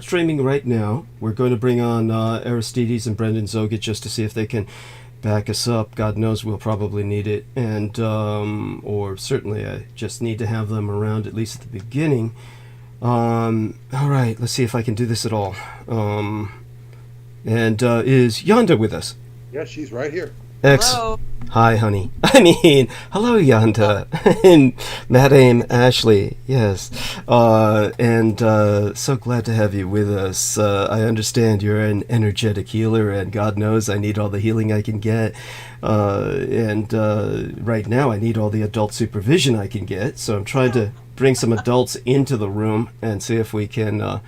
streaming right now. We're going to bring on Aristides and Brendan Zogit just to see if they can back us up. God knows we'll probably need it, and or certainly I just need to have them around at least at the beginning. All right, let's see if I can do this at all. And is Yonda with us? Yeah, she's right here. Hello. Hi, honey. I mean, hello, Yonda. And Madame Ashley, yes. And so glad to have you with us. I understand you're an energetic healer, and God knows I need all the healing I can get. And right now I need all the adult supervision I can get, so I'm trying to bring some adults into the room and see if we can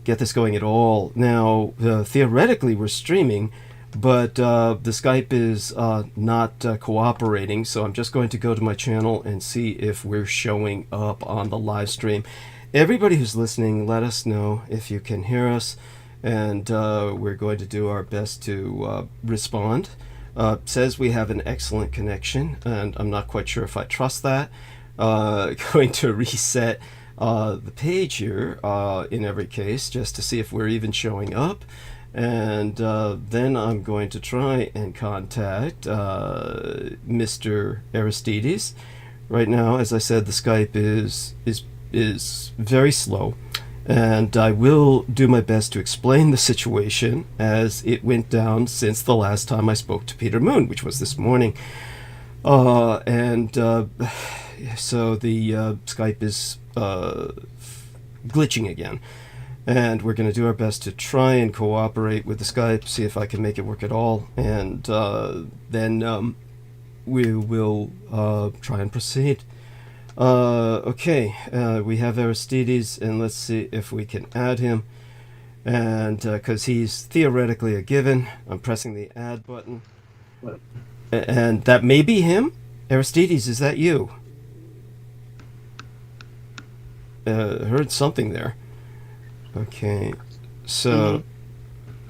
get this going at all. Now, theoretically, we're streaming, but the Skype is not cooperating, so I'm just going to go to my channel and see if we're showing up on the live stream. Everybody who's listening, let us know if you can hear us, and we're going to do our best to respond. Says we have an excellent connection, and I'm not quite sure if I trust that. Going to reset the page here in every case, just to see if we're even showing up. And then I'm going to try and contact Mr. Aristides. Right now, as I said, the Skype is very slow, and I will do my best to explain the situation as it went down since the last time I spoke to Peter Moon, which was this morning. So the Skype is glitching again. And we're going to do our best to try and cooperate with the Skype, see if I can make it work at all. And then we will try and proceed. Okay, we have Aristides, and let's see if we can add him. And because he's theoretically a given, I'm pressing the add button. And that may be him. Aristides, is that you? Heard something there. Okay, so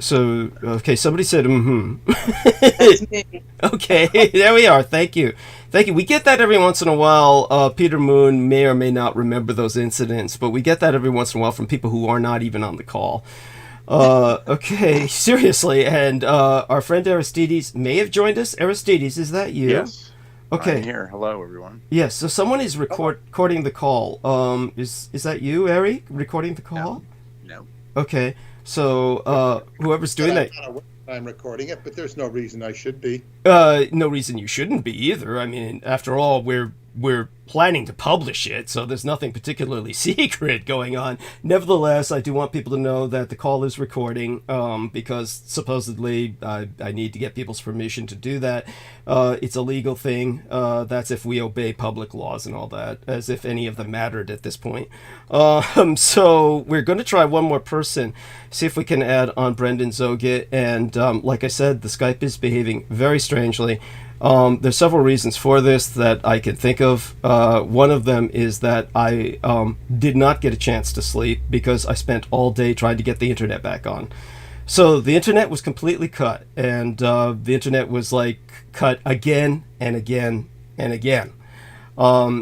okay, somebody said That's me. Okay, there we are. Thank you. We get that every once in a while. Peter Moon may or may not remember those incidents, but we get that every once in a while from people who are not even on the call. Okay, seriously, and our friend Aristides may have joined us. Aristides, is that you? Yes. Okay. I'm here. Hello, everyone. Yes, so someone is recording the call. Is that you, Ari, recording the call? No. Okay, so whoever's doing that, I'm recording it, but there's no reason I should be. no reason you shouldn't be either. I mean, after all, we're planning to publish it, so there's nothing particularly secret going on. Nevertheless, I do want people to know that the call is recording, because supposedly I need to get people's permission to do that. It's a legal thing. That's if we obey public laws and all that, as if any of them mattered at this point. So we're going to try one more person, see if we can add on Brendan Zogit, and like I said, the Skype is behaving very strangely. There's several reasons for this that I can think of. One of them is that I did not get a chance to sleep because I spent all day trying to get the internet back on. So the internet was completely cut, and the internet was like cut again and again and again.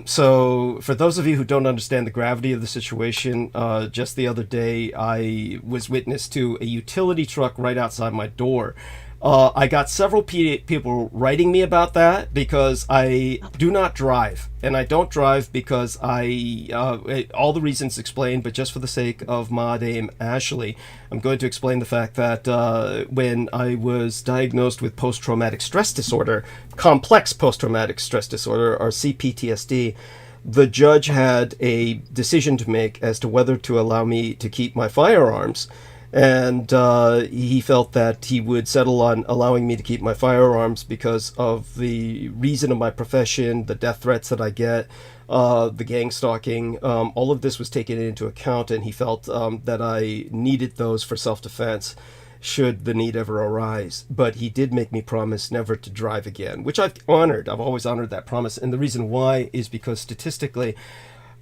So for those of you who don't understand the gravity of the situation, just the other day I was witness to a utility truck right outside my door. I got several people writing me about that because I do not drive, and I don't drive because all the reasons explained, but just for the sake of Madame Ashley, I'm going to explain the fact that when I was diagnosed with post-traumatic stress disorder, complex post-traumatic stress disorder, or CPTSD, the judge had a decision to make as to whether to allow me to keep my firearms. And he felt that he would settle on allowing me to keep my firearms because of the reason of my profession, the death threats that I get, the gang stalking. All of this was taken into account, and he felt that I needed those for self-defense should the need ever arise. But he did make me promise never to drive again, which I've honored. I've always honored that promise. And the reason why is because statistically,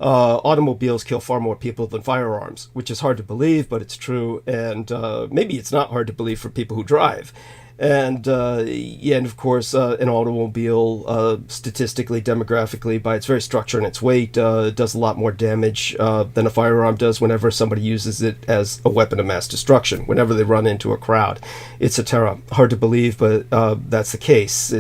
automobiles kill far more people than firearms, which is hard to believe, but it's true. And maybe it's not hard to believe for people who drive. And yeah, and of course, an automobile, statistically, demographically, by its very structure and its weight, does a lot more damage than a firearm does whenever somebody uses it as a weapon of mass destruction, whenever they run into a crowd, etc. Hard to believe, but that's the case.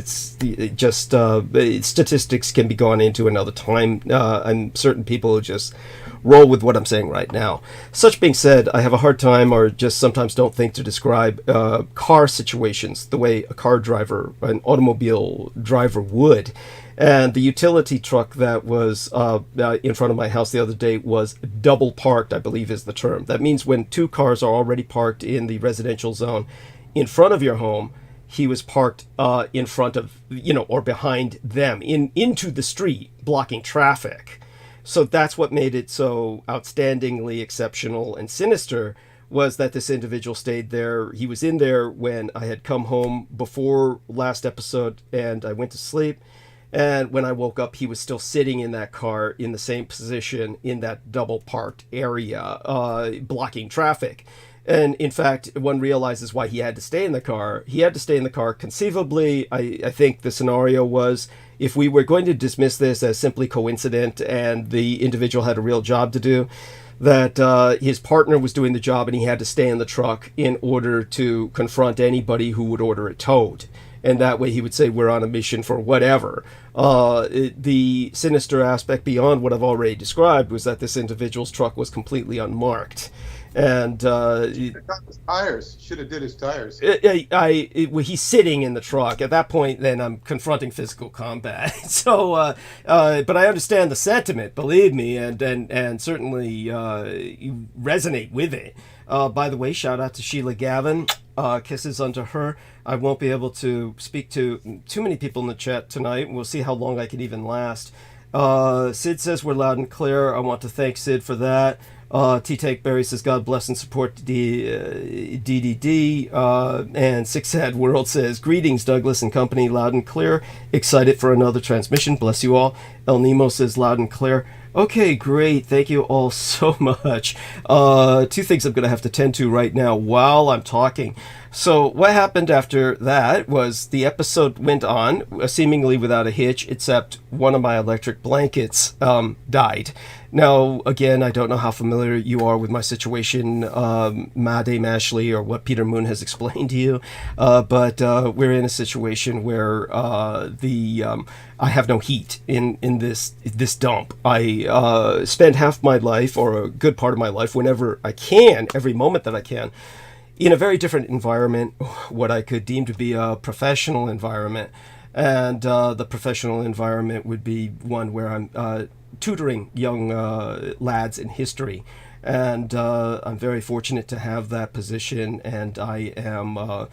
Statistics can be gone into another time, and certain people just roll with what I'm saying right now. Such being said, I have a hard time, or just sometimes don't think, to describe car situations the way a car driver, an automobile driver would. And the utility truck that was in front of my house the other day was double parked, I believe is the term. That means when two cars are already parked in the residential zone in front of your home, he was parked in front of, or behind them, into the street, blocking traffic. So that's what made it so outstandingly exceptional and sinister, was that this individual stayed there. He was in there when I had come home before last episode, and I went to sleep. And when I woke up, he was still sitting in that car in the same position in that double parked area, blocking traffic. And in fact, one realizes why he had to stay in the car. He had to stay in the car conceivably. I think the scenario was, if we were going to dismiss this as simply coincident and the individual had a real job to do, that his partner was doing the job and he had to stay in the truck in order to confront anybody who would order it towed. And that way he would say, we're on a mission for whatever. The sinister aspect beyond what I've already described was that this individual's truck was completely unmarked. And His tires. Should have did his tires. he's sitting in the truck. At that point, then I'm confronting physical combat. So, but I understand the sentiment, believe me, and certainly resonate with it. By the way, shout out to Sheila Gavin. Kisses unto her. I won't be able to speak to too many people in the chat tonight. We'll see how long I can even last. Sid says we're loud and clear. I want to thank Sid for that. T-Take Berry says, God bless and support DDD. And Six Sad World says, greetings, Douglas and company, loud and clear. Excited for another transmission. Bless you all. El Nemo says, loud and clear. Okay, great. Thank you all so much. Two things I'm going to have to tend to right now while I'm talking. So what happened after that was the episode went on, seemingly without a hitch, except one of my electric blankets died. Now, again, I don't know how familiar you are with my situation, Madame Ashley, or what Peter Moon has explained to you, but we're in a situation where I have no heat in this dump. I spend half my life, or a good part of my life, whenever I can, every moment that I can, in a very different environment, what I could deem to be a professional environment. And the professional environment would be one where I'm tutoring young lads in history. And I'm very fortunate to have that position. And I am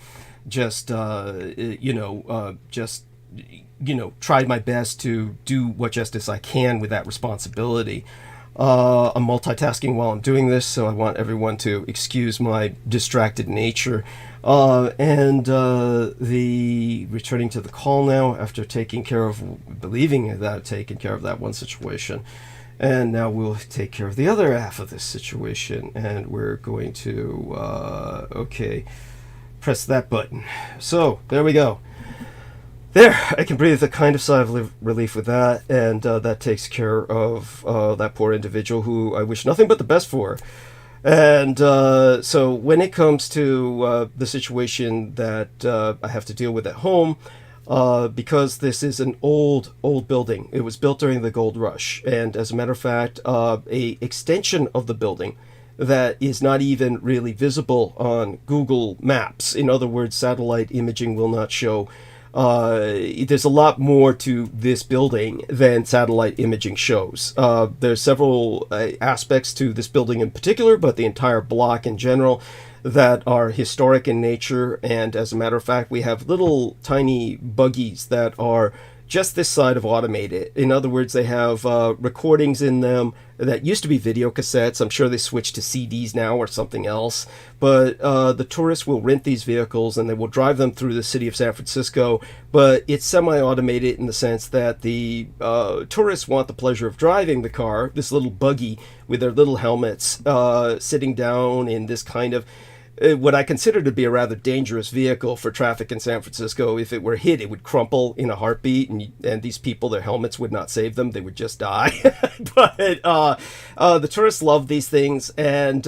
tried my best to do what justice I can with that responsibility. I'm multitasking while I'm doing this, so I want everyone to excuse my distracted nature. And the returning to the call now after taking care of, believing that I've taken care of that one situation. And now we'll take care of the other half of this situation. And we're going to, press that button. So, there we go. There, I can breathe a kind of sigh of relief with that, and that takes care of that poor individual who I wish nothing but the best for. And so when it comes to the situation that I have to deal with at home, because this is an old building, it was built during the Gold Rush, and as a matter of fact, a extension of the building that is not even really visible on Google Maps. In other words, satellite imaging will not show. There's a lot more to this building than satellite imaging shows. There's several aspects to this building in particular, but the entire block in general, that are historic in nature. And as a matter of fact, we have little tiny buggies that are just this side of automated. In other words, they have recordings in them that used to be video cassettes. I'm sure they switched to CDs now or something else. But the tourists will rent these vehicles and they will drive them through the city of San Francisco. But it's semi-automated in the sense that the tourists want the pleasure of driving the car, this little buggy with their little helmets, sitting down in this kind of what I consider to be a rather dangerous vehicle for traffic in San Francisco. If it were hit, it would crumple in a heartbeat, and these people, their helmets would not save them; they would just die. But the tourists love these things, and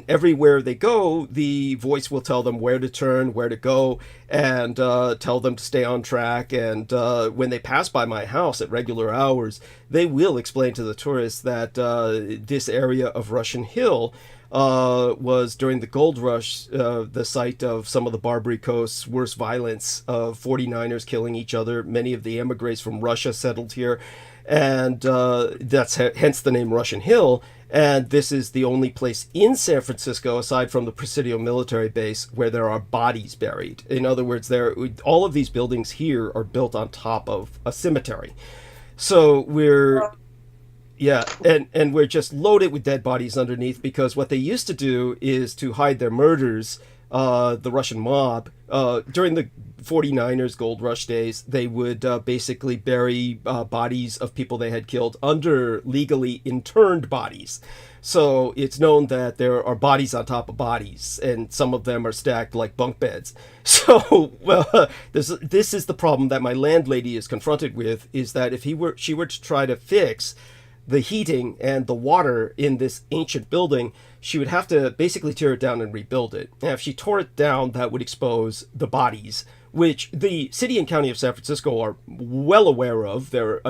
everywhere they go, the voice will tell them where to turn, where to go, and tell them to stay on track. And when they pass by my house at regular hours, they will explain to the tourists that this area of Russian Hill was during the gold rush the site of some of the Barbary Coast's worst violence, of 49ers killing each other. Many of the emigres from Russia settled here, and that's hence the name Russian Hill. And this is the only place in San Francisco, aside from the Presidio military base, where there are bodies buried. In other words, all of these buildings here are built on top of a cemetery. So and we're just loaded with dead bodies underneath, because what they used to do is to hide their murders, the Russian mob, during the 49ers gold rush days, they would basically bury bodies of people they had killed under legally interned bodies. So it's known that there are bodies on top of bodies, and some of them are stacked like bunk beds. So, this is the problem that my landlady is confronted with, is that if she were to try to fix the heating and the water in this ancient building, she would have to basically tear it down and rebuild it. And if she tore it down, that would expose the bodies, which the city and county of San Francisco are well aware of. They're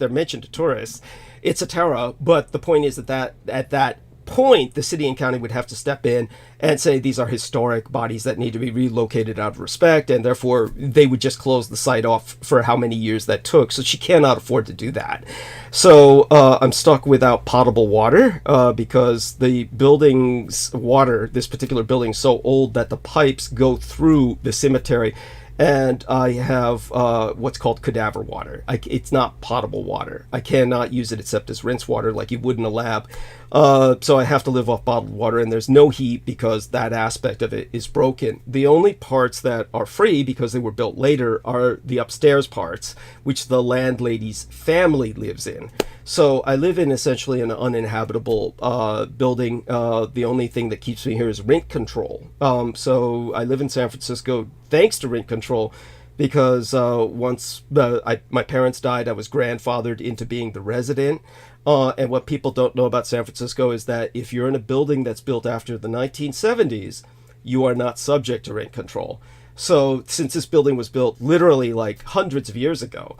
mentioned to tourists. It's a terror, but the point is that at that point, the city and county would have to step in and say these are historic bodies that need to be relocated out of respect, and therefore they would just close the site off for how many years that took. So she cannot afford to do that. So I'm stuck without potable water because the building's water, this particular building, is so old that the pipes go through the cemetery. And I have what's called cadaver water. It's not potable water. I cannot use it except as rinse water like you would in a lab. So I have to live off bottled water, and there's no heat because that aspect of it is broken. The only parts that are free, because they were built later, are the upstairs parts, which the landlady's family lives in. So I live in essentially an uninhabitable building. The only thing that keeps me here is rent control. So I live in San Francisco thanks to rent control, because once my parents died, I was grandfathered into being the resident. And what people don't know about San Francisco is that if you're in a building that's built after the 1970s, you are not subject to rent control. So since this building was built literally like hundreds of years ago,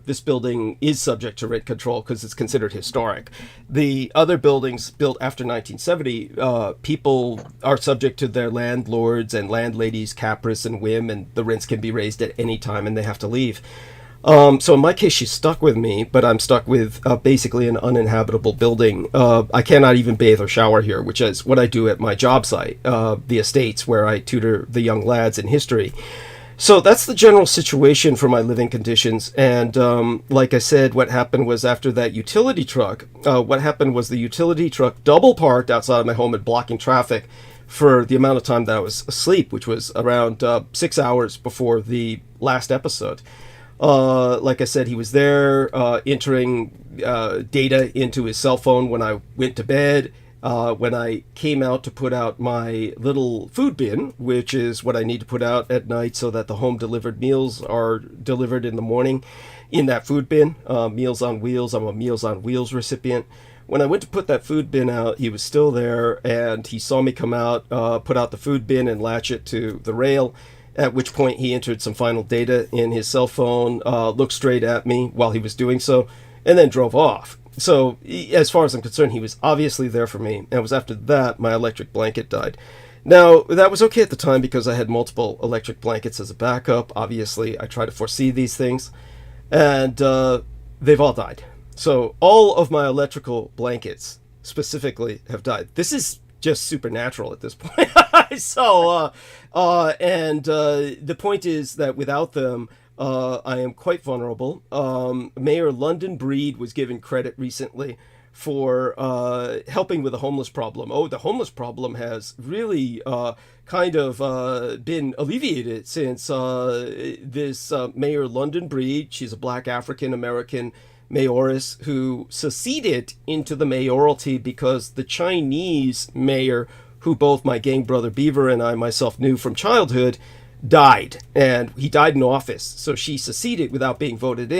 this building is subject to rent control because it's considered historic. The other buildings built after 1970, people are subject to their landlords and landladies' caprice and whim, and the rents can be raised at any time and they have to leave. So in my case, she's stuck with me, but I'm stuck with basically an uninhabitable building. I cannot even bathe or shower here, which is what I do at my job site, the Estates, where I tutor the young lads in history. So that's the general situation for my living conditions. And like I said, what happened was after that utility truck, the utility truck double parked outside of my home and blocking traffic for the amount of time that I was asleep, which was around 6 hours before the last episode. Like I said, he was there entering data into his cell phone when I went to bed. When I came out to put out my little food bin, which is what I need to put out at night so that the home delivered meals are delivered in the morning in that food bin. Meals on Wheels. I'm a Meals on Wheels recipient. When I went to put that food bin out, he was still there, and he saw me come out, put out the food bin and latch it to the rail. At which point he entered some final data in his cell phone, looked straight at me while he was doing so, and then drove off. So, as far as I'm concerned, he was obviously there for me. And it was after that my electric blanket died. Now, that was okay at the time because I had multiple electric blankets as a backup. Obviously, I try to foresee these things. And they've all died. So, all of my electrical blankets specifically have died. This is just supernatural at this point. So, the point is that without them, I am quite vulnerable. Mayor London Breed was given credit recently for helping with the homeless problem. Oh, the homeless problem has really been alleviated since this Mayor London Breed, she's a black African-American mayoress who seceded into the mayoralty because the Chinese mayor who both my gang brother Beaver and I myself knew from childhood, died. And he died in office. So she seceded without being voted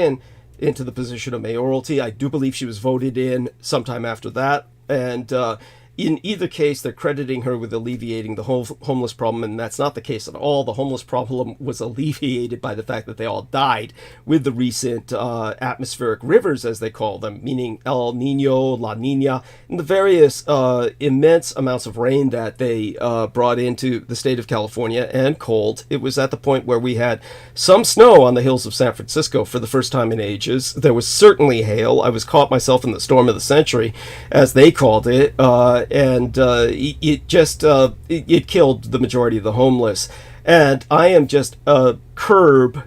into the position of mayoralty. I do believe she was voted in sometime after that. And in either case, they're crediting her with alleviating the whole homeless problem, and that's not the case at all. The homeless problem was alleviated by the fact that they all died with the recent atmospheric rivers, as they call them, meaning El Nino, La Nina, and the various immense amounts of rain that they brought into the state of California, and cold. It was at the point where we had some snow on the hills of San Francisco for the first time in ages. There was certainly hail. I was caught myself in the storm of the century, as they called it, and it killed the majority of the homeless. And I am just a curb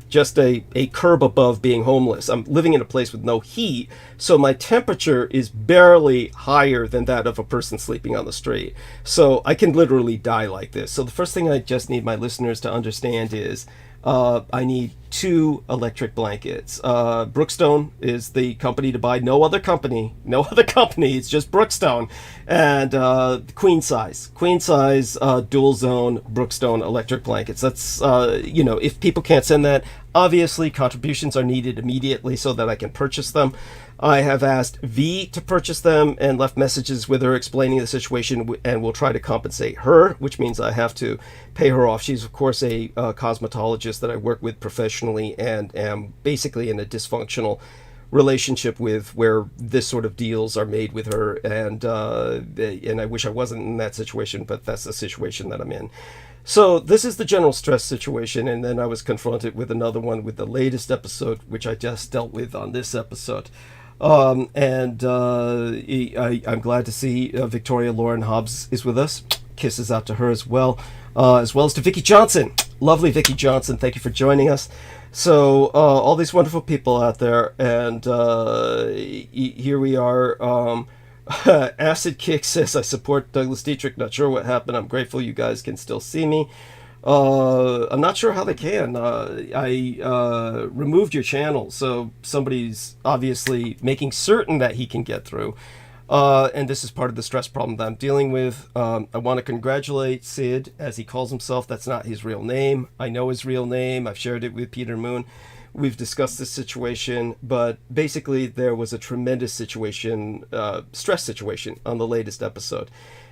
above being homeless. I'm living in a place with no heat, so my temperature is barely higher than that of a person sleeping on the street. So I can literally die like this. So the first thing I just need my listeners to understand is I need 2 electric blankets. Brookstone is the company to buy. No other company. It's just Brookstone. And queen size dual zone Brookstone electric blankets. That's, if people can't send that, obviously contributions are needed immediately so that I can purchase them. I have asked V to purchase them and left messages with her explaining the situation, and will try to compensate her, which means I have to pay her off. She's, of course, a cosmetologist that I work with professionally and am basically in a dysfunctional relationship with, where this sort of deals are made with her, and I wish I wasn't in that situation, but that's the situation that I'm in. So this is the general stress situation, and then I was confronted with another one with the latest episode, which I just dealt with on this episode. I'm glad to see Victoria Lauren Hobbs is with us. Kisses out to her as well as to Vicki Johnson. Lovely Vicki Johnson, thank you for joining us. So all these wonderful people out there, and here we are. Acid Kick says, I support Douglas Dietrich. Not sure what happened. I'm grateful you guys can still see me. I'm not sure how they can. I removed your channel, so somebody's obviously making certain that he can get through. And this is part of the stress problem that I'm dealing with. I want to congratulate Sid, as he calls himself. That's not his real name. I know his real name. I've shared it with Peter Moon. We've discussed this situation, but basically there was a tremendous stress situation on the latest episode.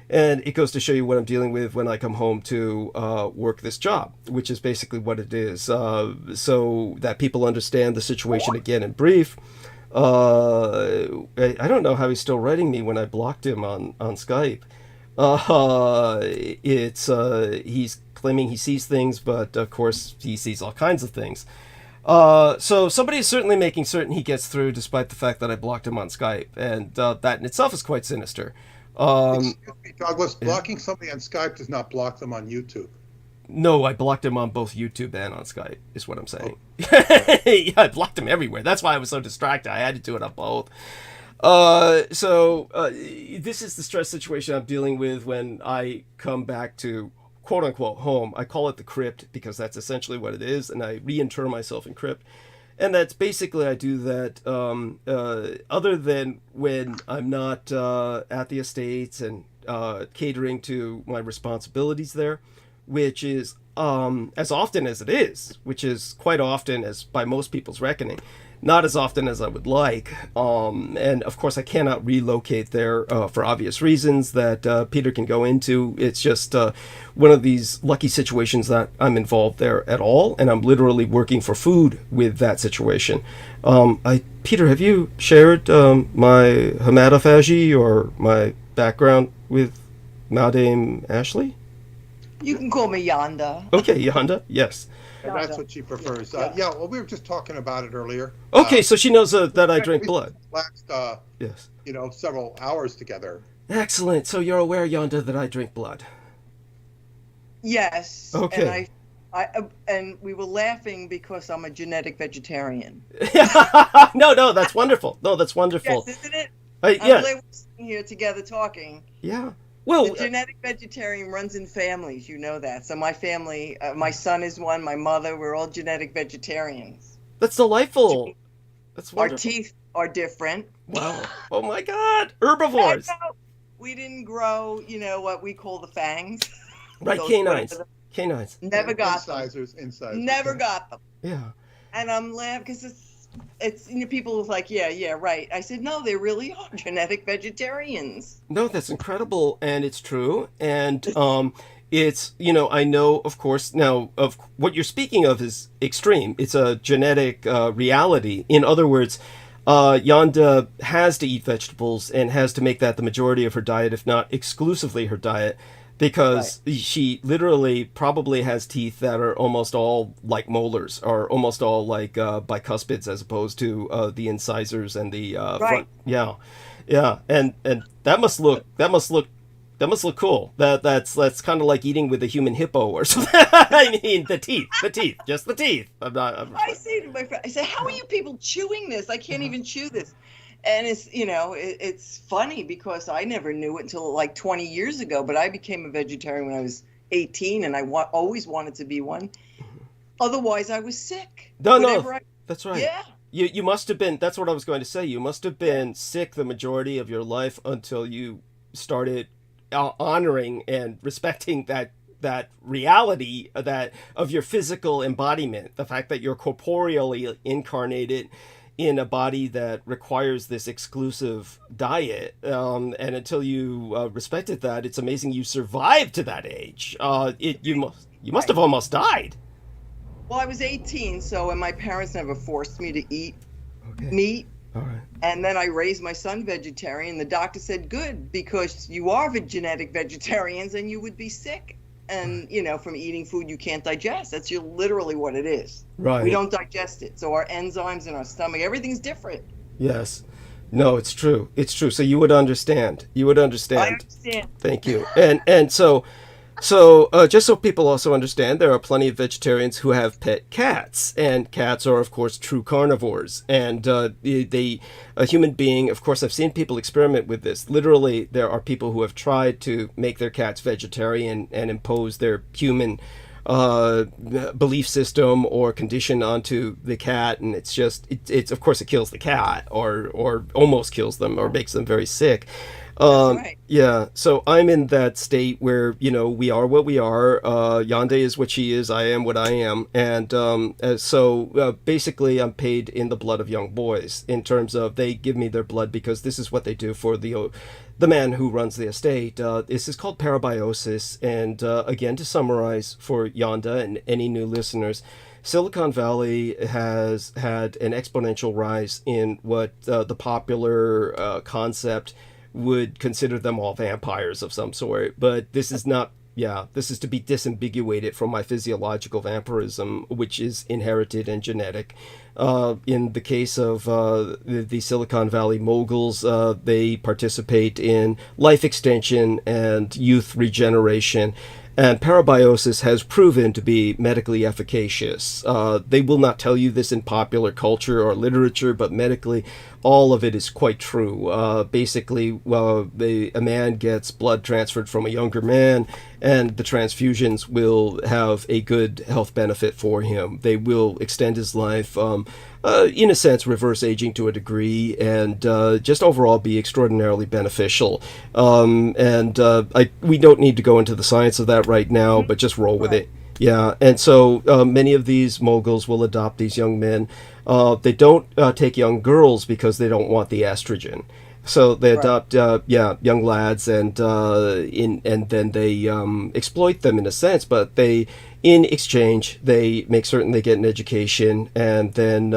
And it goes to show you what I'm dealing with when I come home to work this job, which is basically what it is. So that people understand the situation again in brief. I don't know how he's still writing me when I blocked him on Skype. He's claiming he sees things, but of course he sees all kinds of things. So somebody is certainly making certain he gets through, despite the fact that I blocked him on Skype, and that in itself is quite sinister. Excuse me, Douglas, blocking somebody on Skype does not block them on YouTube. No, I blocked him on both YouTube and on Skype, is what I'm saying. Oh. Yeah, I blocked him everywhere. That's why I was so distracted. I had to do it on both. So this is the stress situation I'm dealing with when I come back to quote-unquote home. I call it the crypt because that's essentially what it is, and I reinter myself in crypt. And that's basically, I do that other than when I'm not at the estates and catering to my responsibilities there, which is as often as it is, which is quite often, as by most people's reckoning, not as often as I would like. And of course, I cannot relocate there for obvious reasons that Peter can go into. It's just one of these lucky situations that I'm involved there at all, and I'm literally working for food with that situation. Peter, have you shared my hematophagy or my background with Madame Ashley? You can call me Yonda. Okay, Yonda, yes. And that's what she prefers. Well, we were just talking about it earlier. Okay, so she knows that I drink blood. Last, yes. Several hours together. Excellent. So you're aware, Yonda, that I drink blood. Yes. Okay. And we were laughing because I'm a genetic vegetarian. No, that's wonderful. No, that's wonderful. Yes, isn't it? Yeah. I'm glad we're sitting here together talking. Yeah. Well, the genetic vegetarian runs in families, you know that. So my family, my son is one, my mother, we're all genetic vegetarians. That's delightful. That's wonderful. Our teeth are different. Wow. Oh my God. Herbivores. we didn't grow, what we call the fangs. Right, Those canines. whatever. Canines. Never got them. Incisors. Never got them. Yeah. And I'm laughing because it's people was like, yeah, right. I said, no, they really are genetic vegetarians. No, that's incredible, and it's true. And it's, I know, of course, now, of what you're speaking of is extreme. It's a genetic reality. In other words, Yonda has to eat vegetables and has to make that the majority of her diet, if not exclusively her diet, because she literally probably has teeth that are almost all like molars, or almost all like bicuspids, as opposed to the incisors and the front. Yeah, yeah, and that must look cool. That's kind of like eating with a human hippo or something. I mean, the teeth, just the teeth. I say to my friend, I say, how are you people chewing this? I can't even chew this. And it's, it's funny because I never knew it until like 20 years ago, but I became a vegetarian when I was 18 and I always wanted to be one. Otherwise, I was sick. No, that's right. Yeah. You must have been, that's what I was going to say. You must have been sick the majority of your life until you started honoring and respecting that reality that of your physical embodiment, the fact that you're corporeally incarnated in a body that requires this exclusive diet, and until you respected that, it's amazing you survived to that age. You must have almost died. Well, I was 18, and my parents never forced me to eat meat. All right. And then I raised my son vegetarian. The doctor said, good, because you are genetic vegetarians and you would be sick. And, from eating food you can't digest. That's literally what it is. Right. We don't digest it. So our enzymes in our stomach, everything's different. Yes. No, it's true. It's true. So you would understand. I understand. Thank you. And so just so people also understand, there are plenty of vegetarians who have pet cats, and cats are, of course, true carnivores. And a human being, of course, I've seen people experiment with this. Literally, there are people who have tried to make their cats vegetarian and impose their human belief system or condition onto the cat, and it's of course it kills the cat or almost kills them or makes them very sick. Right. Yeah, so I'm in that state where, we are what we are. Yonda is what she is. I am what I am. And so basically I'm paid in the blood of young boys, in terms of they give me their blood because this is what they do for the man who runs the estate. This is called parabiosis. And again, to summarize for Yonda and any new listeners, Silicon Valley has had an exponential rise in what the popular concept would consider them all vampires of some sort, but this is not. This is to be disambiguated from my physiological vampirism, which is inherited and genetic. In the case of the Silicon Valley moguls, they participate in life extension and youth regeneration. And parabiosis has proven to be medically efficacious. They will not tell you this in popular culture or literature, but medically, all of it is quite true. Basically, a man gets blood transferred from a younger man, and the transfusions will have a good health benefit for him. They will extend his life, in a sense, reverse aging to a degree, and just overall be extraordinarily beneficial. We don't need to go into the science of that right now, but just roll with it. Yeah, and so many of these moguls will adopt these young men. They don't take young girls because they don't want the estrogen. So they adopt, young lads, and then they exploit them in a sense. But in exchange, they make certain they get an education, and then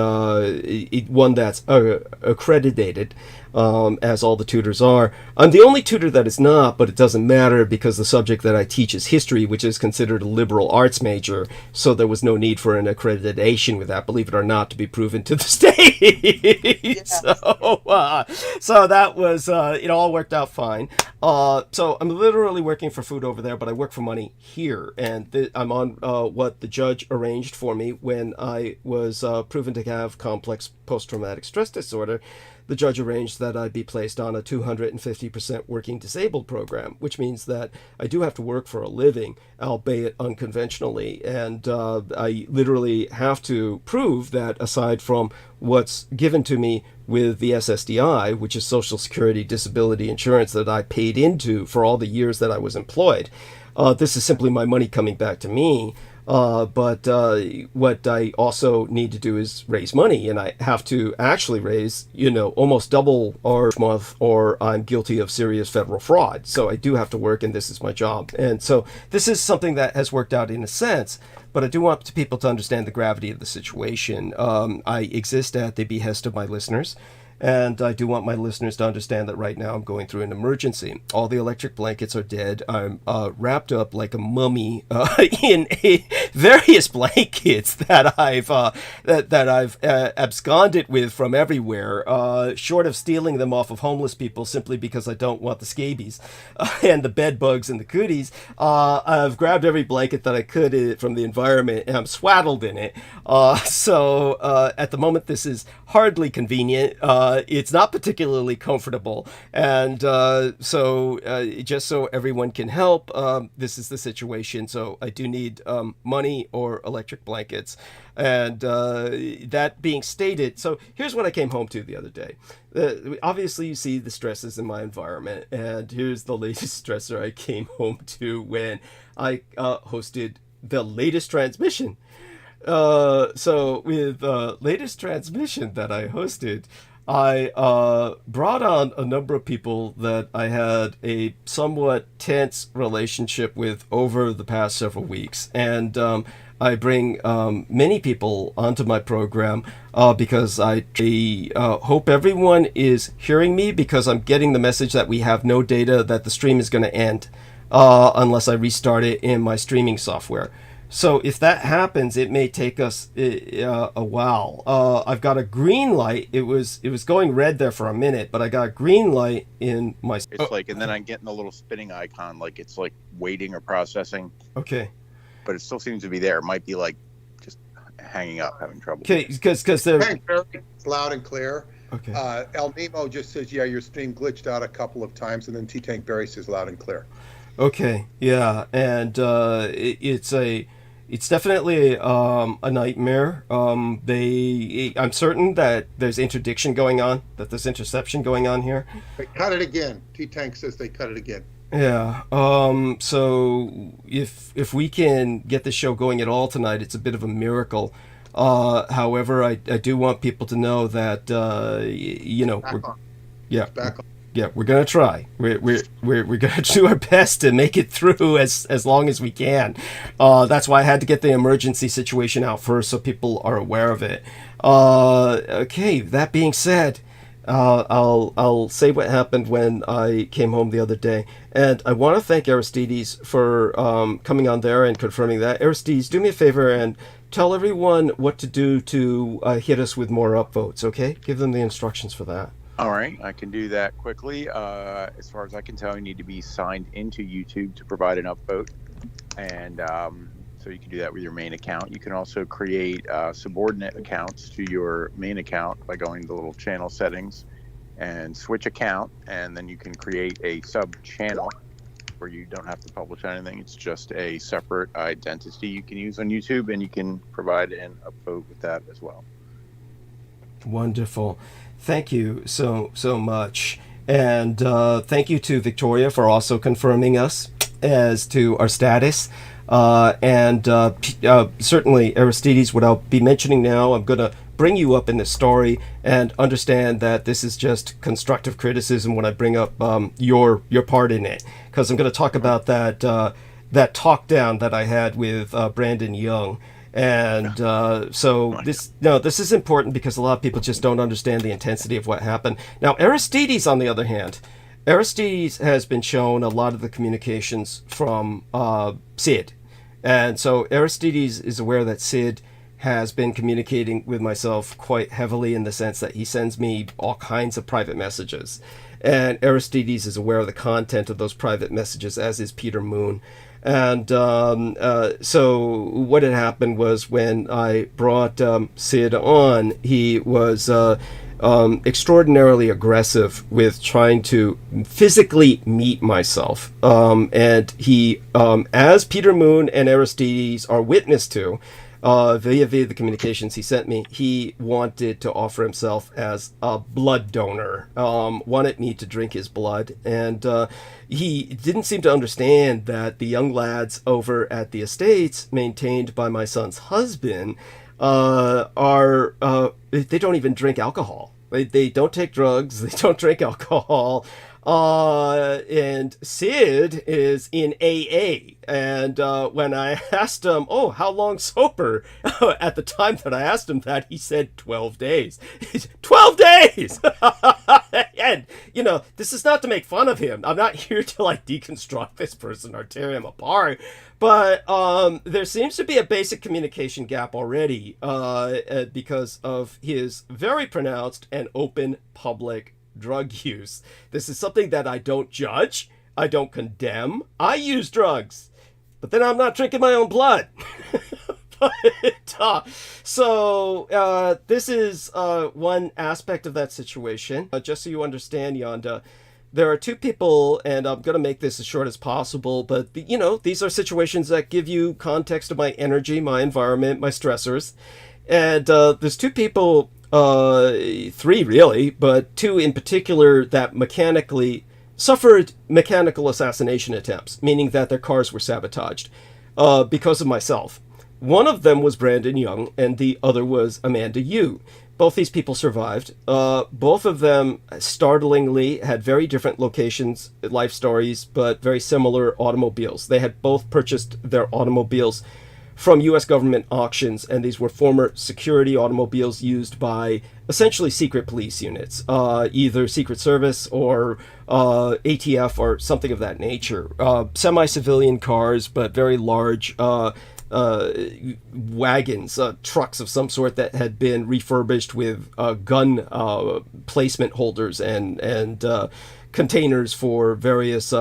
one that's accredited, as all the tutors are. I'm the only tutor that is not, but it doesn't matter because the subject that I teach is history, which is considered a liberal arts major, so there was no need for an accreditation with that, believe it or not, to be proven to the state. Yes. So that was, it all worked out fine. So I'm literally working for food over there, but I work for money here, and I'm on what the judge arranged for me when I was proven to have complex post-traumatic stress disorder. The judge arranged that I be placed on a 250% working disabled program, which means that I do have to work for a living, albeit unconventionally. And I literally have to prove that aside from what's given to me with the SSDI, which is Social Security Disability Insurance that I paid into for all the years that I was employed. This is simply my money coming back to me. But what I also need to do is raise money, and I have to actually raise, almost double our month, or I'm guilty of serious federal fraud. So I do have to work, and this is my job. And so this is something that has worked out in a sense, but I do want people to understand the gravity of the situation. I exist at the behest of my listeners. And I do want my listeners to understand that right now I'm going through an emergency. All the electric blankets are dead. I'm wrapped up like a mummy in various blankets that I've absconded with from everywhere, short of stealing them off of homeless people simply because I don't want the scabies and the bed bugs and the cooties. I've grabbed every blanket that I could from the environment, and I'm swaddled in it. So at the moment, this is hardly convenient. It's not particularly comfortable, and so just so everyone can help, this is the situation. So I do need money or electric blankets. And that being stated, so here's what I came home to the other day. Obviously, you see the stresses in my environment, and here's the latest stressor I came home to when I hosted the latest transmission. So with latest transmission that I hosted, I brought on a number of people that I had a somewhat tense relationship with over the past several weeks. And I bring many people onto my program because I hope everyone is hearing me, because I'm getting the message that we have no data, that the stream is going to end unless I restart it in my streaming software. So if that happens, it may take us a while. I've got a green light. It was going red there for a minute, but I got a green light in my... It's like, and then I'm getting a little spinning icon, like it's like waiting or processing. Okay. But it still seems to be there. It might be like just hanging up, having trouble. Okay, because they're... It's loud and clear. Okay. El Nemo just says, yeah, your stream glitched out a couple of times, and then T-Tank Barry says loud and clear. Okay, yeah, and it's definitely a nightmare. I'm certain that there's interdiction going on, that there's interception going on here. They cut it again. T-Tank says they cut it again. Yeah. So if we can get the show going at all tonight, it's a bit of a miracle. However, I do want people to know that we're gonna try. We're gonna do our best to make it through as long as we can. That's why I had to get the emergency situation out first, so people are aware of it. Okay. That being said, I'll say what happened when I came home the other day, and I want to thank Aristides for coming on there and confirming that. Aristides, do me a favor and tell everyone what to do to hit us with more upvotes. Okay, give them the instructions for that. All right, I can do that quickly. As far as I can tell, you need to be signed into YouTube to provide an upvote, and so you can do that with your main account. You can also create subordinate accounts to your main account by going to the little channel settings and switch account, and then you can create a sub channel where you don't have to publish anything. It's just a separate identity you can use on YouTube, and you can provide an upvote with that as well. Wonderful. Thank you so much. And thank you to Victoria for also confirming us as to our status. And certainly, Aristides, what I'll be mentioning now, I'm going to bring you up in this story and understand that this is just constructive criticism when I bring up your part in it. Because I'm going to talk about that talk down that I had with Brandon Young. And so this is important because a lot of people just don't understand the intensity of what happened. Now, Aristides, on the other hand, Aristides has been shown a lot of the communications from Sid. And so Aristides is aware that Sid has been communicating with myself quite heavily, in the sense that he sends me all kinds of private messages. And Aristides is aware of the content of those private messages, as is Peter Moon. And so what had happened was, when I brought Sid on, he was extraordinarily aggressive with trying to physically meet myself. And he, as Peter Moon and Aristides are witness to, via the communications he sent me, he wanted to offer himself as a blood donor, wanted me to drink his blood, and he didn't seem to understand that the young lads over at the estates maintained by my son's husband they don't even drink alcohol. They don't take drugs. They don't drink alcohol. And Sid is in AA. And when I asked him, oh, how long sober? At the time that I asked him that, he said 12 days. 12 days! And, you know, this is not to make fun of him. I'm not here to, like, deconstruct this person or tear him apart. But there seems to be a basic communication gap already because of his very pronounced and open public drug use. This is something that I don't judge. I don't condemn. I use drugs. But then I'm not drinking my own blood. So this is one aspect of that situation. Just so you understand, Yonda, there are two people, and I'm going to make this as short as possible, but, you know, these are situations that give you context of my energy, my environment, my stressors. And there's two people, three really, but two in particular that suffered mechanical assassination attempts, meaning that their cars were sabotaged because of myself. One of them was Brandon Young, and the other was Amanda Yu. Both these people survived. Both of them, startlingly, had very different locations, life stories, but very similar automobiles. They had both purchased their automobiles from U.S. government auctions, and these were former security automobiles used by essentially secret police units, either Secret Service or ATF or something of that nature. Semi-civilian cars, but very large wagons, trucks of some sort that had been refurbished with gun placement holders and containers for various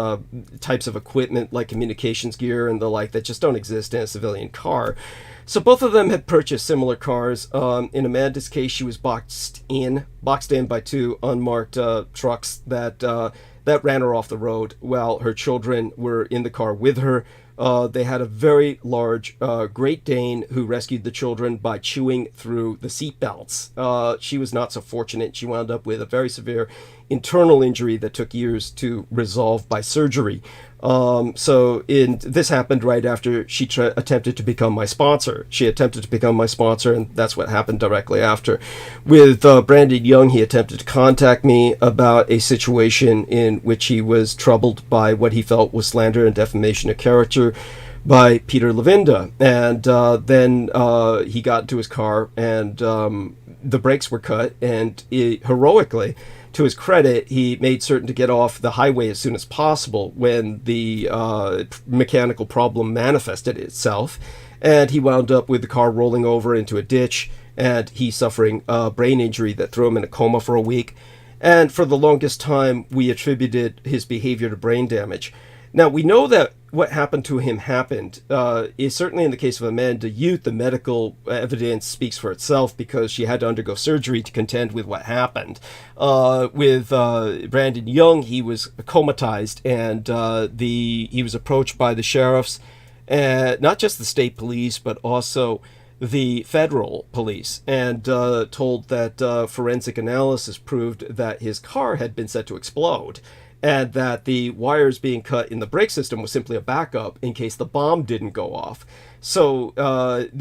types of equipment like communications gear and the like that just don't exist in a civilian car. So both of them had purchased similar cars. In Amanda's case, she was boxed in by two unmarked trucks that ran her off the road while her children were in the car with her. They had a very large Great Dane who rescued the children by chewing through the seat belts. She was not so fortunate. She wound up with a very severe internal injury that took years to resolve by surgery. This happened right after she attempted to become my sponsor. She attempted to become my sponsor, and that's what happened directly after. With Brandon Young, he attempted to contact me about a situation in which he was troubled by what he felt was slander and defamation of character by Peter Levinda. And then he got into his car, and the brakes were cut, and heroically, to his credit, he made certain to get off the highway as soon as possible when the mechanical problem manifested itself, and he wound up with the car rolling over into a ditch, and he suffering a brain injury that threw him in a coma for a week. And for the longest time, we attributed his behavior to brain damage. Now, we know that what happened to him happened. Is certainly in the case of Amanda Youth, the medical evidence speaks for itself because she had to undergo surgery to contend with what happened. With Brandon Young, he was comatized, and he was approached by the sheriffs, not just the state police, but also the federal police, and told that forensic analysis proved that his car had been set to explode, and that the wires being cut in the brake system was simply a backup in case the bomb didn't go off. So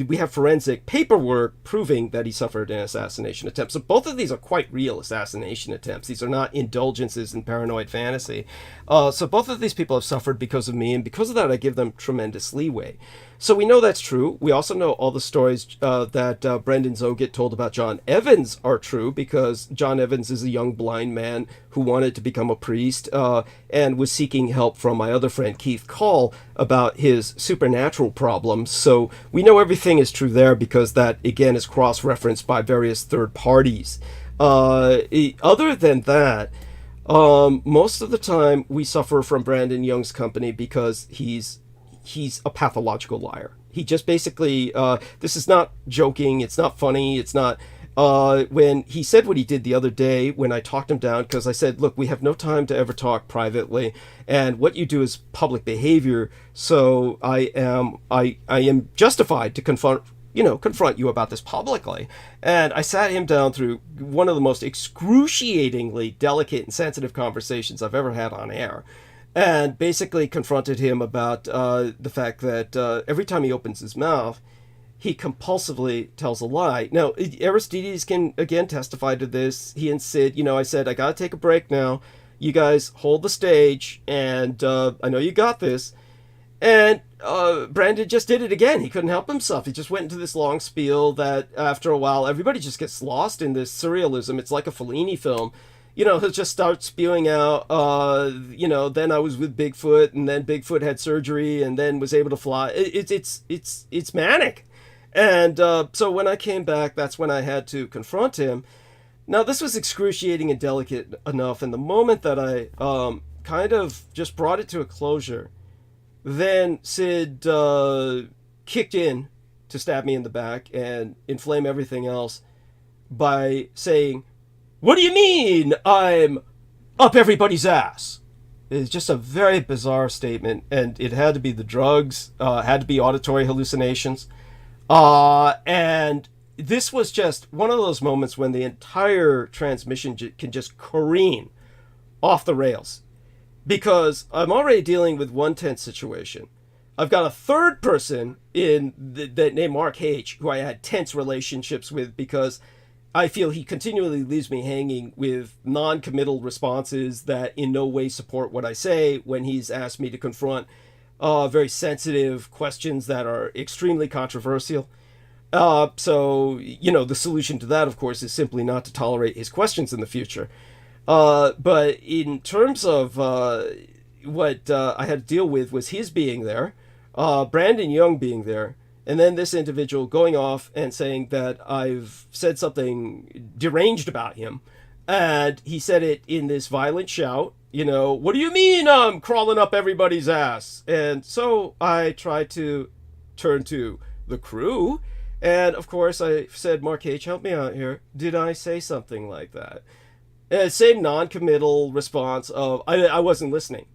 we have forensic paperwork proving that he suffered an assassination attempt. So both of these are quite real assassination attempts. These are not indulgences in paranoid fantasy. So both of these people have suffered because of me, and because of that, I give them tremendous leeway. So we know that's true. We also know all the stories that Brendan Zoget told about John Evans are true, because John Evans is a young blind man who wanted to become a priest and was seeking help from my other friend Keith Call about his supernatural problems. So we know everything is true there because that, again, is cross-referenced by various third parties. Other than that, most of the time we suffer from Brandon Young's company because he's a pathological liar. He just basically, this is not joking, it's not funny, it's not, when he said what he did the other day when I talked him down, because I said, look, we have no time to ever talk privately, and what you do is public behavior, so I am justified to confront confront you about this publicly. And I sat him down through one of the most excruciatingly delicate and sensitive conversations I've ever had on air, and basically confronted him about the fact that every time he opens his mouth, he compulsively tells a lie. Now, Aristides can, again, testify to this. He and Sid, I said, I got to take a break now. You guys hold the stage, and I know you got this. And Brandon just did it again. He couldn't help himself. He just went into this long spiel that after a while, everybody just gets lost in this surrealism. It's like a Fellini film. He'll just start spewing out, then I was with Bigfoot, and then Bigfoot had surgery, and then was able to fly. It's manic. And so when I came back, that's when I had to confront him. Now, this was excruciating and delicate enough, and the moment that I kind of just brought it to a closure, then Sid kicked in to stab me in the back and inflame everything else by saying, "What do you mean I'm up everybody's ass?" It's just a very bizarre statement, and it had to be the drugs, had to be auditory hallucinations. And this was just one of those moments when the entire transmission can just careen off the rails. Because I'm already dealing with one tense situation. I've got a third person in that named Mark H., who I had tense relationships with because I feel he continually leaves me hanging with non-committal responses that in no way support what I say when he's asked me to confront very sensitive questions that are extremely controversial. So, the solution to that, of course, is simply not to tolerate his questions in the future. But in terms of what I had to deal with was his being there, Brandon Young being there, and then this individual going off and saying that I've said something deranged about him. And he said it in this violent shout, "What do you mean I'm crawling up everybody's ass?" And so I tried to turn to the crew. And of course I said, "Mark H., help me out here. Did I say something like that?" Same non-committal response of, I wasn't listening.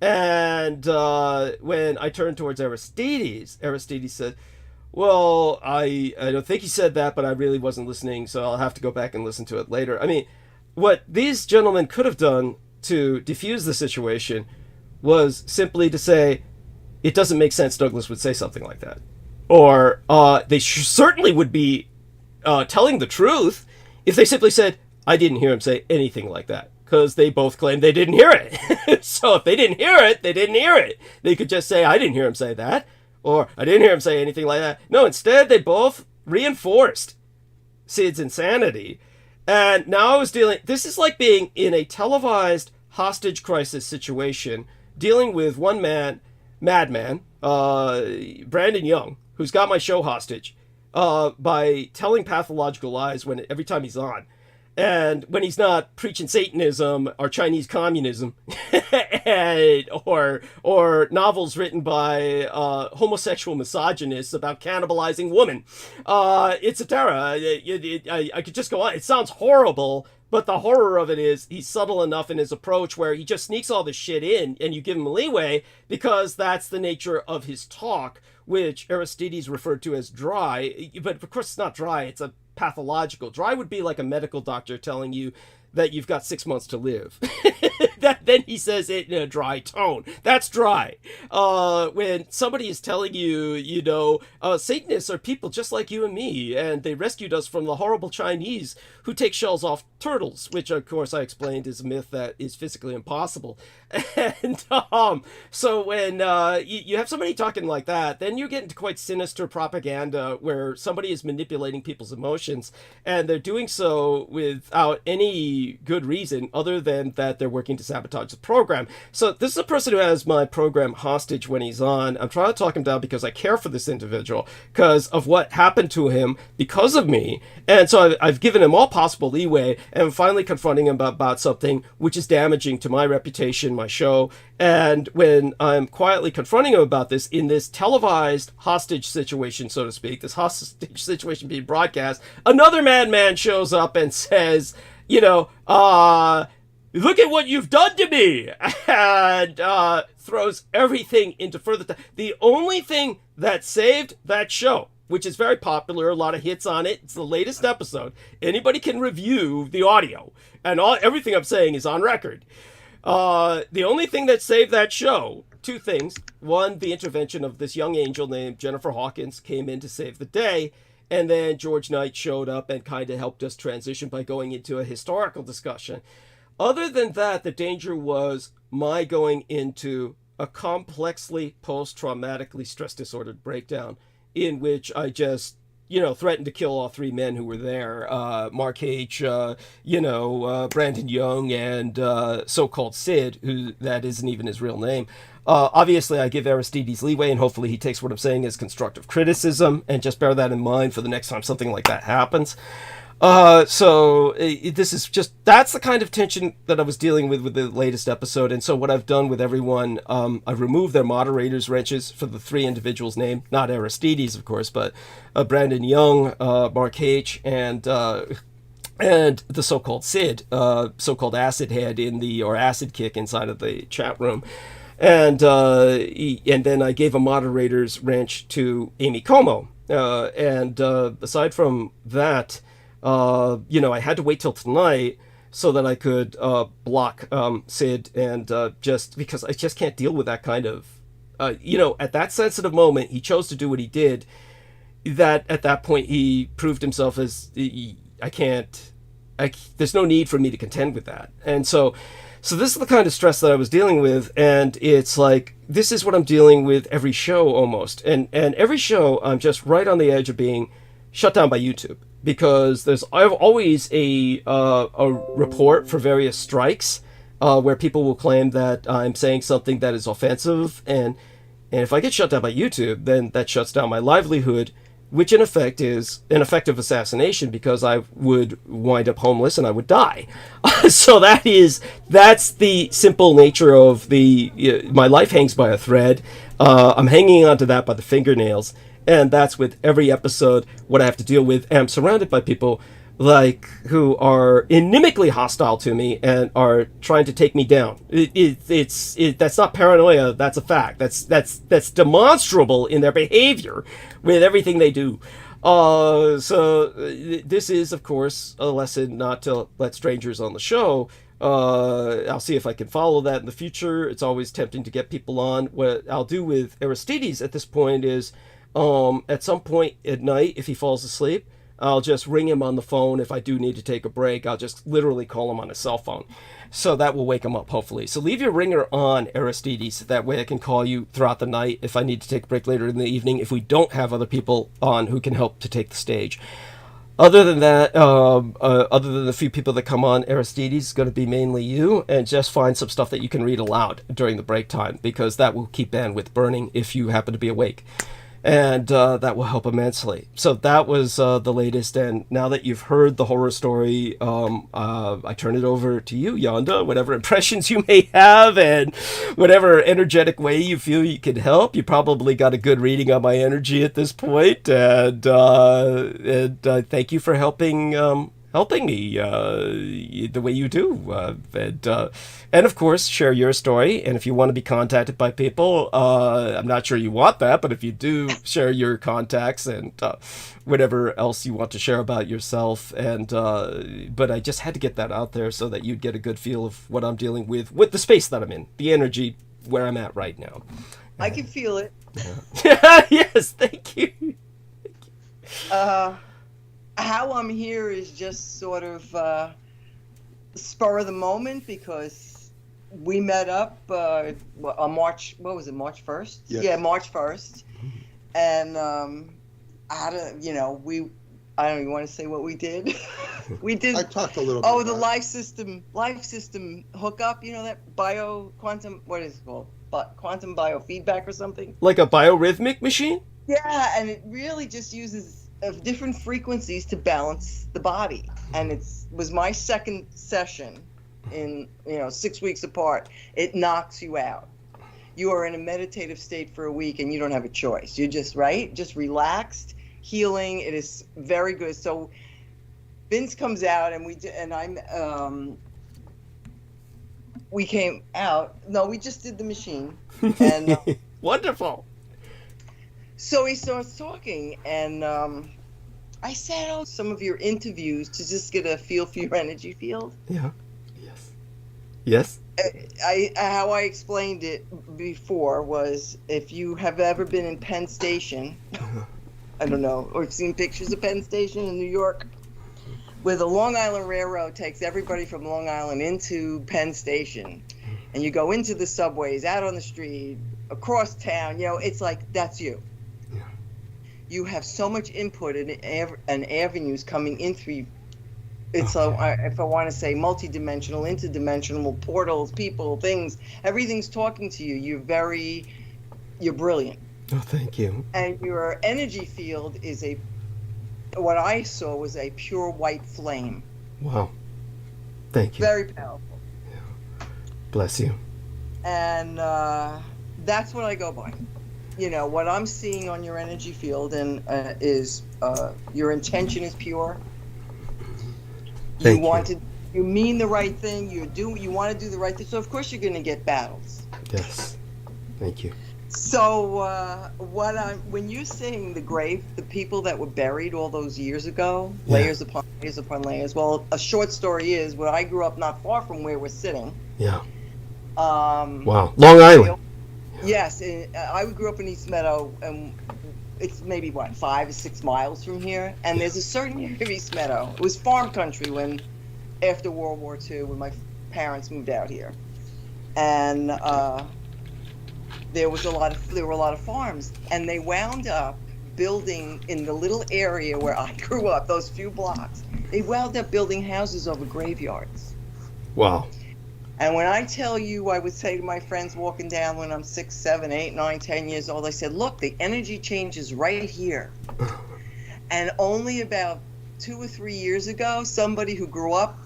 And when I turned towards Aristides said, "Well, I don't think he said that, but I really wasn't listening, so I'll have to go back and listen to it later." I mean, what these gentlemen could have done to defuse the situation was simply to say, "It doesn't make sense Douglas would say something like that." Or they certainly would be telling the truth if they simply said, "I didn't hear him say anything like that," because they both claimed they didn't hear it. So if they didn't hear it, they didn't hear it. They could just say, "I didn't hear him say that," or "I didn't hear him say anything like that." No, instead they both reinforced Sid's insanity. And now I was this is like being in a televised hostage crisis situation, dealing with one madman, Brandon Young, who's got my show hostage, by telling pathological lies every time he's on. And when he's not preaching Satanism or Chinese communism, or novels written by homosexual misogynists about cannibalizing women, etc. I could just go on. It sounds horrible, but the horror of it is he's subtle enough in his approach where he just sneaks all this shit in, and you give him leeway because that's the nature of his talk, which Aristides referred to as dry. But of course it's not dry, it's a pathological. Dry would be like a medical doctor telling you that you've got 6 months to live. Then he says it in a dry tone. That's dry. When somebody is telling you, Satanists are people just like you and me, and they rescued us from the horrible Chinese who take shells off turtles, which of course I explained is a myth that is physically impossible. And so when you have somebody talking like that, then you get into quite sinister propaganda where somebody is manipulating people's emotions, and they're doing so without any good reason other than that they're working to sabotage the program. So this is a person who has my program hostage when he's on. I'm trying to talk him down because I care for this individual, because of what happened to him because of me. And so I've given him all possible leeway, and I'm finally confronting him about something which is damaging to my reputation, my show. And when I'm quietly confronting him about this in this televised hostage situation, so to speak, this hostage situation being broadcast, another madman shows up and says, "Look at what you've done to me," and throws everything into further. The only thing that saved that show which is very popular. A lot of hits on it. It's the latest episode. Anybody can review the audio, and everything I'm saying is on record. The only thing that saved that show, two things. One, the intervention of this young angel named Jennifer Hawkins came in to save the day. And then George Knight showed up and kind of helped us transition by going into a historical discussion. Other than that, the danger was my going into a complexly post-traumatically stress disordered breakdown in which I just, threatened to kill all three men who were there. Mark H., Brandon Young, and so-called Sid, who that isn't even his real name. Obviously, I give Aristides leeway, and hopefully he takes what I'm saying as constructive criticism, and just bear that in mind for the next time something like that happens. This is just, that's the kind of tension that I was dealing with the latest episode. And so what I've done with everyone, I've removed their moderators' wrenches for the three individuals named, not Aristides, of course, but Brandon Young, Mark H., and the so-called Sid, so-called acid head or acid kick inside of the chat room. And then I gave a moderator's wrench to Amy Como. Aside from that, I had to wait till tonight so that I could block Sid, and just because I just can't deal with that kind of, at that sensitive moment, he chose to do what he did. That at that point he proved himself as there's no need for me to contend with that. And so this is the kind of stress that I was dealing with, and it's like, this is what I'm dealing with every show almost. And every show I'm just right on the edge of being shut down by YouTube, because I've always a report for various strikes where people will claim that I'm saying something that is offensive, and if I get shut down by YouTube, then that shuts down my livelihood, which in effect is an effective assassination, because I would wind up homeless and I would die. So that's the simple nature of my life hangs by a thread. I'm hanging onto that by the fingernails, and that's with every episode what I have to deal with. And I'm surrounded by people who are inimically hostile to me and are trying to take me down. That's not paranoia. That's a fact. That's demonstrable in their behavior with everything they do. This is, of course, a lesson not to let strangers on the show. I'll see if I can follow that in the future. It's always tempting to get people on. What I'll do with Aristides at this point is, at some point at night, if he falls asleep, I'll just ring him on the phone. If I do need to take a break, I'll just literally call him on his cell phone. So that will wake him up, hopefully. So leave your ringer on, Aristides. That way I can call you throughout the night if I need to take a break later in the evening, if we don't have other people on who can help to take the stage. Other than that, other than the few people that come on, Aristides is going to be mainly you, and just find some stuff that you can read aloud during the break time, because that will keep bandwidth burning if you happen to be awake. And that will help immensely. So that was the latest. And now that you've heard the horror story, I turn it over to you, Yonda. Whatever impressions you may have and whatever energetic way you feel you can help. You probably got a good reading on my energy at this point. And thank you for helping me the way you do. And of course, share your story. And if you want to be contacted by people, I'm not sure you want that, but if you do, share your contacts and whatever else you want to share about yourself. And but I just had to get that out there so that you'd get a good feel of what I'm dealing with the space that I'm in, the energy where I'm at right now. I can feel it. Yes, thank you. How I'm here is just sort of spur of the moment, because we met up on March 1st? Yes. Yeah, March 1st. And I had I don't even want to say what we did. We did. I talked a little bit. Oh, the about life system hookup, that quantum, what is it called? Quantum biofeedback or something? Like a biorhythmic machine? Yeah, and it really just uses of different frequencies to balance the body. And was my second session in 6 weeks apart. It knocks you out. You are in a meditative state for a week and you don't have a choice. You're just relaxed, healing. It is very good. So Vince comes out and we came out. No, we just did the machine. And wonderful. So he starts talking, and I said, "Oh, some of your interviews to just get a feel for your energy field." Yeah. Yes. Yes. How I explained it before was, if you have ever been in Penn Station, I don't know, or seen pictures of Penn Station in New York, where the Long Island Railroad takes everybody from Long Island into Penn Station, and you go into the subways, out on the street, across town, it's like, that's you. Yeah. You have so much input and avenues coming in through. It's Okay. if I want to say multidimensional, interdimensional, portals, people, things, everything's talking to you. You're brilliant. Oh, thank you. And your energy field is what I saw was a pure white flame. Wow. Thank you. Very powerful. Bless you. And that's what I go by. What I'm seeing on your energy field is your intention is pure. You mean the right thing. You want to do the right thing. So of course you're going to get battles. Yes. Thank you. So when you're saying the grave, the people that were buried all those years ago, Yeah. layers upon layers upon layers. Well, a short story is, where I grew up not far from where we're sitting. Yeah. Wow. Long Island. Yes, I grew up in East Meadow, and it's maybe 5 or 6 miles from here. And there's a certain area of East Meadow. It was farm country after World War II, when my parents moved out here, and there were a lot of farms, and they wound up building in the little area where I grew up, those few blocks. They wound up building houses over graveyards. Wow. And when I tell you, I would say to my friends walking down when I'm 6, 7, 8, 9, 10 years old, I said, look, the energy changes right here. And only about 2 or 3 years ago, somebody who grew up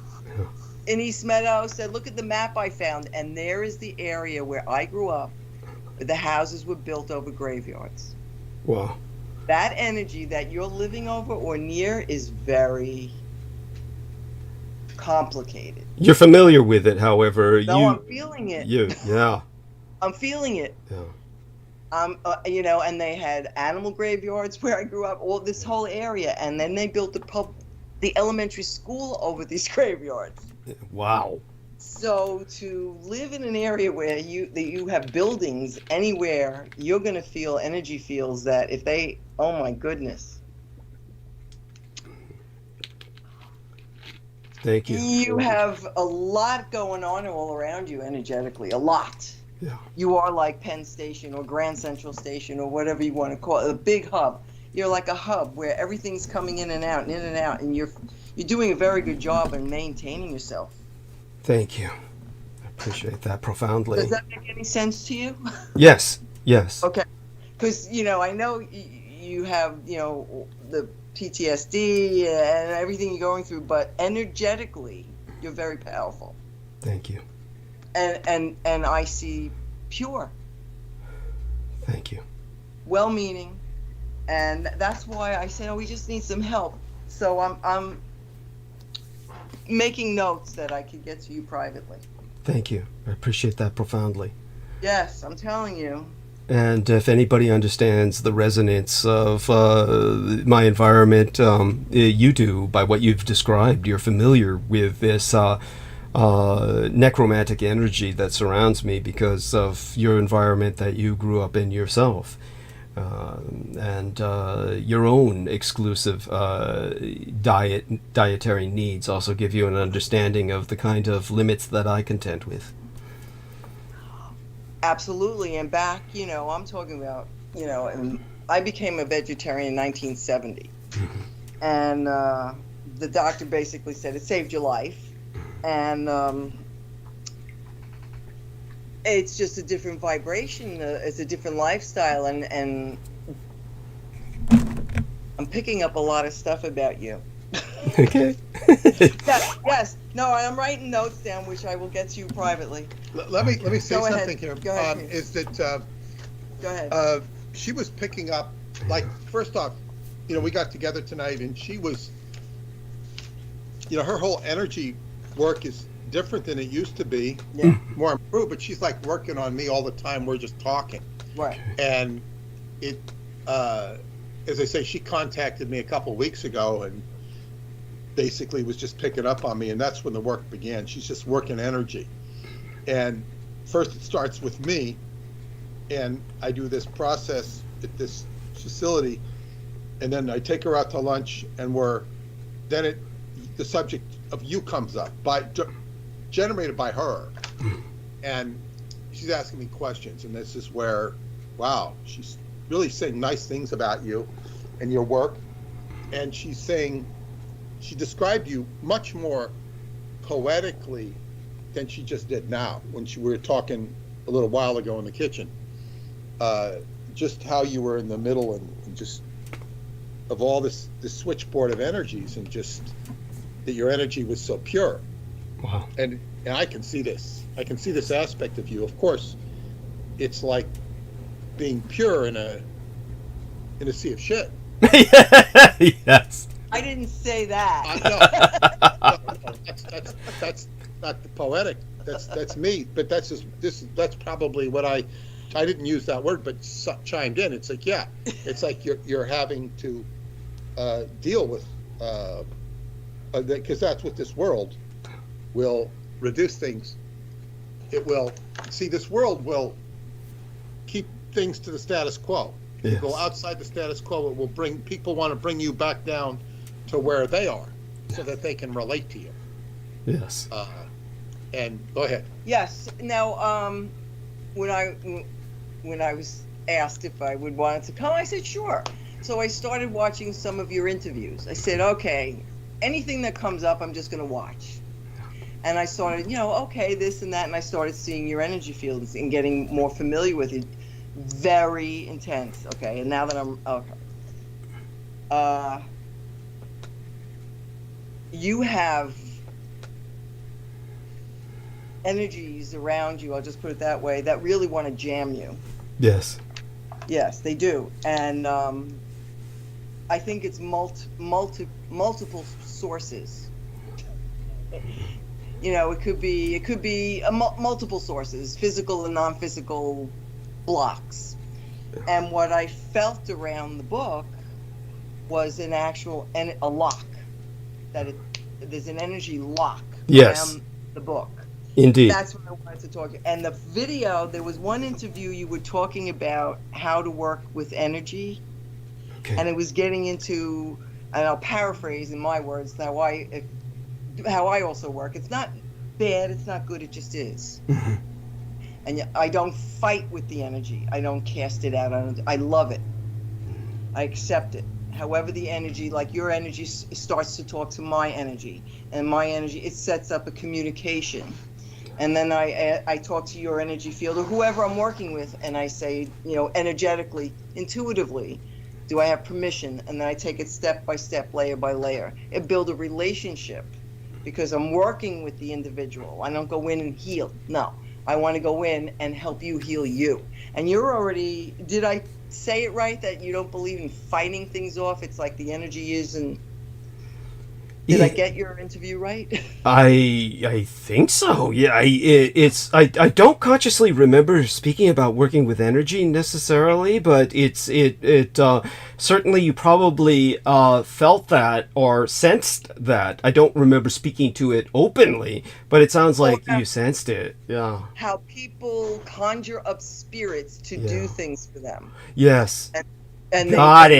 in East Meadow said, look at the map I found. And there is the area where I grew up. The houses were built over graveyards. Wow. That energy that you're living over or near is very complicated. You're familiar with it, however. No, I'm feeling it. Yeah. I'm feeling it. Yeah. And they had animal graveyards where I grew up, all this whole area, and then they built the elementary school over these graveyards. Wow. So to live in an area where you have buildings anywhere, you're going to feel energy fields that oh my goodness. Thank you. You have a lot going on all around you energetically, a lot. Yeah. You are like Penn Station or Grand Central Station or whatever you want to call it, a big hub. You're like a hub where everything's coming in and out and in and out, and you're doing a very good job in maintaining yourself. Thank you. I appreciate that profoundly. Does that make any sense to you? Yes. Yes. Okay. Because, I know you have, the PTSD and everything you're going through, but energetically, you're very powerful. Thank you. And I see pure. Thank you. Well-meaning. And that's why I said, we just need some help. So I'm making notes that I could get to you privately. Thank you. I appreciate that profoundly. Yes, I'm telling you. And if anybody understands the resonance of my environment, you do, by what you've described. You're familiar with this necromantic energy that surrounds me because of your environment that you grew up in yourself. And your own exclusive dietary needs also give you an understanding of the kind of limits that I contend with. Absolutely. And back, I'm talking about, and I became a vegetarian in 1970. And the doctor basically said it saved your life. And it's just a different vibration. It's a different lifestyle. And I'm picking up a lot of stuff about you. Okay. Yes. No, I'm writing notes down, which I will get to you privately. Let me say Go ahead. something here. Go ahead, Is that Go ahead. she was picking up, first off, we got together tonight, and she was, her whole energy work is different than it used to be. Yeah. More improved, but she's like working on me all the time. We're just talking. Right. And it as I say, she contacted me a couple weeks ago and basically was just picking up on me, and that's when the work began. She's just working energy. And first it starts with me, and I do this process at this facility, and then I take her out to lunch, and the subject of you comes up, generated by her. And she's asking me questions, and this is where, wow, she's really saying nice things about you and your work. And she described you much more poetically than she just did now when we were talking a little while ago in the kitchen. Just how you were in the middle and just of all this switchboard of energies, and just that your energy was so pure. Wow. And I can see this. I can see this aspect of you. Of course, it's like being pure in a sea of shit. Yes. I didn't say that. No, that's not the poetic. That's me. But that's probably what I didn't use that word, but chimed in. It's like, yeah, it's like you're having to deal with, because that's what this world will reduce things. It will see, this world will keep things to the status quo. Yes. You go outside the status quo, it will people want to bring you back down to where they are so that they can relate to you. Yes. And go ahead. Yes. Now, when I was asked if I would want to come, I said sure. So I started watching some of your interviews. I said, okay, anything that comes up, I'm just going to watch. And I started, okay, this and that, and I started seeing your energy fields and getting more familiar with it. Very intense. Okay, and now that I'm okay, you have energies around you, I'll just put it that way, that really want to jam you. Yes. Yes, they do. And I think it's multiple sources. It could be multiple sources, physical and non-physical blocks. And what I felt around the book was an actual a lock, there's an energy lock around the book. Indeed. That's what I wanted to talk. And the video, there was one interview you were talking about how to work with energy. Okay. And it was getting into, and I'll paraphrase in my words, how I also work. It's not bad, it's not good, it just is. Mm-hmm. And I don't fight with the energy. I don't cast it out. I love it. I accept it. However, the energy, like your energy starts to talk to my energy, and my energy, it sets up a communication. And then I talk to your energy field or whoever I'm working with, and I say, energetically, intuitively, do I have permission? And then I take it step by step, layer by layer, and build a relationship, because I'm working with the individual. I don't go in and heal. No, I want to go in and help you heal you. And you're already, did I say it right, that you don't believe in fighting things off? It's like the energy is, and did I get your interview right? I think so. Yeah, I don't consciously remember speaking about working with energy necessarily, but it certainly you probably felt that or sensed that. I don't remember speaking to it openly, but it sounds like you sensed it. Yeah. How people conjure up spirits to do things for them. Yes. And Got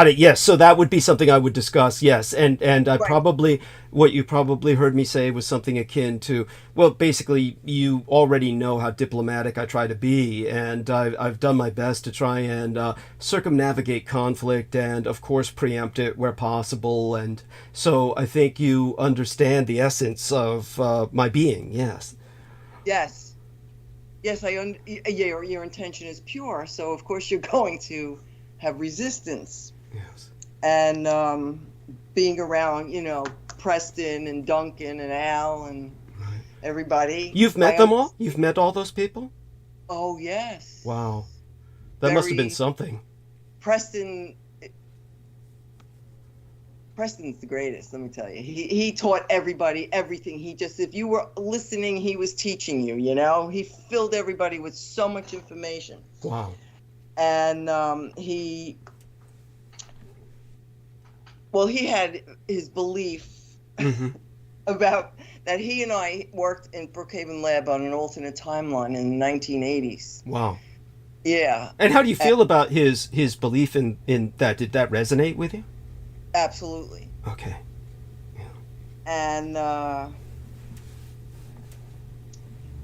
it. Yes. So that would be something I would discuss. Yes. And I probably, what you probably heard me say was something akin to, well, basically you already know how diplomatic I try to be, and I've done my best to try and circumnavigate conflict and of course preempt it where possible. And so I think you understand the essence of my being. Yes. Yes. Your intention is pure. So of course you're going to have resistance. Yes. And being around, Preston and Duncan and Al and everybody. You've met them all? You've met all those people? Oh, yes. Wow. That must have been something. Preston's the greatest, let me tell you. He taught everybody everything. If you were listening, he was teaching you, He filled everybody with so much information. Wow. And he had his belief Mm-hmm. about that he and I worked in Brookhaven Lab on an alternate timeline in the 1980s. Wow. Yeah. And how do you feel about his belief in that? Did that resonate with you? Absolutely. Okay. And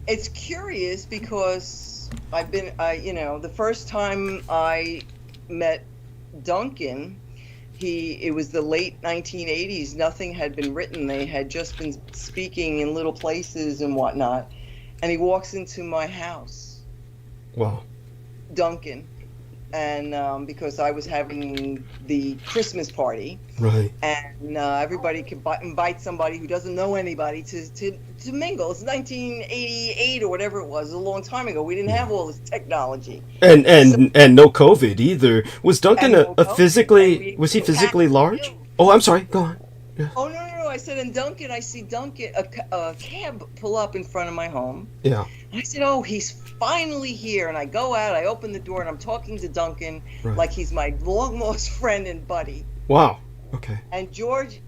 it's curious because the first time I met Duncan, it was the late 1980s. Nothing had been written. They had just been speaking in little places and whatnot. And he walks into my house, Wow. Duncan, and because I was having the Christmas party, Right. and everybody can invite somebody who doesn't know anybody to mingle. It's 1988 or whatever it was, a long time ago. We didn't have all this technology. And no COVID either. Was Duncan And no a COVID. physically? Was he And physically cats large? killed. Oh, I'm sorry. Go on. Oh, no. I said, and Duncan, I see Duncan, a cab pull up in front of my home. Yeah. And I said, oh, he's finally here. And I go out, I open the door, and I'm talking to Duncan Right. like he's my long-lost friend and buddy. Wow. Okay. And George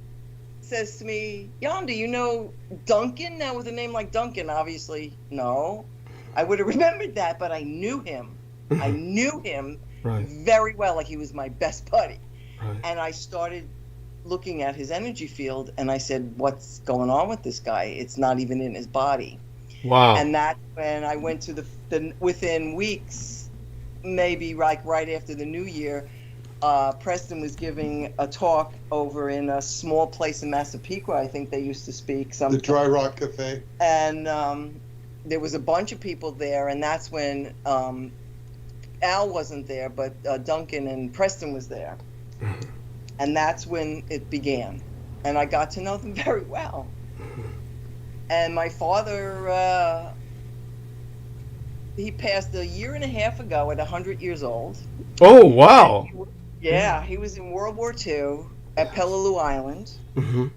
says to me, Yonda, you know Duncan? Now, with a name like Duncan, obviously, no. I would have remembered that, but I knew him. I knew him Right. very well, like he was my best buddy. Right. And I started looking at his energy field, and I said, what's going on with this guy? It's not even in his body. Wow. And that's when I went to the within weeks, maybe like right after the new year, Preston was giving a talk over in a small place in Massapequa. I think they used to speak The something. Dry Rock Cafe. And there was a bunch of people there, and that's when Al wasn't there, but Duncan and Preston was there. And that's when it began. And I got to know them very well. And my father, he passed a year and a half ago at 100 years old. Oh, wow. Yeah, he was in World War II at Peleliu Island. Mm-hmm.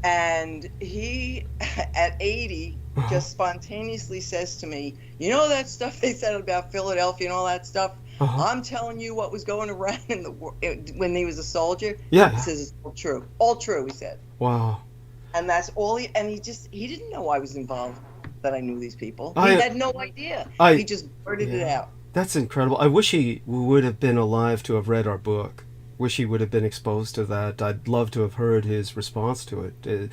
And he, at 80, just spontaneously says to me, you know that stuff they said about Philadelphia and all that stuff? I'm telling you what was going around in when he was a soldier. Yeah. He says it's all true. All true, he said. Wow. And that's all he didn't know I was involved, that I knew these people. He I- had no idea. I- He just blurted it yeah. out. That's incredible. I wish he would have been alive to have read our book. Wish he would have been exposed to that. I'd love to have heard his response to it.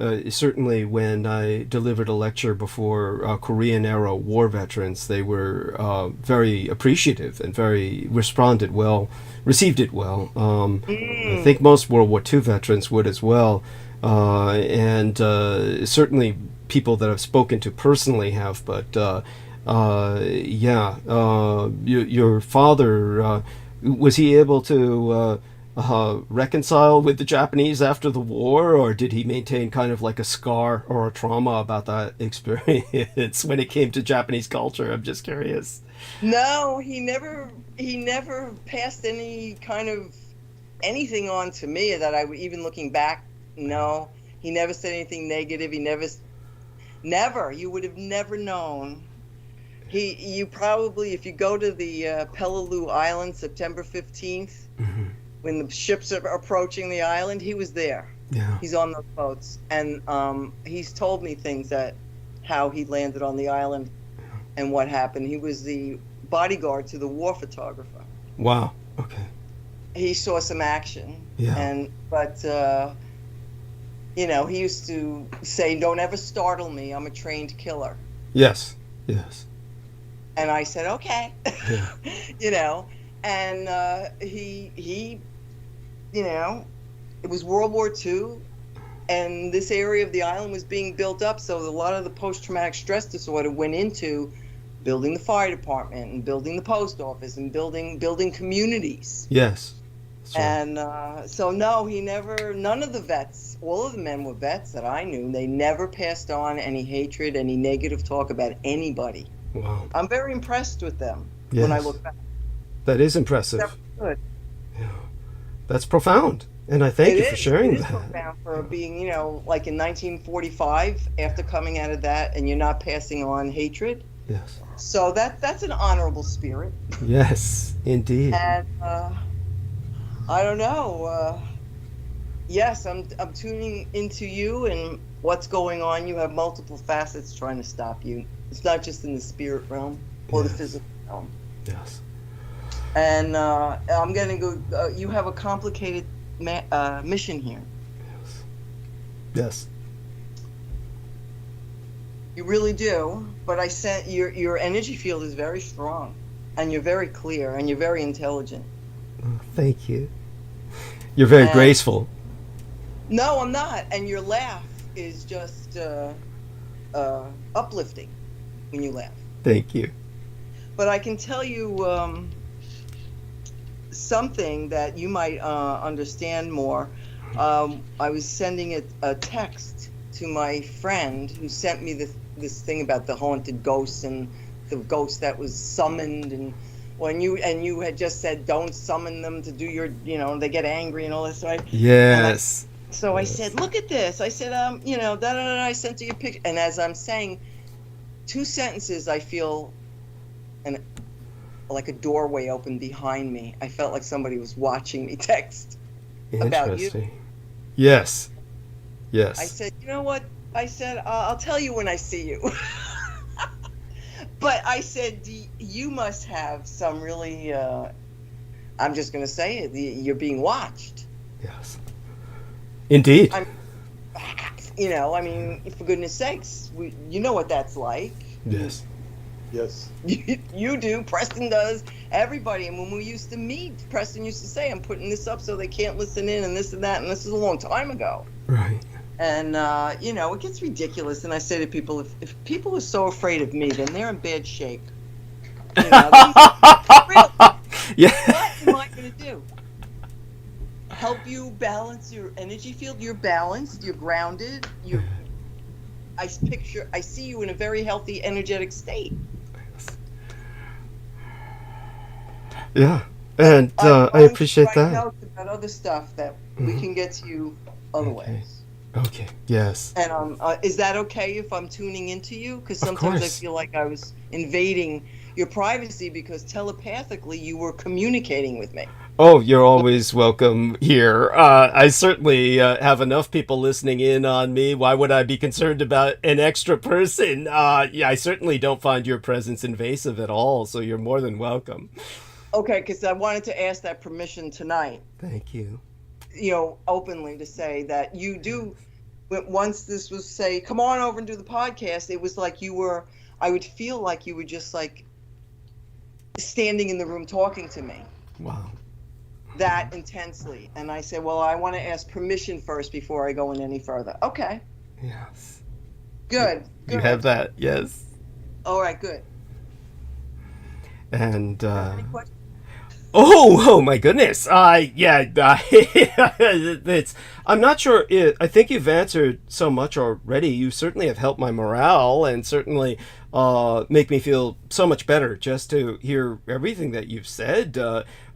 It's certainly when I delivered a lecture before Korean era war veterans, they were very appreciative and received it well. I think most World War II veterans would as well, and certainly people that I've spoken to personally have. But your father, was he able to reconcile with the Japanese after the war, or did he maintain kind of like a scar or a trauma about that experience when it came to Japanese culture? I'm just curious. No, he never passed any kind of anything on to me that I would, even looking back, no. He never said anything negative. He never, you would have never known. You probably, if you go to the Peleliu Island, September 15th, when the ships are approaching the island, he was there. Yeah. He's on those boats. And he's told me things how he landed on the island and what happened. He was the bodyguard to the war photographer. Wow. Okay. He saw some action. Yeah. But he used to say, don't ever startle me. I'm a trained killer. Yes. Yes. And I said, okay. Yeah. And he it was World War II, and this area of the island was being built up, so a lot of the post-traumatic stress disorder went into building the fire department and building the post office and building communities. Yes. Right. And so no, none of the vets, all of the men were vets that I knew, they never passed on any hatred, any negative talk about anybody. Wow. I'm very impressed with them Yes. when I look back. That is impressive. That was good. Yeah. That's profound. And I thank It you for is. sharing It is that. profound for being, like in 1945, after coming out of that, and you're not passing on hatred. Yes. So that's an honorable spirit. Yes, indeed. And I don't know. Yes, I'm tuning into you and what's going on. You have multiple facets trying to stop you. It's not just in the spirit realm or the Yes. physical realm. Yes. And I'm gonna go. You have a complicated mission here. Yes. You really do. But I sent your energy field is very strong, and you're very clear, and you're very intelligent. Oh, thank you. You're very And- graceful. No, I'm not. And your laugh is just uplifting when you laugh. Thank you. But I can tell you something that you might understand more. I was sending a text to my friend who sent me this thing about the haunted ghosts and the ghost that was summoned, and when you had just said don't summon them to do your, they get angry and all this, right? Yes. So I Yes. said, look at this. I said, da da da. I sent you a picture, and as I'm saying 2 sentences, I feel like a doorway opened behind me. I felt like somebody was watching me text about you. Interesting. Yes. Yes. I said, you know what? I said, I'll tell you when I see you. But I said, you must have some really, I'm just going to say it, you're being watched. Yes. Indeed. For goodness sakes, you know what that's like. Yes. Yes. You do, Preston does, everybody. And when we used to meet, Preston used to say, I'm putting this up so they can't listen in and this and that, and this is a long time ago. Right. And, it gets ridiculous. And I say to people, if people are so afraid of me, then they're in bad shape. Really, Yeah. what am I going to do? Help you balance your energy field? You're balanced, you're grounded, I see you in a very healthy, energetic state. Yeah. And I appreciate that. Notes about other stuff that we can get to you other ways. Okay. Yes. And is that okay if I'm tuning into you? Because Of sometimes I course. feel like I was invading your privacy because telepathically you were communicating with me. Oh, you're always welcome here. I certainly have enough people listening in on me. Why would I be concerned about an extra person? I certainly don't find your presence invasive at all, so you're more than welcome. Okay, because I wanted to ask that permission tonight. Thank you. Openly to say that you do. Once this was say, come on over and do the podcast, it was like I would feel like you were just like standing in the room talking to me Wow. that intensely. And I said, well, I want to ask permission first before I go in any further. Okay, Yes. good. You have that. Yes. All right, good. And Any questions? oh my goodness. It's. I'm not sure. I think you've answered so much already. You certainly have helped my morale and certainly make me feel so much better just to hear everything that you've said.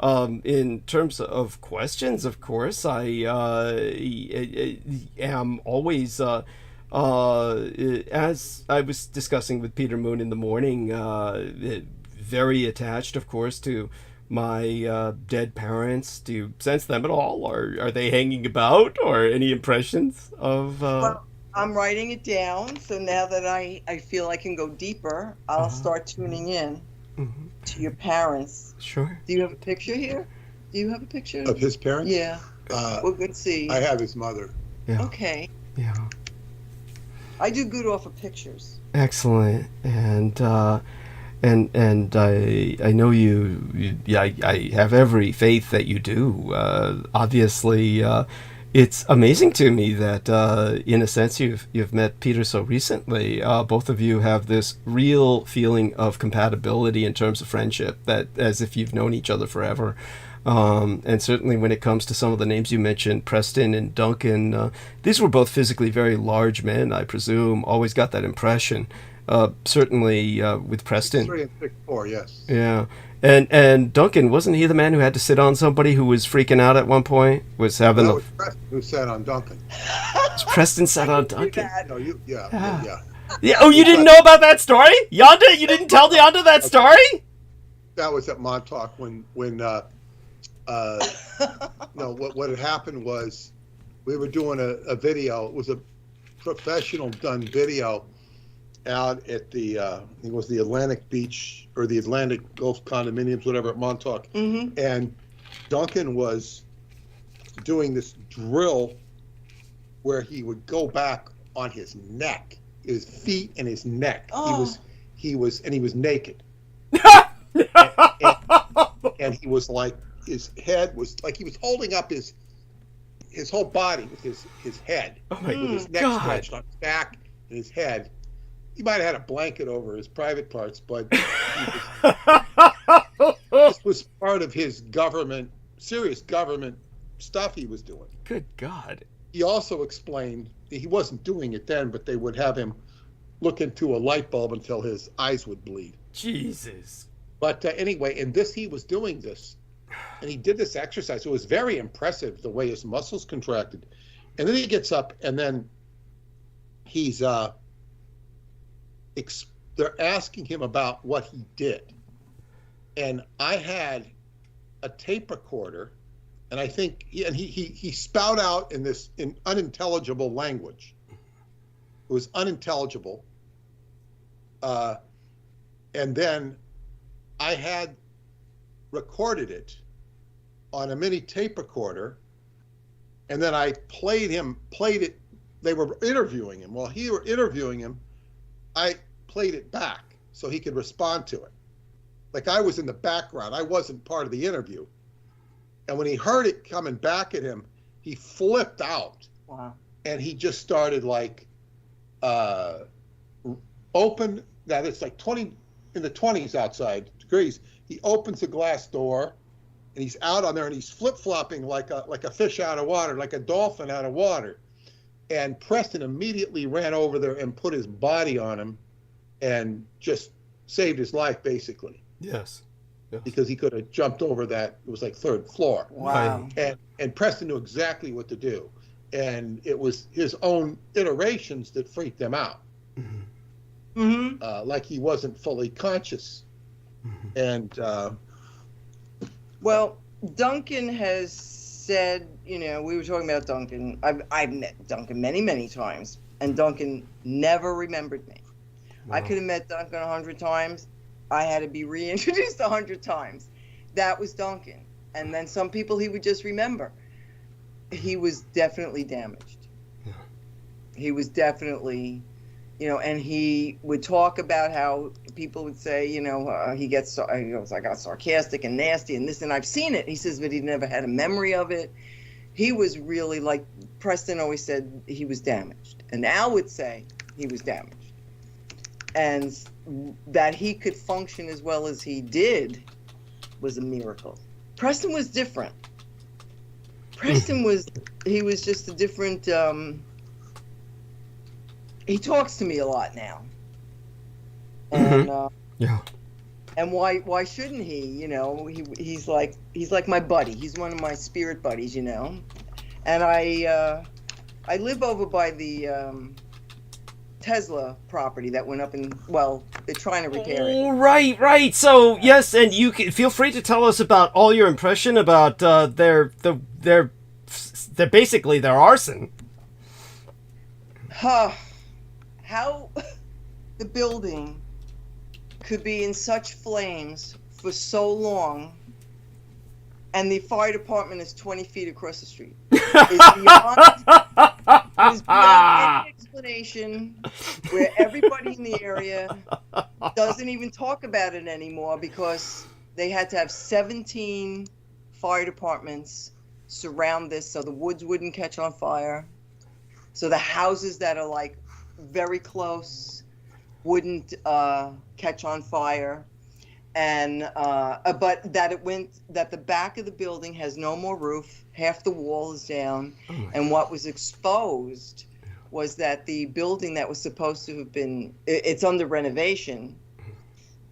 In terms of questions, of course, I am always. As I was discussing with Peter Moon in the morning, very attached, of course, to my dead parents. Do you sense them at all? Or are they hanging about? Or any impressions of... Well, I'm writing it down, so now that I feel I can go deeper, I'll start tuning in to your parents. Sure. Do you have a picture here? Do you have a picture? Of his parents? Yeah. We're good to see. I have his mother. Yeah. Okay. Yeah. I do good off of pictures. Excellent. And I know I have every faith that you do. Obviously, it's amazing to me that, in a sense, you've met Peter so recently. Both of you have this real feeling of compatibility in terms of friendship, that as if you've known each other forever. And certainly when it comes to some of the names you mentioned, Preston and Duncan, these were both physically very large men, I presume. Always got that impression. certainly with Preston. 3 and 6'4", yes. Yeah. And Duncan, wasn't he the man who had to sit on somebody who was freaking out at one point? Was having That was Preston who sat on Duncan. Was Preston sat on Duncan? No, yeah. Yeah. Oh, you didn't know about that story? Yonda, you didn't tell Yonda that story? That was at Montauk when no, what had happened was we were doing a video. It was a professional done video out at the it was the Atlantic Beach or the Atlantic Gulf condominiums, whatever, at Montauk. Mm-hmm. And Duncan was doing this drill where he would go back on his neck, his feet and his neck. Oh. He was naked. and he was like, his head was like he was holding up his whole body with his head, with his neck stretched on his back and his head. He might have had a blanket over his private parts, but this was part of his serious government stuff he was doing. Good God. He also explained that he wasn't doing it then, but they would have him look into a light bulb until his eyes would bleed. Jesus. But anyway, he was doing this, and he did this exercise. It was very impressive the way his muscles contracted. And then he gets up, and then he's they're asking him about what he did. And I had a tape recorder, and I think he spout out in unintelligible language. It was unintelligible. And then I had recorded it on a mini tape recorder, and then I played it. They were interviewing him. While he were interviewing him, I played it back so he could respond to it. Like I was in the background. I wasn't part of the interview. And when he heard it coming back at him, he flipped out. Wow. And he just started like open. Now it's like 20 in the 20s outside degrees. He opens a glass door, and he's out on there, and he's flip-flopping like a fish out of water, like a dolphin out of water. And Preston immediately ran over there and put his body on him and just saved his life, basically. Yes. Because he could have jumped over that. It was like 3rd floor. Wow. And Preston knew exactly what to do. And it was his own iterations that freaked them out. Mm-hmm. Like he wasn't fully conscious. Mm-hmm. And well, Duncan has said, we were talking about Duncan. I've met Duncan many, many times, and Duncan never remembered me. Wow. I could have met Duncan 100 times. I had to be reintroduced 100 times. That was Duncan. And then some people he would just remember. He was definitely damaged. Yeah. He was definitely, and he would talk about how people would say, he I got sarcastic and nasty and this, and I've seen it. He says, but he never had a memory of it. He was really, like Preston always said, he was damaged. And Al would say he was damaged. And that he could function as well as he did was a miracle. Preston was different. Preston was just a different, he talks to me a lot now. And, yeah. And why shouldn't he? He's like my buddy. He's one of my spirit buddies, And I live over by the Tesla property that went up they're trying to repair it. Oh, right. So yes, and you can feel free to tell us about all your impression about their basically their arson. How the building could be in such flames for so long, and the fire department is 20 feet across the street. It's beyond any explanation, where everybody in the area doesn't even talk about it anymore because they had to have 17 fire departments surround this so the woods wouldn't catch on fire. So the houses that are like very close wouldn't catch on fire. And but that the back of the building has no more roof, half the wall is down, and what was exposed was that the building that was supposed to have been, it's under renovation,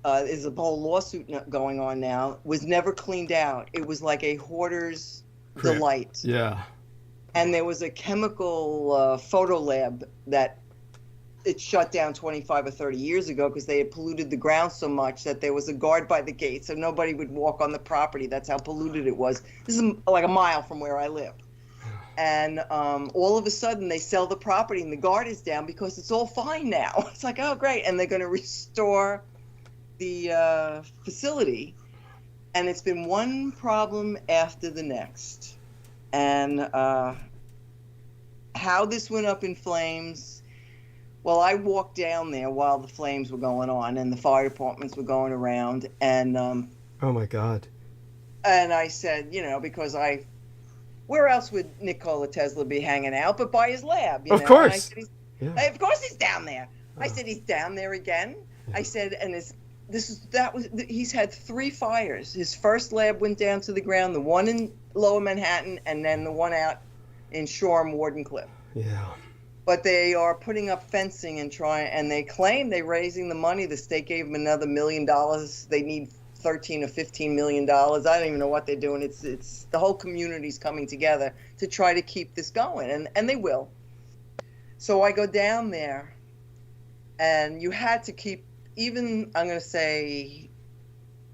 is a whole lawsuit going on now, was never cleaned out. It was like a hoarder's delight. Yeah. And there was a chemical photo lab that it shut down 25 or 30 years ago because they had polluted the ground so much that there was a guard by the gate so nobody would walk on the property. That's how polluted it was. This is like a mile from where I live. And all of a sudden they sell the property and the guard is down because it's all fine now. It's like, oh, great. And they're going to restore the facility. And it's been one problem after the next. And how this went up in flames. Well, I walked down there while the flames were going on and the fire departments were going around. And oh my God. And I said, you know, because where else would Nikola Tesla be hanging out but by his lab? You of know? course. And I said, of course he's down there. I said, he's down there again. I said, and he's had 3 fires. His first lab went down to the ground, the one in Lower Manhattan, and then the one out in Shoreham, Wardenclyffe. Yeah. But they are putting up fencing and they claim they're raising the money. The state gave them another $1 million. They need 13 or 15 million dollars. I don't even know what they're doing. It's the whole community's coming together to try to keep this going, and they will. So I go down there, and you had to keep, even I'm going to say,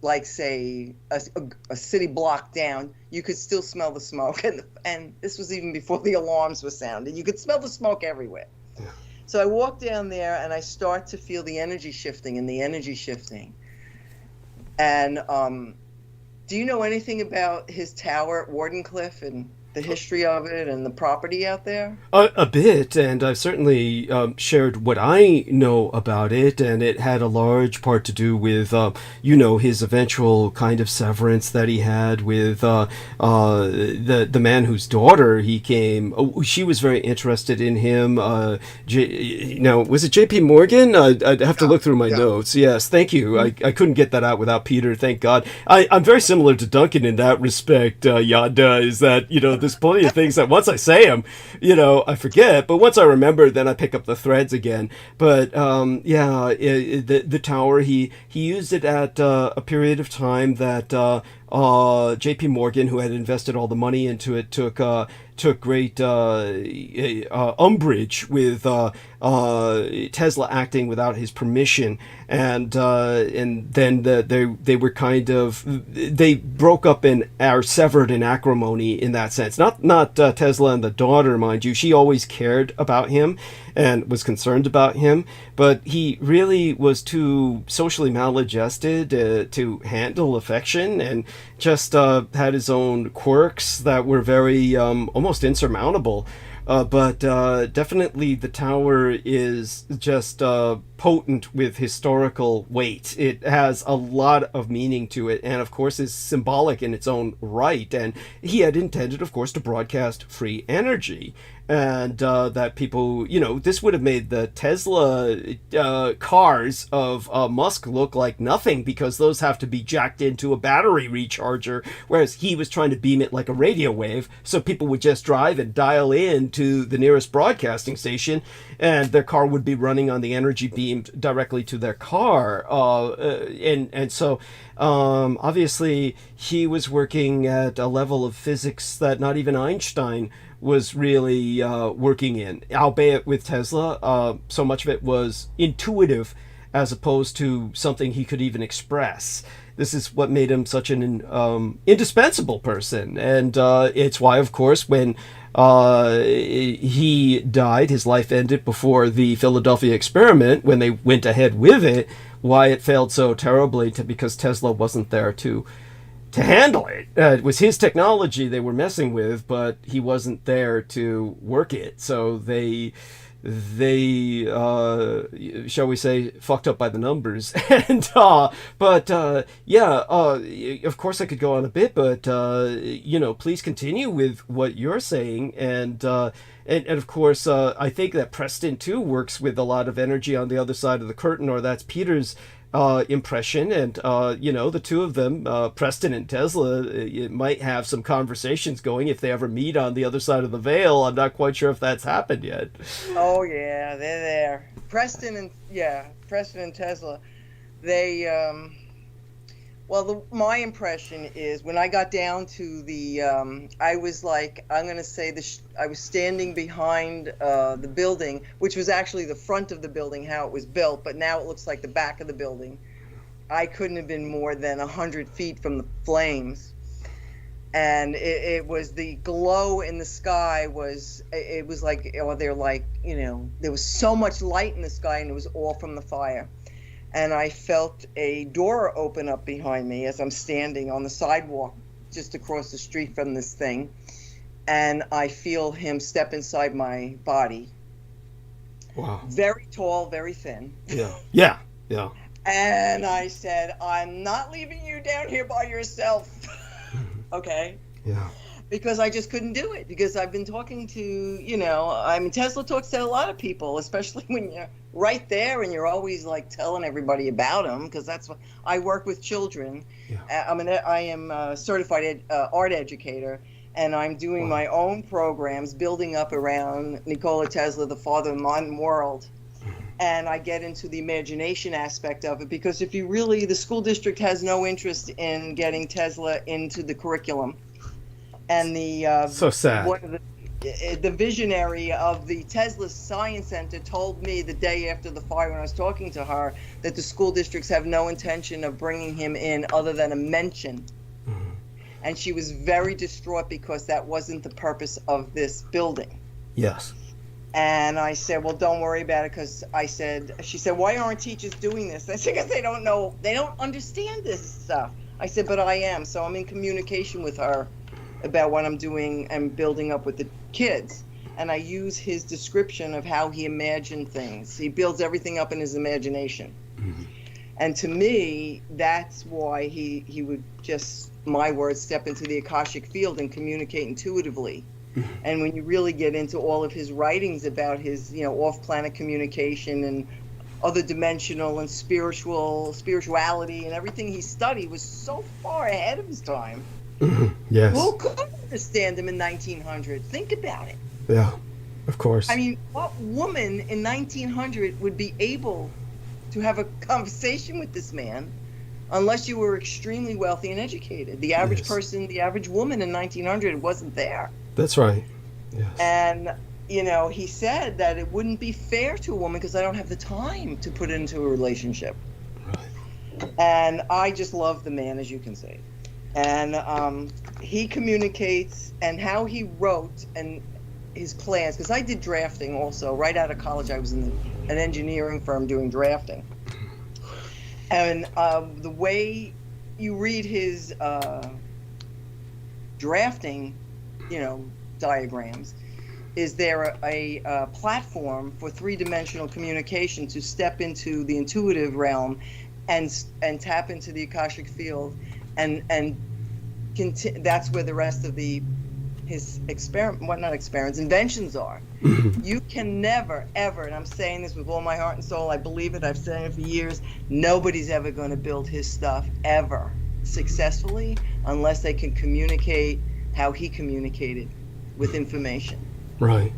like say a city block down, you could still smell the smoke, and this was even before the alarms were sounded. You could smell the smoke everywhere. Yeah. So I walk down there and I start to feel the energy shifting. And do you know anything about his tower at Wardenclyffe and the history of it and the property out there? A bit, and I've certainly shared what I know about it, and it had a large part to do with, his eventual kind of severance that he had with the man whose daughter he came. Oh, she was very interested in him. Was it J.P. Morgan? I'd have to look through my notes. Yes, thank you. I couldn't get that out without Peter, thank God. I'm very similar to Duncan in that respect, Yonda, is that, there's plenty of things that once I say them, I forget, but once I remember, then I pick up the threads again. But the tower, he used it at a period of time that J.P. Morgan, who had invested all the money into it, took great umbrage with Tesla acting without his permission, and then they were they broke up and are severed in acrimony in that sense. Not Tesla and the daughter, mind you. She always cared about him and was concerned about him, but he really was too socially maladjusted to handle affection, and just had his own quirks that were very almost insurmountable. But definitely the tower is just potent with historical weight. It has a lot of meaning to it, and of course is symbolic in its own right. And he had intended, of course, to broadcast free energy. And that people, this would have made the Tesla cars of Musk look like nothing, because those have to be jacked into a battery recharger, whereas he was trying to beam it like a radio wave, so people would just drive and dial in to the nearest broadcasting station, and their car would be running on the energy beamed directly to their car. And so obviously he was working at a level of physics that not even Einstein was really working in, albeit with Tesla. So much of it was intuitive as opposed to something he could even express. This is what made him such an indispensable person. And it's why, of course, when he died, his life ended before the Philadelphia experiment, when they went ahead with it, why it failed so terribly, because Tesla wasn't there to handle it. It was his technology they were messing with, but he wasn't there to work it. So they shall we say, fucked up by the numbers. And of course I could go on a bit, but please continue with what you're saying. And of course, I think that Preston too works with a lot of energy on the other side of the curtain, or that's Peter's impression, and the two of them, Preston and Tesla, it might have some conversations going if they ever meet on the other side of the veil. I'm not quite sure if that's happened yet. Oh yeah, they're there. Preston and Tesla. They my impression is when I got down to the, I was like, I'm going to say I was standing behind the building, which was actually the front of the building, how it was built, but now it looks like the back of the building. I couldn't have been more than 100 feet from the flames. And it was the glow in the sky it was like, they're like, there was so much light in the sky, and it was all from the fire. And I felt a door open up behind me as I'm standing on the sidewalk just across the street from this thing. And I feel him step inside my body. Wow. Very tall, very thin. Yeah. And I said, I'm not leaving you down here by yourself. Okay? Yeah. Because I just couldn't do it. Because I've been talking to, Tesla talks to a lot of people, especially when you're right there and you're always like telling everybody about him, because that's what I work with children. Yeah. I am a certified art educator, and I'm doing my own programs building up around Nikola Tesla, the father of the modern world. And I get into the imagination aspect of it, because the school district has no interest in getting Tesla into the curriculum. And so sad. The visionary of the Tesla Science Center told me the day after the fire, when I was talking to her, that the school districts have no intention of bringing him in other than a mention. Mm-hmm. And she was very distraught because that wasn't the purpose of this building. Yes. And I said, well, don't worry about it, because she said, why aren't teachers doing this? I said, because they don't know, they don't understand this stuff. I said, but I am. So I'm in communication with her about what I'm doing and building up with the kids. And I use his description of how he imagined things. He builds everything up in his imagination. Mm-hmm. And to me, that's why he would just, my words, step into the Akashic field and communicate intuitively. Mm-hmm. And when you really get into all of his writings about his, off-planet communication and other dimensional and spirituality and everything he studied was so far ahead of his time. Mm-hmm. Yes. Who could understand him in 1900? Think about it. Yeah, of course. I mean, what woman in 1900 would be able to have a conversation with this man unless you were extremely wealthy and educated? The average person, the average woman in 1900 wasn't there. That's right. Yes. And, he said that it wouldn't be fair to a woman because I don't have the time to put into a relationship. Right. And I just love the man, as you can see. And he communicates, and how he wrote and his plans, because I did drafting also. Right out of college, I was in an engineering firm doing drafting. And the way you read his drafting, diagrams, is there a platform for three-dimensional communication to step into the intuitive realm and tap into the Akashic field. And that's where the rest of his inventions are. You can never, ever, and I'm saying this with all my heart and soul, I believe it, I've said it for years, nobody's ever going to build his stuff ever successfully unless they can communicate how he communicated with information. Right.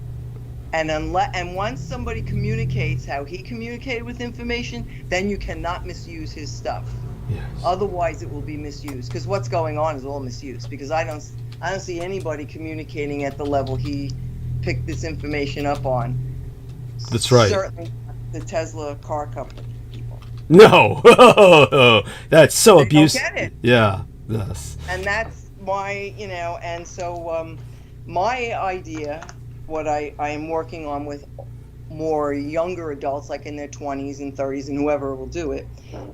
And once somebody communicates how he communicated with information, then you cannot misuse his stuff. Yes. Otherwise, it will be misused. Because what's going on is all misuse. Because I don't see anybody communicating at the level he picked this information up on. That's right. Certainly, the Tesla car company people. No, that's so abusive. Don't get it. Yeah. Yes. And that's why And so my idea, what I am working on with more younger adults, like in their 20s and 30s, and whoever will do it,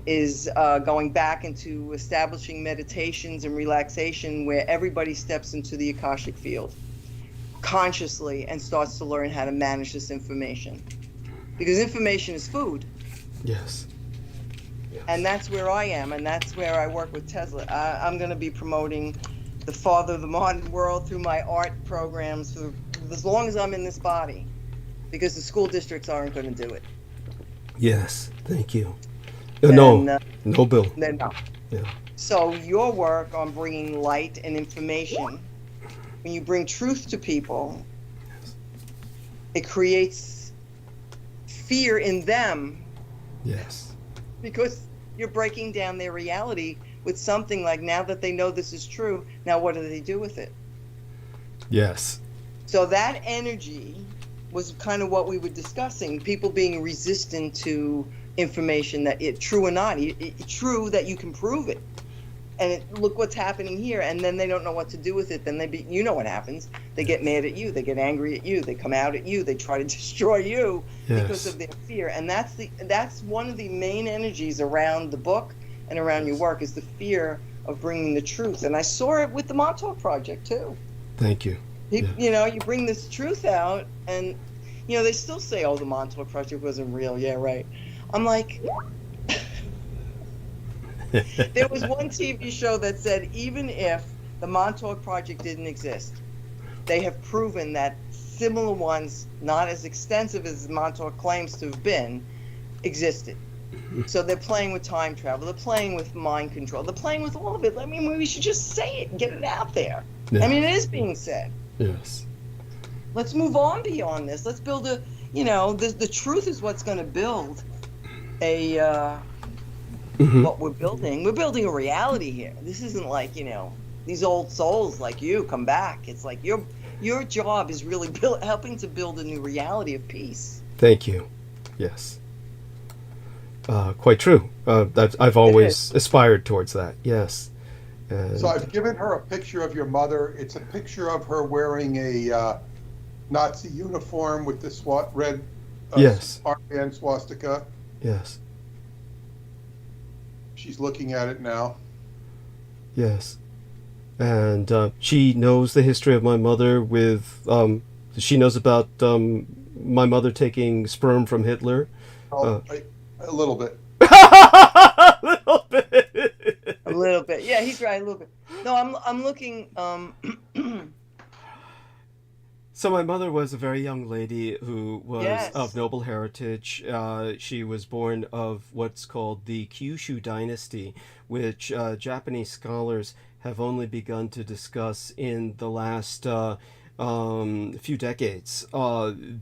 is going back into establishing meditations and relaxation where everybody steps into the Akashic field consciously and starts to learn how to manage this information. Because information is food. Yes. And that's where I am, and that's where I work with Tesla. I'm going to be promoting the father of the modern world through my art programs for as long as I'm in this body, because the school districts aren't going to do it. Yes, thank you. No, than no, Bill. than no. Yeah. So your work on bringing light and information, when you bring truth to people, it creates fear in them Yes. because you're breaking down their reality with something like, now that they know this is true, now what do they do with it? Yes. So that energy was kind of what we were discussing, people being resistant to information, that it true or not, true that you can prove it. And look what's happening here, and then they don't know what to do with it. Then you know what happens. They get mad at you. They get angry at you. They come out at you. They try to destroy you because of their fear. And that's one of the main energies around the book and around your work, is the fear of bringing the truth. And I saw it with the Montauk Project too. Thank you. You know, you bring this truth out, and you know they still say, "Oh, the Montauk Project wasn't real." Yeah, right. I'm like. There was one TV show that said, even if the Montauk Project didn't exist, they have proven that similar ones, not as extensive as Montauk claims to have been, existed. So they're playing with time travel. They're playing with mind control. They're playing with all of it. I mean, we should just say it and get it out there. Yeah. I mean, it is being said. Yes. Let's move on beyond this. Let's build a, you know, the truth is what's going to build a... what we're building. We're building a reality here. This isn't like, you know, these old souls like you come back. It's like your job is really helping to build a new reality of peace. Thank you. Yes. Quite true. I've always aspired towards that. Yes. So I've given her a picture of your mother. It's a picture of her wearing a Nazi uniform with this red yes. armband swastika. Yes. She's looking at it now. Yes. And she knows the history of my mother with, she knows about my mother taking sperm from Hitler. A little bit. A little bit. A little bit. Yeah, he's right, a little bit. No, I'm looking, So my mother was a very young lady who was yes. of noble heritage. She was born of what's called the Kyushu dynasty, which Japanese scholars have only begun to discuss in the last few decades.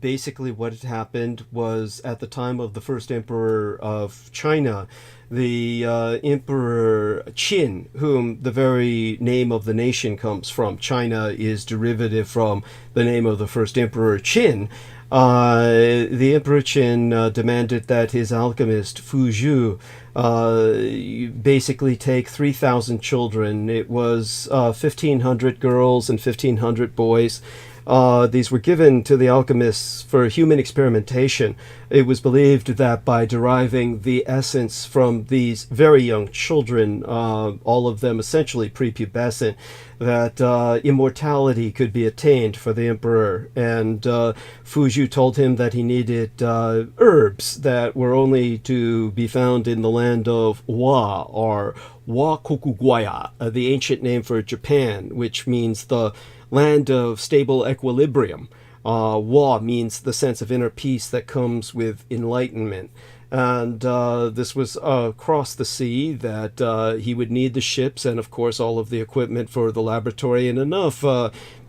Basically what had happened was, at the time of the first emperor of China, the Emperor Qin, whom the very name of the nation comes from. China is derivative from the name of the first emperor, Qin. The Emperor Qin demanded that his alchemist Fu Zhu basically take 3,000 children. It was 1,500 girls and 1,500 boys. These were given to the alchemists for human experimentation. It was believed that by deriving the essence from these very young children, all of them essentially prepubescent, that immortality could be attained for the emperor. And Fuju told him that he needed herbs that were only to be found in the land of Wa, or Wa Kokugwaya, the ancient name for Japan, which means the land of stable equilibrium. Wa means the sense of inner peace that comes with enlightenment. And this was across the sea that he would need the ships and, of course, all of the equipment for the laboratory, and enough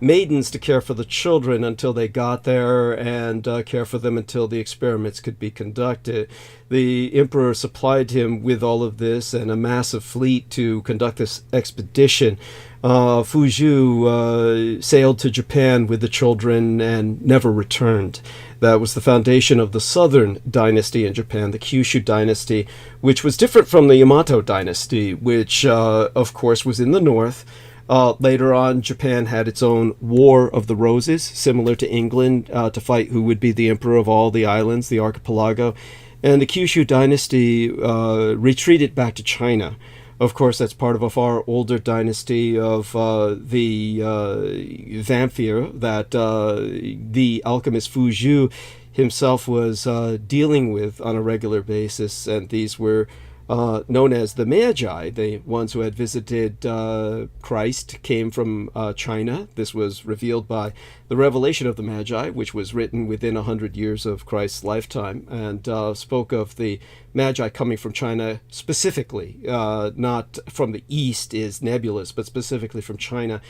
maidens to care for the children until they got there, and care for them until the experiments could be conducted. The emperor supplied him with all of this and a massive fleet to conduct this expedition. Fuju sailed to Japan with the children and never returned. That was the foundation of the southern dynasty in Japan, the Kyushu dynasty, which was different from the Yamato dynasty, which, of course, was in the north. Later on, Japan had its own War of the Roses, similar to England, to fight who would be the emperor of all the islands, the archipelago. And the Kyushu dynasty retreated back to China. Of course, that's part of a far older dynasty of the Vampire that the alchemist Fu Zhu himself was dealing with on a regular basis. And these were known as the Magi. The ones who had visited Christ came from China. This was revealed by the revelation of the Magi, which was written within 100 years of Christ's lifetime, and spoke of the magi coming from China specifically, not from the east is nebulous, but specifically from China.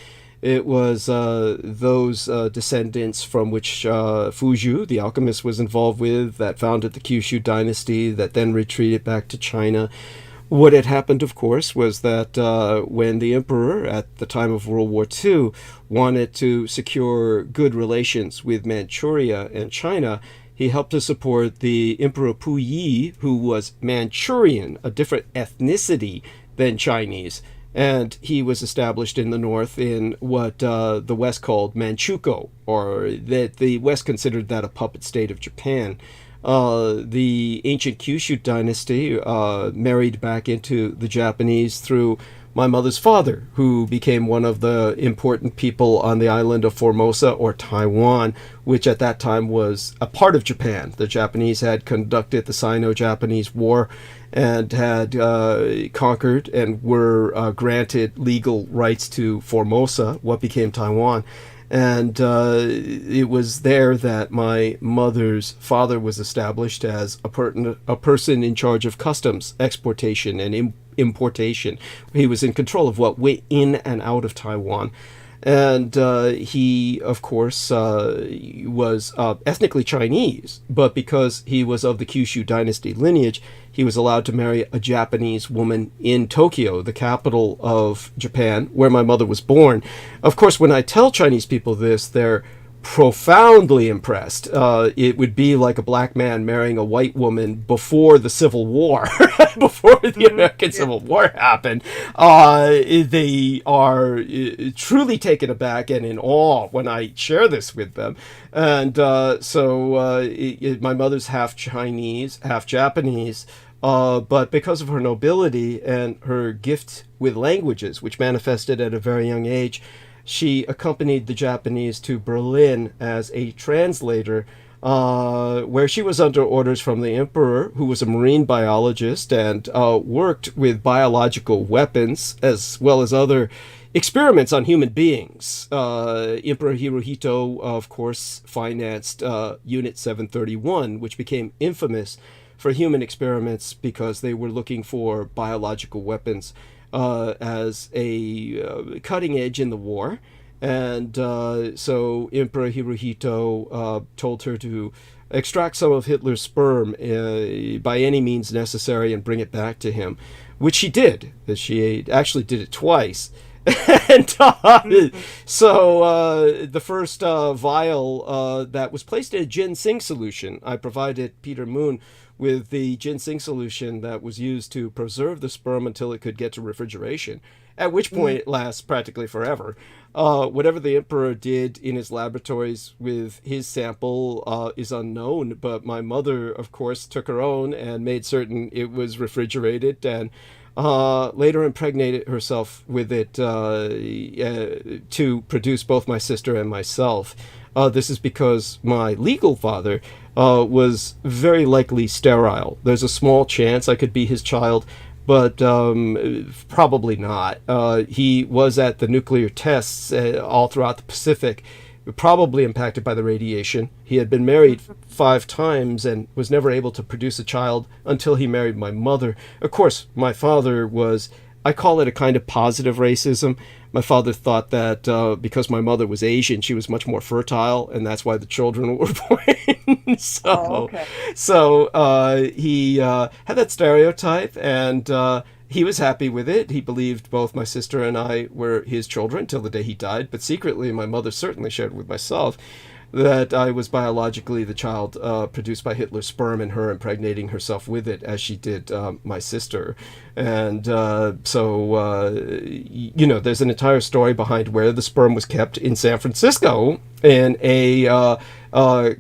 It was those descendants from which Fuzhou, the alchemist, was involved with, that founded the Kyushu dynasty, that then retreated back to China. What had happened, of course, was that when the emperor, at the time of World War II, wanted to secure good relations with Manchuria and China, he helped to support the Emperor Puyi, who was Manchurian, a different ethnicity than Chinese. And he was established in the north in what the West called Manchukuo, or that the West considered that a puppet state of Japan. The ancient Kyushu dynasty married back into the Japanese through my mother's father, who became one of the important people on the island of Formosa, or Taiwan, which at that time was a part of Japan. The Japanese had conducted the Sino-Japanese War and had conquered and were granted legal rights to Formosa, what became Taiwan. And it was there that my mother's father was established as a person in charge of customs, exportation, and importation. He was in control of what went in and out of Taiwan. And he, of course, was ethnically Chinese, but because he was of the Kyushu dynasty lineage, he was allowed to marry a Japanese woman in Tokyo, the capital of Japan, where my mother was born. Of course, when I tell Chinese people this, they're profoundly impressed. It would be like a black man marrying a white woman before the Civil War, before the American Civil War happened. They are truly taken aback and in awe when I share this with them. And my mother's half Chinese, half Japanese, but because of her nobility and her gift with languages, which manifested at a very young age, she accompanied the Japanese to Berlin as a translator, where she was under orders from the emperor, who was a marine biologist and worked with biological weapons as well as other experiments on human beings. Emperor Hirohito, of course, financed Unit 731, which became infamous for human experiments because they were looking for biological weapons as a cutting edge in the war. And so Emperor Hirohito told her to extract some of Hitler's sperm by any means necessary and bring it back to him, which she did. She actually did it twice. And so the first vial that was placed in a ginseng solution, I provided Peter Moon with the ginseng solution that was used to preserve the sperm until it could get to refrigeration, at which point it lasts practically forever. Whatever the emperor did in his laboratories with his sample is unknown, but my mother, of course, took her own and made certain it was refrigerated, and later impregnated herself with it to produce both my sister and myself. This is because my legal father was very likely sterile. There's a small chance I could be his child, but probably not. He was at the nuclear tests all throughout the Pacific, probably impacted by the radiation. He had been married 5 times and was never able to produce a child until he married my mother. Of course, my father was, I call it a kind of positive racism. My father thought that because my mother was Asian, she was much more fertile, and that's why the children were born. So he had that stereotype, and he was happy with it. He believed both my sister and I were his children till the day he died, but secretly my mother certainly shared with myself that I was biologically the child produced by Hitler's sperm and her impregnating herself with it, as she did my sister. And there's an entire story behind where the sperm was kept in San Francisco in a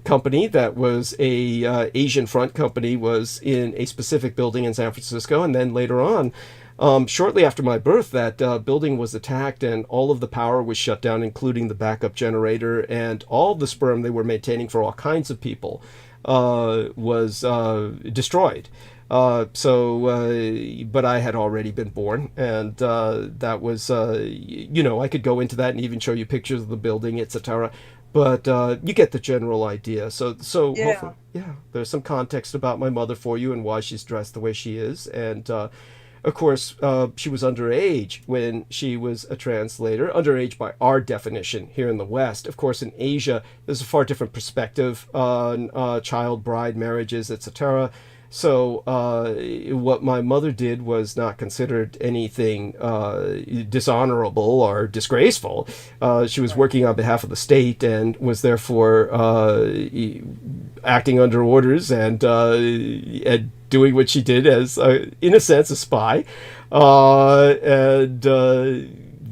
company that was a Asian front company, was in a specific building in San Francisco, and then later on, shortly after my birth, that building was attacked and all of the power was shut down, including the backup generator, and all the sperm they were maintaining for all kinds of people was destroyed. But I had already been born, and that was, I could go into that and even show you pictures of the building, etc. But you get the general idea. So Yeah. hopefully, yeah, there's some context about my mother for you and why she's dressed the way she is. And of course, she was underage when she was a translator, underage by our definition here in the West. Of course, in Asia, there's a far different perspective on child bride marriages, etc. So what my mother did was not considered anything dishonorable or disgraceful. She was working on behalf of the state and was therefore acting under orders and doing what she did as, in a sense, a spy.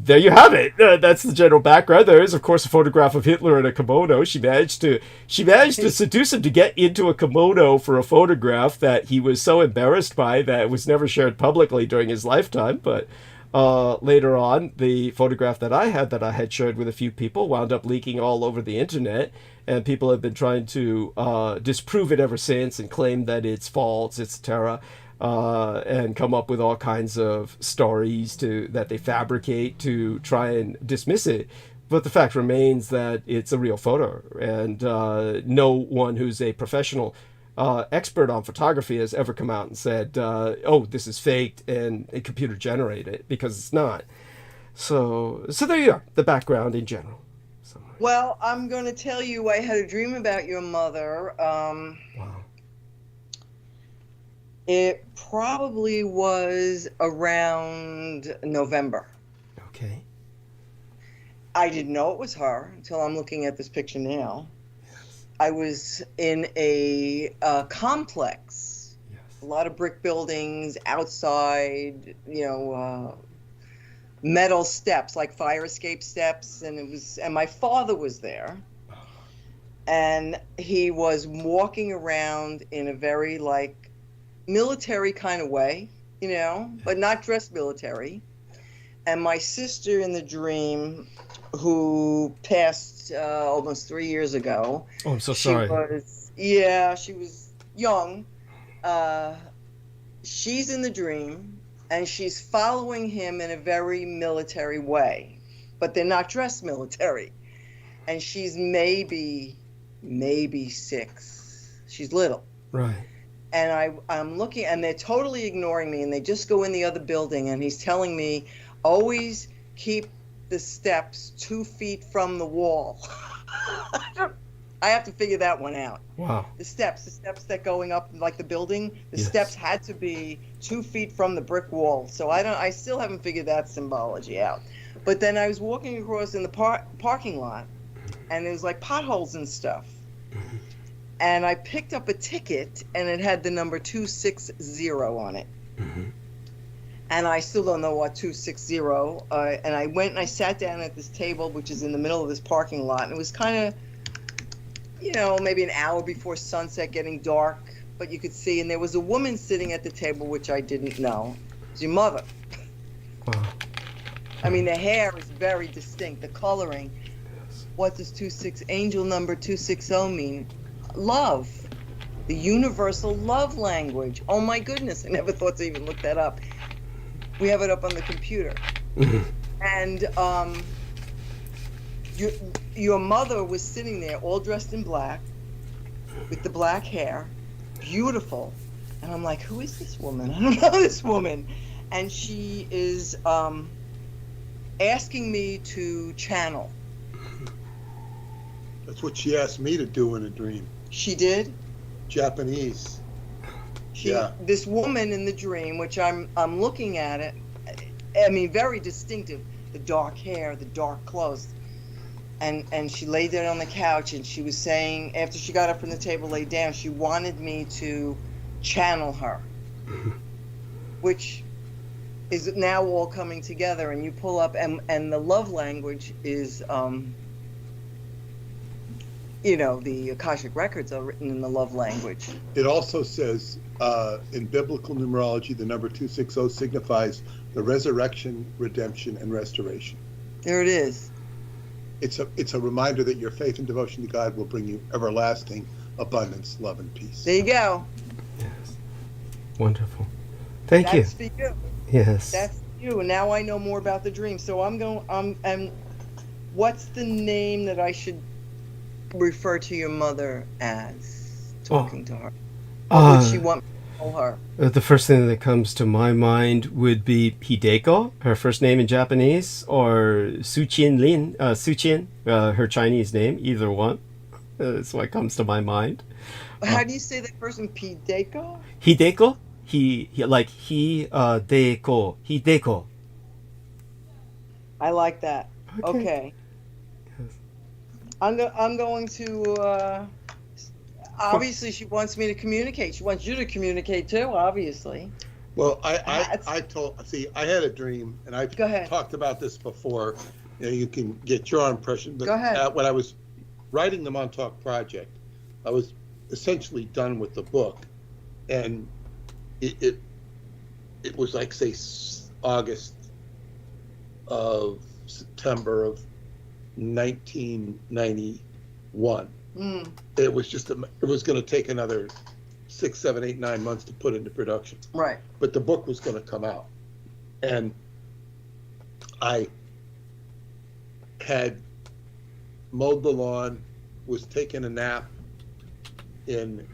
There you have it. That's the general background. There is, of course, a photograph of Hitler in a kimono. She managed to seduce him to get into a kimono for a photograph that he was so embarrassed by that it was never shared publicly during his lifetime. But later on, the photograph that I had shared with a few people wound up leaking all over the internet, and people have been trying to disprove it ever since and claim that it's false, etc. And come up with all kinds of stories that they fabricate to try and dismiss it. But the fact remains that it's a real photo, and no one who's a professional expert on photography has ever come out and said, "Oh, this is faked and a computer generated," because it's not. So there you are. The background in general. Well, I'm going to tell you, I had a dream about your mother. Wow. It probably was around November. Okay. I didn't know it was her until I'm looking at this picture now. Yes. I was in a complex, Yes. a lot of brick buildings outside, metal steps, like fire escape steps, and my father was there. And he was walking around in a very military kind of way, but not dressed military. And my sister in the dream, who passed almost 3 years ago. Oh, I'm so sorry. She was young. She's in the dream, and she's following him in a very military way, but they're not dressed military. And she's maybe 6. She's little. Right. And I'm looking, and they're totally ignoring me, and they just go in the other building, and he's telling me, always keep the steps 2 feet from the wall. I have to figure that one out. Wow. The steps that going up like the building, the steps had to be 2 feet from the brick wall. So I still haven't figured that symbology out. But then I was walking across in the parking lot, and there was potholes and stuff. And I picked up a ticket, and it had the number 260 on it. Mm-hmm. And I still don't know what 260. And I went and I sat down at this table, which is in the middle of this parking lot. And it was kind of, maybe an hour before sunset, getting dark. But you could see, and there was a woman sitting at the table, which I didn't know. It was your mother. Wow. I mean, the hair is very distinct, the coloring. Yes. What does angel number 260 mean? Love. The universal love language. Oh my goodness, I never thought to even look that up. We have it up on the computer. Mm-hmm. And your mother was sitting there all dressed in black with the black hair, beautiful. And I'm like, who is this woman? I don't know this woman. And she is asking me to channel. That's what she asked me to do in a dream. She did? Japanese. Yeah. This woman in the dream, which I'm looking at it, I mean, very distinctive. The dark hair, the dark clothes. And she laid there on the couch, and she was saying, after she got up from the table, laid down, she wanted me to channel her, which is now all coming together. And you pull up, and the love language is, the Akashic records are written in the love language. It also says, in biblical numerology, the number 260 signifies the resurrection, redemption, and restoration. There it is. It's a reminder that your faith and devotion to God will bring you everlasting abundance, love, and peace. There you go. Yes. Wonderful. Thank you. That's for you. Yes. That's you. And now I know more about the dream. So I'm going. And what's the name that I should refer to your mother as talking to her? What would she want me to call her? The first thing that comes to my mind would be Hideko, her first name in Japanese, or Suchin, her Chinese name, either one. That's what comes to my mind. How do you say that person? Pideko? Hideko? Hideko. I like that. Okay. I'm going to. Obviously, she wants me to communicate. She wants you to communicate too. Obviously. Well, I had a dream, and I've Go ahead. talked about this before. You can get your impression. But Go ahead. When I was writing the Montauk Project, I was essentially done with the book, and it was like, say, August of September of 1991. It was just it was going to take another 6, 7, 8, 9 months to put into production. Right. But the book was going to come out, and I had mowed the lawn, was taking a nap in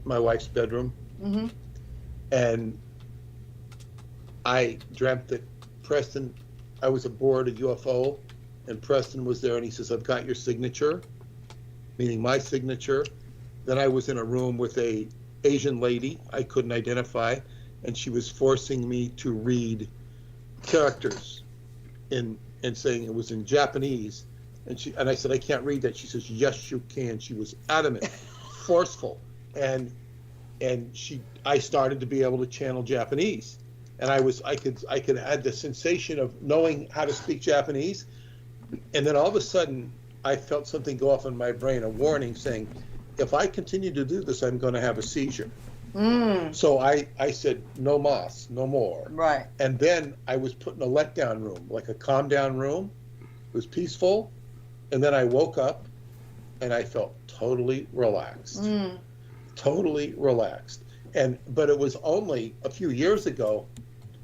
my wife's bedroom, and I dreamt that Preston, I was aboard a UFO, and Preston was there, and he says, "I've got your signature," meaning my signature. Then I was in a room with a Asian lady I couldn't identify, and she was forcing me to read characters and saying it was in Japanese. And I said, "I can't read that." She says, "Yes, you can." She was adamant, forceful, and I started to be able to channel Japanese, and I could add the sensation of knowing how to speak Japanese, and then all of a sudden I felt something go off in my brain, a warning saying, if I continue to do this, I'm going to have a seizure. So I said, no mas, no more. Right. And then I was put in a letdown room, like a calm down room. It was peaceful. And then I woke up and I felt totally relaxed. Totally relaxed. But it was only a few years ago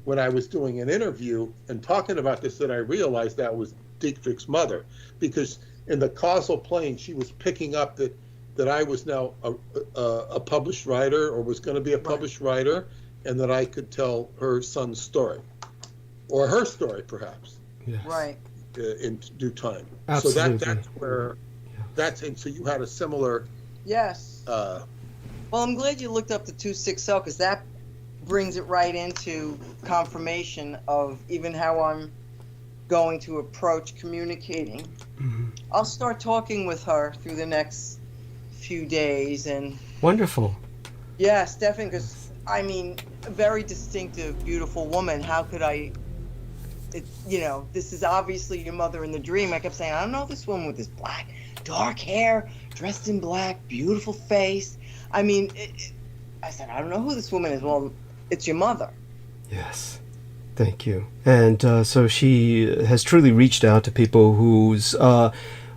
when I was doing an interview and talking about this that I realized that was Dietrich's mother, because in the causal plane she was picking up that I was now a published writer, or was going to be a published writer, and that I could tell her son's story, or her story perhaps. Yes. Right. In due time. Absolutely. So that's where and so you had a similar. Yes. Well, I'm glad you looked up the 260, because that brings it right into confirmation of even how I'm going to approach communicating. I'll start talking with her through the next few days. And wonderful. Yes, definitely, because I mean, a very distinctive, beautiful woman. How could I? This is obviously your mother in the dream. I kept saying, I don't know this woman with this black, dark hair, dressed in black, beautiful face. I mean, I said, I don't know who this woman is. Well, it's your mother. Yes. Thank you. And so she has truly reached out to people whose,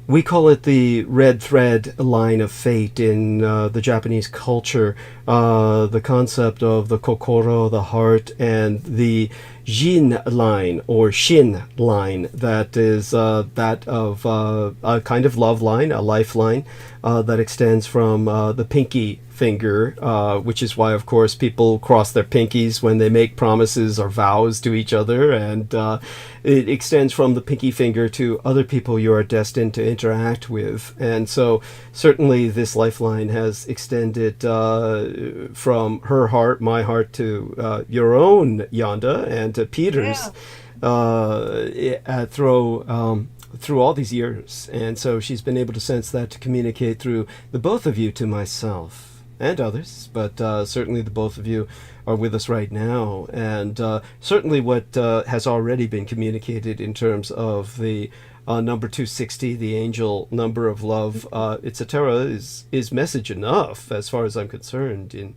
we call it the red thread line of fate in the Japanese culture, the concept of the kokoro, the heart, and the jin line or shin line, that is that of a kind of love line, a lifeline that extends from the pinky finger, which is why, of course, people cross their pinkies when they make promises or vows to each other, and it extends from the pinky finger to other people you are destined to interact with. And so certainly this lifeline has extended from her heart, my heart, to your own Yonda, and to Peter's through all these years. And so she's been able to sense that, to communicate through the both of you to myself and others, but certainly the both of you are with us right now. And certainly what has already been communicated in terms of the number 260, the angel number of love, etc., is message enough as far as I'm concerned, in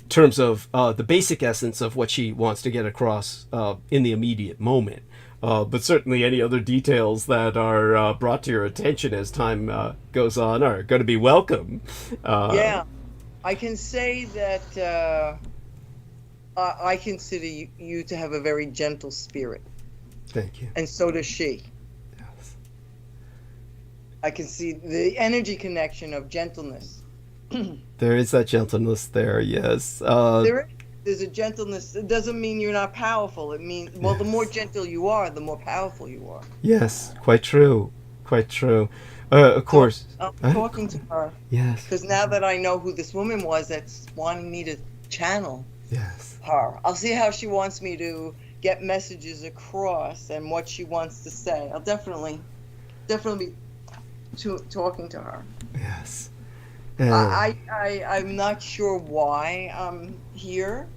terms of the basic essence of what she wants to get across in the immediate moment. But certainly any other details that are brought to your attention as time goes on are going to be welcome. I can say that I consider you to have a very gentle spirit. Thank you. And so does she. Yes. I can see the energy connection of gentleness. There is that gentleness there, yes. There's a gentleness. It doesn't mean you're not powerful. It means, well, the more gentle you are, the more powerful you are. Yes, quite true. Quite true. Of course. So I'm talking to her. Yes. Because now that I know who this woman was that's wanting me to channel Yes. her, I'll see how she wants me to get messages across and what she wants to say. I'll definitely be talking to her. Yes. I'm not sure why I'm here,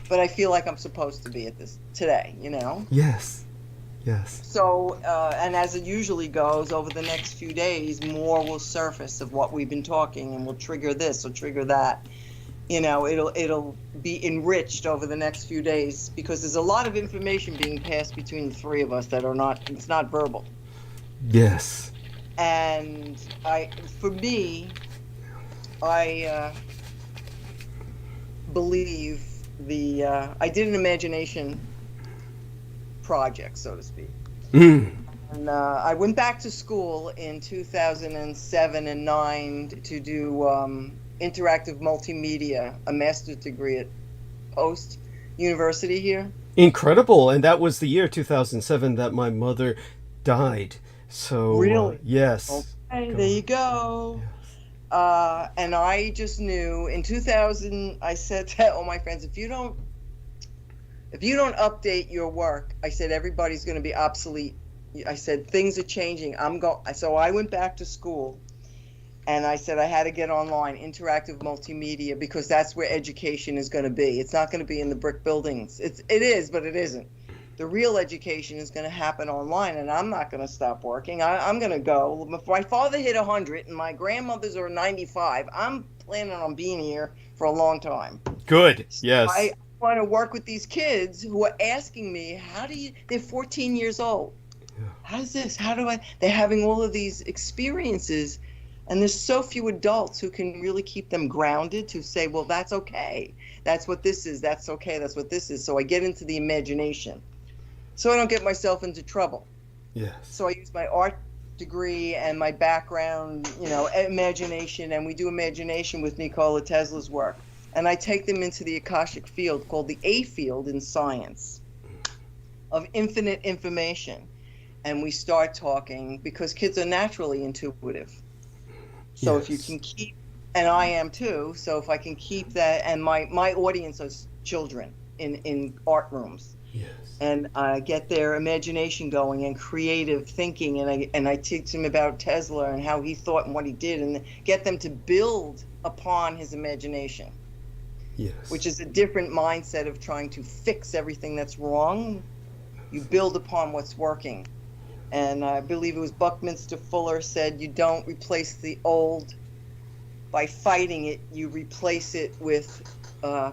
but I feel like I'm supposed to be at this today, you know? Yes. Yes. So, and as it usually goes, over the next few days, more will surface of what we've been talking, and we'll trigger this or trigger that. You know, it'll be enriched over the next few days, because there's a lot of information being passed between the three of us that it's not verbal. Yes. And for me, I believe I did an imagination project, so to speak. And I went back to school in 2007 and 9 to do interactive multimedia, a master's degree at Post University here. Incredible. And that was the year 2007 that my mother died. So Really? yes. Okay, there you go. And I just knew in 2000, I said to all my friends, if you don't update your work, I said, everybody's going to be obsolete. I said, things are changing. So I went back to school, and I said I had to get online, interactive multimedia, because that's where education is going to be. It's not going to be in the brick buildings. It is, but it isn't. The real education is going to happen online, and I'm not going to stop working. I'm going to go. My father hit 100, and my grandmothers are 95. I'm planning on being here for a long time. Good. Yes. I want to work with these kids who are asking me, they're 14 years old. How's this? They're having all of these experiences, and there's so few adults who can really keep them grounded to say, well, that's okay. That's what this is. That's okay. That's what this is. So I get into the imagination, so I don't get myself into trouble. Yes. So I use my art degree and my background, imagination, and we do imagination with Nikola Tesla's work. And I take them into the Akashic field, called the A field in science, of infinite information. And we start talking, because kids are naturally intuitive. So Yes. if you can keep, and I am too, so if I can keep that, and my audience is children in art rooms. Yes. And get their imagination going and creative thinking, and I teach them about Tesla and how he thought and what he did, and get them to build upon his imagination. Yes. Which is a different mindset of trying to fix everything that's wrong. You build upon what's working. And I believe it was Buckminster Fuller said, you don't replace the old by fighting it, you replace it with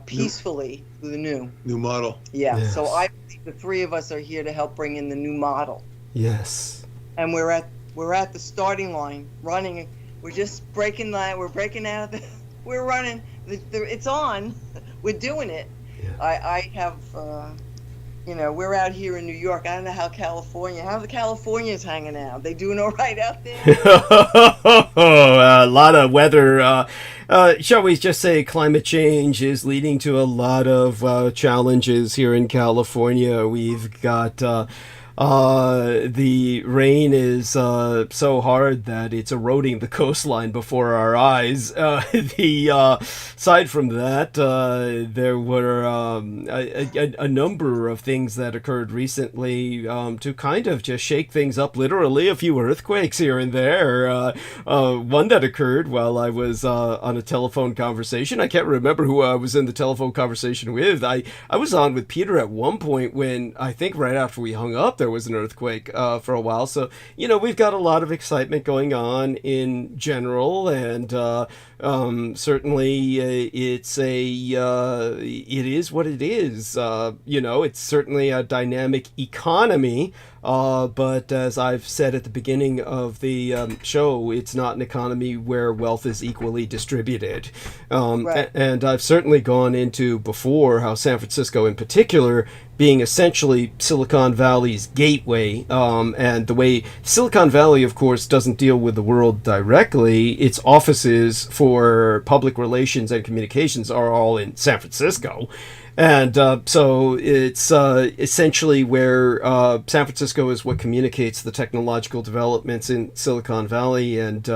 peacefully with the new. New model. Yeah. Yes. So I believe the three of us are here to help bring in the new model. Yes. And we're at the starting line, running. We're just breaking that. We're breaking out of we're running. It's on. We're doing it. Yeah. I have, we're out here in New York. I don't know how the Californians hanging out. They doing all right out there? A lot of weather. Shall we just say climate change is leading to a lot of challenges here in California. We've got the rain is so hard that it's eroding the coastline before our eyes. Aside from that, there were a number of things that occurred recently to kind of just shake things up. Literally, a few earthquakes here and there. One that occurred while I was on a telephone conversation. I can't remember who I was in the telephone conversation with. I was on with Peter at one point when I think right after we hung up, there was an earthquake for a while. So, we've got a lot of excitement going on in general, and certainly it is what it is. It's certainly a dynamic economy, but as I've said at the beginning of the show, it's not an economy where wealth is equally distributed. distributed. Right. And I've certainly gone into before how San Francisco in particular being essentially Silicon Valley's gateway, and the way Silicon Valley, of course, doesn't deal with the world directly. Its offices for public relations and communications are all in San Francisco. And so it's essentially where San Francisco is what communicates the technological developments in Silicon Valley. And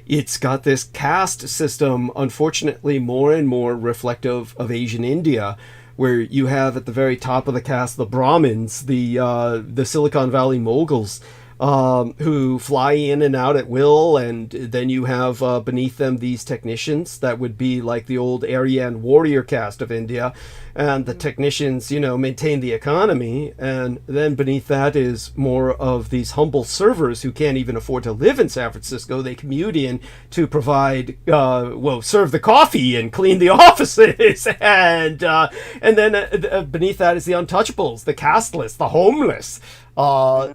it's got this caste system, unfortunately, more and more reflective of Asian India, where you have at the very top of the caste the Brahmins, the Silicon Valley moguls, who fly in and out at will, and then you have beneath them these technicians that would be like the old Aryan warrior caste of India, and the technicians, maintain the economy, and then beneath that is more of these humble servers who can't even afford to live in San Francisco. They commute in to provide, serve the coffee and clean the offices, and then beneath that is the untouchables, the casteless, the homeless. So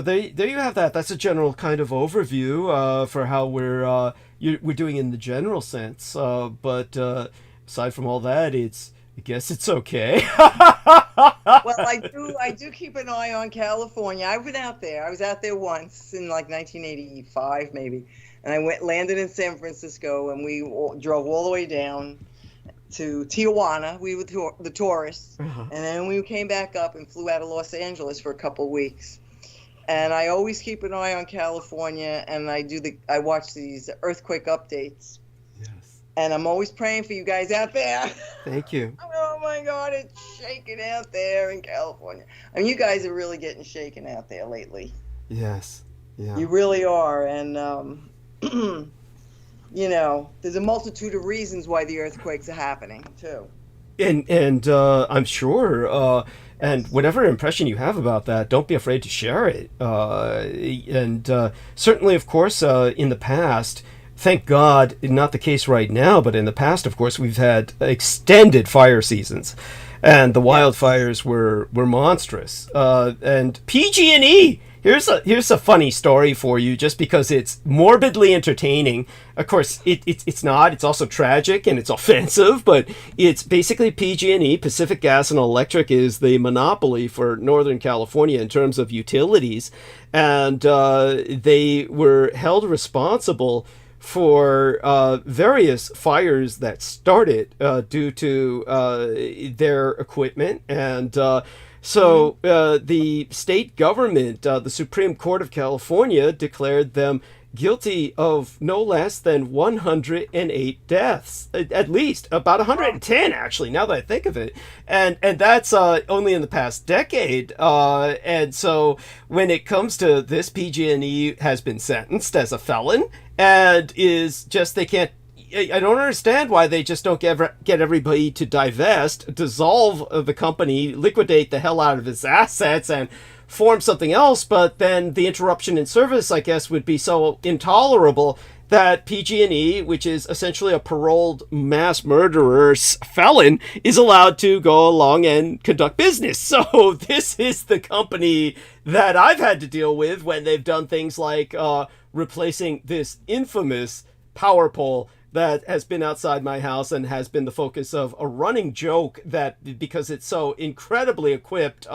there you have that. That's a general kind of overview for how we're doing in the general sense. But aside from all that, I guess it's okay. Well, I do keep an eye on California. I've been out there. I was out there once in like 1985 maybe, and I landed in San Francisco, and we drove all the way down to Tijuana. We were the tourists, and then we came back up and flew out of Los Angeles for a couple of weeks. And I always keep an eye on California, and I watch these earthquake updates. Yes. And I'm always praying for you guys out there. Thank you. Oh my God, it's shaking out there in California. I mean, you guys are really getting shaken out there lately. Yes. Yeah. You really are, and there's a multitude of reasons why the earthquakes are happening too. And I'm sure, and whatever impression you have about that, don't be afraid to share it. And certainly, of course, in the past, thank God, not the case right now, but in the past, of course, we've had extended fire seasons, and the wildfires were monstrous. And PG&E. Here's a funny story for you, just because it's morbidly entertaining. Of course, it's not. It's also tragic and it's offensive, but it's basically PG&E, Pacific Gas and Electric, is the monopoly for Northern California in terms of utilities, and they were held responsible for various fires that started due to their equipment. And so the state government, the Supreme Court of California, declared them guilty of no less than 108 deaths, at least about 110 actually, now that I think of it, and that's only in the past decade. And so when it comes to this, PG&E has been sentenced as a felon, and is just, they can't, I don't understand why they just don't get everybody to divest, dissolve the company, liquidate the hell out of its assets, and form something else. But then the interruption in service, I guess, would be so intolerable that PG&E, which is essentially a paroled mass murderer's felon, is allowed to go along and conduct business. So this is the company that I've had to deal with when they've done things like replacing this infamous power pole that has been outside my house and has been the focus of a running joke, that because it's so incredibly equipped.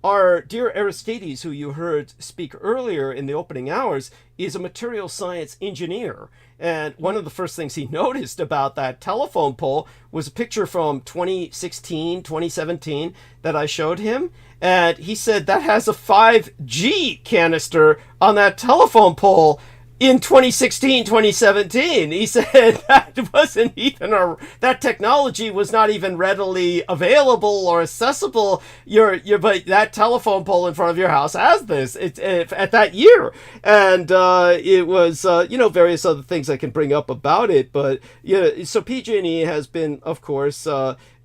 Our dear Aristides, who you heard speak earlier in the opening hours, is a material science engineer. And one of the first things he noticed about that telephone pole was a picture from 2016, 2017 that I showed him. And he said that has a 5G canister on that telephone pole in 2016, 2017. He said that wasn't even that technology was not even readily available or accessible. But that telephone pole in front of your house has this. It's at that year, and it was various other things I can bring up about it. But so PG&E has been, of course,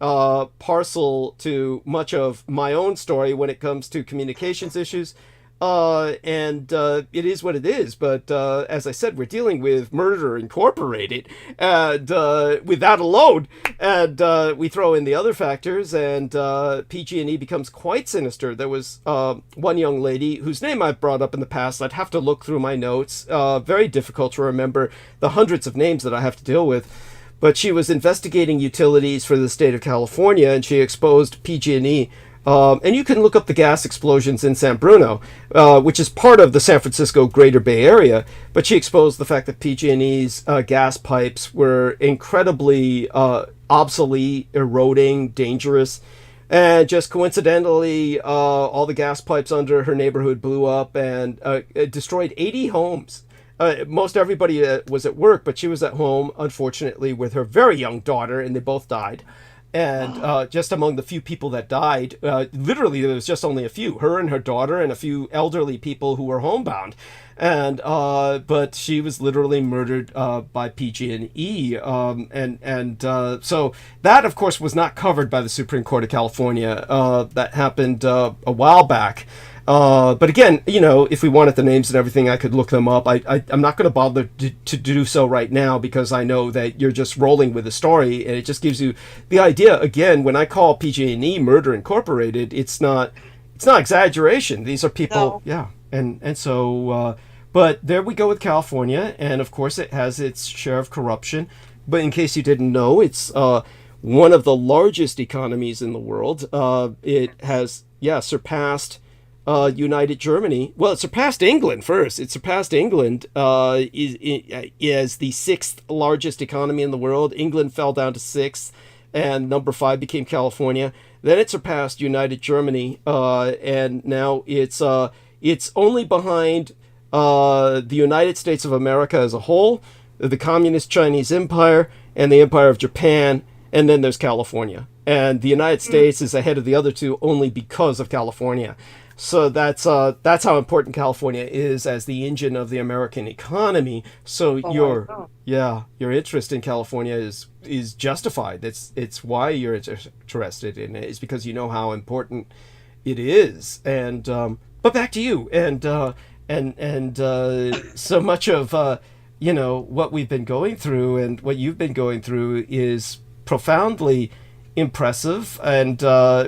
parcel to much of my own story when it comes to communications issues. And it is what it is. But as I said, we're dealing with Murder Incorporated, and with that alone, and we throw in the other factors, and PG&E becomes quite sinister. There was one young lady whose name I've brought up in the past. I'd have to look through my notes. Very difficult to remember the hundreds of names that I have to deal with. But she was investigating utilities for the state of California, and she exposed PG&E. And you can look up the gas explosions in San Bruno, which is part of the San Francisco Greater Bay Area. But she exposed the fact that PG&E's gas pipes were incredibly obsolete, eroding, dangerous. And just coincidentally, all the gas pipes under her neighborhood blew up and it destroyed 80 homes. Most everybody was at work, but she was at home, unfortunately, with her very young daughter, and they both died. And just among the few people that died, literally there was just only a few, her and her daughter and a few elderly people who were homebound. And but she was literally murdered by PG&E. So that, of course, was not covered by the Supreme Court of California. That happened a while back. But again, you know, if we wanted the names and everything, I could look them up. I'm not going to bother to do so right now because I know that you're just rolling with the story, and it just gives you the idea. Again, when I call PG&E Murder Incorporated, it's not exaggeration. These are people, yeah, and so. But there we go with California, and of course it has its share of corruption. But in case you didn't know, it's one of the largest economies in the world. It has, surpassed United Germany. Well, it surpassed England first. It surpassed England as the sixth largest economy in the world. England fell down to sixth, and number 5 became California. Then it surpassed United Germany, and now it's only behind the United States of America as a whole, the Communist Chinese Empire, and the Empire of Japan, and then there's California. And the United States is ahead of the other two only because of California. So that's how important California is as the engine of the American economy. So your interest in California is justified. It's why you're interested in it. It's because you know how important it is. And but back to you and so much of what we've been going through and what you've been going through is profoundly impressive, and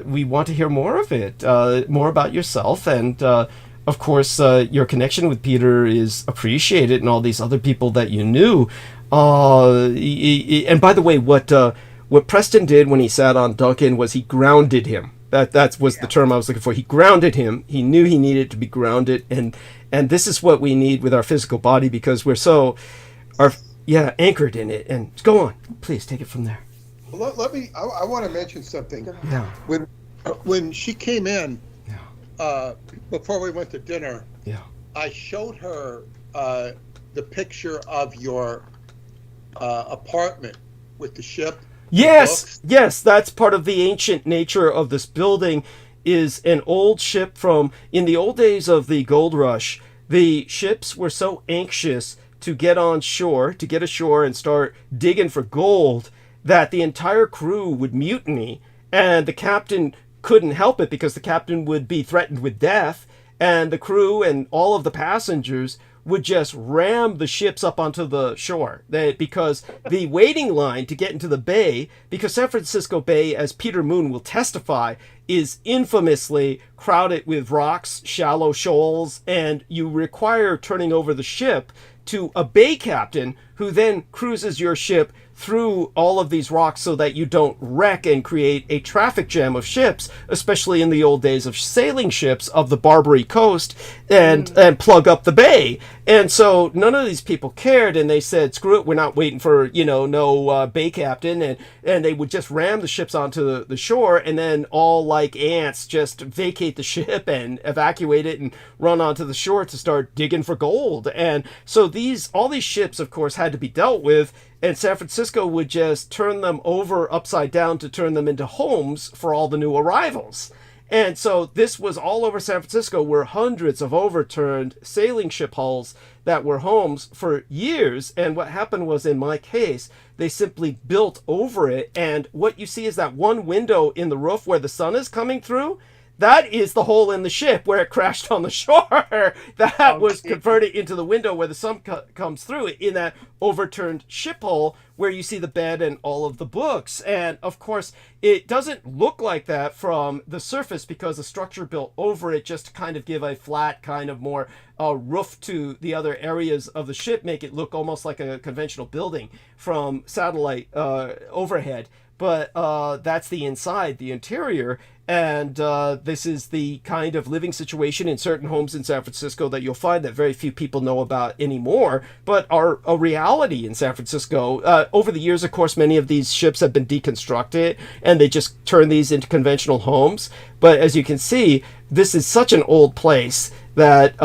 we want to hear more of it, more about yourself, and of course your connection with Peter is appreciated, and all these other people that you knew. And by the way, what Preston did when he sat on Duncan was he grounded him. That was the term I was looking for. He grounded him. He knew he needed to be grounded, and this is what we need with our physical body because we're so anchored in it. And go on, please take it from there. Well, let me. I want to mention something. Yeah. When she came in, before we went to dinner, I showed her the picture of your apartment with the ship. Yes, that's part of the ancient nature of this building. Is an old ship from in the old days of the gold rush. The ships were so anxious to get ashore and start digging for gold that the entire crew would mutiny, and the captain couldn't help it because the captain would be threatened with death, and the crew and all of the passengers would just ram the ships up onto the shore. Because the waiting line to get into the bay, because San Francisco Bay, as Peter Moon will testify, is infamously crowded with rocks, shallow shoals, and you require turning over the ship to a bay captain who then cruises your ship through all of these rocks so that you don't wreck and create a traffic jam of ships, especially in the old days of sailing ships of the Barbary coast, and plug up the bay. And so none of these people cared, and they said, screw it, we're not waiting for, no bay captain, and they would just ram the ships onto the shore, and then all like ants just vacate the ship and evacuate it and run onto the shore to start digging for gold. And so all these ships, of course, had to be dealt with, and San Francisco would just turn them over upside down to turn them into homes for all the new arrivals. And so this was all over San Francisco, were hundreds of overturned sailing ship hulls that were homes for years. And what happened was, in my case, they simply built over it. And what you see is that one window in the roof where the sun is coming through. That is the hole in the ship where it crashed on the shore. That was converted into the window where the sun comes through, in that overturned ship hole where you see the bed and all of the books. And of course, it doesn't look like that from the surface because the structure built over it just to kind of give a flat kind of more roof to the other areas of the ship, make it look almost like a conventional building from satellite overhead. But that's the inside, the interior. And this is the kind of living situation in certain homes in San Francisco that you'll find that very few people know about anymore, but are a reality in San Francisco. Over the years, of course, many of these ships have been deconstructed, and they just turn these into conventional homes. But as you can see, this is such an old place that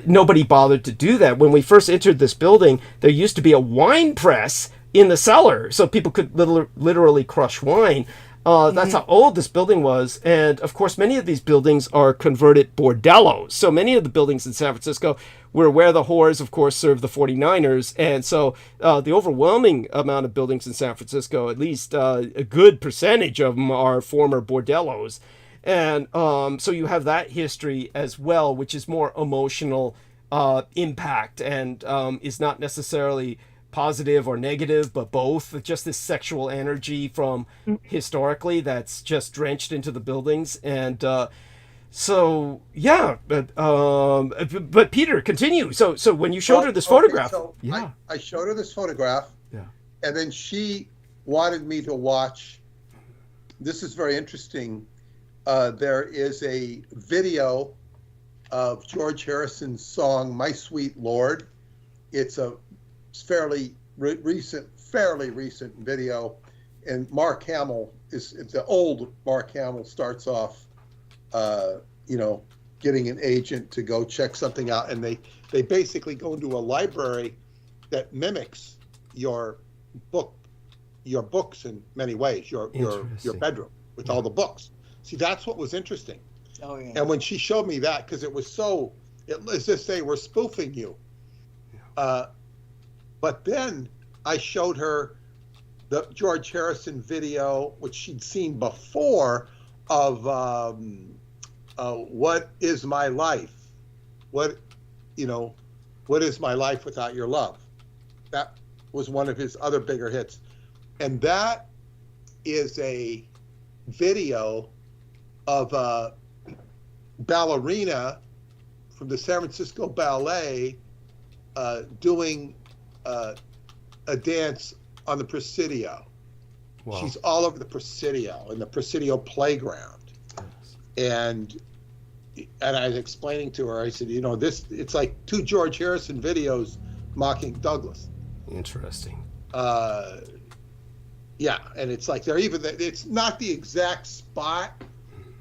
nobody bothered to do that. When we first entered this building, there used to be a wine press in the cellar, so people could literally crush wine. That's how old this building was. And of course, many of these buildings are converted bordellos. So many of the buildings in San Francisco were where the whores, of course, served the 49ers. And so the overwhelming amount of buildings in San Francisco, at least a good percentage of them, are former bordellos. And so you have that history as well, which is more emotional impact and is not necessarily positive or negative, but both. Just this sexual energy from historically that's just drenched into the buildings. And so yeah, but Peter, continue. So when you showed her this photograph, so I showed her this photograph, and then she wanted me to watch. This is very interesting. There is a video of George Harrison's song "My Sweet Lord." It's a fairly recent video, and Mark Hamill is the old Mark Hamill starts off, getting an agent to go check something out, and they basically go into a library that mimics your books in many ways, your bedroom with all the books. See, that's what was interesting. Oh yeah. And when she showed me that, because it was so, let's just say we're spoofing you. But then I showed her the George Harrison video, which she'd seen before, of "What Is My Life?" What is my life without your love? That was one of his other bigger hits, and that is a video of a ballerina from the San Francisco Ballet doing a dance on the Presidio. Wow. She's all over the Presidio, in the Presidio playground. And I was explaining to her, I said, it's like two George Harrison videos mocking Douglas. Interesting. Yeah, and it's like it's not the exact spot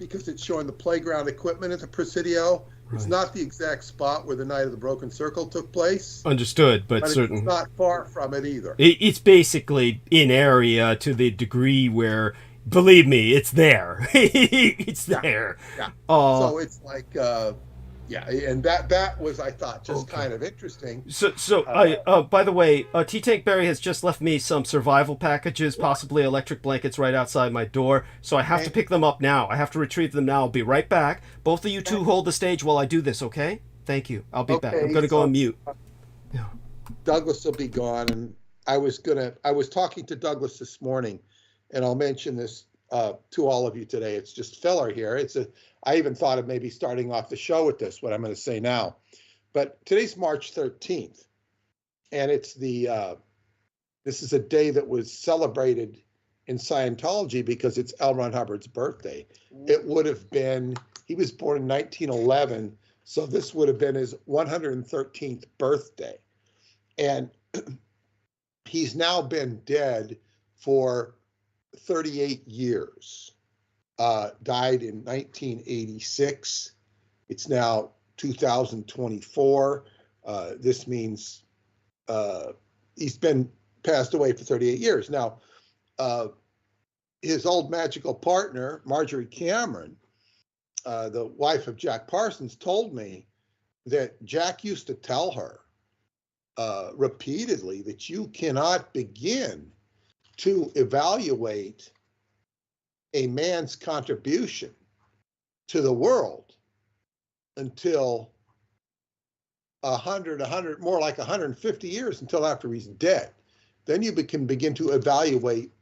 because it's showing the playground equipment at the Presidio. It's not the exact spot where the Night of the Broken Circle took place. Understood, but certainly it's not far from it either. It's basically in area to the degree where, believe me, it's there. It's there. Yeah. So it's like, and that was, I thought, just kind of interesting. So by the way, T-Tank Barry has just left me some survival packages, possibly electric blankets, right outside my door. So I have to pick them up now. I have to retrieve them now. I'll be right back. Both of you two hold the stage while I do this, okay? Thank you. I'll be back. I'm going to go on mute. Yeah. Douglas will be gone, and I was talking to Douglas this morning, and I'll mention this to all of you today. It's just filler here. I even thought of maybe starting off the show with this, what I'm going to say now. But today's March 13th, and it's this is a day that was celebrated in Scientology because it's L. Ron Hubbard's birthday. It would have been, he was born in 1911, so this would have been his 113th birthday. And he's now been dead for 38 years. Died in 1986. It's now 2024. This means he's been passed away for 38 years. Now, his old magical partner, Marjorie Cameron, the wife of Jack Parsons, told me that Jack used to tell her repeatedly that you cannot begin to evaluate a man's contribution to the world until 100, more like 150 years until after he's dead. Then you can begin to evaluate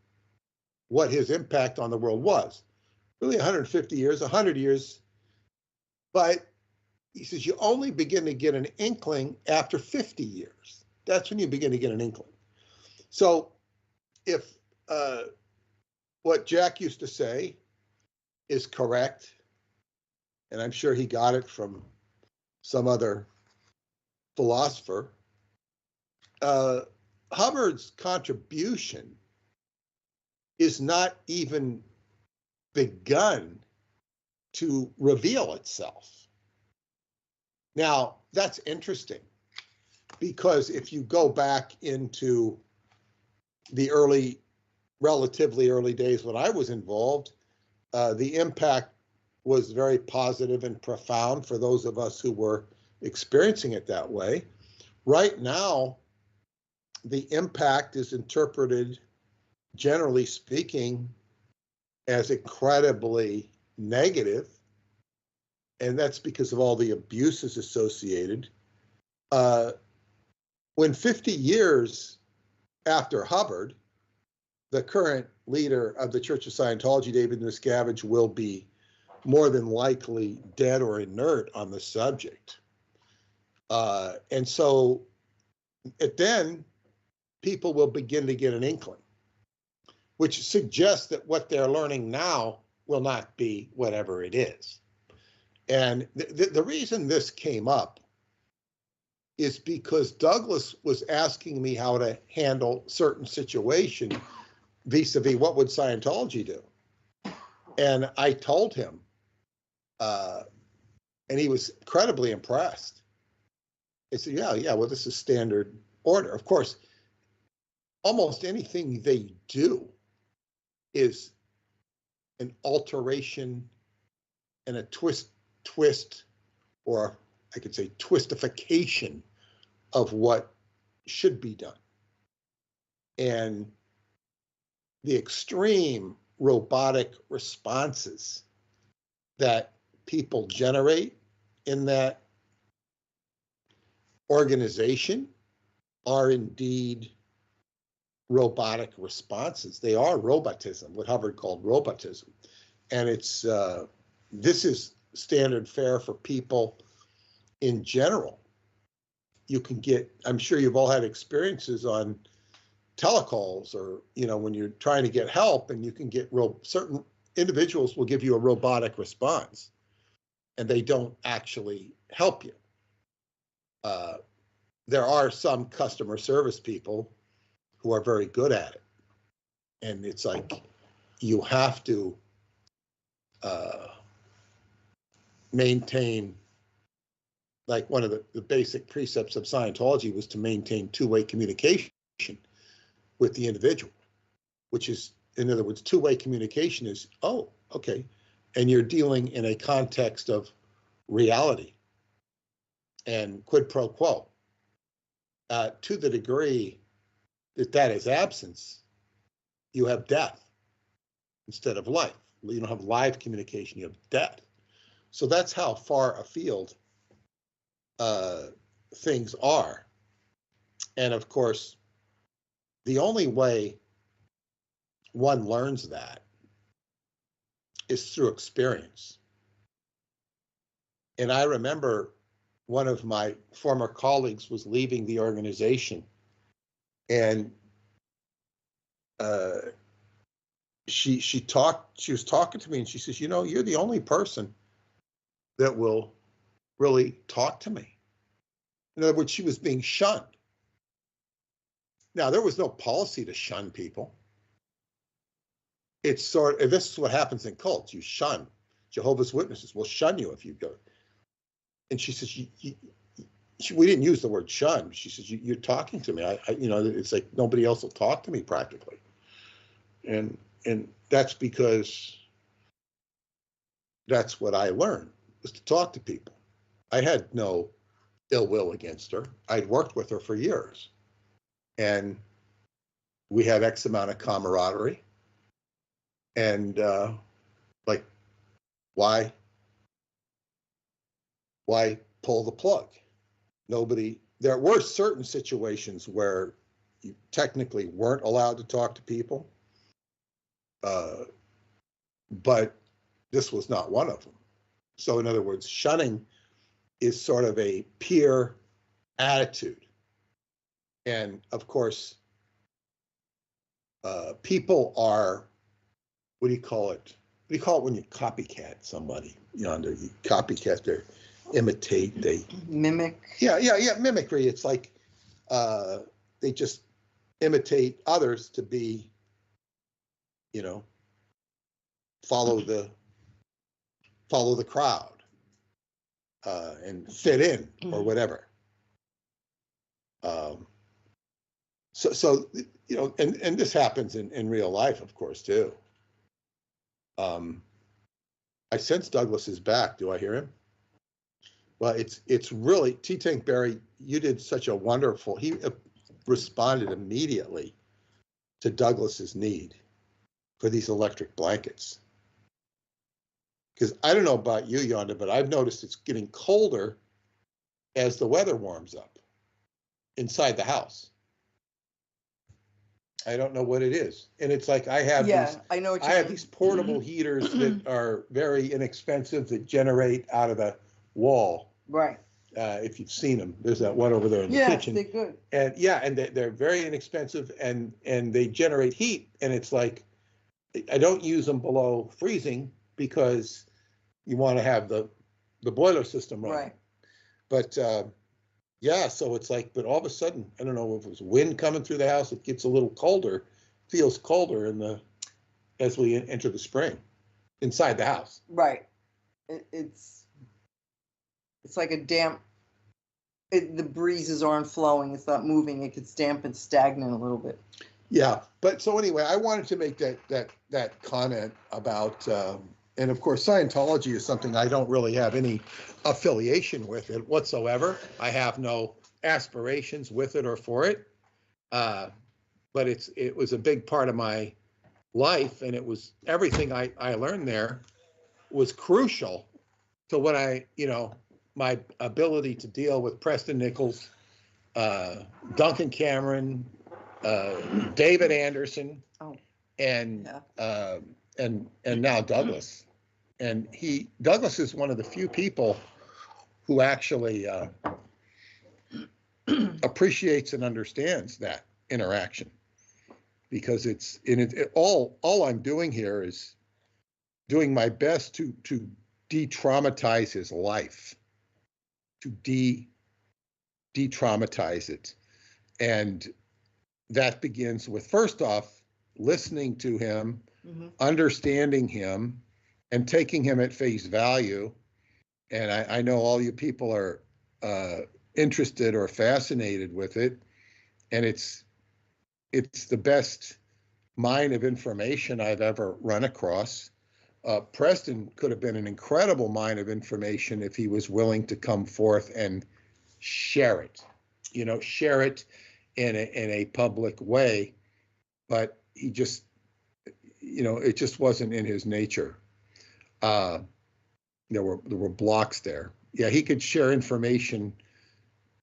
what his impact on the world was. Really 150 years, 100 years. But he says you only begin to get an inkling after 50 years. That's when you begin to get an inkling. So if what Jack used to say is correct, and I'm sure he got it from some other philosopher, Hubbard's contribution is not even begun to reveal itself. Now, that's interesting, because if you go back into the relatively early days when I was involved, the impact was very positive and profound for those of us who were experiencing it that way. Right now, the impact is interpreted, generally speaking, as incredibly negative, and that's because of all the abuses associated. When 50 years after Hubbard, the current leader of the Church of Scientology, David Miscavige, will be more than likely dead or inert on the subject. And so then people will begin to get an inkling, which suggests that what they're learning now will not be whatever it is. And the reason this came up is because Douglas was asking me how to handle certain situations vis-a-vis what would Scientology do. And I told him, and he was incredibly impressed. He said, yeah, well, this is standard order. Of course, almost anything they do is an alteration and a twist, or I could say twistification of what should be done. And the extreme robotic responses that people generate in that organization are indeed robotic responses. They are robotism, what Hubbard called robotism. And it's this is standard fare for people in general. You can get, I'm sure you've all had experiences on telecalls, or, when you're trying to get help, and you can get certain individuals will give you a robotic response and they don't actually help you. There are some customer service people who are very good at it. And it's like, you have to maintain, like one of the basic precepts of Scientology was to maintain two-way communication with the individual, which is, in other words, two-way communication is, oh, okay. And you're dealing in a context of reality and quid pro quo. To the degree that that is absence, you have death instead of life. You don't have live communication, you have death. So that's how far afield things are. And of course, the only way one learns that is through experience. And I remember one of my former colleagues was leaving the organization, and she was talking to me, and she says, you're the only person that will really talk to me. In other words, she was being shunned. Now, there was no policy to shun people. It's this is what happens in cults. You shun. Jehovah's Witnesses will shun you if you go. And she says, we didn't use the word shun. She says, you're talking to me. It's like nobody else will talk to me practically. And that's because that's what I learned, was to talk to people. I had no ill will against her. I'd worked with her for years. And we had X amount of camaraderie. And why why pull the plug? There were certain situations where you technically weren't allowed to talk to people, but this was not one of them. So in other words, shunning is sort of a peer attitude. And of course, people are, what do you call it? What do you call it when you copycat somebody? Yonder, you copycat, they imitate, they Mimic. Yeah, mimicry. It's like they just imitate others to be, follow the crowd and fit in or whatever. So and this happens in real life, of course, too. I sense Douglas is back. Do I hear him? Well, it's really, T-Tank Barry, you did such a wonderful, he responded immediately to Douglas's need for these electric blankets. Because I don't know about you, Yonda, but I've noticed it's getting colder as the weather warms up inside the house. I don't know what it is. And it's like I have these portable heaters that are very inexpensive that generate out of the wall. Right. If you've seen them, there's that one over there in the kitchen. Yeah, they're good. And they're very inexpensive and they generate heat. And it's like, I don't use them below freezing because you want to have the boiler system running. Right. But so it's like, but all of a sudden, I don't know if it was wind coming through the house, it gets a little colder, feels colder as we enter the spring inside the house. Right. It's like a damp, the breezes aren't flowing, it's not moving, it gets damp and stagnant a little bit. Yeah, but so anyway, I wanted to make that comment about, and of course, Scientology is something I don't really have any affiliation with it whatsoever. I have no aspirations with it or for it, but it was a big part of my life, and it was everything I learned there was crucial to what my ability to deal with Preston Nichols, Duncan Cameron, David Anderson, and now Douglas. And Douglas is one of the few people who actually appreciates and understands that interaction, because all I'm doing here is doing my best to de-traumatize his life, to de-traumatize it. And that begins with, first off, listening to him, understanding him, and taking him at face value. And I know all you people are interested or fascinated with it. And it's the best mine of information I've ever run across. Preston could have been an incredible mine of information if he was willing to come forth and share it, share it in a public way. But he just, it just wasn't in his nature. There were blocks there. Yeah, he could share information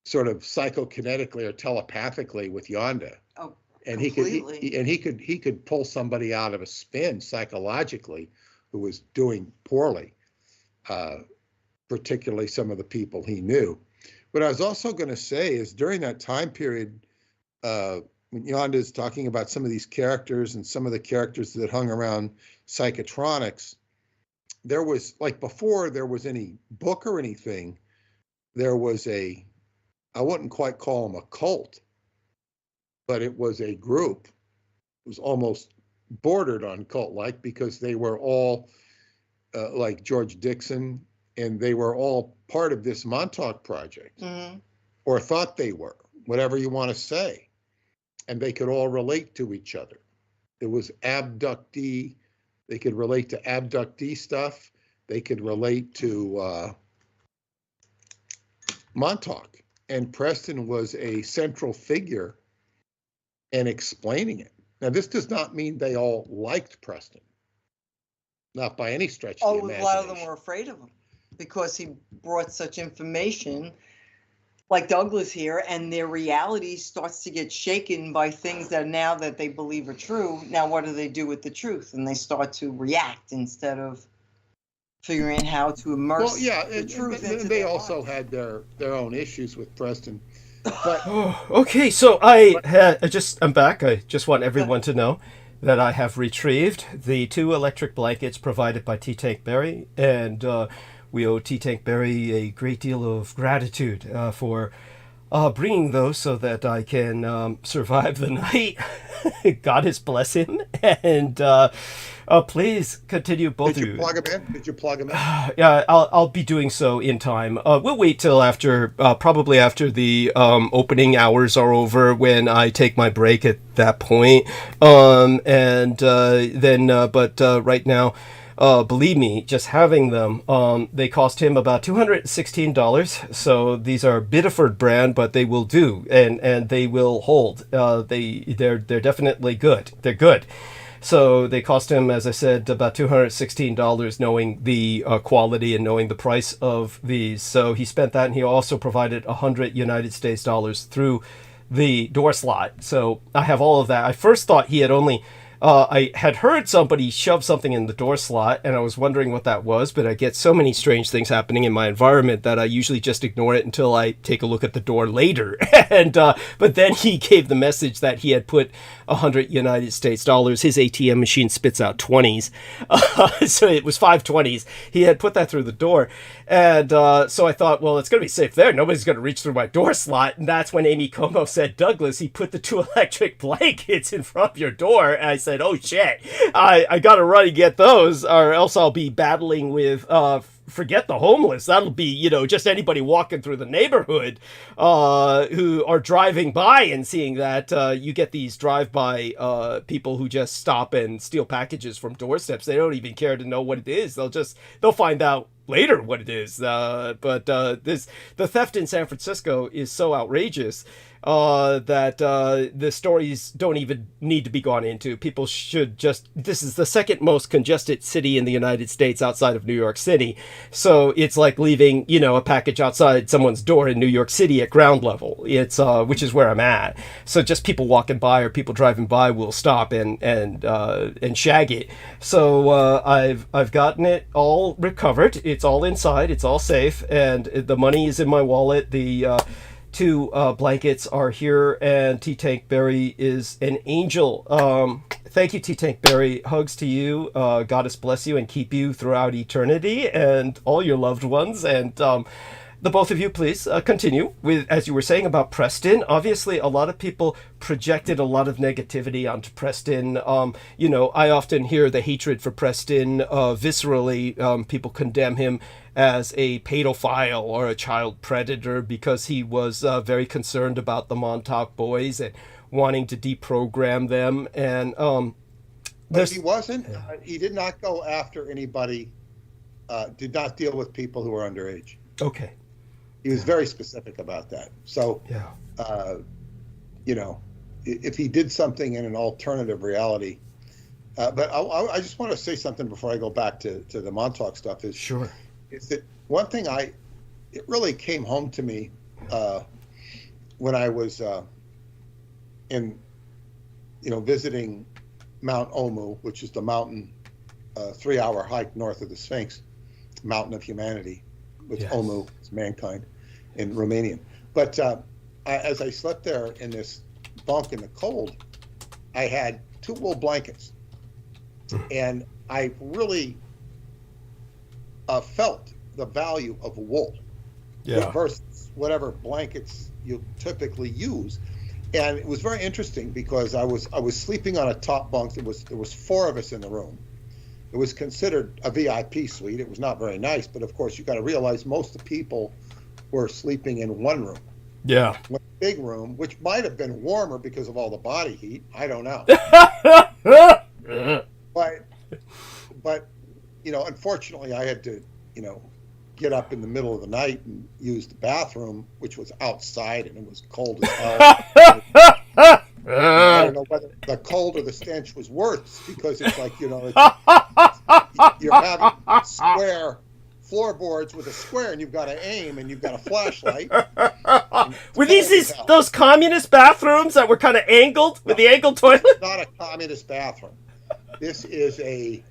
sort of psychokinetically or telepathically with Yonda. Oh, and completely. he could pull somebody out of a spin psychologically who was doing poorly, particularly some of the people he knew. What I was also going to say is during that time period, when Yonda is talking about some of these characters and some of the characters that hung around psychotronics, there was, like, before there was any book or anything, there was I wouldn't quite call them a cult, but it was a group. It was almost bordered on cult-like, because they were all like George Dixon, and they were all part of this Montauk Project, or thought they were, whatever you want to say. And they could all relate to each other. It was abductee. They could relate to abductee stuff. They could relate to Montauk. And Preston was a central figure in explaining it. Now, this does not mean they all liked Preston. Not by any stretch of the imagination. A lot of them were afraid of him. because he brought such information like Douglas here, and their reality starts to get shaken by things that now that they believe are true. Now, what do they do with the truth? And they start to react instead of figuring out how to immerse the truth into they their also lives. had their own issues with Preston. But Okay, so I'm back. I just want everyone to know that I have retrieved the 2 electric blankets provided by T-Tank Berry, and we owe T-Tank Berry a great deal of gratitude for bringing those so that I can survive the night. God has bless him, and please continue, both did of you you. plug him in? Did you plug him in? Yeah, I'll be doing so in time. We'll wait till after, probably after the opening hours are over, when I take my break at that point. But right now, believe me, just having them, they cost him about $216. So these are Biddeford brand, but they will do, and they will hold. They're definitely good. They're good. So they cost him, as I said, about $216, knowing the quality and knowing the price of these. So he spent that, and he also provided 100 United States dollars through the door slot. So I have all of that. I first thought he had only... I had heard somebody shove something in the door slot, and I was wondering what that was, but I get so many strange things happening in my environment that I usually just ignore it until I take a look at the door later. But then he gave the message that he had put 100 United States dollars. His ATM machine spits out 20s. So it was 520s. He had put that through the door. And so I thought, well, it's going to be safe there. Nobody's going to reach through my door slot. And that's when Amy Como said, Douglas, he put the 2 electric blankets in front of your door. And I said, oh, shit, I got to run and get those, or else I'll be battling with... forget the homeless. That'll be, just anybody walking through the neighborhood who are driving by and seeing that you get these drive-by people who just stop and steal packages from doorsteps. They don't even care to know what it is. They'll find out later what it is. But the theft in San Francisco is so outrageous that the stories don't even need to be gone into. People should just... This is the second most congested city in the United States outside of New York City. So it's like leaving, a package outside someone's door in New York City at ground level. It's which is where I'm at. So just people walking by or people driving by will stop and shag it. So I've gotten it all recovered. It's all inside. It's all safe, and the money is in my wallet. The 2 blankets are here, and T-Tank Berry is an angel. Thank you, T-Tank Berry. Hugs to you. Goddess bless you and keep you throughout eternity, and all your loved ones. And the both of you, please continue with, as you were saying about Preston. Obviously, a lot of people projected a lot of negativity onto Preston. I often hear the hatred for Preston viscerally. People condemn him as a pedophile or a child predator because he was very concerned about the Montauk boys and wanting to deprogram them. And but he wasn't. He did not go after anybody. Did not deal with people who were underage. Okay. He was very specific about that. So, yeah. If he did something in an alternative reality, but I just want to say something before I go back to the Montauk stuff. Sure. Is that one thing it really came home to me when I was visiting Mount Omu, which is the mountain, 3-hour hike north of the Sphinx, Mountain of Humanity, which Yes. Omu is mankind in Romanian. But as I slept there in this bunk in the cold, I had 2 wool blankets, and I really felt the value of wool versus whatever blankets you typically use. And it was very interesting because I was sleeping on a top bunk. There was 4 of us in the room. It was considered a VIP suite. It was not very nice, but of course you got to realize most of the people were sleeping in one room. Yeah. One big room, which might have been warmer because of all the body heat. I don't know. but unfortunately, I had to get up in the middle of the night and use the bathroom, which was outside, and it was cold as hell. I don't know whether the cold or the stench was worse because it's like, you're having square floorboards with a square, and you've got to aim, and you've got a flashlight. Were these those communist bathrooms that were kind of angled with the angled toilet? It's not a communist bathroom. This is a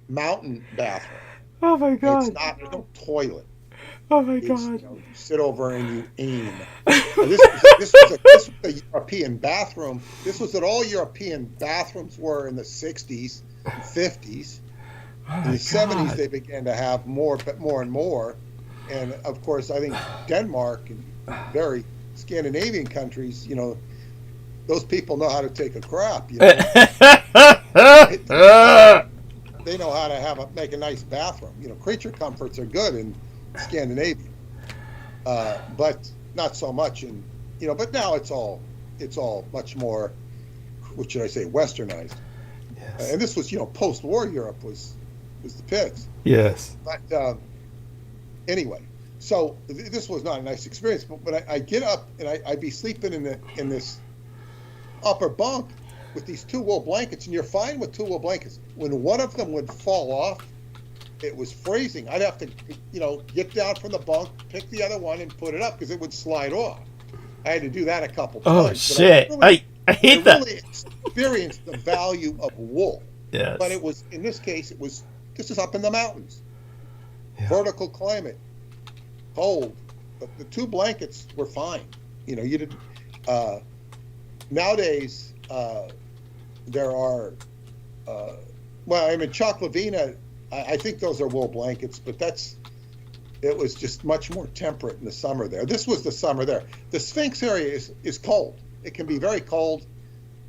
mountain bathroom. Oh my God! It's not. There's no toilet. Oh my It's, God! you sit over and you aim. This was a European bathroom. This was what all European bathrooms were in the 60s, 50s. In the 70s, they began to have more and more. And of course, I think Denmark and very Scandinavian countries, those people know how to take a crap. They know how to make a nice bathroom. Creature comforts are good in Scandinavia, but not so much but now it's all much more, what should I say, westernized. Yes. And this was, post-war Europe was the pits. Yes. But anyway, so this was not a nice experience. But I get up and I'd be sleeping in this upper bunk with these 2 wool blankets, and you're fine with 2 wool blankets. When one of them would fall off, it was freezing. I'd have to, get down from the bunk, pick the other one, and put it up because it would slide off. I had to do that a couple times. Oh shit! I hate that. I really experienced the value of wool. Yes. But it was, in this case, this is up in the mountains. Yeah. Vertical climate, cold. But the 2 blankets were fine. You didn't. Nowadays, there are. Choclavina. I think those are wool blankets, but it was just much more temperate in the summer there. This was the summer there. The Sphinx area is cold. It can be very cold.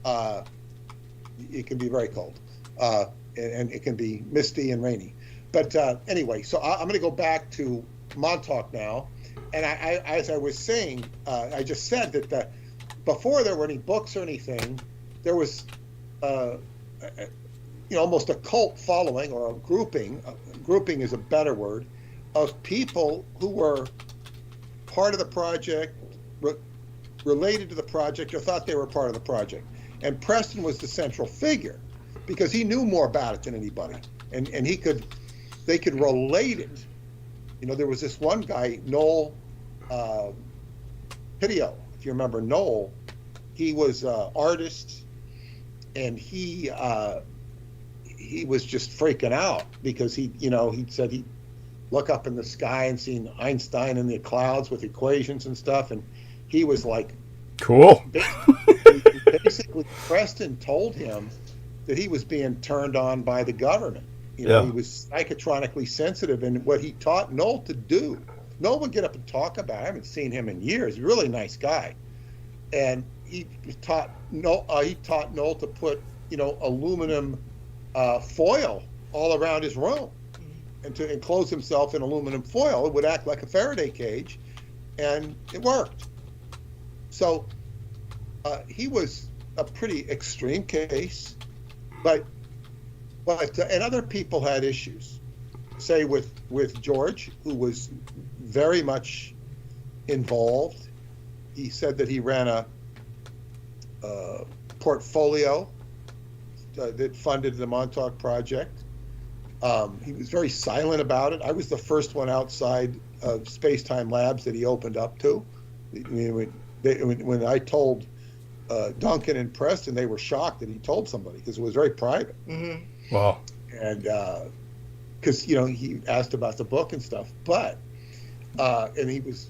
It can be very cold. And it can be misty and rainy. But anyway, so I'm going to go back to Montauk now. And as I was saying, I just said that before there were any books or anything, there was almost a cult following, or a grouping. Grouping is a better word, of people who were part of the project, related to the project, or thought they were part of the project. And Preston was the central figure because he knew more about it than anybody, and they could relate it. There was this one guy, Noel Pidio, if you remember Noel. He was an artist, and he was just freaking out because he said he'd look up in the sky and seen Einstein in the clouds with equations and stuff, and he was like, cool. Basically, Preston told him that he was being turned on by the government. He was psychotronically sensitive, and what he taught Noel to do. Noel would get up and talk about it. I haven't seen him in years. Really nice guy, and he taught Noel to put aluminum foil all around his room, and to enclose himself in aluminum foil. It would act like a Faraday cage, and it worked. So he was a pretty extreme case, but and other people had issues. Say with George, who was very much involved. He said that he ran a portfolio that funded the Montauk project. He was very silent about it. I was the first one outside of Space-Time Labs that he opened up to. When I told Duncan and Preston, they were shocked that he told somebody because it was very private. Mm-hmm. Wow. And because he asked about the book and stuff, but and he was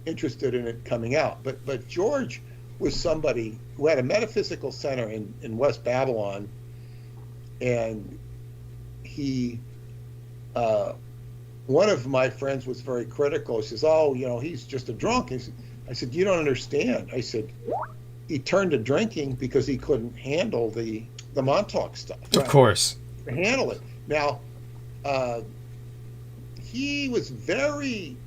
interested in it coming out. But George was somebody who had a metaphysical center in West Babylon, and he one of my friends was very critical. He says, "Oh, he's just a drunk." I said, "You don't understand." I said, "He turned to drinking because he couldn't handle the Montauk stuff." Of course. To handle it. Now, he was very,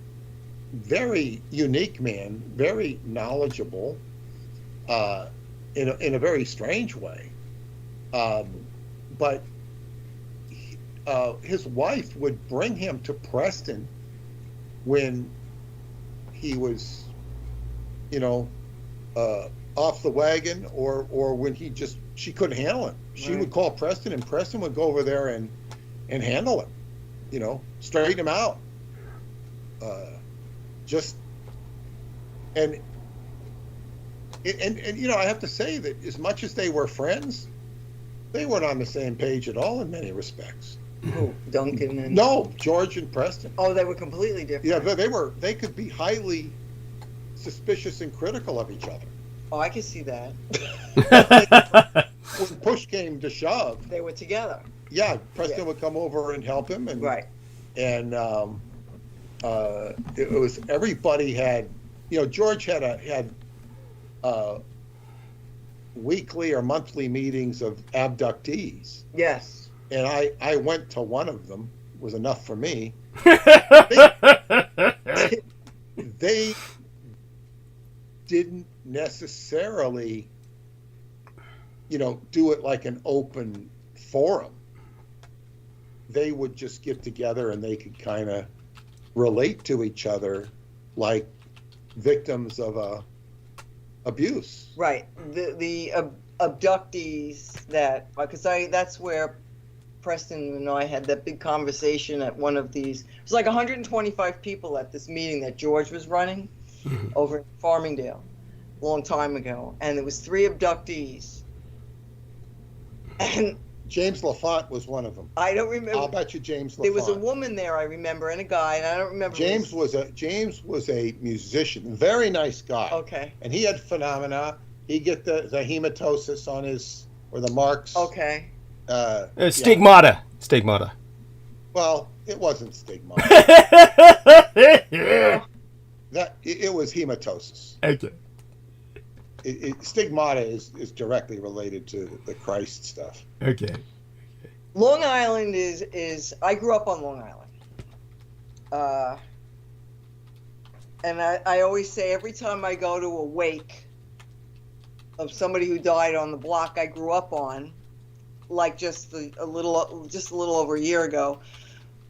very unique man, very knowledgeable, in a very strange way. But his wife would bring him to Preston when he was, off the wagon, or when she couldn't handle it. She would call Preston, and Preston would go over there and handle it. straighten him out. Just and I have to say that as much as they were friends, they weren't on the same page at all in many respects. Who? Duncan and... No, George and Preston. Oh, they were completely different. Yeah, they could be highly suspicious and critical of each other. Oh, I can see that. When push came to shove, They were together. yeah, Preston would come over and help him, and Right. and it was everybody had, George had weekly or monthly meetings of abductees, Yes. and I went to one of them. It was enough for me. They didn't necessarily, do it like an open forum. They would just get together and they could kind of relate to each other like victims of abuse. Right. The abductees because that's where Preston and I had that big conversation at one of these. It was like 125 people at this meeting that George was running over in Farmingdale a long time ago, and there was 3 abductees. And James LaFont was one of them. I don't remember. I'll bet you James LaFont. There was a woman there, I remember, and a guy, and I don't remember. James was a musician, very nice guy. Okay. And he had phenomena. He'd get the hematosis on his, or the marks. Okay. Stigmata. Stigmata. Well, it wasn't stigmata. It was hematosis. Okay. Stigmata is directly related to the Christ stuff. Okay. Long Island is I grew up on Long Island. And I always say every time I go to a wake of somebody who died on the block I grew up on, like just a little over a year ago,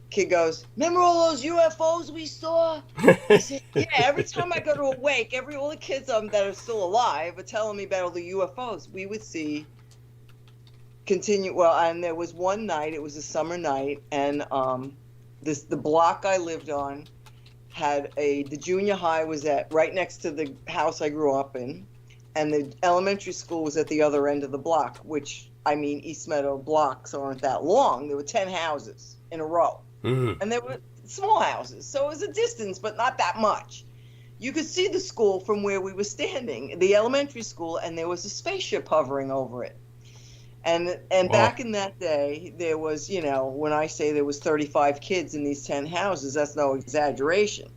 kid goes, "Remember all those UFOs we saw?" I said, "Yeah." Every time I go to a wake, all the kids that are still alive are telling me about all the UFOs we would see. And there was one night. It was a summer night, and the block I lived on had the junior high was right next to the house I grew up in, and the elementary school was at the other end of the block. Which East Meadow blocks aren't that long. There were 10 houses in a row. Mm. And they were small houses, so it was a distance, but not that much. You could see the school from where we were standing, the elementary school, and there was a spaceship hovering over it. And Wow. Back in that day, there was, when I say there was 35 kids in these 10 houses, that's no exaggeration.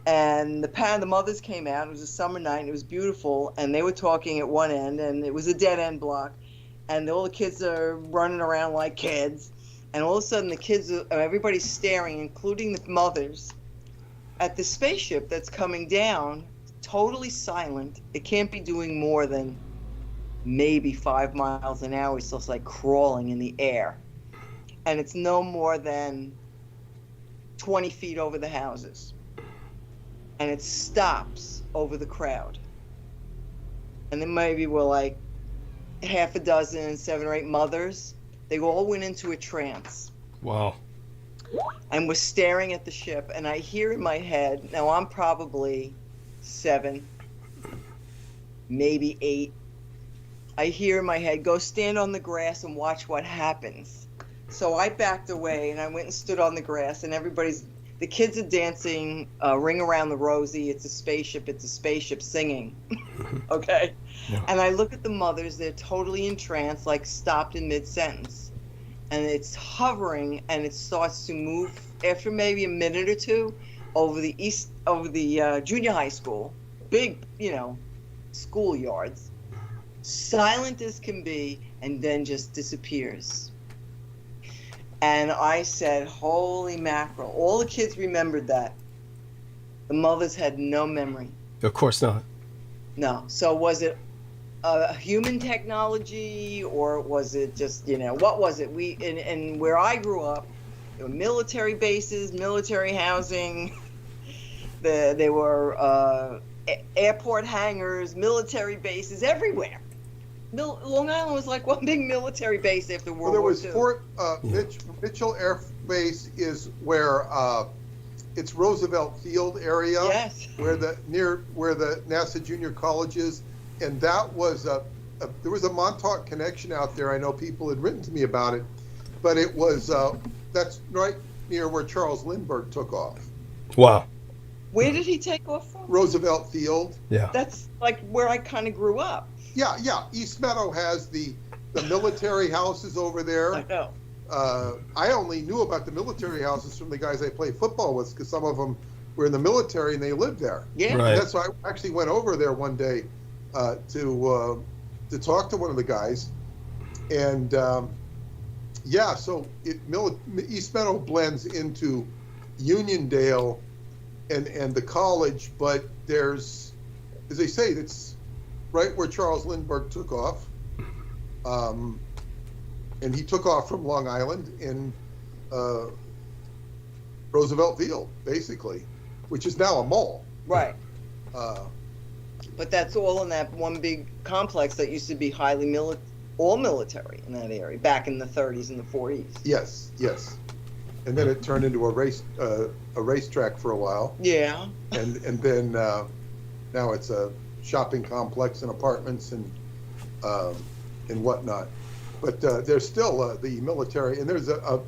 And the mothers came out. It was a summer night. And it was beautiful, and they were talking at one end, and it was a dead end block, and all the kids are running around like kids. And all of a sudden, the kids, everybody's staring, including the mothers, at the spaceship that's coming down, totally silent. It can't be doing more than maybe 5 miles an hour. It's just like crawling in the air. And it's no more than 20 feet over the houses. And it stops over the crowd. And then maybe we're like half a dozen, 7 or 8 mothers. They all went into a trance. Wow. And we're staring at the ship, and I hear in my head, now I'm probably 7, maybe 8. I hear in my head, "Go stand on the grass and watch what happens." So I backed away, and I went and stood on the grass, and the kids are dancing, Ring Around the Rosie, it's a spaceship singing. Okay? Yeah. And I look at the mothers, they're totally entranced, like stopped in mid-sentence. And it's hovering, and it starts to move after maybe a minute or two over the junior high school, big, schoolyards, silent as can be, and then just disappears. And I said, "Holy mackerel." All the kids remembered that. The mothers had no memory. Of course not. No. So was it a human technology, or was it just, what was it? And where I grew up, there were military bases, military housing. There were airport hangars, military bases everywhere. Long Island was like one big military base after World War II. There was Fort Mitchell base is where it's Roosevelt Field area, Yes. where the NASA Junior College is, and that was there was a Montauk connection out there. I know people had written to me about it, but it was that's right near where Charles Lindbergh took off. Wow. Where did he take off from? Roosevelt Field. Yeah. That's like where I kind of grew up. Yeah. East Meadow has the military houses over there. I know. I only knew about the military houses from the guys I played football with, because some of them were in the military and they lived there. Yeah. Right. And that's why I actually went over there one day to talk to one of the guys, and so East Meadow blends into Uniondale and the college, but there's, as they say, it's right where Charles Lindbergh took off. And he took off from Long Island in Roosevelt Field, basically, which is now a mall. Right. But that's all in that one big complex that used to be highly all military in that area back in the 30s and the 40s. Yes. And then it turned into a racetrack for a while. Yeah. And then now it's a shopping complex and apartments and whatnot. But there's still the military, and there's a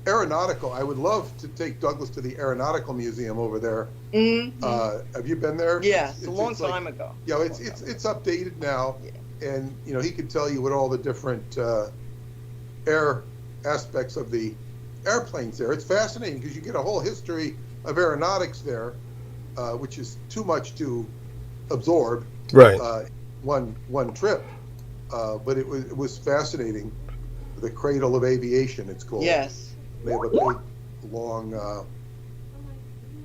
aeronautical. I would love to take Douglas to the Aeronautical Museum over there. Mm-hmm. Have you been there? Yeah, it's a long time ago. Yeah, it's updated now, and he could tell you what all the different air aspects of the airplanes there. It's fascinating because you get a whole history of aeronautics there, which is too much to absorb. Right. One trip. But it was fascinating. The Cradle of Aviation, it's called. Yes. They have a big, long,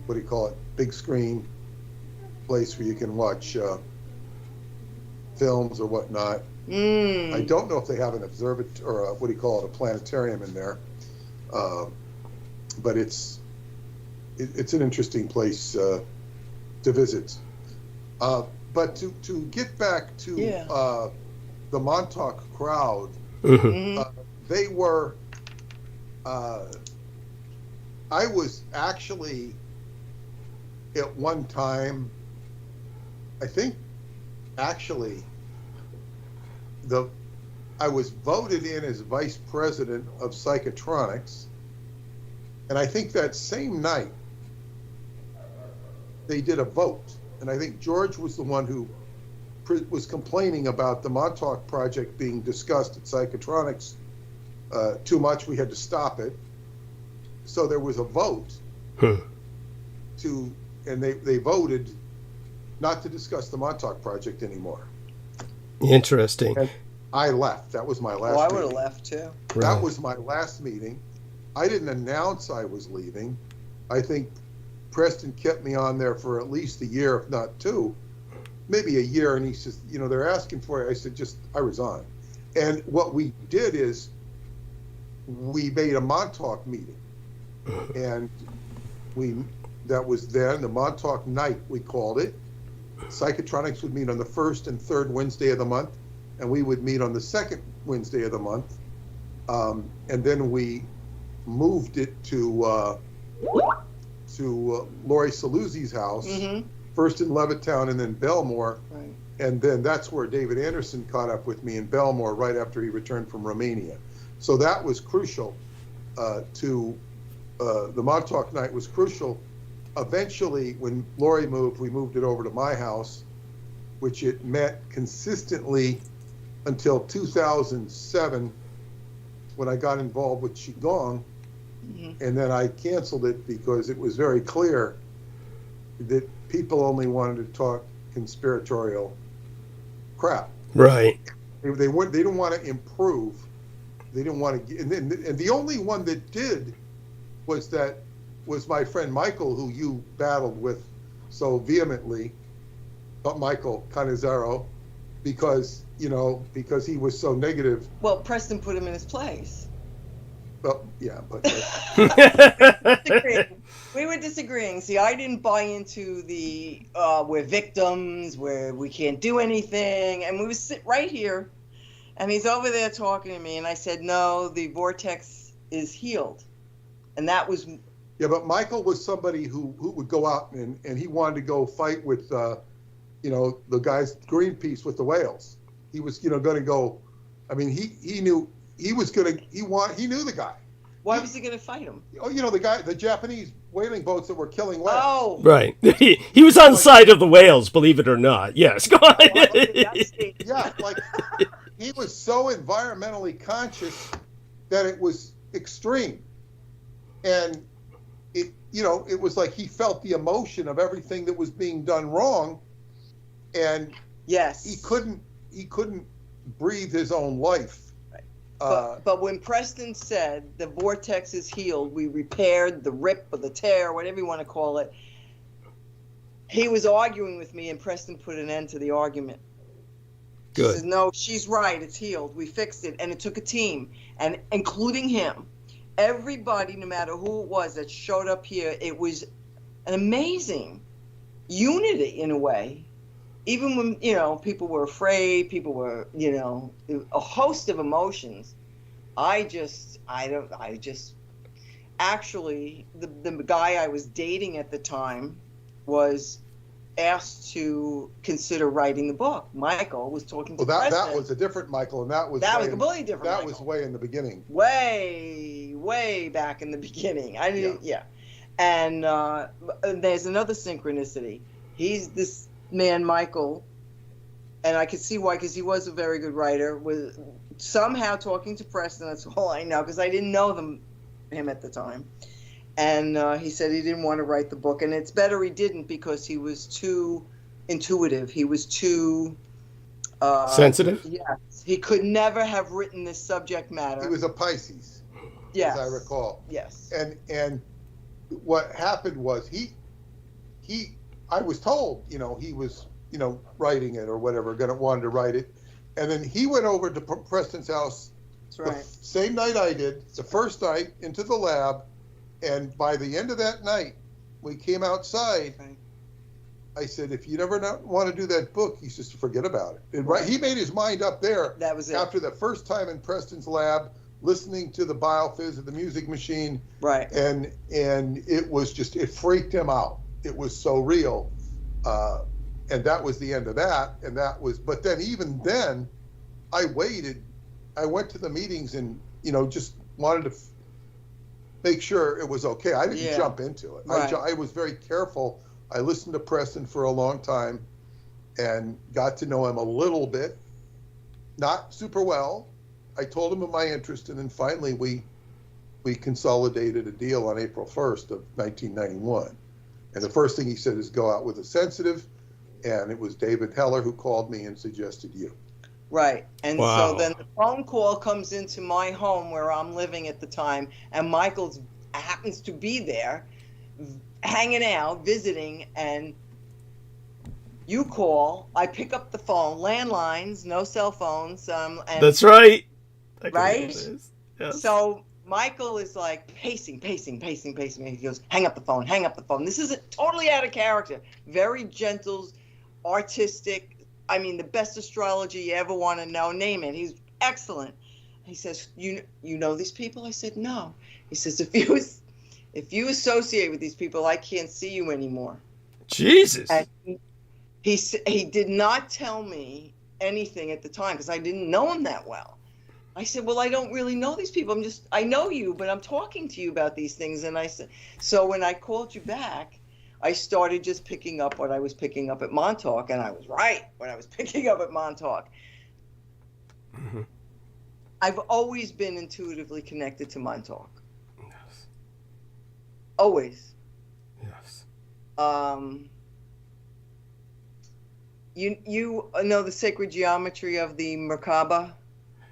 what do you call it? Big screen place where you can watch films or whatnot. I don't know if they have an observatory or what do you call it, a planetarium in there. But it's an interesting place to visit. But to get back to the Montauk crowd, they were, I was actually at one time, I think actually I was voted in as vice president of psychotronics, and I think that same night they did a vote, and I think George was the one who was complaining about the Montauk project being discussed at Psychotronics too much. We had to stop it. So there was a vote and they voted not to discuss the Montauk project anymore. Interesting. And I left. That was my last meeting. I would have left too. Right. That was my last meeting. I didn't announce I was leaving. I think Preston kept me on there for at least a year, if not two. Maybe a year, and he says, they're asking for it. I said, I resign. And what we did is we made a Montauk meeting, and that was then the Montauk night, we called it. Psychotronics would meet on the first and third Wednesday of the month, and we would meet on the second Wednesday of the month. And then we moved it to Lori Saluzzi's house. Mm-hmm. First in Levittown and then Belmore, right. And then that's where David Anderson caught up with me in Belmore right after he returned from Romania. So that was crucial to the Montauk night was crucial. Eventually, when Lori moved, we moved it over to my house, which it met consistently until 2007 when I got involved with Qigong, and then I canceled it because it was very clear that people only wanted to talk conspiratorial crap. Right. They didn't want to improve. They didn't want to. And the only one that did was my friend Michael, who you battled with so vehemently, Michael Canizaro, because he was so negative. Well, Preston put him in his place. Well, yeah, but we were disagreeing. See, I didn't buy into the we're victims, where we can't do anything, and we would sit right here, and he's over there talking to me, and I said, no, the vortex is healed. And that was, Yeah, but Michael was somebody who would go out and he wanted to go fight with, the guys Greenpeace with the whales. He was, going to go. I mean, he knew he was going to. He knew the guy. why was he going to fight him? Oh, the Japanese whaling boats that were killing whales. Oh, Right. He was on the side of the whales, believe it or not. Yes, go on. Yeah, like he was so environmentally conscious that it was extreme, and it was like he felt the emotion of everything that was being done wrong, and yes. he couldn't breathe his own life. But when Preston said the vortex is healed, we repaired the rip or the tear, whatever you want to call it, he was arguing with me, and Preston put an end to the argument. Good. She says, no, she's right. It's healed. We fixed it. And it took a team, and including him. Everybody, no matter who it was that showed up here, it was an amazing unity in a way. Even when, people were afraid, people were, a host of emotions. Actually, the guy I was dating at the time was asked to consider writing the book. Michael was talking to Well, that Preston. was a different Michael, and that was completely different. That Michael. was way in the beginning. Way back in the beginning. And there's another synchronicity. He's this man, Michael, and I could see why, because he was a very good writer, was somehow talking to Preston. That's all I know, because I didn't know him at the time. And he said he didn't want to write the book, and it's better he didn't, because he was too intuitive. He was too sensitive. Yes, he could never have written this subject matter. He was a Pisces, yes, as I recall. Yes, and what happened was I was told, he was, writing it or whatever, wanted to write it, and then he went over to Preston's house. That's right. The same night I did, the first night, into the lab. And by the end of that night, we came outside. Okay. I said, if you never want to do that book, he says, forget about it. And he made his mind up there. That was it. After the first time in Preston's lab, listening to the biofizz of the music machine. Right. And it was it freaked him out. It was so real. And that was the end of that. But then even then, I waited. I went to the meetings and, just wanted to make sure it was okay. I didn't jump into it. Right. I was very careful. I listened to Preston for a long time and got to know him a little bit, not super well. I told him of my interest, and then finally we consolidated a deal on April 1st of 1991. And the first thing he said is go out with a sensitive, and it was David Heller who called me and suggested you. Right. And Wow. so then the phone call comes into my home where I'm living at the time, and Michael happens to be there, hanging out, visiting, and you call. I pick up the phone, landlines, no cell phones. And That's right. Right? Yes. So Michael is like pacing. And he goes, hang up the phone. This is totally out of character. Very gentle, artistic. I mean, the best astrology you ever want to know, name it. He's excellent. He says, you know these people? I said, no. He says, if you associate with these people, I can't see you anymore. Jesus. And he did not tell me anything at the time, because I didn't know him that well. I said, well, I don't really know these people. I know you, but I'm talking to you about these things. And I said, so when I called you back, I started just picking up what I was picking up at Montauk, and I was right when I was picking up at Montauk. Mm-hmm. I've always been intuitively connected to Montauk. Yes. Always. Yes. You know the sacred geometry of the Merkaba?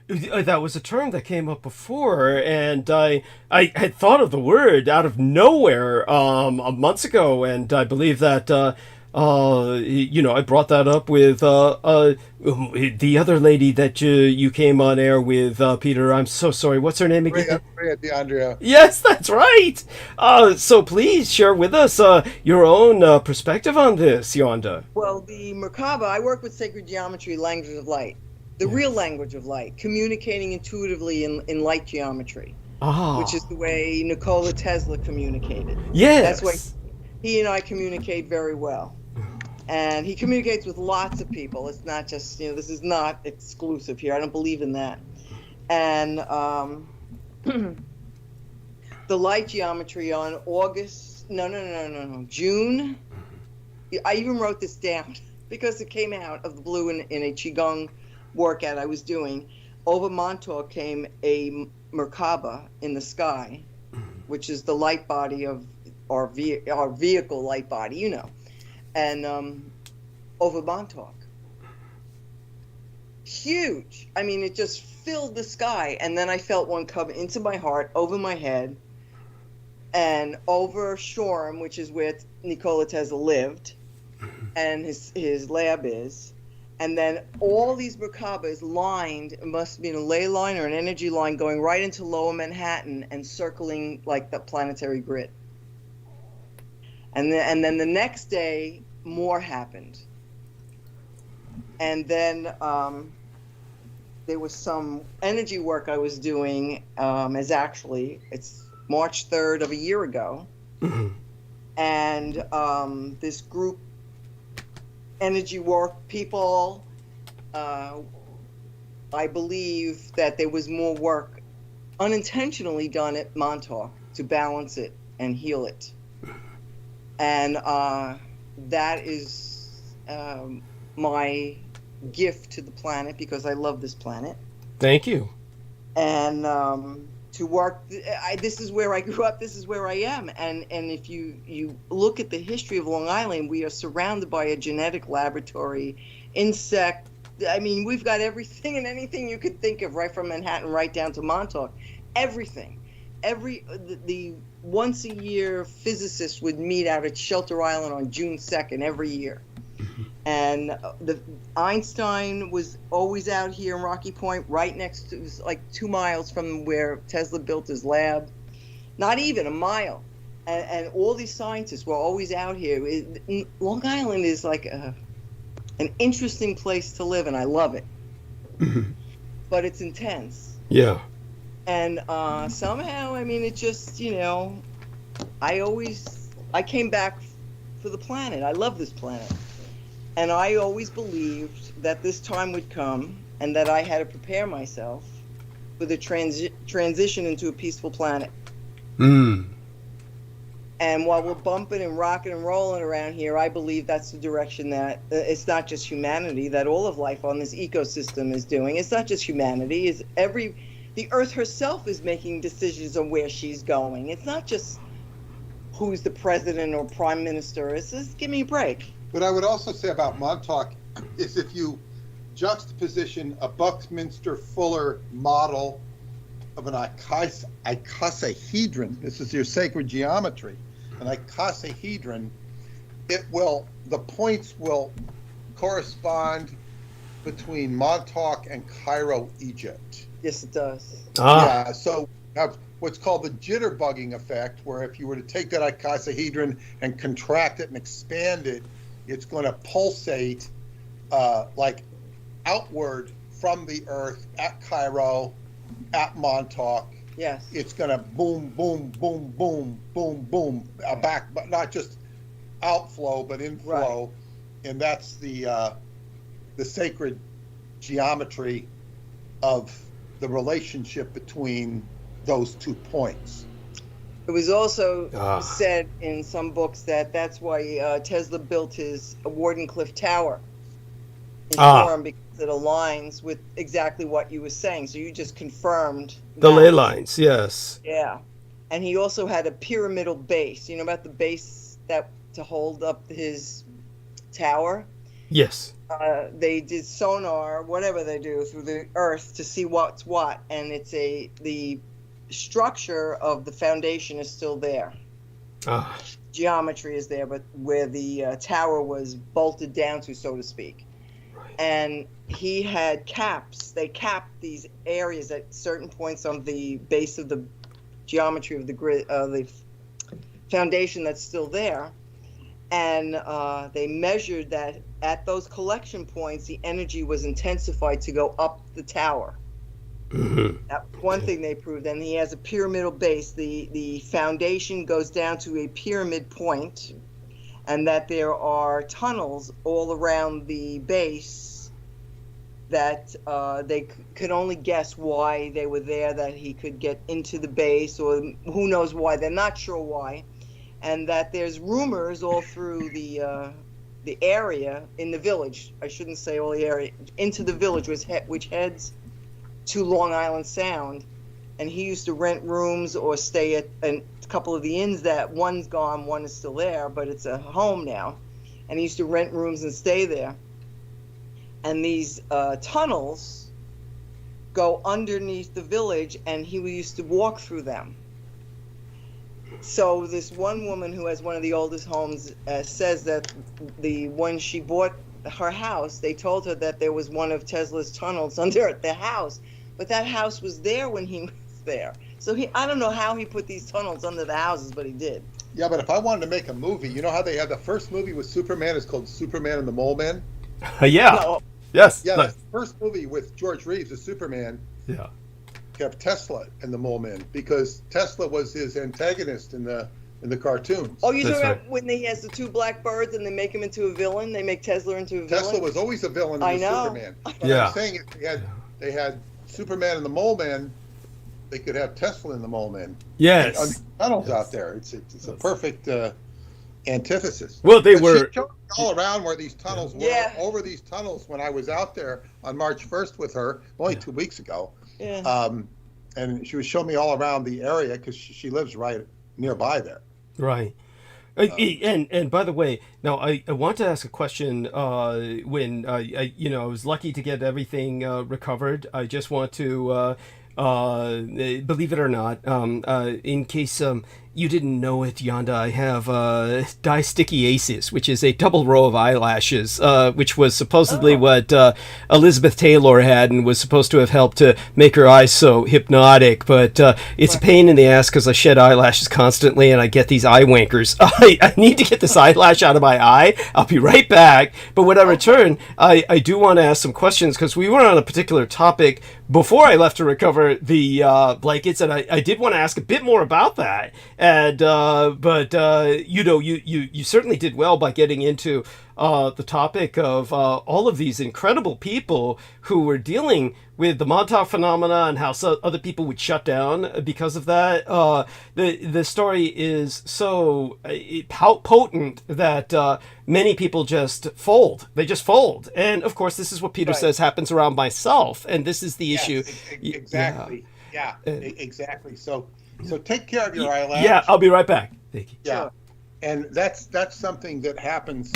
That was a term that came up before, and I had thought of the word out of nowhere months ago, and I believe that I brought that up with the other lady that you came on air with, Peter. I'm so sorry. What's her name again? Maria DeAndrea. Yes, that's right. So please share with us your own perspective on this, Yonda. Well, the Merkaba, I work with sacred geometry, language of light. The real language of light, communicating intuitively in light geometry. which is the way Nikola Tesla communicated. Yes. That's why he and I communicate very well. And he communicates with lots of people. It's not just, this is not exclusive here. I don't believe in that. And the light geometry on June. I even wrote this down because it came out of the blue in a Qigong workout I was doing. Over Montauk came a Merkaba in the sky, which is the light body of our vehicle light body, and over Montauk. Huge. I mean, it just filled the sky. And then I felt one come into my heart, over my head, and over Shoreham, which is where Nikola Tesla lived, and his lab is. And then all these Merkabas lined, it must be a ley line or an energy line going right into lower Manhattan and circling like the planetary grid. And then the next day, more happened. And then there was some energy work I was doing it's March 3rd of a year ago. And this group, energy work people, I believe that there was more work unintentionally done at Montauk to balance it and heal it. And that is my gift to the planet, because I love this planet. Thank you. And to work, this is where I grew up, this is where I am. And if you look at the history of Long Island, we are surrounded by a genetic laboratory, insect. I mean, we've got everything and anything you could think of, right from Manhattan right down to Montauk. Everything. The once a year physicists would meet out at Shelter Island on June 2nd every year. And the Einstein was always out here in Rocky Point, right next to, it was like 2 miles from where Tesla built his lab, not even a mile. And all these scientists were always out here. Long Island is like an interesting place to live, and I love it. But it's intense. Yeah. And somehow, I mean, it just, I came back for the planet. I love this planet. And I always believed that this time would come and that I had to prepare myself for the transition into a peaceful planet. And while we're bumping and rocking and rolling around here, I believe that's the direction that it's not just humanity, that all of life on this ecosystem is doing. It's not just humanity. The Earth herself is making decisions on where she's going. It's not just who's the president or prime minister. It's just, give me a break. What I would also say about Montauk is, if you juxtaposition a Buckminster Fuller model of an icosahedron, this is your sacred geometry, an icosahedron, the points will correspond between Montauk and Cairo, Egypt. Yes, it does. Yeah, so have what's called the jitterbugging effect, where if you were to take that icosahedron and contract it and expand it, it's going to pulsate like outward from the Earth at Cairo, at Montauk. Yes. It's going to boom, boom, boom, boom, boom, boom, back, but not just outflow, but inflow. Right. And that's the sacred geometry of the relationship between those 2 points. It was also said in some books that that's why Tesla built his Wardenclyffe Tower in Durham, because it aligns with exactly what you were saying. So you just confirmed the ley lines, yes. Yeah. And he also had a pyramidal base. You know about the base that to hold up his tower? Yes. They did sonar, whatever they do, through the earth to see what's what, and it's the structure of the foundation is still there. Geometry is there, but where the tower was bolted down to, so to speak. Right. And he had caps. They capped these areas at certain points on the base of the geometry of the grid, the foundation that's still there. And they measured that at those collection points, the energy was intensified to go up the tower. That's one thing they proved. And he has a pyramidal base. The foundation goes down to a pyramid point, and that there are tunnels all around the base that they could only guess why they were there, that he could get into the base, or who knows why. They're not sure why. And that there's rumors all through the area in the village. I shouldn't say all the area, into the village, which heads to Long Island Sound. And he used to rent rooms or stay at a couple of the inns that one's gone, one is still there, but it's a home now. And he used to rent rooms and stay there. And these tunnels go underneath the village, and he used to walk through them. So this one woman who has one of the oldest homes says that when she bought her house, they told her that there was one of Tesla's tunnels under the house, but that house was there when he was there. So I don't know how he put these tunnels under the houses, but he did. Yeah, but if I wanted to make a movie, you know how they had the first movie with Superman is called Superman and the Mole Man? Yeah. No. Yes. Yeah, the first movie with George Reeves as Superman Yeah. kept Tesla and the Mole Man, because Tesla was his antagonist in the cartoons. Oh, you're That's talking right. about when he has the two black birds and they make him into a villain? They make Tesla into a villain? Tesla was always a villain I in know. Superman. What Yeah. I'm saying is they had Superman and the Mole Man. They could have Tesla and the Mole Man. Yes. On the tunnels out there. It's a perfect antithesis. Well, they But were. she showed me all around where these tunnels were. Yeah. Over these tunnels when I was out there on March 1st with her, only 2 weeks ago. Yeah. And she was showing me all around the area because she lives right nearby there. Right. And by the way, now I want to ask a question. When I was lucky to get everything recovered. I just want to believe it or not, in case you didn't know it, Yonda, I have distichiasis, which is a double row of eyelashes, which was supposedly what Elizabeth Taylor had, and was supposed to have helped to make her eyes so hypnotic. But it's a pain in the ass because I shed eyelashes constantly, and I get these eye wankers. I need to get this eyelash out of my eye. I'll be right back. But when I return, I do want to ask some questions, because we were on a particular topic before I left to recover the blankets, and I did want to ask a bit more about that. And but you certainly did well by getting into the topic of all of these incredible people who were dealing with the Montauk phenomena, and how other people would shut down because of that. The story is so potent that many people just fold. They just fold. And of course, this is what Peter says happens around myself. And this is the issue. Exactly. Yeah, exactly. So take care of your eyelash. Yeah, I'll be right back. Thank you. Yeah, and that's something that happens.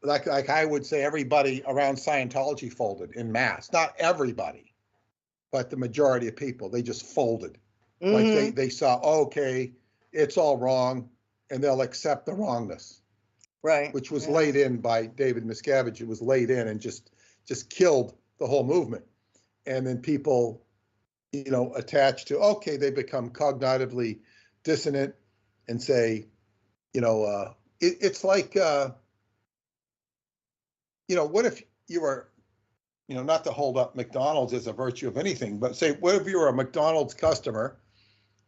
Like I would say, everybody around Scientology folded in mass. Not everybody, but the majority of people. They just folded. Like they saw, okay, it's all wrong, and they'll accept the wrongness. Right. Which was laid in by David Miscavige. It was laid in and just killed the whole movement. And then people, attach to, okay, they become cognitively dissonant and say, it's like, what if you were, not to hold up McDonald's as a virtue of anything, but say, what if you were a McDonald's customer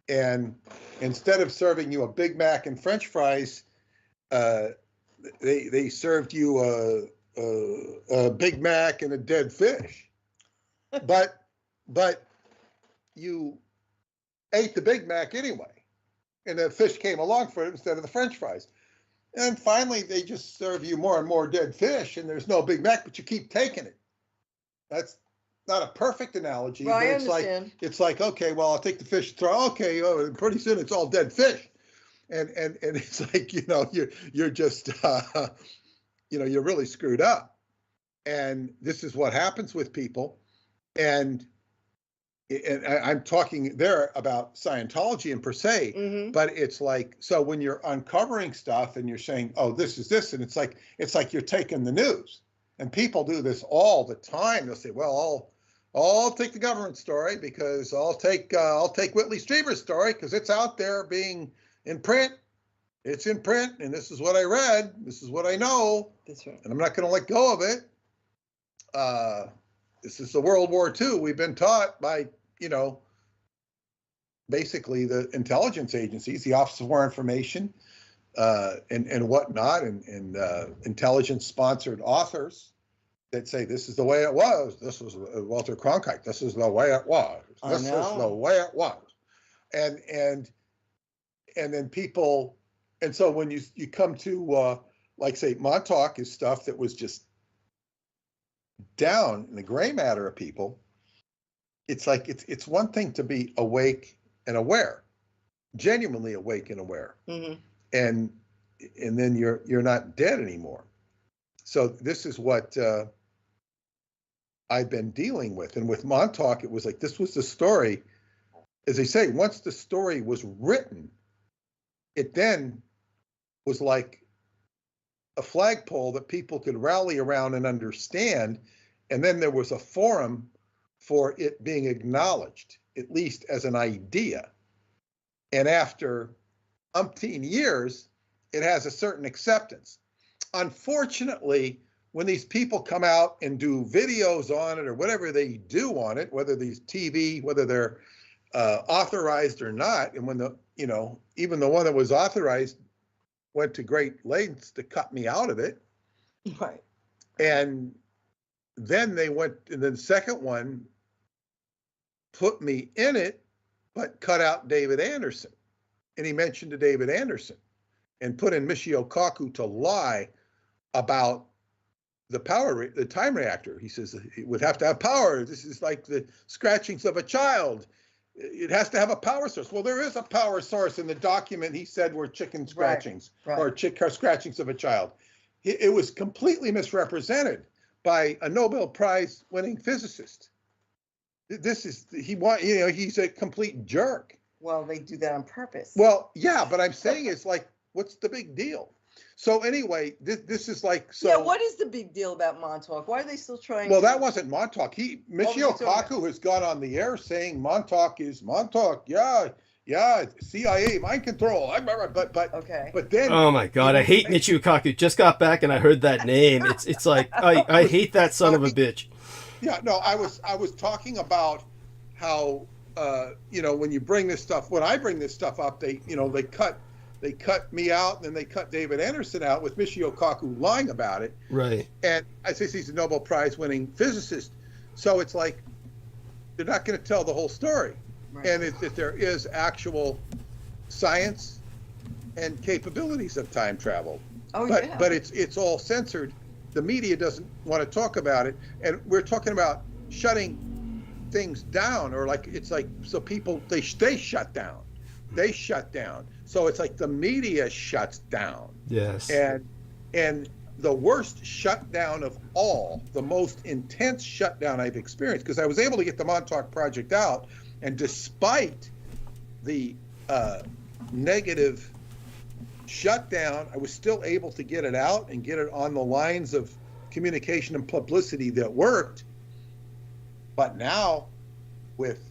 and instead of serving you a Big Mac and French fries, they served you a Big Mac and a dead fish, but you ate the Big Mac anyway, and the fish came along for it instead of the French fries. And finally, they just serve you more and more dead fish, and there's no Big Mac, but you keep taking it. That's not a perfect analogy, Well, but I it's understand. like, okay, well, I'll take the fish, throw, okay, and pretty soon it's all dead fish. And it's like, you're just, you're really screwed up. And this is what happens with people. And I'm talking there about Scientology and per se, but it's like, so when you're uncovering stuff and you're saying, oh, this is this, and it's like you're taking the news, and people do this all the time. They'll say, well, I'll take the government story because I'll take Whitley Strieber's story because it's out there being in print. It's in print, and this is what I read. This is what I know. That's right. And I'm not going to let go of it. this is the World War II. We've been taught by, basically the intelligence agencies, the Office of War Information, and whatnot, and intelligence-sponsored authors that say this is the way it was. This was Walter Cronkite. This is the way it was. This is the way it was. And then people, and so when you come to like say Montauk is stuff that was just down in the gray matter of people. It's like it's one thing to be awake and aware, genuinely awake and aware, and then you're not dead anymore. So this is what I've been dealing with, and with Montauk, it was like this was the story. As they say, once the story was written, it then was like a flagpole that people could rally around and understand, and then there was a forum for it being acknowledged, at least as an idea. And after umpteen years, it has a certain acceptance. Unfortunately, when these people come out and do videos on it or whatever they do on it, whether these TV, whether they're authorized or not, and when even the one that was authorized went to great lengths to cut me out of it. Right. And then they went, and then the second one put me in it, but cut out David Anderson. And he mentioned to David Anderson and put in Michio Kaku to lie about the time reactor. He says it would have to have power. This is like the scratchings of a child. It has to have a power source. Well, there is a power source in the document he said were chicken scratchings or scratchings of a child. It was completely misrepresented by a Nobel Prize winning physicist. He's a complete jerk. Well, they do that on purpose. Well, yeah, but I'm saying it's like, what's the big deal? So anyway, this is like, so. Yeah, what is the big deal about Montauk? Why are they still trying? Well, that wasn't Montauk. Michio Kaku has gone on the air saying Montauk is Montauk. Yeah, CIA mind control. But then. Oh my God, I hate Michio Kaku. Just got back and I heard that name. It's like I hate that son of a bitch. Yeah, no, I was talking about how when you bring this stuff, when I bring this stuff up, they cut me out, and then they cut David Anderson out with Michio Kaku lying about it. Right. And I say he's a Nobel Prize winning physicist. So it's like they're not going to tell the whole story. Right. And that there is actual science and capabilities of time travel. But it's all censored. The media doesn't want to talk about it. And we're talking about shutting things down, or like it's like, so people, they shut down. They shut down. So it's like the media shuts down. Yes. And the worst shutdown of all, the most intense shutdown I've experienced, because I was able to get the Montauk Project out, and despite the negative shutdown, I was still able to get it out and get it on the lines of communication and publicity that worked. But now with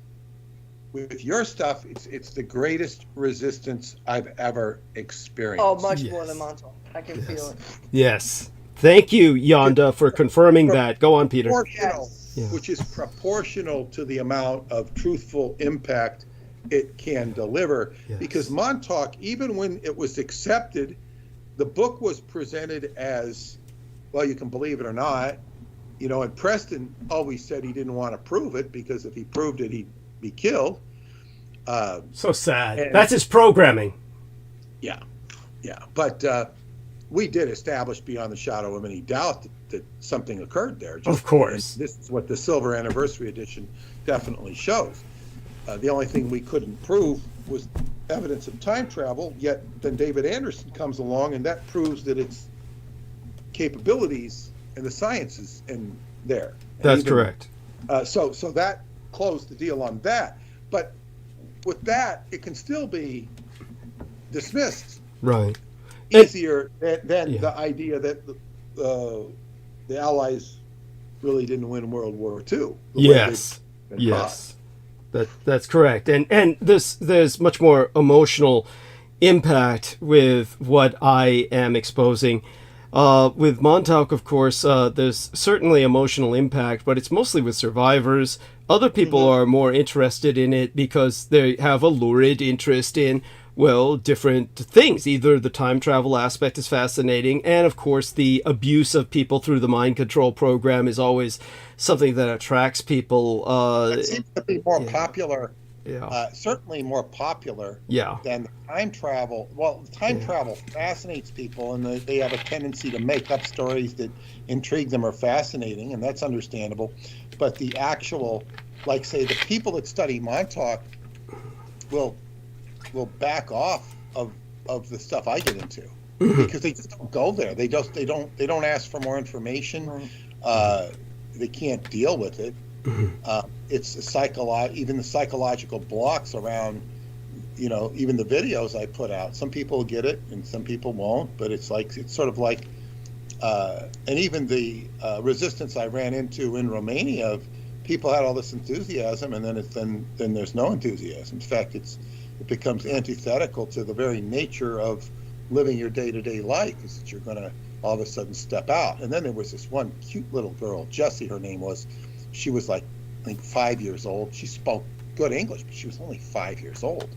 your stuff, it's the greatest resistance I've ever experienced. Oh, much more than Montauk. I can feel it. Yes. Thank you, Yonda, for confirming that. Go on, Peter. Which is proportional to the amount of truthful impact it can deliver. Yes. Because Montauk, even when it was accepted, the book was presented as, well, you can believe it or not, and Preston always said he didn't want to prove it, because if he proved it, he'd be killed. So sad. That's his programming. Yeah. But we did establish beyond the shadow of any doubt that something occurred there. Of course. This is what the Silver Anniversary Edition definitely shows. The only thing we couldn't prove was evidence of time travel, yet then David Anderson comes along, and that proves that its capabilities and the sciences in there. That's correct. So that closed the deal on that. But with that, it can still be dismissed. Right. Easier than the idea that the Allies really didn't win World War II. Yes. That's correct. And there's much more emotional impact with what I am exposing. With Montauk, of course, there's certainly emotional impact, but it's mostly with survivors. Other people are more interested in it because they have a lurid interest in, well, different things. Either the time travel aspect is fascinating, and of course, the abuse of people through the mind control program is always something that attracts people. It seems to be more yeah. popular. Yeah. Certainly more popular Yeah. than the time travel. Well, the time travel fascinates people, and they have a tendency to make up stories that intrigue them or fascinating, and that's understandable. But the actual, like say, the people that study Montauk will back off of the stuff I get into because they just don't go there. They don't ask for more information. They can't deal with it. It's even the psychological blocks around, even the videos I put out. Some people get it and some people won't, but it's sort of like, and even the resistance I ran into in Romania of people had all this enthusiasm, and then there's no enthusiasm. In fact, it becomes antithetical to the very nature of living your day-to-day life, is that you're going to all of a sudden step out. And then there was this one cute little girl, Jessie, her name was. She was like, I think 5 years old. She spoke good English, but she was only 5 years old.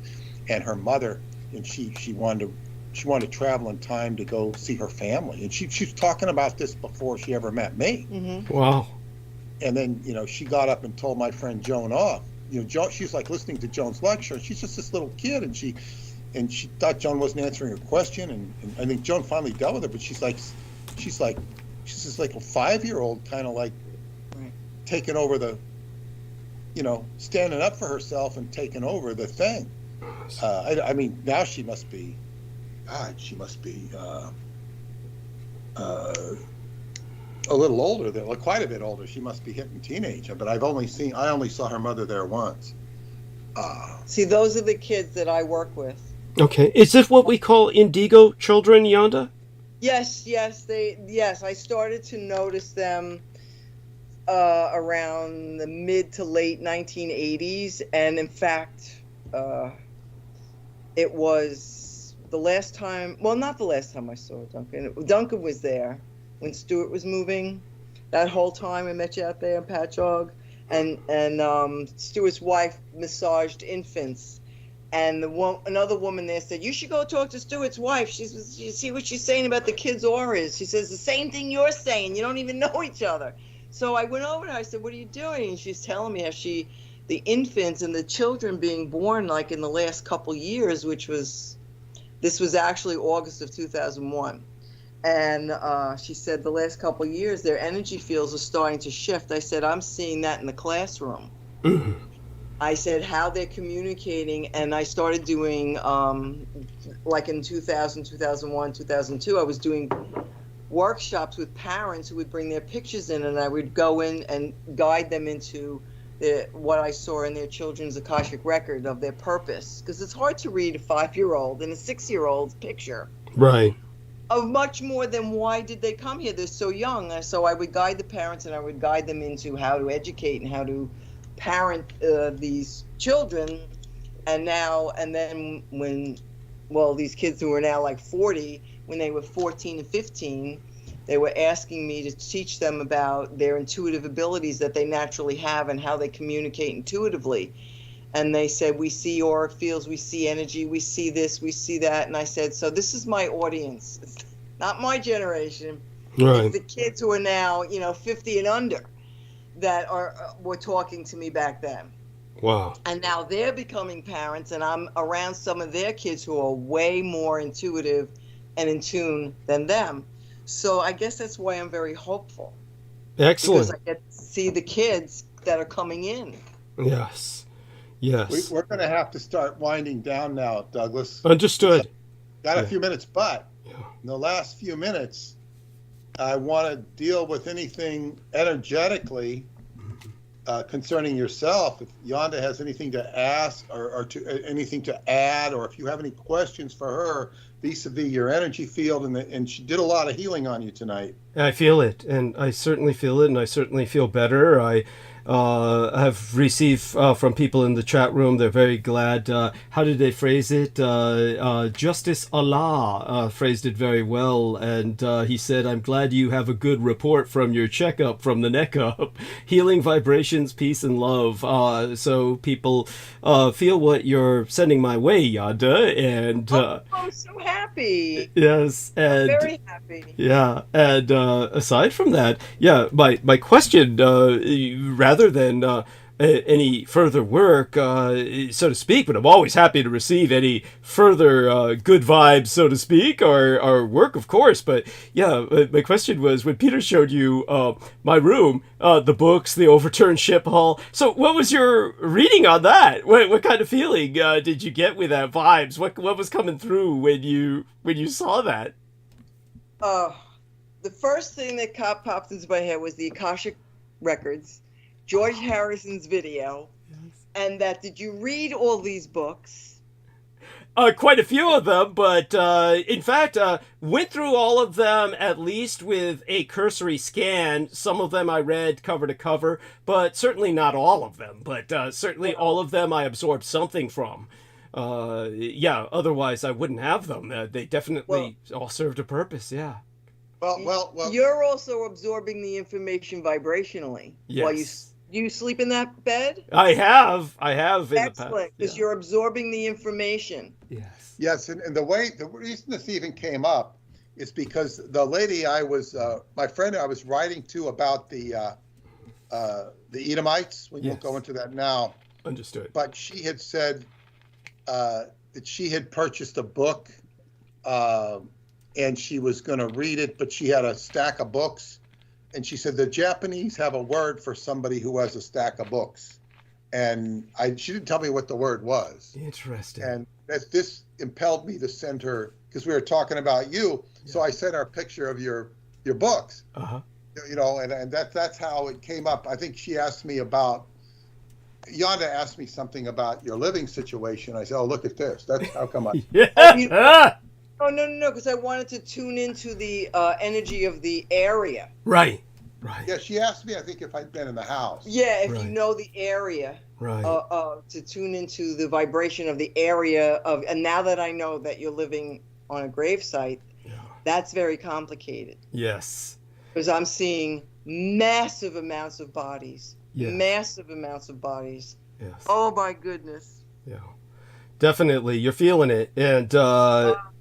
And her mother, and she wanted to travel in time to go see her family. And she was talking about this before she ever met me. Wow. And then, she got up and told my friend Joan off. Joan, she was like listening to Joan's lecture, and she's just this little kid, and she thought Joan wasn't answering her question, and I think Joan finally dealt with it, but she's just like a 5-year-old, kind of like taking over the, standing up for herself and taking over the thing. I mean, now she must be a little older, quite a bit older. She must be hitting teenage, but I only saw her mother there once. See, those are the kids that I work with. Okay. Is this what we call indigo children, Yonda? Yes, I started to notice them around the mid to late 1980s, and in fact, it was the last time, well, not the last time I saw Duncan. Duncan was there when Stuart was moving. That whole time I met you out there in Patchogue, and Stuart's wife massaged infants, and another woman there said, "You should go talk to Stuart's wife. You see what she's saying about the kids' auras. She says the same thing you're saying. You don't even know each other." So I went over to her. I said, "What are you doing?" And she's telling me how the infants and the children being born like in the last couple years, this was actually August of 2001. And she said the last couple of years, their energy fields are starting to shift. I said, I'm seeing that in the classroom. I said, how they're communicating. And I started doing, like in 2000, 2001, 2002, I was doing workshops with parents who would bring their pictures in, and I would go in and guide them into what I saw in their children's Akashic record of their purpose. Because it's hard to read a 5-year-old and a 6-year-old's picture. Right. Of much more than why did they come here? They're so young. So I would guide the parents, and I would guide them into how to educate and how to parent these children. And then these kids who are now like 40, when they were 14 and 15, they were asking me to teach them about their intuitive abilities that they naturally have and how they communicate intuitively. And they said, we see auric fields, we see energy, we see this, we see that. And I said, so this is my audience. It's not my generation. Right. It's the kids who are now, 50 and under that were talking to me back then. Wow. And now they're becoming parents, and I'm around some of their kids who are way more intuitive and in tune than them. So I guess that's why I'm very hopeful. Excellent. Because I get to see the kids that are coming in. Yes. We're going to have to start winding down now, Douglas. Understood. Got a few minutes, but in the last few minutes, I want to deal with anything energetically concerning yourself. If Yonda has anything to ask or anything to add, or if you have any questions for her vis-a-vis your energy field, and she did a lot of healing on you tonight. I feel it, and I certainly feel it, and I certainly feel better. have received from people in the chat room. They're very glad. How did they phrase it? Justice Allah phrased it very well, and he said, "I'm glad you have a good report from your checkup from the neck up. Healing vibrations, peace, and love." So people feel what you're sending my way, Yonda, and I'm so happy. yes, and Very happy. yeah, and aside from that, yeah, my question, rather than any further work, so to speak, but I'm always happy to receive any further good vibes, so to speak, or work, of course. But yeah, my question was, when Peter showed you my room, the books, the overturned ship hull. So what was your reading on that? What kind of feeling did you get with that vibes? What was coming through when you saw that? The first thing that popped into my head was the Akashic Records, George Harrison's video, and that, did you read all these books? Quite a few of them, but in fact, went through all of them at least with a cursory scan. Some of them I read cover to cover, but certainly not all of them. But certainly all of them I absorbed something from. Yeah, otherwise I wouldn't have them. They definitely all served a purpose, yeah. Well. You're also absorbing the information vibrationally. Yes. While you sleep in that bed? I have in the past. Excellent, because you're absorbing the information. Yes, and the reason this even came up is because the lady my friend I was writing to about the Edomites, we won't go into that now. Understood. But she had said that she had purchased a book and she was going to read it, but she had a stack of books. And she said the Japanese have a word for somebody who has a stack of books. And she didn't tell me what the word was. Interesting. And this impelled me to send her, because we were talking about you. Yeah. So I sent her a picture of your books. Uh-huh. You know, and that's how it came up. I think she asked me about, Yonda asked me something about your living situation. I said, oh, look at this. That's how come I... Yeah. Oh, no, because I wanted to tune into the energy of the area. Right. Yeah, she asked me, I think, if I'd been in the house. Yeah, if you know the area. Right. To tune into the vibration of the area of, and now that I know that you're living on a gravesite, that's very complicated. Yes. Because I'm seeing massive amounts of bodies. Yes. Massive amounts of bodies. Yes. Oh my goodness. Yeah. Definitely, you're feeling it, and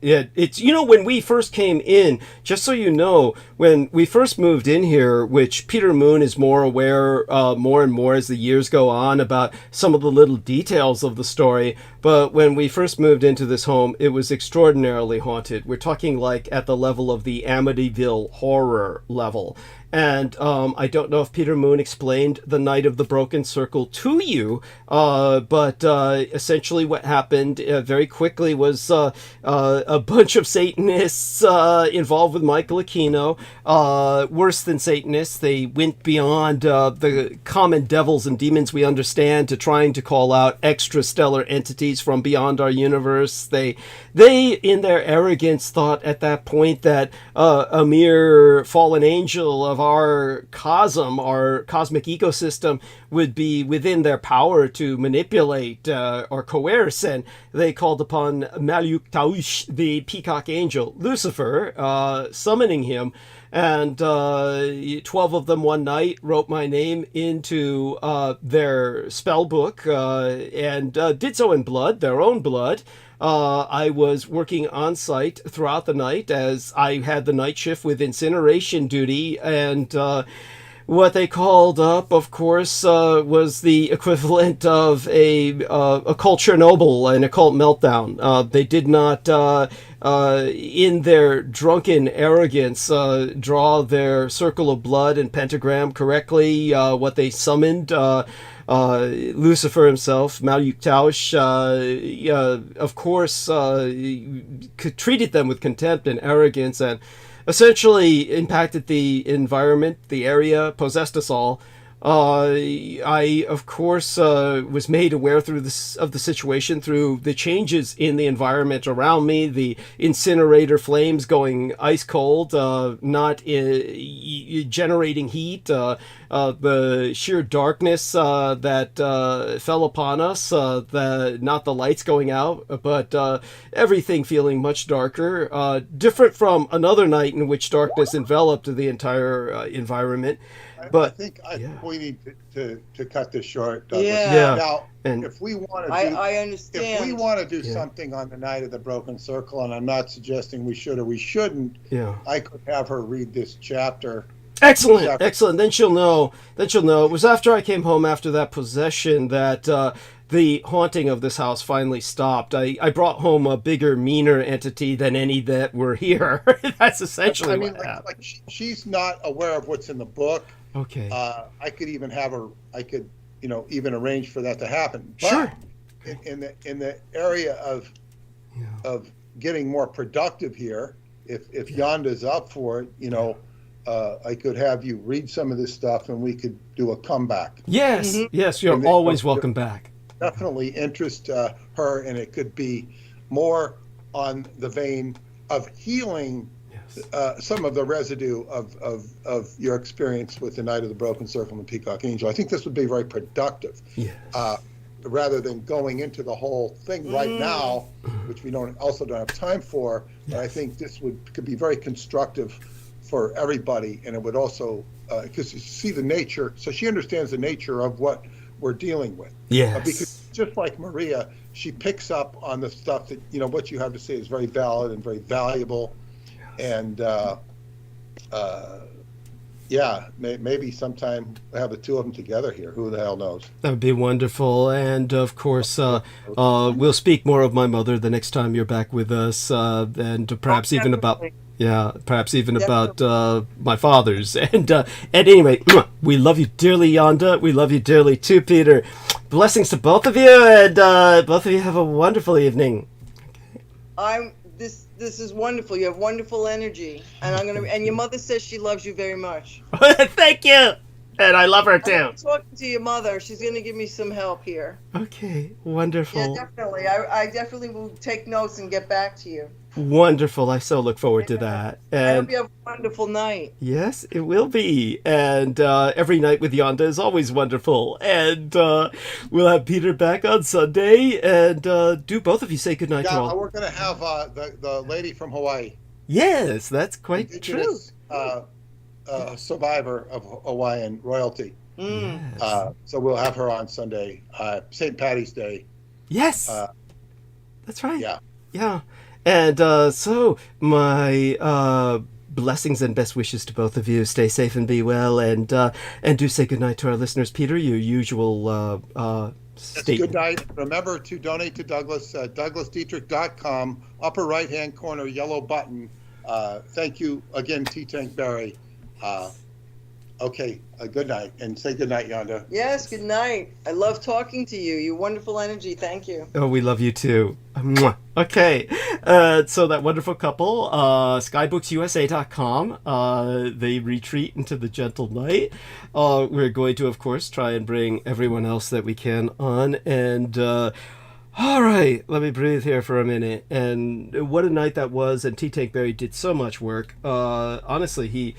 it's, you know, when we first came in, just so you know, when we first moved in here, which Peter Moon is more aware more and more as the years go on about some of the little details of the story, but when we first moved into this home, it was extraordinarily haunted. We're talking like at the level of the Amityville horror level. And I don't know if Peter Moon explained the Night of the Broken Circle to you, but essentially what happened very quickly was a bunch of Satanists involved with Michael Aquino. Worse than Satanists, they went beyond the common devils and demons we understand to trying to call out extrastellar entities from beyond our universe. They in their arrogance, thought at that point that a mere fallen angel of our cosm, our cosmic ecosystem, would be within their power to manipulate or coerce, and they called upon Maluk Taush, the peacock angel, Lucifer, summoning him, and 12 of them one night wrote my name into their spell book, and did so in blood, their own blood. I was working on site throughout the night as I had the night shift with incineration duty, and what they called up, of course, was the equivalent of a occult Chernobyl, an occult meltdown. They did not, in their drunken arrogance, draw their circle of blood and pentagram correctly. What they summoned, Lucifer himself, Maluk Taush, of course, treated them with contempt and arrogance, and essentially impacted the environment, the area, possessed us all. I, of course, was made aware of the situation through the changes in the environment around me, the incinerator flames going ice cold, not generating heat, the sheer darkness that fell upon us, not the lights going out, but everything feeling much darker, different from another night in which darkness enveloped the entire environment. But I think we need to cut this short, Douglas. Yeah. Now, and if we want to I understand. if we want to do something on the night of the Broken Circle, and I'm not suggesting we should or we shouldn't, I could have her read this chapter. Excellent. Then she'll know. It was after I came home after that possession that the haunting of this house finally stopped. I brought home a bigger, meaner entity than any that were here. That's essentially what happened. Like she's not aware of what's in the book. Okay. I could even have her. I could, even arrange for that to happen. But sure. In the area of getting more productive here, if Yonda's up for it, I could have you read some of this stuff and we could do a comeback. Yes, yes, you're always welcome back. Definitely interest her, and it could be more on the vein of healing some of the residue of your experience with the Night of the Broken Circle and Peacock Angel. I think this would be very productive. Yes. Rather than going into the whole thing right now, which we don't have time for. But I think this could be very constructive for everybody, and it would also because you see the nature, so she understands the nature of what we're dealing with. Yes. Because just like Maria, she picks up on the stuff that what you have to say is very valid and very valuable, and maybe sometime have the two of them together here. Who the hell knows? That would be wonderful. And of course, we'll speak more of my mother the next time you're back with us, and perhaps even about my father's. And anyway, we love you dearly, Yonda. We love you dearly too, Peter. Blessings to both of you, and both of you have a wonderful evening. This is wonderful. You have wonderful energy, and your mother says she loves you very much. Thank you, and I love her too. I'm talking to your mother. She's going to give me some help here. Okay, wonderful. Yeah, definitely. I definitely will take notes and get back to you. Wonderful. I so look forward to that. And I hope you have a wonderful night. Yes, it will be. And every night with Yonda is always wonderful. And we'll have Peter back on Sunday. And do both of you say goodnight to all? Yeah, we're going to have the lady from Hawaii. Yes, that's quite true. Survivor of Hawaiian royalty. Yes. So we'll have her on Sunday, St. Patty's Day. Yes. That's right. Yeah. Yeah. And so my blessings and best wishes to both of you. Stay safe and be well, and do say goodnight to our listeners. Peter, your usual statement. Good night. Remember to donate to Douglas at douglasdietrich.com, upper right-hand corner, yellow button. Thank you again, T-Tank Barry. Okay, good night, and say good night, Yonda. Yes, good night. I love talking to you. You wonderful energy. Thank you. Oh, we love you too. Mwah. Okay, so that wonderful couple, skybooksusa.com, they retreat into the gentle night. We're going to, of course, try and bring everyone else that we can on, and all right, let me breathe here for a minute. And what a night that was, and T-Tank Barry did so much work. Honestly, he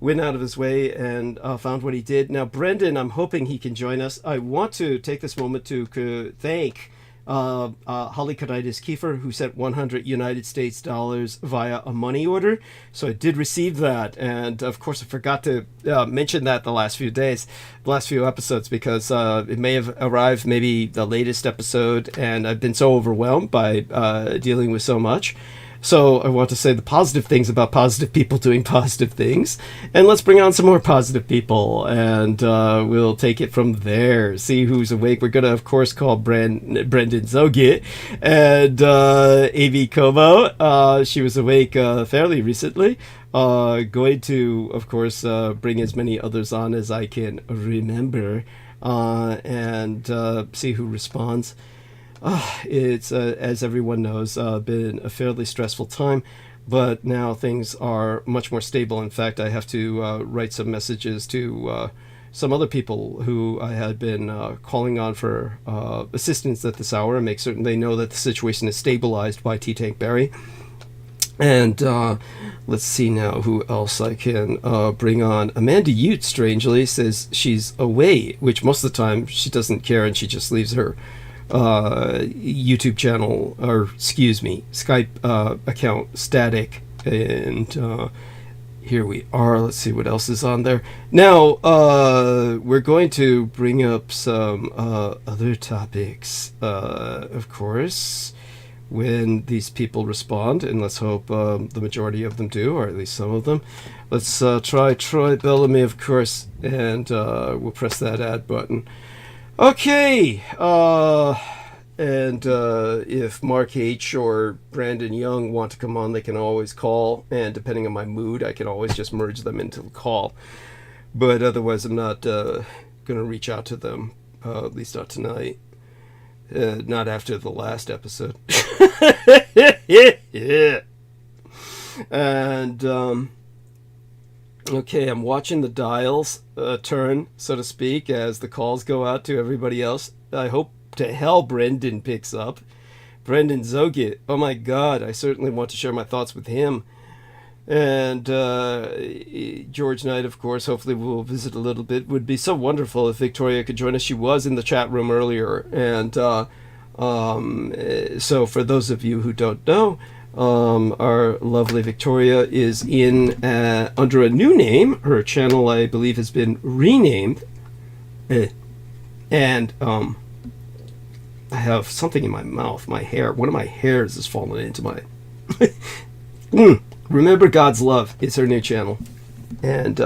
went out of his way and found what he did. Now, Brendan, I'm hoping he can join us. I want to take this moment to thank Holly Caritas Kiefer, who sent 100 United States dollars via a money order. So I did receive that. And of course, I forgot to mention that the last few episodes, because it may have arrived maybe the latest episode. And I've been so overwhelmed by dealing with so much. So I want to say the positive things about positive people doing positive things. And let's bring on some more positive people. And we'll take it from there. See who's awake. We're going to, of course, call Brendan Zogit. And A.V. Como. She was awake fairly recently. Going to, of course, bring as many others on as I can remember. And see who responds. It's, as everyone knows, been a fairly stressful time, but now things are much more stable. In fact, I have to write some messages to some other people who I had been calling on for assistance at this hour and make certain they know that the situation is stabilized by T-Tank Barry. And let's see now who else I can bring on. Amanda Ute, strangely, says she's away, which most of the time she doesn't care, and she just leaves her YouTube channel, or excuse me, Skype account static. And here we are. Let's see what else is on there. Now, we're going to bring up some other topics, of course, when these people respond, and let's hope the majority of them do, or at least some of them. Let's try Troy Bellamy, of course, and we'll press that add button. Okay, and if Mark H. or Brandon Young want to come on, they can always call, and depending on my mood, I can always just merge them into the call. But otherwise, I'm not going to reach out to them, at least not tonight. Not after the last episode. Yeah. And, okay, I'm watching the dials turn, so to speak, as the calls go out to everybody else. I hope to hell Brendan picks up. Brendan Zogit. Oh my God, I certainly want to share my thoughts with him. And George Knight, of course, hopefully we'll visit a little bit. Would be so wonderful if Victoria could join us. She was in the chat room earlier. And so for those of you who don't know, our lovely Victoria is in under a new name. Her channel, I believe, has been renamed. And I have something in my mouth. My hair. One of my hairs has fallen into my... Remember God's Love is her new channel, and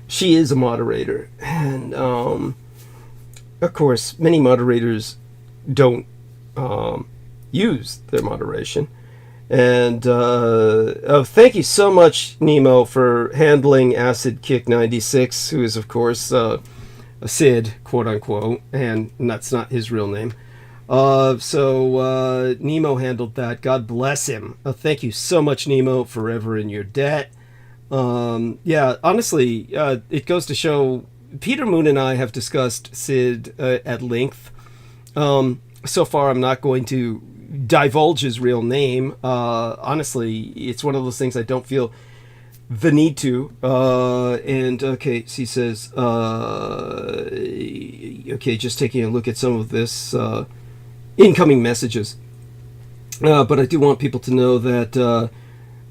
she is a moderator, and of course many moderators don't use their moderation. And thank you so much, Nemo, for handling Acid Kick 96, who is of course a Sid, quote unquote, and that's not his real name. So Nemo handled that. God bless him. Thank you so much, Nemo. Forever in your debt. Yeah, honestly, it goes to show Peter Moon and I have discussed Sid at length. So far, I'm not going to divulge his real name. Honestly, it's one of those things I don't feel the need to. And okay, so he says, okay, just taking a look at some of this incoming messages. But I do want people to know that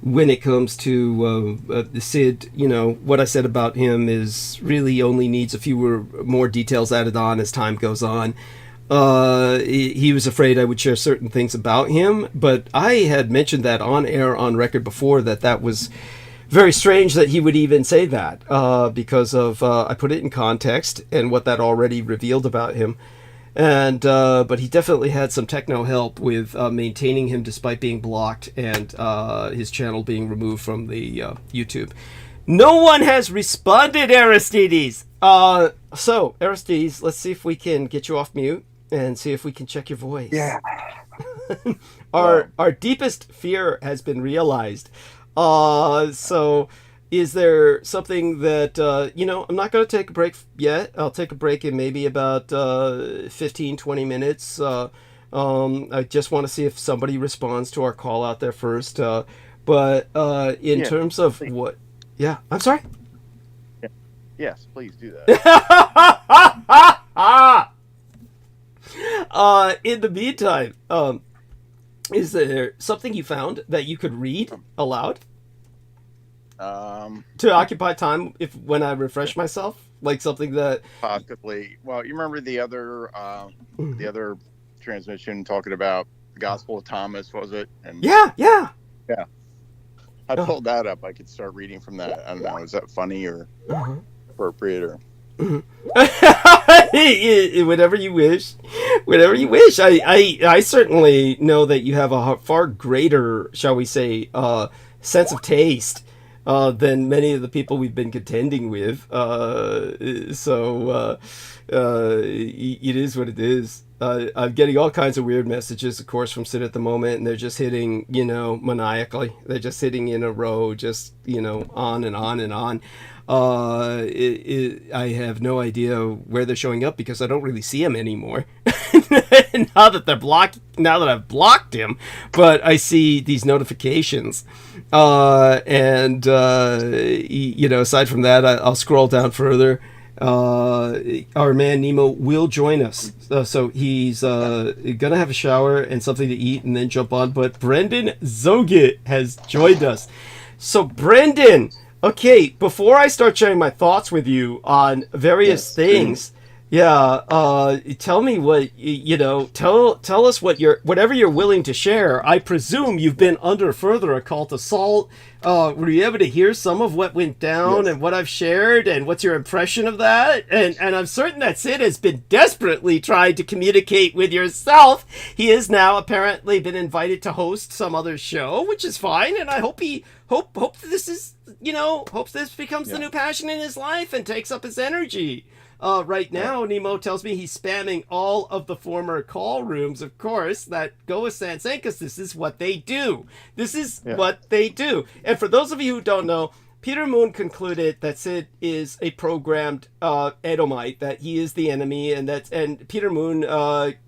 when it comes to Sid, you know, what I said about him is really only needs a few more details added on as time goes on. He was afraid I would share certain things about him, but I had mentioned that on air, on record before, that was very strange that he would even say that, because of I put it in context and what that already revealed about him. And but he definitely had some techno help with maintaining him despite being blocked and his channel being removed from the YouTube. No one has responded, Aristides. So Aristides, let's see if we can get you off mute and see if we can check your voice. Yeah. Our deepest fear has been realized. So is there something that, you know, I'm not going to take a break yet. I'll take a break in maybe about 15, 20 minutes. I just want to see if somebody responds to our call out there first. But in terms of please. what... Yeah, I'm sorry? Yeah. Yes, please do that. In the meantime, is there something you found that you could read aloud? To occupy time when I refresh myself, like something that Possibly. Well, you remember the other transmission talking about the Gospel of Thomas, was it? And yeah. I pulled that up. I could start reading from that. I don't know. Is that funny or appropriate or? Whatever you wish. I certainly know that you have a far greater, shall we say, sense of taste than many of the people we've been contending with. So it is what it is. I'm getting all kinds of weird messages, of course, from Sid at the moment, and they're just hitting, you know, maniacally. They're just hitting in a row, just, you know, on and on and on. I have no idea where they're showing up because I don't really see them anymore. now that I've blocked him, but I see these notifications, and aside from that, I'll scroll down further. Our man Nemo will join us, so he's gonna have a shower and something to eat and then jump on. But Brendan Zogit has joined us. So Brendan, okay, before I start sharing my thoughts with you on various things, tell me what tell us whatever you're willing to share. I presume you've been under further occult assault. Were you able to hear some of what went down and what I've shared, and what's your impression of that? And I'm certain that Sid has been desperately trying to communicate with yourself. He has now apparently been invited to host some other show, which is fine, and I hope hopes this becomes the new passion in his life and takes up his energy. Right now, Nemo tells me he's spamming all of the former call rooms, of course, that go with Sansei, because this is what they do. This is what they do. And for those of you who don't know, Peter Moon concluded that Sid is a programmed Edomite, that he is the enemy, and Peter Moon,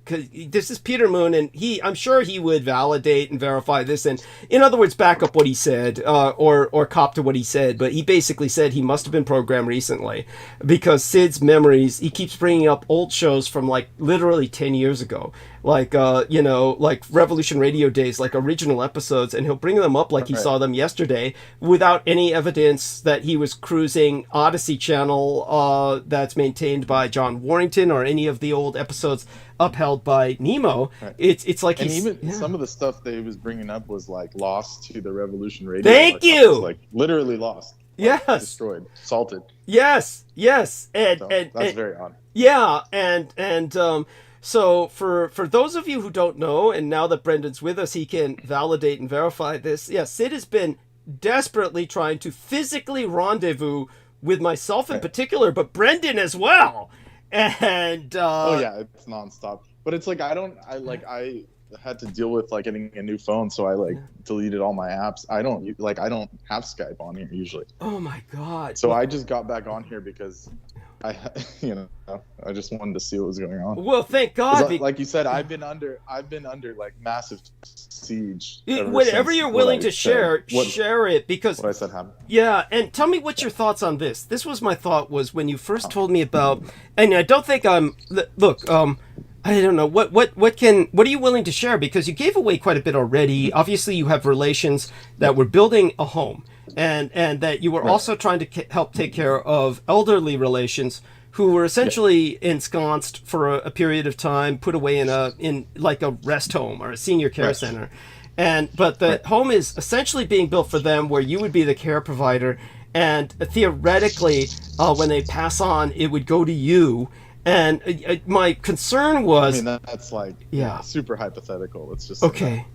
this is Peter Moon, and I'm sure he would validate and verify this, and in other words, back up what he said, or cop to what he said, but he basically said he must have been programmed recently, because Sid's memories, he keeps bringing up old shows from like literally 10 years ago, like like Revolution Radio days, like original episodes, and he'll bring them up like he saw them yesterday without any evidence that he was cruising Odyssey channel that's maintained by John Warrington, or any of the old episodes upheld by Nemo. It's like, and even some of the stuff that he was bringing up was like lost to the Revolution Radio. Thank you. Like literally lost. Yes. Destroyed. Salted. Yes. And that's very odd. Yeah, and so for those of you who don't know, and now that Brendan's with us, he can validate and verify this. Yeah, Sid has been desperately trying to physically rendezvous with myself in particular, but Brendan as well. And it's nonstop. But it's like I had to deal with like getting a new phone, so I deleted all my apps. I don't have Skype on here usually. Oh my god. So I just got back on here because I just wanted to see what was going on. Well, thank God. Like you said, I've been under like massive siege. Whatever you're willing to share it, because what I said happened. Yeah, and tell me what's your thoughts on this. This was my thought, was when you first told me about, and I don't think I don't know what are you willing to share, because you gave away quite a bit already. Obviously, you have relations that were building a home, and that you were also trying to help take care of elderly relations who were essentially ensconced for a period of time, put away in like a rest home or a senior care center, but the home is essentially being built for them, where you would be the care provider, and theoretically, when they pass on, it would go to you. And my concern was, that's like super hypothetical. It's just okay,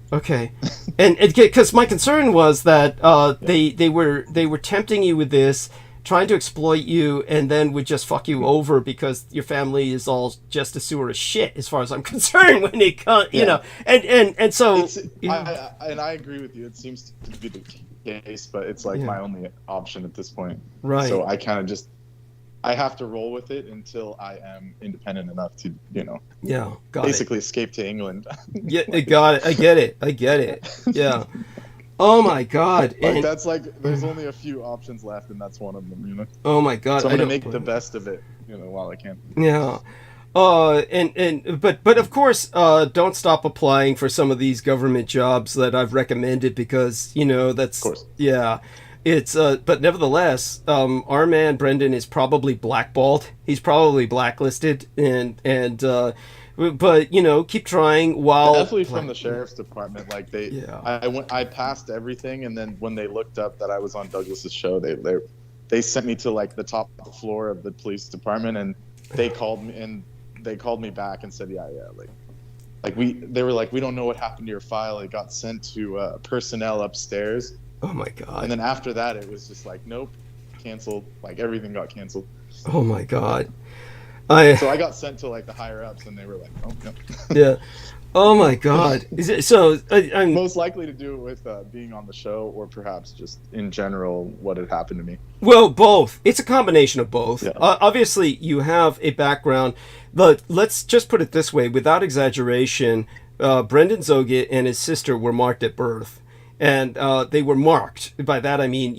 and because my concern was that they were tempting you with this, trying to exploit you, and then would just fuck you over because your family is all just a sewer of shit, as far as I'm concerned. When it comes, and so I agree with you. It seems to be the case, but it's like my only option at this point. Right. So I kind of I have to roll with it until I am independent enough to, basically escape to England. Got it. I get it. Yeah. Oh my God. That's like, there's only a few options left, and that's one of them, Oh my God. So I'm going to make the best of it, while I can. Yeah. But of course, don't stop applying for some of these government jobs that I've recommended, because, that's, of course. Yeah. It's but nevertheless, our man Brendan is probably blackballed. He's probably blacklisted, but keep trying while definitely from the sheriff's department. Like I passed everything, and then when they looked up that I was on Douglas's show, they sent me to like the top floor of the police department, and they called me back and said, they were like, we don't know what happened to your file. It got sent to personnel upstairs. Oh my God. And then after that, it was just like, nope, canceled. Like everything got canceled. Oh my God. So I got sent to like the higher ups, and they were like, "Oh, no." Yeah. Oh my God. Is it, so I'm Most likely to do it with being on the show, or perhaps just in general what had happened to me. well, both. It's a combination of both. Yeah. Obviously, you have a background, but let's just put it this way, without exaggeration, Brendan Zoget and his sister were marked at birth. And they were marked. By that I mean,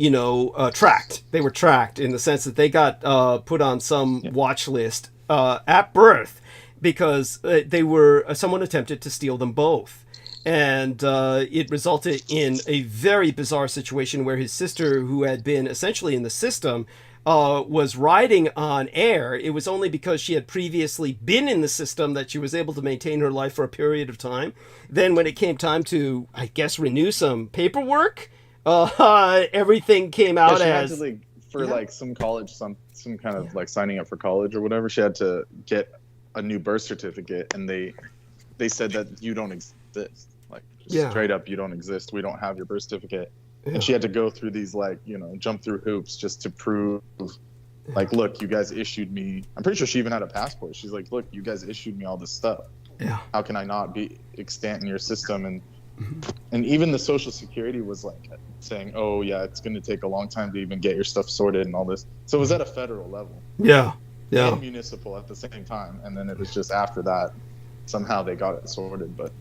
tracked. They were tracked in the sense that they got put on some watch list at birth because someone attempted to steal them both. And it resulted in a very bizarre situation where his sister, who had been essentially in the system, was riding on air. It was only because she had previously been in the system that she was able to maintain her life for a period of time. Then when it came time to, I guess, renew some paperwork, everything came out she as... had to, like, for like some college, some kind of like signing up for college or whatever, she had to get a new birth certificate, and they said that you don't exist. Like, just straight up, you don't exist. We don't have your birth certificate. And she had to go through these, like, jump through hoops just to prove, like, look, you guys issued me. I'm pretty sure she even had a passport. She's like, look, you guys issued me all this stuff. Yeah. How can I not be extant in your system? And even the Social Security was like saying, oh yeah, it's going to take a long time to even get your stuff sorted and all this. So it was at a federal level. Yeah. And municipal at the same time. And then it was just after that, somehow they got it sorted. But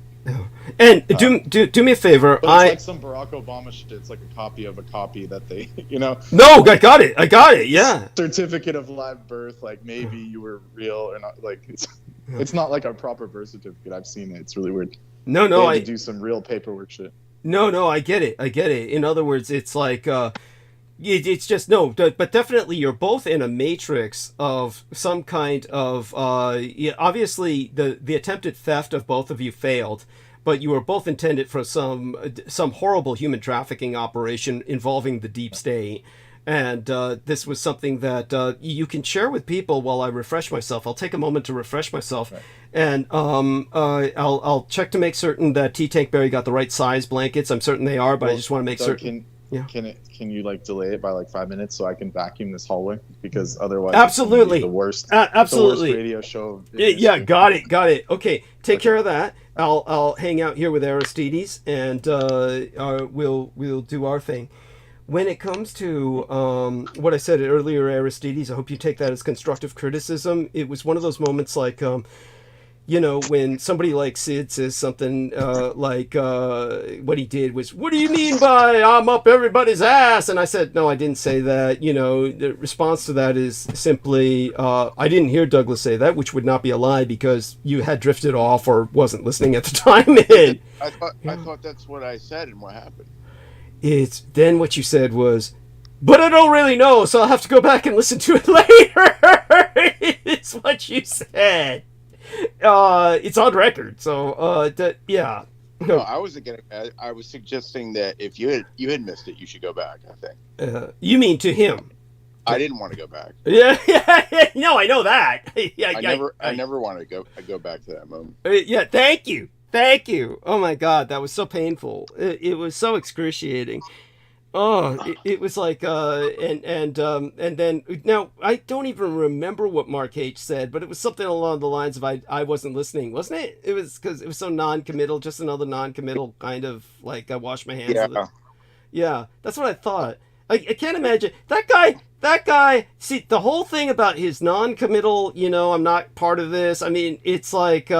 and do me a favor. But it's like some Barack Obama shit. It's like a copy of a copy that they, No, I got it. Yeah. Certificate of live birth. Like, maybe you were real or not. Like, it's not like a proper birth certificate. I've seen it. It's really weird. No, I do some real paperwork shit. No, I get it. In other words, it's like, it's just, no, but definitely you're both in a matrix of some kind of, obviously the attempted theft of both of you failed, but you were both intended for some horrible human trafficking operation involving the deep state. And this was something that you can share with people while I refresh myself. I'll take a moment to refresh myself. Right. And I'll check to make certain that T-Tank Berry got the right size blankets. I'm certain they are, but I just want to make certain. Can you like delay it by like 5 minutes so I can vacuum this hallway? Because otherwise, absolutely, it's the worst. Absolutely, the worst radio show. Yeah, got it. Okay, take care of that. I'll hang out here with Aristides, and we'll do our thing. When it comes to what I said earlier, Aristides, I hope you take that as constructive criticism. It was one of those moments like, when somebody like Sid says something like what he did was, what do you mean by I'm up everybody's ass? And I said, no, I didn't say that. The response to that is simply, I didn't hear Douglas say that, which would not be a lie because you had drifted off or wasn't listening at the time. I thought that's what I said, and what happened? It's then what you said was, but I don't really know, so I'll have to go back and listen to it later. It's what you said. It's on record, so yeah. No, I wasn't getting mad. I was suggesting that if you had missed it, you should go back. I think. You mean to him? I didn't want to go back. Yeah. No, I know that. Yeah, I never wanted to go back to that moment. Yeah, thank you. Oh my God, that was so painful. It was so excruciating. Oh, it was like, and then now I don't even remember what Mark H said, but it was something along the lines of I wasn't listening, wasn't it? It was because it was so non-committal, just another non-committal kind of like I wash my hands. Yeah. Yeah, that's what I thought. I can't imagine that guy. See, the whole thing about his non-committal, I'm not part of this. I mean, it's like,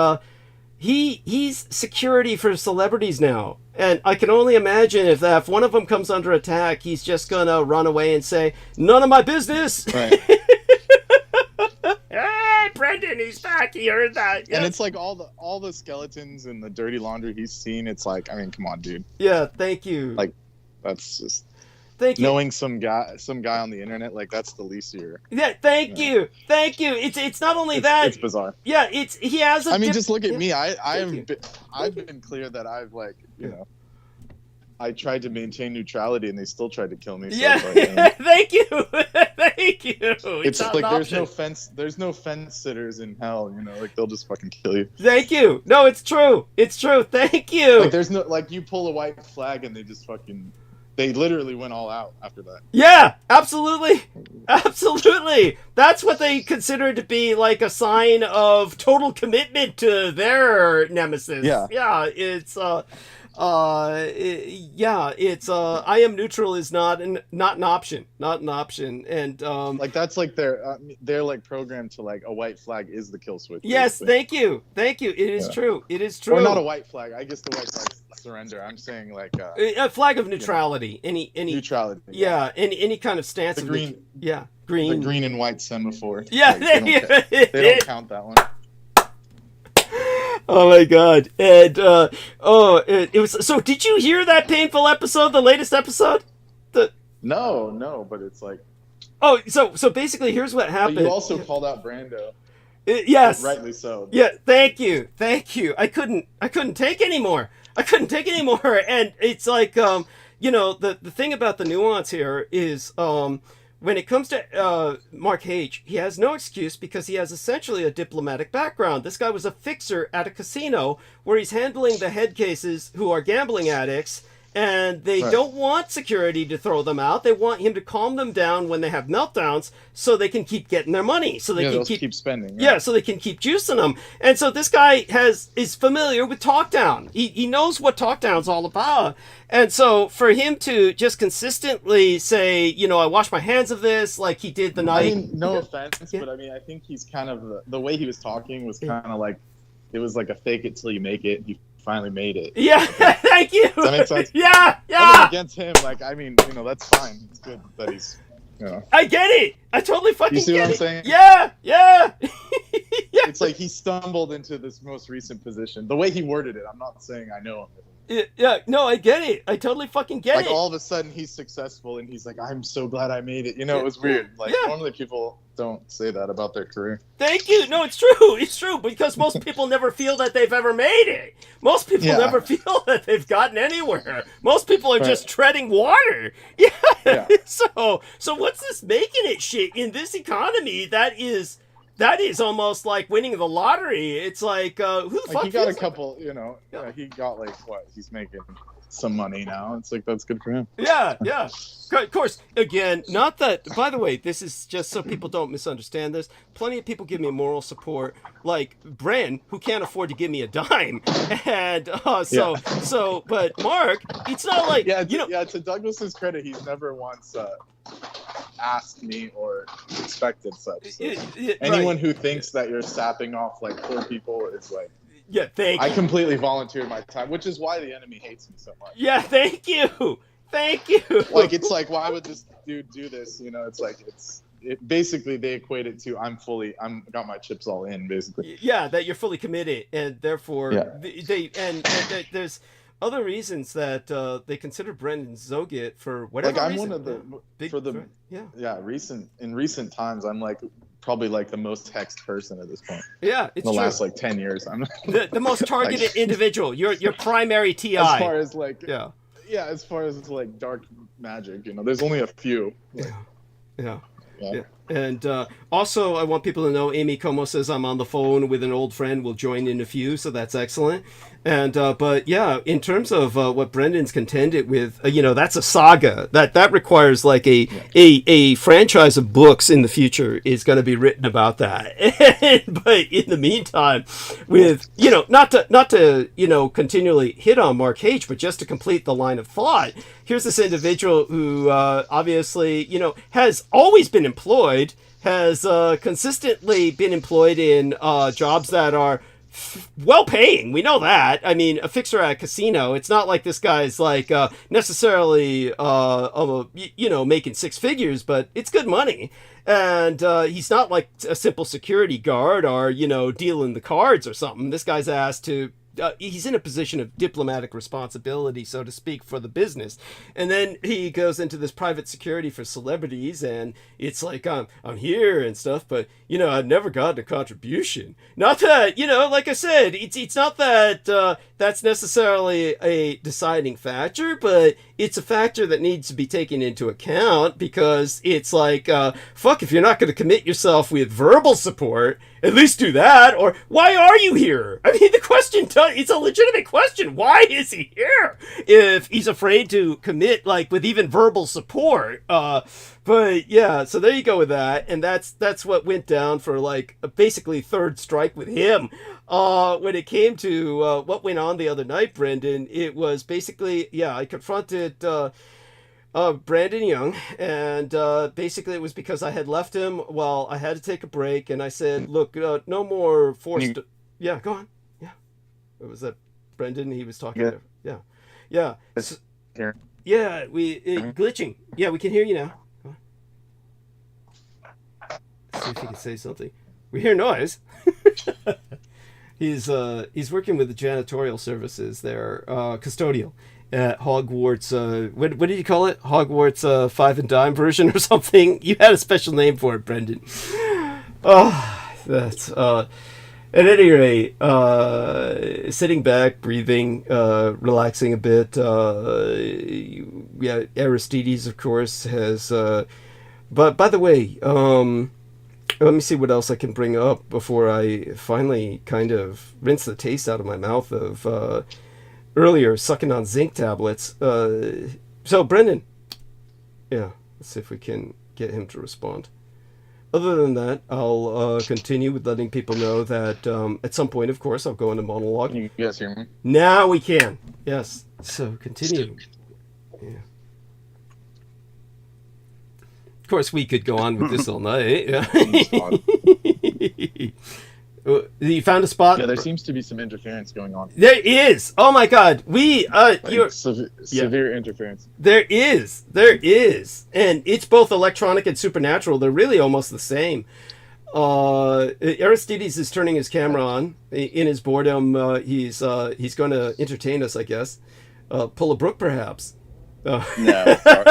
he's security for celebrities now. And I can only imagine if one of them comes under attack, he's just going to run away and say, none of my business. Right. Hey, Brendan, he's back. He heard that. And it's like all the skeletons and the dirty laundry he's seen. It's like, I mean, come on, dude. Yeah, thank you. Like, that's just... Thank you. Knowing some guy on the internet, like, that's the least of your... Yeah, thank you. It's not only that. It's bizarre. Yeah, he has a... I mean, just look at me. I've been clear that I've, like, I tried to maintain neutrality and they still tried to kill me. So yeah, thank you. Thank you. It's like there's no fence sitters in hell, like they'll just fucking kill you. Thank you. No, it's true. Thank you. Like there's no, like you pull a white flag and they just fucking they literally went all out after that. Yeah, absolutely. Absolutely. That's what they consider to be like a sign of total commitment to their nemesis. Yeah. Yeah, I am neutral is not an option. Not an option. And Like that's like they're like programmed to like a white flag is the kill switch. yes, basically. thank you. It is true. It is true. Or not a white flag. I guess the white flag is surrender. I'm saying like a flag of neutrality. Any neutrality. Yeah, any kind of stance. The of green. Green. The green and white semaphore. Yeah, like, they don't count that one. Oh my god. And it was so did you hear that painful episode, the latest episode? No, but it's like so basically here's what happened. But you also called out Brando. Yes. Rightly so. Yeah, thank you. I couldn't take anymore. And it's like the thing about the nuance here is when it comes to Mark H., he has no excuse because he has essentially a diplomatic background. This guy was a fixer at a casino where he's handling the head cases who are gambling addicts, and they don't want security to throw them out. They want him to calm them down when they have meltdowns so they can keep getting their money. So they can keep spending. Right? Yeah, so they can keep juicing them. And so this guy is familiar with talkdown. He knows what talkdown's all about. And so for him to just consistently say, I wash my hands of this, like he did the night. I mean, no offense, but I mean, I think he's kind of the way he was talking was kind of like it was like a fake it till you make it. He finally made it. Yeah, thank you. Does that make sense? Yeah. Nothing against him, like I mean, that's fine. It's good that he's, I get it. I totally fucking you see get what I'm it. saying? Yeah. Yeah. It's like he stumbled into this most recent position. The way he worded it, I'm not saying I know him. Yeah, no, I get it. I totally fucking get it. Like all of a sudden he's successful and he's like, I'm so glad I made it. It was weird. Like normally people don't say that about their career. Thank you. No, it's true. It's true because most people never feel that they've ever made it. Most people never feel that they've gotten anywhere. Most people are just treading water. Yeah. So what's this making it shit in this economy? That is almost like winning the lottery. It's like who the fuck? He got a couple. He got like what? He's making some money now. It's like that's good for him. Yeah. Of course, again, not that. By the way, this is just so people don't misunderstand this. Plenty of people give me moral support, like Bren, who can't afford to give me a dime, and But Mark, it's not like to Douglas's credit, he's never once asked me or expected such. So anyone who thinks that you're sapping off like poor people is like. Yeah, thank you. I completely volunteered my time, which is why the enemy hates me so much. Yeah, thank you. Like, it's like, why would this dude do this? It's like, basically they equate it to I'm got my chips all in, basically. Yeah, that you're fully committed, and therefore there's other reasons that they consider Brendan Zoget for whatever reason. I'm one of the in recent times I'm like probably like the most hexed person at this point. Yeah, it's the true. last like 10 years. I'm the most targeted individual. Your primary TI. As far as like as far as like dark magic, there's only a few. Yeah. And also, I want people to know Amy Como says I'm on the phone with an old friend. We'll join in a few, so that's excellent. And but yeah, in terms of what Brendan's contended with, that's a saga that requires like a franchise of books in the future is going to be written about that. But in the meantime, with not to continually hit on Mark H, but just to complete the line of thought, here's this individual who obviously has always been employed, has consistently been employed in jobs that are well paying. We know that. I mean, a fixer at a casino, it's not like this guy's like necessarily making six figures, but it's good money. And he's not like a simple security guard or dealing the cards or something. This guy's asked to he's in a position of diplomatic responsibility, so to speak, for the business. And then he goes into this private security for celebrities, and it's like, I'm here and stuff, but, I've never gotten a contribution. Not that, like I said, it's not that that's necessarily a deciding factor, but it's a factor that needs to be taken into account because it's like, fuck, if you're not going to commit yourself with verbal support, at least do that. Or why are you here? I mean, the question, it's a legitimate question. Why is he here? If he's afraid to commit, like, with even verbal support. But yeah, so there you go with that. And that's what went down for, like, basically third strike with him. When it came to what went on the other night, Brendan, it was basically, I confronted Brandon Young, and basically it was because I had left him while I had to take a break, and I said, look, no more forced... Yeah, go on. Yeah. What was that, Brendan? He was talking there. Yeah. Yeah. Here. Yeah, glitching. Yeah, we can hear you now. Go on. Let's see if he can say something. We hear noise. He's working with the janitorial services there, custodial at Hogwarts. What did you call it? Hogwarts 5 and dime version or something? You had a special name for it, Brendan. Oh, that's at any rate, sitting back, breathing, relaxing a bit. Aristides, of course, has. But by the way, let me see what else I can bring up before I finally kind of rinse the taste out of my mouth of earlier sucking on zinc tablets. So, Brendan. Yeah, let's see if we can get him to respond. Other than that, I'll continue with letting people know that at some point, of course, I'll go into monologue. Can you guys hear me? Now we can. Yes. So, continue. Yeah. Of course, we could go on with this all night. You found a spot? Yeah, there seems to be some interference going on. There is. Oh my God. Severe interference. There is, and it's both electronic and supernatural. They're really almost the same. Aristides is turning his camera on in his boredom. He's going to entertain us, I guess. Pull a Brook, perhaps. No, sorry.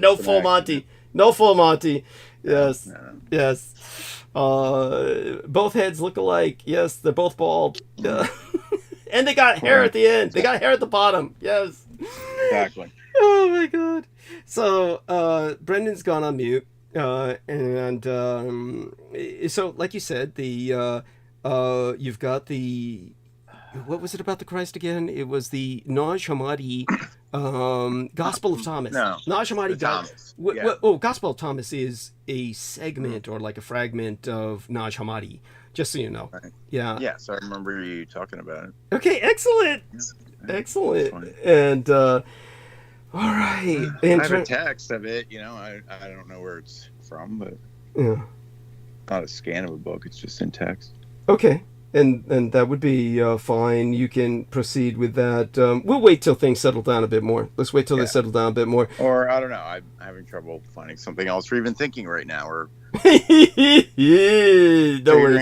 No full Monty. No full Monty. Yes. No. Yes. Both heads look alike. Yes, they're both bald. And they got hair at the end. They got hair at the bottom. Yes. Exactly. Oh my God. So Brendan's gone on mute. And so like you said, the you've got the, what was it about the Christ again? It was the Naj Hammadi Gospel of Thomas. No, Naj Hammadi Thomas. Gospel of Thomas is a segment or like a fragment of Naj Hammadi, just so you know. Right. Yeah. Yes, I remember you talking about it. Okay, excellent. Yeah. Excellent. And all right. I have a text of it, I don't know where it's from, but yeah. Not a scan of a book, it's just in text. Okay. And that would be fine. You can proceed with that. We'll wait till things settle down a bit more. Let's wait till they settle down a bit more. Or, I don't know, I'm having trouble finding something else or even thinking right now or figuring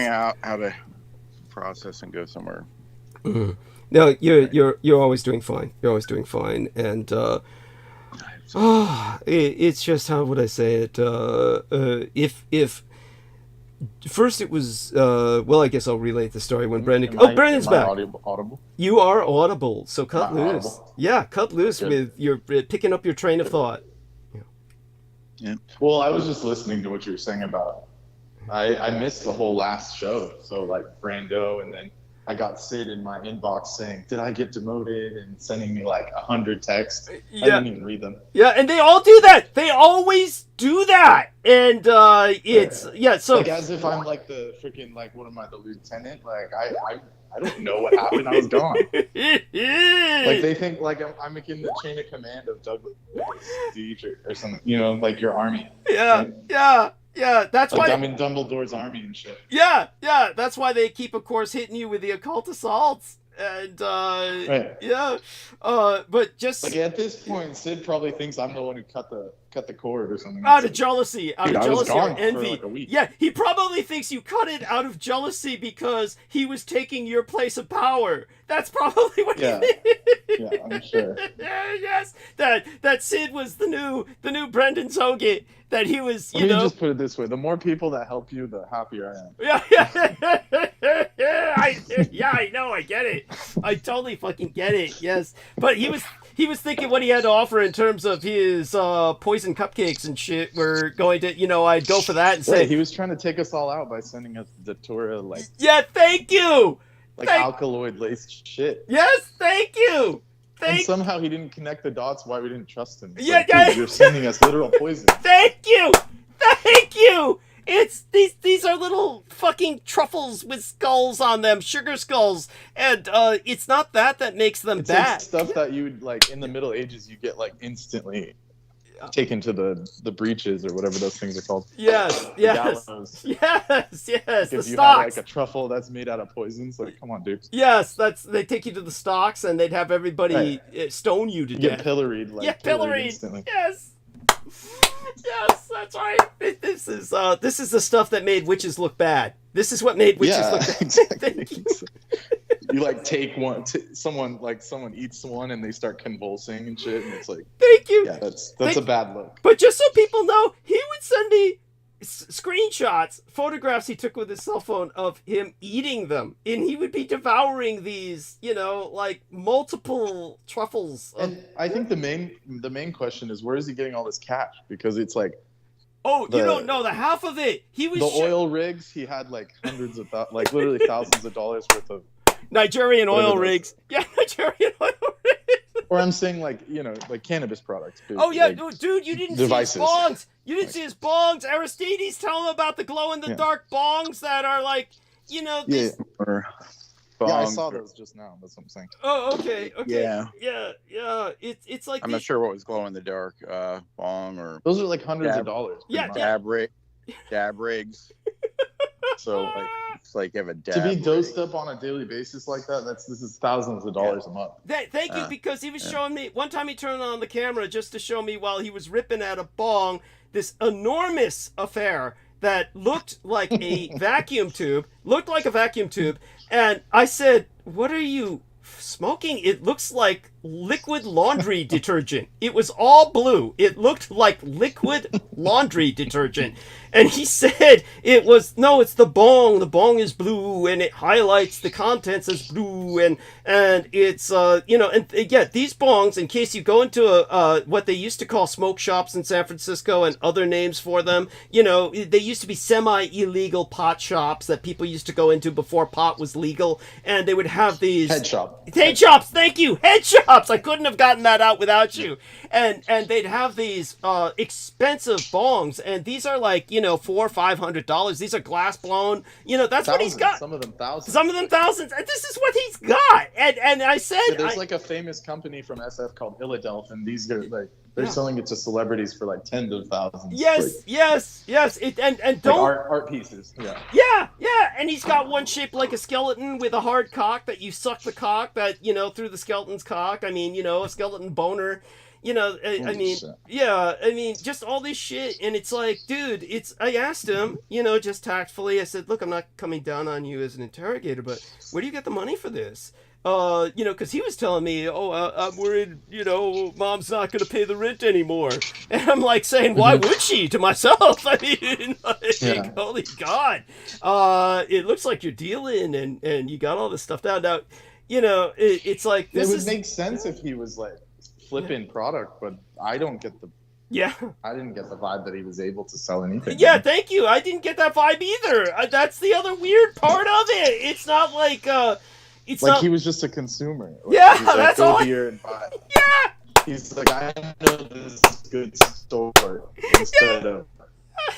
out how to process and go somewhere. Mm-hmm. No, you're always doing fine. You're always doing fine. And it's just, how would I say it? If first it was, I guess I'll relate the story when Brendan... Brendan's back. Audible? You are audible, so cut loose. Audible? Yeah, cut loose with your picking up your train of thought. Yeah. Well, I was just listening to what you were saying about... I missed the whole last show, so like Brando, and then I got Sid in my inbox saying, did I get demoted? And sending me like 100 texts. Yeah. I didn't even read them. Yeah, and they all do that. They always do that. And so... Like as if I'm like the freaking, like, what am I, the lieutenant? Like, I don't know what happened. I was gone. Like, they think like I'm in the chain of command of Douglas Dietrich or something, like your army. Yeah, right? Yeah, that's like why I'm in Dumbledore's army and shit. Yeah, that's why they keep, of course, hitting you with the occult assaults. And right. but just like at this point, Sid probably thinks I'm the one who cut the cord or something. Out of jealousy, or envy. Like a week. Yeah, he probably thinks you cut it out of jealousy because he was taking your place of power. That's probably what. Yeah, yeah, I'm sure. Yes, that Sid was the new Brendan Soget. That he was, Let me just put it this way: the more people that help you, the happier I am. I know, I get it. I totally fucking get it. Yes, but he he was thinking what he had to offer in terms of his poison cupcakes and shit were going to, I'd go for that and say... Right, he was trying to take us all out by sending us Datura, Yeah, thank you! Alkaloid-laced shit. Yes, thank you! And somehow he didn't connect the dots why we didn't trust him. Yeah, dude, you're sending us literal poison. Thank you! Thank you! It's these are little fucking truffles with skulls on them, sugar skulls, and it's not that makes them bad. Like stuff that you would in the Middle Ages you get instantly taken to the breaches or whatever those things are called. Yes. Gallows. Yes. If The you stocks. had a truffle that's made out of poisons, come on, dude. Yes, they take you to the stocks and they'd have everybody stone you to death. Get pilloried. Pilloried. Instantly. Yes. Yes, that's right. This is the stuff that made witches look bad. This is what made witches look bad. Exactly. You take one, someone eats one and they start convulsing and shit, and it's thank you. Yeah, that's a bad look. But just so people know, he would send me screenshots, photographs he took with his cell phone of him eating them, and he would be devouring these, multiple truffles. And I think the main question is, where is he getting all this cash? Because it's you don't know the half of it. He was oil rigs. He had hundreds of literally thousands of dollars worth of Nigerian oil rigs. Yeah, Nigerian oil rigs. Or I'm saying cannabis products. Oh yeah, dude, you didn't devices. See his bongs. You didn't see his bongs. Aristides, tell him about the glow in the dark bongs that are these... I saw those just now. That's what I'm saying. Oh, okay. Yeah. It's like I'm not sure what was glow in the dark bong or. Those are hundreds of dollars. Yeah, dab rigs. So it's you have a dab to be dosed rig. up on a daily basis like that. This is thousands of dollars a month. Thank you, because he was showing me one time. He turned on the camera just to show me while he was ripping at a bong this enormous affair that looked like a vacuum tube. And I said, "What are you smoking? It looks like liquid laundry detergent. It was all blue. It looked like liquid laundry detergent." And he said it's the bong. The bong is blue and it highlights the contents as blue, and it's these bongs, in case you go into what they used to call smoke shops in San Francisco and other names for them, they used to be semi-illegal pot shops that people used to go into before pot was legal, and they would have these head shops. Thank you, head shops. I couldn't have gotten that out without you. And they'd have these expensive bongs, and these are $400 or $500. These are glass blown. That's thousands, what he's got. Some of them thousands. And this is what he's got. And I said, there's a famous company from SF called Illadelph, and these guys they're selling it to celebrities for tens of thousands. Yes. And don't art pieces. Yeah. And he's got one shaped like a skeleton with a hard cock that you suck the cock that through the skeleton's cock. I mean, a skeleton boner. Just all this shit, and it's dude, I asked him, just tactfully, I said, look, I'm not coming down on you as an interrogator, but where do you get the money for this? Because he was telling me, I'm worried, mom's not going to pay the rent anymore. And I'm saying, why would she, to myself? I mean, holy God. It looks like you're dealing and you got all this stuff down. Now, it's like, this it would make sense if he was flipping product, but I don't get the I didn't get the vibe that he was able to sell anything. Yeah, thank you. I didn't get that vibe either. That's the other weird part of it. It's not he was just a consumer. That's all. Go here and buy. Yeah. He's I know this is a good store. Instead of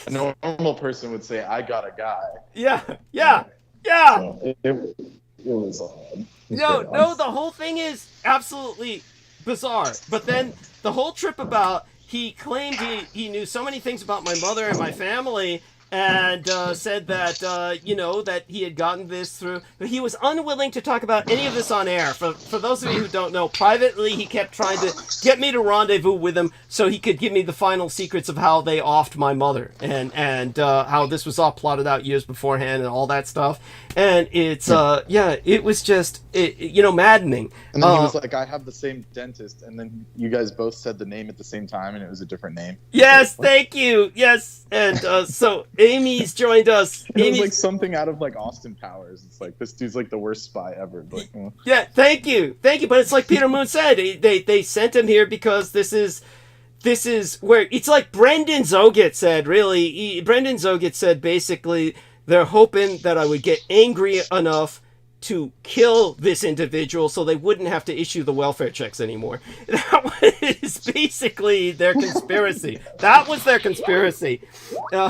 a normal person would say, I got a guy. Yeah. So it was odd. No, the whole thing is absolutely bizarre. But then the whole trip about, he claimed he knew so many things about my mother and my family, and said that that he had gotten this through, but he was unwilling to talk about any of this on air. For those of you who don't know, privately he kept trying to get me to rendezvous with him so he could give me the final secrets of how they offed my mother, and how this was all plotted out years beforehand and all that stuff. And it's it was just maddening. And then he was like, I have the same dentist, and then you guys both said the name at the same time and it was a different name. Yes, thank you. Yes. And so Amy's joined us. It was Amy's... like something out of like Austin Powers. It's like this dude's like the worst spy ever. But, yeah, thank you. But it's like Peter Moon said. They sent him here because this is where it's like Brendan Zoget said. Really, Brendan Zoget said basically they're hoping that I would get angry enough to kill this individual so they wouldn't have to issue the welfare checks anymore. That was basically their conspiracy. That was their conspiracy. So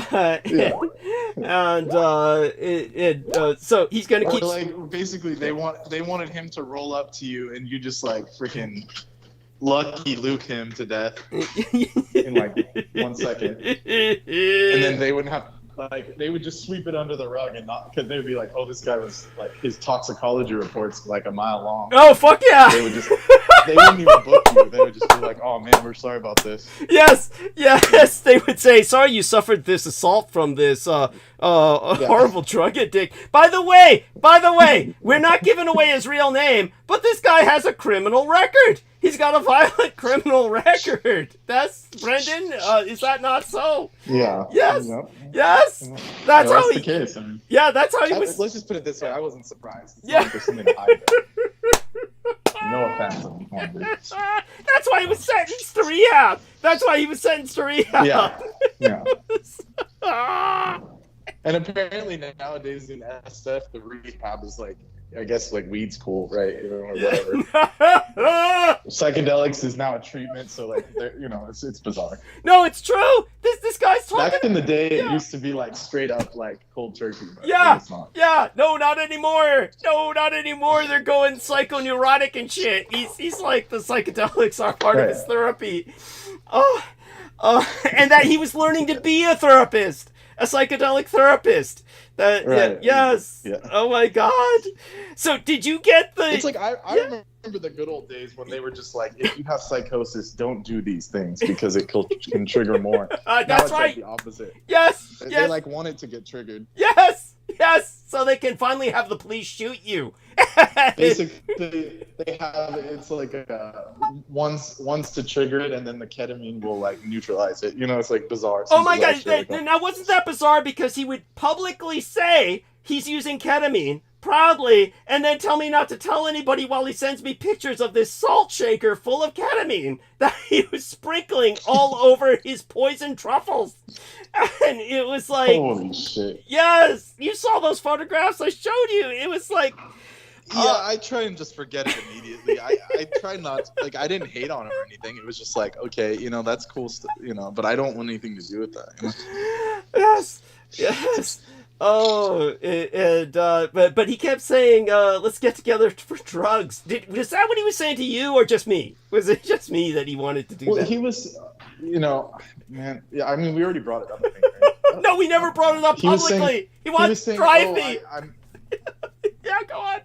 he's going to keep... Like, basically, they wanted him to roll up to you and you just, like, freaking Lucky Luke him to death in, like, 1 second. And then they wouldn't have... Like, they would just sweep it under the rug and not, because they would be like, oh, this guy was, like, his toxicology report's like a mile long. Oh, fuck yeah! They wouldn't even book you. They would just be like, oh, man, we're sorry about this. Yes, they would say, sorry you suffered this assault from this horrible drug addict. By the way, we're not giving away his real name, but this guy has a criminal record. He's got a violent criminal record. That's Brendan. Is that not so? Yeah. Yes. Yep. Yes. That's how the case. I mean, yeah, that's how he was. Let's just put it this way. I wasn't surprised. It's Yeah. like there's something to hide there. No offense. That's why he was sentenced to rehab. Yeah. And apparently nowadays in SF, the rehab is like, I guess, like weed's cool, right? Or whatever. Psychedelics is now a treatment, so like, it's bizarre. No, it's true. This guy's talking. Back in the day, it used to be like straight up like cold turkey. But it's not. Yeah. No, not anymore. They're going psychoneurotic and shit. He's like, the psychedelics are part of his therapy. And that he was learning to be a therapist. A psychedelic therapist. Yes. Yeah. Oh my God. So did you get the... It's like, I remember the good old days when they were just like, if you have psychosis, don't do these things because it can trigger more. That's right. Like the opposite. Yes. They like want it to get triggered. Yes. So they can finally have the police shoot you. Basically, they have, it's like once to trigger it, and then the ketamine will like neutralize it. It's like bizarre. Oh my God! Now wasn't that bizarre? Because he would publicly say he's using ketamine proudly, and then tell me not to tell anybody while he sends me pictures of this salt shaker full of ketamine that he was sprinkling all over his poison truffles. And it was like, holy shit! Yes, you saw those photographs I showed you. It was like. Yeah, I try and just forget it immediately. I try not to, I didn't hate on him or anything. It was just like, okay, that's cool stuff, but I don't want anything to do with that. Yes. Oh, but he kept saying, let's get together for drugs. Was that what he was saying to you or just me? Was it just me that he wanted to do that? Well, he was, man, yeah, I mean, we already brought it up, I think, right? No, we never brought it up publicly. He wants to drive me. Yeah, go on.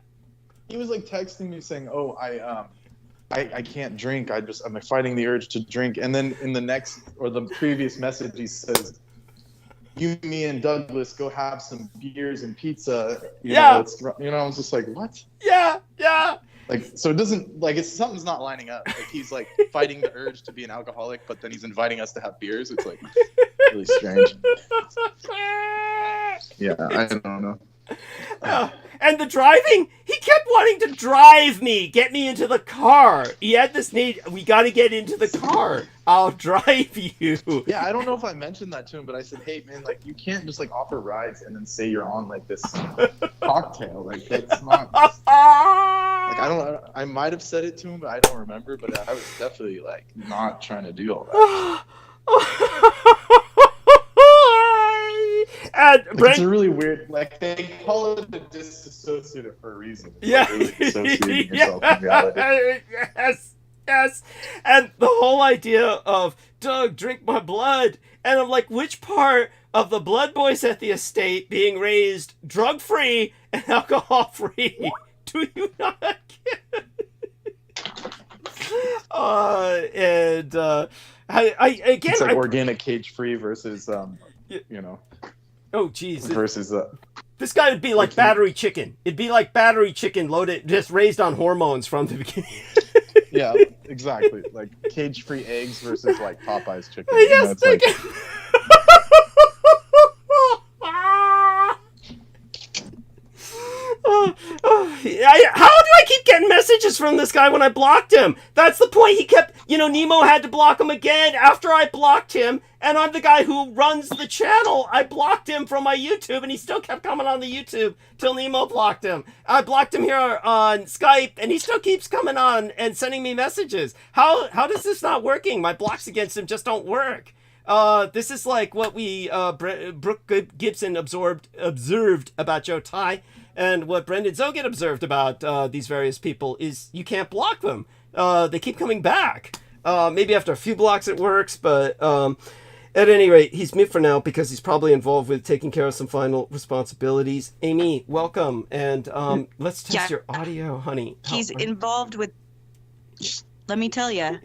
He was like texting me saying, "Oh, I can't drink. I'm fighting the urge to drink." And then in the previous message, he says, "You, me, and Douglas go have some beers and pizza." I was just like, "What?" Yeah. Like, so it doesn't something's not lining up. Like he's like fighting the urge to be an alcoholic, but then he's inviting us to have beers. It's like really strange. Yeah, I don't know. And the driving, he kept wanting to drive me, get me into the car. He had this need, we got to get into the car. I'll drive you. Yeah, I don't know if I mentioned that to him, but I said, hey, man, like, you can't just, like, offer rides and then say you're on, like, this cocktail. Like, that's not... I might have said it to him, but I don't remember, but I was definitely, like, not trying to do all that. And it's a really weird, like, they call it a disassociative for a reason. It's like really dissociating yourself from reality. Yes. And the whole idea of, Doug, drink my blood. And I'm like, which part of the blood boys at the estate being raised drug-free and alcohol-free do you not get? It's like organic cage-free versus, Oh, geez. Versus this guy would be like battery chicken. It'd be like battery chicken loaded, just raised on hormones from the beginning. Yeah, exactly. Like cage-free eggs versus like Popeye's chicken. I just think... How do I keep getting messages from this guy when I blocked him? That's the point. He kept, Nemo had to block him again after I blocked him, and I'm the guy who runs the channel. I blocked him from my YouTube, and he still kept coming on the YouTube till Nemo blocked him. I blocked him here on Skype, and he still keeps coming on and sending me messages. How does this not working? My blocks against him just don't work. This is like what we, Brooke Gibson observed about Joe Tai. And what Brendan Zoget observed about these various people is you can't block them. They keep coming back. Maybe after a few blocks it works, but at any rate, he's mute for now because he's probably involved with taking care of some final responsibilities. Amy, welcome, and let's test your audio, honey. He's involved with... Let me tell you,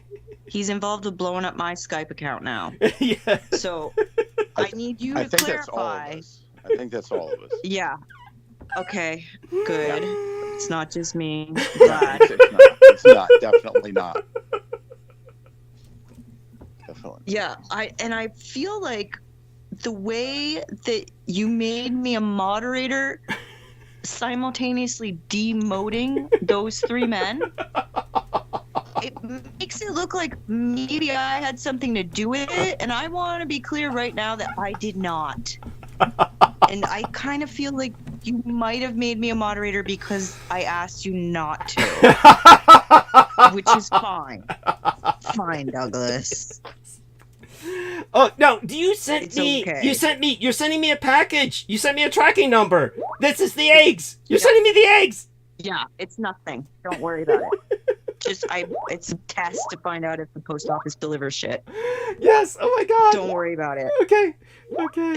he's involved with blowing up my Skype account now. Yeah. So I need you to clarify. I think that's all of us. Yeah. Okay, good. It's not just me. Glad. It's not. Definitely not. Definitely. Yeah, I feel like the way that you made me a moderator, simultaneously demoting those three men, it makes it look like maybe I had something to do with it, and I want to be clear right now that I did not. And I kind of feel like you might have made me a moderator because I asked you not to. Which is fine. Fine, Douglas. Oh, no, you sent me, okay. You're sending me a package. You sent me a tracking number. This is the eggs. You're sending me the eggs. Yeah, it's nothing. Don't worry about it. It's a test to find out if the post office delivers shit. Yes, oh my God. Don't worry about it. Okay.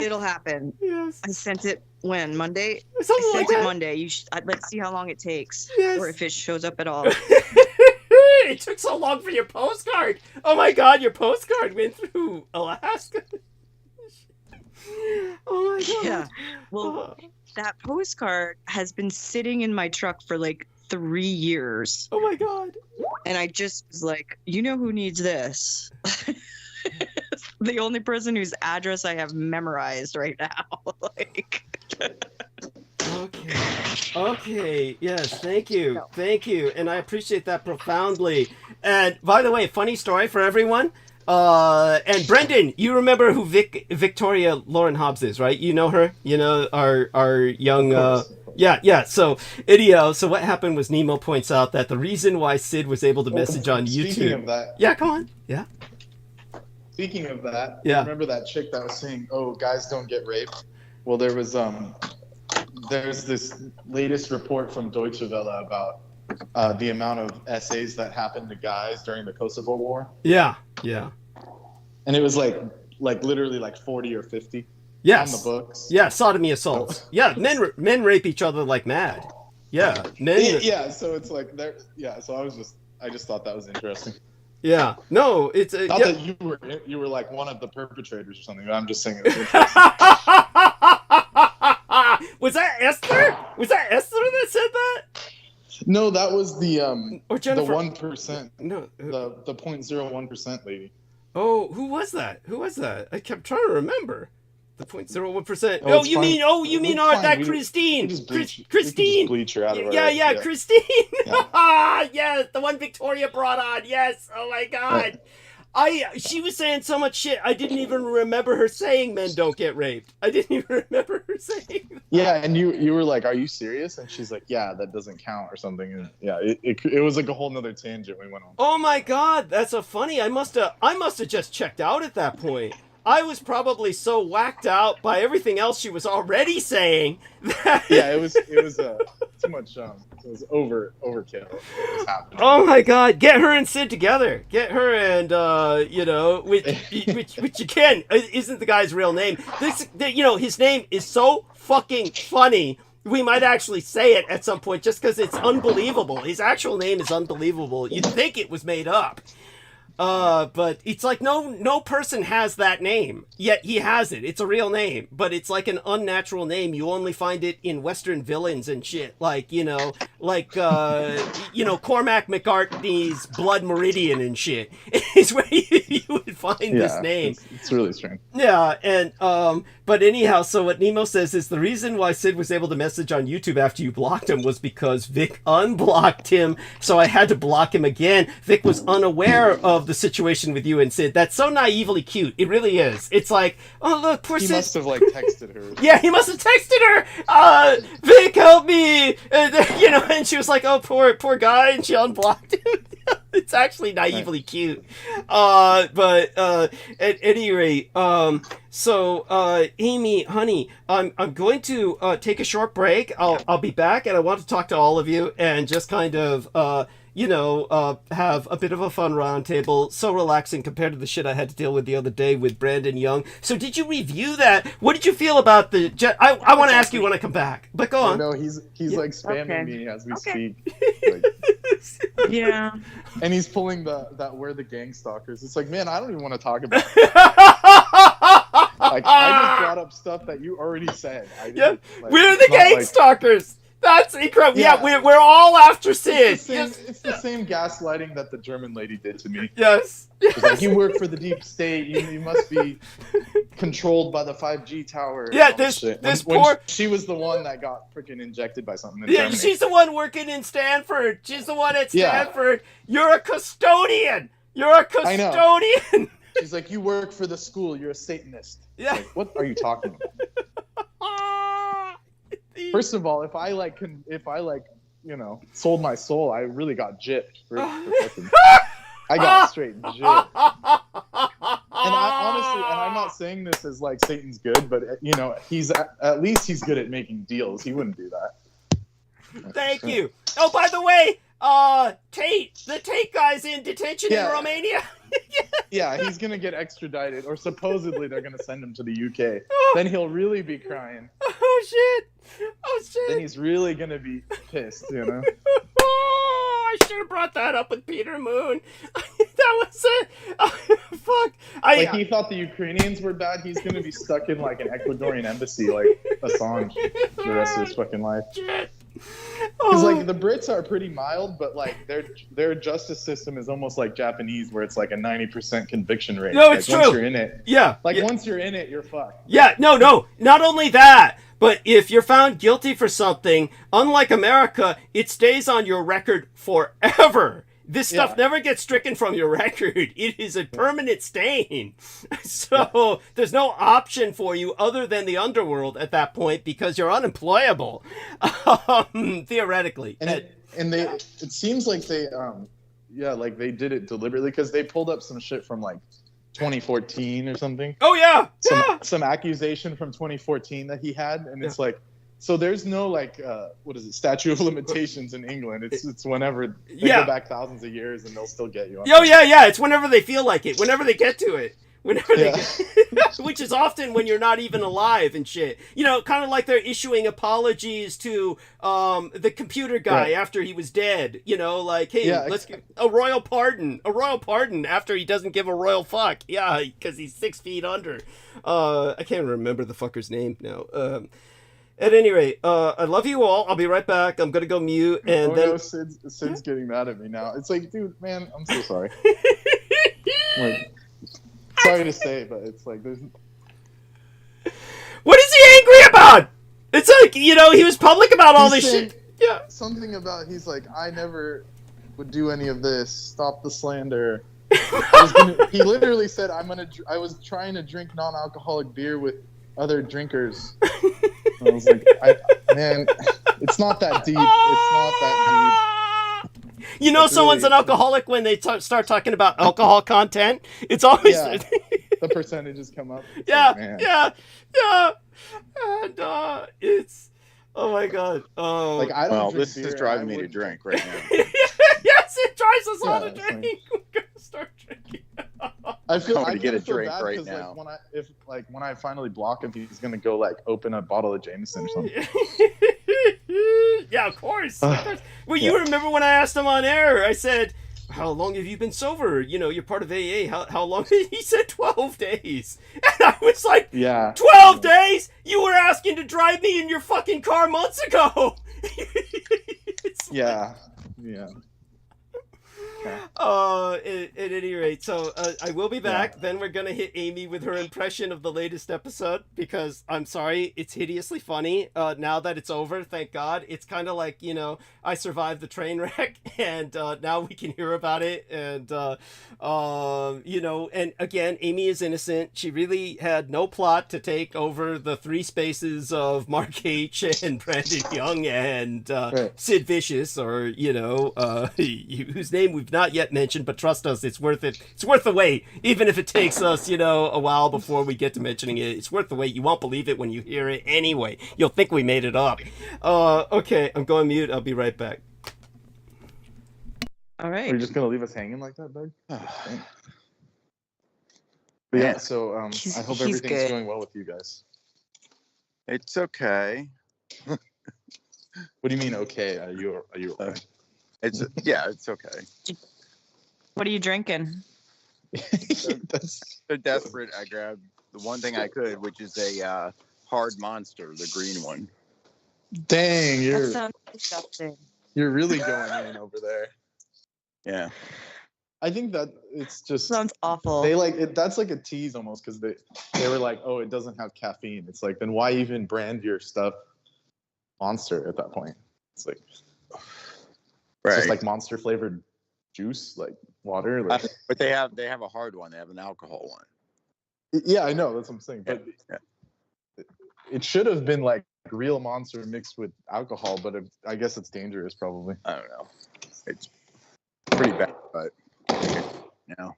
It'll happen. Yes. I sent it when? Monday? Something I like sent that. it Monday. Let's see how long it takes. Yes. Or if it shows up at all. It took so long for your postcard. Oh my God, your postcard went through Alaska. Oh my God. Yeah. Well, that postcard has been sitting in my truck for like 3 years. Oh my God. And I just was like, you know who needs this? The only person whose address I have memorized right now. Okay. Yes. Thank you. And I appreciate that profoundly. And by the way, funny story for everyone. And Brendan, you remember who Victoria Lauren Hobbs is, right? You know her. You know our young. Yeah. So anyhow, so what happened was Nemo points out that the reason why Sid was able to message on YouTube. Speaking of that. Yeah. Come on. Yeah. Speaking of that, yeah. Remember that chick that was saying, "Oh, guys don't get raped." Well, there's this latest report from Deutsche Welle about the amount of essays that happened to guys during the Kosovo War. Yeah. And it was like literally like 40 or 50. Yes. On the books. Yeah, sodomy assaults. Yeah, men rape each other like mad. Yeah, men. Yeah, so it's like there. Yeah, so I just thought that was interesting. Yeah, no, it's not yeah. that you were like one of the perpetrators or something. But I'm just saying it was interesting. Was that Esther? Was that Esther that said that? No, that was the or Jennifer. The 1%. No, the 0.01% lady. Oh, who was that? I kept trying to remember. The 0.01%. Oh, you mean that Christine? Christine. Bleach her out of yeah, Christine. Yeah. Yes, the one Victoria brought on. Yes. Oh my God. She was saying so much shit. I didn't even remember her saying men don't get raped. I didn't even remember her saying that. Yeah, and you were like, "Are you serious?" And she's like, "Yeah, that doesn't count" or something. And yeah, it was like a whole nother tangent we went on. Oh my God, that's so funny. I must have just checked out at that point. I was probably so whacked out by everything else she was already saying that... Yeah, it was too much. It was overkill. What was happening. Oh my God! Get her and Sid together. Get her and which you can isn't the guy's real name. His name is so fucking funny. We might actually say it at some point just because it's unbelievable. His actual name is unbelievable. You'd think it was made up. But it's like no person has that name, yet he has it. It's a real name, but it's like an unnatural name. You only find it in Western villains and shit, like Cormac McCartney's Blood Meridian and shit. Is where you would find this name. It's really strange. Yeah, and but anyhow, so what Nemo says is the reason why Sid was able to message on YouTube after you blocked him was because Vic unblocked him, so I had to block him again. Vic was unaware of the situation with you and Sid. That's so naively cute. It really is. It's like, oh look, poor Sid. He must have like texted her. Yeah, he must have texted her. Vic, help me. And she was like, oh, poor guy, and she unblocked him. It's actually naively cute. But at any rate, so Amy, honey, I'm going to take a short break. I'll be back, and I want to talk to all of you and just kind of have a bit of a fun roundtable. So relaxing compared to the shit I had to deal with the other day with Brandon Young. So did you review that? What did you feel about the jet? I want to ask you when I come back, but go on. No, he's like spamming me as we speak. Like, Yeah. and he's pulling that we're the gang stalkers. It's like, man, I don't even want to talk about it. Like, I just brought up stuff that you already said. We're the gang stalkers. That's incredible. Yeah, we're all after Sid. It's the same gaslighting that the German lady did to me. Yes. It's like, you work for the deep state. You must be controlled by the 5G tower. Yeah, when she was the one that got freaking injected by something in Germany. She's the one working in Stanford. She's the one at Stanford. Yeah. You're a custodian. I know. She's like, you work for the school. You're a Satanist. Yeah. Like, what are you talking about? First of all, if I sold my soul, I really got gypped. I got straight gypped. And I'm not saying this as like Satan's good, but he's at least he's good at making deals. He wouldn't do that. Thank you. Oh, by the way, the Tate guy's in detention in Romania. Yeah, he's gonna get extradited, or supposedly they're gonna send him to the UK. Then he'll really be crying. Oh shit! Then he's really gonna be pissed, I should have brought that up with Peter Moon. That was it. Fuck. He thought the Ukrainians were bad. He's gonna be stuck in like an Ecuadorian embassy, like Assange, the rest of his fucking life. Shit. Because like the Brits are pretty mild, but like their justice system is almost like Japanese, where it's like a 90% conviction rate. No, it's true. Once you're in it, once you're in it, you're fucked. Yeah, no. Not only that, but if you're found guilty for something, unlike America, it stays on your record forever. This stuff never gets stricken from your record. It is a permanent stain. So there's no option for you other than the underworld at that point because you're unemployable, theoretically. It seems like they they did it deliberately because they pulled up some shit from like 2014 or something. Oh yeah, some accusation from 2014 that he had, and it's like. So there's no like statute of limitations in England. It's whenever they go back thousands of years and they'll still get you. It's whenever they feel like it, whenever they get to it, which is often when you're not even alive and shit. Kind of like they're issuing apologies to the computer guy after he was dead. Like, hey, let's give a royal pardon after he doesn't give a royal fuck. Yeah, because he's 6 feet under. I can't remember the fucker's name now. At any rate, I love you all. I'll be right back. I'm going to go mute. And then... no, Sid's getting mad at me now. It's like, dude, man, I'm so sorry. Sorry to say, but it's like, there's... What is he angry about? It's like, he was public about all this shit. Yeah. Something about, he's like, I never would do any of this. Stop the slander. He literally said, I was trying to drink non-alcoholic beer with other drinkers. I was like, man, it's not that deep. It's not that deep. Someone's an alcoholic when they start talking about alcohol content. It's always the percentages come up. It's yeah. And it's oh my god. Like I don't. Well, this is driving me to drink right now. Yes, it drives us all to drink. We're gonna start drinking. I feel I'm gonna get a drink bad right now. When I finally block him, he's gonna go like open a bottle of Jameson or something. Yeah, of course. Well, you remember when I asked him on air? I said, "How long have you been sober? You're part of AA. How long?" He said 12 days, and I was like, 12 days? You were asking to drive me in your fucking car months ago." At any rate, so I will be back. Then we're gonna hit Amy with her impression of the latest episode, because I'm sorry, it's hideously funny. Now that it's over, thank God. It's kind of like, I survived the train wreck, and now we can hear about it. And and again, Amy is innocent. She really had no plot to take over the three spaces of Mark H and Brandon Young and Sid Vicious, or whose name we've not yet mentioned, but trust us, it's worth it. It's worth the wait, even if it takes us, a while before we get to mentioning it. It's worth the wait. You won't believe it when you hear it anyway. You'll think we made it up. Okay, I'm going mute. I'll be right back. All right. Are you just gonna leave us hanging like that, Doug? But yeah, so I hope everything's good. going well with you guys. It's okay. What do you mean okay? Are you okay? It's okay. What are you drinking? So desperate, I grabbed the one thing I could, which is a hard monster, the green one. Dang, That sounds disgusting. you're really going in over there. Yeah. I think that it's just Sounds awful. They like it. That's like a tease almost, because they were like, oh, it doesn't have caffeine. It's like, then why even brand your stuff Monster at that point? It's like, it's just like Monster flavored juice, like water. Like, but they have a hard one. They have an alcohol one. yeah, I know, that's what I'm saying. But it should have been like real Monster mixed with alcohol. But I guess it's dangerous, probably. I don't know. It's pretty bad, but Yeah.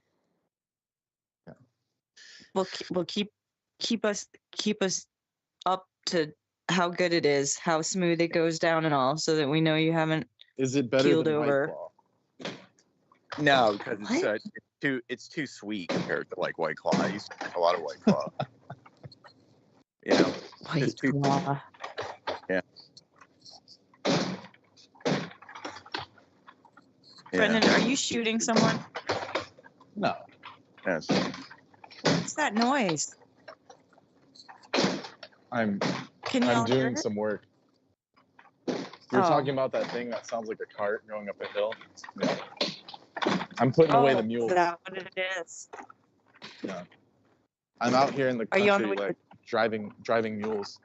We'll keep us up to how good it is, how smooth it goes down, and all, so that we know you haven't. Is it better keeled than over. White Claw? no, because it's too sweet compared to like White Claw. I used to drink a lot of White Claw. White Claw. Yeah. Brendan, are you shooting someone? No. Yes. What's that noise? I'm Can you all hear doing it? some work. We were talking about that thing that sounds like a cart going up a hill. Yeah. I'm putting away the mule. Is that what it is? Yeah. I'm out here in the Are you on country, the way like driving mules.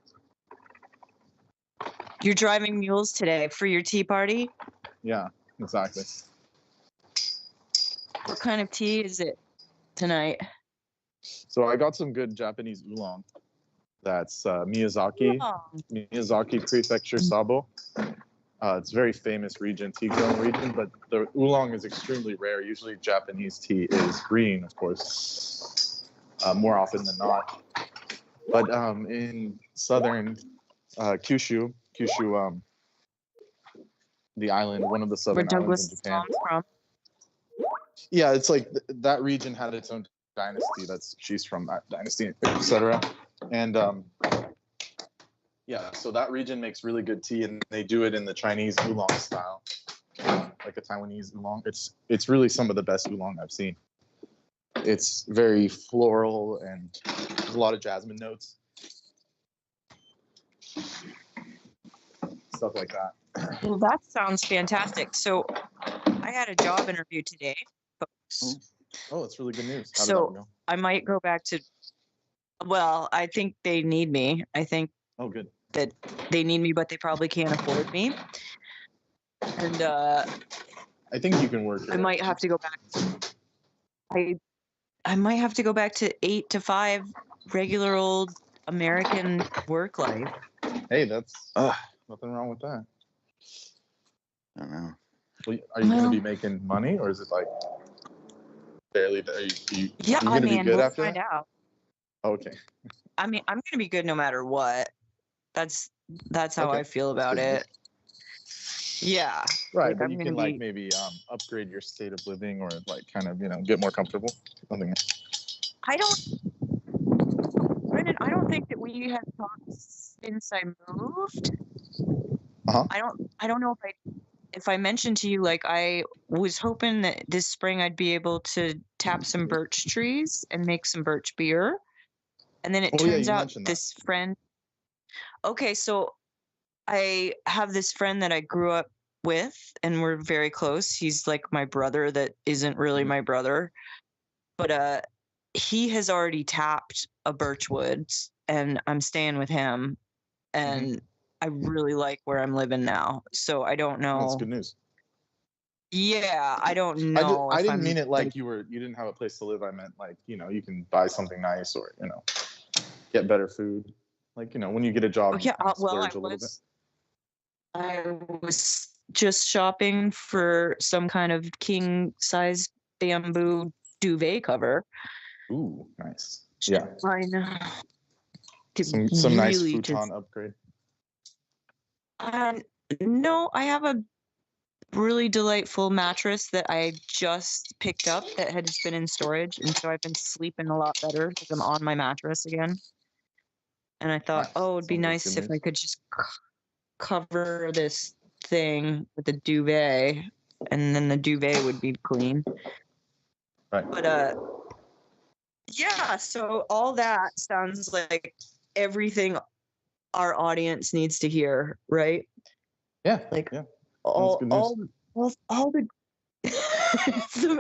You're driving mules today for your tea party? Yeah, exactly. What kind of tea is it tonight? So I got some good Japanese oolong. That's Miyazaki Prefecture Sabo. It's a very famous region, tea growing region, but the oolong is extremely rare. Usually Japanese tea is green, of course, more often than not. But in southern Kyushu, the island, one of the southern Where islands in Douglas' Japan. mom's from? Yeah, it's like that region had its own dynasty. She's from that dynasty, etc. And so that region makes really good tea, and they do it in the Chinese oolong style, like a Taiwanese oolong. It's really some of the best oolong I've seen. It's very floral and there's a lot of jasmine notes, stuff like that. Well, that sounds fantastic. So I had a job interview today, folks. Oh, that's really good news. How did So that go? I might go back to, I think they need me. I think Oh, good. that they need me, but they probably can't afford me. And I think you can work it. I might have to go back. I might have to go back to 8 to 5 regular old American work life. Hey, that's nothing wrong with that. I don't know. Well, are you going to be making money, or is it like barely? Are you Yeah, gonna be good we'll after find that? out. Oh, okay. I mean, I'm gonna be good no matter what. That's how Okay, I feel that's about good it. Yeah. Right, Like, but I'm you gonna can like be- maybe upgrade your state of living, or like kind of get more comfortable. Something. Brendan, I don't think that we have talked since I moved. Uh-huh. I don't know if I mentioned to you, like, I was hoping that this spring I'd be able to tap some birch trees and make some birch beer. And then it turns you out mentioned that. this friend. Okay, so I have this friend that I grew up with, and we're very close. He's like my brother that isn't really my brother. But he has already tapped a Birchwoods, and I'm staying with him. And I really like where I'm living now. So I don't know. That's good news. Yeah, I don't know. I didn't mean it like you didn't have a place to live. I meant like, you know, you can buy something nice, or, you know, get better food. Like, you know, when you get a job, yeah. Well, I was just shopping for some kind of king size bamboo duvet cover. Ooh, nice. Yeah. I know. Some nice futon upgrade. No, I have a really delightful mattress that I just picked up that had been in storage, and so I've been sleeping a lot better because I'm on my mattress again. And I thought, oh, it'd be nice if I could just cover this thing with a duvet, and then the duvet would be clean. Right. But yeah, so all that sounds like everything our audience needs to hear, right? Yeah. Like yeah. all the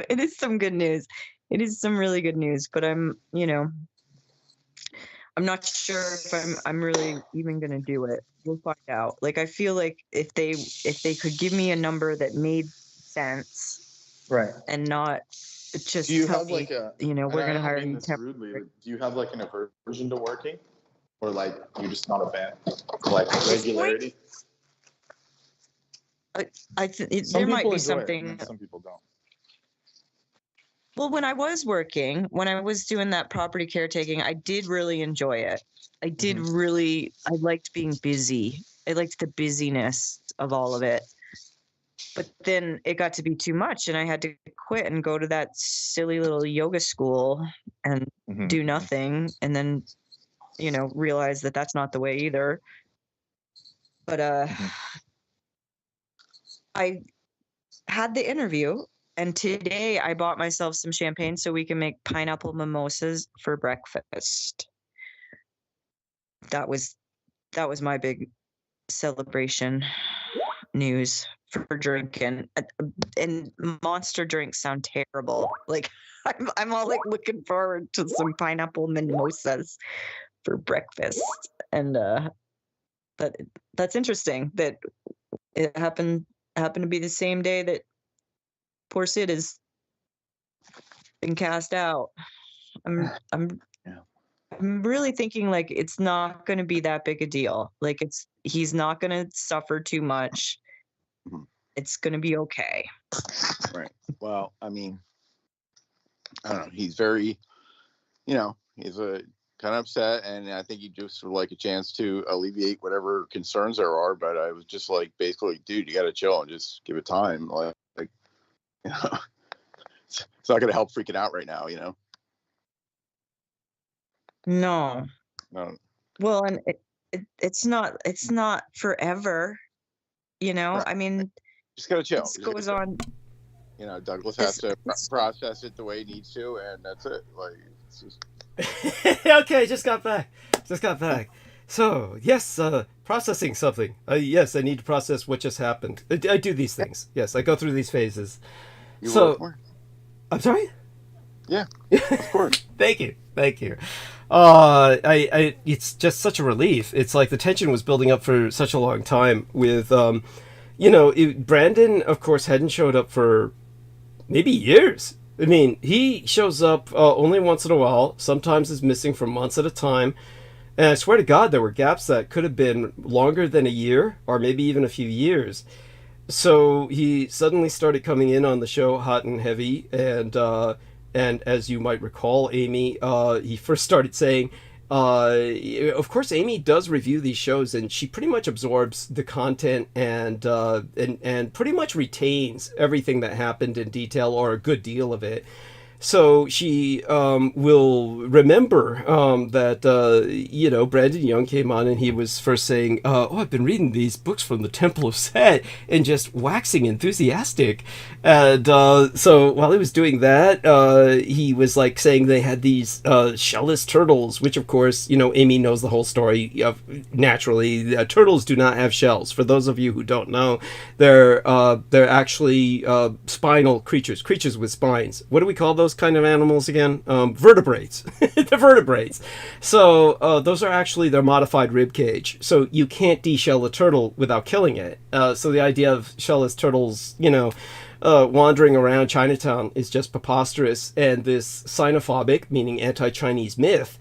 it is some good news. It is some really good news, but I'm not sure if I'm really even gonna do it. We'll find out. Like, I feel like if they could give me a number that made sense, right, and not just do you tell have me, like a, we're gonna hire you rudely, do you have like an aversion to working, or like you're just not a fan, like regularity? There might be something. Some people don't. Well, when I was working, when I was doing that property caretaking, I did really enjoy it. I liked being busy. I liked the busyness of all of it. But then it got to be too much, and I had to quit and go to that silly little yoga school and do nothing, and then, realize that that's not the way either. But I had the interview, and today I bought myself some champagne so we can make pineapple mimosas for breakfast. That was my big celebration news for drinking. And monster drinks sound terrible. Like, I'm all like looking forward to some pineapple mimosas for breakfast. And that's interesting that it happened to be the same day that poor Sid has been cast out. I'm really thinking like it's not going to be that big a deal. Like he's not going to suffer too much. It's going to be okay. Right. Well, I mean, I don't know. He's very, he's a kind of upset, and I think he just would like a chance to alleviate whatever concerns there are. But I was just like, basically, dude, you got to chill and just give it time. Like it's not going to help freaking out right now, No. No. Well, and it's not forever, Right. I mean, just got to chill. This goes on. Douglas has to process it the way he needs to, and that's it. Like, it's just... Okay, just got back. So, yes, processing something. Yes, I need to process what just happened. I do these things. Yes, I go through these phases. You work more? I'm sorry? Yeah, of course. Thank you. It's just such a relief. It's like the tension was building up for such a long time with, Brandon, of course, hadn't showed up for maybe years. I mean, he shows up only once in a while, sometimes is missing for months at a time. And I swear to God, there were gaps that could have been longer than a year or maybe even a few years. So he suddenly started coming in on the show hot and heavy. And as you might recall, Amy, he first started saying, of course, Amy does review these shows, and she pretty much absorbs the content and pretty much retains everything that happened in detail, or a good deal of it. So she will remember that, Brandon Young came on and he was first saying, I've been reading these books from the Temple of Set, and just waxing enthusiastic. And so while he was doing that, he was like saying they had these shellless turtles, which of course, Amy knows the whole story of, naturally. Turtles do not have shells. For those of you who don't know, they're actually spinal creatures with spines. What do we call those kind of animals again? Vertebrates. The vertebrates. So those are actually their modified rib cage. So you can't de-shell a turtle without killing it. So the idea of shellless turtles, wandering around Chinatown is just preposterous, and this xenophobic, meaning anti-Chinese myth.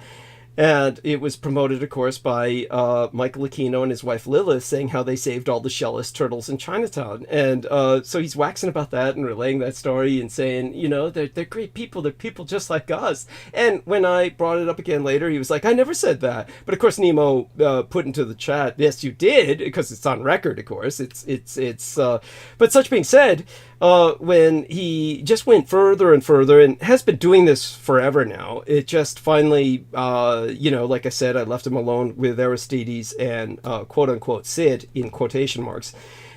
And it was promoted, of course, by Michael Aquino and his wife Lilith, saying how they saved all the shellless turtles in Chinatown. And so he's waxing about that and relaying that story and saying, they're great people. They're people just like us. And when I brought it up again later, he was like, I never said that. But of course, Nemo put into the chat, yes, you did, because it's on record, of course. But such being said, when he just went further and further and has been doing this forever now, it just finally, like I said, I left him alone with Aristides and quote unquote Sid in quotation marks.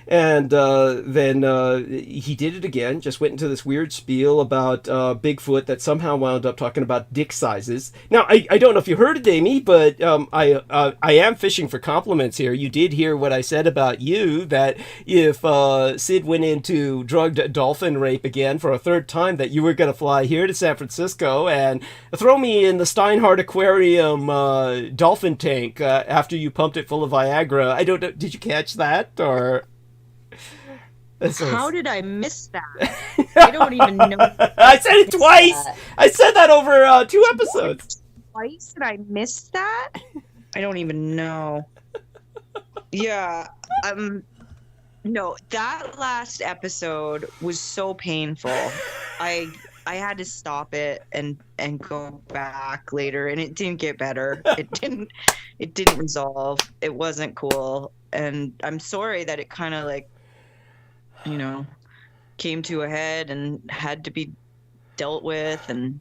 And then he did it again, just went into this weird spiel about Bigfoot that somehow wound up talking about dick sizes. Now, I don't know if you heard it, Amy, but I am fishing for compliments here. You did hear what I said about you, that if Sid went into drugged dolphin rape again for a third time, that you were going to fly here to San Francisco and throw me in the Steinhardt Aquarium dolphin tank after you pumped it full of Viagra. I don't know. Did you catch that, or... How did I miss that? I don't even know. I said it twice. I said that over 2 episodes. Twice did I miss that? I don't even know. Yeah. No, that last episode was so painful. I had to stop it and go back later, and it didn't get better. It didn't resolve. It wasn't cool, and I'm sorry that it kind of came to a head and had to be dealt with, and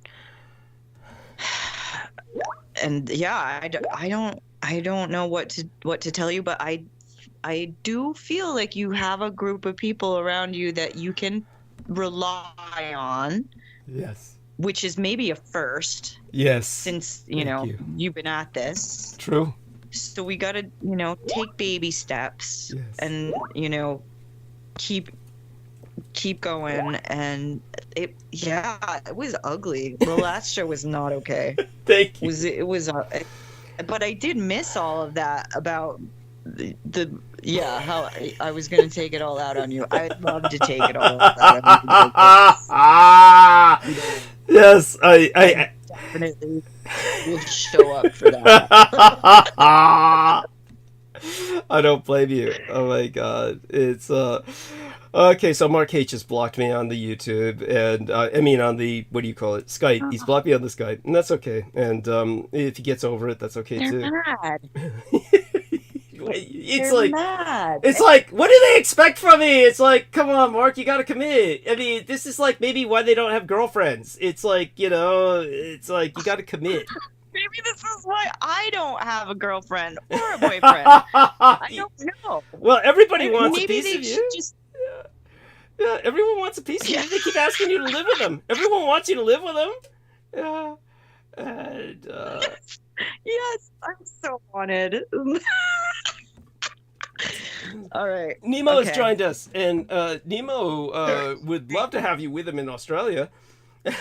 yeah, I don't know what to tell you, but I do feel like you have a group of people around you that you can rely on. Yes. Which is maybe a first. Yes. Since, you've been at this. True. So we got to, take baby steps. Yes. And, keep going. And it was ugly. The last show was not okay. Thank you. It was but I did miss all of that about how I was going to take it all out on you. I'd love to take it all out on you. Yes, I definitely will show up for that. I don't blame you. Oh my god. It's okay, so Mark H has blocked me on the YouTube, and on the, what do you call it, Skype. He's blocked me on the Skype, and that's okay. And if he gets over it, that's okay too. They're mad. It's like, what do they expect from me? It's like, come on, Mark, you gotta commit. I mean, this is like maybe why they don't have girlfriends. It's like, it's like you gotta commit. Maybe this is why I don't have a girlfriend or a boyfriend. I don't know. Well, everybody wants a piece of you. Just... Yeah, everyone wants a piece of you. They keep asking you to live with them. Everyone wants you to live with them. Yeah. And, yes, I'm so wanted. All right. Nemo has joined us, and Nemo would love to have you with him in Australia.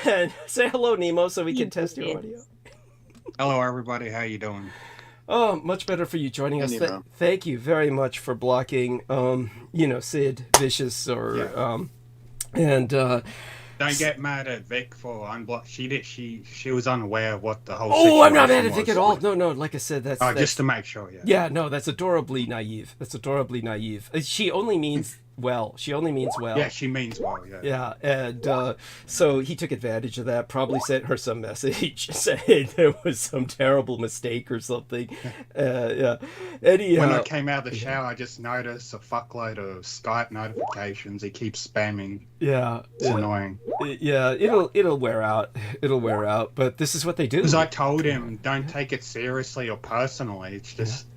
And say hello, Nemo, so we can test your audio. Hello, everybody. How you doing? Oh, much better for you joining us. Thank you very much for blocking, Sid Vicious and. Don't get mad at Vic for unblock. She was unaware of what the whole. Oh, I'm not mad at Vic at all. No. Like I said, that's just to make sure. Yeah. Yeah. No, that's adorably naive. She only means well. She only means well. Yeah, she means well. Yeah. Yeah, and so he took advantage of that. Probably sent her some message saying there was some terrible mistake or something. Yeah. Anyhow, When I came out of the shower, I just noticed a fuckload of Skype notifications. He keeps spamming. Yeah, It's annoying. Yeah, it'll wear out. It'll wear out. But this is what they do. Because I told him, don't take it seriously or personally. It's just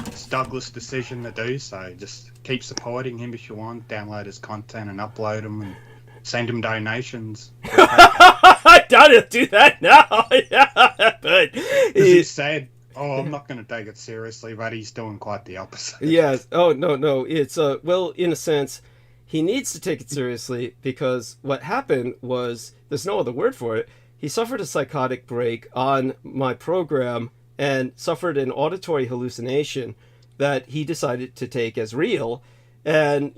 it's Douglas' decision to do so. Just keep supporting him if you want. Download his content and upload them and send him donations. I gotta do that now. Yeah, but He said, "Oh, I'm not going to take it seriously," but he's doing quite the opposite. Yes. Oh no. It's well, in a sense, he needs to take it seriously because what happened was there's no other word for it. He suffered a psychotic break on my program and suffered an auditory hallucination that he decided to take as real and,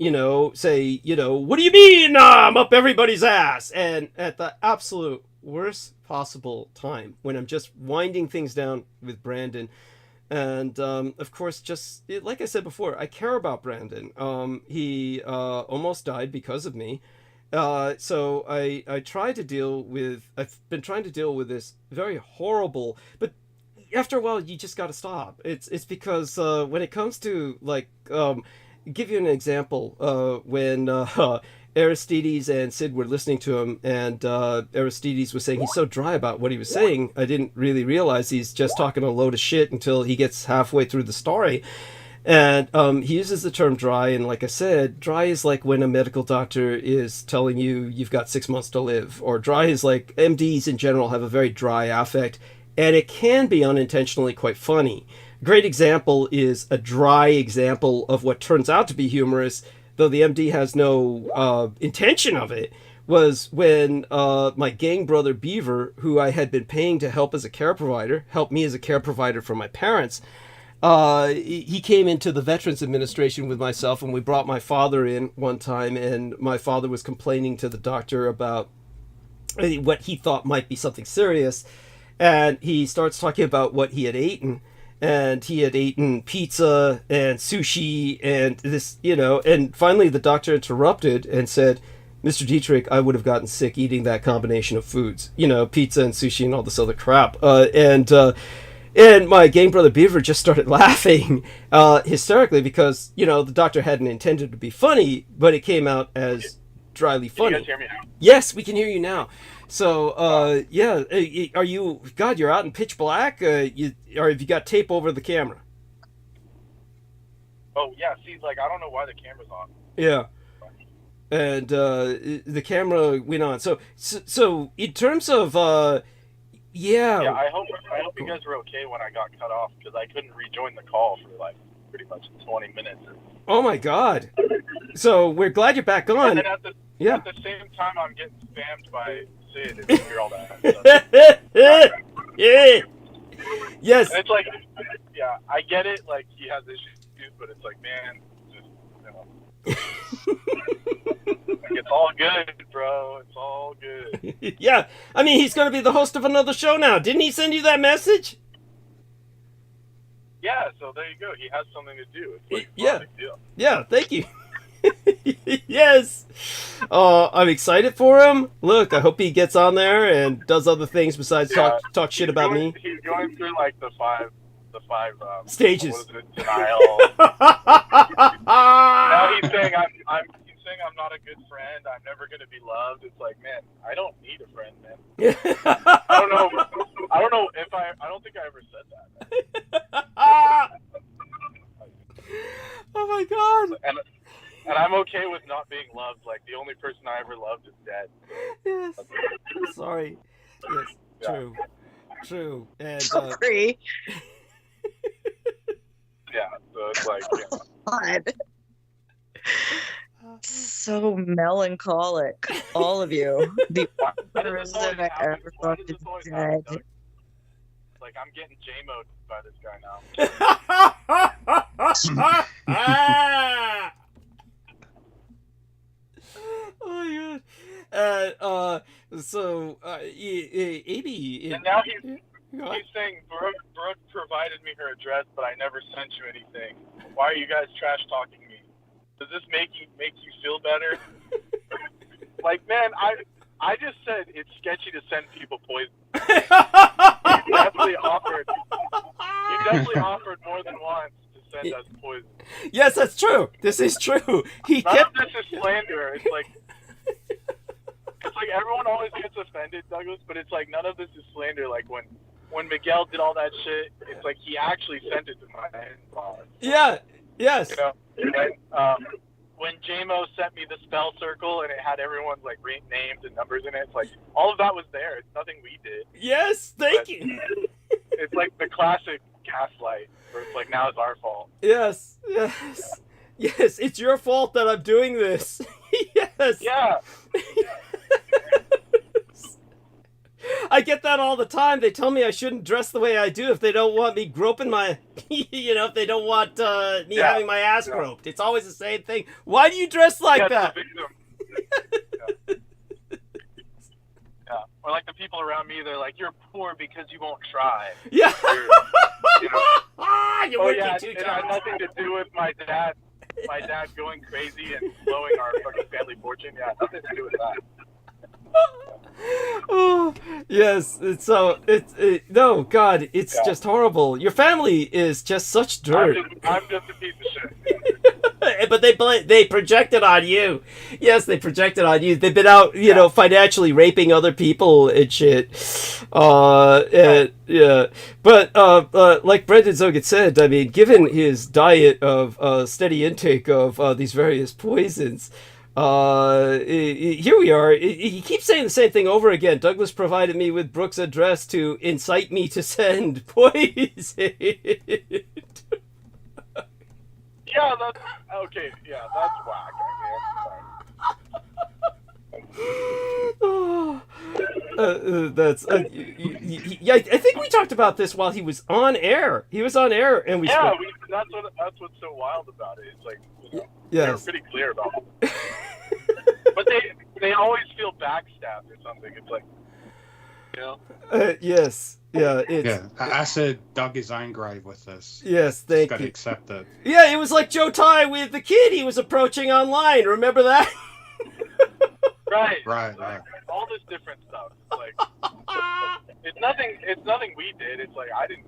say, what do you mean I'm up everybody's ass? And at the absolute worst possible time when I'm just winding things down with Brandon. And, of course, like I said before, I care about Brandon. He almost died because of me. So I've been trying to deal with this very horrible, but after a while, you just got to stop. It's because when it comes to give you an example. When Aristides and Sid were listening to him, and Aristides was saying he's so dry about what he was saying, I didn't really realize he's just talking a load of shit until he gets halfway through the story. And he uses the term dry, and like I said, dry is like when a medical doctor is telling you you've got 6 months to live, or dry is like MDs in general have a very dry affect. And it can be unintentionally quite funny. A great example is a dry example of what turns out to be humorous, though the MD has no intention of it, was when my gang brother Beaver, who I had been paying to help me as a care provider for my parents, he came into the Veterans Administration with myself, and we brought my father in one time, and my father was complaining to the doctor about what he thought might be something serious. And he starts talking about what he had eaten, and he had eaten pizza and sushi and this, and finally the doctor interrupted and said, Mr. Dietrich, I would have gotten sick eating that combination of foods, pizza and sushi and all this other crap. And my gang brother Beaver just started laughing hysterically because, the doctor hadn't intended to be funny, but it came out as dryly funny. Can you guys hear me now? Yes, we can hear you now. So, are you, God, you're out in pitch black? Or have you got tape over the camera? Oh, yeah, see, I don't know why the camera's on. Yeah. And, the camera went on. So in terms of, Yeah, I hope you guys were okay when I got cut off, because I couldn't rejoin the call for, pretty much 20 minutes. Oh, my God. So, we're glad you're back on. And then at the same time, I'm getting spammed by Sid, if you hear all that. Yeah. Yes. And it's yeah, I get it, he has issues, but it's man, just, it's all good, bro. It's all good. Yeah. I mean, he's going to be the host of another show now. Didn't he send you that message? Yeah, so there you go. He has something to do. It's yeah. No big deal. Yeah, thank you. Yes. I'm excited for him. Look, I hope he gets on there and does other things besides talk shit about me. He's going through the five stages. What is it? Denial. Now he's saying I'm not a good friend. I'm never going to be loved. It's man, I don't need a friend, man. I don't know if I don't think I ever said that. Oh my God. And I'm okay with not being loved. The only person I ever loved is dead. Yes. Sorry. Yes. True. Yeah. True. And sorry. Yeah. So it's God. So melancholic, all of you. The person I ever loved is dead. I'm getting J-mode by this guy now. Oh my God. Amy. And now he's saying Brooke provided me her address, but I never sent you anything. Why are you guys trash talking me? Does this make you feel better? Like, man, I just said it's sketchy to send people poison. You definitely offered more than once to send us poison. Yes, that's true. This is true. None of this is slander. It's like everyone always gets offended, Douglas, but it's like none of this is slander. Like when Miguel did all that shit, it's like he actually sent it to my inbox. Yeah. Yes. You know, and, when JMO sent me the spell circle and it had everyone's like names and numbers in it, it's like all of that was there. It's nothing we did. Yes, thank you. It's like the classic gaslight, where it's like now it's our fault. Yes. It's your fault that I'm doing this. Yes. Yeah. I get that all the time. They tell me I shouldn't dress the way I do if they don't want me groping my, if they don't want me having my ass groped. It's always the same thing. Why do you dress like that? Yeah. Or like the people around me, they're like, you're poor because you won't try. Yeah. You're working too it had nothing to do with my dad going crazy and blowing our fucking family fortune. Yeah, nothing to do with that. Oh, yes. No, God, it's just horrible. Your family is just such dirt. I'm just a piece of shit. But they projected on you. Yes, they projected on you. They've been out, financially raping other people and shit. Yeah. But like Brendan Zoget said, I mean, given his diet of steady intake of these various poisons, here we are. He keeps saying the same thing over again. Douglas provided me with Brooks' address to incite me to send poison. Yeah, that's okay. Yeah, that's whack. I think we talked about this while he was on air. He was on air, and that's what's so wild about it. It's like they were pretty clear about it. But they always feel backstabbed or something. It's like, yes. Yeah, I said dug his own grave with this. Yes, thank you. Got to accept it. Yeah, it was like Joe Ty with the kid he was approaching online. Remember that? Right. All this different stuff. Like, it's nothing we did. It's like I didn't,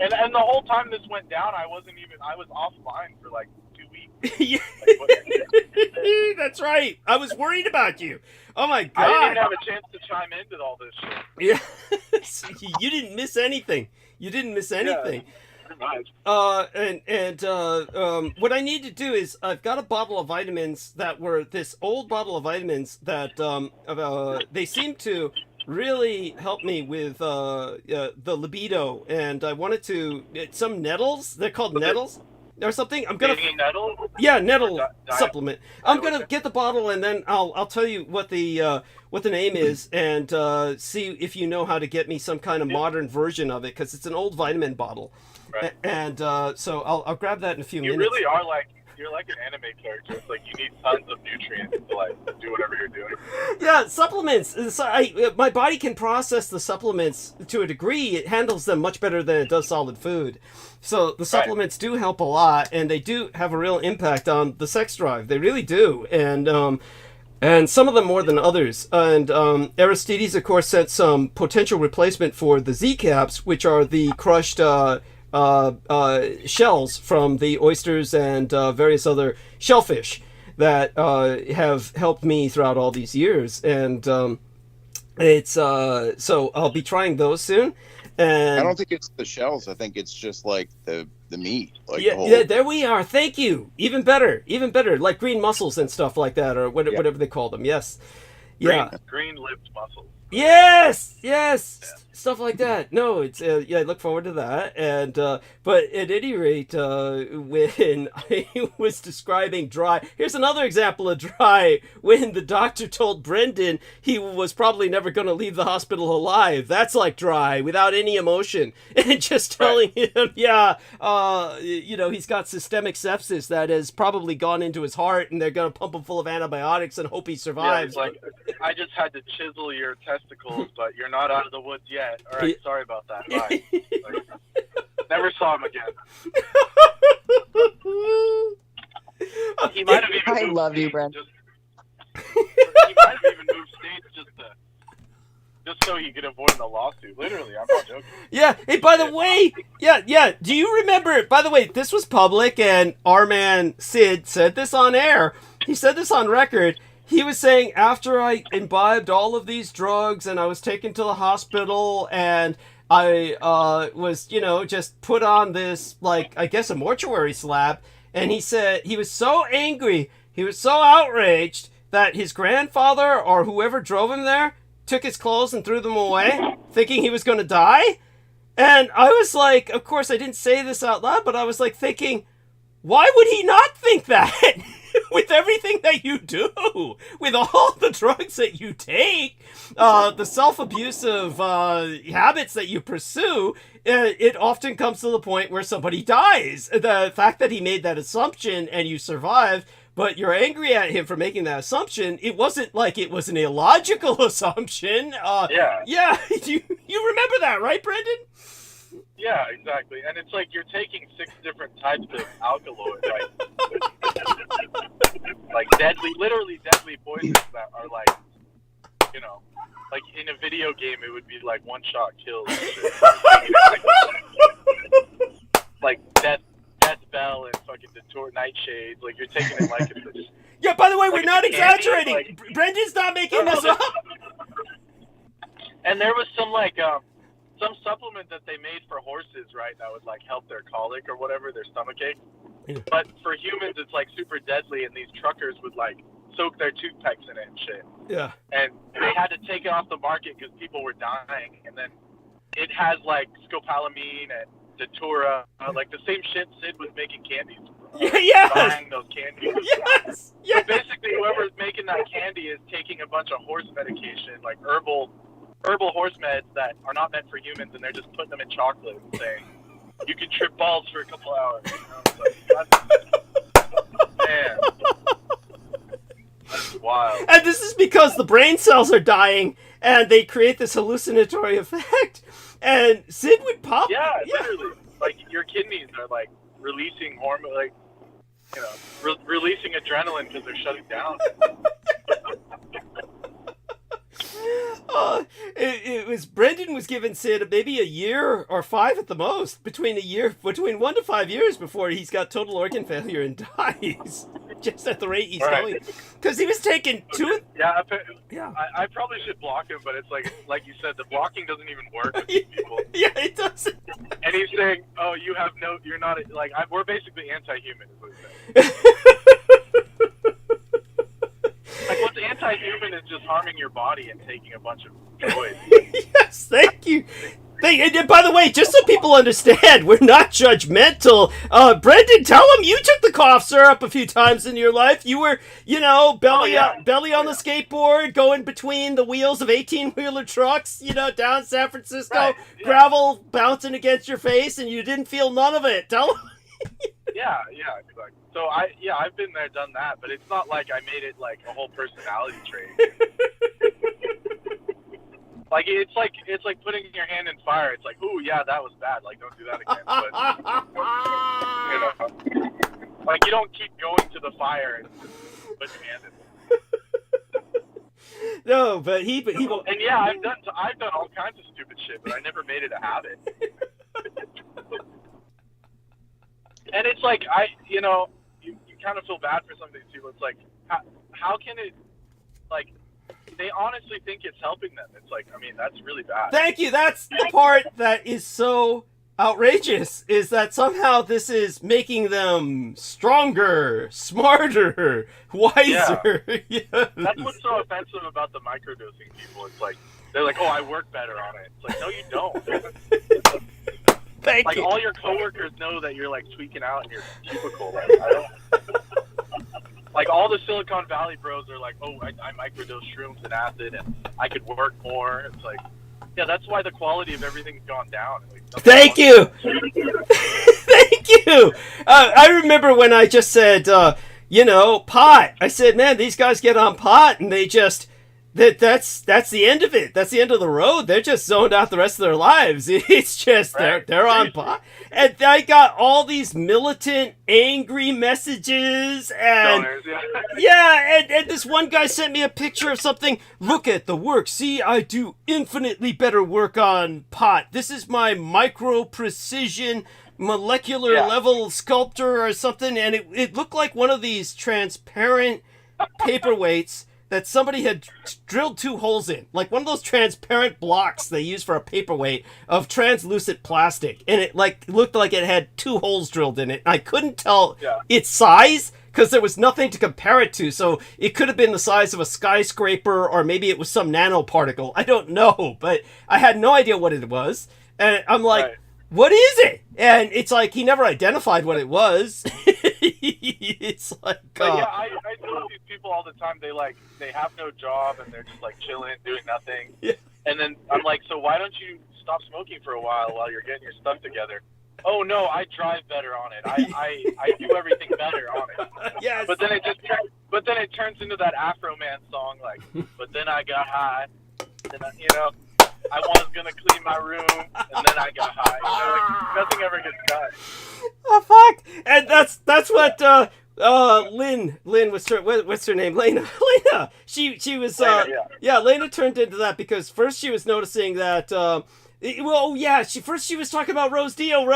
And the whole time this went down, I was offline for like 2 weeks. That's right. I was worried about you. Oh my God. I didn't even have a chance to chime into all this shit. Yeah. You didn't miss anything. Yeah. What I need to do is I've got a bottle of vitamins that were this old bottle of vitamins that they seem to really help me with the libido, and I wanted to some nettles. They're called nettles or something. I'm gonna nettle supplement. I'm gonna get the bottle and then I'll tell you what the name is and see if you know how to get me some kind of modern version of it because it's an old vitamin bottle. Right. And so I'll grab that in a few minutes. You really are you're like an anime character. It's like you need tons of nutrients to like do whatever you're doing. Yeah, supplements. My body can process the supplements to a degree. It handles them much better than it does solid food. So the supplements do help a lot, and they do have a real impact on the sex drive. They really do, and some of them more than others. And Aristides, of course, sent some potential replacement for the Z-caps, which are the crushed shells from the oysters and various other shellfish that have helped me throughout all these years. And it's so I'll be trying those soon. And I don't think it's the shells. I think it's just like the meat. Like yeah, there we are. Thank you. Even better. Like green mussels and stuff like that, or whatever they call them. Yes. Green-lipped mussels. Yes. Stuff like that. No, it's I look forward to that. And but at any rate, when I was describing dry, here's another example of dry. When the doctor told Brendan he was probably never going to leave the hospital alive. That's like dry, without any emotion, and just telling him, he's got systemic sepsis that has probably gone into his heart, and they're going to pump him full of antibiotics and hope he survives. Yeah, it's like I just had to chisel your testicles, but you're not out of the woods yet. All right, sorry about that. Bye. Never saw him again. I moved love you, states Brent. He might have even moved states just so he could avoid the lawsuit. Literally, I'm not joking. Yeah. Hey, by the way, yeah. Do you remember? By the way, this was public, and our man Sid said this on air. He said this on record. He was saying after I imbibed all of these drugs and I was taken to the hospital and I was, just put on this, like, I guess a mortuary slab. And he said he was so angry, he was so outraged that his grandfather or whoever drove him there took his clothes and threw them away, thinking he was going to die. And I was like, of course I didn't say this out loud, but I was like thinking, why would he not think that? With everything that you do, with all the drugs that you take, the self-abusive habits that you pursue, it often comes to the point where somebody dies. The fact that he made that assumption and you survived, but you're angry at him for making that assumption, it wasn't like it was an illogical assumption. Yeah. Yeah, you remember that, right, Brendan? Yeah, exactly. And it's like you're taking 6 different types of alkaloid, right? Like literally deadly poisons that are like, like in a video game, it would be like one-shot kills. And shit. Like Death Bell and fucking Detour Nightshades. Like you're taking it like it's just. Yeah, by the way, we're not exaggerating. Like, Brendan's not making this up. And there was some some supplement that they made for horses, right? That would like help their colic or whatever, their stomachache. Yeah. But for humans, it's like super deadly, and these truckers would like soak their toothpicks in it and shit. Yeah. And they had to take it off the market because people were dying. And then it has like scopolamine and datura, like the same shit Sid was making candies. Yes. Buying those candies. Yes. So basically, whoever's making that candy is taking a bunch of horse medication, like herbal horse meds that are not meant for humans, and they're just putting them in chocolate and saying, you can trip balls for a couple hours. Man. That's wild. And this is because the brain cells are dying, and they create this hallucinatory effect. And Sid would pop. Yeah, literally. Like, your kidneys are, like, releasing hormone, like, releasing adrenaline because they're shutting down. It was Brendan was given Sid maybe a year or 5 at the most, between 1 to 5 years before he's got total organ failure and dies, just at the rate he's going, because he was taking 2. Yeah, yeah. I probably should block him, but it's like you said, the blocking doesn't even work with these people. Yeah, it doesn't. And he's saying, "Oh, you're not like we're basically anti-human." Is what he's saying. Like, what's anti-human is just harming your body and taking a bunch of joy. Yes, thank you. And by the way, just so people understand, we're not judgmental. Brendan, tell them you took the cough syrup a few times in your life. You were, belly on the skateboard, going between the wheels of 18-wheeler trucks, down San Francisco, Right, yeah. gravel bouncing against your face, and you didn't feel none of it. Tell them. Yeah, exactly. So I've been there, done that, but it's not like I made it like a whole personality trait. Like it's like putting your hand in fire. It's like, ooh, yeah, that was bad. Like, don't do that again. But like you don't keep going to the fire and just put your hand in. No, but he will. And yeah, I've done all kinds of stupid shit, but I never made it a habit. And it's like you kind of feel bad for some of these people. It's like, how can it, like, they honestly think it's helping them. It's like, I mean, that's really bad. Thank you. That's the part that is so outrageous, is that somehow this is making them stronger, smarter, wiser. Yeah. Yes. That's what's so offensive about the microdosing people. It's like, they're like, oh, I work better on it. It's like, no, you don't. Thank you. All your coworkers know that you're like tweaking out in your cubicle. Like all the Silicon Valley bros are like, oh, I microdose shrooms and acid, and I could work more. It's like, yeah, that's why the quality of everything's gone down. Like, Thank you. Thank you. I remember when I just said, pot. I said, man, these guys get on pot and they just that's the end of it. That's the end of the road. They're just zoned out the rest of their lives. It's just they're on pot. And I got all these militant, angry messages, and and this one guy sent me a picture of something. Look at the work. See, I do infinitely better work on pot. This is my micro precision molecular level sculptor or something, and it looked like one of these transparent paperweights that somebody had drilled 2 holes in, like one of those transparent blocks they use for a paperweight of translucent plastic, and it like looked like it had 2 holes drilled in it. I couldn't tell its size because there was nothing to compare it to, so it could have been the size of a skyscraper, or maybe it was some nanoparticle. I don't know, but I had no idea what it was, and I'm like, what is it? And it's like he never identified what it was. It's like, I tell these people all the time. They have no job and they're just like chilling, doing nothing. Yeah. And then I'm like, so why don't you stop smoking for a while you're getting your stuff together? Oh no, I drive better on it. I do everything better on it. Yes. But then it turns into that Afro Man song, like, but then I got high. Then I was gonna clean my room, and then I got high. Nothing ever gets done. Oh fuck! And that's what Lynn what's her name? Lena. She was Lena turned into that because first she was noticing that she was talking about Rose Dio.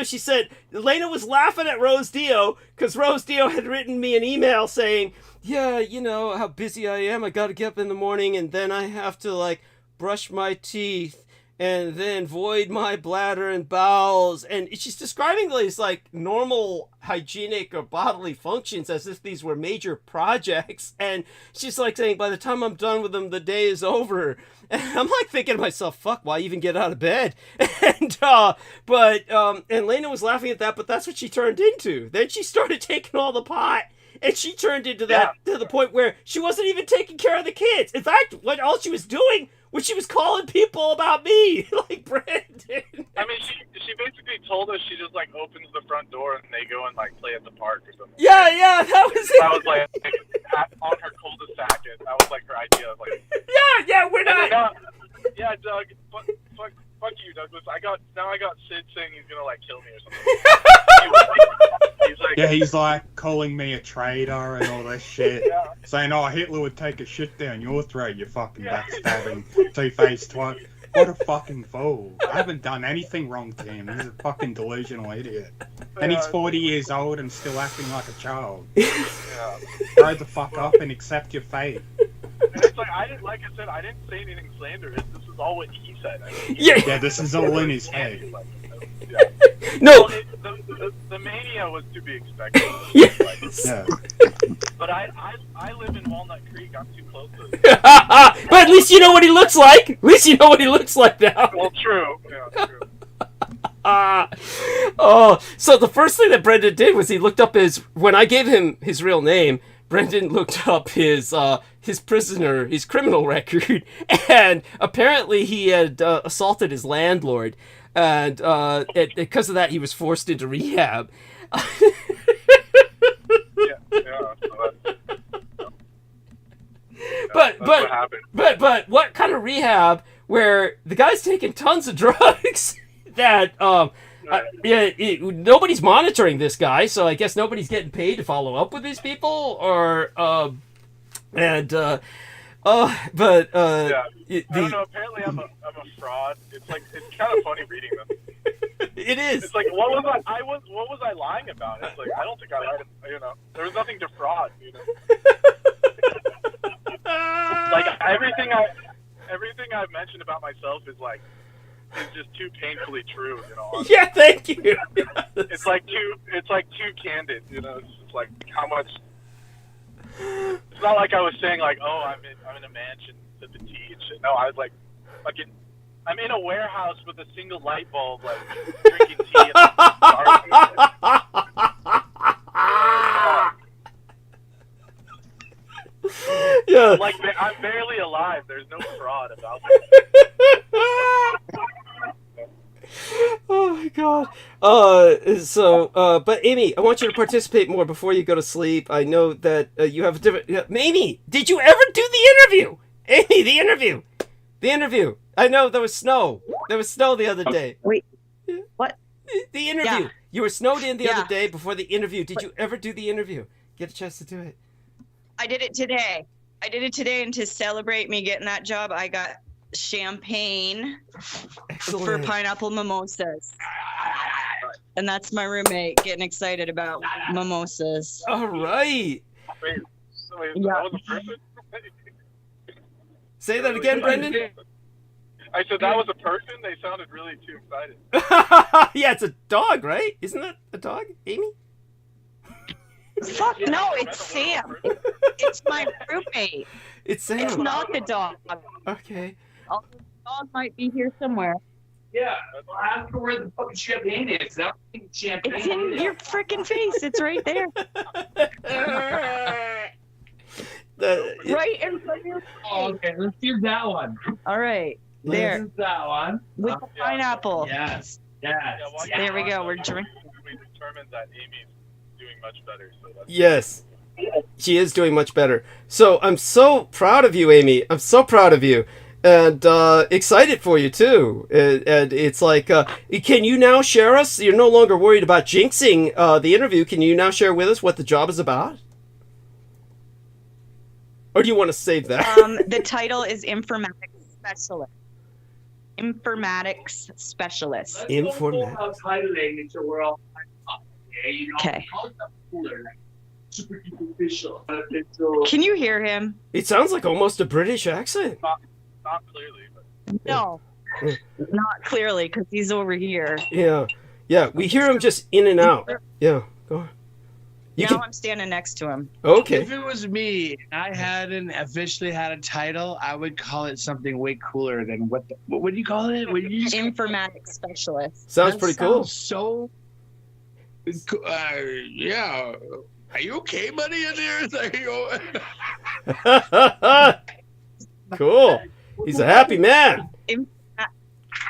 She said Lena was laughing at Rose Dio because Rose Dio had written me an email saying, yeah, you know how busy I am. I got to get up in the morning and then I have to like brush my teeth and then void my bladder and bowels, and she's describing these like normal hygienic or bodily functions as if these were major projects, and she's like saying by the time I'm done with them the day is over, and I'm like thinking to myself, fuck, why even get out of bed? And Lena was laughing at that, but that's what she turned into. Then she started taking all the pot. And she turned into that to the point where she wasn't even taking care of the kids. In fact, all she was doing was she was calling people about me, like Brandon. I mean, she basically told us she just like opens the front door and they go and like play at the park or something. Yeah, that was it. I was like on her cul-de-sac, and that was like her idea of like. We're not. Doug. Fuck you, Douglas. I got Sid saying he's gonna like kill me or something. He's like calling me a traitor and all this shit. Saying, oh, Hitler would take a shit down your throat, you fucking backstabbing, two-faced twat. What a fucking fool. I haven't done anything wrong to him. He's a fucking delusional idiot. And he's 40 years old and still acting like a child. Grow the fuck up and accept your fate. And it's like, I didn't say anything slanderous. This is all what he said. I mean, this is all in his head. No. Well, the mania was to be expected. But I live in Walnut Creek. I'm too close to it. But at least you know what he looks like. At least you know what he looks like now. Well, true. Yeah, true. So the first thing that Brendan did was he looked up when I gave him his real name, Brendan looked up his criminal record, and apparently he had assaulted his landlord, and because of that he was forced into rehab. But what kind of rehab where the guy's taking tons of drugs that nobody's monitoring this guy, so I guess nobody's getting paid to follow up with these people, or I don't know. Apparently, I'm a fraud. It's kind of funny reading them. It is. It's like, what was I lying about? It's like, I don't think I lied. There was nothing to fraud. Like everything I've mentioned about myself is just too painfully true. Yeah, thank you. It's like too candid. It's just like how much. It's not like I was saying like, oh, I'm in a mansion at the tea and shit. No, I was like, fucking, I'm in a warehouse with a single light bulb, like drinking tea in the dark. Yeah. Like I'm barely alive. There's no fraud about it. Oh my god. But Amy, I want you to participate more before you go to sleep. I know that you have a different. Amy, did you ever do the interview? Amy, the interview. The interview. I know there was snow. There was snow the other day. Wait, what? The interview. Yeah. You were snowed in the Yeah. other day before the interview. Did you ever do the interview? Get a chance to do it. I did it today. And to celebrate me getting that job, I got champagne for pineapple mimosas. And that's my roommate getting excited about mimosas. All right. Wait, so wait, Yeah. that was a person? Say that again, Brendan. I said that was a person? They sounded really too excited. Yeah, it's a dog, right? Isn't that a dog, Amy? Fuck no, it's Sam. It's my roommate. It's Sam. It's not the dog. Okay. Although the dog might be here somewhere. Yeah, ask her where the fucking champagne is. That champagne. It's in your freaking face. It's right there. Right in front of your face. Oh, okay, let's use that one. All right. There. Let's use that one. With the pineapple. Yes. There we go. We're drinking. We determined that Amy's doing much better. So that's Yes. She is doing much better. So I'm so proud of you, Amy. I'm so proud of you. And excited for you, too. And it's like, can you now share us? You're no longer worried about jinxing the interview. Can you now share with us what the job is about? Or do you want to save that? The title is Informatics Specialist. Informatics Specialist. Let's don't go out titling until we're all up. Okay, you know, Okay. call it cooler, like super official. Can you hear him? It sounds like almost a British accent. not clearly, but No. Not clearly, because he's over here. Yeah. Yeah, we hear him just in and out. Yeah, go on. Now I'm standing next to him. Okay. If it was me and I hadn't officially had a title, I would call it something way cooler than what do you call it? What you Informatics Specialist. Sounds That pretty cool. So, yeah. Are you okay, buddy? In there? Cool. He's a happy man.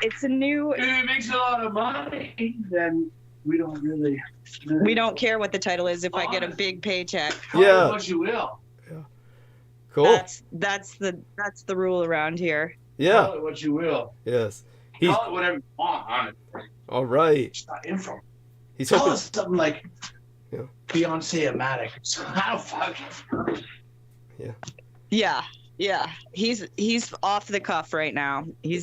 It's a new. If it makes a lot of money, then we don't really. We don't care what the title is if I get a big paycheck. Call Yeah. it what you will. Cool. That's the rule around here. Yeah. Call it what you will. Yes. He's Call it whatever you want, honestly. all right. It's not info. He's Call hoping. it something like Yeah. Beyonce-matic. I don't fucking. Yeah. He's off the cuff right now. He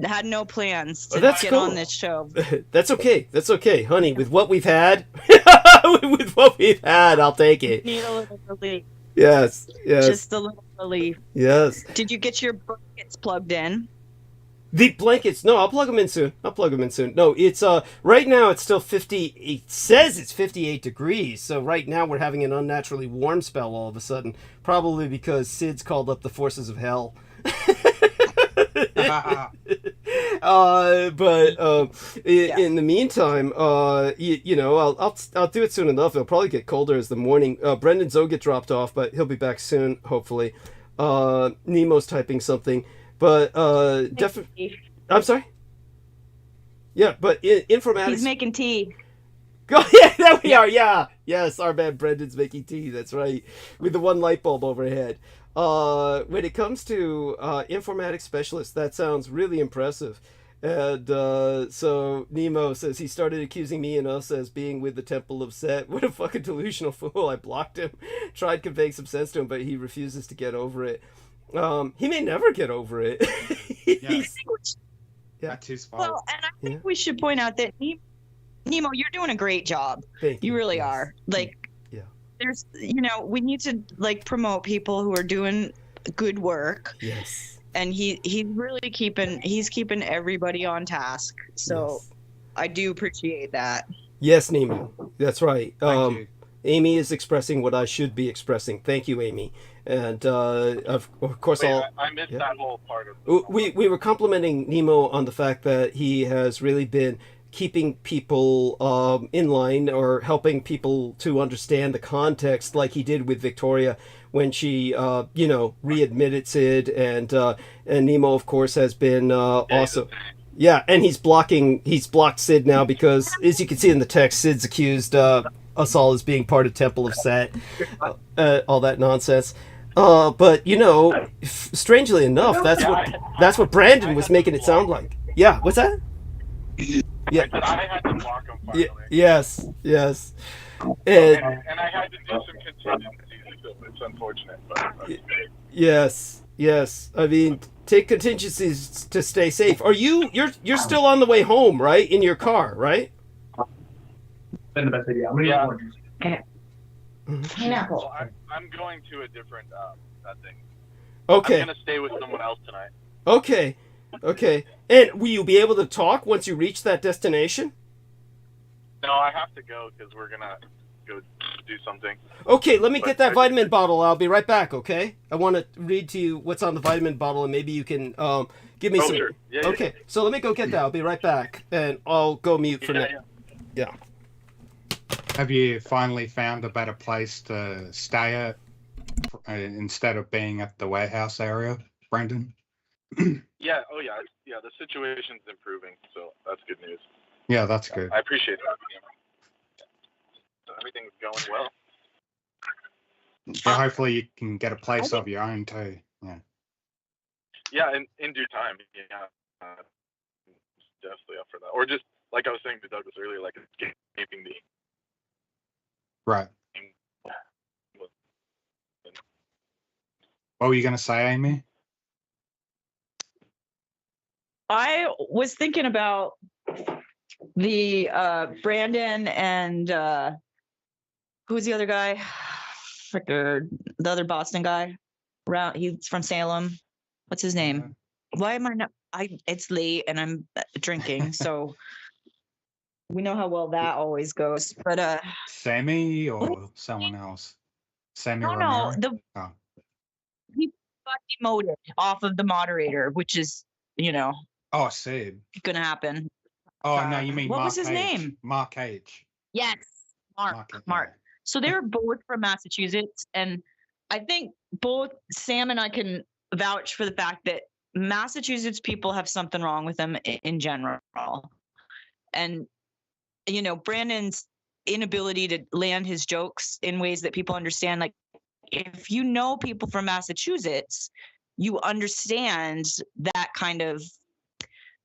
had no plans to That's get cool. on this show. That's okay. That's okay, honey. With what we've had, I'll take it. Need a little relief. Yes. Yes. Just a little relief. Yes. Did you get your buckets plugged in? The blankets. No, I'll plug them in soon. No, it's right now it's still 50. It says it's 58 degrees. So right now we're having an unnaturally warm spell all of a sudden, probably because Sid's called up the forces of hell. In the meantime, I'll do it soon enough. It'll probably get colder as the morning. Brendan's will get dropped off, but he'll be back soon, hopefully. Nemo's typing something. But definitely, I'm sorry. Yeah, but informatics. He's making tea. Yeah, there we are. Yeah, yes, our man Brendan's making tea. That's right, with the one light bulb overhead. When it comes to informatics specialist, that sounds really impressive. And so Nemo says he started accusing me and us as being with the Temple of Set. What a fucking delusional fool! I blocked him. Tried conveying some sense to him, but he refuses to get over it. He may never get over it. That's his fault. Well, and I think we should point out that Nemo, you're doing a great job. Thank you. You really are. Like, there's, we need to promote people who are doing good work. Yes. And he's really keeping everybody on task. So I do appreciate that. Yes, Nemo. That's right. Thank you. Amy is expressing what I should be expressing. Thank you, Amy. And of course, Wait, I missed that whole part of it. we were complimenting Nemo on the fact that he has really been keeping people in line or helping people to understand the context, like he did with Victoria when she readmitted Sid, and Nemo, of course, has been also. Yeah, and he's blocked Sid now because, as you can see in the text, Sid's accused us all as being part of Temple of Set, all that nonsense. But you know, strangely enough, that's what Brandon was making it sound like. Yeah, what's that? Yeah. I had to block him finally. Yes. And I had to do some contingencies, so it's unfortunate. But Yes. I mean, take contingencies to stay safe. You're still on the way home, right? In your car, right? yeah. Pineapple. So I'm going to a different thing. Okay. I'm gonna stay with someone else tonight. Okay. And will you be able to talk once you reach that destination? No, I have to go because we're gonna go do something. Okay, let me get that vitamin bottle. I'll be right back, okay? I want to read to you what's on the vitamin bottle, and maybe you can give me some... Sure. Yeah, okay, so let me go get that. I'll be right back, and I'll go mute for now. Yeah. Have you finally found a better place to stay at instead of being at the warehouse area, Brendan? Yeah. Oh, yeah. Yeah. The situation's improving, so that's good news. Yeah, that's good. I appreciate that. So everything's going well. Yeah, hopefully you can get a place of your own too. Yeah. Yeah, in due time. Yeah. Definitely up for that. Or just like I was saying to Douglas earlier, like escaping the. Right. What were you gonna say, Amy? I was thinking about the Brandon and who's the other guy? The other Boston guy. He's from Salem. What's his name? Why am I not? It's late and I'm drinking, so we know how well that always goes. But Sammy or someone else? Sammy no, Romero? he got demoted off of the moderator, which is Oh, Sid. gonna happen. Oh no, you mean what Mark was his H. name? Mark H. Yes, Mark. So they're both from Massachusetts, and I think both Sam and I can vouch for the fact that Massachusetts people have something wrong with them in general. And Brandon's inability to land his jokes in ways that people understand, like if you know people from Massachusetts, you understand that kind of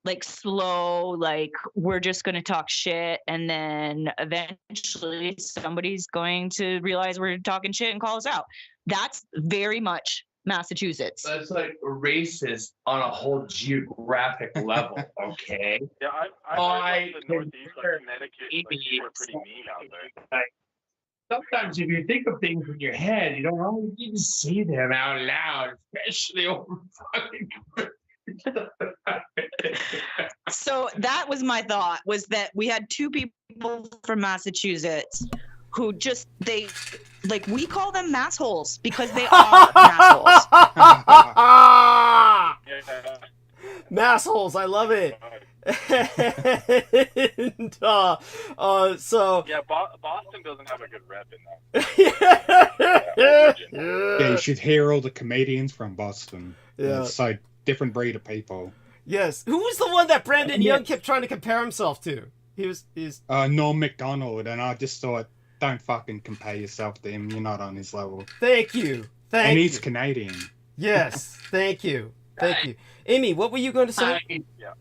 like slow, like we're just going to talk shit, and then eventually somebody's going to realize we're talking shit and call us out. That's very much Massachusetts. That's like racist on a whole geographic level. Okay. Yeah, I the Northeast, like Connecticut, like people are pretty mean out there. Sometimes if you think of things in your head, you don't always need to say them out loud, especially over fucking. So that was my thought, was that we had two people from Massachusetts who just, we call them massholes because they are massholes. Massholes, I love it. And, so yeah, Boston doesn't have a good rep in that. Yeah, you should hear all the comedians from Boston. Yeah, it's so different breed of people. Yes, who was the one that Brandon Young kept trying to compare himself to? He's Norm Macdonald, and I just thought, don't fucking compare yourself to him. You're not on his level. Thank you. And he's Canadian. Yes, thank you. Amy, what were you going to say? Yeah.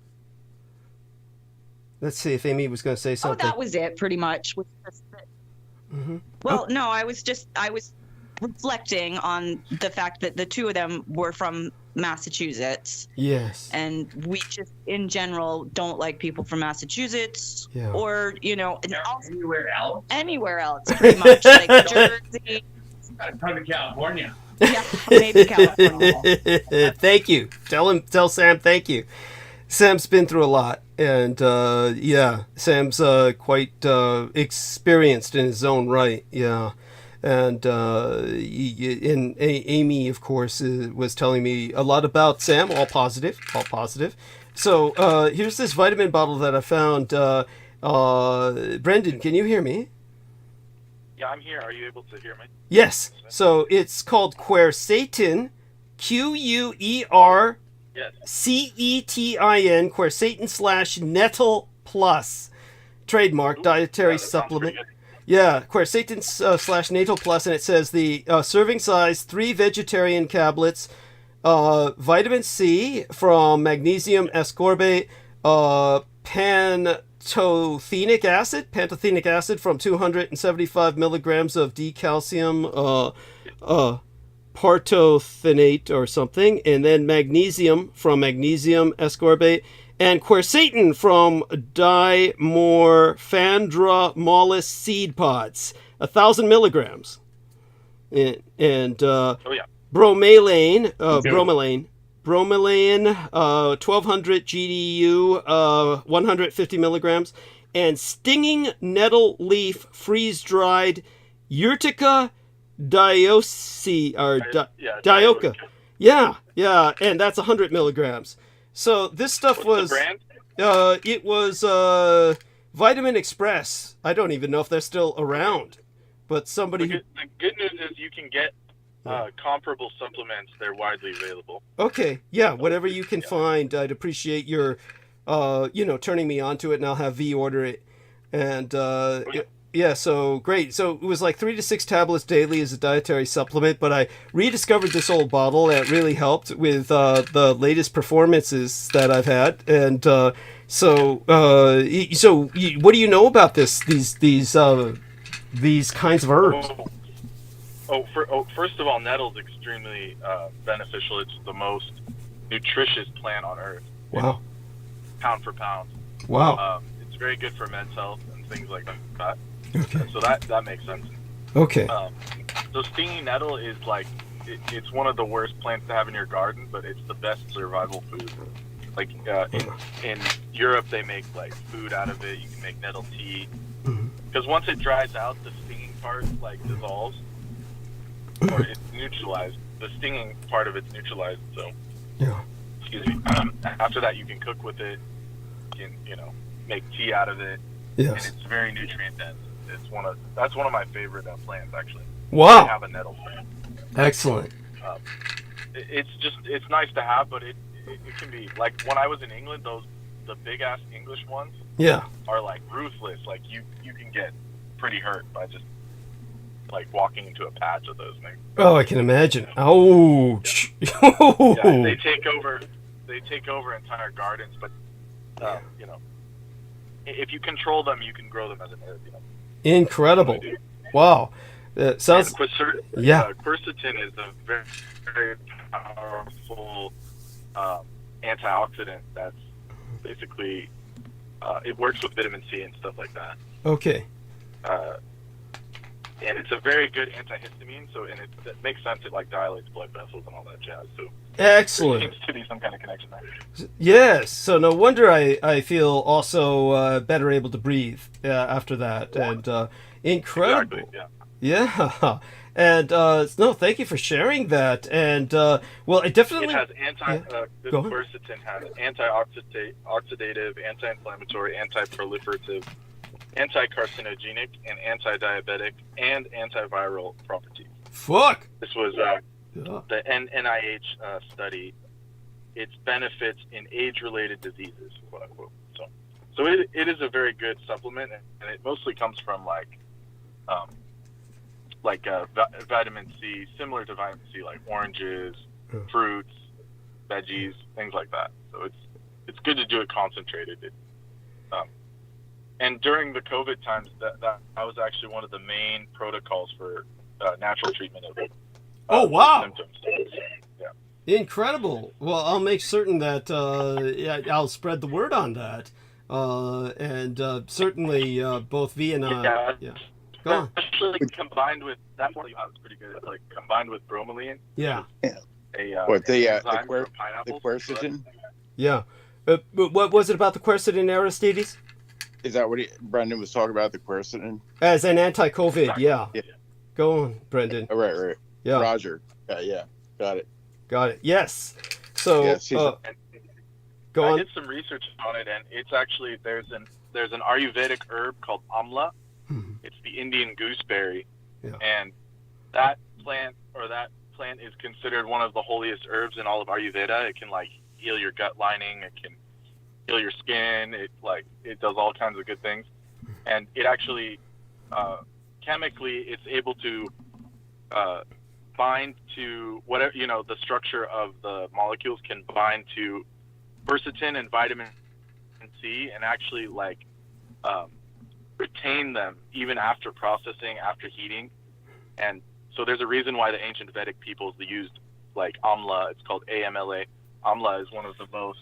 Let's see if Amy was going to say something. Oh, that was it, pretty much. Mm-hmm. Well, no, I was reflecting on the fact that the two of them were from Massachusetts. Yes. And we just, in general, don't like people from Massachusetts. Yeah. Or, Anywhere else, pretty much. Like Jersey. Probably California. Yeah, maybe California. Thank you. Tell Sam thank you. Sam's been through a lot, and Sam's quite experienced in his own right. Yeah, and Amy, of course, was telling me a lot about Sam. All positive. So here's this vitamin bottle that I found. Brendan, can you hear me? Yeah, I'm here. Are you able to hear me? Yes. So it's called Quercetin, QUERCETIN, Quercetin /Nettle Plus, trademark dietary supplement. Yeah, quercetin slash natal plus, and it says the serving size 3 vegetarian tablets, vitamin C from magnesium ascorbate, pantothenic acid from 275 milligrams of decalcium partothenate or something, and then magnesium from magnesium ascorbate, and quercetin from dimorphandra seed pods, 1,000 milligrams, and bromelain, 1,200 GDU, 150 milligrams, and stinging nettle leaf freeze dried Urtica dioica. Yeah, and that's 100 milligrams. So this stuff What's the was, it was Vitamin Express. I don't even know if they're still around, but somebody. The good news is you can get comparable supplements. They're widely available. Okay, yeah, whatever you can find, I'd appreciate your, turning me onto it, and I'll have V order it, and yeah, so great. So it was like 3 to 6 tablets daily as a dietary supplement, but I rediscovered this old bottle, and it really helped with the latest performances that I've had. And so what do you know about these kinds of herbs? First of all, nettle's extremely beneficial. It's the most nutritious plant on earth. Wow. Pound for pound. Wow. It's very good for men's health and things like that. Okay. So that makes sense. Okay. So stinging nettle is like, it's one of the worst plants to have in your garden, but it's the best survival food. Like in Europe, they make like food out of it. You can make nettle tea. Because once it dries out, the stinging part like dissolves, or it's neutralized. The stinging part of it's neutralized. So, excuse me. After that, you can cook with it. You can make tea out of it. Yes. And it's very nutrient dense. That's one of my favorite plants, actually. Wow. I have a nettle plant. Excellent. It's nice to have, but it can be like when I was in England, the big ass English ones are like ruthless. Like you can get pretty hurt by just like walking into a patch of those things. Oh, I can imagine. Ouch. Yeah, they take over entire gardens, but if you control them, you can grow them as an herb. Incredible. Wow. Sounds. Quercetin is a very, very powerful antioxidant. That's basically it works with vitamin C and stuff like that. Okay. And it's a very good antihistamine. So it makes sense. It like dilates blood vessels and all that jazz. So excellent. There seems to be some kind of connection there. Yes. So no wonder I feel also better able to breathe after that, and incredible. Exactly, yeah. And no, thank you for sharing that. And well, it definitely has this quercetin has antioxidative, anti-inflammatory, anti-proliferative, anti-carcinogenic, and anti-diabetic, and antiviral properties. Fuck. This was the NIH study. Its benefits in age-related diseases, quote unquote. So it is a very good supplement, and it mostly comes from vitamin C, similar to vitamin C, like oranges, fruits, veggies, things like that. So it's good to do it concentrated. And during the COVID times, that was actually one of the main protocols for natural treatment of it. Oh, wow. Symptoms. Yeah. Incredible. Well, I'll make certain that I'll spread the word on that. And certainly both V and I. Yeah. Go on. Especially combined with, that one you have is pretty good. Like combined with bromelain. Yeah. The quercetin? Yeah. What was it about the quercetin, Aristides? Is that what Brendan was talking about, the quercetin? As an anti-COVID, yeah. Go on, Brendan. Oh, right. Yeah. Roger. Yeah. Got it. Yes. So, go on. I did some research on it, and it's actually, there's an Ayurvedic herb called amla. It's the Indian gooseberry. Yeah. And that plant is considered one of the holiest herbs in all of Ayurveda. It can heal your gut lining. It can heal your skin. It does all kinds of good things. And it actually chemically it's able to bind to whatever, the structure of the molecules can bind to quercetin and vitamin C and actually retain them even after processing, after heating. And so there's a reason why the ancient Vedic peoples, they used amla. It's called AMLA. Amla is one of the most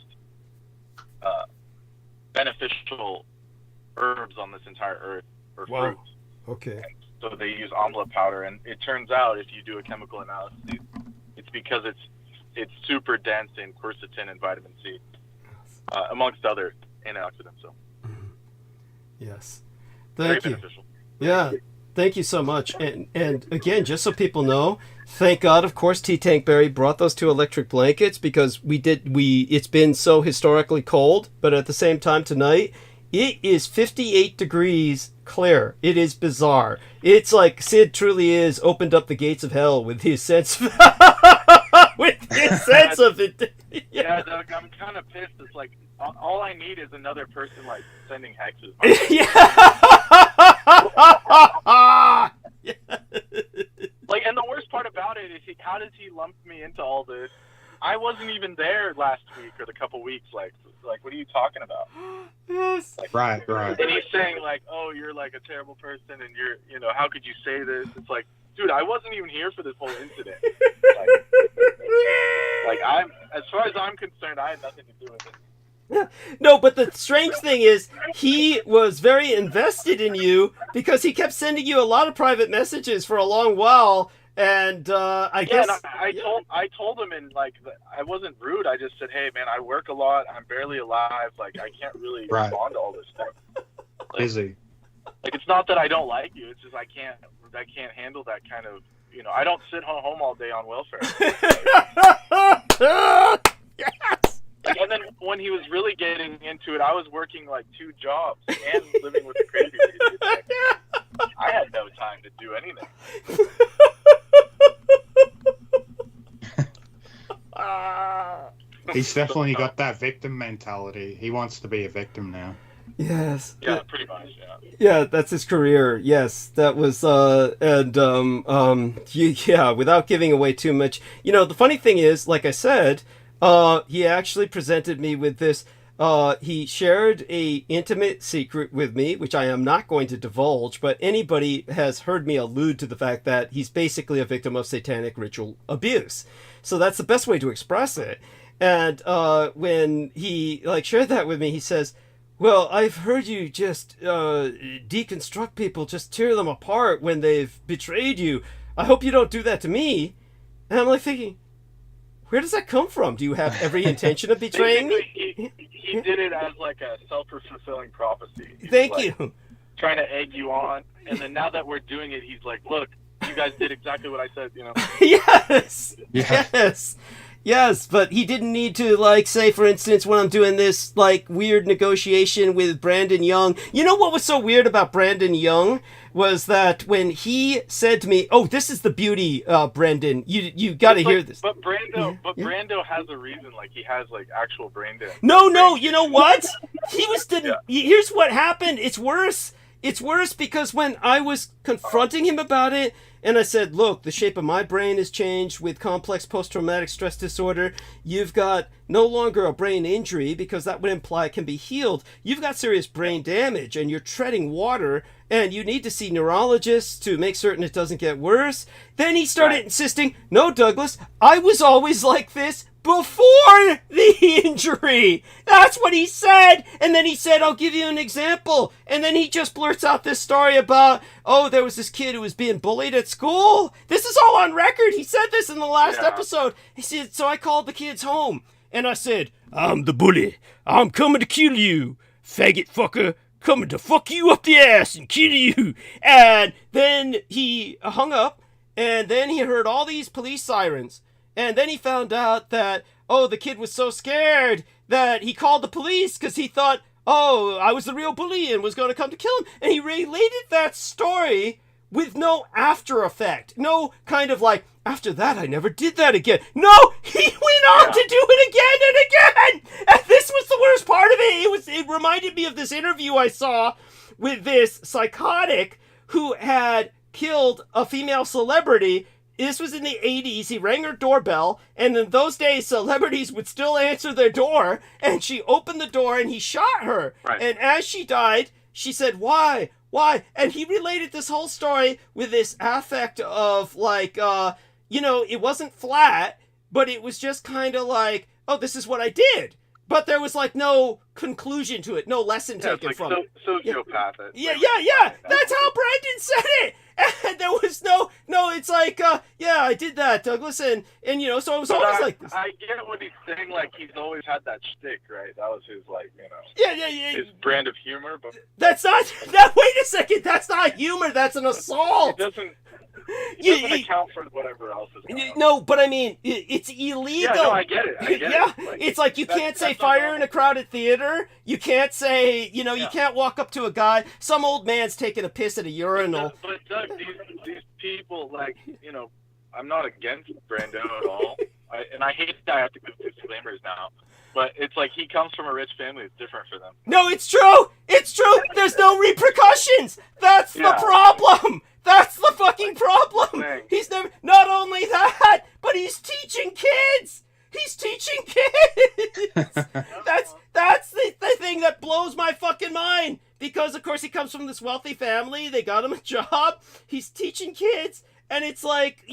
beneficial herbs on this entire earth, or fruits. Okay. So they use amla powder, and it turns out if you do a chemical analysis, it's because it's super dense in quercetin and vitamin C, amongst other antioxidants. So yes, very thank you. beneficial. Yeah, thank you so much. And again, just so people know, thank God, of course, T. Tank Berry brought those 2 electric blankets, because it's been so historically cold, but at the same time tonight, it is 58 degrees clear. It is bizarre. It's like Sid truly is opened up the gates of hell with his sense of it. Yeah, Doug, I'm kind of pissed. It's like all I need is another person sending hexes. And the worst part about it is how does he lump me into all this? I wasn't even there last week or the couple weeks. Like, what are you talking about? Yes. Right. And he's saying oh, you're a terrible person, and you're, how could you say this? It's like, dude, I wasn't even here for this whole incident. I'm, as far as I'm concerned, I had nothing to do with it. No, but the strange thing is, he was very invested in you because he kept sending you a lot of private messages for a long while. And I guess I told him, and I wasn't rude. I just said, hey man, I work a lot. I'm barely alive. I can't really respond to all this stuff. Busy. It's not that I don't like you. It's just I can't handle that kind of. I don't sit home all day on welfare. Yes. And then when he was really getting into it, I was working 2 jobs and living with a crazy lady. I had no time to do anything. He's definitely got that victim mentality. He wants to be a victim now. Yes. Yeah, pretty much. Yeah, that's his career. Yes, that was without giving away too much. The funny thing is, like I said, he actually presented me with this. He shared a intimate secret with me, which I am not going to divulge, but anybody has heard me allude to the fact that he's basically a victim of satanic ritual abuse. So that's the best way to express it. And when he shared that with me, he says, well, I've heard you just deconstruct people, just tear them apart when they've betrayed you. I hope you don't do that to me. And I'm thinking, where does that come from? Do you have every intention of betraying me? He did it as a self-fulfilling prophecy. Thank you. Trying to egg you on, and then now that we're doing it, he's like, look, you guys did exactly what I said, Yes. Yeah. Yes, but he didn't need to, say, for instance, when I'm doing this, weird negotiation with Brandon Young. You know what was so weird about Brandon Young? Was that when he said to me, oh, this is the beauty, Brendan, you got to hear this. But Brando has a reason, he has, actual brain damage. No, you know what? Here's what happened. It's worse. It's worse because when I was confronting him about it, and I said, look, the shape of my brain has changed with complex post-traumatic stress disorder. You've got no longer a brain injury because that would imply it can be healed. You've got serious brain damage and you're treading water and you need to see neurologists to make certain it doesn't get worse. Then he started insisting, no, Douglas, I was always like this before the injury. That's what he said. And then he said, I'll give you an example. And then he just blurts out this story about, oh, there was this kid who was being bullied at school. This is all on record. He said this in the last episode. He said, so I called the kids home. And I said, I'm the bully. I'm coming to kill you, faggot fucker. Coming to fuck you up the ass and kill you. And then he hung up. And then he heard all these police sirens. And then he found out that, oh, the kid was so scared that he called the police because he thought, oh, I was the real bully and was going to come to kill him. And he related that story with no after effect. No kind of after that, I never did that again. No, he went on to do it again and again. And this was the worst part of it. It reminded me of this interview I saw with this psychotic who had killed a female celebrity. This was in the 80s. He rang her doorbell, and in those days, celebrities would still answer their door, and she opened the door, and he shot her. Right. And as she died, she said, why? Why? And he related this whole story with this affect of, like, it wasn't flat, but it was just kind of like, oh, this is what I did. But there was, like, no conclusion to it, no lesson taken from it. Sociopathic. Yeah. That's how Brandon said it. And there was no, it's like, I did that, Douglas. And so it was always like this. I get what he's saying. Like, he's always had that shtick, right? That was his, like, Yeah. his brand of humor. But that's not, wait a second. That's not humor. That's an assault. It doesn't account for whatever else is going on. No, but I mean, it's illegal. Yeah, no, I get it. Yeah, it's like you can't say fire in a crowded theater. You can't say, you can't walk up to a guy. Some old man's taking a piss at a urinal. But Doug, these people, like, I'm not against Brando at all. I hate that I have to give disclaimers now. But it's like he comes from a rich family. It's different for them. No, it's true. It's true. There's no repercussions. That's the problem. That's the fucking problem. Dang. He's never. Not only that, but he's teaching kids. He's teaching kids. that's the thing that blows my fucking mind. Because of course he comes from this wealthy family. They got him a job. He's teaching kids, and it's like,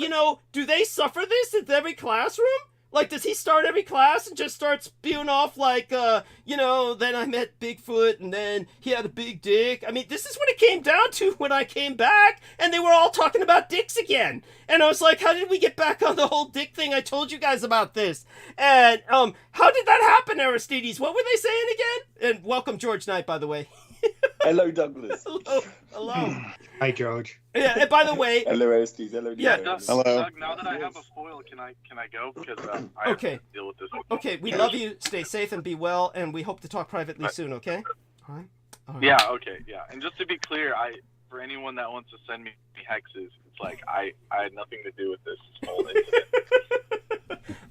do they suffer this in every classroom? Like, does he start every class and just start spewing off like, then I met Bigfoot and then he had a big dick? I mean, this is what it came down to when I came back, and they were all talking about dicks again. And I was like, how did we get back on the whole dick thing? I told you guys about this. And how did that happen, Aristides? What were they saying again? And welcome, George Knight, by the way. Hello, Douglas. Hello. Hi, George. Yeah, and by the way... Hello, Aristides. Hello, yeah, hello. Doug, now that I have a foil, can I go? Because I have to deal with this. Okay, we love you. Stay safe and be well, and we hope to talk privately soon, okay? All right. Yeah, okay, yeah. And just to be clear, for anyone that wants to send me hexes, it's like I had nothing to do with this whole incident.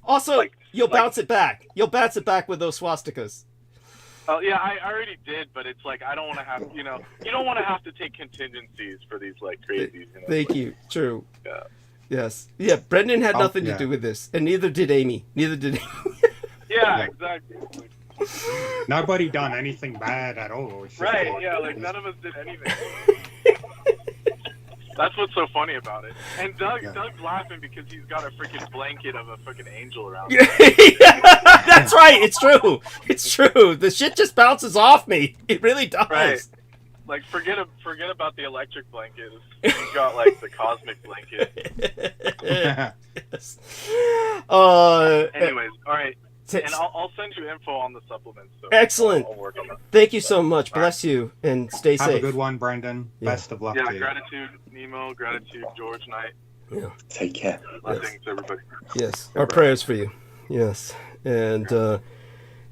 Also, you'll bounce it back. You'll bounce it back with those swastikas. Oh yeah, I already did, but it's like I don't want to have, you don't want to have to take contingencies for these like crazies. Thank you. True. Yeah. Yes. Yeah. Brendan had nothing to do with this, and neither did Amy. Yeah, exactly. Nobody done anything bad at all. Right? Yeah, like none of us did anything. That's what's so funny about it. And Doug's laughing because he's got a freaking blanket of a freaking angel around him. That's right. It's true. It's true. The shit just bounces off me. It really does. Right. Like, forget about the electric blanket. He's got, like, the cosmic blanket. Yes. Anyways, all right. And I'll send you info on the supplements. So excellent. I'll work on that. Thank you so much. Bless you, and stay safe. Have a good one, Brendan. Yeah. Best of luck to you. Gratitude, Nemo. Gratitude, George Knight. Yeah. Take care. Blessings, everybody. Yes. Our prayers for you. Yes. And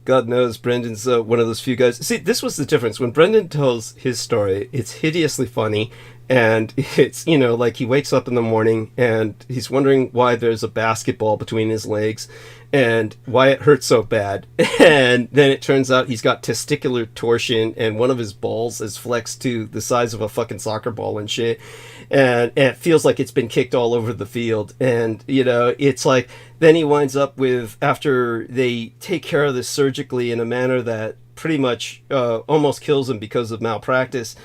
God knows Brendan's one of those few guys. See, this was the difference. When Brendan tells his story, it's hideously funny. And it's, like he wakes up in the morning and he's wondering why there's a basketball between his legs and why it hurts so bad. And then it turns out he's got testicular torsion and one of his balls is flexed to the size of a fucking soccer ball and shit. And it feels like it's been kicked all over the field. And, it's like, then he winds up with, after they take care of this surgically in a manner that pretty much almost kills him because of malpractice,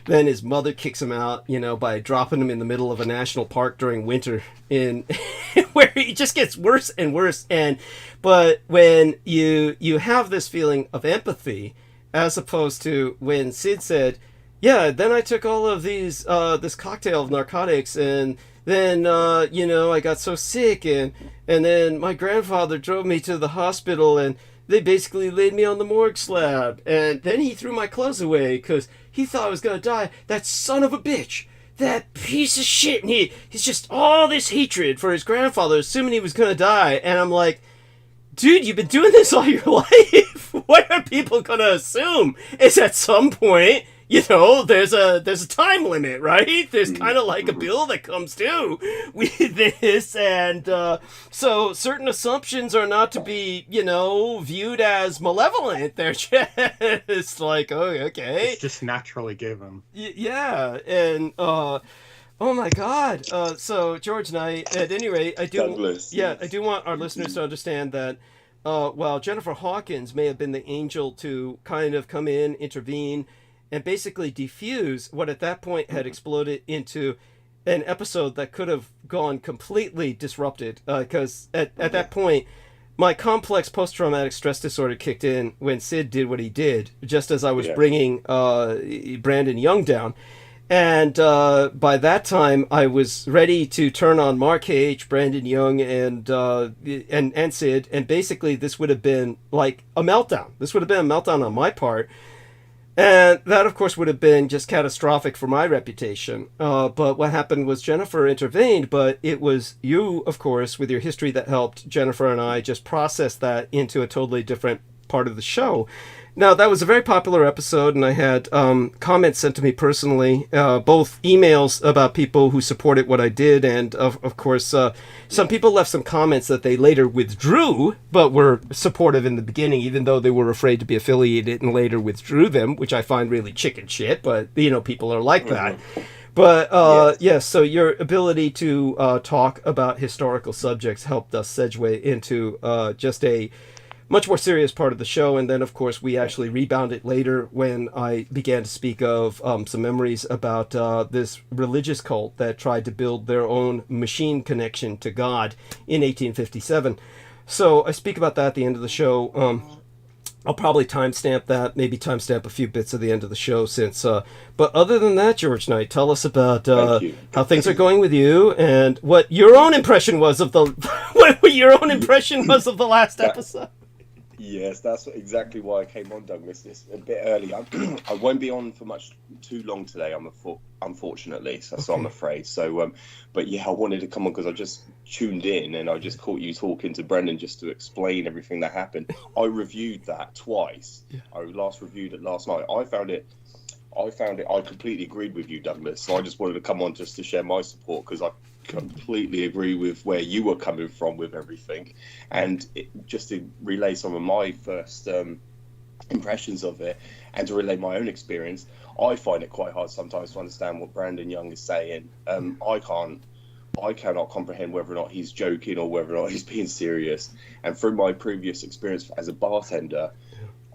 then his mother kicks him out, by dropping him in the middle of a national park during winter, in where it just gets worse and worse. But when you have this feeling of empathy, as opposed to when Sid said, "Yeah, then I took all of these this cocktail of narcotics, and then I got so sick, and then my grandfather drove me to the hospital, and they basically laid me on the morgue slab, and then he threw my clothes away because he thought I was gonna die. That son of a bitch, that piece of shit." And he's just all this hatred for his grandfather, assuming he was gonna die. And I'm like, dude, you've been doing this all your life. What are people gonna assume? Is at some point, there's a time limit, right? There's kind of like a bill that comes due with this, and so certain assumptions are not to be, viewed as malevolent. They're just like, oh, okay. It's just naturally given. Yeah, and Oh my God! So George and I, at any rate, I do. Douglas. Yeah, I do want our listeners to understand that while Jennifer Hawkins may have been the angel to kind of come in, intervene, and basically defuse what at that point had exploded into an episode that could have gone completely disrupted, because at that point, my complex post-traumatic stress disorder kicked in when Sid did what he did, just as I was bringing Brandon Young down. And by that time, I was ready to turn on Mark H., Brandon Young, and Sid. And basically, this would have been like a meltdown. This would have been a meltdown on my part. And that, of course, would have been just catastrophic for my reputation. But what happened was Jennifer intervened, but it was you, of course, with your history that helped Jennifer and I just process that into a totally different part of the show. Now, that was a very popular episode, and I had comments sent to me personally, both emails about people who supported what I did, and, of course, some people left some comments that they later withdrew, but were supportive in the beginning, even though they were afraid to be affiliated and later withdrew them, which I find really chicken shit, but, people are like that. But, yes, so your ability to talk about historical subjects helped us segue into just a much more serious part of the show. And then, of course, we actually rebounded later when I began to speak of some memories about this religious cult that tried to build their own machine connection to God in 1857. So I speak about that at the end of the show. I'll probably timestamp that, maybe timestamp a few bits at the end of the show since... but other than that, George Knight, tell us about how things are going with you and what your own impression was of the... what your own impression was of the last episode. Yes, that's exactly why I came on, Douglas. It's a bit early. I won't be on for too long today, unfortunately. So I'm afraid. So, but yeah, I wanted to come on because I just tuned in and I just caught you talking to Brendan just to explain everything that happened. I reviewed that twice. Yeah. I last reviewed it last night. I found it. I completely agreed with you, Douglas. So I just wanted to come on just to share my support because I completely agree with where you were coming from with everything, and just to relay some of my first impressions of it and to relay my own experience. I find it quite hard sometimes to understand what Brandon Young is saying. I cannot comprehend whether or not he's joking or whether or not he's being serious. And through my previous experience as a bartender,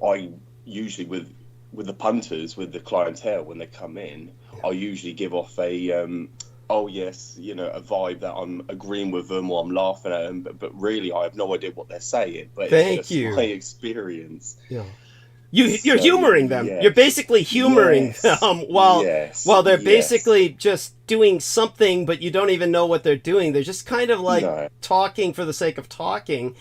I usually with the punters, with the clientele when they come in, I usually give off a oh yes, a vibe that I'm agreeing with them or I'm laughing at them, but really I have no idea what they're saying. But it's just my experience. Yeah. You're humoring them. Yes. You're basically humoring them while they're basically just doing something, but you don't even know what they're doing. They're just kind of like talking for the sake of talking.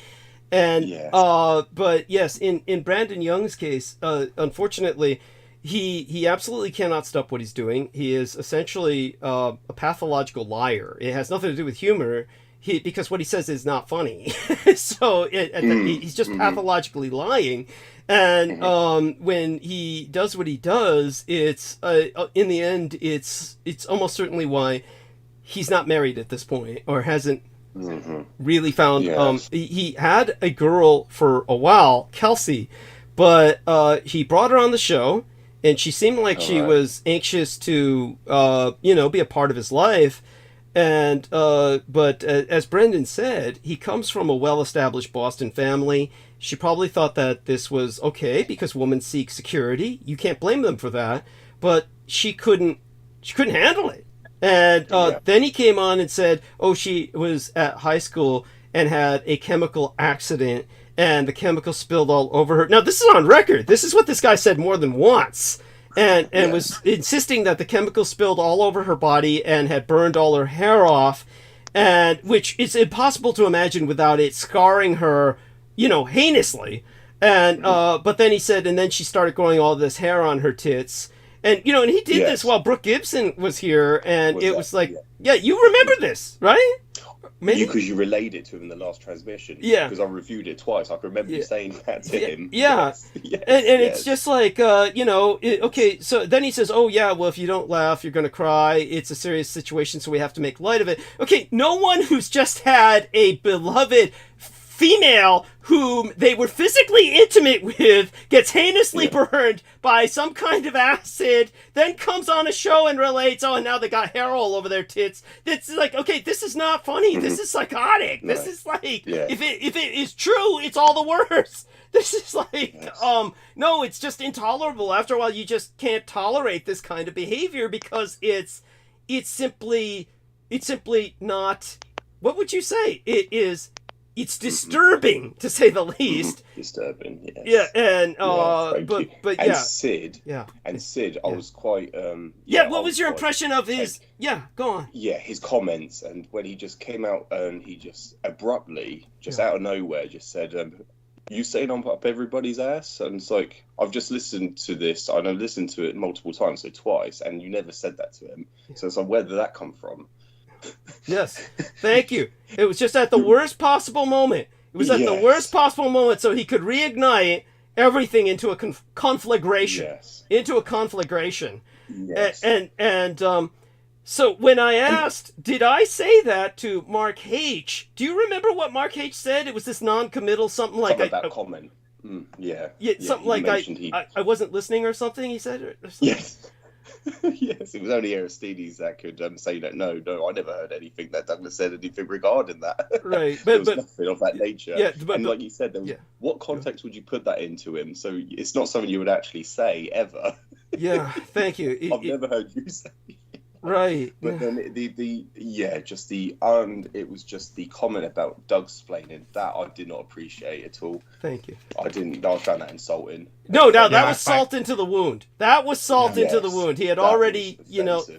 And but yes, in Brandon Young's case, unfortunately, he absolutely cannot stop what he's doing. He is essentially a pathological liar. It has nothing to do with humor. Because what he says is not funny. So he's just pathologically lying. And when he does what he does, it's in the end, it's almost certainly why he's not married at this point or hasn't really found. He had a girl for a while, Kelsey, but he brought her on the show. And she seemed like she was anxious to, be a part of his life. And but as Brendan said, he comes from a well-established Boston family. She probably thought that this was okay because women seek security. You can't blame them for that. But she couldn't handle it. And then he came on and said, she was at high school and had a chemical accident. And the chemical spilled all over her. Now, this is on record. This is what this guy said more than once. And was insisting that the chemical spilled all over her body and had burned all her hair off. And which is impossible to imagine without it scarring her, heinously. And but then he said, and then she started growing all this hair on her tits. And, and he did this while Brooke Gibson was here. And it was like, you remember this, right? Maybe because you relayed it to him in the last transmission. Yeah. Because I reviewed it twice. I can remember you saying that to him. Yeah. Yes. And it's just like, okay, so then he says, well, if you don't laugh, you're going to cry. It's a serious situation, so we have to make light of it. Okay, no one who's just had a beloved female whom they were physically intimate with gets heinously burned by some kind of acid, then comes on a show and relates, oh, and now they got hair all over their tits. It's like, okay, this is not funny. This is psychotic. No. This is like, if it is true, it's all the worse. This is like, no, it's just intolerable. After a while, you just can't tolerate this kind of behavior because it's simply not, what would you say? It's disturbing, to say the least. Disturbing, yes. Yeah, and and Sid. Yeah. And Sid, I was quite. What was your impression of his? Yeah, go on. Yeah, his comments, and when he just came out and he just abruptly, just out of nowhere, just said, "You saying I'm up everybody's ass?" And it's like, I've just listened to this. I've listened to it multiple times, so twice, and you never said that to him. So it's like, where did that come from? Yes, thank you. It was just at the worst possible moment. It was at the worst possible moment, so he could reignite everything into a conflagration. Yes. Into a conflagration. Yes. And so when I asked, did I say that to Mark H? Do you remember what Mark H said? It was this non-committal something like that comment. Yeah, something like I wasn't listening or something. He said or something. Yes. Yes, it was only Aristides that could say that. No, I never heard anything that Douglas said anything regarding that. Right, there was nothing of that nature. Yeah, and like you said, what context would you put that into him? So it's not something you would actually say ever. Yeah, thank you. I've never heard you say. Right. But then it was just the comment about Doug splaining that I did not appreciate at all. Thank you. I found that insulting. No, that was salt into the wound. That was salt into the wound. He had already,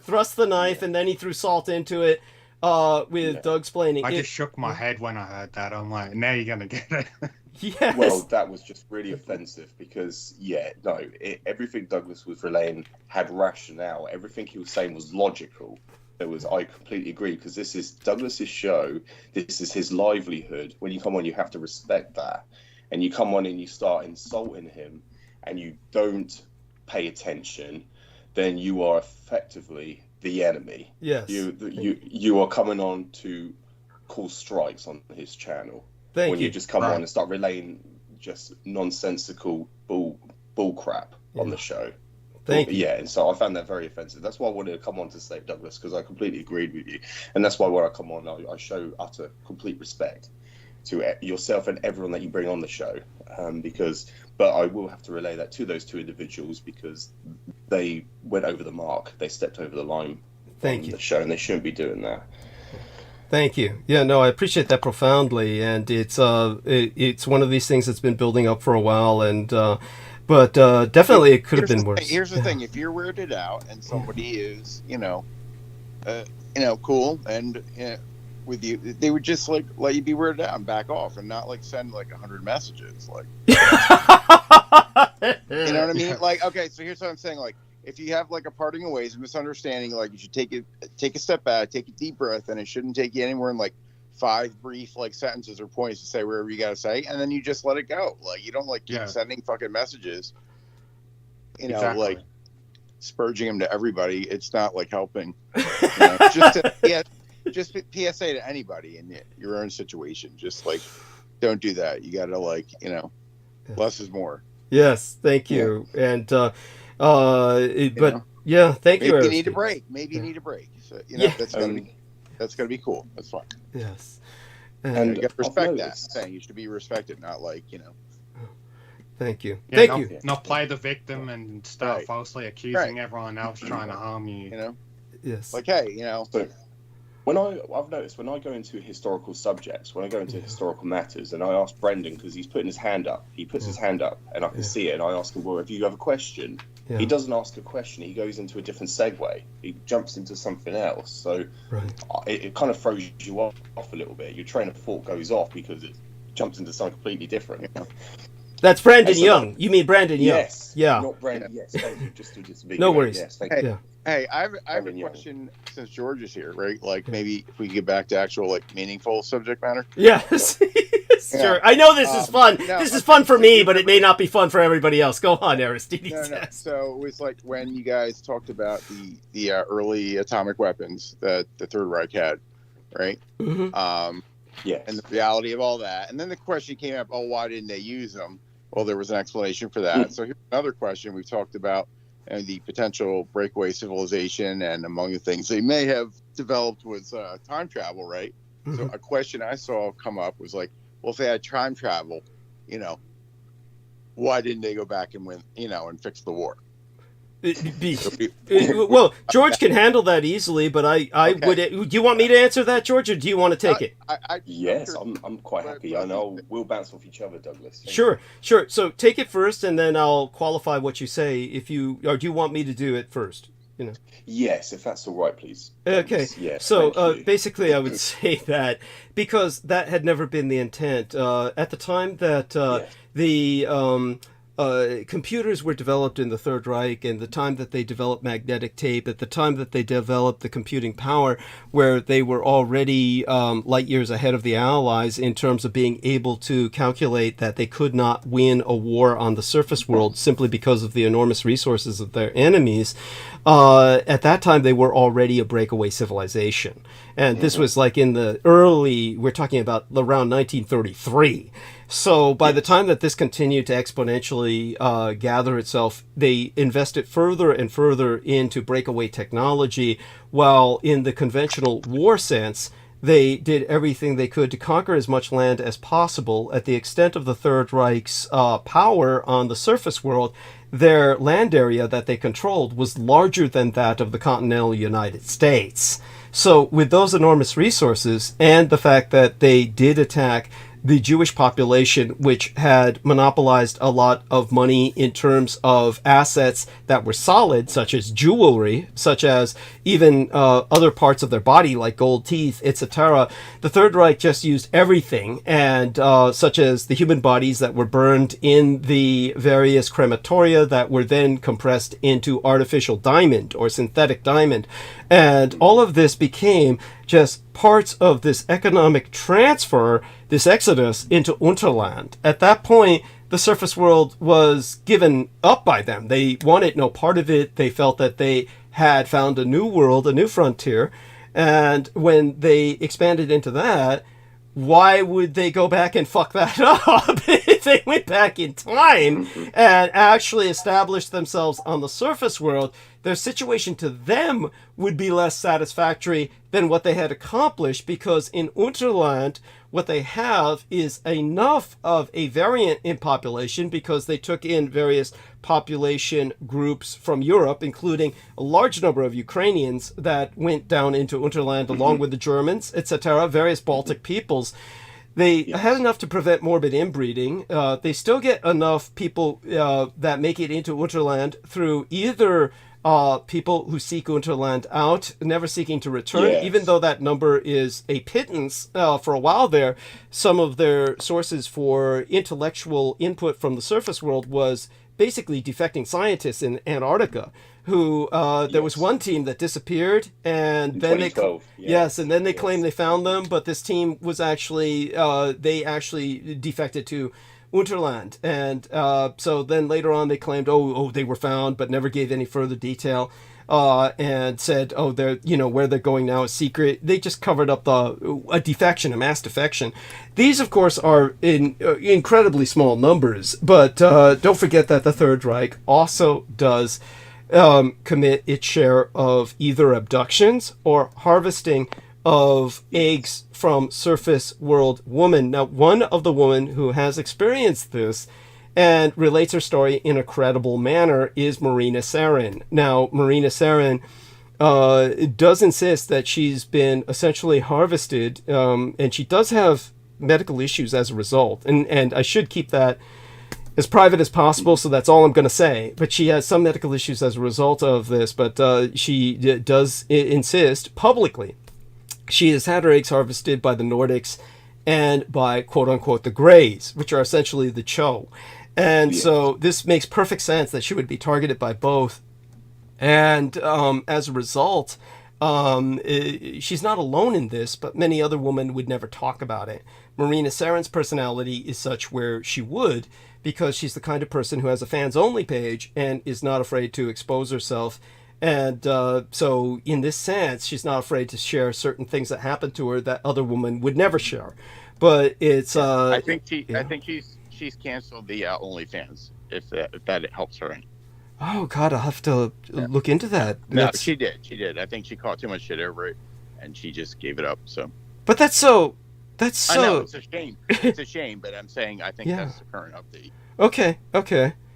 thrust the knife and then he threw salt into it with Doug splaining. I just shook my head when I heard that. I'm like, now you're going to get it. Yes. Well, that was just really offensive because, everything Douglas was relaying had rationale. Everything he was saying was logical. I completely agree because this is Douglas's show. This is his livelihood. When you come on, you have to respect that. And you come on and you start insulting him and you don't pay attention, then you are effectively the enemy. Yes. You are coming on to call strikes on his channel. When you just come on and start relaying just nonsensical bull crap on the show. Thank you. Yeah, and so I found that very offensive. That's why I wanted to come on to save Douglas, because I completely agreed with you. And that's why when I come on, I show utter complete respect to yourself and everyone that you bring on the show. But I will have to relay that to those two individuals because they went over the mark. They stepped over the line on the show, and they shouldn't be doing that. Thank you. Yeah, no, I appreciate that profoundly, and it's one of these things that's been building up for a while, and but definitely it could have been worse. Here's the thing: if you're weirded out and somebody is, cool, and with you, they would just like let you be weirded out and back off, and not like send like 100 messages, like. You know what I mean? Like, okay, so here's what I'm saying, like. If you have like a parting of ways, a misunderstanding, like you should take a step back, take a deep breath, and it shouldn't take you anywhere in like 5 brief like sentences or points to say wherever you got to say, and then you just let it go. Like you don't like keep sending fucking messages, like spurging them to everybody. It's not like helping. Just PSA to anybody in your own situation. Just like don't do that. You got to less is more. Yes, thank you, and. Thank you. Maybe you need a break. So, that's gonna be cool. That's fine. Yes, and you got to respect that. Saying you should be respected, not like Thank you. Thank you. Not play the victim and start falsely accusing everyone else trying to harm you. Yes. Like, hey, But I've noticed when I go into historical subjects, when I go into historical matters, and I ask Brendan because he's putting his hand up. He puts his hand up, and I can see it. And I ask him, "Well, if you have a question," he doesn't ask a question. He goes into a different segue. He jumps into something else. So it kind of throws you off a little bit. Your train of thought goes off because it jumps into something completely different. That's Brandon Young. You mean Brandon Young? Yes. Yeah. Not Brandon. Yes. Thank you. Just be no worries. Yes. Thank you. Hey, I have a question since George is here, right? Like maybe if we get back to actual like meaningful subject matter. Yes. Sure. I know this is fun. This is fun for me, but it may not be fun for everybody else. Go on, Aristides. No. So it was like when you guys talked about the early atomic weapons that the Third Reich had, right? Mm-hmm. Yes. And the reality of all that. And then the question came up, oh, why didn't they use them? Well, there was an explanation for that. So here's another question we've talked about, and the potential breakaway civilization, and among the things they may have developed was time travel, right? Mm-hmm. So a question I saw come up was like, well, if they had time travel, you know, why didn't they go back and win, you know, and fix the war? Well, George can handle that easily, but I Okay. would. Do you want me to answer that, George, or do you want to take it? Yes, I'm quite happy. I know we'll bounce off each other, Douglas. Sure. So take it first, and then I'll qualify what you say. If you or do you want me to do it first? You know. Yes, if that's all right, please. Okay. Yes, So basically, I would say that because that had never been the intent at the time that the computers were developed in the Third Reich, and the time that they developed magnetic tape, at the time that they developed the computing power, where they were already light years ahead of the Allies in terms of being able to calculate that they could not win a war on the surface world simply because of the enormous resources of their enemies. At that time, they were already a breakaway civilization. And this was like in the early, we're talking about around 1933. So by the time that this continued to exponentially gather itself, they invested further and further into breakaway technology, while in the conventional war sense, they did everything they could to conquer as much land as possible. At the extent of the Third Reich's power on the surface world, their land area that they controlled was larger than that of the continental United States. So with those enormous resources and the fact that they did attack the Jewish population, which had monopolized a lot of money in terms of assets that were solid, such as jewelry, such as even other parts of their body, like gold teeth, etc. The Third Reich just used everything, and such as the human bodies that were burned in the various crematoria that were then compressed into artificial diamond or synthetic diamond. And all of this became just parts of this economic transfer, this exodus into Unterland. At that point, the surface world was given up by them. They wanted no part of it. They felt that they had found a new world, a new frontier. And when they expanded into that, why would they go back and fuck that up? If they went back in time and actually established themselves on the surface world, their situation to them would be less satisfactory than what they had accomplished, because in Unterland, what they have is enough of a variant in population, because they took in various population groups from Europe, including a large number of Ukrainians that went down into Unterland along with the Germans, etc., various Baltic peoples. They had enough to prevent morbid inbreeding. They still get enough people that make it into Unterland through either people who seek Unterland out, never seeking to return, even though that number is a pittance for a while there. Some of their sources for intellectual input from the surface world was basically defecting scientists in Antarctica, who there was one team that disappeared, and then they and then they claimed they found them, but this team was actually they actually defected to Unterland, and so then later on they claimed they were found, but never gave any further detail, and said they're where they're going now is secret. They just covered up a defection, a mass defection. These of course are in incredibly small numbers, but don't forget that the Third Reich also does commit its share of either abductions or harvesting of eggs from surface world women. Now, one of the women who has experienced this and relates her story in a credible manner is Marina Sarin. Now, Marina Sarin does insist that she's been essentially harvested, and she does have medical issues as a result. And I should keep that as private as possible, so that's all I'm going to say. But she has some medical issues as a result of this, but she does insist publicly. She has had her eggs harvested by the Nordics and by, quote-unquote, the Greys, which are essentially the Cho. And so this makes perfect sense that she would be targeted by both. And as a result, she's not alone in this, but many other women would never talk about it. Marina Sarin's personality is such where she would, because she's the kind of person who has a fans-only page and is not afraid to expose herself And so in this sense, she's not afraid to share certain things that happen to her that other women would never share. But it's I think she's canceled the OnlyFans if that helps her. Oh God, I'll have to look into that. No, she did. I think she caught too much shit over it, and she just gave it up. So, but that's so. I know it's a shame. It's a shame, but I'm saying I think that's the current update. Okay.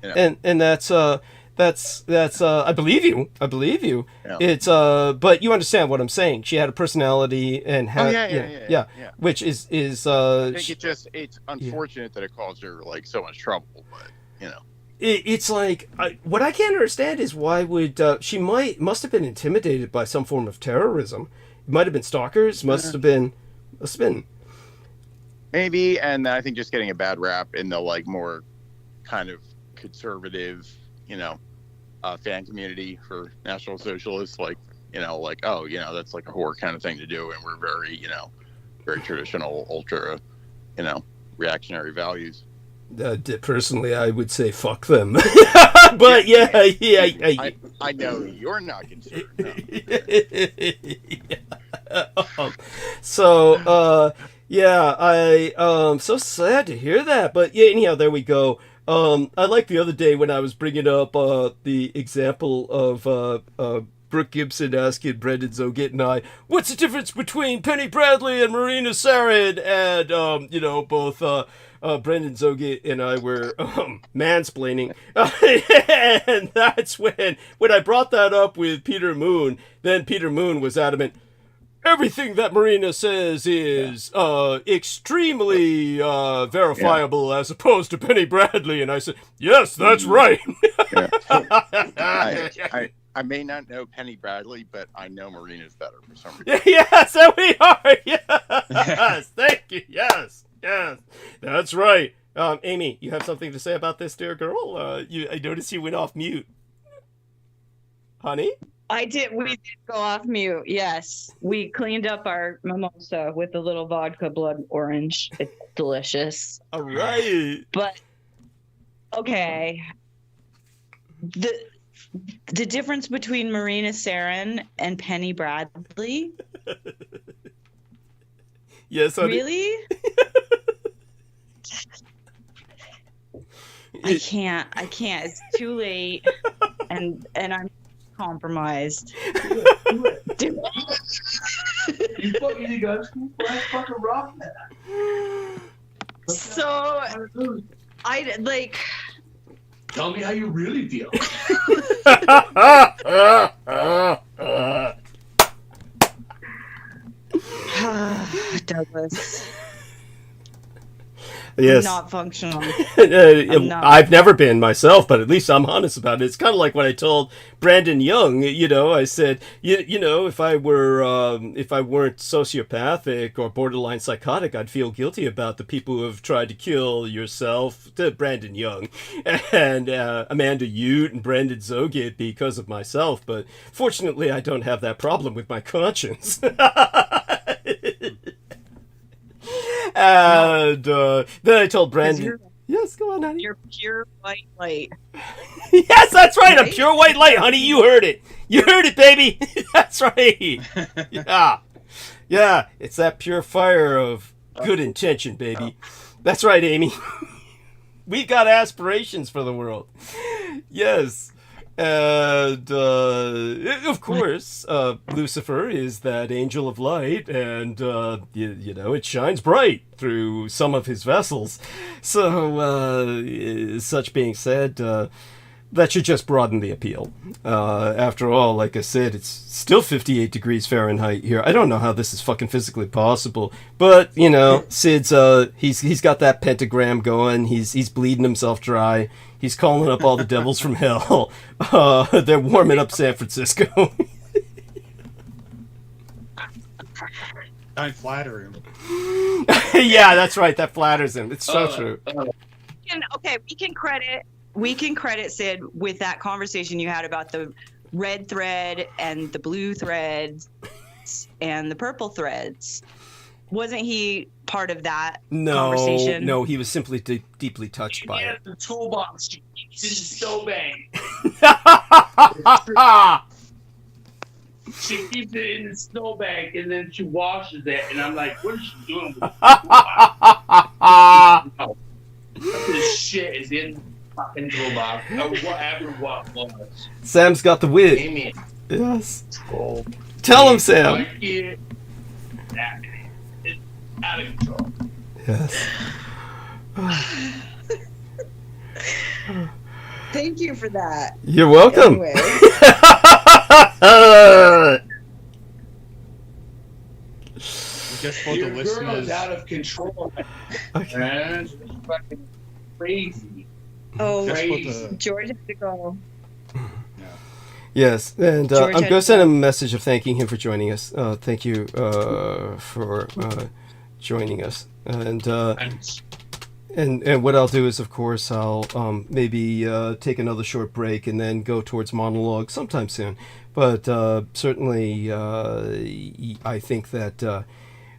You know? And that's I believe you. Yeah. It's but you understand what I'm saying. She had a personality and had yeah. Which is I think it's unfortunate that it caused her like so much trouble, but you know. It's like what I can't understand is why would she must have been intimidated by some form of terrorism. It might have been stalkers, must have been maybe, and I think just getting a bad rap in the like more kind of conservative, you know, fan community for National Socialists, like, you know, like, oh, you know, that's like a whore kind of thing to do, and we're very, you know, very traditional, ultra, you know, reactionary values. Personally, I would say fuck them. But I know you're not concerned. No. So, I'm so sad to hear that. But yeah, anyhow, there we go. I like the other day when I was bringing up the example of Brooke Gibson asking Brendan Zogit and I, what's the difference between Penny Bradley and Marina Sarin? And, you know, both Brendan Zogit and I were mansplaining. And that's when I brought that up with Peter Moon, then Peter Moon was adamant, everything that Marina says is extremely verifiable as opposed to Penny Bradley. And I said, yes, that's right. I may not know Penny Bradley, but I know Marina's better for some reason. Yes, so we are. Yes, thank you. Yes, that's right. Amy, you have something to say about this, dear girl? I noticed you went off mute. Honey? We did go off mute, yes. We cleaned up our mimosa with a little vodka blood orange. It's delicious. All right. But, okay. The difference between Marina Sarin and Penny Bradley? Yes, honey. Really? I can't. It's too late. And I'm compromised. You guys fucking rock that. So I like. Tell me how you really feel. Douglas. Yes. I'm not functional. I've never been myself, but at least I'm honest about it. It's kind of like what I told Brandon Young. You know, I said, you know, if I weren't sociopathic or borderline psychotic, I'd feel guilty about the people who have tried to kill yourself, to Brandon Young, and Amanda Ute and Brandon Zogit because of myself. But fortunately, I don't have that problem with my conscience. And then I told Brandon, yes, go on, honey. You're pure white light. Yes, that's right. I'm pure white light, honey. You heard it. You heard it, baby. That's right. Yeah. It's that pure fire of good intention, baby. That's right, Amy. We've got aspirations for the world. Yes. And, of course, Lucifer is that angel of light, and, you know, it shines bright through some of his vessels. So, such being said, that should just broaden the appeal. After all, like I said, it's still 58 degrees Fahrenheit here. I don't know how this is fucking physically possible, but, you know, Sid's, he's got that pentagram going. He's bleeding himself dry. He's calling up all the devils from hell. They're warming up San Francisco. Don't flatter him. Yeah, that's right. That flatters him. It's so true. We can credit Sid with that conversation you had about the red thread and the blue threads and the purple threads. Wasn't he part of that conversation? No, he was simply deeply touched by it. The toolbox. This is so bang. She keeps it in the snowbank and then she washes it, and I'm like, what is she doing with it? This shit is in the fucking toolbox or whatever what was. Sam's got the wit. Amy. Yes. Tell him, Sam. Like, it's out of control. Yes. Thank you for that. You're welcome. Anyway. Just for the Your girl listeners. is out of control. Okay. Man, it's fucking crazy. Oh, Just for Crazy. the, George has to go. Yes, and George I'm had- going to send him a message of thanking him for joining us. Thank you for joining us. And what I'll do is, of course, I'll maybe take another short break and then go towards monologue sometime soon. But certainly, I think that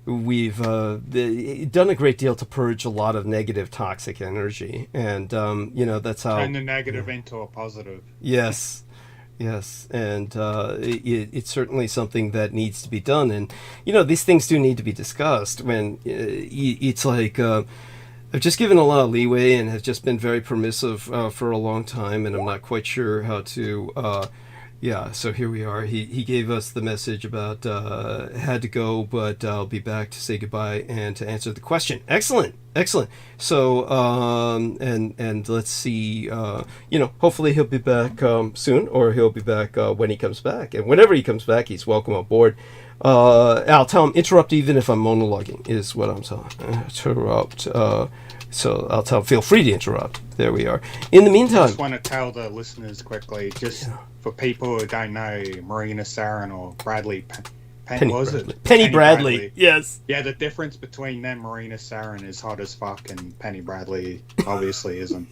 we've done a great deal to purge a lot of negative, toxic energy, and that's how. turn the negative into a positive. Yes. Yes, and it's certainly something that needs to be done, and these things do need to be discussed. When it's like I've just given a lot of leeway and have just been very permissive for a long time, and I'm not quite sure how to. So here we are. He gave us the message about had to go, but I'll be back to say goodbye and to answer the question. Excellent. So and let's see. Hopefully he'll be back soon, or he'll be back when he comes back. And whenever he comes back, he's welcome aboard. I'll tell him interrupt even if I'm monologuing is what I'm telling. Interrupt. So I'll tell him feel free to interrupt. There we are. In the I meantime. just want to tell the listeners quickly, just for people who don't know, Marina Sarin or Bradley Penny was Bradley. it? Penny Bradley. Yes. Yeah, the difference between them, Marina Sarin is hot as fuck, and Penny Bradley obviously isn't.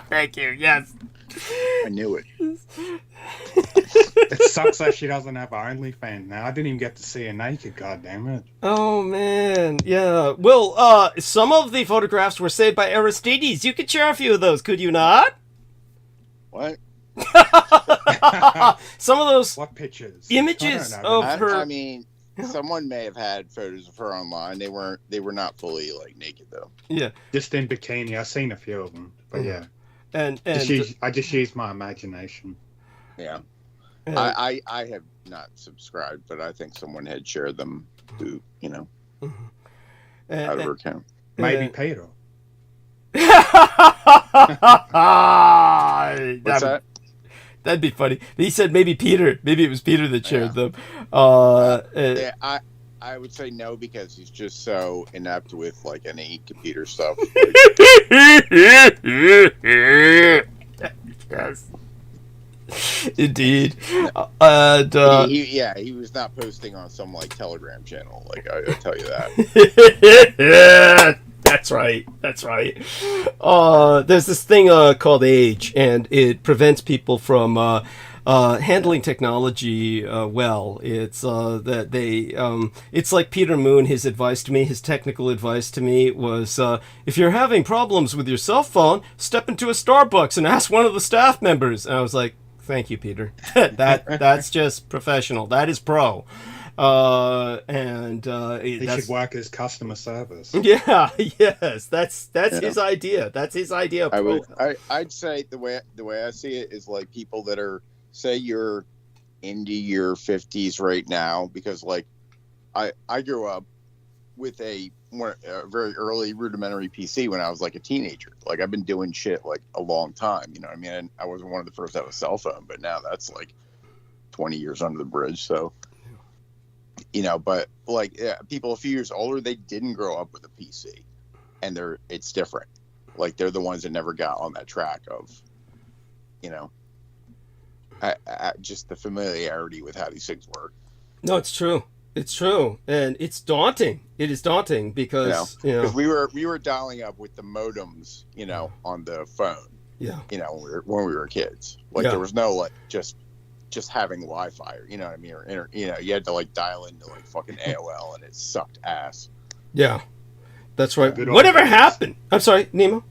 Thank you. Yes. I knew it. It sucks that she doesn't have OnlyFans now. I didn't even get to see her naked. God damn it! Oh man, yeah. Well, some of the photographs were saved by Aristides. You could share a few of those, could you not? What? Some of those What pictures? images I don't know. of her. I mean, someone may have had photos of her online. They were not fully like naked though. Yeah, Just in bikini. I've seen a few of them, but yeah, and I just used my imagination. Yeah. and- I have not subscribed, but I think someone had shared them to, out of her account. Maybe and- Peter. What's that? That'd be funny. He said maybe Peter. Maybe it was Peter that shared them. Yeah, I would say no because he's just so inept with like any computer stuff. Yes. Indeed. And he was not posting on some like Telegram channel. Like I'll tell you that. That's right. There's this thing called age, and it prevents people from handling technology well. It's that they. It's like Peter Moon. His advice to me, his technical advice to me was, if you're having problems with your cell phone, step into a Starbucks and ask one of the staff members. And I was like, thank you, Peter. That's just professional. That is pro. He should work as customer service. Yeah, yes, that's his idea. That's his idea. I'd say the way I see it is like people that are, say you're into your 50s right now, because like I grew up with a very early rudimentary PC when I was like a teenager. Like I've been doing shit like a long time, you know what I mean? And I wasn't one of the first to have a cell phone, but now that's like 20 years under the bridge. So, but like people a few years older, they didn't grow up with a PC, and it's different. Like they're the ones that never got on that track of, just the familiarity with how these things work. No, it's true. It's true, and it's daunting. It is daunting because because we were dialing up with the modems, on the phone. Yeah. When we were kids, like there was no like just having Wi-Fi, or, you know what I mean, or you had to like dial into like fucking AOL, and it sucked ass. Yeah, that's right. Good Whatever old days. happened? I'm sorry, Nemo.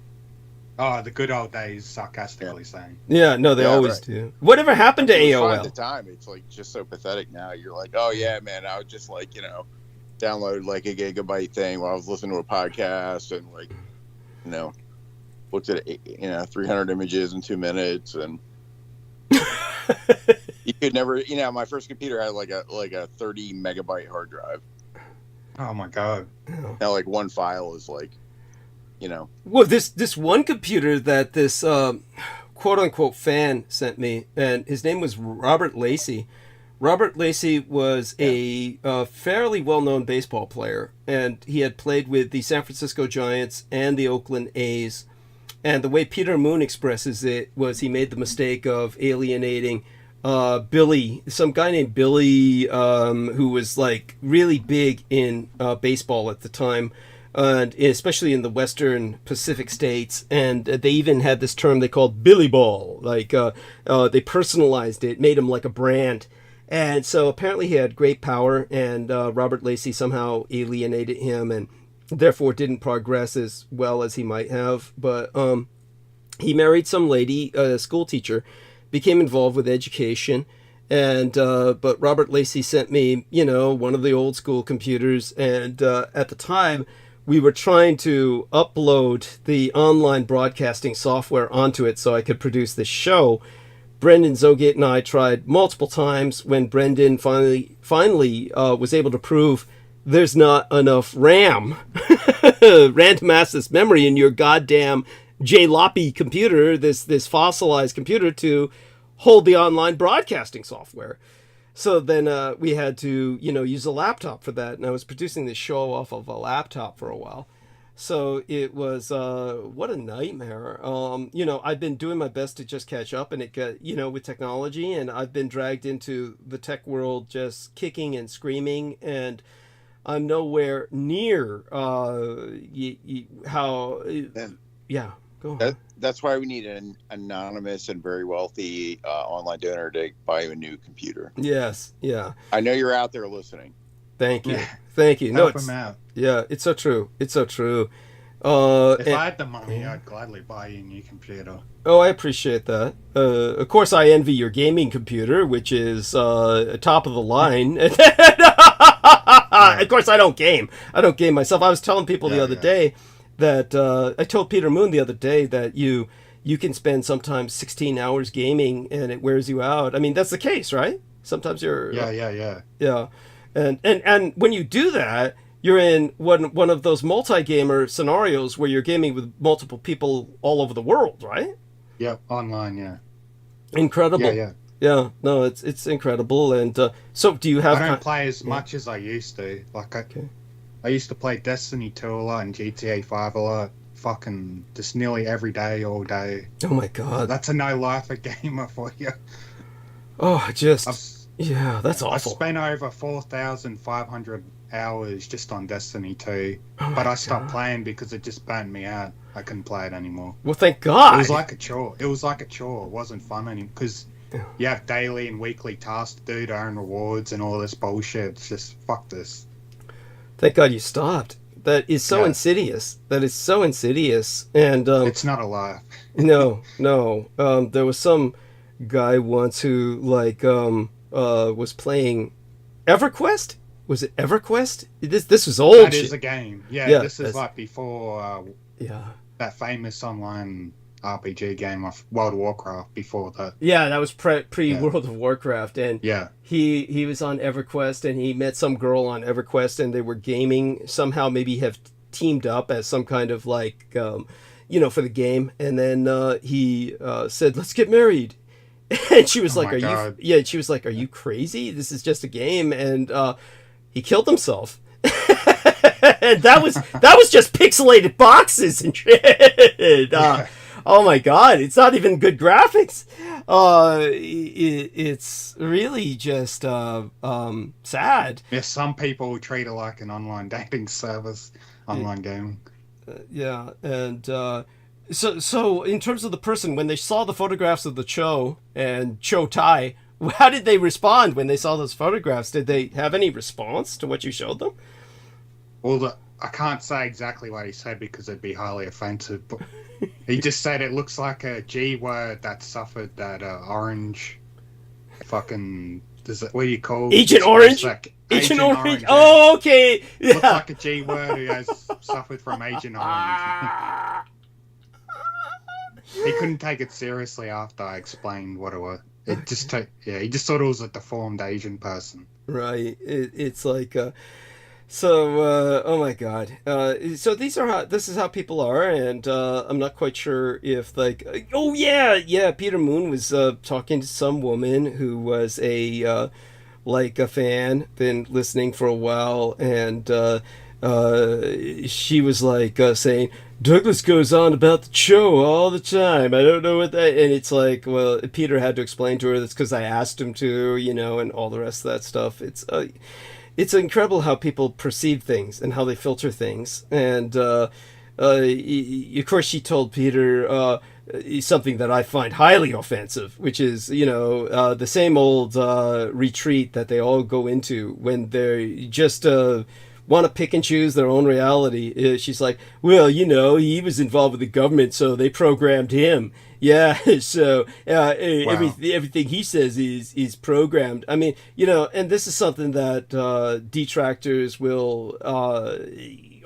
Oh, the good old days, sarcastically saying. Yeah, no, they always do. Whatever happened to It was fun AOL? at the time. It's like just so pathetic now. You're like, oh yeah, man, I would just like, download like a gigabyte thing while I was listening to a podcast and like, looked at 300 images in 2 minutes and you could never, my first computer had like a 30 megabyte hard drive. Oh my god! Now like one file is like, Well, this one computer that this quote unquote fan sent me, and his name was Robert Lacey. Robert Lacey was a fairly well-known baseball player, and he had played with the San Francisco Giants and the Oakland A's. And the way Peter Moon expresses it was he made the mistake of alienating Billy, some guy named Billy, who was like really big in baseball at the time, and especially in the Western Pacific states. And they even had this term they called Billy Ball. Like they personalized it, made him like a brand. And so apparently he had great power, and Robert Lacey somehow alienated him and therefore didn't progress as well as he might have. But he married some lady, a school teacher, became involved with education, and but Robert Lacey sent me, one of the old school computers, and at the time we were trying to upload the online broadcasting software onto it so I could produce this show. Brendan Zogate and I tried multiple times. When Brendan finally was able to prove there's not enough RAM, random access memory in your goddamn jalopy computer, this fossilized computer, to hold the online broadcasting software. So then we had to, use a laptop for that, and I was producing this show off of a laptop for a while. So it was, what a nightmare. I've been doing my best to just catch up, and it got, with technology, and I've been dragged into the tech world just kicking and screaming, and I'm nowhere near yeah, go on. That's why we need an anonymous and very wealthy online donor to buy you a new computer. Yes, yeah. I know you're out there listening. Thank you. Yeah. Thank you. Help him out. Yeah, it's so true. It's so true. If I had the money, I'd gladly buy you a new computer. Oh, I appreciate that. Of course, I envy your gaming computer, which is top of the line. Of course, I don't game. I don't game myself. I was telling people the other day that I told Peter Moon the other day that you can spend sometimes 16 hours gaming and it wears you out. I mean, that's the case, right? Sometimes you're yeah. And when you do that, you're in one of those multi-gamer scenarios where you're gaming with multiple people all over the world, right? Yeah, online, yeah. Incredible. Yeah, no, it's incredible. And so do you have... I don't play as much as I used to. Like, I used to play Destiny 2 a lot and GTA 5 a lot. Fucking just nearly every day, all day. Oh my god. That's a no-lifer gamer for you. Oh, yeah, that's awful. I spent over 4,500 hours just on Destiny 2, but I stopped playing because it just burnt me out. I couldn't play it anymore. Well, thank God. It was like a chore. It wasn't fun anymore because you have daily and weekly tasks to do to earn rewards and all this bullshit. It's just, fuck this. Thank God you stopped. That is so insidious. That is so insidious. And it's not a lie. No. There was some guy once who was playing EverQuest. Was it EverQuest? This was old. That is a game. Yeah, this is like before. That famous online RPG game of World of Warcraft. Before that. Yeah, that was pre World of Warcraft, and he was on EverQuest, and he met some girl on EverQuest, and they were gaming somehow. Maybe have teamed up as some kind of for the game, and then he said, "Let's get married." And she was "Are you?" Yeah, she was like, "Are you crazy? This is just a game." And he killed himself. And that was just pixelated boxes and shit. Oh my God! It's not even good graphics. It's really just sad. Yeah, some people treat it like an online dating service, online gaming. Yeah, and so in terms of the person, when they saw the photographs of the Cho and Cho Tai, how did they respond when they saw those photographs? Did they have any response to what you showed them? Well, I can't say exactly what he said because it'd be highly offensive, but he just said it looks like a G word that suffered that orange fucking. What do you call Agent Orange? Agent Orange. Yeah. Oh, okay. Yeah. Looks like a G word who has suffered from Agent Orange. He couldn't take it seriously after I explained what it was. It just he just thought it was a deformed Asian person. Right. It's like oh my god. So this is how people are, and I'm not quite sure if like oh yeah, Peter Moon was talking to some woman who was a like a fan, been listening for a while, and she was like saying, Douglas goes on about the show all the time. I don't know what that... And it's like, well, Peter had to explain to her that's because I asked him to, and all the rest of that stuff. It's incredible how people perceive things and how they filter things. And, of course, she told Peter something that I find highly offensive, which is, the same old retreat that they all go into when they just... want to pick and choose their own reality. She's like, well, he was involved with the government, so they programmed him. Yeah, so everything he says is programmed. I mean, and this is something that detractors will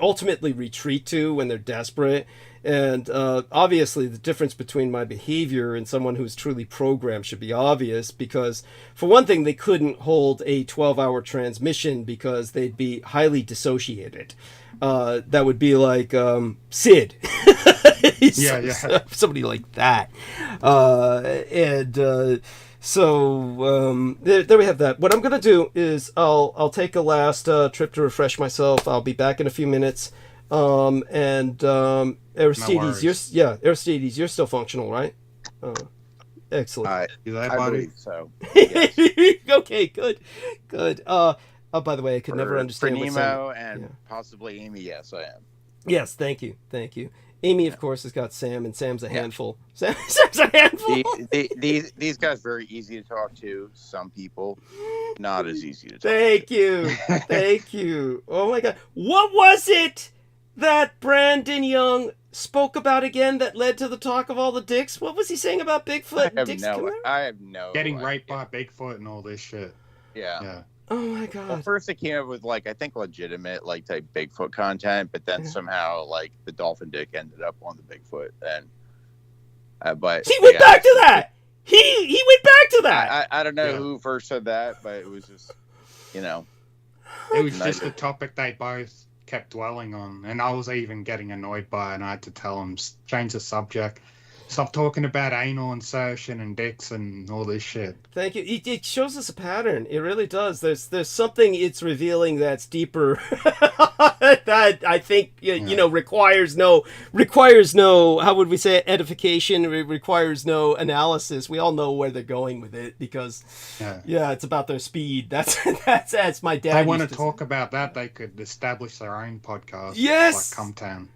ultimately retreat to when they're desperate. And obviously the difference between my behavior and someone who's truly programmed should be obvious, because for one thing, they couldn't hold a 12-hour transmission because they'd be highly dissociated. That would be like Sid. Yeah. Somebody like that. So there we have that. What I'm going to do is I'll take a last trip to refresh myself. I'll be back in a few minutes. Aristides, Aristides, you're still functional, right? Excellent. I believe so. Yes. Okay, good. By the way, I could never understand for what Nemo and possibly Amy. Yes, I am. Yes, thank you. Amy, of course, has got Sam, and Sam's a handful. Sam's a handful. These guys very easy to talk to. Some people, not as easy to talk to. Thank you. Oh my God, what was it that Brandon Young spoke about again that led to the talk of all the dicks? What was he saying about Bigfoot and dicks? I have no getting raped by Bigfoot and all this shit. Yeah. Oh my God. Well, first it came up with I think legitimate type Bigfoot content, but then somehow the dolphin dick ended up on the Bigfoot, and but he went back to that. He went back to that. I don't know who first said that, but it was just it was just a topic they both kept dwelling on, and I was even getting annoyed by it, and I had to tell him, change the subject, stop talking about anal insertion and dicks and all this shit. Thank you. It shows us a pattern. It really does. There's something it's revealing that's deeper that I think requires no how would we say it, edification. It requires no analysis. We all know where they're going with it because it's about their speed. That's my dad. They want to talk about that. They could establish their own podcast. Yes, like Cumtown.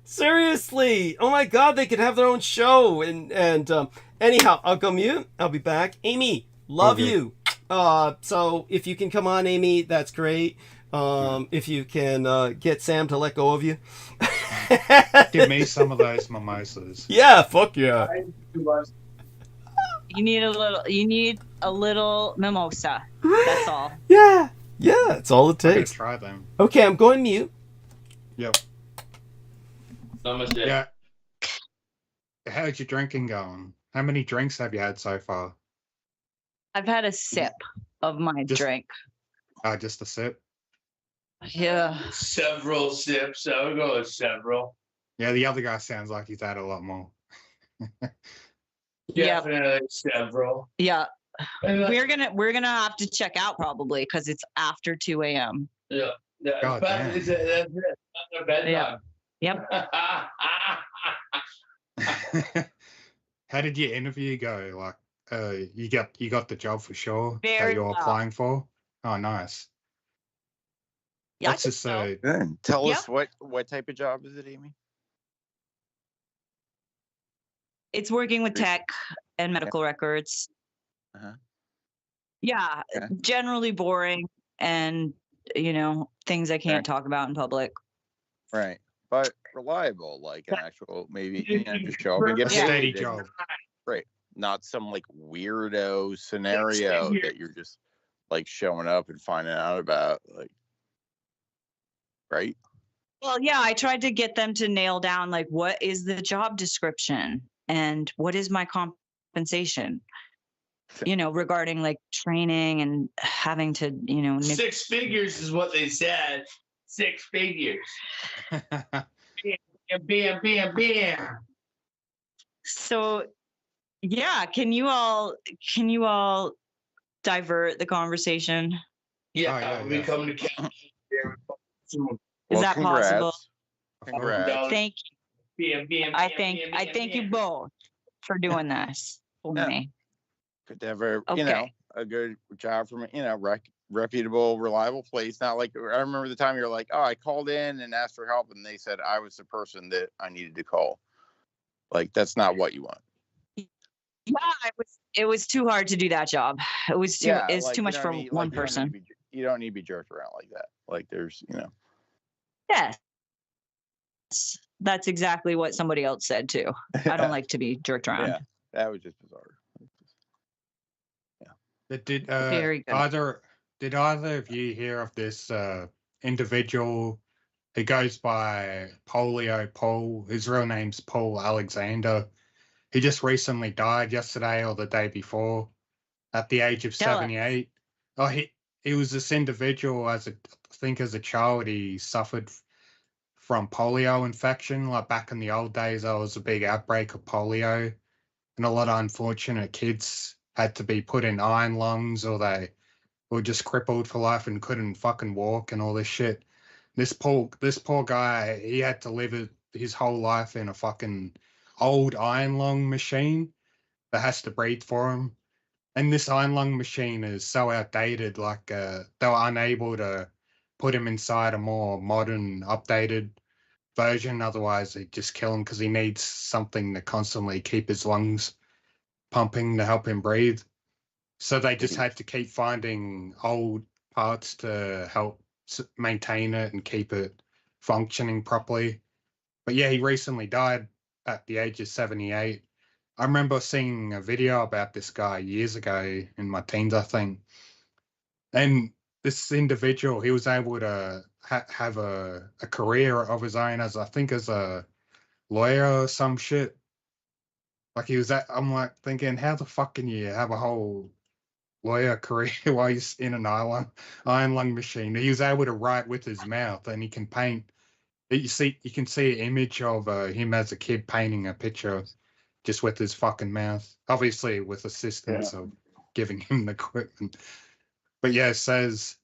Seriously, oh my God, they could have their own show. And anyhow, I'll go mute. I'll be back. Amy, love you. So if you can come on, Amy, that's great. If you can get Sam to let go of you. Give me some of those mimosas. Yeah, fuck yeah. You need a little mimosa. That's all. Yeah, that's all it takes. Try them. Okay, I'm going mute. Yep. Yeah. How's your drinking going? How many drinks have you had so far? I've had a sip of my drink. Just a sip? Yeah. Several sips. I would go with several. Yeah, the other guy sounds like he's had a lot more. Definitely several. Yeah. We're gonna have to check out probably because it's after 2 a.m. Yeah. God damn. That's it. That's bedtime. Yep. How did your interview go? You got the job for sure Very that you're well. applying for? Oh, nice. Yeah, Let's just say. Tell us what type of job is it, Amy? It's working with tech and medical records. Uh-huh. Yeah, generally boring and things I can't talk about in public. Right. But reliable, like an actual, maybe, just show up and get paid. Steady job. Right. Not some like weirdo scenario that you're just like showing up and finding out about, like, right? Well, yeah, I tried to get them to nail down, like, what is the job description and what is my compensation, regarding like training and having to, 6 figures is what they said. 6 figures. Bam, bam, bam. So, yeah, can you all divert the conversation? Yeah, we come to camp. Is that possible? Congrats. Thank you. I thank you both for doing this for me. Good to have a good job from reputable, reliable place. Not like, I remember the time you're like, oh, I called in and asked for help, and they said I was the person that I needed to call. Like, that's not what you want. Yeah, it was too hard to do that job. It was too too much for one person. You don't need to be jerked around like that. Like, there's, Yes. That's exactly what somebody else said too. I don't like to be jerked around. Yeah, that was just bizarre. Did Very good. Did either of you hear of this individual who goes by Polio Paul? His real name's Paul Alexander. He just recently died yesterday or the day before at the age of 78. Oh, he was this individual, I think as a child, he suffered from polio infection. Like back in the old days, there was a big outbreak of polio, and a lot of unfortunate kids had to be put in iron lungs, or they were just crippled for life and couldn't fucking walk and all this shit. This poor guy, he had to live his whole life in a fucking old iron lung machine that has to breathe for him. And this iron lung machine is so outdated, like they were unable to put him inside a more modern, updated version. Otherwise, they'd just kill him because he needs something to constantly keep his lungs pumping to help him breathe. So they just had to keep finding old parts to help maintain it and keep it functioning properly. But yeah, he recently died at the age of 78. I remember seeing a video about this guy years ago in my teens, I think. And this individual, he was able to have a career of his own as a lawyer or some shit. Like I'm like thinking, how the fuck can you have a whole lawyer career while he's in an iron lung machine? He was able to write with his mouth, and he can paint. You can see an image of him as a kid painting a picture just with his fucking mouth, obviously with assistance of giving him the equipment. But yeah, it says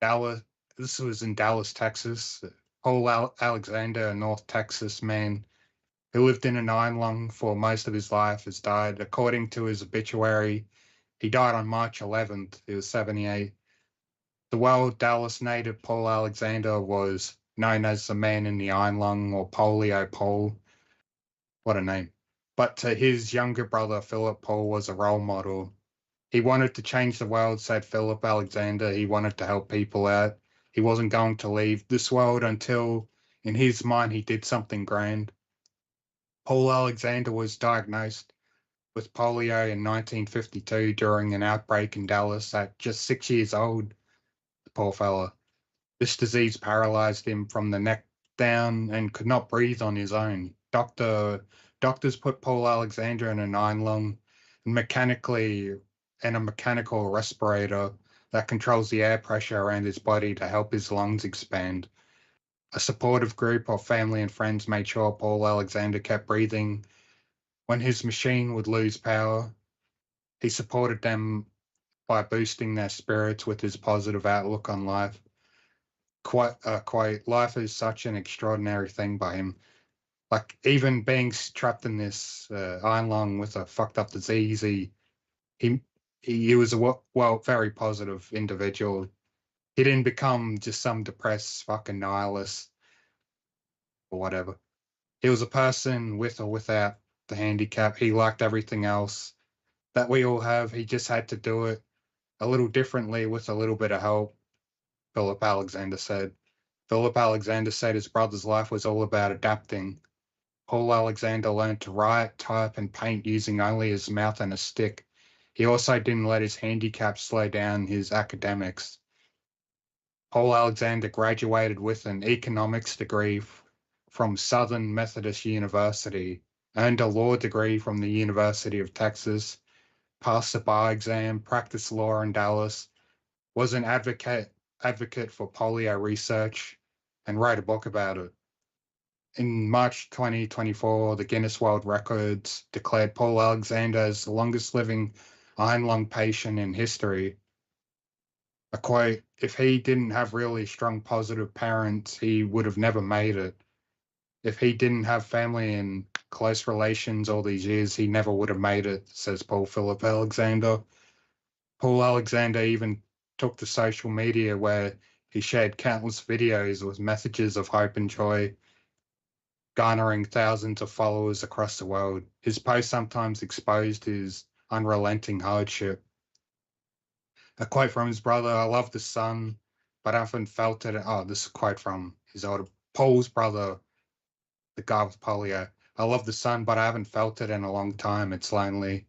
Dallas. This was in Dallas, Texas. Paul Alexander, a North Texas man who lived in an iron lung for most of his life, has died. According to his obituary, he died on March 11th. He was 78. The Dallas native Paul Alexander was known as the man in the iron lung, or Polio Paul. What a name. But to his younger brother, Philip Paul, was a role model. He wanted to change the world, said Philip Alexander. He wanted to help people out. He wasn't going to leave this world until, in his mind, he did something grand. Paul Alexander was diagnosed with polio in 1952 during an outbreak in Dallas at just 6 years old. The poor fella. This disease paralyzed him from the neck down and could not breathe on his own. Doctors put Paul Alexander in an iron lung and a mechanical respirator that controls the air pressure around his body to help his lungs expand. A supportive group of family and friends made sure Paul Alexander kept breathing when his machine would lose power. He supported them by boosting their spirits with his positive outlook on life. Quite, life is such an extraordinary thing by him. Like, even being trapped in this iron lung with a fucked up disease, he was a very positive individual. He didn't become just some depressed fucking nihilist or whatever. He was a person with or without the handicap. He liked everything else that we all have. He just had to do it a little differently with a little bit of help. Philip Alexander said. Philip Alexander said his brother's life was all about adapting. Paul Alexander learned to write, type, and paint using only his mouth and a stick. He also didn't let his handicap slow down his academics. Paul Alexander graduated with an economics degree from Southern Methodist University, earned a law degree from the University of Texas, passed the bar exam, practiced law in Dallas, was an advocate for polio research, and wrote a book about it. In March 2024, the Guinness World Records declared Paul Alexander as the longest living iron lung patient in history. A quote, if he didn't have really strong positive parents, he would have never made it. If he didn't have family and close relations all these years, he never would have made it, says Paul Philip Alexander. Paul Alexander even took to social media where he shared countless videos with messages of hope and joy, garnering thousands of followers across the world. His posts sometimes exposed his unrelenting hardship. A quote from his brother, I love the sun, but I haven't felt it. Oh, this is a quote from his older, Paul's brother, the guy with polio. I love the sun, but I haven't felt it in a long time. It's lonely.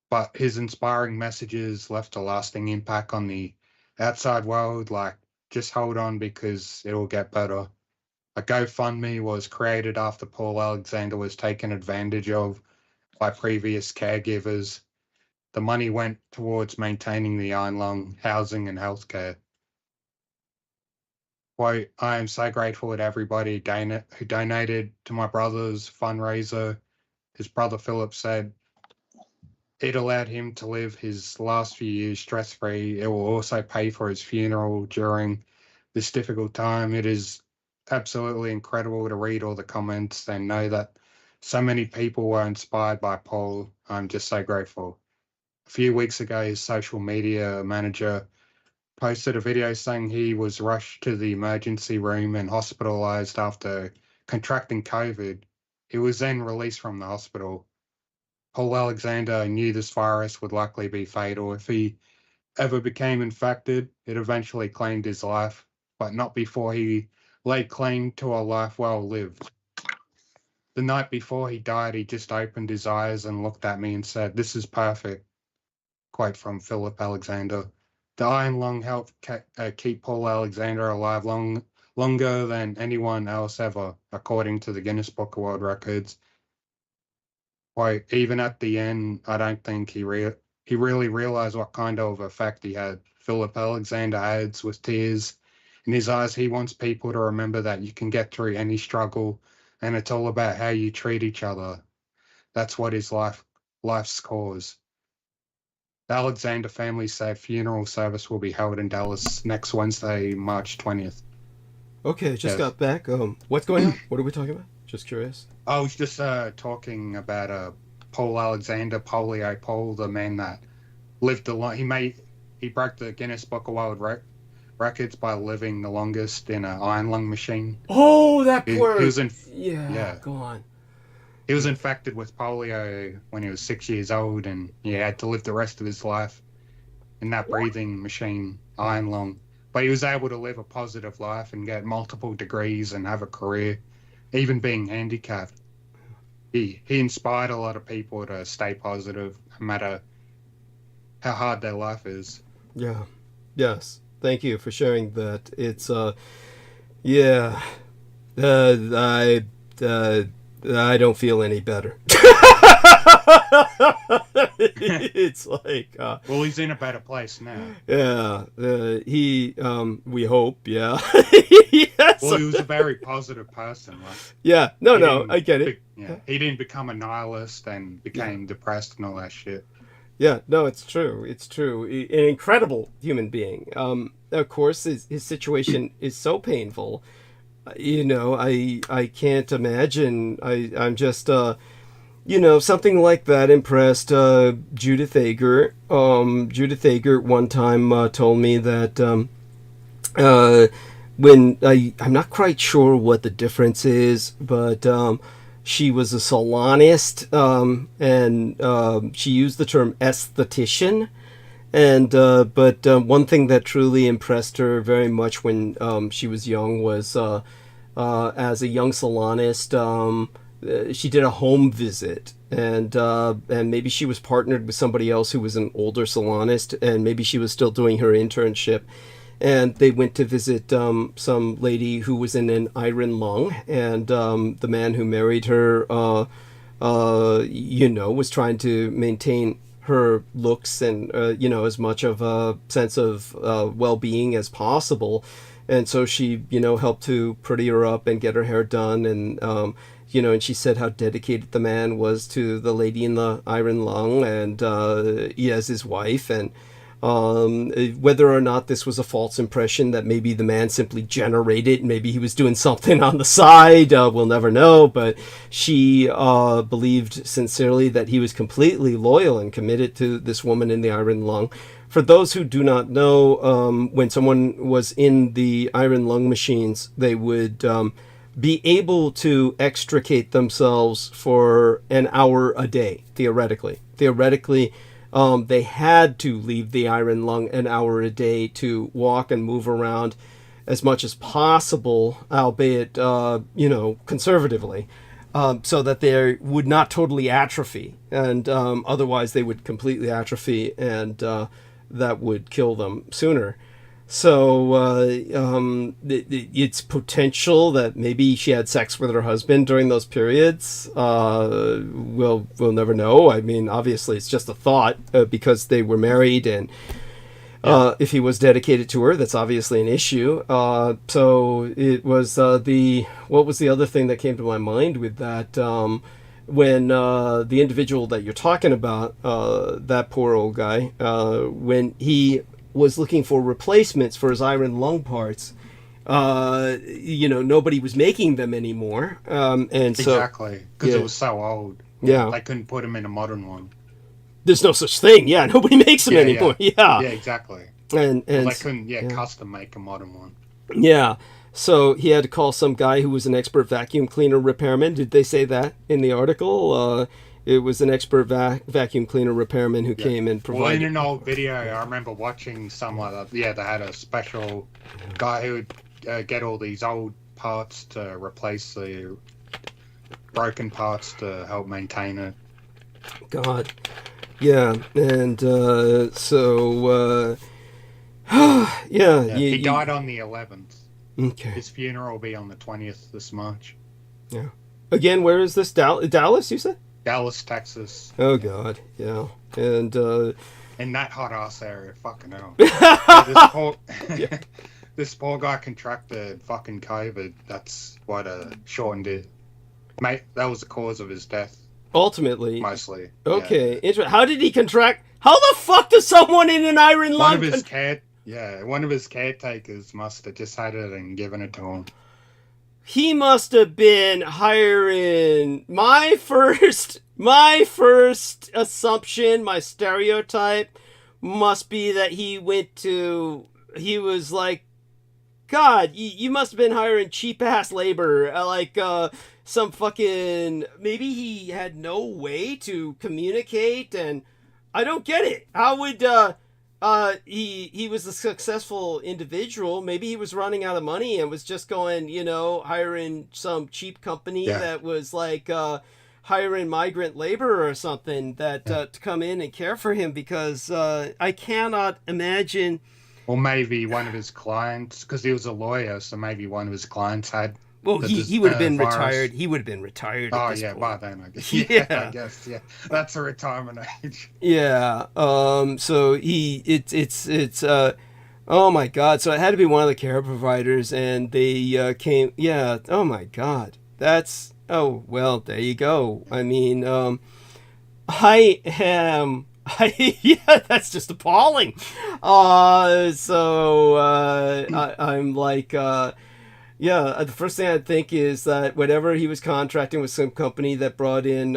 But his inspiring messages left a lasting impact on the outside world, like, just hold on because it will get better. A GoFundMe was created after Paul Alexander was taken advantage of by previous caregivers. The money went towards maintaining the iron lung, housing, and healthcare. Quote, I am so grateful to everybody who donated to my brother's fundraiser. His brother Philip said, it allowed him to live his last few years stress-free. It will also pay for his funeral during this difficult time. It is absolutely incredible to read all the comments and know that so many people were inspired by Paul. I'm just so grateful. A few weeks ago, his social media manager posted a video saying he was rushed to the emergency room and hospitalized after contracting COVID. He was then released from the hospital. Paul Alexander knew this virus would likely be fatal. If he ever became infected, it eventually claimed his life, but not before he laid claim to a life well lived. The night before he died, he just opened his eyes and looked at me and said, this is perfect. Quote from Philip Alexander. The iron lung helped keep Paul Alexander alive longer than anyone else ever, according to the Guinness Book of World Records. Quote, even at the end, I don't think he really realized what kind of effect he had. Philip Alexander adds with tears in his eyes, he wants people to remember that you can get through any struggle, and it's all about how you treat each other. That's what his life's cause. The Alexander family say funeral service will be held in Dallas next Wednesday, March 20th. Okay, just got back. What's going on? What are we talking about? Just curious. I was just talking about Paul Alexander, Polio Paul, the man that lived a lot. He broke the Guinness Book of World Records by living the longest in an iron lung machine. Oh, that poor. He was go on. He was infected with polio when he was 6 years old, and he had to live the rest of his life in that breathing machine, iron lung. But he was able to live a positive life and get multiple degrees and have a career, even being handicapped. He inspired a lot of people to stay positive, no matter how hard their life is. Yeah. Yes. Thank you for sharing that. It's I don't feel any better. It's like well, he's in a better place now. Yeah, we hope. Yeah. Yes. Well, he was a very positive person. Like, yeah. No, I get it. He didn't become a nihilist and became depressed and all that shit. Yeah, no, it's true. It's true. An incredible human being. Of course, his situation is so painful. You know, I can't imagine. I'm just, something like that impressed Judith Ager. Judith Ager one time told me that when I'm not quite sure what the difference is, but she was a salonist, and she used the term esthetician. And but one thing that truly impressed her very much when she was young was as a young salonist, she did a home visit, and maybe she was partnered with somebody else who was an older salonist, and maybe she was still doing her internship, and they went to visit some lady who was in an iron lung, and the man who married her, was trying to maintain her looks and as much of a sense of well-being as possible, and so she helped to pretty her up and get her hair done, and and she said how dedicated the man was to the lady in the iron lung, and he as his wife, and whether or not this was a false impression that maybe the man simply generated, maybe he was doing something on the side, we'll never know, but she believed sincerely that he was completely loyal and committed to this woman in the iron lung. For those who do not know, when someone was in the iron lung machines, they would be able to extricate themselves for an hour a day, theoretically. They had to leave the iron lung an hour a day to walk and move around as much as possible, albeit, conservatively, so that they would not totally atrophy. And otherwise they would completely atrophy, and that would kill them sooner. So it's potential that maybe she had sex with her husband during those periods. We'll never know. I mean, obviously, it's just a thought because they were married, and if he was dedicated to her, that's obviously an issue. So it was what was the other thing that came to my mind with that? When the individual that you're talking about, that poor old guy, when he was looking for replacements for his iron lung parts, nobody was making them anymore, and so exactly, because it was so old. Yeah, they couldn't put him in a modern one. There's no such thing. Yeah, nobody makes them anymore. Yeah, exactly. And they couldn't custom make a modern one. Yeah, so he had to call some guy who was an expert vacuum cleaner repairman. Did they say that in the article? It was an expert vacuum cleaner repairman who came and provided... Well, in an old video, I remember watching something like that. Yeah, they had a special guy who would get all these old parts to replace the broken parts to help maintain it. God. Yeah, and he died on the 11th. Okay. His funeral will be on the 20th this March. Yeah. Again, where is this? Dallas, you said? Dallas, Texas. Oh God, yeah, and in that hot ass area, fucking hell. This poor guy contracted fucking COVID. That's what shortened it. Mate, that was the cause of his death. Ultimately, mostly. Okay, how did he contract? How the fuck does someone in an iron lung? One of his caretakers must have just had it and given it to him. He must have been hiring my first assumption, my stereotype must be that he was like, God, you must have been hiring cheap ass labor, like some fucking, maybe he had no way to communicate, and I don't get it. How would he was a successful individual. Maybe he was running out of money and was just going, hiring some cheap company that was like hiring migrant labor or something that to come in and care for him, because I cannot imagine. Or maybe one of his clients, because he was a lawyer, so maybe one of his clients had. Well, he would have been retired. He would have been retired. Oh, at this point. By then, I guess. I guess, that's a retirement age. Yeah. So it's oh my God. So it had to be one of the care providers, and they came. Yeah. Oh my God. That's. Oh well. There you go. I mean, that's just appalling. I'm like. The first thing I'd think is that whatever he was contracting with some company that brought in,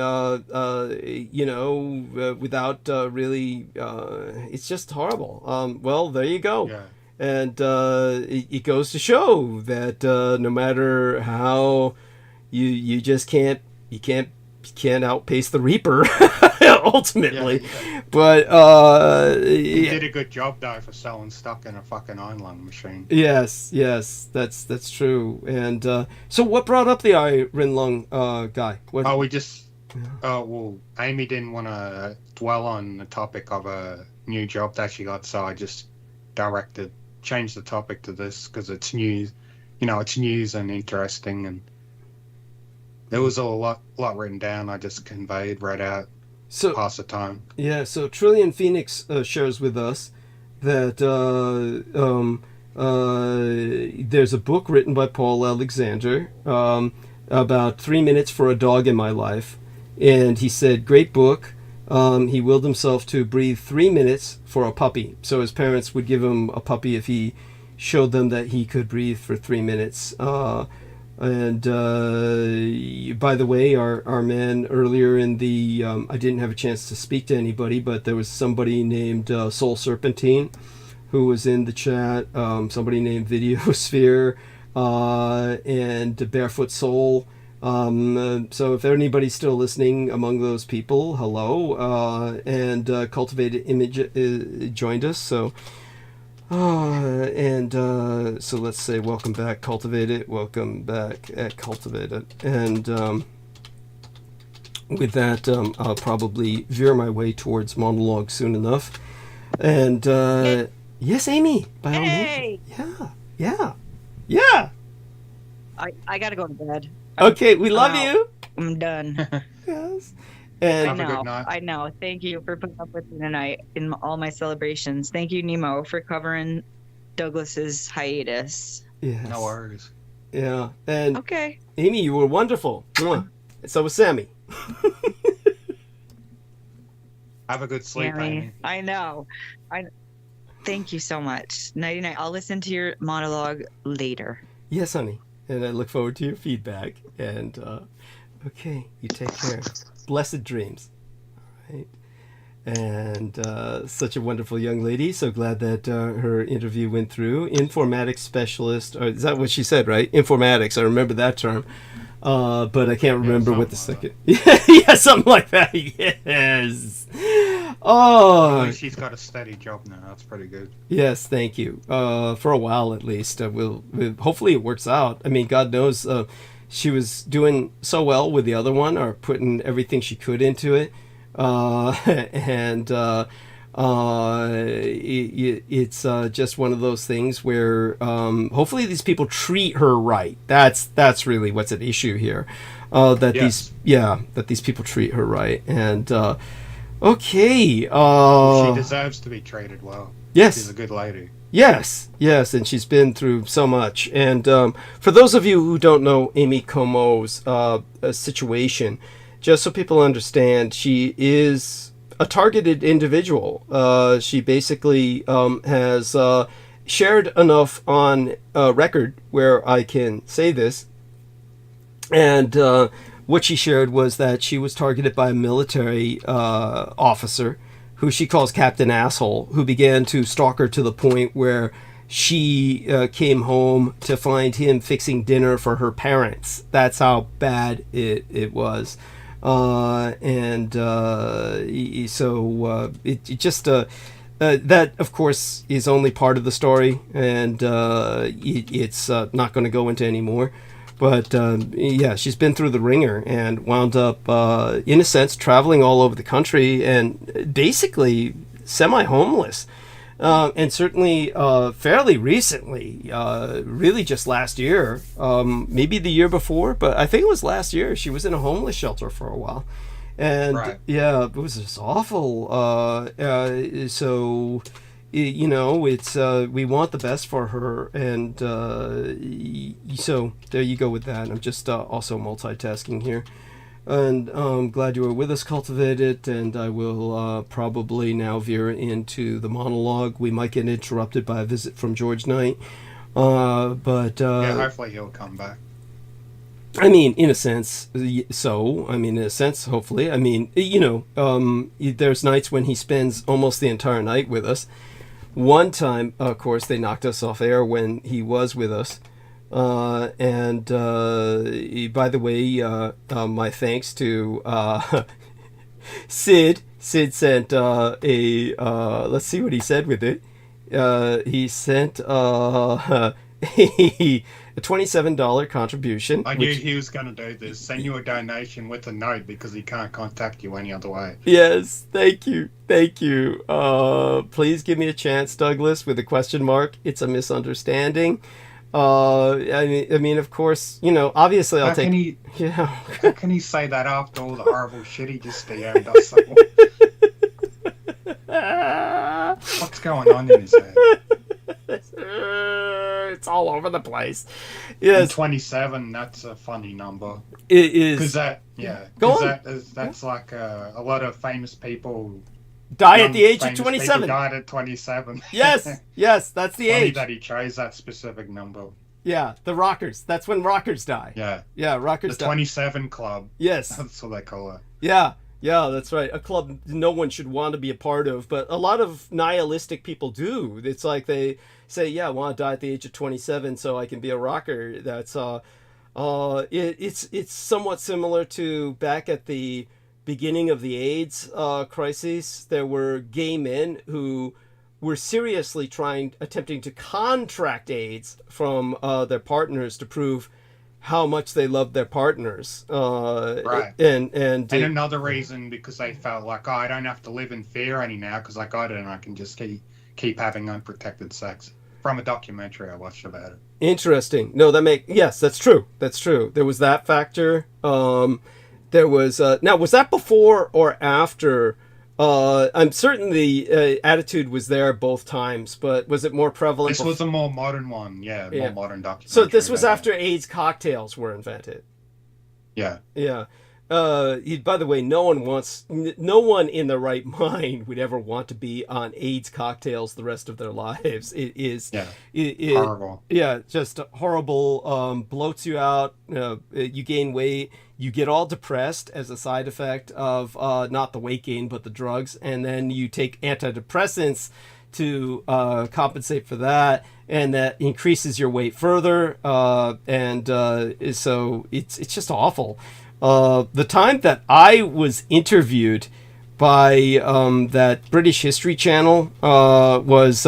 without really, it's just horrible. Well, there you go. Yeah. And it goes to show that no matter how you just can't outpace the Reaper ultimately. Yeah. But He did a good job though for selling stock in a fucking iron lung machine. yes, that's true. And so, what brought up the iron lung guy? What? Oh, well, Amy didn't want to dwell on the topic of a new job that she got, so I just changed the topic to this because it's news. It's news and interesting, and there was a lot written down. I just read out, So pass the time. yeah, so Trillion Phoenix shares with us that there's a book written by Paul Alexander about 3 minutes for a dog in my life, and he said, great book. He willed himself to breathe 3 minutes for a puppy, so his parents would give him a puppy if he showed them that he could breathe for 3 minutes. And by the way, our man earlier in the I didn't have a chance to speak to anybody, but there was somebody named Soul Serpentine who was in the chat, somebody named Videosphere, and Barefoot Soul. So if anybody's still listening among those people, hello. And Cultivated Image joined us, so so let's say welcome back, Cultivated. Welcome back at Cultivated. And with that, I'll probably veer my way towards monologue soon enough. And yes, Amy, by all means. Yeah. I gotta go to bed. Okay, we love you. I'm done. Yes. And I know. Thank you for putting up with me tonight in all my celebrations. Thank you, Nemo, for covering Douglas's hiatus. yes. No worries. Yeah. And Okay. Amy, you were wonderful. Mwah. And so was Sammy. Have a good sleep, Amy. Amy. I know. Thank you so much. Nighty night. I'll listen to your monologue later. Yes, honey. And I look forward to your feedback. And okay, you take care. Blessed dreams. All right. And such a wonderful young lady. So glad that her interview went through. Informatics specialist. Or is that what she said, right? Informatics. I remember that term. But I can't remember what the second. Yeah, something like that. Yes. Oh. At least she's got a steady job now. That's pretty good. Yes, thank you. For a while at least. We'll hopefully it works out. I mean, God knows she was doing so well with the other one, or putting everything she could into it. It's just one of those things where hopefully these people treat her right. That's really what's at issue here. That these people treat her right. And okay. She deserves to be treated well. Yes. She's a good lady. Yes, and she's been through so much. And for those of you who don't know Amy Comeau's situation, just so people understand, she is a targeted individual. She basically has shared enough on record where I can say this. And what she shared was that she was targeted by a military officer who she calls Captain Asshole, who began to stalk her to the point where she came home to find him fixing dinner for her parents. That's how bad it was. So it just that of course is only part of the story, and it's not going to go into any more. But yeah, she's been through the ringer and wound up in a sense traveling all over the country and basically semi-homeless. And certainly fairly recently, really just last year, maybe the year before, but I think it was last year, she was in a homeless shelter for a while. And yeah, it was just awful. So, you know, it's we want the best for her. And so there you go with that. I'm just also multitasking here. And I'm glad you were with us, Cultivated, and I will probably now veer into the monologue. We might get interrupted by a visit from George Knight, but yeah, hopefully he'll come back. I mean, in a sense, hopefully. I mean, you know, there's nights when he spends almost the entire night with us. One time, of course, they knocked us off air when he was with us. And by the way, my thanks to Sid Sid sent let's see what he said with it. He sent a $27 contribution. I knew he was going to do this. Send you a donation with a note because he can't contact you any other way. Yes, thank you. Please give me a chance, Douglas, with a question mark. It's a misunderstanding. I mean, of course, obviously I'll take. How can he say that after all the horrible shit he just DM'd us? What's going on in his head? It's all over the place. Yes. And 27, that's a funny number. It is. Because that's like a lot of famous people die at the age of 27. Died at 27. Yes, that's the Funny age. that he chose that specific number. Yeah, the rockers. That's when rockers die. Yeah, rockers the die. 27 Club. Yes. That's what they call it. Yeah, that's right. A club no one should want to be a part of, but a lot of nihilistic people do. It's like they say, yeah, I want to die at the age of 27 so I can be a rocker. That's it's somewhat similar to back at the beginning of the AIDS crisis. There were gay men who were seriously attempting to contract AIDS from their partners to prove how much they loved their partners. Right. And another reason, because they felt like, I don't have to live in fear any now because I got it and I can just keep having unprotected sex. From a documentary I watched about it. Interesting. No, yes, that's true. There was that factor. There was now, was that before or after? I'm certain the attitude was there both times, but was it more prevalent? This was a more modern one, more modern documentary. So this was after AIDS cocktails were invented. Yeah. By the way, no one in their right mind would ever want to be on AIDS cocktails the rest of their lives. It is horrible. Yeah, just horrible. Bloats you out. You gain weight. You get all depressed as a side effect of not the weight gain but the drugs, and then you take antidepressants to compensate for that, and that increases your weight further. So it's just awful. The time that I was interviewed by that British History Channel was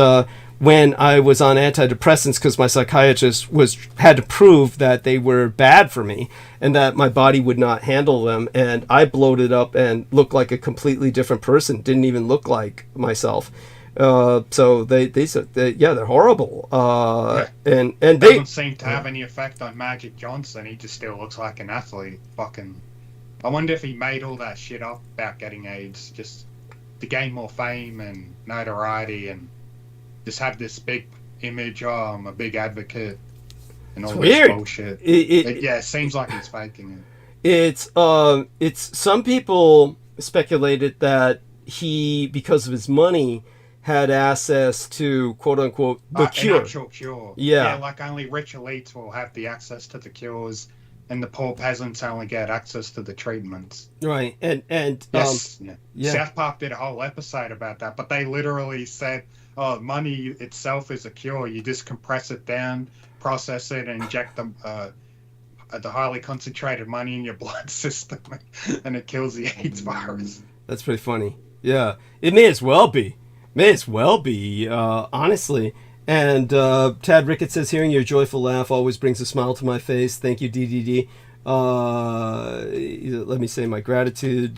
when I was on antidepressants because my psychiatrist had to prove that they were bad for me and that my body would not handle them, and I bloated up and looked like a completely different person. Didn't even look like myself. So they said, they're horrible. And they doesn't seem to have any effect on Magic Johnson. He just still looks like an athlete. I wonder if he made all that shit up about getting AIDS just to gain more fame and notoriety and just have this big image. I'm a big advocate and all this bullshit. It seems like he's faking it. It's some people speculated that he, because of his money, had access to quote unquote the cure. An actual cure. Yeah, like only rich elites will have the access to the cures, and the poor peasants only get access to the treatments. Right, and South Park did a whole episode about that, but they literally said, "Oh, money itself is a cure. You just compress it down, process it, and inject the highly concentrated money in your blood system, and it kills the AIDS virus." That's pretty funny. Yeah, it may as well be. Honestly. And Tad Rickett says, hearing your joyful laugh always brings a smile to my face. Thank you, DDD. Let me say my gratitude,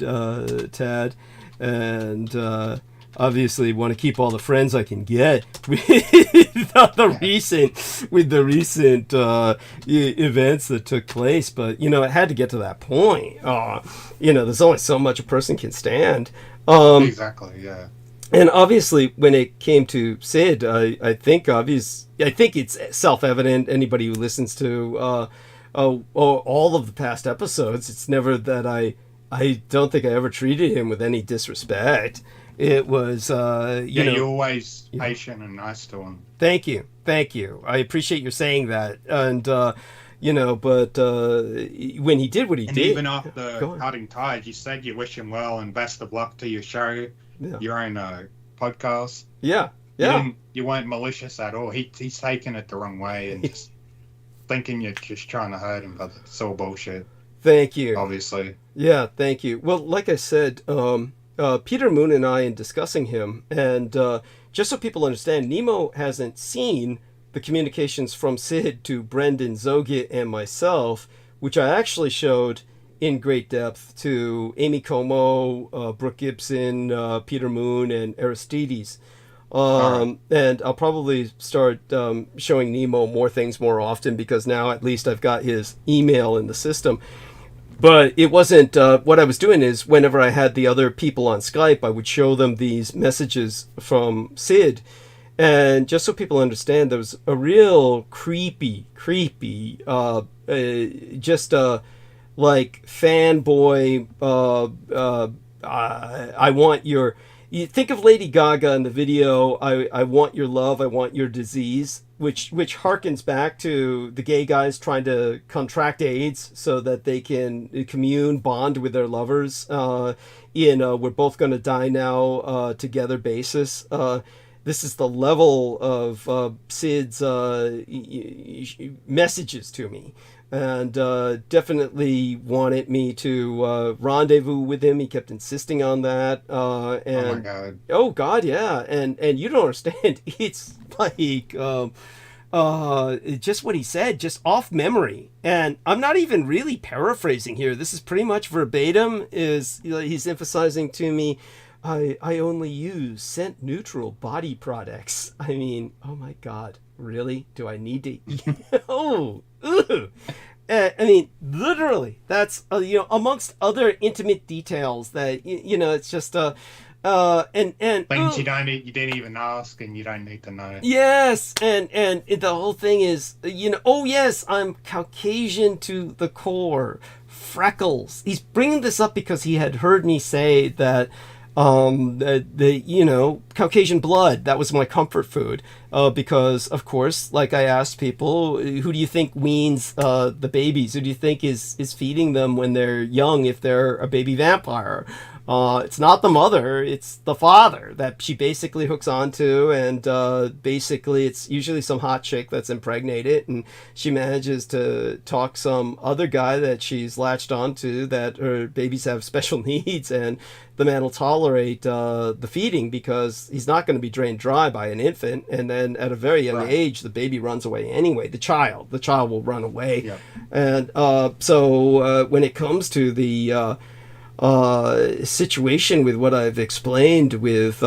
Tad. And obviously want to keep all the friends I can get with the recent events that took place. But, it had to get to that point. There's only so much a person can stand. Exactly, yeah. And obviously, when it came to Sid, I think it's self-evident. Anybody who listens to all of the past episodes, it's never that I don't think I ever treated him with any disrespect. It was, you're always patient and nice to him. Thank you. I appreciate your saying that. And but when he did what he did, even after cutting ties, you said you wish him well and best of luck to your show. Yeah. Your own podcast. Yeah. You weren't malicious at all. He's taking it the wrong way and just thinking you're just trying to hurt him, but it's all bullshit. Thank you. Obviously. Yeah, thank you. Well, like I said, Peter Moon and I in discussing him, and just so people understand, Nemo hasn't seen the communications from Sid to Brendan, Zogit, and myself, which I actually showed in great depth to Amy Como, Brooke Gibson, Peter Moon, and Aristides. And I'll probably start showing Nemo more things more often, because now at least I've got his email in the system. But it wasn't, what I was doing is whenever I had the other people on Skype, I would show them these messages from Sid. And just so people understand, there was a real creepy, like fanboy, I want your... You think of Lady Gaga in the video, I want your love, I want your disease, which harkens back to the gay guys trying to contract AIDS so that they can commune, bond with their lovers in we're both going to die now together basis. This is the level of Sid's messages to me. And definitely wanted me to rendezvous with him. He kept insisting on that. And, oh my God. Oh God, yeah. And you don't understand. It's like just what he said, just off memory. And I'm not even really paraphrasing here. This is pretty much verbatim. He's emphasizing to me, I only use scent neutral body products. I mean, oh my God, really? Do I need to eat? Oh, ugh. I mean, literally, that's, amongst other intimate details that, it's just, and things you didn't even ask and you don't need to know. Yes. And the whole thing is, oh yes, I'm Caucasian to the core, freckles. He's bringing this up because he had heard me say that, Caucasian blood, that was my comfort food, because of course, like I asked people, who do you think weans the babies? Who do you think is feeding them when they're young if they're a baby vampire? It's not the mother, it's the father that she basically hooks onto, and basically it's usually some hot chick that's impregnated, and she manages to talk some other guy that she's latched onto that her babies have special needs, and the man will tolerate the feeding because he's not going to be drained dry by an infant, and then at a very young age the baby runs away anyway. The child will run away. Yep. And so when it comes to the situation with what I've explained with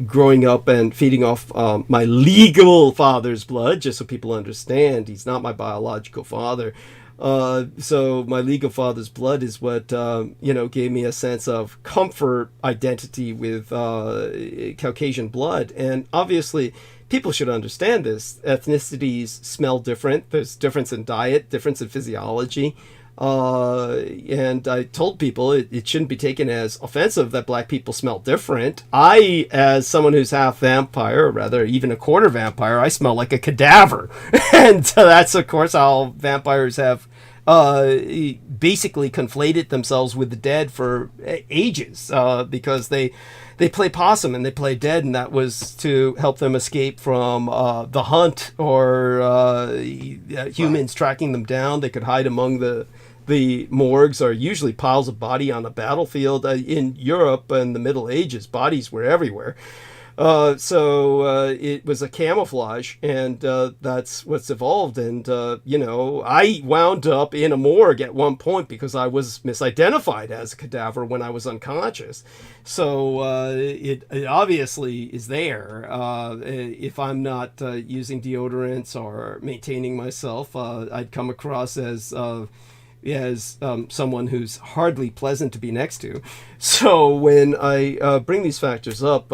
growing up and feeding off my legal father's blood, just so people understand, he's not my biological father. So my legal father's blood is what, gave me a sense of comfort identity with Caucasian blood. And obviously people should understand this. Ethnicities smell different. There's difference in diet, difference in physiology. And I told people it shouldn't be taken as offensive that black people smell different. I, as someone who's half vampire, or rather even a quarter vampire, I smell like a cadaver. And that's, of course, how vampires have basically conflated themselves with the dead for ages, because they play possum and they play dead, and that was to help them escape from the hunt or humans tracking them down. They could hide among the morgues, are usually piles of body on a battlefield. In Europe in the Middle Ages, bodies were everywhere. So it was a camouflage, and that's what's evolved. And, I wound up in a morgue at one point because I was misidentified as a cadaver when I was unconscious. So it obviously is there. If I'm not using deodorants or maintaining myself, I'd come across as someone who's hardly pleasant to be next to. So when I bring these factors up,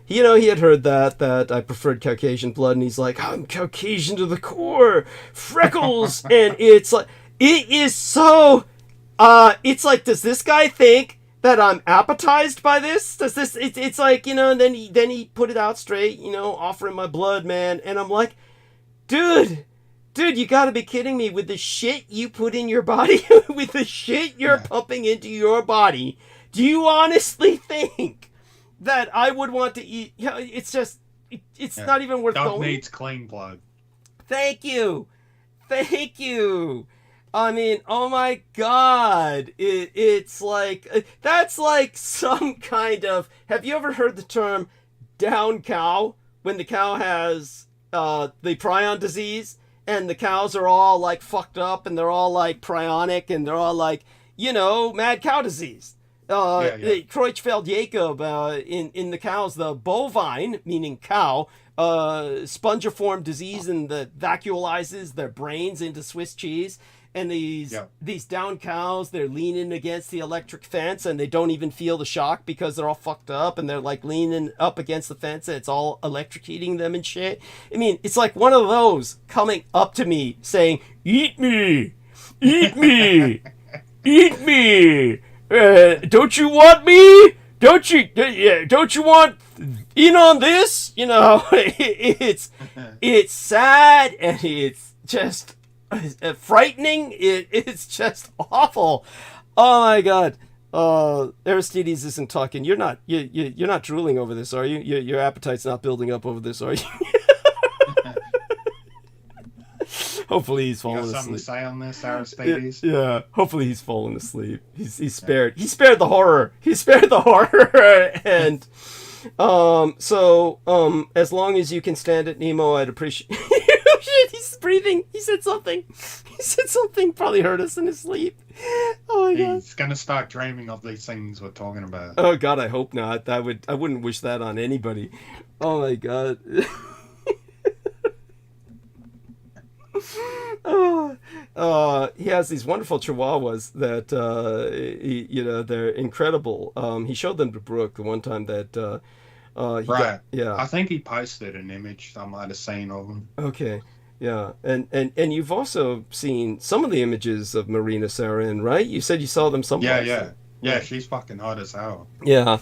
he had heard that I preferred Caucasian blood, and he's like, I'm Caucasian to the core, freckles. And it's like, it is so, it's like, does this guy think that I'm appetized by this? Does this, it's like, and then he put it out straight, offering my blood, man. And I'm like, dude, you gotta be kidding me with the shit you put in your body, with the shit you're pumping into your body. Do you honestly think that I would want to eat? It's just, it's not even worth Dog going. needs clean blood. Thank you. I mean, oh my God. It's like, that's like some kind of, have you ever heard the term down cow? When the cow has the prion disease and the cows are all like fucked up and they're all like prionic and they're all like, mad cow disease. Creutzfeldt-Jakob in the cows, the bovine, meaning cow, spongiform disease and that vacuolizes their brains into Swiss cheese. And these down cows, they're leaning against the electric fence and they don't even feel the shock because they're all fucked up and they're like leaning up against the fence and it's all electrocuting them and shit. I mean, it's like one of those coming up to me saying, "Eat me, eat me, eat me. Don't you want me? Don't you want in on this?" It's sad and it's just frightening. It's just awful. Oh my God. Aristides isn't talking. You're not drooling over this, are you? Your appetite's not building up over this, are you? Hopefully he's fallen asleep. Something to say on this, Aristides? Yeah. Hopefully he's fallen asleep. He's spared. He spared the horror. He spared the horror. And as long as you can stand it, Nemo, I'd appreciate. Shit, he's breathing. He said something. Probably hurt us in his sleep. Oh my God. He's gonna start dreaming of these things we're talking about. Oh God, I hope not. I wouldn't wish that on anybody. Oh my God. He has these wonderful chihuahuas that they're incredible. He showed them to Brooke the one time that I think he posted an image I might have seen of him. Okay. Yeah. And you've also seen some of the images of Marina Sarin, right? You said you saw them someplace. Yeah, she's fucking hot as hell. Yeah.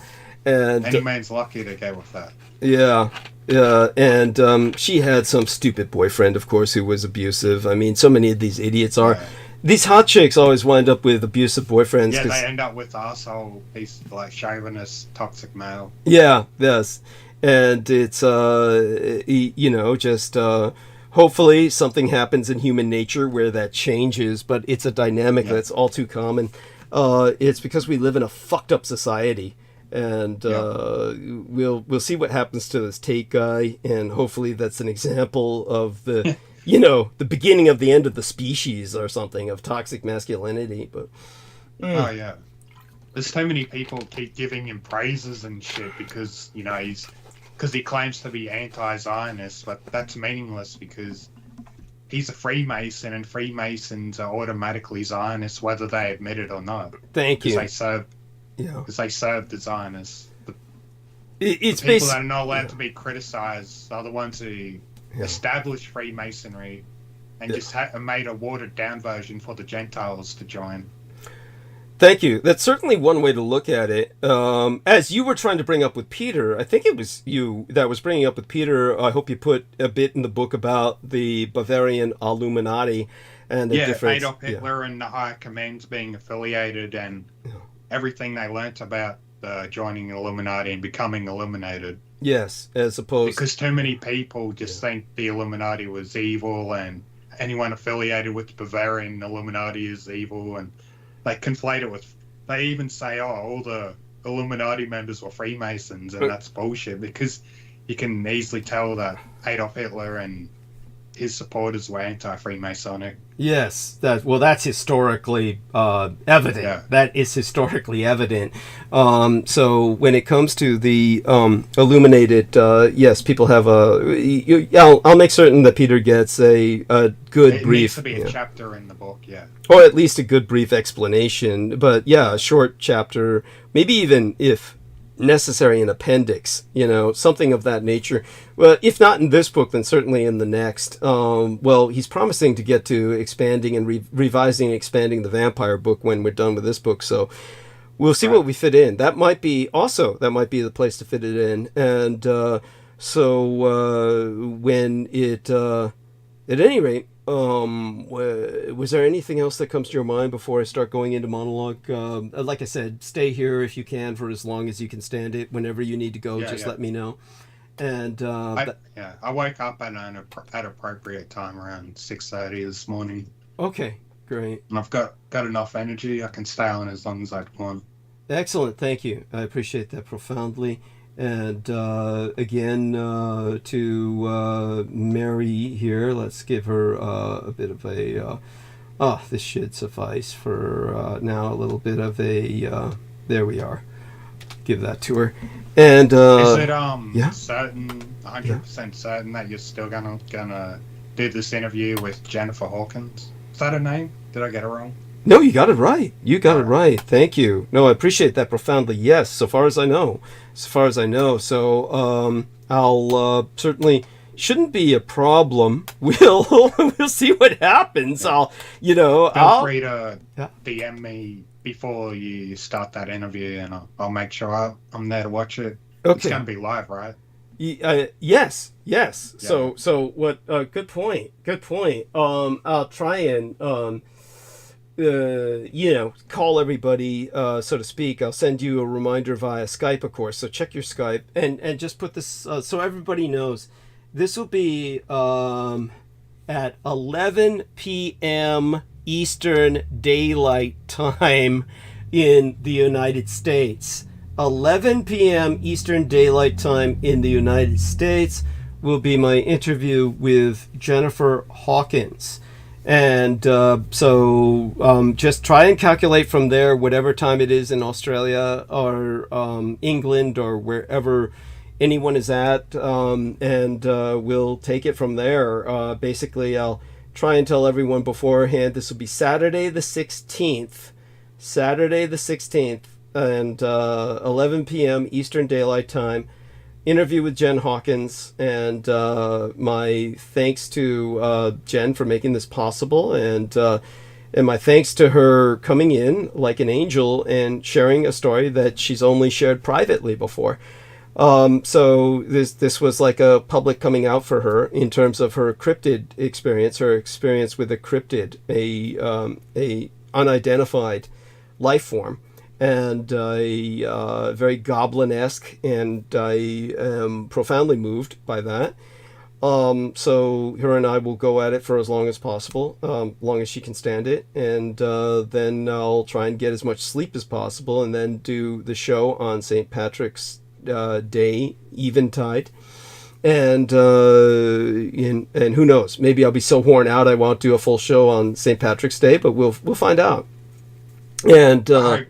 And any man's lucky to get with that. Yeah. Yeah, and she had some stupid boyfriend, of course, who was abusive. I mean, so many of these idiots are. Yeah. These hot chicks always wind up with abusive boyfriends. Yeah, they end up with arsehole, piece of like chauvinist, toxic male. Yeah, yes. And it's, hopefully something happens in human nature where that changes, but it's a dynamic that's all too common. It's because we live in a fucked up society. And we'll see what happens to this Tate guy, and hopefully that's an example of the the beginning of the end of the species or something of toxic masculinity. But oh yeah, there's too many people keep giving him praises and shit because he claims to be anti-Zionist, but that's meaningless because he's a Freemason and Freemasons are automatically Zionists whether they admit it or not. Thank you. Because they serve the Zionists. It's the people that are not allowed to be criticized are the ones who established Freemasonry and just made a watered-down version for the Gentiles to join. Thank you. That's certainly one way to look at it. As you were trying to bring up with Peter, I think it was you that was bringing up with Peter. I hope you put a bit in the book about the Bavarian Illuminati and the difference. Adolf Hitler and the higher commands being affiliated and everything they learnt about joining Illuminati and becoming illuminated. Yes, as opposed... Because too many people just think the Illuminati was evil and anyone affiliated with the Bavarian Illuminati is evil, and they conflate it with... They even say, all the Illuminati members were Freemasons, and that's bullshit, because you can easily tell that Adolf Hitler and his supporters were anti-Freemasonic. Yes, that's historically evident. Yeah. That is historically evident. So when it comes to the illuminated, yes, people have I'll make certain that Peter gets a good brief. It needs to be a chapter in the book, or at least a good brief explanation. But a short chapter, maybe even if necessary, an appendix, something of that nature. Well, if not in this book, then certainly in the next. He's promising to get to expanding and revising and expanding the vampire book when we're done with this book, so we'll see what we fit in. That might be the place to fit it in. And when it at any rate, was there anything else that comes to your mind before I start going into monologue? Like I said, stay here if you can for as long as you can stand it. Whenever you need to go, let me know. And I woke up at appropriate time around 6:30 this morning. Okay. Great. And I've got enough energy. I can stay on as long as I want. Excellent. Thank you. I appreciate that profoundly. And again, to Mary here, let's give her a bit of a, this should suffice for now, a little bit of a, there we are. Give that to her. And is it yeah? certain, 100% certain that you're still gonna do this interview with Jennifer Hawkins? Is that her name? Did I get it wrong? No, you got it right. You got it right. Thank you. No, I appreciate that profoundly. Yes, so far as I know. So I'll certainly shouldn't be a problem. We'll see what happens. Feel free to DM me before you start that interview, and I'll make sure I'm there to watch it. Okay. It's gonna be live, right? Yes. Yeah. So what? Good point. I'll try and call everybody, so to speak. I'll send you a reminder via Skype, of course. So check your Skype and just put this so everybody knows. This will be at 11 p.m. Eastern Daylight Time in the United States. 11 p.m. Eastern Daylight Time in the United States will be my interview with Jennifer Hawkins. And just try and calculate from there whatever time it is in Australia or England or wherever anyone is at, and we'll take it from there. Basically, I'll try and tell everyone beforehand this will be Saturday the 16th. And 11 p.m. Eastern Daylight Time. Interview with Jen Hawkins, and my thanks to Jen for making this possible, and my thanks to her coming in like an angel and sharing a story that she's only shared privately before. So this was like a public coming out for her in terms of her cryptid experience, her experience with a cryptid, a unidentified life form. And very goblin-esque, and I am profoundly moved by that. So her and I will go at it for as long as possible, long as she can stand it, and then I'll try and get as much sleep as possible, and then do the show on St. Patrick's Day, eventide. And who knows? Maybe I'll be so worn out I won't do a full show on St. Patrick's Day, but we'll find out. And I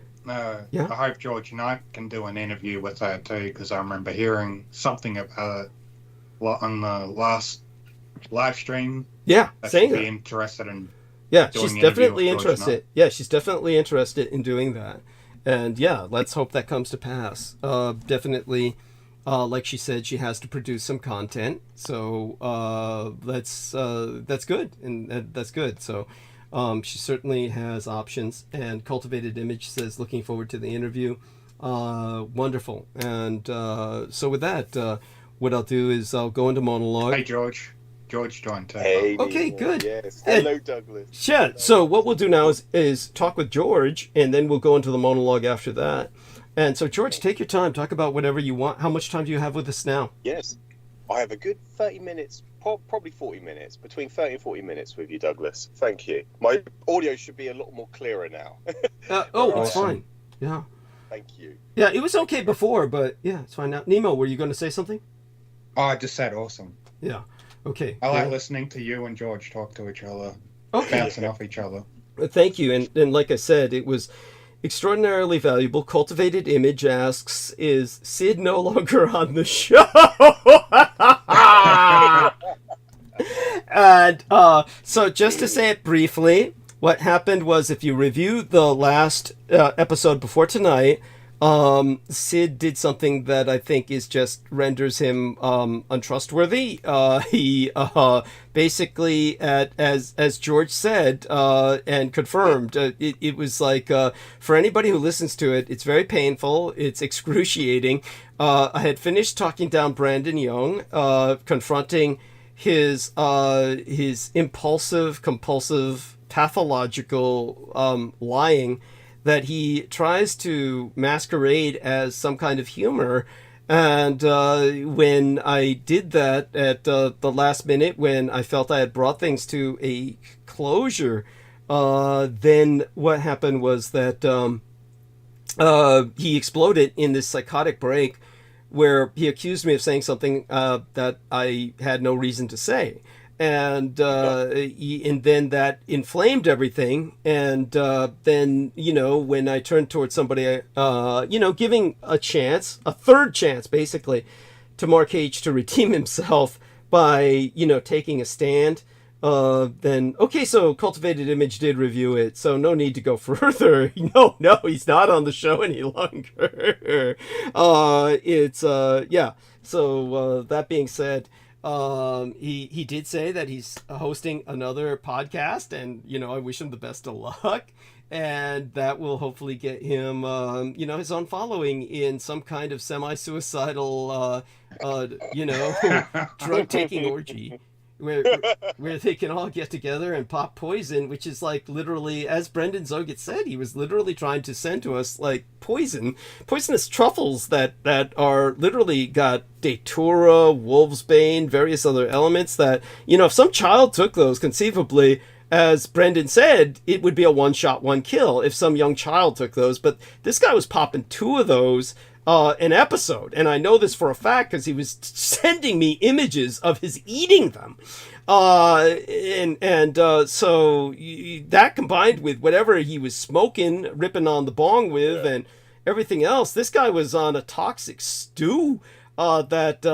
hope George and I can do an interview with her too, because I remember hearing something about it on the last live stream. Yeah, that saying she'd be that. interested in. Yeah, she's definitely interested. Yeah, she's definitely interested in doing that. And yeah, let's hope that comes to pass. Definitely, like she said, she has to produce some content. So that's good, and that's good. So. She certainly has options, and Cultivated Image says looking forward to the interview. Wonderful. And so with that, what I'll do is I'll go into monologue. Hey, George joined too. Hey, okay, good. Yes. Hello, Douglas. Yeah. So what we'll do now is talk with George, and then we'll go into the monologue after that. And so George, take your time, talk about whatever you want. How much time do you have with us now? Yes, I have a good 30 minutes. Probably 40 minutes, between 30 and 40 minutes with you, Douglas. Thank you. My audio should be a lot more clearer now. It's fine. Yeah. Thank you. Yeah, it was okay before, but yeah, it's fine now. Nemo, were you going to say something? Oh, I just said awesome. Yeah. Okay. I like listening to you and George talk to each other, bouncing off each other. Thank you. And like I said, it was extraordinarily valuable. Cultivated Image asks, is Sid no longer on the show? And so just to say it briefly, what happened was, if you review the last episode before tonight, Sid did something that I think is just renders him untrustworthy. He basically, as George said and confirmed, it was like, for anybody who listens to it, it's very painful. It's excruciating. I had finished talking down Brandon Young, confronting his impulsive, compulsive, pathological lying that he tries to masquerade as some kind of humor. And when I did that at the last minute, when I felt I had brought things to a closure, then what happened was that he exploded in this psychotic break where he accused me of saying something that I had no reason to say. And then that inflamed everything. And then, when I turned towards somebody, giving a chance, a third chance, basically, to Mark H. to redeem himself by, taking a stand, then, okay, so Cultivated Image did review it, so no need to go further. No, he's not on the show any longer. So that being said, he did say that he's hosting another podcast, and I wish him the best of luck, and that will hopefully get him his own following in some kind of semi-suicidal drug taking orgy where they can all get together and pop poison, which is like literally, as Brendan Zoget said, he was literally trying to send to us like poisonous truffles that are literally got datura, wolfsbane, various other elements that, if some child took those, conceivably, as Brendan said, it would be a one-shot, one-kill if some young child took those. But this guy was popping 2 of those an episode, and I know this for a fact because he was sending me images of his eating them, so that combined with whatever he was smoking, ripping on the bong with, and everything else, this guy was on a toxic stew that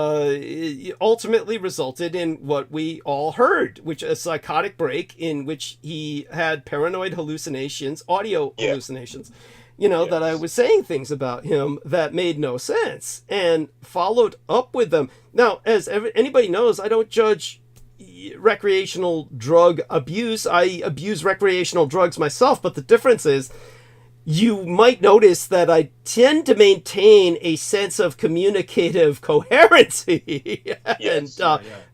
ultimately resulted in what we all heard, which a psychotic break in which he had paranoid hallucinations, audio hallucinations. That I was saying things about him that made no sense, and followed up with them. Now, as anybody knows, I don't judge recreational drug abuse. I abuse recreational drugs myself, but the difference is you might notice that I tend to maintain a sense of communicative coherency.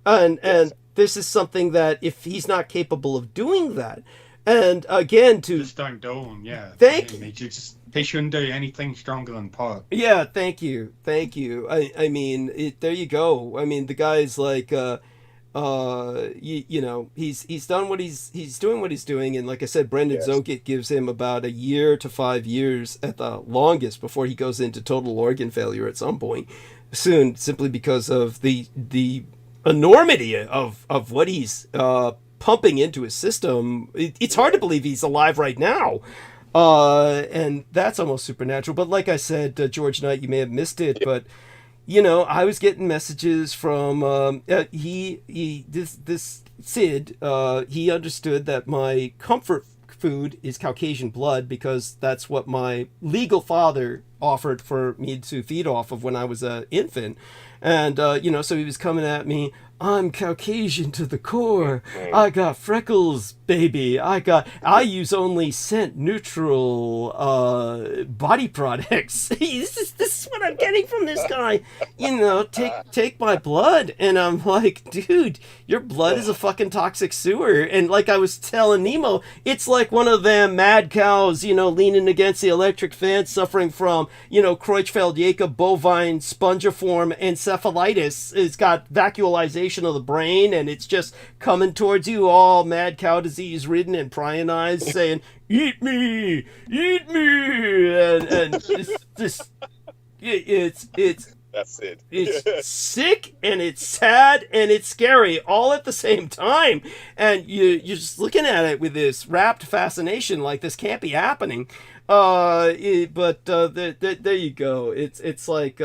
And this is something that if he's not capable of doing that, and again, just don't do them. Yeah. Thank you. He shouldn't do anything stronger than pot. Yeah. Thank you. I mean, there you go. I mean, the guy's like, he's done what he's doing what he's doing, and like I said, Brendan Zoget gives him about a year to 5 years at the longest before he goes into total organ failure at some point soon, simply because of the enormity of what he's pumping into his system. It's hard to believe he's alive right now, and that's almost supernatural. But like I said, George Knight, you may have missed it, but I was getting messages from this Sid. He understood that my comfort food is Caucasian blood because that's what my legal father offered for me to feed off of when I was an infant. And, so he was coming at me, I'm Caucasian to the core. I got freckles, baby. I use only scent neutral body products. This is what I'm getting from this guy. Take my blood. And I'm like, dude, your blood is a fucking toxic sewer. And like I was telling Nemo, it's like one of them mad cows, leaning against the electric fence, suffering from, Creutzfeldt-Jakob bovine spongiform encephalitis. It's got vacuolization of the brain, and it's just coming towards you all mad cow disease ridden and prionized, saying, eat me, and it's that's it. It's sick, and it's sad, and it's scary all at the same time. And you're just looking at it with this rapt fascination, like this can't be happening. There you go. It's like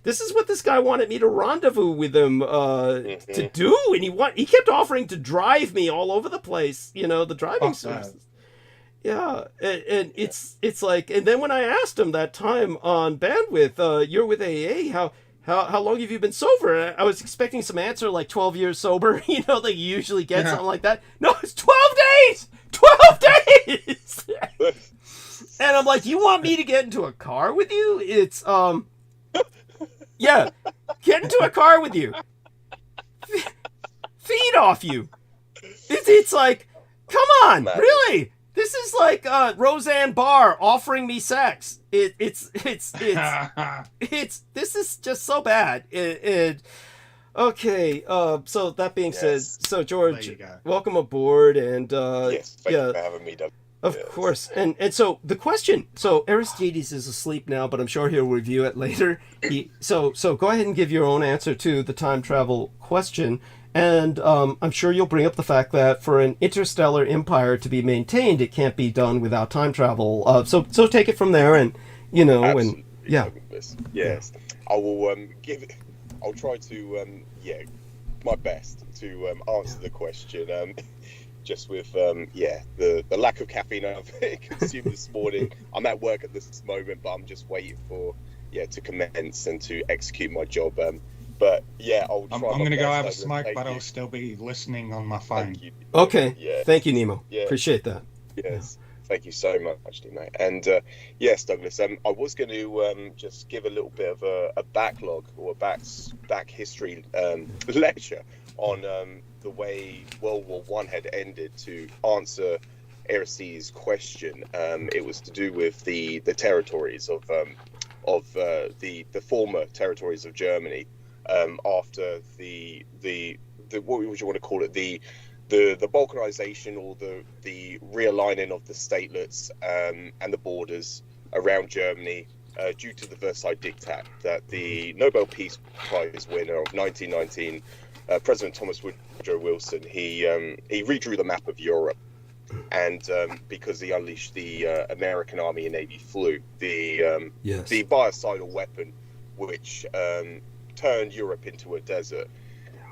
this is what this guy wanted me to rendezvous with him to do, and he kept offering to drive me all over the place. The driving services. Yeah, and it's like, and then when I asked him that time on Bandwidth, you're with AA, how long have you been sober? I was expecting some answer like 12 years sober, that you usually get something like that. No, it's 12 days! 12 days! And I'm like, you want me to get into a car with you? It's, yeah, get into a car with you. Feed off you. It's like, come on, really? This is like Roseanne Barr offering me sex. This is just so bad. Okay, so that being said, so There George, you go. welcome aboard, and Yes, thank yeah, you for having me, Doug. of Yes. course, and so the question, so Aristides is asleep now, but I'm sure he'll review it later. So go ahead and give your own answer to the time travel question, and I'm sure you'll bring up the fact that for an interstellar empire to be maintained, it can't be done without time travel. So take it from there, and Absolutely, and yeah, Douglas. Yes, I will give it. I'll try to my best to answer the question. Just with the lack of caffeine I've consumed this morning. I'm at work at this moment, but I'm just waiting for to commence and to execute my job. But yeah, I'll try. I'm going to go have a Douglas. smoke, Thank but you. I'll still be listening on my phone. Thank you. okay, Yeah. thank you, Nemo, Yeah. appreciate that. Yes. Thank you so much, actually, mate. And yes, Douglas, I was going to just give a little bit of a backlog or a back history lecture on the way World War One had ended to answer Aristides' question. It was to do with the territories of the former territories of Germany after the what would you want to call it, the balkanization or the realigning of the statelets and the borders around Germany due to the Versailles Diktat that the Nobel Peace Prize winner of 1919, President Thomas Woodrow Wilson, he redrew the map of Europe, and because he unleashed the American Army and Navy flu, the biocidal weapon which turned Europe into a desert,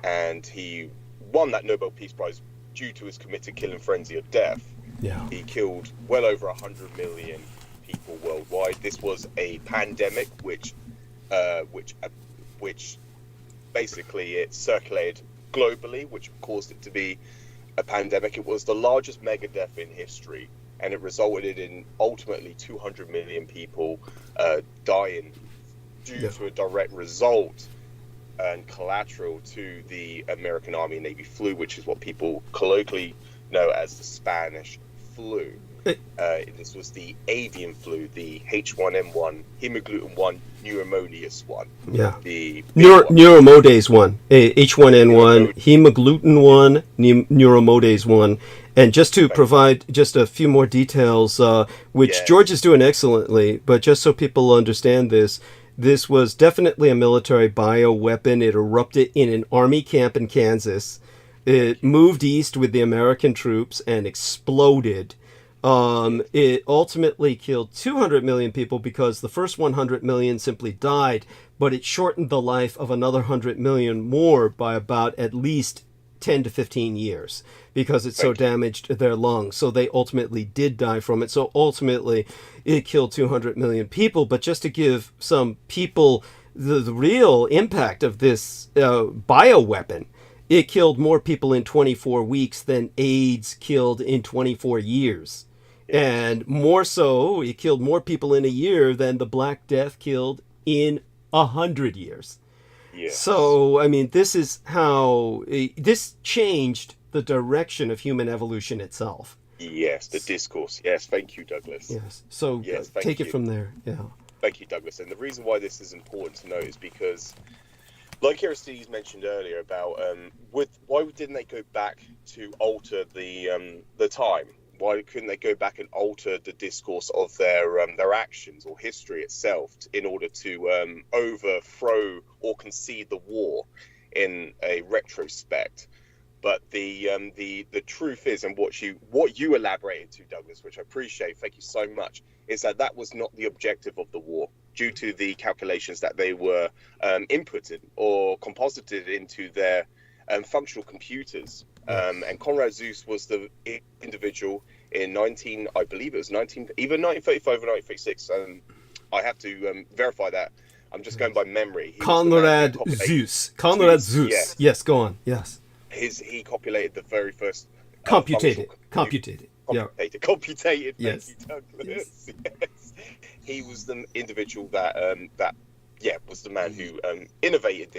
and he won that Nobel Peace Prize due to his committed killing frenzy of death. Yeah. He killed well over 100 million people worldwide. This was a pandemic which basically it circulated globally, which caused it to be a pandemic. It was the largest mega death in history, and it resulted in ultimately 200 million people dying due to a direct result and collateral to the American Army and Navy flu, which is what people colloquially know as the Spanish flu. This was the avian flu, the H1N1, hemagglutinin 1 pneumonius one. Yeah. The Neuromodase 1, H1N1, hemagglutinin 1, neuromodase 1. And just to provide just a few more details, which George is doing excellently, but just so people understand this was definitely a military bioweapon. It erupted in an army camp in Kansas. It moved east with the American troops and exploded. It ultimately killed 200 million people because the first 100 million simply died, but it shortened the life of another 100 million more by about at least 10 to 15 years because it so damaged their lungs. So they ultimately did die from it. So ultimately it killed 200 million people. But just to give some people the real impact of this bioweapon, it killed more people in 24 weeks than AIDS killed in 24 years. And more so, it killed more people in a year than the Black Death killed in 100 years. Yes. So, I mean, this is how this changed the direction of human evolution itself. Yes, the discourse. Yes, thank you, Douglas. Yes. So take it from there. Yeah. Thank you, Douglas. And the reason why this is important to note is because, like Aristides mentioned earlier about why didn't they go back to alter the time? Why couldn't they go back and alter the discourse of their actions or history itself in order to overthrow or concede the war in a retrospect? But the truth is, and what you elaborated to, Douglas, which I appreciate, thank you so much, is that was not the objective of the war due to the calculations that they were inputted or composited into their functional computers. And Conrad Zuse was the individual in either 1935 or 1936. I have to verify that. I'm just going by memory. Conrad Zuse. Yes, go on. Yes. He copulated the very first computated. Yes. Thank you, Douglas. Yes. He was the individual that was the man who innovated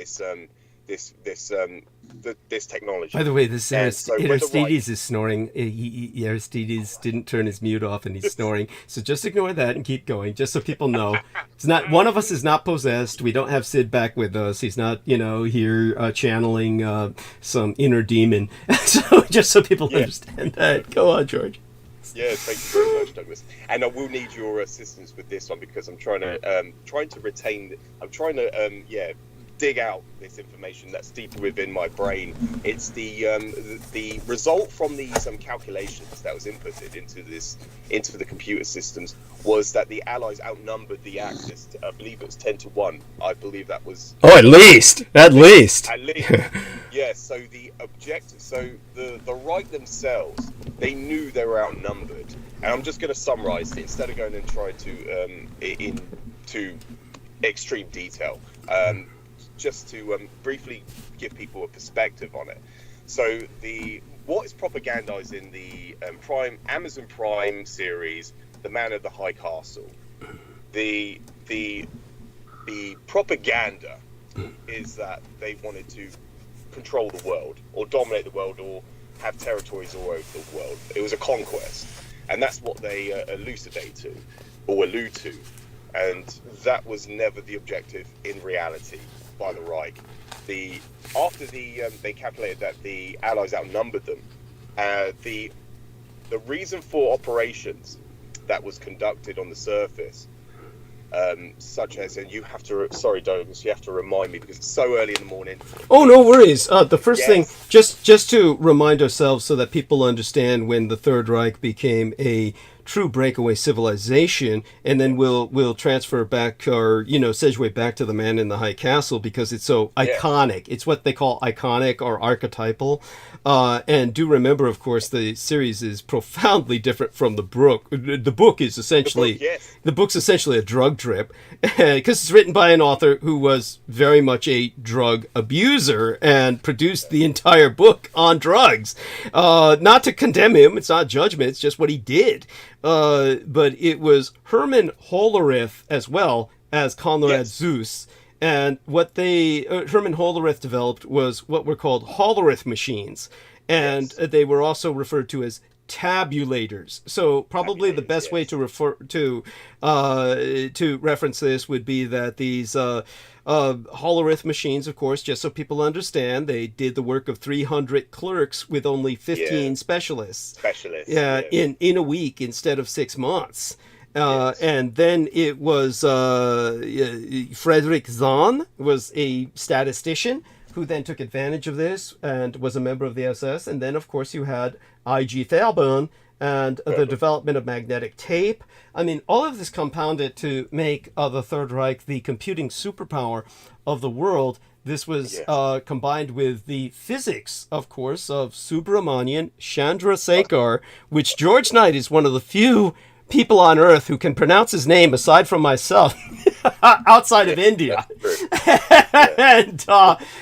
this technology. By the way, this And so when the Aristides Reich- is snoring. Aristides didn't turn his mute off, and he's snoring. So just ignore that and keep going, just so people know. It's not one of us is not possessed. We don't have Sid back with us. He's not, here channeling some inner demon. So just so people understand that. Go on, George. Yeah, thank you very much, Douglas. And I will need your assistance with this one because I'm trying to retain. I'm trying to dig out this information that's deeper within my brain. It's the result from these calculations that was inputted into the computer systems was that the Allies outnumbered the Axis. I believe it was 10-1. I believe that was. Oh, at least. At least. Yeah. So the objective. So the Reich themselves, they knew they were outnumbered. And I'm just going to summarize it instead of going and try to into extreme detail. Just to briefly give people a perspective on it. So what is propagandized in the Amazon Prime series, The Man of the High Castle, the propaganda is that they wanted to control the world or dominate the world or have territories all over the world. It was a conquest, and that's what they elucidate to or allude to, and that was never the objective in reality by the Reich. After they calculated that the Allies outnumbered them, the reason for operations that was conducted on the surface, such as, and you have to, sorry Douglas, you have to remind me because it's so early in the morning. Oh, no worries. The first thing, just to remind ourselves so that people understand when the Third Reich became a true breakaway civilization, and then we'll transfer back or segue back to the Man in the High Castle because it's so iconic. It's what they call iconic or archetypal. And do remember, of course, the series is profoundly different from the book. The book is essentially the book's essentially a drug trip because it's written by an author who was very much a drug abuser and produced the entire book on drugs. Not to condemn him, it's not judgment, it's just what he did. But it was Hermann Hollerith as well as Konrad Zuse. And what Hermann Hollerith developed was what were called Hollerith machines. And they were also referred to as tabulators. So probably the best way to refer to reference this would be that these Hollerith machines, of course, just so people understand, they did the work of 300 clerks with only 15 specialists. In a week instead of 6 months. And then it was Frederick Zahn was a statistician who then took advantage of this and was a member of the SS. And then, of course, you had I.G. Thalborn and the development of magnetic tape. I mean, all of this compounded to make the Third Reich the computing superpower of the world. This was combined with the physics, of course, of Subramanian Chandrasekhar, which George Knight is one of the few people on Earth who can pronounce his name, aside from myself, outside of India.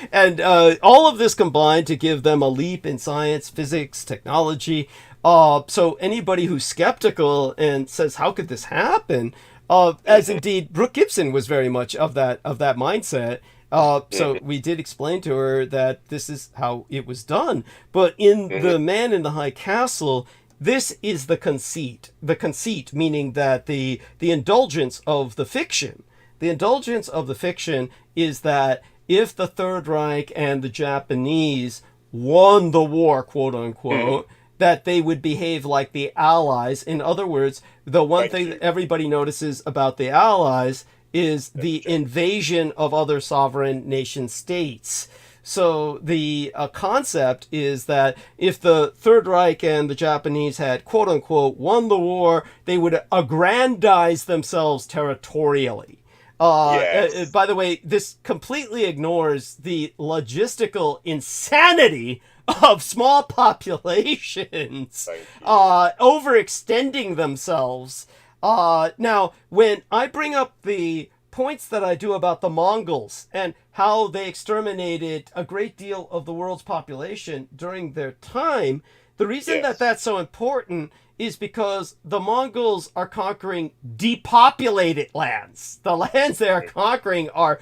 and all of this combined to give them a leap in science, physics, technology. So anybody who's skeptical and says, how could this happen? As indeed Brooke Gibson was very much of that mindset. So we did explain to her that this is how it was done. But in The Man in the High Castle, this is the conceit. The conceit meaning that the indulgence of the fiction. The indulgence of the fiction is that if the Third Reich and the Japanese won the war, quote unquote, that they would behave like the Allies. In other words, the one thing that everybody notices about the Allies is the invasion of other sovereign nation states. So the concept is that if the Third Reich and the Japanese had, quote unquote, won the war, they would aggrandize themselves territorially. By the way, this completely ignores the logistical insanity of small populations overextending themselves. Now, when I bring up the points that I do about the Mongols and how they exterminated a great deal of the world's population during their time, the reason that that's so important is because the Mongols are conquering depopulated lands. The lands they are conquering are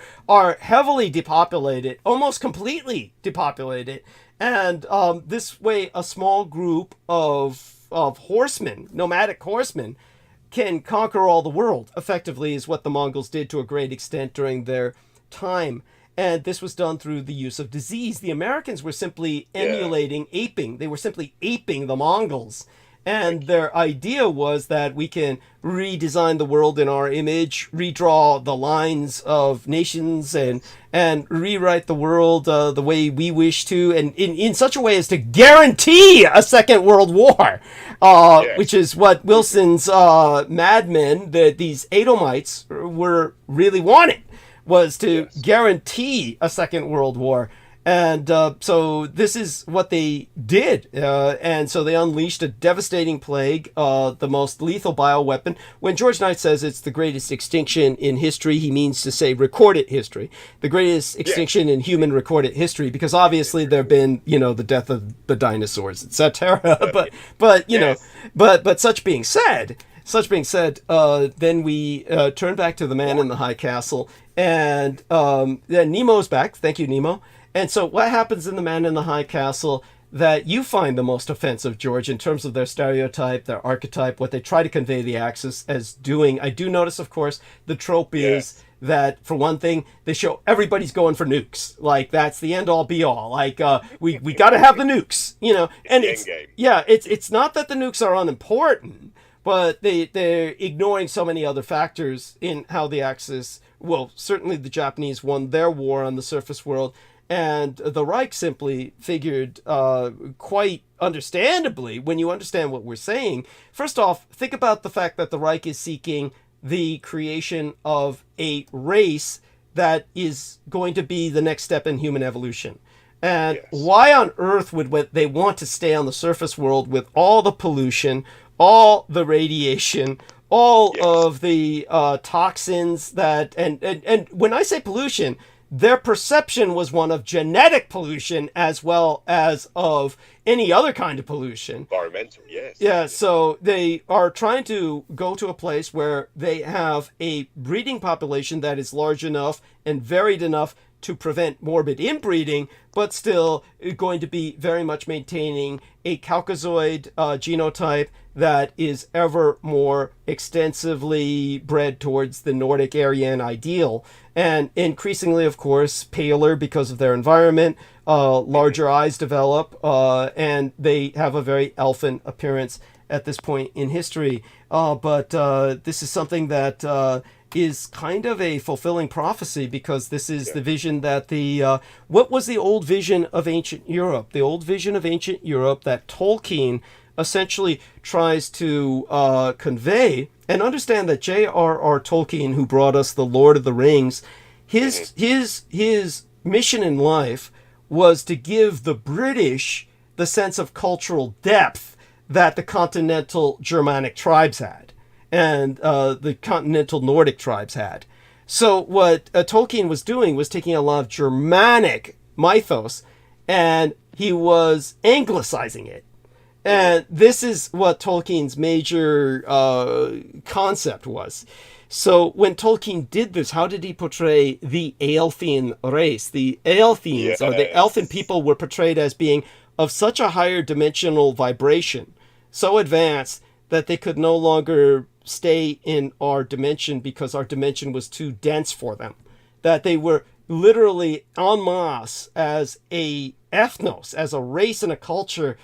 heavily depopulated, almost completely depopulated. And this way, a small group of horsemen, nomadic horsemen, can conquer all the world, effectively, is what the Mongols did to a great extent during their time. And this was done through the use of disease. The Americans were simply emulating, aping. They were simply aping the Mongols. And their idea was that we can redesign the world in our image, redraw the lines of nations, and rewrite the world the way we wish to, and in such a way as to guarantee a second world war, which is what Wilson's madmen, these Edomites, were really wanting, was to guarantee a second world war. And so this is what they did. And so they unleashed a devastating plague, the most lethal bioweapon. When George Knight says it's the greatest extinction in history, he means to say recorded history. The greatest extinction in human recorded history, because obviously there have been, the death of the dinosaurs, etc. but such being said, then we turn back to the man in the high castle. And then Nemo's back. Thank you, Nemo. And so what happens in The Man in the High Castle that you find the most offensive, George, in terms of their stereotype, their archetype, what they try to convey the Axis as doing? I do notice, of course, the trope is that, for one thing, they show everybody's going for nukes. Like, that's the end-all, be-all. Like, we got to have the nukes, And it's not that the nukes are unimportant, but they're ignoring so many other factors in how the Axis, well, certainly the Japanese won their war on the surface world, and the Reich simply figured, quite understandably, when you understand what we're saying, first off, think about the fact that the Reich is seeking the creation of a race that is going to be the next step in human evolution. And why on earth would they want to stay on the surface world with all the pollution, all the radiation, all of the toxins that, and when I say pollution, their perception was one of genetic pollution as well as of any other kind of pollution. Environmental, yes. Yeah, so they are trying to go to a place where they have a breeding population that is large enough and varied enough to prevent morbid inbreeding, but still going to be very much maintaining a Caucasoid genotype that is ever more extensively bred towards the Nordic Aryan ideal. And increasingly, of course, paler because of their environment, larger eyes develop, and they have a very elfin appearance at this point in history. But this is something that is kind of a fulfilling prophecy, because this is the vision that what was the old vision of ancient Europe? The old vision of ancient Europe that Tolkien essentially tries to convey. And understand that J.R.R. Tolkien, who brought us The Lord of the Rings, his mission in life was to give the British the sense of cultural depth that the continental Germanic tribes had, and the continental Nordic tribes had. So what Tolkien was doing was taking a lot of Germanic mythos, and he was anglicizing it. And this is what Tolkien's major concept was. So when Tolkien did this, how did he portray the Aelfin race? The Aelfins, or the elfin people, were portrayed as being of such a higher dimensional vibration, so advanced that they could no longer stay in our dimension because our dimension was too dense for them. That they were literally en masse as a ethnos, as a race and a culture,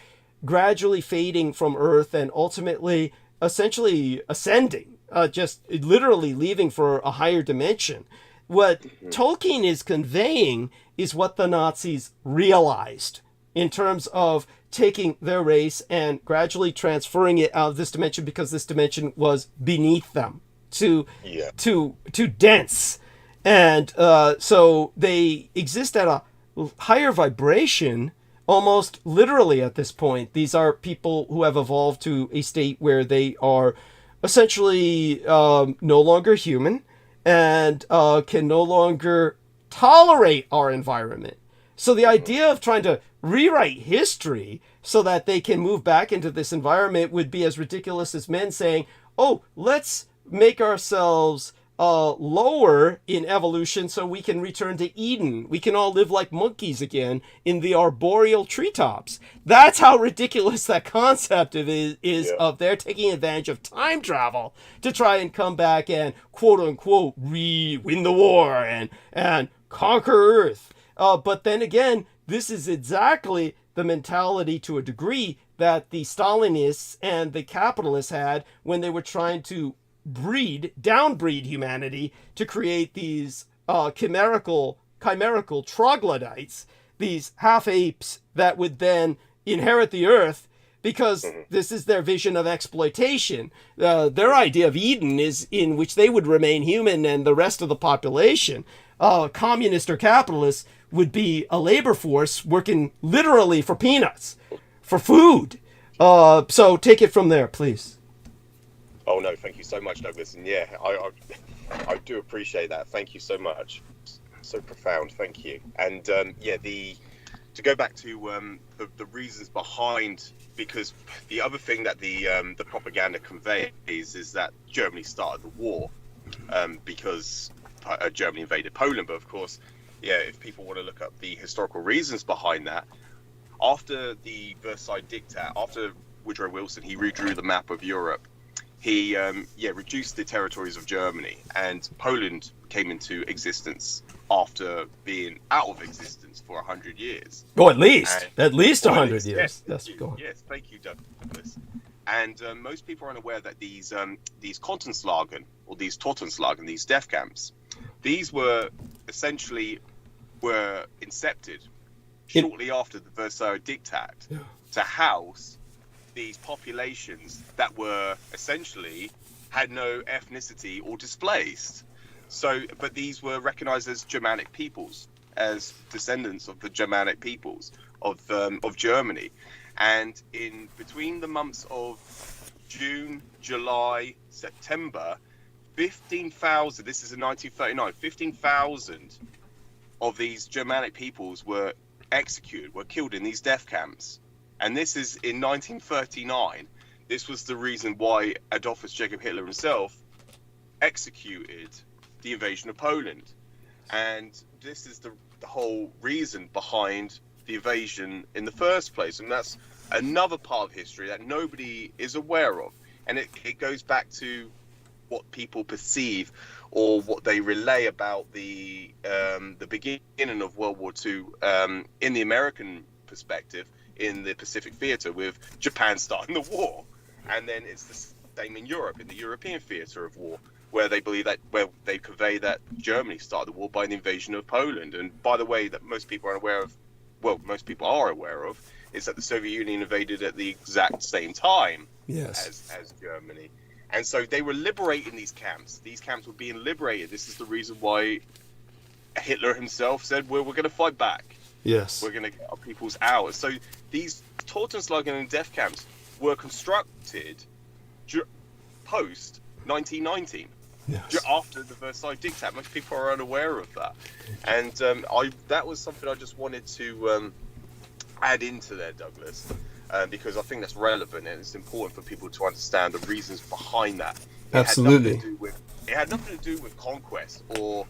gradually fading from Earth and ultimately essentially ascending, just literally leaving for a higher dimension. What Tolkien is conveying is what the Nazis realized in terms of taking their race and gradually transferring it out of this dimension, because this dimension was beneath them, too dense. And so they exist at a higher vibration, almost literally at this point. These are people who have evolved to a state where they are essentially no longer human and can no longer tolerate our environment. So the idea of trying to rewrite history so that they can move back into this environment would be as ridiculous as men saying, oh, let's make ourselves lower in evolution so we can return to Eden. We can all live like monkeys again in the arboreal treetops. That's how ridiculous that concept is of their taking advantage of time travel to try and come back and quote unquote win the war and conquer Earth. But then again, this is exactly the mentality to a degree that the Stalinists and the capitalists had when they were trying to downbreed humanity to create these chimerical troglodytes, these half apes that would then inherit the earth, because this is their vision of exploitation. Their idea of Eden is in which they would remain human and the rest of the population, communist or capitalist, would be a labor force working literally for peanuts, for food. So take it from there, please. Oh no, thank you so much, Douglas. And yeah, I do appreciate that. Thank you so much. So profound. Thank you. And to go back to the reasons behind, because the other thing that the propaganda conveys is that Germany started the war because Germany invaded Poland. But of course, if people want to look up the historical reasons behind that, after the Versailles Diktat, after Woodrow Wilson, he redrew the map of Europe. He reduced the territories of Germany, and Poland came into existence after being out of existence for 100 years. Oh, at least 100 years. Yes, thank you, Douglas. And most people are unaware that these Konzenlager or these Totenslager, these death camps, these were essentially incepted shortly after the Versailles Diktat to house these populations that were essentially had no ethnicity or displaced. So, but these were recognized as Germanic peoples, as descendants of the Germanic peoples of Germany. And in between the months of June, July, September, 15,000, this is in 1939, 15,000 of these Germanic peoples were executed, were killed in these death camps. And this is in 1939. This was the reason why Adolphus Jacob Hitler himself executed the invasion of Poland. And this is the whole reason behind the invasion in the first place. And that's another part of history that nobody is aware of. And it goes back to what people perceive or what they relay about the beginning of World War II in the American perspective, in the Pacific theater, with Japan starting the war. And then it's the same in Europe, in the European theater of war, where they believe that, where they convey that Germany started the war by the invasion of Poland. And by the way, that most people are aware of, is that the Soviet Union invaded at the exact same time as Germany. And so they were liberating these camps. These camps were being liberated. This is the reason why Hitler himself said, we're going to fight back. Yes. We're going to get our peoples out. So these Totenslager and death camps were constructed post 1919. Yes. After the Versailles Diktat. Most people are unaware of that. And that was something I just wanted to add into there, Douglas, because I think that's relevant and it's important for people to understand the reasons behind that. Absolutely. It had nothing to do with conquest or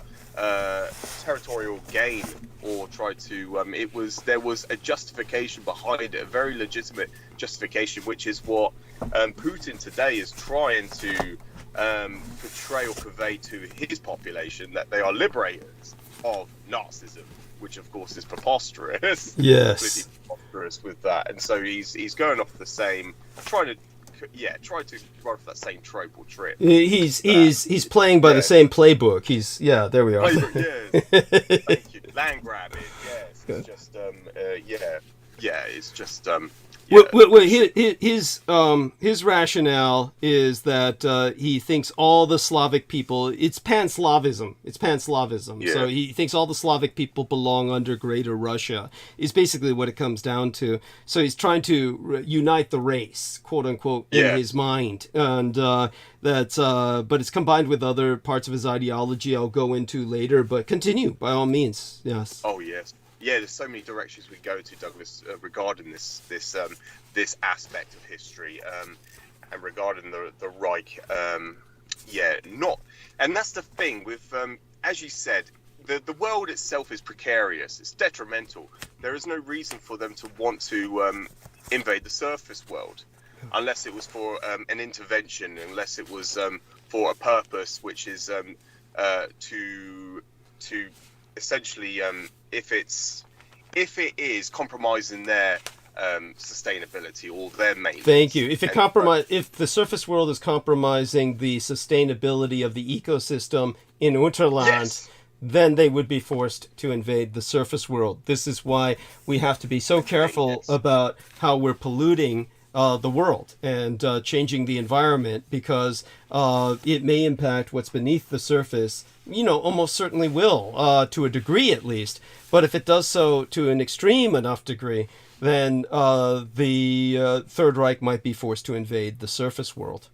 territorial gain, or try to there was a justification behind it, a very legitimate justification, which is what Putin today is trying to portray or convey to his population, that they are liberators of Nazism, which of course is preposterous. Yes. Completely preposterous with that. And so he's going off the same, try to run off that same trope or trip. He's playing by the same playbook. There we are. Thank you. Land grabbing, yes. It's just it's just his rationale is that he thinks all the Slavic people, it's Pan-Slavism. Yeah. So he thinks all the Slavic people belong under Greater Russia, is basically what it comes down to. So he's trying to unite the race, quote unquote, in his mind. And but it's combined with other parts of his ideology I'll go into later, but continue by all means. Yes. Oh, yes. yeah, there's so many directions we go to, Douglas, regarding this aspect of history, and regarding the Reich. And that's the thing with, as you said, the world itself is precarious. It's detrimental. There is no reason for them to want to invade the surface world, unless it was for an intervention, unless it was for a purpose, which is to essentially, if it is compromising their sustainability or their maintenance. Thank you. If the surface world is compromising the sustainability of the ecosystem in Unterland, yes, then they would be forced to invade the surface world. This is why we have to be so careful about how we're polluting the world and changing the environment, because it may impact what's beneath the surface. Almost certainly will, to a degree at least. But if it does so to an extreme enough degree, then the Third Reich might be forced to invade the surface world.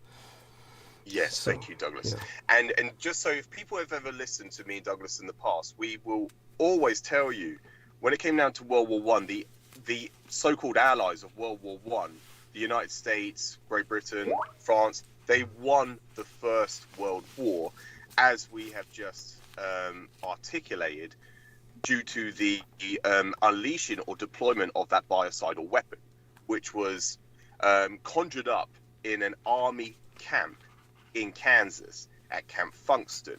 Yes, thank you, Douglas. Yeah. And just so if people have ever listened to me and Douglas in the past, we will always tell you, when it came down to World War One, the so-called allies of World War One, the United States, Great Britain, France, they won the First World War, as we have just articulated, due to the unleashing or deployment of that biocidal weapon, which was conjured up in an army camp in Kansas at Camp Funkston.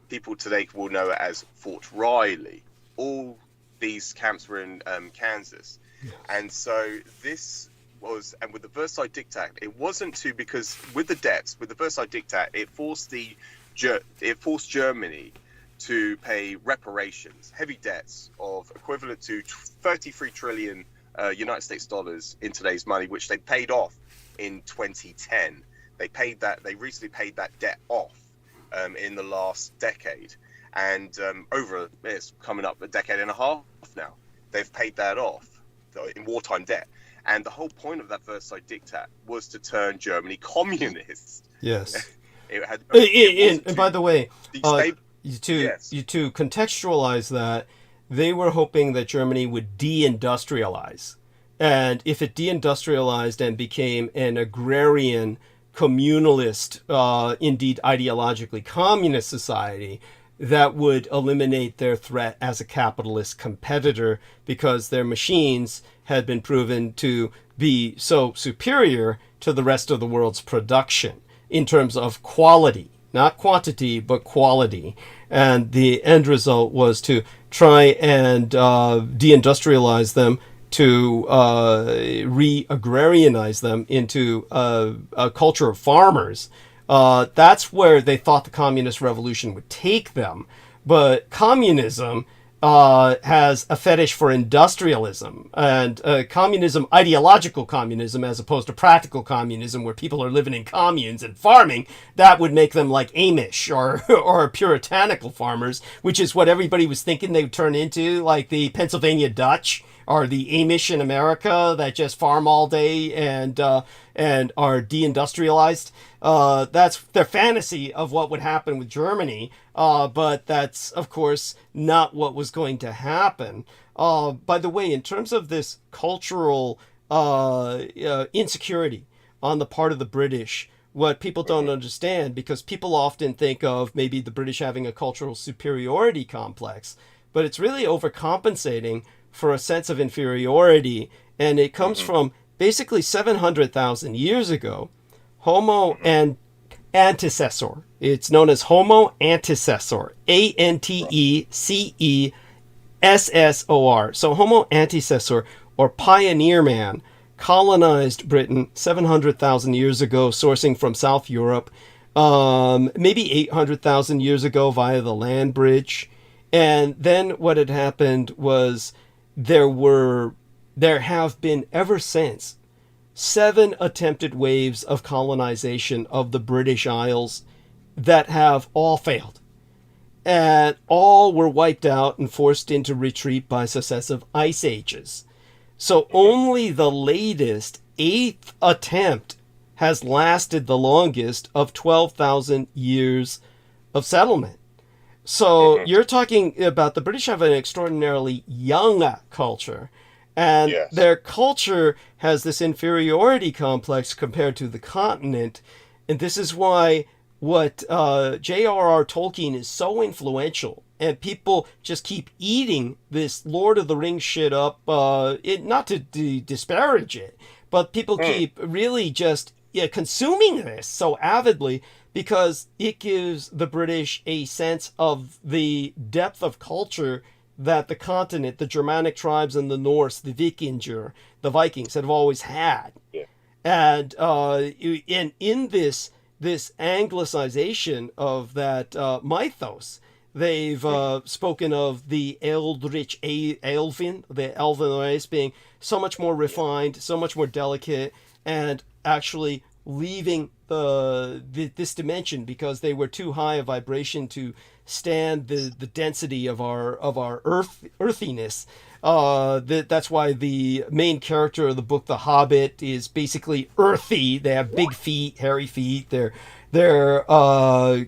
People today will know it as Fort Riley. All these camps were in Kansas. Yes. And so this was, and with the Versailles Diktat, it wasn't because with the debts, with the Versailles Diktat, it forced Germany to pay reparations, heavy debts of equivalent to 33 trillion United States dollars in today's money, which they paid off in 2010. They recently paid that debt off in the last decade, and it's coming up a decade and a half now. They've paid that off in wartime debt, and the whole point of that Versailles Diktat was to turn Germany communist. Yes. And by the way, to contextualize that, they were hoping that Germany would deindustrialize, and if it deindustrialized and became an agrarian, communalist, indeed ideologically communist society, that would eliminate their threat as a capitalist competitor, because their machines had been proven to be so superior to the rest of the world's production in terms of quality, not quantity, but quality. And the end result was to try and deindustrialize them, to re-agrarianize them into a culture of farmers. That's where they thought the communist revolution would take them. But communism has a fetish for industrialism, and communism, ideological communism, as opposed to practical communism, where people are living in communes and farming, that would make them like Amish or puritanical farmers, which is what everybody was thinking they would turn into, like the Pennsylvania Dutch or the Amish in America that just farm all day and are deindustrialized. That's their fantasy of what would happen with Germany, but that's, of course, not what was going to happen. By the way, in terms of this cultural insecurity on the part of the British, what people don't understand, because people often think of maybe the British having a cultural superiority complex, but it's really overcompensating for a sense of inferiority, and it comes from basically 700,000 years ago. Homo antecessor. It's known as Homo antecessor. Antecessor. So Homo antecessor, or pioneer man, colonized Britain 700,000 years ago, sourcing from South Europe, maybe 800,000 years ago via the land bridge. And then what had happened was there have been ever since 7 attempted waves of colonization of the British Isles that have all failed. And all were wiped out and forced into retreat by successive ice ages. So only the latest 8th attempt has lasted the longest of 12,000 years of settlement. So you're talking about the British have an extraordinarily young culture, and their culture has this inferiority complex compared to the continent. And this is why what J.R.R. Tolkien is so influential, and people just keep eating this Lord of the Rings shit up, not to disparage it, but people keep really just consuming this so avidly, because it gives the British a sense of the depth of culture that the continent, the Germanic tribes and the Norse, the Vikinger, the Vikings have always had. And in this anglicization of that mythos, they've spoken of the Eldritch Elven, the Elven race being so much more refined, so much more delicate, and actually leaving this dimension because they were too high a vibration to stand the density of our earthiness. That's why the main character of the book, The Hobbit, is basically earthy. They have big feet, hairy feet. They're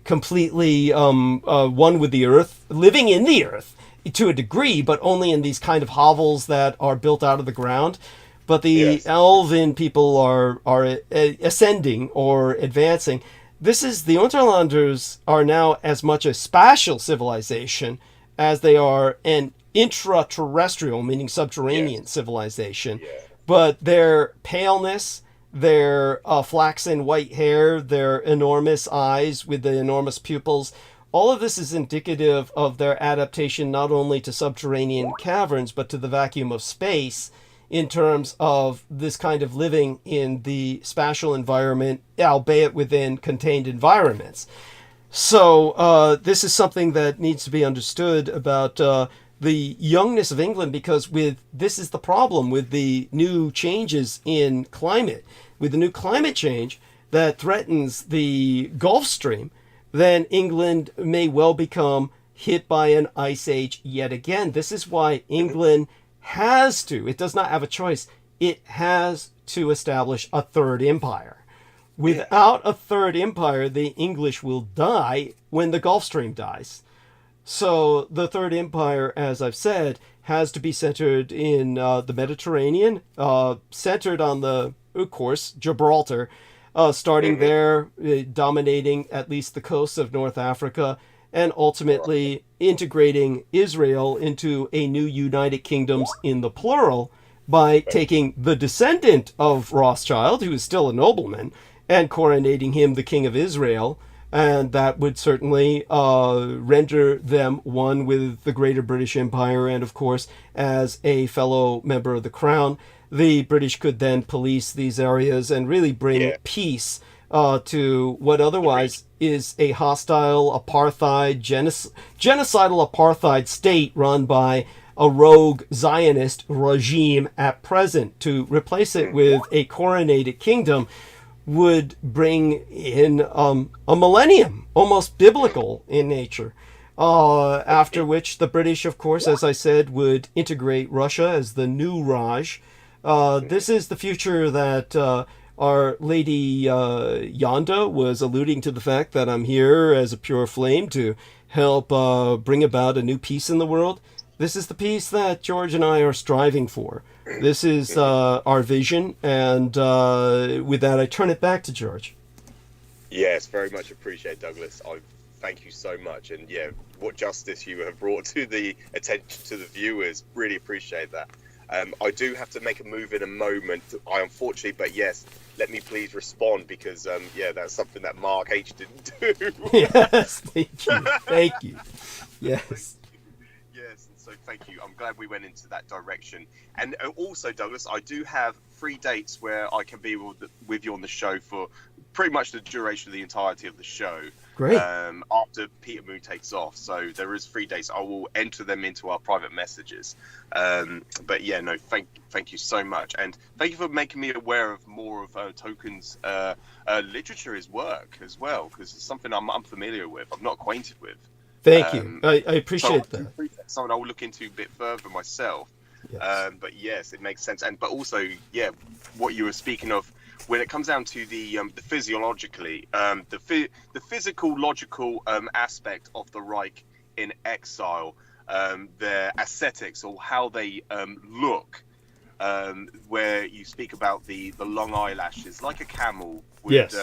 completely one with the earth, living in the earth to a degree, but only in these kind of hovels that are built out of the ground. But the elven people are ascending or advancing. The Unterlanders are now as much a spatial civilization as they are an intraterrestrial, meaning subterranean civilization. But their paleness, their flaxen white hair, their enormous eyes with the enormous pupils, all of this is indicative of their adaptation not only to subterranean caverns, but to the vacuum of space, in terms of this kind of living in the spatial environment, albeit within contained environments. So this is something that needs to be understood about the youngness of England, because this is the problem with the new changes in climate. With the new climate change that threatens the Gulf Stream, then England may well become hit by an ice age yet again. This is why England it does not have a choice. It has to establish a third empire. Without a third empire, the English will die when the Gulf Stream dies. So the third empire, as I've said, has to be centered in the Mediterranean, centered on of course, Gibraltar, starting there, dominating at least the coasts of North Africa, and ultimately integrating Israel into a new United Kingdoms in the plural by taking the descendant of Rothschild, who is still a nobleman, and coronating him the King of Israel. And that would certainly render them one with the greater British Empire. And of course, as a fellow member of the Crown, the British could then police these areas and really bring peace to what otherwise is a hostile apartheid, genocidal apartheid state run by a rogue Zionist regime at present. To replace it with a coronated kingdom would bring in a millennium, almost biblical in nature, after which the British, of course, as I said, would integrate Russia as the new Raj. This is the future that Our Lady YONDA was alluding to, the fact that I'm here as a pure flame to help bring about a new peace in the world. This is the peace that George and I are striving for. This is our vision, and with that, I turn it back to George. Yes, very much appreciate, Douglas. I thank you so much, and what justice you have brought to the attention to the viewers. Really appreciate that. I do have to make a move in a moment. Unfortunately, but yes, let me please respond, because that's something that Mark H didn't do. Yes, thank you. Yes. Yes, and so thank you. I'm glad we went into that direction. And also, Douglas, I do have 3 dates where I can be with you on the show for pretty much the duration of the entirety of the show. Great. After Peter Moon takes off. So there is 3 dates. I will enter them into our private messages. But thank you so much. And thank you for making me aware of more of Token's literature, his work as well, because it's something I'm unfamiliar with, I'm not acquainted with. Thank you. I appreciate that. Something I'll look into a bit further myself. Yes. But yes, it makes sense. But also, what you were speaking of, when it comes down to the physiologically, the physical logical aspect of the Reich in exile, their aesthetics or how they look, where you speak about the long eyelashes, like a camel. With, yes.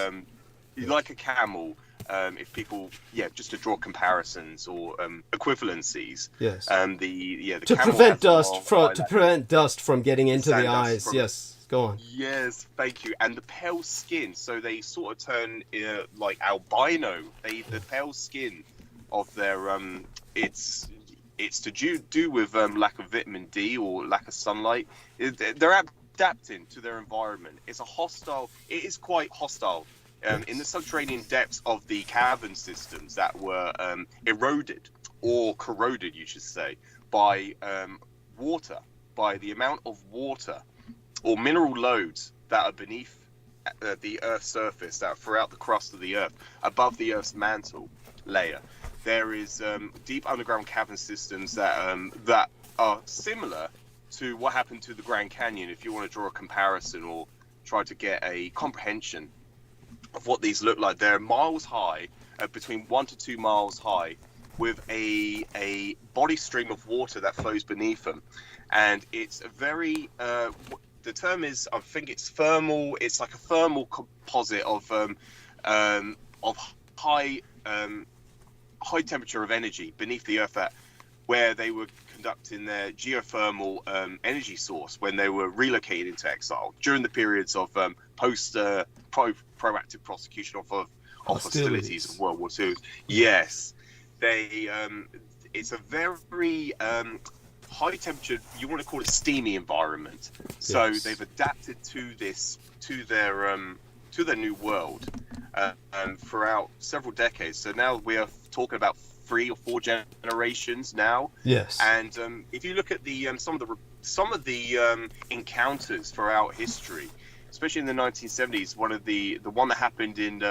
Like a camel. If people, just to draw comparisons or equivalencies. Yes. The to camel prevent has to prevent dust from getting into the Sand dust eyes. from- Yes. Go on. Yes, thank you. And the pale skin, so they sort of turn like albino. The pale skin of their it's to do with lack of vitamin D or lack of sunlight. They're adapting to their environment. It is quite hostile. In the subterranean depths of the cavern systems that were eroded or corroded, you should say, by water, by the amount of water or mineral loads that are beneath the Earth's surface, that are throughout the crust of the Earth, above the Earth's mantle layer. There is deep underground cavern systems that are similar to what happened to the Grand Canyon, if you want to draw a comparison or try to get a comprehension of what these look like. They're miles high, between 1 to 2 miles high, with a body stream of water that flows beneath them. And it's a very... the term is, I think it's thermal. It's like a thermal composite of high temperature of energy beneath the Earth, where they were conducting their geothermal energy source when they were relocated into exile during the periods of proactive prosecution of hostilities of World War II. Yes, it's a very high temperature, you want to call it steamy environment. So Yes. they've adapted to their new world throughout several decades. So now we are talking about 3 or 4 generations now. Yes. And if you look at the some of the encounters throughout history, especially in the 1970s, the one that happened in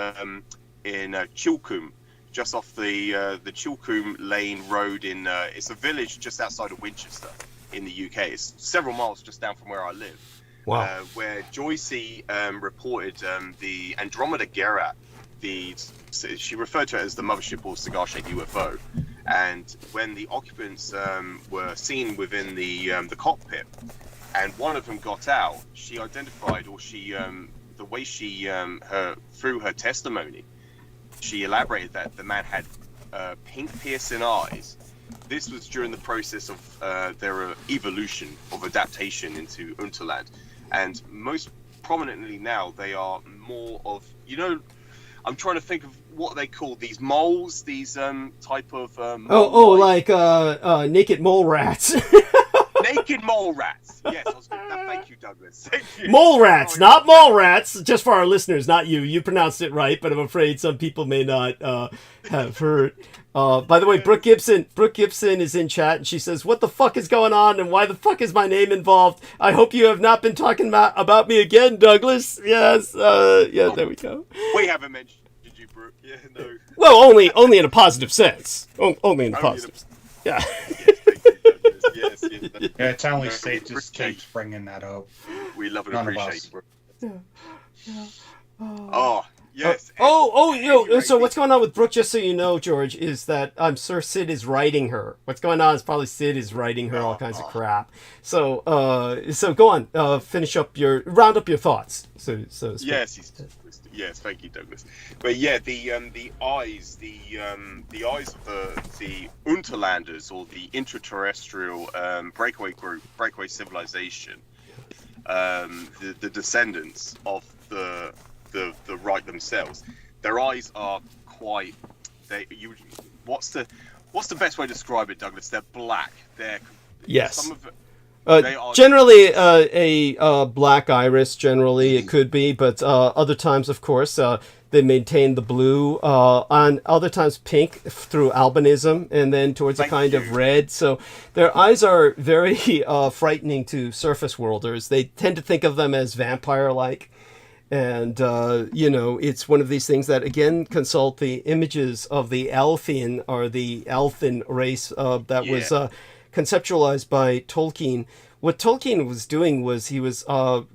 Chilcombe, just off the Chilcombe Lane Road it's a village just outside of Winchester in the UK. It's several miles just down from where I live. Wow. Where Joyce reported the Andromeda Gerat. She referred to it as the mothership or cigar-shaped UFO. And when the occupants were seen within the cockpit, and one of them got out, she identified, or the way she through her testimony, she elaborated that the man had pink piercing eyes. This was during the process of their evolution of adaptation into Unterland. And most prominently now, they are more of, I'm trying to think of what they call these moles, these type of... like naked mole rats. Naked mole rats. Yes, I was going to... Thank you, Douglas. Thank you. Mole rats, not mole rats. Just for our listeners, not you. You pronounced it right, but I'm afraid some people may not have heard. By the way, Brooke Gibson is in chat, and she says, "What the fuck is going on, and why the fuck is my name involved? I hope you have not been talking about me again, Douglas." Yes, there we go. We haven't mentioned you, Brooke. Yeah, no. Well, only in a positive sense. Only in a positive. Yeah. Yes. Yeah, it's only Steve just keeps bringing that up. We love and None of appreciate us. it, Brooke. Yeah. Oh, yes. So what's going on with Brooke, just so you know, George, is that I'm sure Sid is writing her. What's going on is probably Sid is writing her all kinds of crap. So go on, round up your thoughts. So to speak. Yes, thank you, Douglas. But yeah, the eyes of the Unterlanders, or the interterrestrial breakaway civilization, the descendants of the right themselves. Their eyes are quite. What's the best way to describe it, Douglas? They're black. Yes. Some of it, generally, a black iris. Generally, it could be, but other times, of course, they maintain the blue. On other times, pink through albinism, and then towards a kind of red. So their eyes are very frightening to surface worlders. They tend to think of them as vampire-like. And, it's one of these things that, again, consult the images of the Elfin, or the Elfin race that was conceptualized by Tolkien. What Tolkien was doing was he was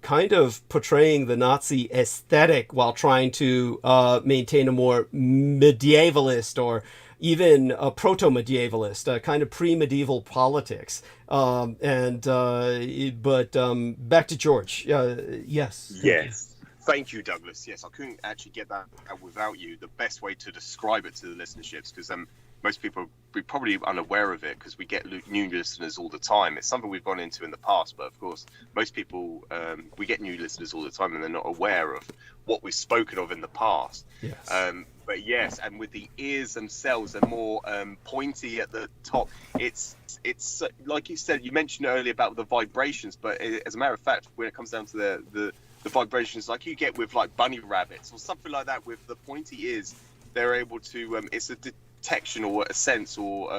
kind of portraying the Nazi aesthetic while trying to maintain a more medievalist or even a proto-medievalist, kind of pre-medieval politics. But back to George. Yes. Yes. Thank you, Douglas. Yes, I couldn't actually get that out without you. The best way to describe it to the listenerships, because most people are probably unaware of it, because we get new listeners all the time. It's something we've gone into in the past, but of course, most people, we get new listeners all the time, and they're not aware of what we've spoken of in the past. Yes. But yes, and with the ears themselves, they're more pointy at the top. It's like you said, you mentioned earlier about the vibrations, but as a matter of fact, when it comes down to the vibrations like you get with like bunny rabbits or something like that, with the pointy ears, they're able to it's a detection or a sense, or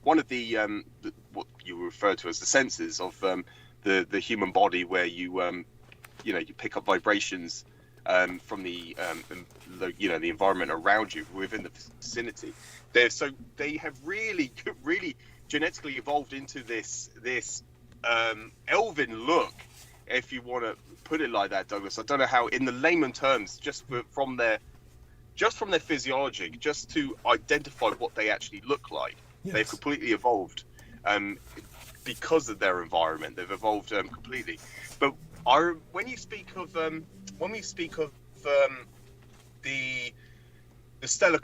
one of the what you refer to as the senses of the human body, where you you pick up vibrations from the environment around you within the vicinity. They have really genetically evolved into this elven look, if you want to put it like that, Douglas. I don't know how, in the layman terms, just from their physiology, just to identify what they actually look like. Yes. They've completely evolved because of their environment. They've evolved completely. But when we speak of the interstellar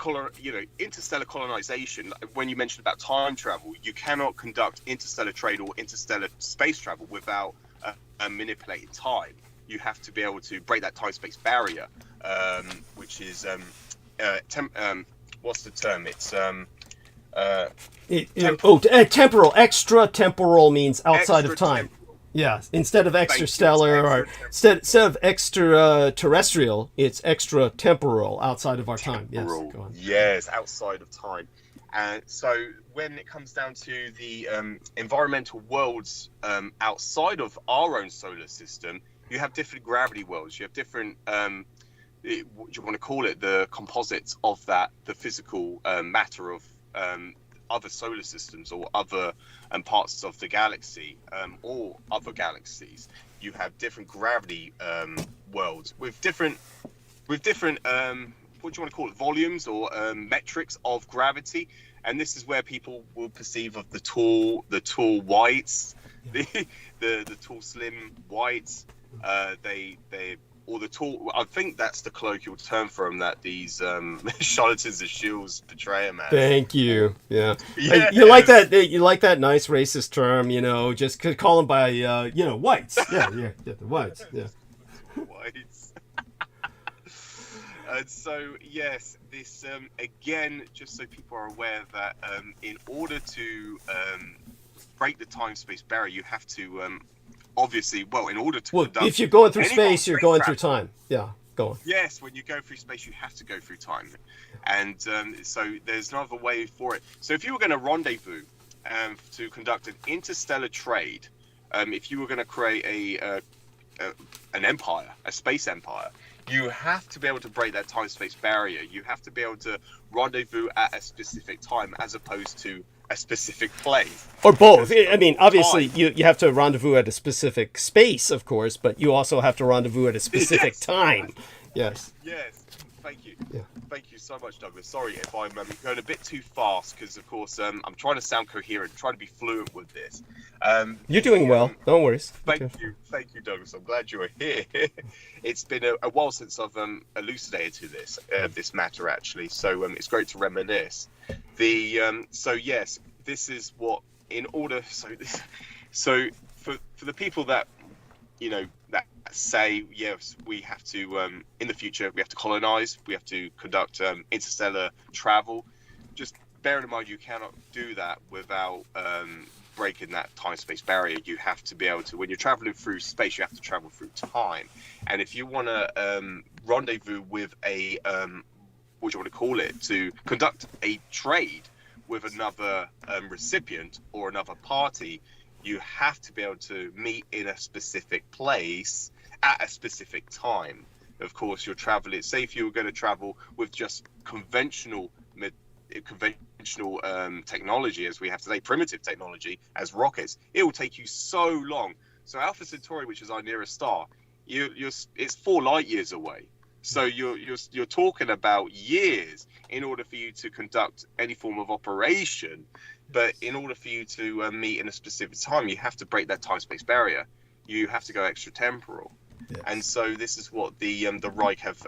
colonization, when you mentioned about time travel, you cannot conduct interstellar trade or interstellar space travel without manipulating time. You have to be able to break that time-space barrier, which is what's the term? It's temporal. Extra-temporal means outside of time. Yeah, instead of extrastellar or instead of extraterrestrial, it's extra-temporal, outside of our time. Yes, go on. Yes, outside of time. And so when it comes down to the environmental worlds outside of our own solar system, you have different gravity worlds. You have different, what do you want to call it, the composites of that, the physical matter of other solar systems or other parts of the galaxy, or other galaxies. You have different gravity worlds with different what do you want to call it, volumes or metrics of gravity. And this is where people will perceive of the tall whites, the tall slim whites. Or the tall. I think that's the colloquial term for them that these charlatans and shills portray them as. Thank you. Yeah. Yes. You like that? You like that nice racist term? Just call them by whites. Yeah, the whites. Yeah. Whites. And so yes, this again, just so people are aware that in order to break the time-space barrier, you have to obviously, in order to conduct, if you're going through space, you're going through time. Yeah, go on. Yes, when you go through space, you have to go through time, and so there's no other way for it. So if you were going to rendezvous to conduct an interstellar trade, if you were going to create an empire, a space empire, you have to be able to break that time-space barrier. You have to be able to rendezvous at a specific time, as opposed to a specific place. Or both. I mean, obviously, you have to rendezvous at a specific space, of course, but you also have to rendezvous at a specific time. Yes. Yes. Thank you. Yeah. Thank you so much, Douglas. Sorry if I'm going a bit too fast, because, of course, I'm trying to sound coherent, trying to be fluent with this. You're doing well. Don't worry. Thank you, Douglas. I'm glad you were here. It's been a while since I've elucidated to this matter, actually. So it's great to reminisce. So yes, this is what, in order. So for the people that that say yes, we have to in the future we have to colonize, we have to conduct interstellar travel. Just bear in mind, you cannot do that without breaking that time-space barrier. You have to be able to, when you're traveling through space, you have to travel through time. And if you want to rendezvous with a what do you want to call it, to conduct a trade with another recipient or another party, you have to be able to meet in a specific place at a specific time. Of course, you're traveling, say if you were going to travel with just conventional technology as we have today, primitive technology as rockets, it will take you so long. So Alpha Centauri, which is our nearest star, it's 4 light years away. So you're talking about years in order for you to conduct any form of operation. But in order for you to meet in a specific time, you have to break that time-space barrier. You have to go extratemporal. Yes. And so this is what the Reich have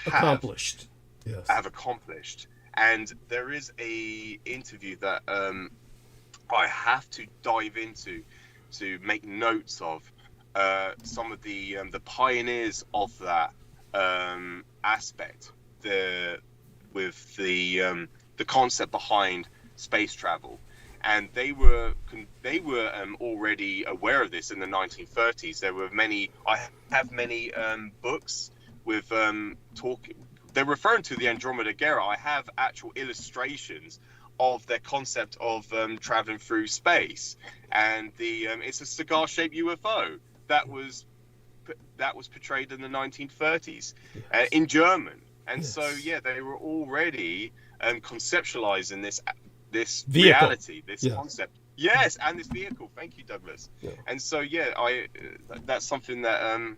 accomplished. Yes. Have accomplished. And there is a interview that I have to dive into to make notes of some of the pioneers of that aspect, with the concept behind space travel. And they were already aware of this in the 1930s. There were many. I have many books with talk. They're referring to the Andromeda Gera. I have actual illustrations of their concept of traveling through space, and it's a cigar-shaped UFO that was portrayed in the 1930s in German. And yes. So yeah, they were already conceptualizing this vehicle. Reality, this yes. concept. Yes, and this vehicle. Thank you, Douglas. Yeah. And so yeah, that's something that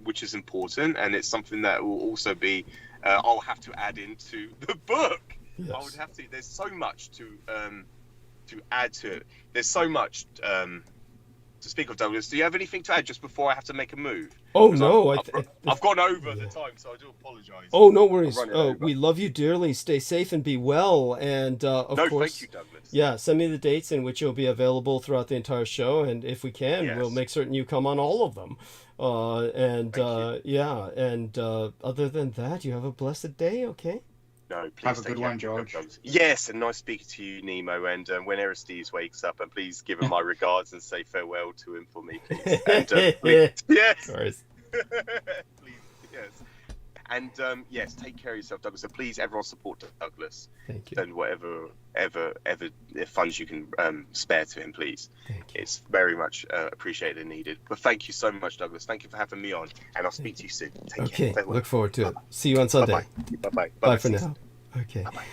which is important, and it's something that will also be I'll have to add into the book. Yes. I would have to. There's so much to add to it. There's so much to speak of, Douglas. Do you have anything to add just before I have to make a move? Oh no, I've gone over the time, so I do apologize. Oh, no worries. We love you dearly. Stay safe and be well. And of course, thank you, Douglas. Yeah, send me the dates in which you'll be available throughout the entire show, and if we can, yes. we'll make certain you come on all of them. Yeah, and other than that, you have a blessed day. Okay. No, please have a good one, George. Yes, and nice speaking to you, Nemo. And when Aristides wakes up, and please give him my regards and say farewell to him for me, please. And please, yes, please, yes, and yes, take care of yourself, Douglas. So please, everyone, support Douglas. Thank you. And whatever funds you can spare to him, please. Thank you. It's very much appreciated and needed. But thank you so much, Douglas. Thank you for having me on, and I'll speak to you soon. Take care. Okay, look forward to it. See you on Sunday. Bye-bye. Bye for now. Okay. Bye-bye.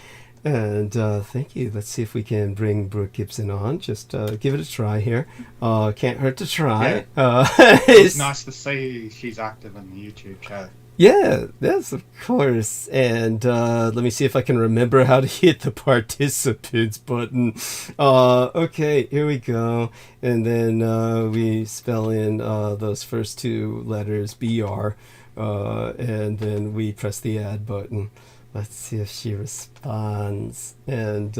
And thank you. Let's see if we can bring Brooke Gibson on. Just give it a try here. Can't hurt to try. Yeah. It's nice to see she's active in the YouTube chat. Yeah, yes, of course. And let me see if I can remember how to hit the participants button. Okay, here we go. And then we spell in those first two letters, BR, and then we press the add button. Let's see if she responds. And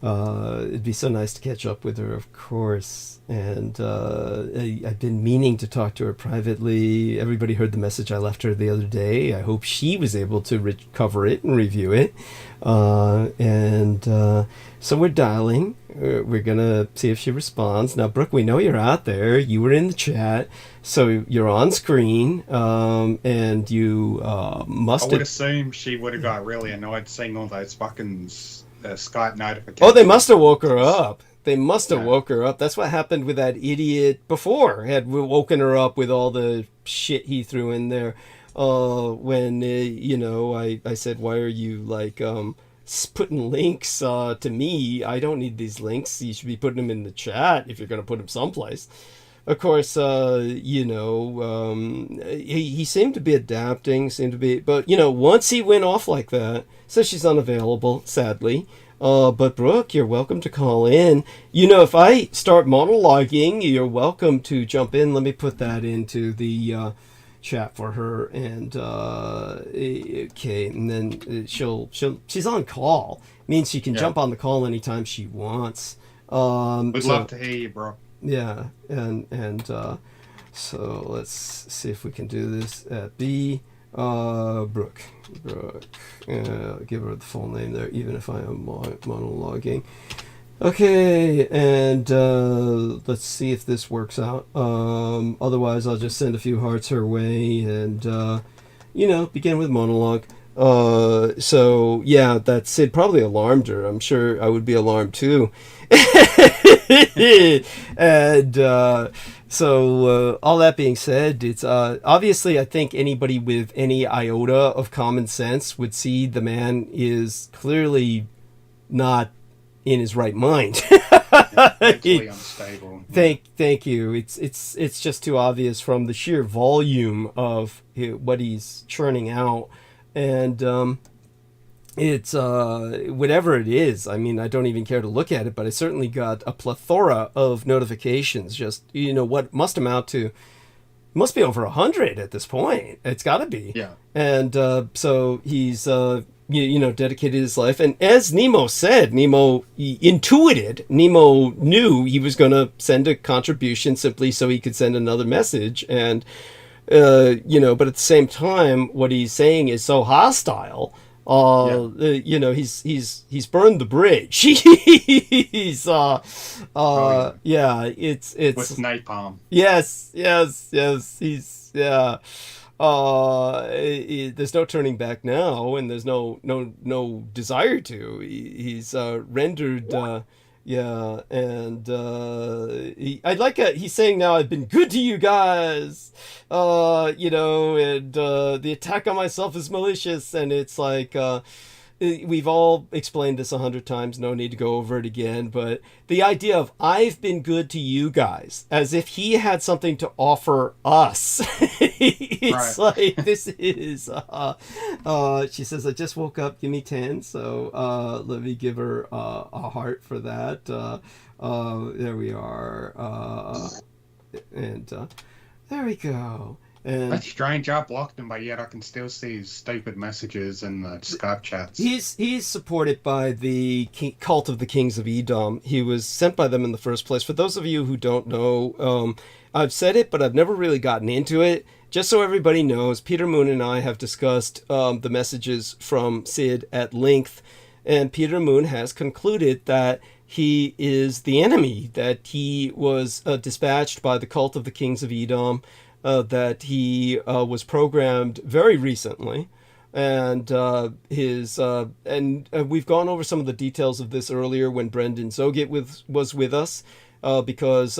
it'd be so nice to catch up with her, of course. And I've been meaning to talk to her privately. Everybody heard the message I left her the other day. I hope she was able to recover it and review it. So we're dialing. We're going to see if she responds. Now, Brooke, we know you're out there. You were in the chat. So you're on screen. And you must have... I would assume she would have got really annoyed seeing all those fucking Skype notifications. Oh, they must have woke her up. They must have woke her up. That's what happened with that idiot before. Had woken her up with all the shit he threw in there. When, I said, why are you, putting links to me? I don't need these links. You should be putting them in the chat if you're going to put them someplace. Of course, he seemed to be adapting, but, once he went off like that, so she's unavailable, sadly. But Brooke, you're welcome to call in. If I start monologuing, you're welcome to jump in. Let me put that into the chat for her. And okay, and then she's on call. Means she can jump on the call anytime she wants. We'd love to hear you, bro. Yeah, and so let's see if we can do this at B. Brooke. Give her the full name there, even if I am monologuing. Okay, and let's see if this works out. Otherwise, I'll just send a few hearts her way and, begin with monologue. So, yeah, that Sid probably alarmed her. I'm sure I would be alarmed too. And so all that being said, it's obviously I think anybody with any iota of common sense would see the man is clearly not in his right mind. mentally unstable. Thank you. It's just too obvious from the sheer volume of what he's churning out, and it's whatever it is. I mean, I don't even care to look at it, but I certainly got a plethora of notifications. Just what must amount to. Must be over 100 at this point. It's got to be. Yeah. And so he's dedicated his life. And as Nemo said, Nemo knew he was going to send a contribution simply so he could send another message. And but at the same time, what he's saying is so hostile. He's burned the bridge. He's it's with napalm. Yes. He's there's no turning back now, and there's no desire to. He's rendered. And he's saying now, I've been good to you guys, and the attack on myself is malicious, and it's like, we've all explained this 100 times, no need to go over it again, but the idea of I've been good to you guys, as if he had something to offer us. It's right. Like, this is, she says, I just woke up, give me 10, so let me give her a heart for that. There we are, and there we go. And that's strange. I blocked him, but yet I can still see his stupid messages in the Skype chats. He's supported by the cult of the Kings of Edom. He was sent by them in the first place. For those of you who don't know, I've said it, but I've never really gotten into it. Just so everybody knows, Peter Moon and I have discussed the messages from Sid at length, and Peter Moon has concluded that he is the enemy, that he was dispatched by the cult of the Kings of Edom, that he was programmed very recently, and we've gone over some of the details of this earlier when Brendan Zoget was with us, because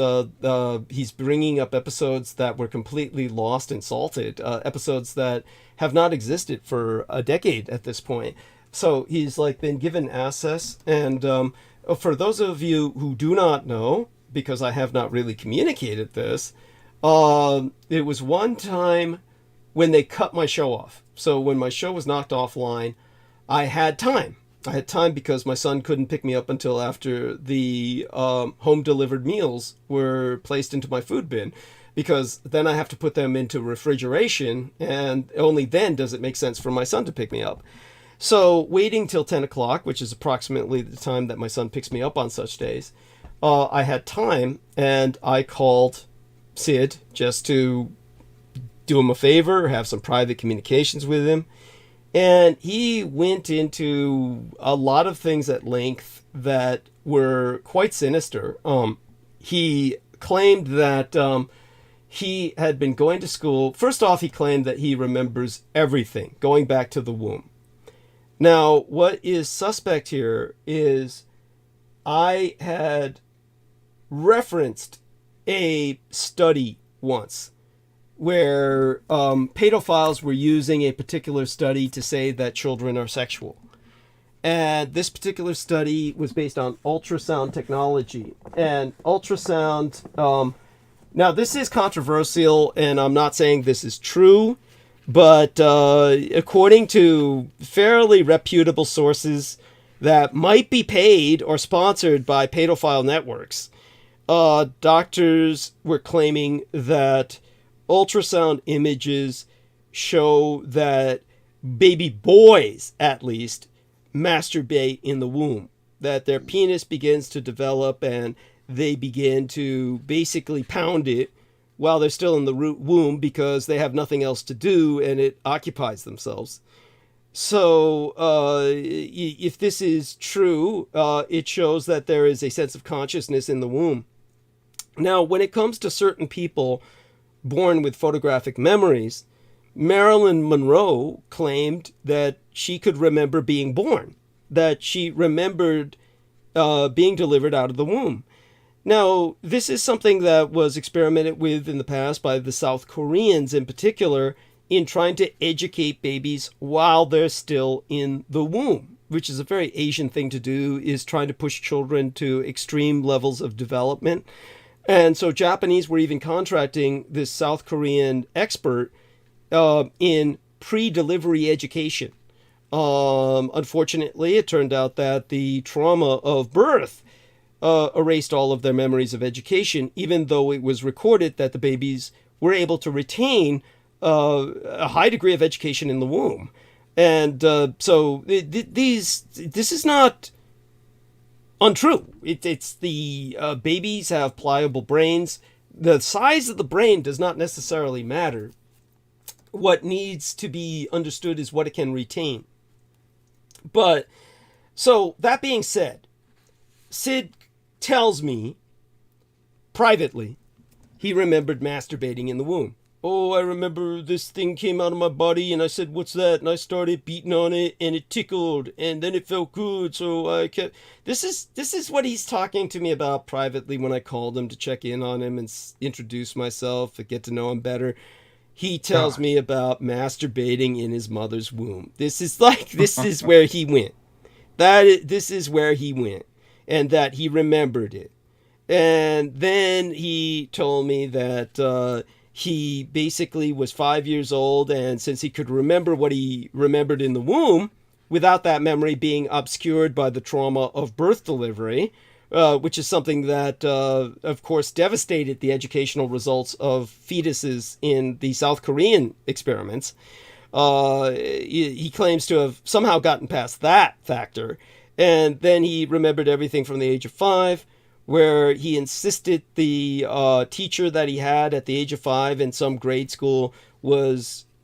he's bringing up episodes that were completely lost and salted, episodes that have not existed for a decade at this point. So he's been given access, and for those of you who do not know, because I have not really communicated this, it was one time when they cut my show off. So when my show was knocked offline, I had time. Because my son couldn't pick me up until after the home delivered meals were placed into my food bin, because then I have to put them into refrigeration, and only then does it make sense for my son to pick me up. So waiting till 10 o'clock, which is approximately the time that my son picks me up on such days, I had time, and I called Sid just to do him a favor, have some private communications with him, and he went into a lot of things at length that were quite sinister. He claimed that he had been going to school. First off, he claimed that he remembers everything going back to the womb. Now, what is suspect here is I had referenced a study once where pedophiles were using a particular study to say that children are sexual. And this particular study was based on ultrasound technology. And ultrasound, now this is controversial, and I'm not saying this is true, but according to fairly reputable sources that might be paid or sponsored by pedophile networks, doctors were claiming that ultrasound images show that baby boys, at least, masturbate in the womb, that their penis begins to develop and they begin to basically pound it while they're still in the womb because they have nothing else to do and it occupies themselves. So if this is true, it shows that there is a sense of consciousness in the womb. Now, when it comes to certain people born with photographic memories, Marilyn Monroe claimed that she could remember being born, that she remembered being delivered out of the womb. Now, this is something that was experimented with in the past by the South Koreans in particular in trying to educate babies while they're still in the womb. which is a very Asian thing to do, is trying to push children to extreme levels of development. And so Japanese were even contracting this South Korean expert in pre-delivery education. Unfortunately, it turned out that the trauma of birth erased all of their memories of education, even though it was recorded that the babies were able to retain a high degree of education in the womb. And so this is not untrue. It's the babies have pliable brains. The size of the brain does not necessarily matter. What needs to be understood is what it can retain. But, so that being said, Sid tells me privately he remembered masturbating in the womb. Oh, I remember this thing came out of my body and I said, what's that? And I started beating on it and it tickled and then it felt good. So I kept, this is what he's talking to me about privately when I called him to check in on him and introduce myself and get to know him better. He tells me about masturbating in his mother's womb. This is where he went. This is where he went, and that he remembered it. And then he told me that he basically was 5 years old, and since he could remember what he remembered in the womb, without that memory being obscured by the trauma of birth delivery, which is something that, of course, devastated the educational results of fetuses in the South Korean experiments. He claims to have somehow gotten past that factor. And then he remembered everything from the age of 5, where he insisted the teacher that he had at the age of 5 in some grade school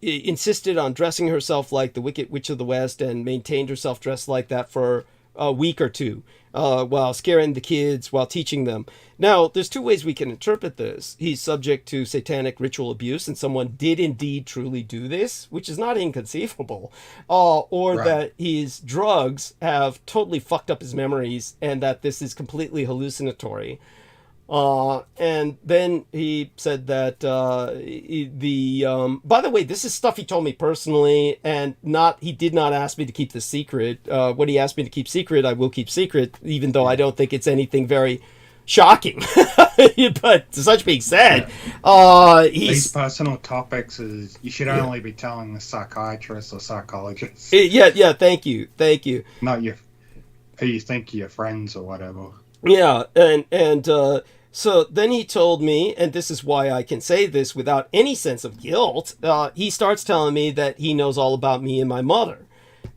insisted on dressing herself like the Wicked Witch of the West and maintained herself dressed like that for a week or two. While scaring the kids, while teaching them. Now, there's two ways we can interpret this. He's subject to satanic ritual abuse, and someone did indeed truly do this, which is not inconceivable. Or right. That his drugs have totally fucked up his memories, and that this is completely hallucinatory. And then he said that by the way, this is stuff he told me personally, and he did not ask me to keep this secret. What he asked me to keep secret, I will keep secret, even though I don't think it's anything very shocking. But such being said, these personal topics is you should only be telling the psychiatrist or psychologist. Yeah. Thank you. Not who you think are your friends or whatever. Yeah, and so then he told me, and this is why I can say this without any sense of guilt, he starts telling me that he knows all about me and my mother.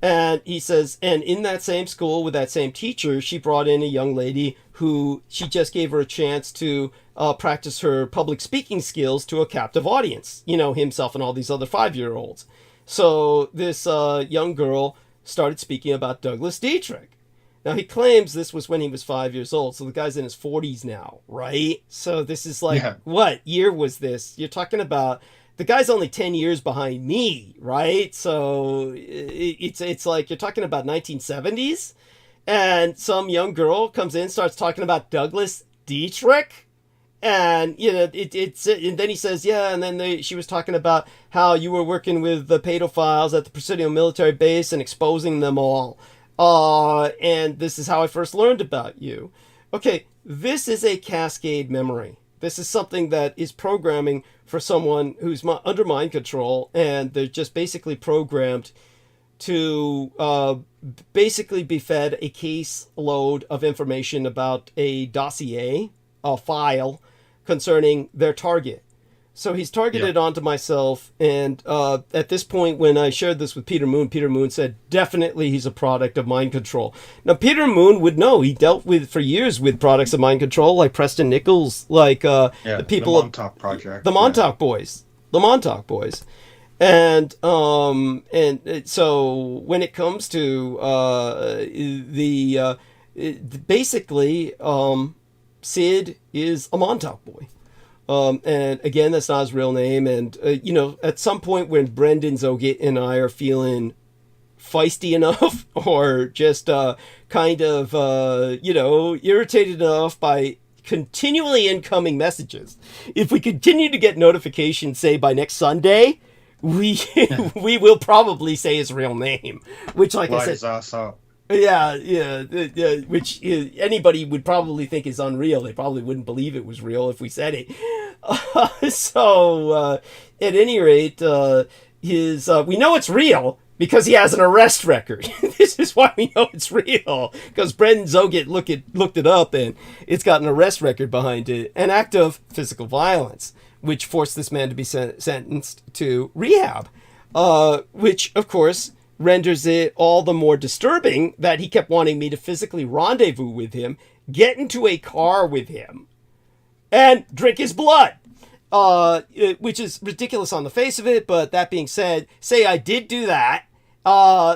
And he says, and in that same school with that same teacher, she brought in a young lady who she just gave her a chance to practice her public speaking skills to a captive audience, himself and all these other 5-year-olds. So this young girl started speaking about Douglas Dietrich. Now, he claims this was when he was 5 years old, so the guy's in his 40s now, right? So this is What year was this? You're talking about, the guy's only 10 years behind me, right? So it's like you're talking about 1970s, and some young girl comes in, starts talking about Douglas Dietrich, and, and then he says, yeah, and then she was talking about how you were working with the pedophiles at the Presidio military base and exposing them all. And this is how I first learned about you. Okay, this is a cascade memory. This is something that is programming for someone who's under mind control, and they're just basically programmed to basically be fed a case load of information about a dossier, a file, concerning their target. So he's targeted onto myself, and at this point, when I shared this with Peter Moon said, definitely he's a product of mind control. Now, Peter Moon would know. He dealt with, for years, with products of mind control, like Preston Nichols, like the people... The Montauk Project. The Montauk Boys. The Montauk Boys. And so when it comes to basically, Sid is a Montauk Boy. And again, that's not his real name. And, at some point when Brendan Zoget and I are feeling feisty enough or just irritated enough by continually incoming messages, if we continue to get notifications, say, by next Sunday, we will probably say his real name, which, like I said... Yeah, which anybody would probably think is unreal. They probably wouldn't believe it was real if we said it. At any rate, we know it's real because he has an arrest record. This is why we know it's real, because Brendan Zogit looked it up, and it's got an arrest record behind it, an act of physical violence, which forced this man to be sentenced to rehab, which, of course, renders it all the more disturbing that he kept wanting me to physically rendezvous with him, get into a car with him, and drink his blood. Which is ridiculous on the face of it, but that being said, say I did do that,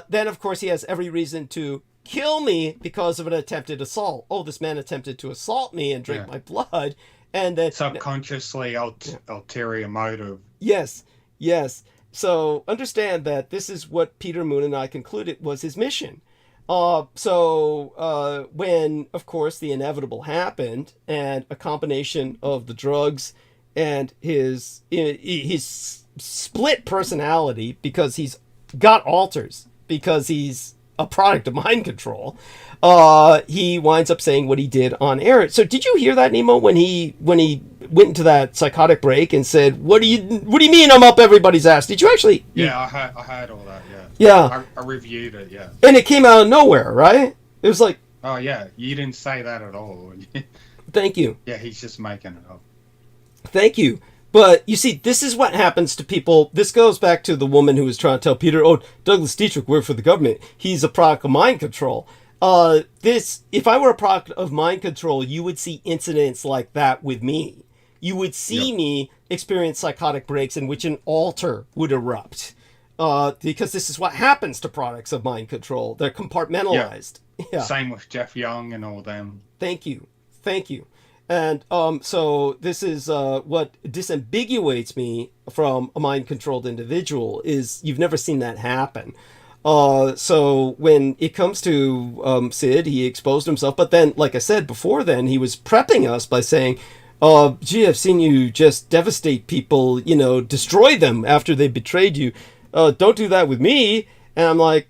then of course he has every reason to kill me because of an attempted assault. Oh, this man attempted to assault me and drink my blood, and then subconsciously ulterior motive. Yes. So understand that this is what Peter Moon and I concluded was his mission. When, of course, the inevitable happened, and a combination of the drugs and his split personality, because he's got alters, because he's a product of mind control, he winds up saying what he did on air. So did you hear that, Nemo, when he went into that psychotic break and said, what do you mean I'm up everybody's ass? Did you actually? Yeah, I heard all that, yeah. Yeah. I reviewed it, yeah. And it came out of nowhere, right? It was like... Oh, yeah, you didn't say that at all. Thank you. Yeah, he's just making it up. Thank you. But you see, this is what happens to people. This goes back to the woman who was trying to tell Peter, oh, Douglas Dietrich worked for the government. He's a product of mind control. If I were a product of mind control, you would see incidents like that with me. You would see me experience psychotic breaks in which an alter would erupt. Because this is what happens to products of mind control. They're compartmentalized. Yeah. Same with Jeff Young and all them. Thank you. And so this is what disambiguates me from a mind-controlled individual, is you've never seen that happen. So when it comes to Sid, he exposed himself. But then, like I said before then, he was prepping us by saying, gee, I've seen you just devastate people, destroy them after they betrayed you. Don't do that with me. And I'm like,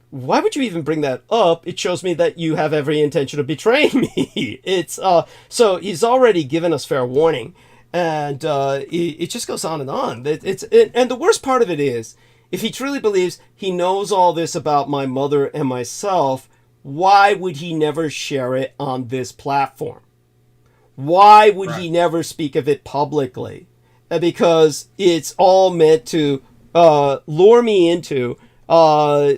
why would you even bring that up? It shows me that you have every intention of betraying me. It's so he's already given us fair warning, and it just goes on and on. And the worst part of it is, if he truly believes he knows all this about my mother and myself, why would he never share it on this platform? Why would he never speak of it publicly? Because it's all meant to lure me into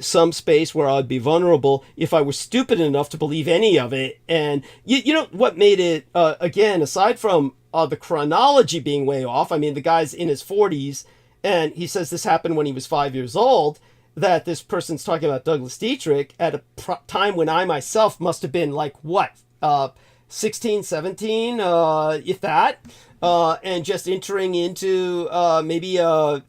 some space where I'd be vulnerable if I were stupid enough to believe any of it. And you know what made it, again, aside from the chronology being way off, I mean, the guy's in his 40s, and he says this happened when he was 5 years old, that this person's talking about Douglas Dietrich at a time when I myself must have been like, 16, 17, if that, and just entering into maybe a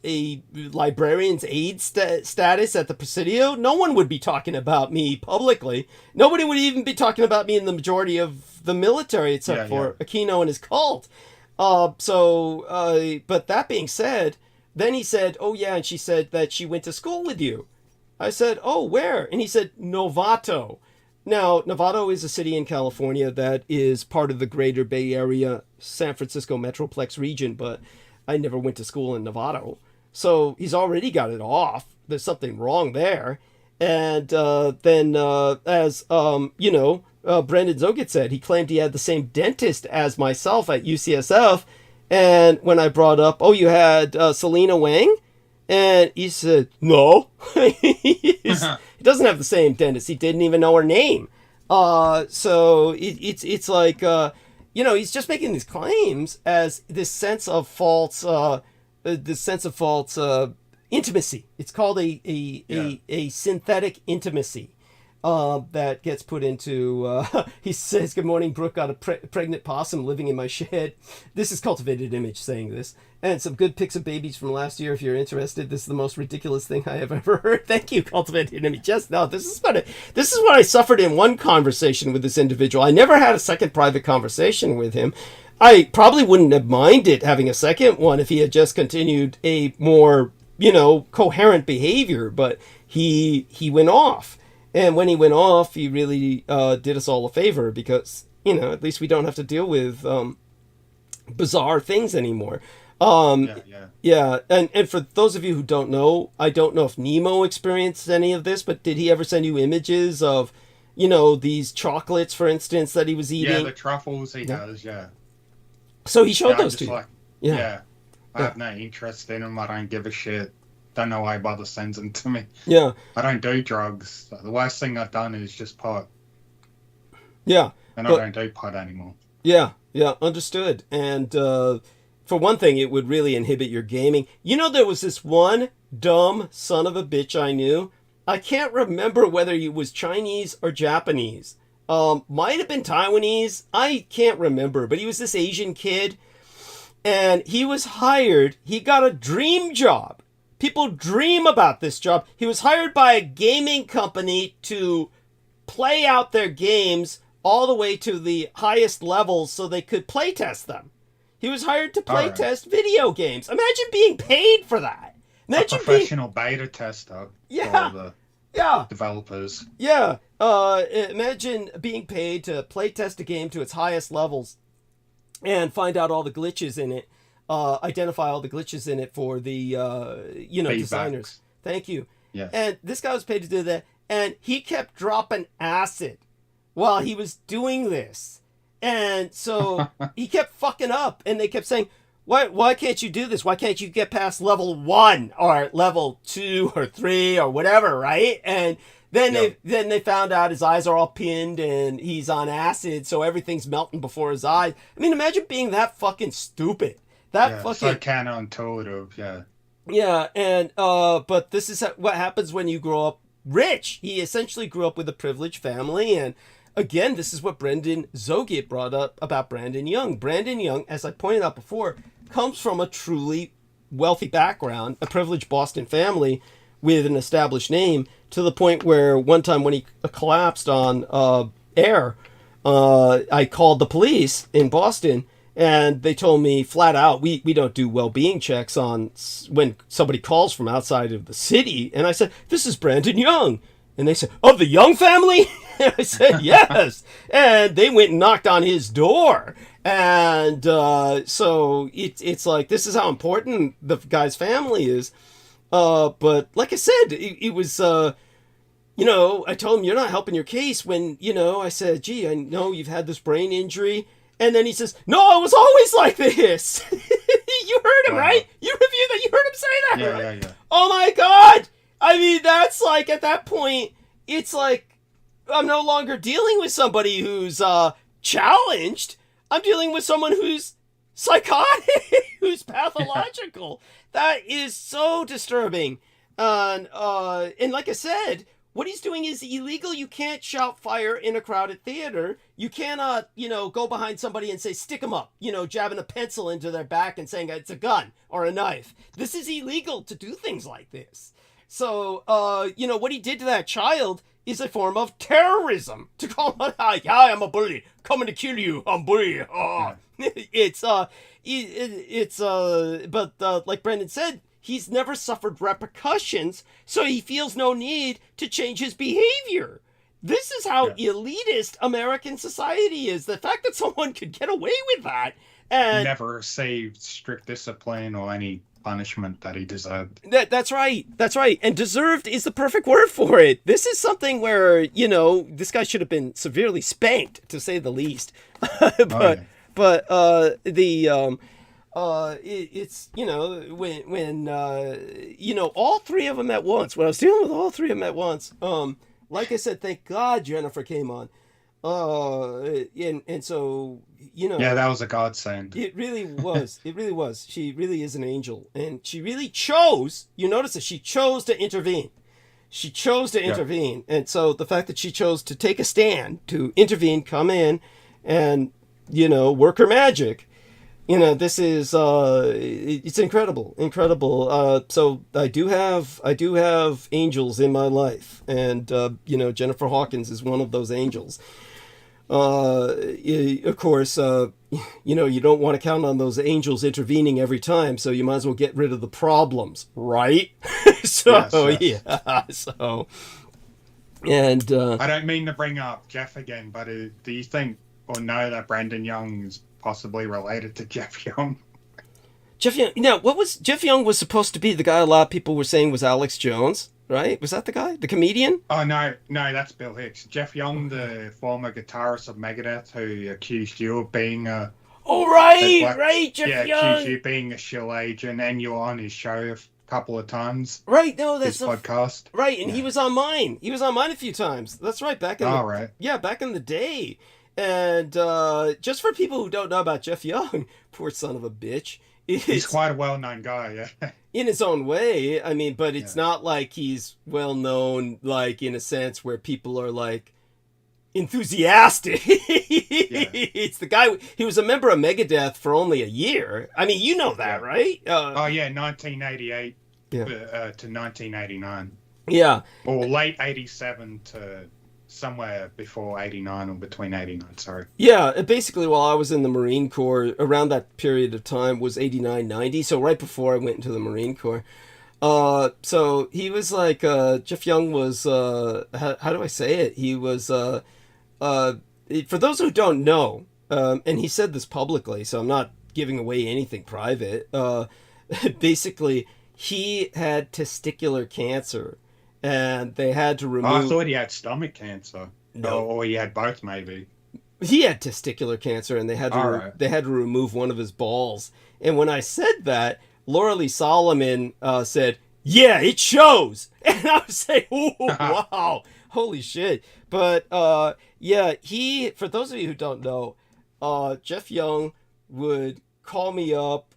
librarian's aide status at the Presidio. No one would be talking about me publicly. Nobody would even be talking about me in the majority of the military, except for Aquino and his cult. But that being said, then he said, oh yeah, and she said that she went to school with you. I said, oh, where? And he said, Novato. Now, Novato is a city in California that is part of the greater Bay Area, San Francisco Metroplex region, but I never went to school in Novato. So he's already got it off. There's something wrong there. And then, as Brendan Zogit said, he claimed he had the same dentist as myself at UCSF. And when I brought up, oh, you had Selena Wang? And he said, no. He doesn't have the same dentist. He didn't even know her name. So it's like, he's just making these claims as this sense of false intimacy. It's called a synthetic intimacy. That gets put into, he says, good morning, Brooke, got a pregnant possum living in my shed. This is Cultivated Image saying this. And some good pics of babies from last year if you're interested. This is the most ridiculous thing I have ever heard. Thank you, Cultivated Image. Just no, this is what I suffered in one conversation with this individual. I never had a second private conversation with him. I probably wouldn't have minded having a second one if he had just continued a more, coherent behavior, but he went off. And when he went off, he really did us all a favor because, at least we don't have to deal with bizarre things anymore. Yeah. And for those of you who don't know, I don't know if Nemo experienced any of this, but did he ever send you images of, these chocolates, for instance, that he was eating? Yeah, the truffles he does, yeah. So he showed those to you? I have no interest in them. I don't give a shit. Don't know why he bothers sends them to me. Yeah. I don't do drugs. The worst thing I've done is just pot. Yeah. And I don't do pot anymore. Yeah, understood. And for one thing, it would really inhibit your gaming. There was this one dumb son of a bitch I knew. I can't remember whether he was Chinese or Japanese. Might have been Taiwanese. I can't remember. But he was this Asian kid. And he was hired. He got a dream job. People dream about this job. He was hired by a gaming company to play out their games all the way to the highest levels so they could play test them. He was hired to play test video games. Imagine being paid for that. Imagine a professional beta tester. Yeah. For the developers. Yeah. Imagine being paid to play test a game to its highest levels and find out all the glitches in it. Identify all the glitches in it for the designers. Thank you. Yeah. And this guy was paid to do that, and he kept dropping acid while he was doing this. And so he kept fucking up, and they kept saying, why can't you do this? Why can't you get past level 1 or level 2 or 3 or whatever, right? And then they found out his eyes are all pinned and he's on acid, so everything's melting before his eyes. I mean, imagine being that fucking stupid. So counterintuitive, yeah. Yeah, and but this is what happens when you grow up rich. He essentially grew up with a privileged family, and again, this is what Brendan Zogit brought up about Brandon Young. Brandon Young, as I pointed out before, comes from a truly wealthy background, a privileged Boston family with an established name, to the point where one time when he collapsed on air, I called the police in Boston, and they told me flat out, we don't do well-being checks on when somebody calls from outside of the city. And I said, this is Brandon Young. And they said, of the Young family? And I said, yes. And they went and knocked on his door. And so it's like, this is how important the guy's family is. But like I said, it was... I told him, you're not helping your case when, I said, gee, I know you've had this brain injury. And then he says, no, I was always like this. You heard him, right? You reviewed that. You heard him say that. Yeah. Oh, my God. I mean, that's like, at that point, it's like, I'm no longer dealing with somebody who's challenged. I'm dealing with someone who's psychotic, who's pathological. That is so disturbing. And like I said, what he's doing is illegal. You can't shout fire in a crowded theater. You cannot, go behind somebody and say, stick them up, jabbing a pencil into their back and saying it's a gun or a knife. This is illegal to do things like this. So, what he did to that child is a form of terrorism. To call him, yeah, I'm a bully, coming to kill you, I'm bully. Oh. But like Brendan said, he's never suffered repercussions, so he feels no need to change his behavior. This is how elitist American society is. The fact that someone could get away with that and never received strict discipline or any punishment that he deserved. That's right. And deserved is the perfect word for it. This is something where, this guy should have been severely spanked, to say the least. It's when all three of them at once. When I was dealing with all three of them at once, like I said, thank God Jennifer came on, and so that was a godsend. It really was. She really is an angel, and she really chose. You notice that she chose to intervene. And so the fact that she chose to take a stand, to intervene, come in, and work her magic. This is it's incredible. So I do have angels in my life, and Jennifer Hawkins is one of those angels. Of course, you don't want to count on those angels intervening every time, so you might as well get rid of the problems, right? So yes. Yeah, so And I don't mean to bring up Jeff again, but do you think or know that Brandon Young is possibly related to Jeff Young? Jeff Young, Jeff Young was supposed to be the guy a lot of people were saying was Alex Jones, right? Was that the guy? The comedian? Oh, no, that's Bill Hicks. Jeff Young, the former guitarist of Megadeth, who accused you of being a... Oh, right, Jeff Young! Yeah, accused you of being a shill agent, and you were on his show a couple of times. Right, no, that's his podcast. Right, and he was on mine. He was on mine a few times. That's right, back in the day. And just for people who don't know about Jeff Young, poor son of a bitch. He's quite a well-known guy, yeah. In his own way, I mean, but it's not like he's well-known, like, in a sense where people are, like, enthusiastic. It's the guy, he was a member of Megadeth for only a year. I mean, you know that, right? 1988 to 1989. Yeah. Or late 87 to somewhere before 89 or between 89, sorry. Yeah, basically while I was in the Marine Corps, around that period of time was 89, 90, so right before I went into the Marine Corps. So he was like, Jeff Young was, how do I say it? He was, for those who don't know, and he said this publicly, so I'm not giving away anything private, basically he had testicular cancer. And they had to remove... I thought he had stomach cancer. No. Or he had both, maybe. He had testicular cancer, and they had to remove one of his balls. And when I said that, Laura Lee Solomon said, "Yeah, it shows." And I was like, "Oh, wow, holy shit!" But he. For those of you who don't know, Jeff Young would call me up.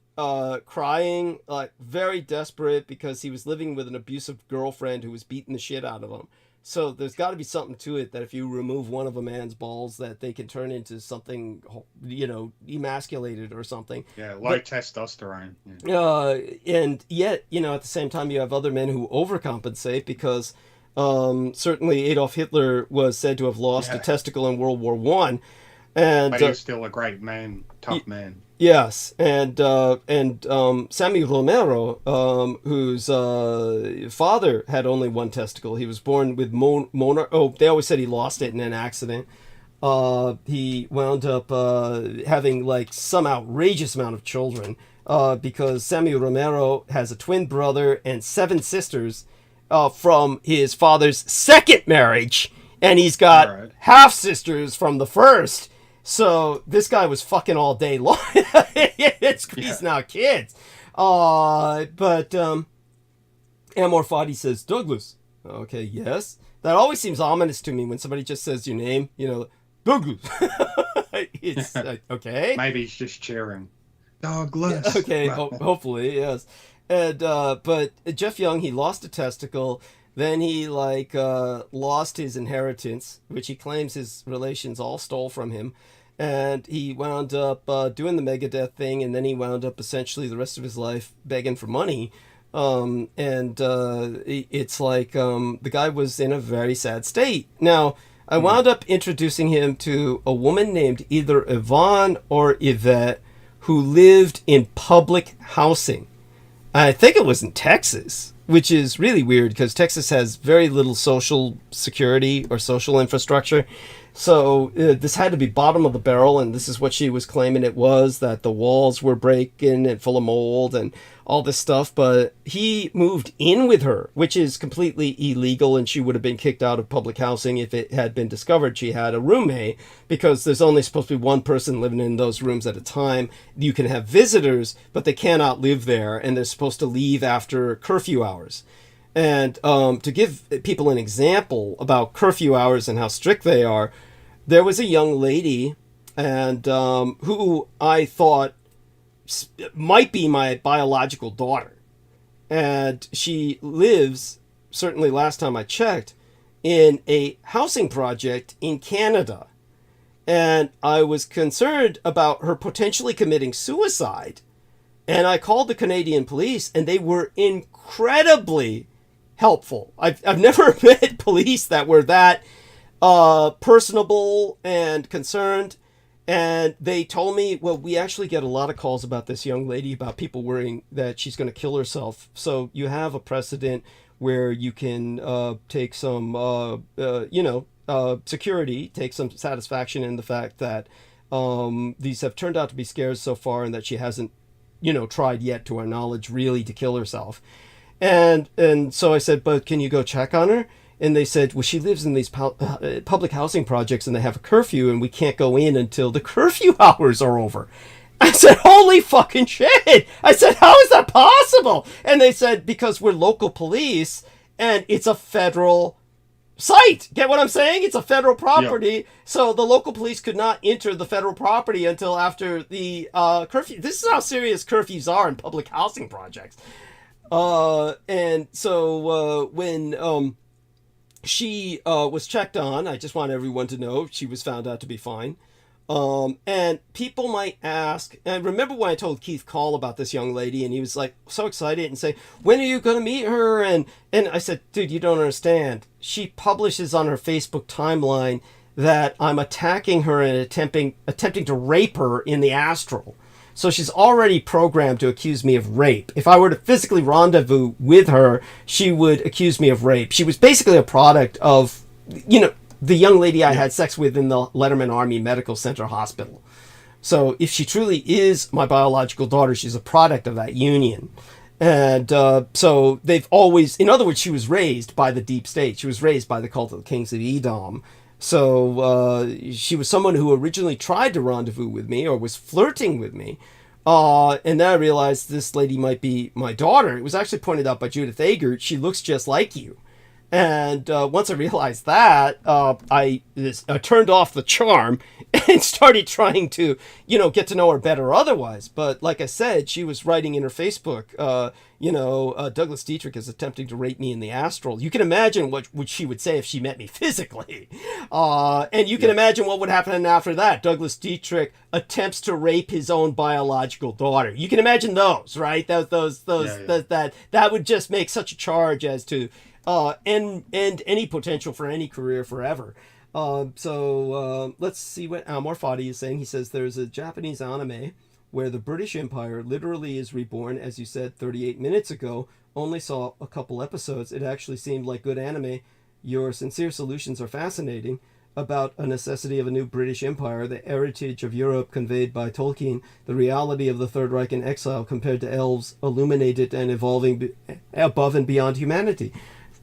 Crying, like very desperate because he was living with an abusive girlfriend who was beating the shit out of him. So there's got to be something to it that if you remove one of a man's balls that they can turn into something, emasculated or something. Yeah, low testosterone. Yeah. And yet, at the same time you have other men who overcompensate because certainly Adolf Hitler was said to have lost a testicle in World War I. But he was still a great man, tough man. Yes, and Sammy Romero, whose father had only one testicle. He was born with they always said he lost it in an accident. He wound up having like some outrageous amount of children because Sammy Romero has a twin brother and 7 sisters from his father's second marriage, and he's got half sisters from the first. So this guy was fucking all day long. It's squeezing out kids. But Amor Fadi says, "Douglas." Okay, yes. That always seems ominous to me when somebody just says your name, Douglas. It's okay. Maybe he's just cheering. Douglas. Yeah, okay, hopefully, yes. And but Jeff Young, he lost a testicle. Then he lost his inheritance, which he claims his relations all stole from him. And he wound up doing the Megadeth thing, and then he wound up essentially the rest of his life begging for money. It's like the guy was in a very sad state. Now, I wound up introducing him to a woman named either Yvonne or Yvette who lived in public housing. I think it was in Texas, which is really weird because Texas has very little social security or social infrastructure. So this had to be bottom of the barrel, and this is what she was claiming it was, that the walls were breaking and full of mold and all this stuff. But he moved in with her, which is completely illegal, and she would have been kicked out of public housing if it had been discovered she had a roommate, because there's only supposed to be one person living in those rooms at a time. You can have visitors, but they cannot live there, and they're supposed to leave after curfew hours. And to give people an example about curfew hours and how strict they are, there was a young lady and who I thought might be my biological daughter. And she lives, certainly last time I checked, in a housing project in Canada. And I was concerned about her potentially committing suicide. And I called the Canadian police, and they were incredibly helpful. I've never met police that were that personable and concerned. And they told me, well, we actually get a lot of calls about this young lady, about people worrying that she's going to kill herself. So you have a precedent where you can take some, security, take some satisfaction in the fact that these have turned out to be scares so far, and that she hasn't, tried yet, to our knowledge, really to kill herself. And so I said, but can you go check on her? And they said, well, she lives in these public housing projects, and they have a curfew, and we can't go in until the curfew hours are over. I said, holy fucking shit. I said, how is that possible? And they said, because we're local police, and it's a federal site. Get what I'm saying? It's a federal property. Yeah. So the local police could not enter the federal property until after the curfew. This is how serious curfews are in public housing projects. And so when she was checked on, I just want everyone to know she was found out to be fine. And people might ask, and I remember when I told Keith Call about this young lady, and he was like so excited and say, when are you going to meet her? And I said, dude, you don't understand. She publishes on her Facebook timeline that I'm attacking her and attempting to rape her in the astral. So she's already programmed to accuse me of rape. If I were to physically rendezvous with her, she would accuse me of rape. She was basically a product of, the young lady I had sex with in the Letterman Army Medical Center Hospital. So if she truly is my biological daughter, she's a product of that union. And so they've always, in other words, she was raised by the deep state. She was raised by the cult of the kings of Edom. So she was someone who originally tried to rendezvous with me, or was flirting with me. And then I realized this lady might be my daughter. It was actually pointed out by Judith Agert. She looks just like you. And once I realized that, I turned off the charm and started trying to, get to know her better otherwise. But like I said, she was writing in her Facebook, Douglas Dietrich is attempting to rape me in the astral. You can imagine what she would say if she met me physically. And you can imagine what would happen after that. Douglas Dietrich attempts to rape his own biological daughter. You can imagine those, right? That would just make such a charge as to end any potential for any career forever. So let's see what Amor Fadi is saying. He says there's a Japanese anime where the British Empire literally is reborn, as you said 38 minutes ago. Only saw a couple episodes. It actually seemed like good anime. Your sincere solutions are fascinating about a necessity of a new British Empire, the heritage of Europe conveyed by Tolkien, the reality of the Third Reich in exile compared to elves illuminated and evolving above and beyond humanity.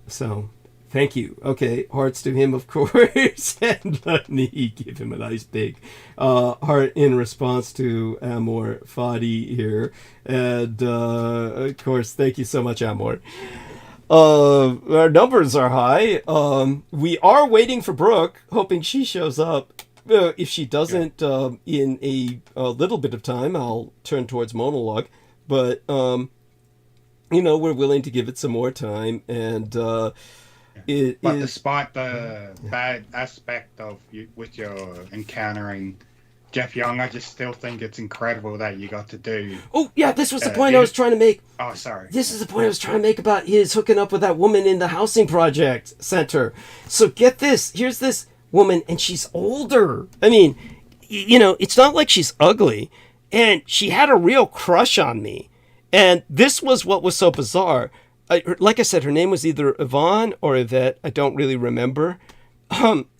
So, thank you. Okay, hearts to him, of course. And let me give him a nice big heart in response to Amor Fadi here. And, of course, thank you so much, Amor. Our numbers are high. We are waiting for Brooke, hoping she shows up. If she doesn't, in a little bit of time, I'll turn towards monologue. But, we're willing to give it some more time. And despite the bad aspect of with your encountering Jeff Young, I just still think it's incredible that you got to do. Oh, yeah, this was the point I was trying to make. Oh, sorry. This is the point I was trying to make about his hooking up with that woman in the housing project center. So get this. Here's this woman, and she's older. I mean, it's not like she's ugly. And she had a real crush on me. And this was what was so bizarre. Like I said, her name was either Yvonne or Yvette. I don't really remember.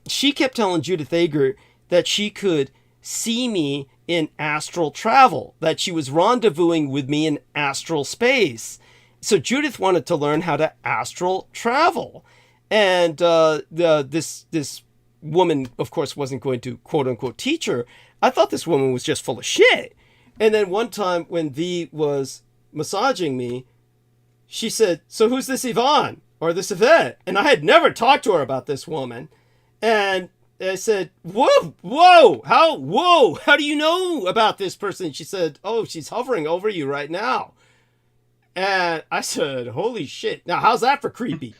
She kept telling Judith Agert that she could see me in astral travel, that she was rendezvousing with me in astral space. So Judith wanted to learn how to astral travel. And this woman, of course, wasn't going to quote unquote teach her. I thought this woman was just full of shit. And then one time when V was massaging me, she said, so who's this Yvonne or this Yvette? And I had never talked to her about this woman. And I said, whoa, how do you know about this person? She said, oh, she's hovering over you right now. And I said, holy shit. Now, how's that for creepy?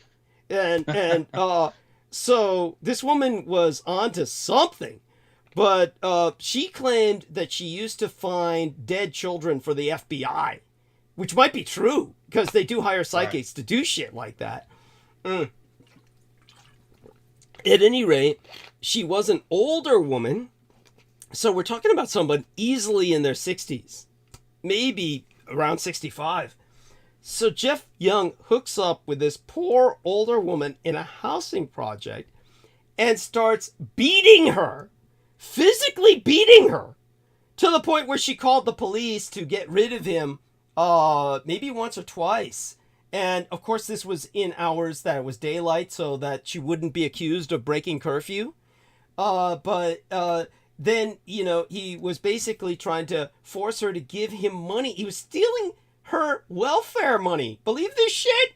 And so this woman was onto something. But she claimed that she used to find dead children for the FBI, which might be true, because they do hire psychics to do shit like that. At any rate, she was an older woman, so we're talking about someone easily in their 60s, maybe around 65. So Jeff Young hooks up with this poor older woman in a housing project and starts beating her, physically beating her, to the point where she called the police to get rid of him maybe once or twice. And, of course, this was in hours that it was daylight so that she wouldn't be accused of breaking curfew. But then, he was basically trying to force her to give him money. He was stealing her welfare money. Believe this shit?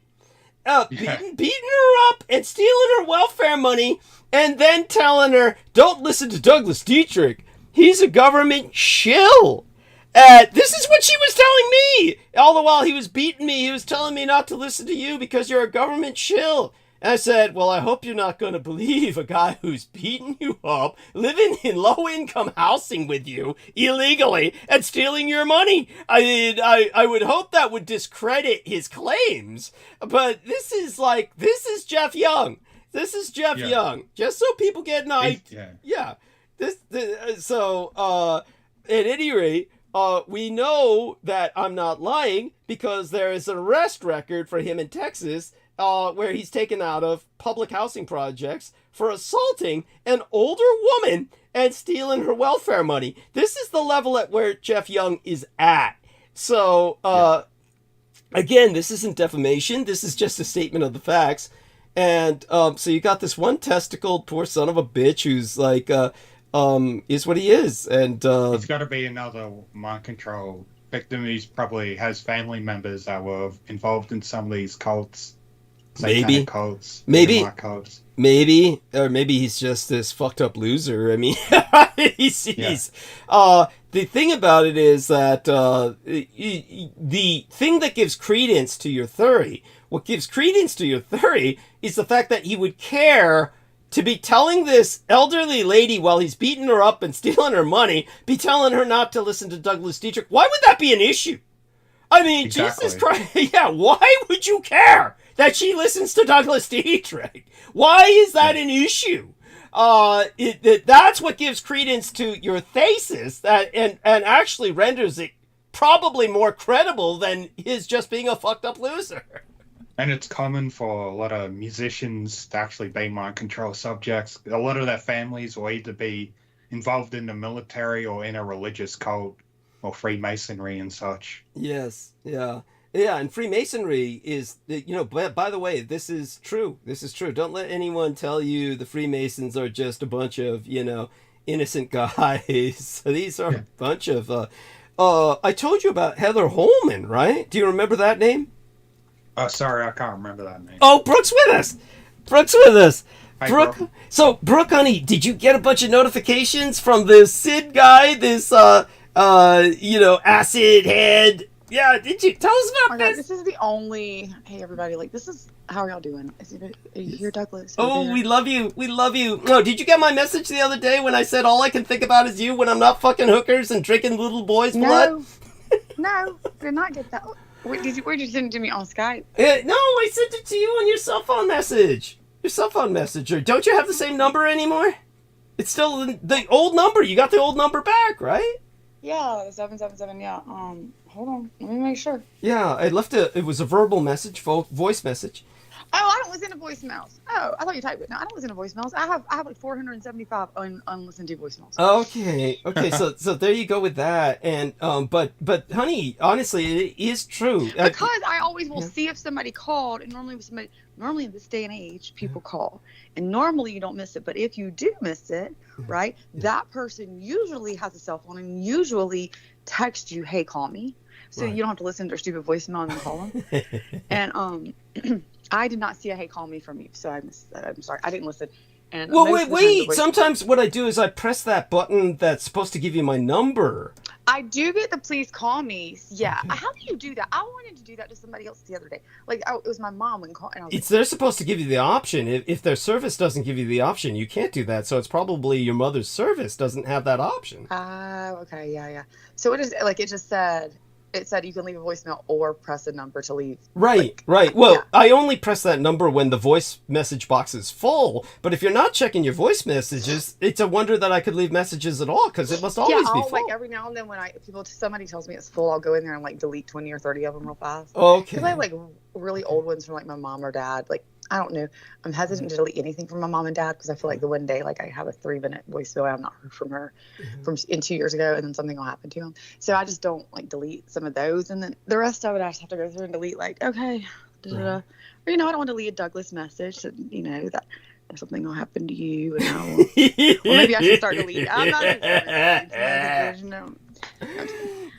Beating her up and stealing her welfare money and then telling her, don't listen to Douglas Dietrich. He's a government shill. This is what she was telling me. All the while he was beating me, he was telling me not to listen to you because you're a government shill. And I said, well, I hope you're not going to believe a guy who's beating you up, living in low-income housing with you illegally, and stealing your money. I mean, I would hope that would discredit his claims. But this is Jeff Young. This is Jeff Young. Just so people get an idea. Yeah. So, at any rate, we know that I'm not lying because there is an arrest record for him in Texas where he's taken out of public housing projects for assaulting an older woman and stealing her welfare money. This is the level at where Jeff Young is at. So, again, this isn't defamation. This is just a statement of the facts. And so you got this one testicled poor son of a bitch who's like, is what he is. And it's got to be another mind control victim. He probably has family members that were involved in some of these cults. Maybe. Cults, cults. Maybe. Or maybe he's just this fucked up loser. I mean, the thing about it is that the thing that gives credence to your theory, what gives credence to your theory is the fact that he would care to be telling this elderly lady while he's beating her up and stealing her money, be telling her not to listen to Douglas Dietrich. Why would that be an issue? I mean, exactly. Jesus Christ. Yeah, why would you care that she listens to Douglas Dietrich? Why is that an issue? That's what gives credence to your thesis and actually renders it probably more credible than his just being a fucked up loser. And it's common for a lot of musicians to actually be mind control subjects. A lot of their families will either be involved in the military or in a religious cult or Freemasonry and such. Yes, yeah. Yeah, and Freemasonry is, by the way, this is true. This is true. Don't let anyone tell you the Freemasons are just a bunch of, innocent guys. These are a bunch of, I told you about Heather Holman, right? Do you remember that name? Oh, sorry, I can't remember that name. Oh, Brooke's with us. Hi, Brooke. Brooke. So, Brooke, honey, did you get a bunch of notifications from this Sid guy, this, acid head? Yeah, did you? Tell us about this. This is the only... Hey, everybody, how are y'all doing? Are you here, Douglas? We love you. We love you. No, did you get my message the other day when I said all I can think about is you when I'm not fucking hookers and drinking little boys' blood? No, did not get that. Where'd you send it to me on Skype? No, I sent it to you on your cell phone message. Your cell phone messenger. Don't you have the same number anymore? It's still the old number. You got the old number back, right? Yeah, 777. Yeah. Hold on. Let me make sure. Yeah, I left it was a verbal message, voice message. Oh, I don't listen to voicemails. Oh, I thought you typed it. No, I don't listen to voicemails. I have like 475 unlistened to voicemails. Okay, so there you go with that. And but honey, honestly, it is true. Because I always will see if somebody called, and normally in this day and age, people call, and normally you don't miss it. But if you do miss it, right, that person usually has a cell phone and usually texts you, "Hey, call me," so you don't have to listen to their stupid voicemail and then call them. And I did not see a "Hey, call me" from you, so I missed that. I'm sorry, I didn't listen. And well, wait. Sometimes what I do is I press that button that's supposed to give you my number. I do get the "please call me." Yeah. Okay. How do you do that? I wanted to do that to somebody else the other day. Like, it was my mom when called. They're supposed to give you the option. If their service doesn't give you the option, you can't do that. So it's probably your mother's service doesn't have that option. Okay. Yeah. So it is like it just said. it said you can leave a voicemail or press a number to leave. Right. Well, I only press that number when the voice message box is full. But if you're not checking your voice messages, it's a wonder that I could leave messages at all, because it must always be full. Like every now and then when somebody tells me it's full, I'll go in there and like delete 20 or 30 of them real fast. Okay. Because I have like really old ones from like my mom or dad. Like, I don't know. I'm hesitant to delete anything from my mom and dad because I feel like the one day, like, I have a 3-minute voicemail I have not heard from her from 2 years ago, and then something will happen to them. So I just don't like delete some of those, and then the rest of it I just have to go through and delete. Like, okay, or I don't want to delete a Douglas message that that something will happen to you, and well, maybe I should start deleting. I'm not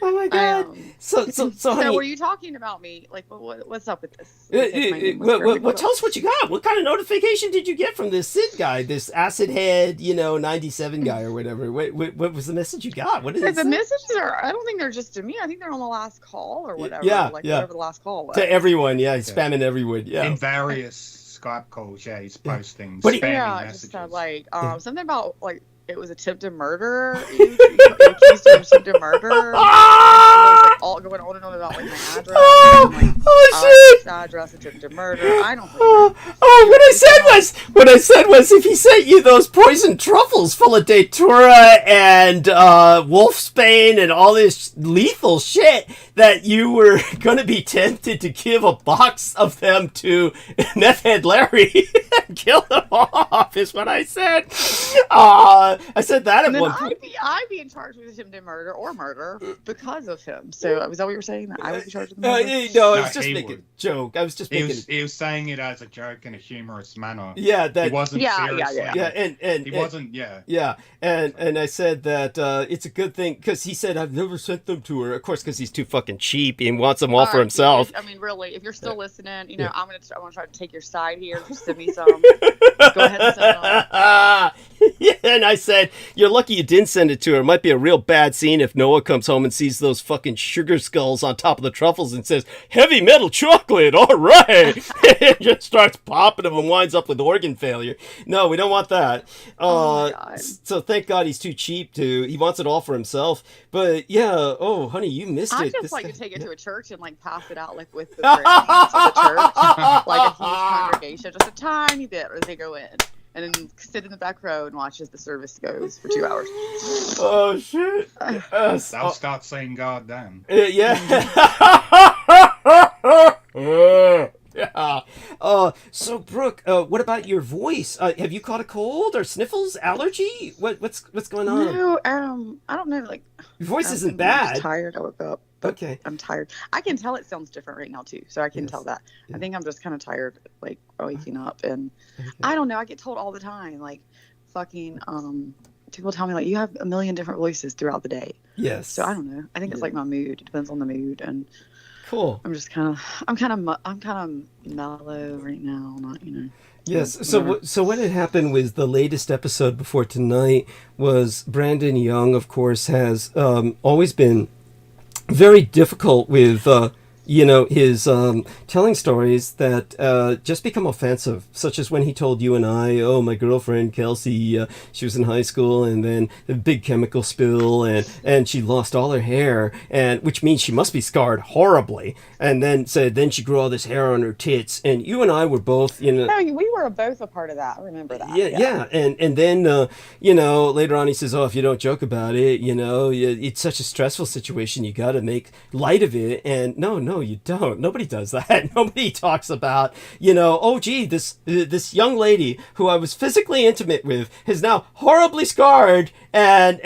Oh my God! So, honey, were you talking about me? Like, what's up with this? Well, tell us what you got. What kind of notification did you get from this Sid guy, this acid head, 97 guy or whatever? What was the message you got? What is it? The messages are, I don't think they're just to me. I think they're on the last call or whatever. Whatever the last call was. To everyone, he's spamming everyone. Yeah. In various Skype calls, he's posting spamming messages. Just like something about like it was attempted murder. You accused of attempted murder. And it was like all going on and on about like my address. Address, attempted murder. I don't think. What I said was if he sent you those poisoned truffles full of Datura and wolfsbane and all this lethal shit, that you were gonna be tempted to give a box of them to Meth Head Larry and kill them off, is what I said. I said that at one point. I'd be in charge with attempted murder or murder because of him. So was that what you were saying? That I would be charged with murder? No, I was just making a joke. I was just making. He was saying it as a joke in a humorous manner. Yeah, that he wasn't serious. And he wasn't. Yeah. Yeah, and I said that it's a good thing because he said I've never sent them to her. Of course, because he's too fucking cheap and wants them all for himself. I mean, really, if you're still listening, I'm gonna try to take your side here. Just send me some. Go ahead and send them. Yeah, and I said, you're lucky you didn't send it to her. It might be a real bad scene if Noah comes home and sees those fucking sugar skulls on top of the truffles and says, heavy metal chocolate, all right. And just starts popping them and winds up with organ failure. No, we don't want that. Oh my God. So thank God he's too cheap he wants it all for himself. But yeah, honey, you missed it. I just like to take it to a church and like pass it out like with the prayers of the church, like a huge congregation, just a tiny bit as they go in. And then sit in the back row and watch as the service goes for 2 hours. Oh, shit. I'll start saying God then. Yeah. So Brooke, what about your voice? Have you caught a cold or sniffles, allergy? What's going on? No, I don't know. Like your voice isn't bad. I'm just tired. I woke up. Okay. I'm tired. I can tell it sounds different right now too, so I can tell that. Yeah. I think I'm just kind of tired, like waking up, and I don't know. I get told all the time, like, fucking. People tell me like you have a million different voices throughout the day. Yes. So I don't know. I think it's like my mood. It depends on the mood, and cool. I'm just kind of mellow right now. Not Yes. So what had happened was the latest episode before tonight was Brandon Young, of course, has always been very difficult with his telling stories that just become offensive, such as when he told you and I, my girlfriend Kelsey, she was in high school and then a big chemical spill and she lost all her hair, and which means she must be scarred horribly, and then said then she grew all this hair on her tits, and you and I were both, No, we were both a part of that. I remember that. Yeah. And then later on he says, if you don't joke about it, it's such a stressful situation, you got to make light of it. And no, you don't. Nobody does that. Nobody talks about, this young lady who I was physically intimate with is now horribly scarred, and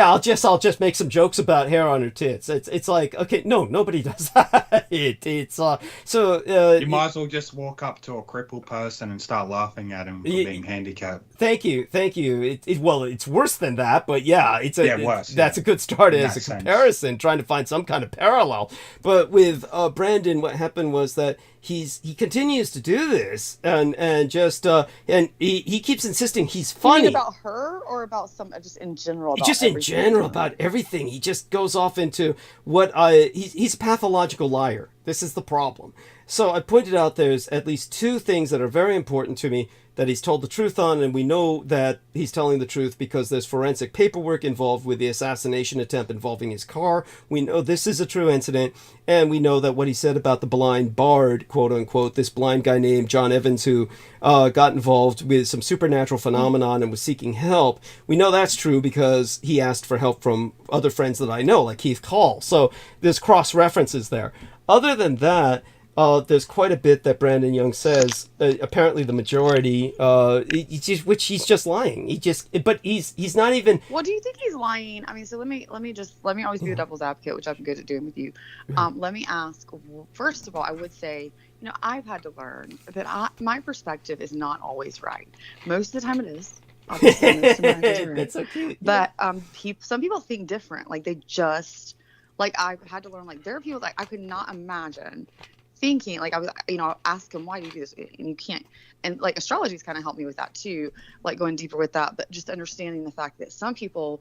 I'll just make some jokes about hair on her tits. It's like, okay, no, nobody does that. You might as well just walk up to a crippled person and start laughing at him for being handicapped. Thank you. It's worse than that, but worse. That's a good start as a comparison, trying to find some kind of parallel. But with Brandon, what happened was that he continues to do this, and he keeps insisting he's funny. You mean about her or about just in general? About everything. He just goes off into he's a pathological liar. This is the problem. So I pointed out there's at least two things that are very important to me that he's told the truth on, and we know that he's telling the truth because there's forensic paperwork involved with the assassination attempt involving his car. We know this is a true incident, and we know that what he said about the blind bard, quote unquote, this blind guy named John Evans who got involved with some supernatural phenomenon and was seeking help, we know that's true because he asked for help from other friends that I know, like Keith Call. So there's cross-references there. Other than that, there's quite a bit that Brandon Young says. Apparently, the majority, which he's just lying. But he's not even. Well, do you think he's lying? I mean, so let me always be the devil's advocate, which I'm good at doing with you. Let me ask. First of all, I would say, I've had to learn that my perspective is not always right. Most of the time, it is. Obviously, most of the time it is right. That's okay. But some people think different. Like they just. Like I've had to learn, like there are people like I could not imagine thinking, like I was, I'll ask them, why do you do this? And you can't. And like astrology's kind of helped me with that too, like going deeper with that, but just understanding the fact that some people,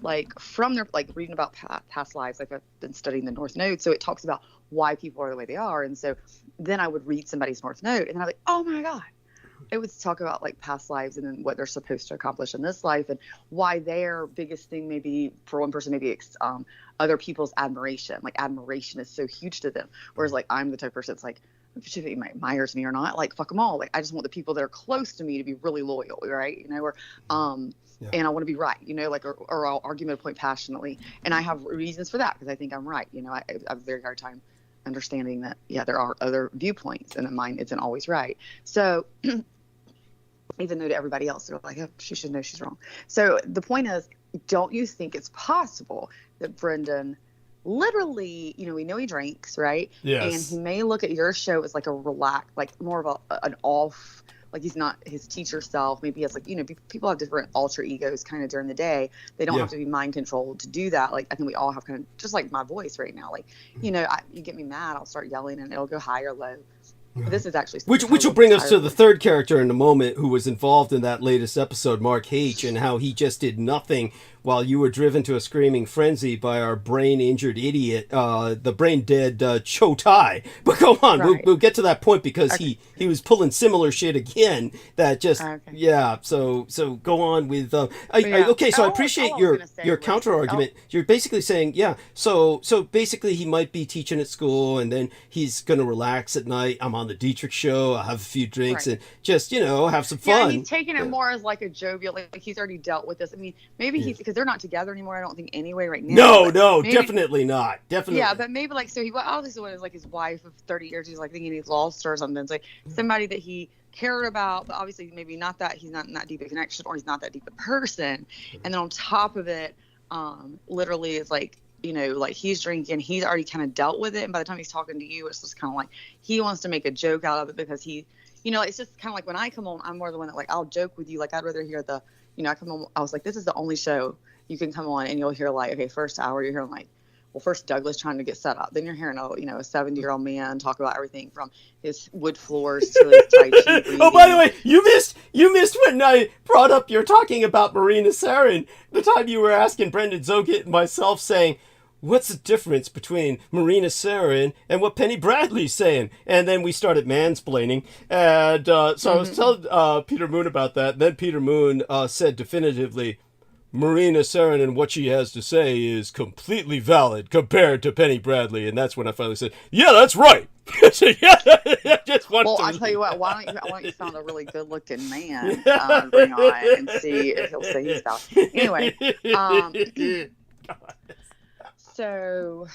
like from their, like reading about past lives, like I've been studying the North Node. So it talks about why people are the way they are. And so then I would read somebody's North Node and I'm like, oh my God. It would talk about like past lives and then what they're supposed to accomplish in this life and why their biggest thing maybe for one person maybe other people's admiration. Like admiration is so huge to them. Whereas like I'm the type of person that's like, if it admires me or not, like fuck them all. Like I just want the people that are close to me to be really loyal, right? Or and I want to be right, like or I'll argue my point passionately, and I have reasons for that because I think I'm right. I have a very hard time understanding that there are other viewpoints and that mine isn't always right. So even though to everybody else they're like, oh, she should know she's wrong. So the point is, don't you think it's possible that Brendan literally, we know he drinks, right? Yes. And he may look at your show as like a relaxed, like more of an off, like he's not his teacher self. Maybe he has like, people have different alter egos kind of during the day. They don't have to be mind controlled to do that. Like I think we all have kind of just like my voice right now. Like, you get me mad, I'll start yelling and it'll go high or low. This is actually which will bring us to the third character in a moment who was involved in that latest episode, Mark H., and how he just did nothing while you were driven to a screaming frenzy by our brain-injured idiot, the brain-dead Cho Tai. But go on, right. we'll get to that point because he was pulling similar shit again. That just So go on with. So I appreciate your counter argument. You're basically saying So basically, he might be teaching at school, and then he's gonna relax at night. I'm on the Dietrich show. I'll have a few drinks and just have some fun. Yeah, he's taking it more as like a jovial. Like he's already dealt with this. I mean, maybe he's because they're not together anymore. I don't think anyway right now. No, definitely not. Definitely. Yeah, but maybe like so he obviously was like his wife of 30 years. He's like thinking he's lost her or something. It's like somebody that he cared about, but obviously maybe not that he's not in that deep a connection or he's not that deep a person. And then on top of it, literally it's like. Like he's drinking, he's already kind of dealt with it. And by the time he's talking to you, it's just kind of like he wants to make a joke out of it because he, it's just kind of like when I come on, I'm more the one that like, I'll joke with you. Like I'd rather hear I come on, I was like, this is the only show you can come on and you'll hear like, okay, first hour, you're hearing like, well, first Douglas trying to get set up. Then you're hearing a 70-year-old man talk about everything from his wood floors to his Tai Chi breathing. Oh, by the way, you missed when I brought up you're talking about Marina Sarin. The time you were asking Brendan Zogit and myself saying, what's the difference between Marina Sarin and what Penny Bradley's saying? And then we started mansplaining. And so I was telling Peter Moon about that. And then Peter Moon said definitively, Marina Sarin and what she has to say is completely valid compared to Penny Bradley. And that's when I finally said, yeah, that's right. I'll tell you what, why don't you find a really good-looking man bring on and see if he'll say he's valid. Anyway, So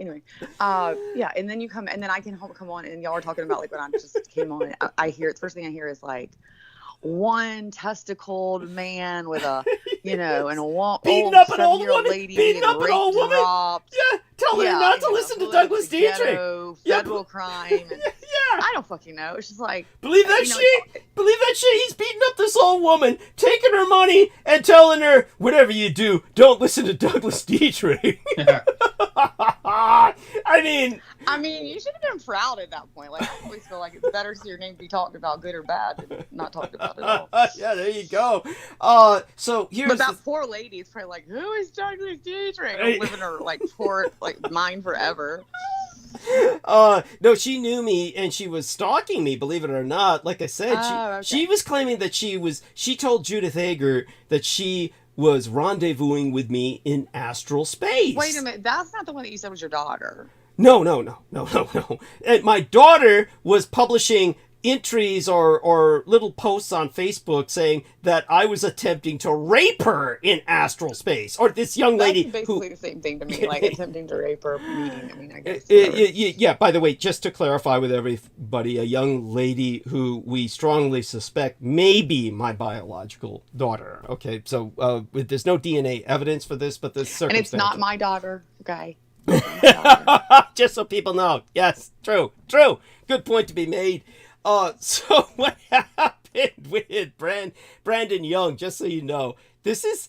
anyway, and then you come, and then I can come on, and y'all are talking about like when I just came on. I hear the first thing I hear is like one testicled man with a, and a old 7-year-old lady beating up an old woman. Yeah, tell her not to listen to Douglas Dietrich. Federal crime. And, I don't fucking know. It's just like believe that shit. Believe that shit. He's beating up this old woman, taking her money, and telling her, whatever you do, don't listen to Douglas Dietrich. I mean, you should have been proud at that point. Like, I always feel like it's better for your name to be talked about, good or bad, than not talked about at all. Yeah, there you go. So here's but that poor lady is probably like, who is Douglas Dietrich? I'm living her like poor like mind forever. No, she knew me and she was stalking me, believe it or not. Like I said, she was claiming that she told Judith Hager that she was rendezvousing with me in astral space. Wait a minute, that's not the one that you said was your daughter. No. And my daughter was publishing entries or little posts on Facebook saying that I was attempting to rape her in astral space, or this young lady. That's basically the same thing to me, like attempting to rape her. Meeting. I mean, I guess. Yeah. By the way, just to clarify with everybody, a young lady who we strongly suspect may be my biological daughter. Okay, so there's no DNA evidence for this, but there's circumstances. And it's not my daughter, okay. Just so people know. Yes, true. Good point to be made. So what happened with Brandon Young? Just so you know, this is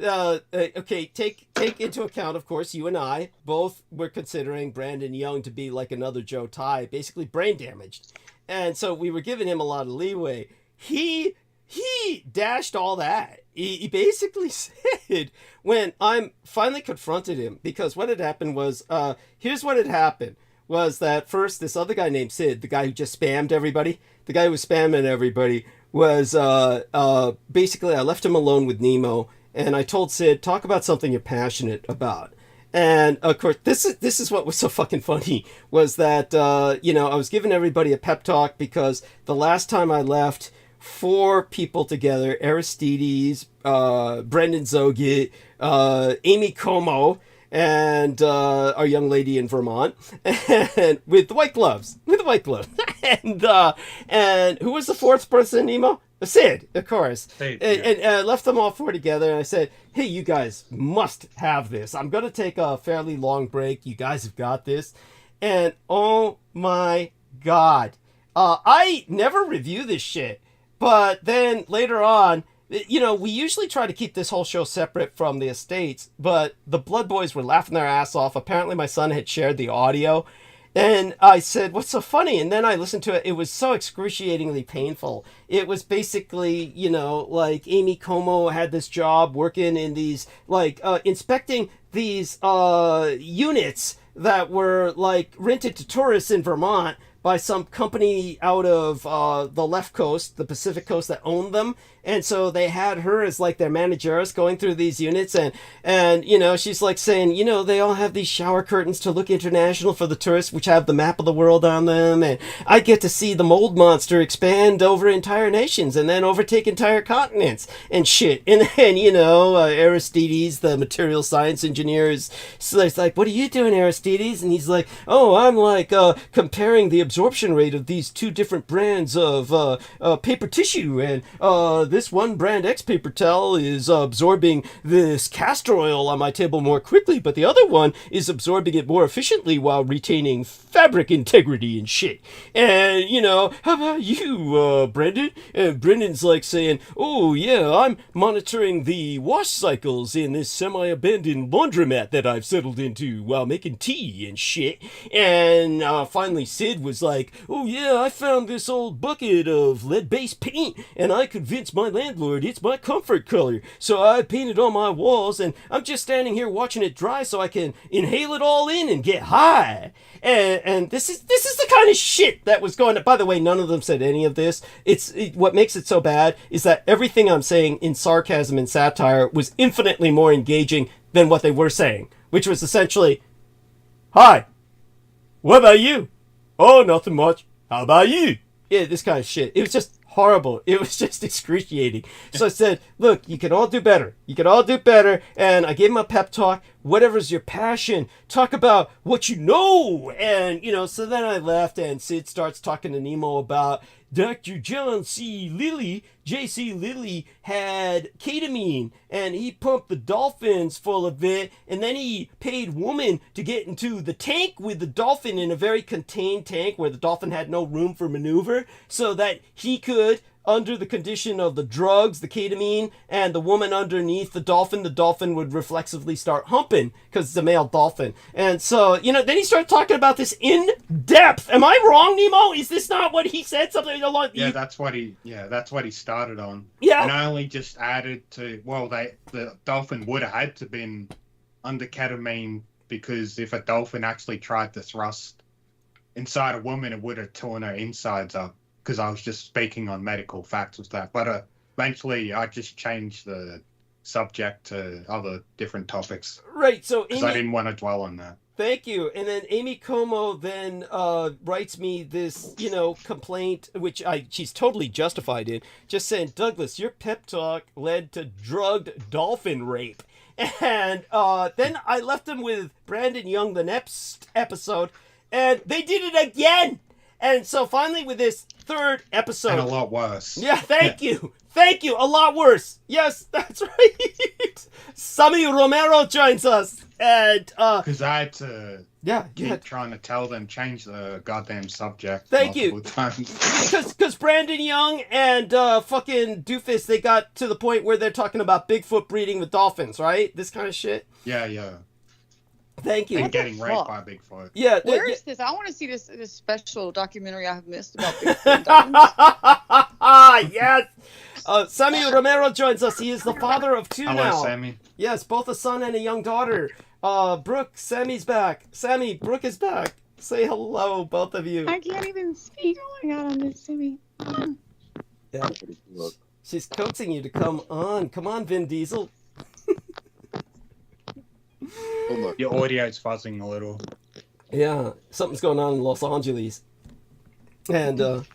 okay. Take into account, of course, you and I both were considering Brandon Young to be like another Joe Tai, basically brain damaged, and so we were giving him a lot of leeway. He dashed all that. He basically said, when I finally confronted him, because what had happened was, here's what had happened, was that first this other guy named Sid, the guy who just spammed everybody, the guy who was spamming everybody, was basically I left him alone with Nemo, and I told Sid, talk about something you're passionate about. And of course, this is what was so fucking funny, was that, I was giving everybody a pep talk because the last time I left, 4 people together, Aristides, Brendan Zogit, Amy Como, and our young lady in Vermont, and with the white gloves, and who was the 4th person, Nemo? Sid, of course. Sid, and I left them all 4 together, and I said, hey, you guys must have this. I'm going to take a fairly long break. You guys have got this. And oh my God, I never review this shit. But then later on, we usually try to keep this whole show separate from the estates, but the Blood Boys were laughing their ass off. Apparently my son had shared the audio, and I said, what's so funny? And then I listened to it. It was so excruciatingly painful. It was basically, like Amy Como had this job working in these, inspecting these units that were, rented to tourists in Vermont by some company out of the left coast, the Pacific coast, that owned them. And so they had her as their manageress going through these units, and she's saying, they all have these shower curtains to look international for the tourists, which have the map of the world on them, and I get to see the mold monster expand over entire nations and then overtake entire continents and shit. And then, Aristides, the material science engineer, is like, what are you doing, Aristides? And he's like, oh, I'm comparing the absorption rate of these 2 different brands of paper tissue, and this one brand X paper towel is absorbing this castor oil on my table more quickly, but the other one is absorbing it more efficiently while retaining fabric integrity and shit. And, how about you, Brendan? And Brendan's saying, oh yeah, I'm monitoring the wash cycles in this semi-abandoned laundromat that I've settled into while making tea and shit. And finally Sid was like, oh yeah, I found this old bucket of lead-based paint, and I convinced my landlord it's my comfort color, so I painted on my walls, and I'm just standing here watching it dry so I can inhale it all in and get high. And this is the kind of shit that was going on. By the way, none of them said any of this. What makes it so bad is that everything I'm saying in sarcasm and satire was infinitely more engaging than what they were saying, which was essentially, hi, what about you? Oh, nothing much. How about you? Yeah, this kind of shit. It was just horrible. It was just excruciating. So I said, look, you can all do better. And I gave him a pep talk. Whatever's your passion, talk about what you know. And, so then I left, and Sid starts talking to Nemo about Dr. John C. Lilly. J.C. Lilly had ketamine, and he pumped the dolphins full of it, and then he paid woman to get into the tank with the dolphin in a very contained tank where the dolphin had no room for maneuver, so that he could, under the condition of the drugs, the ketamine, and the woman underneath the dolphin would reflexively start humping because it's a male dolphin. And so, then he started talking about this in depth. Am I wrong, Nemo? Is this not what he said? Something along. Yeah, that's what he started on. Yeah. And I only just added to, the dolphin would have had to been under ketamine because if a dolphin actually tried to thrust inside a woman, it would have torn her insides up, because I was just speaking on medical facts with that. But eventually I just changed the subject to other different topics. Right, so because I didn't want to dwell on that. Thank you. And then Amy Como then writes me this, complaint, which she's totally justified in, just saying, Douglas, your pep talk led to drugged dolphin rape. And then I left them with Brandon Young the next episode, and they did it again. And so finally with this third episode. And a lot worse. Yeah, thank you. Thank you. A lot worse. Yes, that's right. Sammy Romero joins us. And because I had to keep trying to tell them change the goddamn subject. Thank you. Because Brandon Young and fucking Doofus, they got to the point where they're talking about Bigfoot breeding with dolphins, right? This kind of shit. Yeah. Thank you. And getting raped by Bigfoot. Yeah. Where is this? I want to see this special documentary I have missed about Bigfoot. Yes. Sammy Romero joins us. He is the father of two now. Hello, Sammy. Yes, both a son and a young daughter. Brooke, Sammy's back. Sammy, Brooke is back. Say hello, both of you. I can't even speak. Oh my god, I miss Sammy. Yeah. She's coaxing you to come on. Come on, Vin Diesel. Your audio's fuzzing a little. Yeah, something's going on in Los Angeles. And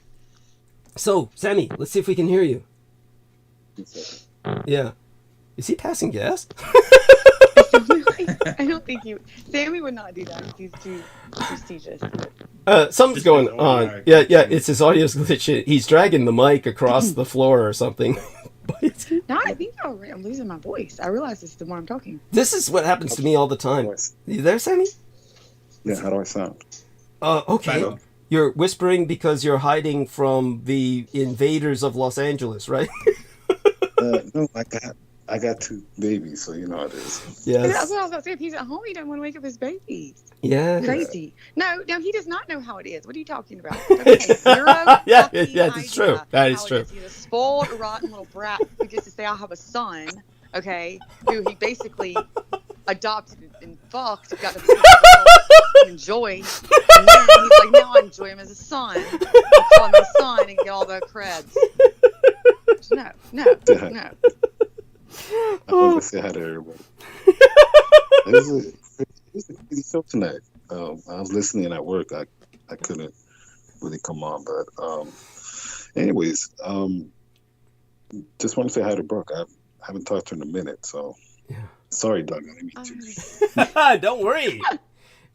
so, Sammy, let's see if we can hear you. Yeah. Is he passing gas? I don't think Sammy would not do that. He's too prestigious. Something's going on. Yeah, it's his audio's glitching. He's dragging the mic across the floor or something. No, I think I'm losing my voice. I realize this the more I'm talking. This is what happens to me all the time. You there, Sammy? Yeah, how do I sound? Okay. You're whispering because you're hiding from the invaders of Los Angeles, right? No, I got two babies, so you know how it is. Yes. That's what I was about to say. If he's at home, he doesn't want to wake up his babies. Yeah. Crazy. No, he does not know how it is. What are you talking about? Okay, yeah, it's true. That is true. He's a spoiled, rotten little brat who gets to say, I have a son, okay, who he basically adopted and fucked, got to enjoy. And then he's like, now I enjoy him as a son. I call him a son and get all the creds. No. I want to say hi to everybody. It was a crazy show tonight. I was listening at work. I couldn't really come on, but anyways, just want to say hi to Brooke. I haven't talked to her in a minute, so sorry, Doug. I didn't mean to. Don't worry.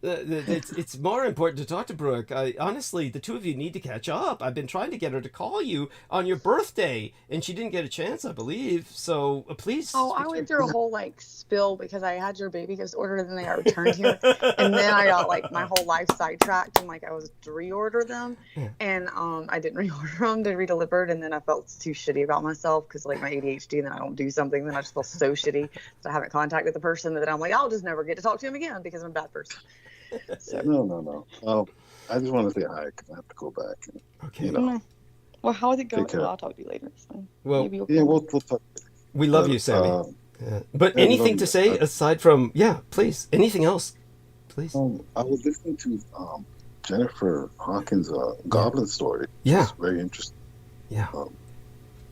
It's more important to talk to Brooke. Honestly, the two of you need to catch up. I've been trying to get her to call you on your birthday, and she didn't get a chance, I believe. So please. Oh, I went through a whole spill because I had your baby gifts ordered, and then they got returned here, and then I got my whole life sidetracked, and I was to reorder them, and I didn't reorder them. They redelivered, and then I felt too shitty about myself because my ADHD, and then I don't do something, then I just feel so shitty. So I haven't contacted the person that I'm I'll just never get to talk to him again because I'm a bad person. So. No. I just want to say hi because I have to go back. And, okay. Well, how is it going? Well, I'll talk to you later. So well, we'll talk. We love you, Sammy. But anything to say aside from please? Anything else, please? I was listening to Jennifer Hawkins' Goblin story. Yeah, it's very interesting. Yeah.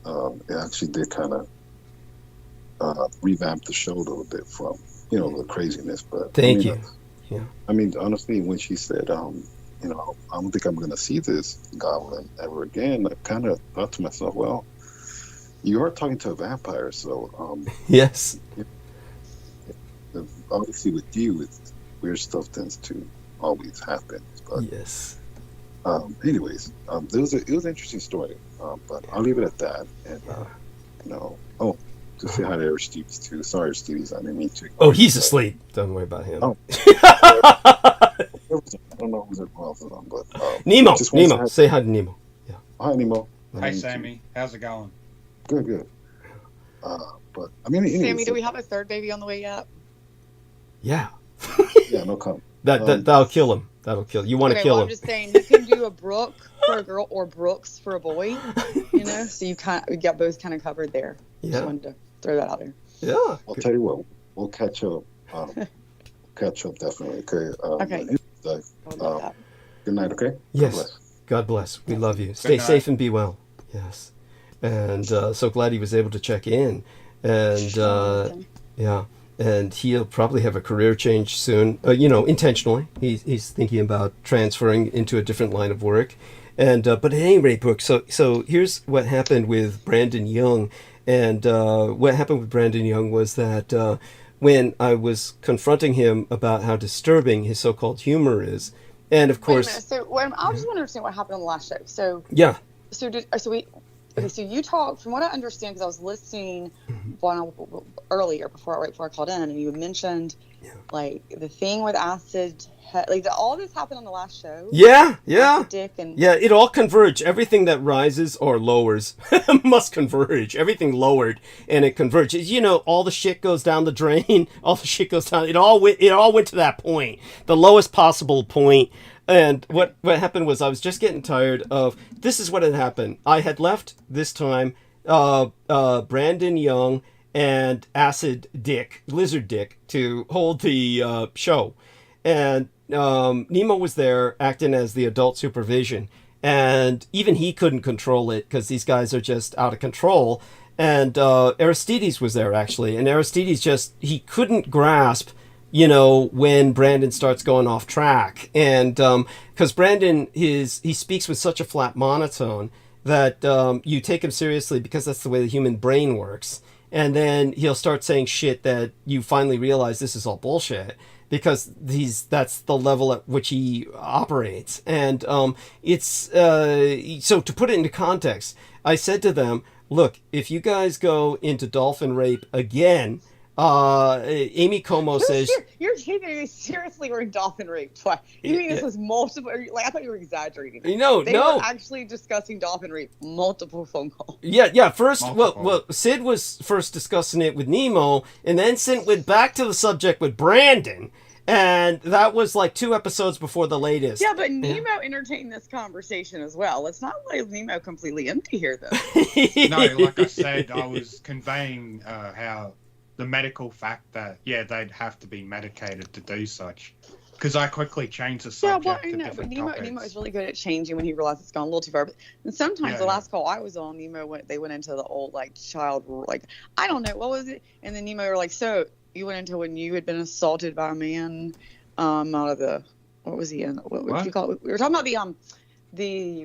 It actually did kind of revamp the show a little bit from the craziness, but thank you. Yeah. I mean, honestly, when she said, I don't think I'm going to see this goblin ever again, I kind of thought to myself, well, you are talking to a vampire, so yes. Obviously, with you, weird stuff tends to always happen. But yes. Anyways, it was an interesting story, but I'll leave it at that. And to say hi to Stevie's too. Sorry, Stevie's. I didn't mean to. Oh, he's asleep. Don't worry about him. Oh. I don't know who's else is on, but Nemo. Say hi to Nemo. Yeah. Hi, Nemo. Hi, Sammy. How's it going? Good. But I mean, Sammy, do we have a third baby on the way yet? Yeah. Yeah, no comment. That'll kill him. That'll kill. You want to kill him. I'm just saying you can do a Brooke for a girl or Brooks for a boy. So you got both kind of covered there. Yeah. Just wanted to throw that out there. Yeah. I'll tell you what. We'll catch up. catch up definitely. Okay. Okay. Good night. Okay. Yes. God bless. We love you. Stay safe and be well. Yes. And so glad he was able to check in. And yeah. And he'll probably have a career change soon. Intentionally. He's thinking about transferring into a different line of work. And but at any rate, Brooke. So here's what happened with Brandon Young. And what happened with Brandon Young was that when I was confronting him about how disturbing his so-called humor is, and of course, wait a minute. So I just want to understand what happened on the last show. So yeah. So you talked, from what I understand, because I was listening earlier right before I called in, and you mentioned like the thing with acid. Like all this happened on the last show. Yeah. Dick and it all converged. Everything that rises or lowers must converge. Everything lowered and it converges. All the shit goes down the drain. All the shit goes down. It all went to that point, the lowest possible point. And what happened was I was just getting tired of. This is what had happened. I had left this time Brandon Young and Acid Dick, Lizard Dick, to hold the show, and Nemo was there acting as the adult supervision, and even he couldn't control it because these guys are just out of control. And Aristides was there actually, and Aristides he couldn't grasp, when Brandon starts going off track, and because Brandon he speaks with such a flat monotone that you take him seriously because that's the way the human brain works, and then he'll start saying shit that you finally realize this is all bullshit. Because that's the level at which he operates. And it's so to put it into context, I said to them, look, if you guys go into dolphin rape again, Amy Como says... You're taking me seriously. We're in dolphin rape twice. You mean this was multiple... Like, I thought you were exaggerating. No. They were actually discussing dolphin rape. Multiple phone calls. Yeah. First, well, Sid was first discussing it with Nemo, and then Sid went back to the subject with Brandon. And that was like 2 episodes before the latest. Yeah, but Nemo entertained this conversation as well. Let's not leave Nemo completely empty here, though. No, like I said, I was conveying how the medical fact that, they'd have to be medicated to do such. Because I quickly changed the subject to different topics. Nemo is really good at changing when he realizes it's gone a little too far. And sometimes the last call I was on, they went into the old, child, I don't know, what was it? And then Nemo were like, so... You went into when you had been assaulted by a man out of the, what was he in? What would you call it? We were talking about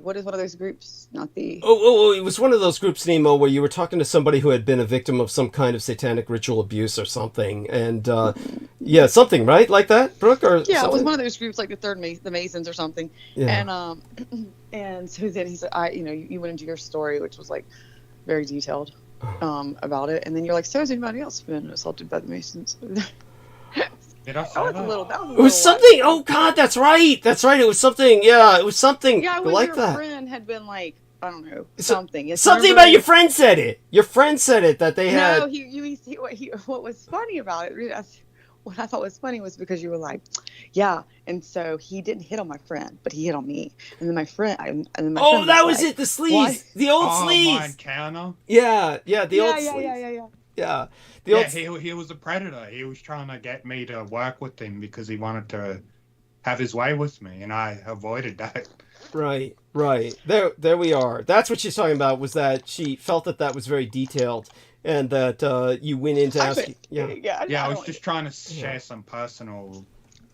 what is one of those groups? Not the... Oh, it was one of those groups, Nemo, where you were talking to somebody who had been a victim of some kind of satanic ritual abuse or something. And, something, right? Like that, Brooke? Or yeah, something? It was one of those groups like the Masons or something. Yeah. And so then he said, you went into your story, which was very detailed. About it, and then you're like, so has anybody else been assaulted by the Masons? Did I say that? It was something. Oh God, that's right. It was something. Yeah, it was something like that. Your friend had been I don't know, something. Something about your friend said it. Your friend said it that they had. No, what was funny about it? What I thought was funny was because you were like, yeah, and so he didn't hit on my friend, but he hit on me, and then my friend. Oh, that was it. The sleaze, the old sleaze. Montana. Yeah, the old sleaze. Yeah. He was a predator. He was trying to get me to work with him because he wanted to have his way with me, and I avoided that. Right. There we are. That's what she's talking about. Was that she felt that was very detailed. And that you went into asking... I was just trying to share some personal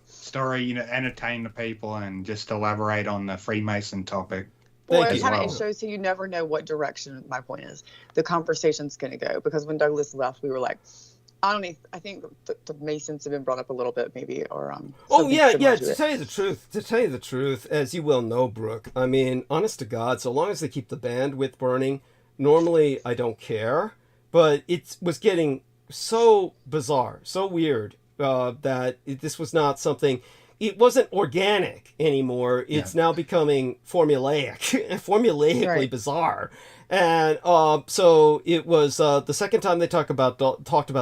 story, entertain the people and just elaborate on the Freemason topic. It shows you never know what direction, my point is, the conversation's going to go. Because when Douglas left, we were like, I think the Masons have been brought up a little bit, maybe, or... To tell you the truth, as you well know, Brooke, I mean, honest to God, so long as they keep the bandwidth burning, normally I don't care. But it was getting so bizarre, so weird, that this was not something... It wasn't organic anymore. It's now becoming formulaically bizarre. And so it was the second time they talked about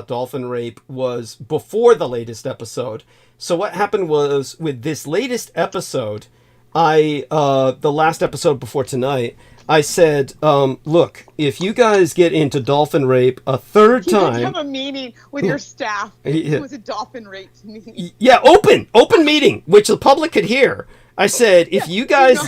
dolphin rape was before the latest episode. So what happened was with this latest episode, the last episode before tonight, I said, look, if you guys get into dolphin rape a third You time... You have a meeting with your staff. Yeah. It was a dolphin rape meeting. Yeah, open meeting, which the public could hear. I said, if you guys...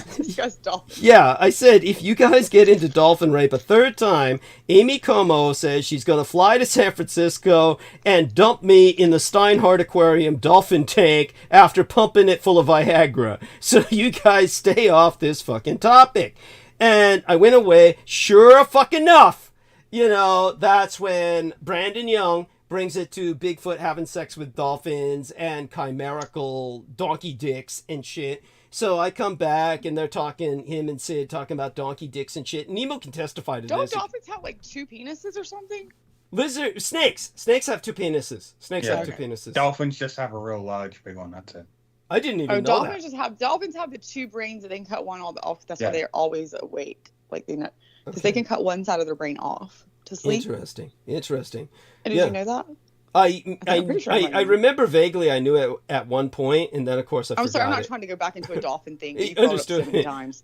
Yeah, I said, if you guys get into dolphin rape a third time, Amy Como says she's going to fly to San Francisco and dump me in the Steinhardt Aquarium dolphin tank after pumping it full of Viagra. So you guys stay off this fucking topic. And I went away, sure fucking enough. You know, that's when Brandon Young brings it to Bigfoot having sex with dolphins and chimerical donkey dicks and shit. So I come back and they're talking, him and Sid talking about donkey dicks and shit. Nemo can testify to Don't this. Don't dolphins have like 2 penises or something? Snakes have 2 penises. Snakes have 2 penises. Dolphins just have a real large big one, that's it. I didn't even know dolphins that. Dolphins have the 2 brains that they can cut one off. That's why Yeah. they're always awake. Like they know, because they can cut one side of their brain off to sleep. Interesting. And did you know that? I'm pretty sure I remember vaguely I knew it at one point, and then of course I forgot. I'm sorry, I'm not it. trying to go back into a dolphin thing. You've Understood. brought it up so many times.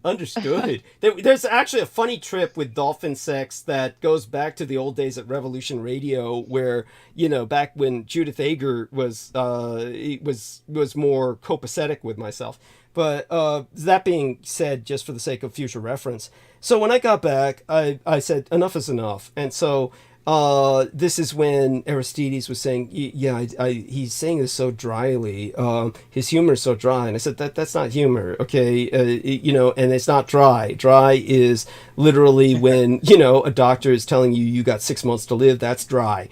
Understood. There's actually a funny trip with dolphin sex that goes back to the old days at Revolution Radio, where, you know, back when Judith Ager was more copacetic with myself. But that being said, just for the sake of future reference, so when I got back, I said enough is enough, and so. This is when Aristides was saying, he's saying this so dryly. His humor is so dry. And I said, that's not humor, okay? And it's not dry. Dry is literally when, a doctor is telling you got 6 months to live. That's dry.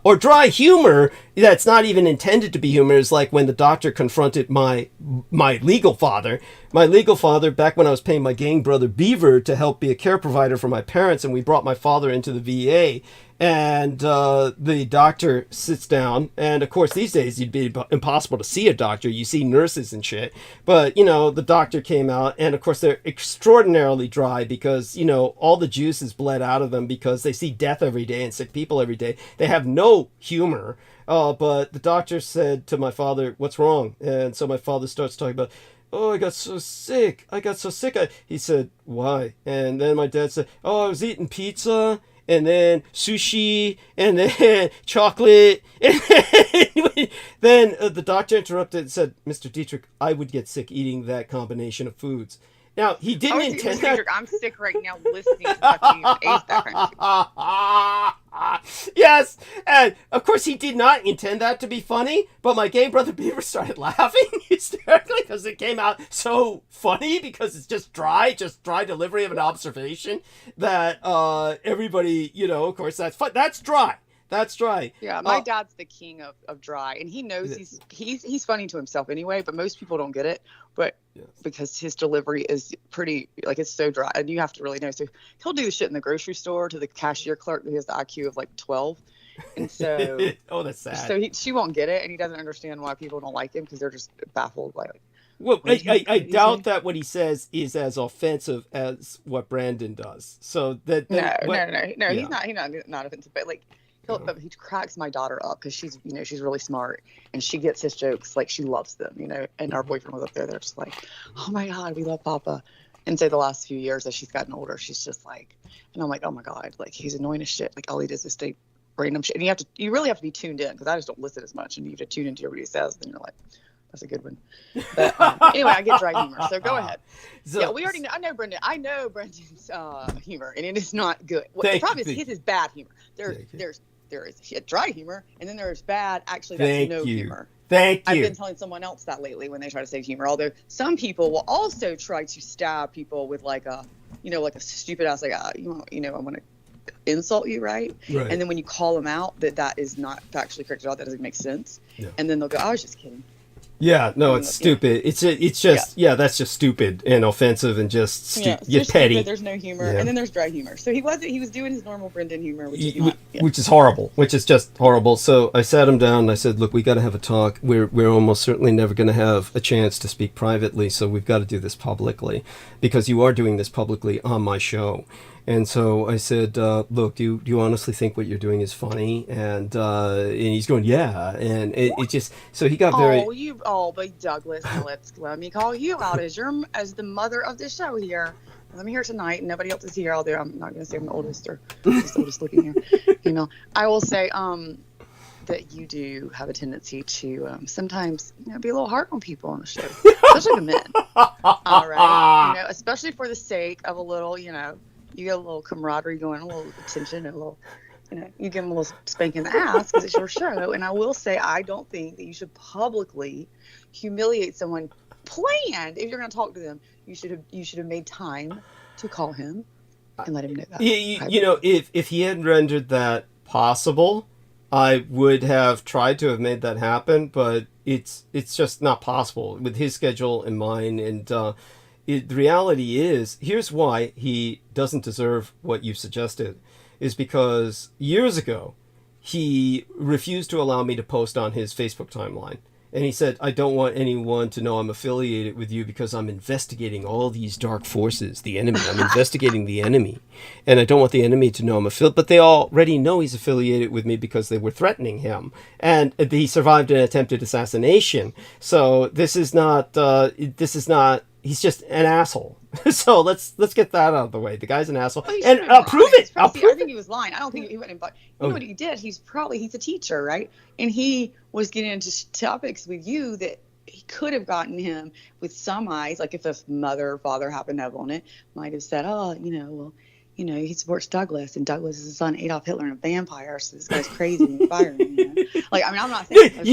Or dry humor that's not even intended to be humor is like when the doctor confronted my legal father. My legal father, back when I was paying my gang brother Beaver to help be a care provider for my parents, and we brought my father into the VA, and the doctor sits down, and of course these days it'd be impossible to see a doctor. You see nurses and shit. But, the doctor came out, and of course they're extraordinarily dry because, all the juice is bled out of them because they see death every day and sick people every day. They have no humor. But the doctor said to my father, "What's wrong?" And so my father starts talking about, "Oh, I got so sick. He said, "Why?" And then my dad said, "Oh, I was eating pizza, and then sushi, and then chocolate." And then the doctor interrupted and said, "Mr. Dietrich, I would get sick eating that combination of foods." Now, he didn't intend that. I'm sick right now listening to fucking Ace that kind of Yes, and of course he did not intend that to be funny, but my gay brother Beaver started laughing hysterically because it came out so funny because it's just dry delivery of an observation that everybody, of course that's fun. That's dry. That's dry. Yeah, my dad's the king of dry, and he knows he's funny to himself anyway, but most people don't get it. But because his delivery is pretty, like, it's so dry, and you have to really know. So he'll do the shit in the grocery store to the cashier clerk that has the IQ of like 12, and so oh, that's sad. So she won't get it, and he doesn't understand why people don't like him because they're just baffled by it. Well, I doubt that what he says is as offensive as what Brandon does. So that no, yeah. He's not offensive, but like. He cracks my daughter up because she's really smart and she gets his jokes, like she loves them, and our boyfriend was up there. They're just like, "Oh my God, we love Papa." And so the last few years as she's gotten older, she's just like, and I'm like, "Oh my God, like he's annoying as shit. Like all he does is say random shit." And you really have to be tuned in because I just don't listen as much, and you have to tune into what he says. Then you're like, "That's a good one." But anyway, I get dry humor. So go ahead. So, yeah, we already know. I know Brendan's humor, and it is not good. The problem is his is bad humor. There is dry humor, and then there's bad. Actually, that's humor. Thank you. I've been telling someone else that lately when they try to say humor. Although some people will also try to stab people with like a stupid ass like I want to insult you, right? And then when you call them out that is not factually correct at all, that doesn't make sense. Yeah. And then they'll go, "I was just kidding." Yeah, no, it's stupid. It's just that's just stupid and offensive and just petty. Stupid, there's no humor, and then there's dry humor. So he was doing his normal Brendan humor, which is horrible, which is just horrible. So I sat him down and I said, "Look, we got to have a talk. We're almost certainly never going to have a chance to speak privately, so we've got to do this publicly because you are doing this publicly on my show." And so I said, "Look, do you honestly think what you're doing is funny?" And he's going, "Yeah." And it just so he got very. But Douglas, let me call you out as the mother of the show here. I'm here tonight. Nobody else is here. Although I'm not going to say I'm the oldest or just the oldest looking here. You know, I will say that you do have a tendency to sometimes be a little hard on people on the show, especially the men. All right, especially for the sake of a little, you get a little camaraderie going, a little attention, a little, you give them a little spank in the ass because it's your show. And I will say, I don't think that you should publicly humiliate someone. Planned, if you're going to talk to them, you should have made time to call him and let him know that. If he had rendered that possible, I would have tried to have made that happen, but it's just not possible with his schedule and mine. And the reality is, here's why he doesn't deserve what you suggested, is because years ago he refused to allow me to post on his Facebook timeline. And he said, I don't want anyone to know I'm affiliated with you because I'm investigating all these dark forces, the enemy. I'm investigating the enemy. And I don't want the enemy to know I'm affiliated. But they already know he's affiliated with me because they were threatening him. And he survived an attempted assassination. So this is not, he's just an asshole. So let's get that out of the way. The guy's an asshole. Well, and I'll prove it. I think he was lying. I don't think he went but what he did? He's a teacher, right? And he was getting into topics with you that he could have gotten him with some eyes, like if a mother or father happened to have on it, might have said, he supports Douglas, and Douglas is the son of Adolf Hitler and a vampire, so this guy's crazy and firing. Like, I mean, I'm not saying. Let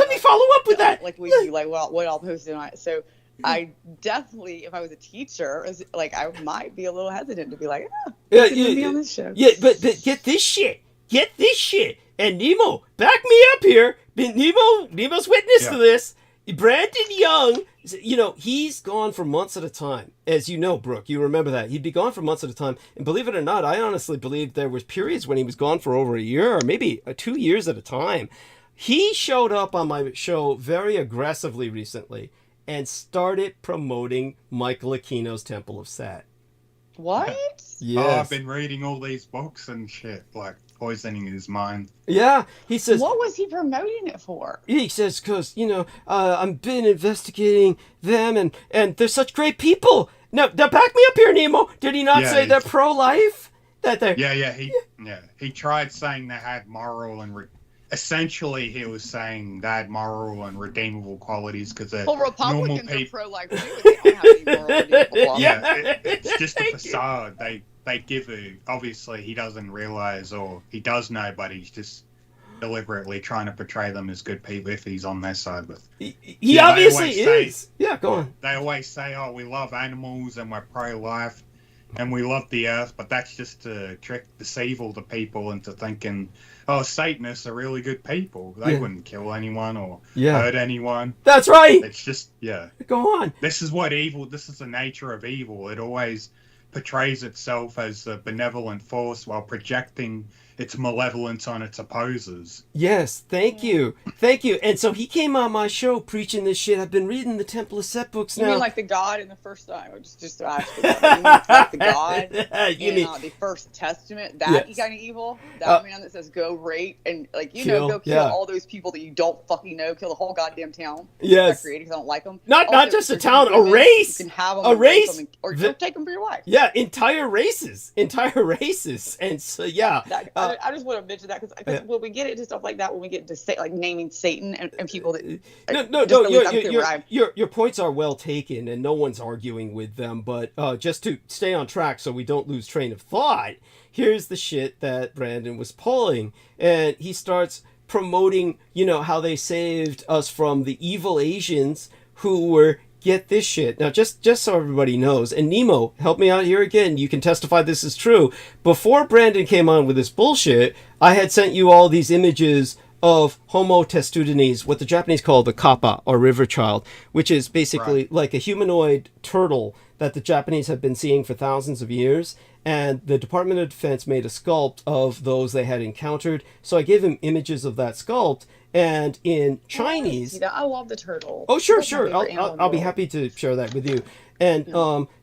me follow up with that. Like we do, like what I'll post on it. So I definitely, if I was a teacher, I might be a little hesitant to be like, be on this show. Yeah, but get this shit. And Nemo, back me up here. Nemo's witness to this. Brandon Young, he's gone for months at a time. As you know, Brooke, you remember that. He'd be gone for months at a time. And believe it or not, I honestly believe there was periods when he was gone for over a year or maybe 2 years at a time. He showed up on my show very aggressively recently and started promoting Michael Aquino's Temple of Set. What? Yes. Oh, I've been reading all these books and shit, like poisoning his mind. Yeah, he says. What was he promoting it for? He says, because, I've been investigating them and they're such great people. Now back me up here, Nemo. Did he not say they're pro-life? That they're... He tried saying they had moral and essentially he was saying they had moral and redeemable qualities because they're Republicans normal people. Are pro-life too, and they don't have any moral redeemable qualities. It's just a facade. They give obviously he doesn't realize, or he does know, but he's just deliberately trying to portray them as good people if he's on their side. But he obviously is. Go on. They always say, "Oh, we love animals and we're pro-life and we love the earth," but that's just to deceive all the people into thinking, "Oh, Satanists are really good people. They wouldn't kill anyone or hurt anyone." That's right. It's just Go on. This is the nature of evil. It always portrays itself as a benevolent force while projecting its malevolence on its opposers. Yes, thank you. And so he came on my show preaching this shit. I've been reading the Temple of Set books now. You mean like the God in the first time? Just to ask you like the God in the First Testament? That kind of evil? That man that says go rape and go kill all those people that you don't fucking know, kill the whole goddamn town. Yes. Because I don't like them. Not just a town, a race. You can have them, a race. Or don't take them for your wife. Yeah, entire races. And so, I just want to mention that because when we get into stuff like that, when we get into naming Satan and people that your points are well taken, and no one's arguing with them. But just to stay on track, so we don't lose train of thought, here's the shit that Brandon was pulling, and he starts promoting, how they saved us from the evil Asians who were. Get this shit. Now, just so everybody knows, and Nemo, help me out here again. You can testify this is true. Before Brandon came on with this bullshit, I had sent you all these images of Homo testudines, what the Japanese call the kappa, or river child, which is basically like a humanoid turtle that the Japanese have been seeing for thousands of years. And the Department of Defense made a sculpt of those they had encountered. So I gave him images of that sculpt. And in Chinese, I love the turtle. Oh, sure. I'll be happy to share that with you. And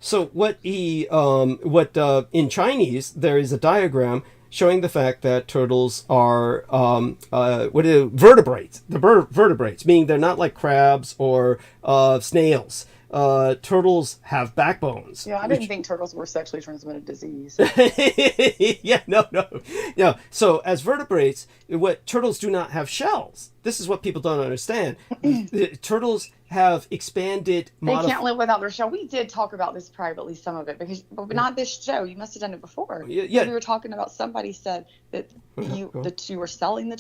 so in Chinese, there is a diagram showing the fact that turtles are vertebrates. The vertebrates, meaning they're not like crabs or snails. turtles have backbones. Yeah, I didn't think turtles were sexually transmitted disease. No. So as vertebrates, what turtles do not have shells. This is what people don't understand. Turtles have expanded. They can't live without their shell. We did talk about this privately, some of it, but not this show. You must have done it before. Yeah. We were talking about, somebody said that you were selling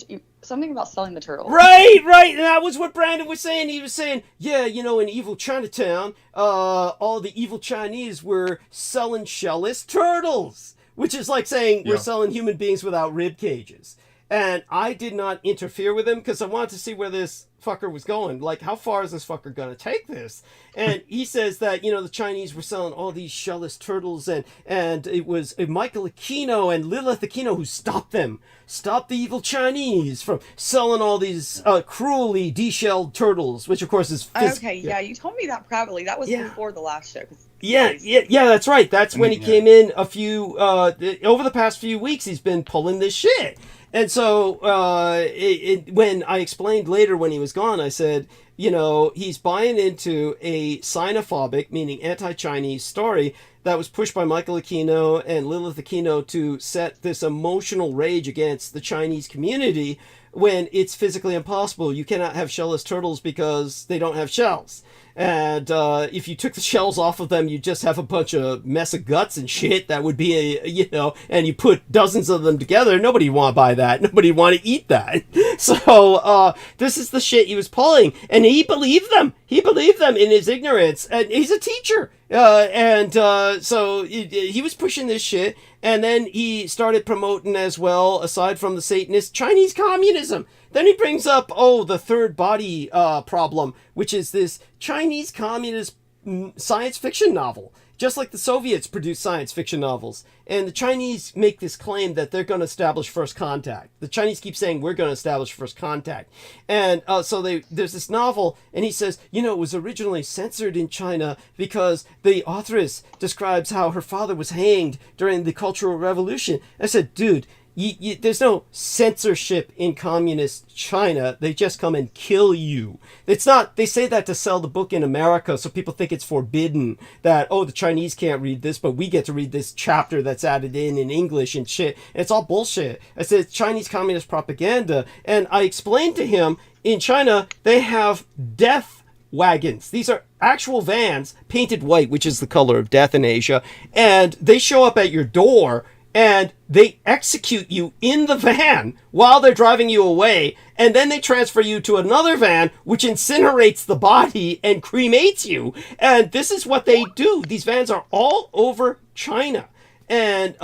something about selling the turtle. Right. And that was what Brandon was saying. He was saying, yeah, in evil Chinatown, all the evil Chinese were selling shellless turtles, which is like saying we're selling human beings without rib cages. And I did not interfere with him because I wanted to see where this fucker was going. Like, how far is this fucker going to take this? And he says that, the Chinese were selling all these shellless turtles, and it was Michael Aquino and Lilith Aquino who stopped the evil Chinese from selling all these cruelly deshelled turters, which of course is okay, you told me that privately. That was before the last show. Yeah, that's right. That's when he came in a few, over the past few weeks, he's been pulling this shit. And so when I explained later when he was gone, I said, he's buying into a xenophobic, meaning anti-Chinese story that was pushed by Michael Aquino and Lilith Aquino to set this emotional rage against the Chinese community when it's physically impossible. You cannot have shellless turtles because they don't have shells. And if you took the shells off of them, you just have a bunch of mess of guts and shit. That would be and you put dozens of them together. Nobody would want to buy that. Nobody would want to eat that. So this is the shit he was pulling, and he believed them. He believed them in his ignorance, and he's a teacher. So he was pushing this shit, and then he started promoting as well, aside from the Satanist, Chinese communism. Then he brings up, the third body problem, which is this Chinese communist science fiction novel. Just like the Soviets produced science fiction novels. And the Chinese make this claim that they're going to establish first contact. The Chinese keep saying, we're going to establish first contact. And so there's this novel, and he says, it was originally censored in China because the authoress describes how her father was hanged during the Cultural Revolution. I said, dude, there's no censorship in communist China. They just come and kill you. It's not, they say that to sell the book in America so people think it's forbidden, that, the Chinese can't read this, but we get to read this chapter that's added in English and shit. And it's all bullshit. I said, it's Chinese communist propaganda. And I explained to him, in China, they have death wagons. These are actual vans painted white, which is the color of death in Asia. And they show up at your door, and they execute you in the van while they're driving you away, and then they transfer you to another van, which incinerates the body and cremates you. And this is what they do. These vans are all over China. And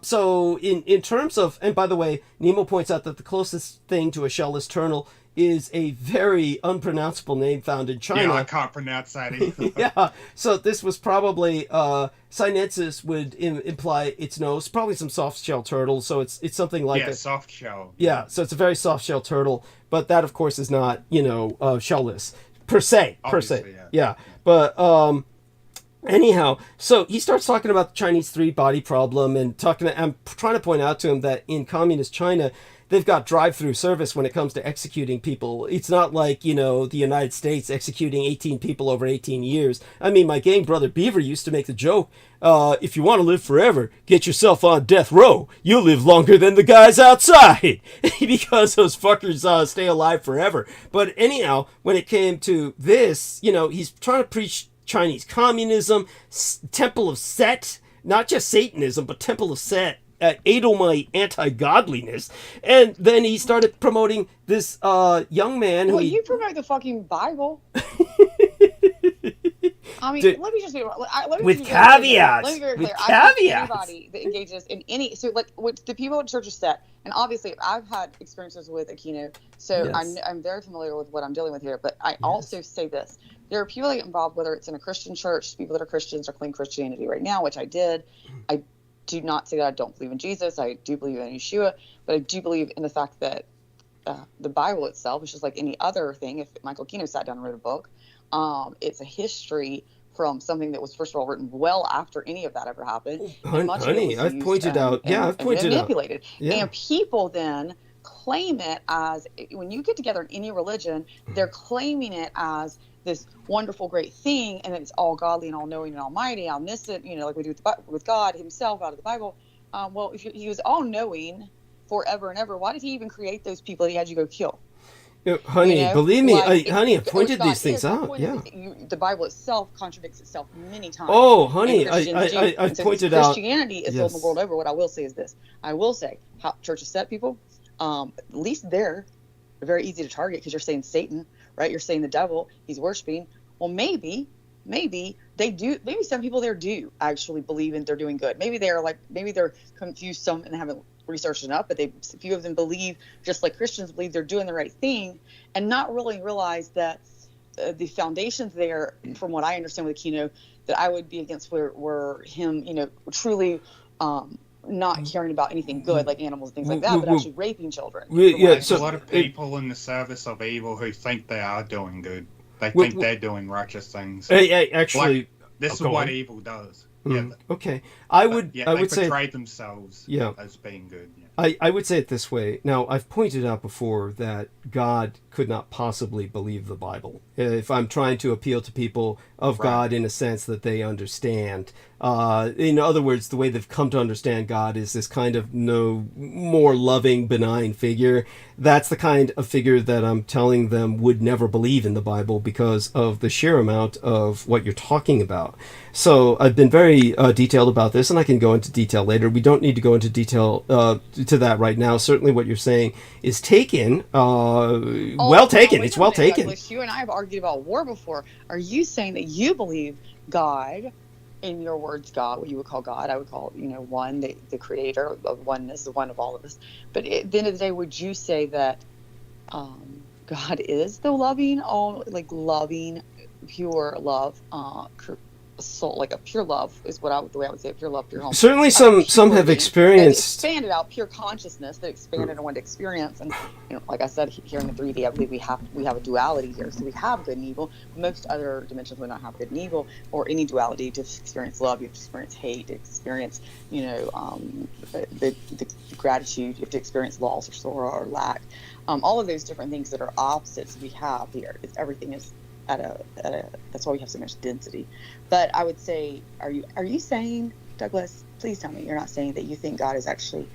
so in terms of, and by the way, Nemo points out that the closest thing to a shellless turtle is a very unpronounceable name found in China. Yeah, I can't pronounce that either. Yeah, so this was probably, sinensis would imply its nose, probably some soft shell turtle, so it's something like soft shell. Yeah, so it's a very soft shell turtle, but that of course is not, shellless, per se. Yeah. But, anyhow, so he starts talking about the Chinese three-body problem, and I'm trying to point out to him that in communist China, they've got drive-through service when it comes to executing people. It's not like, the United States executing 18 people over 18 years. I mean, my gang brother Beaver used to make the joke, if you want to live forever, get yourself on death row. You'll live longer than the guys outside. Because those fuckers stay alive forever. But anyhow, when it came to this, he's trying to preach Chinese communism, Temple of Set, not just Satanism, but Temple of Set, Edomite anti-godliness. And then he started promoting this young man who... you promote the fucking Bible. I mean, Dude, let me just be with caveats. Let me be very with clear. I think caveats. anybody that engages in any, so like with the people at Church of Set, and obviously I've had experiences with Aquino, so Yes. I'm very familiar with what I'm dealing with here. But I also say this: there are people that get involved, whether it's in a Christian church, people that are Christians or claim Christianity right now, which I did. I do not say that I don't believe in Jesus. I do believe in Yeshua, but I do believe in the fact that the Bible itself is just like any other thing. If Michael Aquino sat down and wrote a book, it's a history from something that was first of all written well after any of that ever happened. Honey, I've pointed out. I've pointed manipulated. out. Yeah. And people then claim it as, when you get together in any religion, they're claiming it as this wonderful, great thing, and it's all godly and all knowing and almighty, omniscient, like we do with God himself out of the Bible. Well, if he was all knowing forever and ever, why did he even create those people that he had you go kill? Honey, believe me, honey, I've pointed these things out. Yeah. The Bible itself contradicts itself many times. Oh, honey, I've pointed out. Christianity is sold the world over. What I will say is this. I will say, how churches set people, at least they're very easy to target because you're saying Satan, right? You're saying the devil, he's worshiping. Well, maybe they do. Maybe some people there do actually believe in they're doing good. Maybe they're confused some and haven't researched enough, but a few of them believe, just like Christians believe, they're doing the right thing and not really realize that the foundations there, from what I understand with Aquino, that I would be against were him, truly not caring about anything good like animals and things like that, but actually raping children. There's a lot of people in the service of evil who think they are doing good. They think they're doing righteous things. Actually, this is what evil does. Yeah. Okay. I would say they portray themselves as being good. Yeah. I would say it this way. Now, I've pointed out before that God could not possibly believe the Bible. If I'm trying to appeal to people of God in a sense that they understand. In other words, the way they've come to understand God is this kind of more loving, benign figure. That's the kind of figure that I'm telling them would never believe in the Bible because of the sheer amount of what you're talking about. So I've been very detailed about this, and I can go into detail later. We don't need to go into detail to that right now. Certainly what you're saying is taken, well taken. It's well taken. Douglas, you and I have argued about war before. Are you saying that you believe God, in your words, God, what you would call God, I would call, one, the creator of oneness, the one of all of us. But at the end of the day, would you say that God is the loving, pure love, soul, like a pure love is the way I would say it, pure love, pure home. Certainly some have experienced expanded out pure consciousness that expanded on what experience. And like I said, here in the 3D, I believe we have a duality here. So we have good and evil. Most other dimensions would not have good and evil or any duality. To experience love, you have to experience hate, to experience the gratitude, you have to experience loss or sorrow or lack. All of those different things that are opposites we have here. Everything is at a that's why we have so much density. But I would say, are you saying, Douglas, please tell me you're not saying that you think God is actually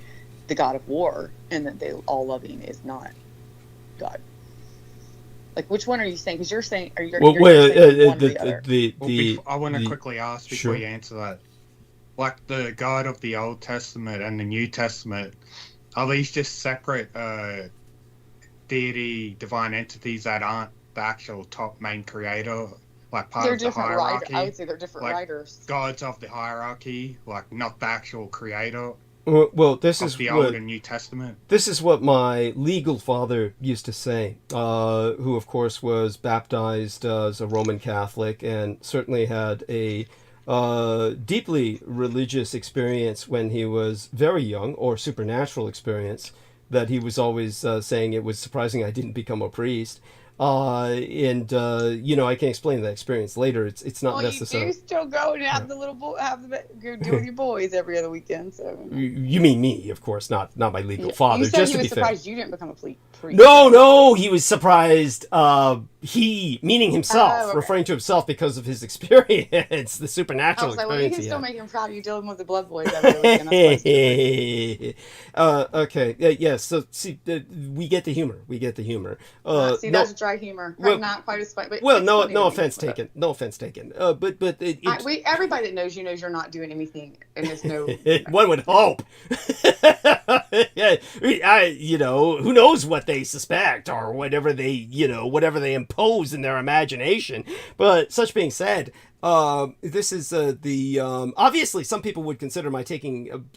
the God of war and that the all loving is not God? Like, which one are you saying? Because you're saying, I want to quickly ask before you answer that. Like the God of the Old Testament and the New Testament, are these just separate deity, divine entities that aren't the actual top main creator, like part of the hierarchy? I would say they're different writers. Gods of the hierarchy, like not the actual creator. Well, this is the Old and New Testament. This is what my legal father used to say, who of course was baptized as a Roman Catholic and certainly had a deeply religious experience when he was very young, or supernatural experience, that he was always saying it was surprising I didn't become a priest. I can explain that experience later. It's not necessary. You do still go and have go do with your boys every other weekend. So you mean me, of course, not my legal father. You said just he to was be surprised fair. you didn't become a priest. No, he was surprised. He, meaning himself, referring to himself because of his experience, the supernatural experience. Well, you can still make him proud. You're dealing with the blood boys every weekend. Okay. Yes. So see, we get the humor. That's dry humor. Not quite as funny. Well, no offense taken. No offense taken. Everybody that knows you're not doing anything, and there's no. One would hope. Who knows what they suspect or whatever they impose in their imagination. But such being said, this is obviously some people would consider my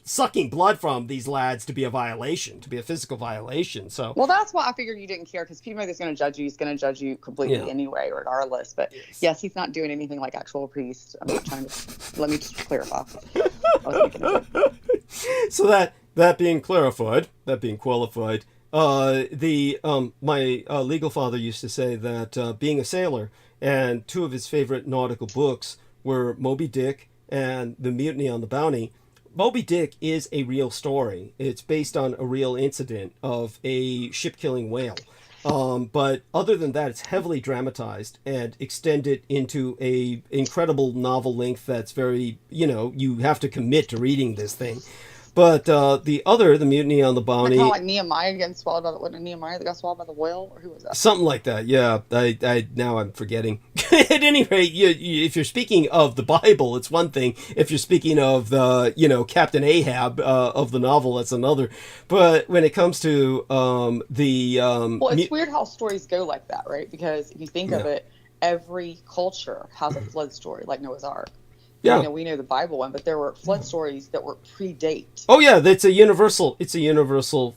sucking blood from these lads to be a violation, to be a physical violation. So well, that's why I figured you didn't care, because people that's going to judge you, he's going to judge you completely anyway, regardless. But yes, he's not doing anything like actual priest. I'm not trying to. Let me just clarify. So that being clarified, that being qualified. My legal father used to say that being a sailor, and two of his favorite nautical books were Moby Dick and The Mutiny on the Bounty. Moby Dick is a real story. It's based on a real incident of a ship-killing whale. But other than that, it's heavily dramatized and extended into a incredible novel length that's very, you have to commit to reading this thing. But the Mutiny on the Bounty, kind of like Nehemiah getting swallowed by the, wasn't it Nehemiah that got swallowed by the whale, or who was that? something like that. Yeah, I now I'm forgetting. At any rate, if you're speaking of the Bible, it's one thing. If you're speaking of the, Captain Ahab of the novel, that's another. But when it comes to well, it's weird how stories go like that, right? Because if you think of it, every culture has a flood story, like Noah's Ark. Yeah. We know the Bible one, but there were flood stories that were predate. Oh yeah, it's a universal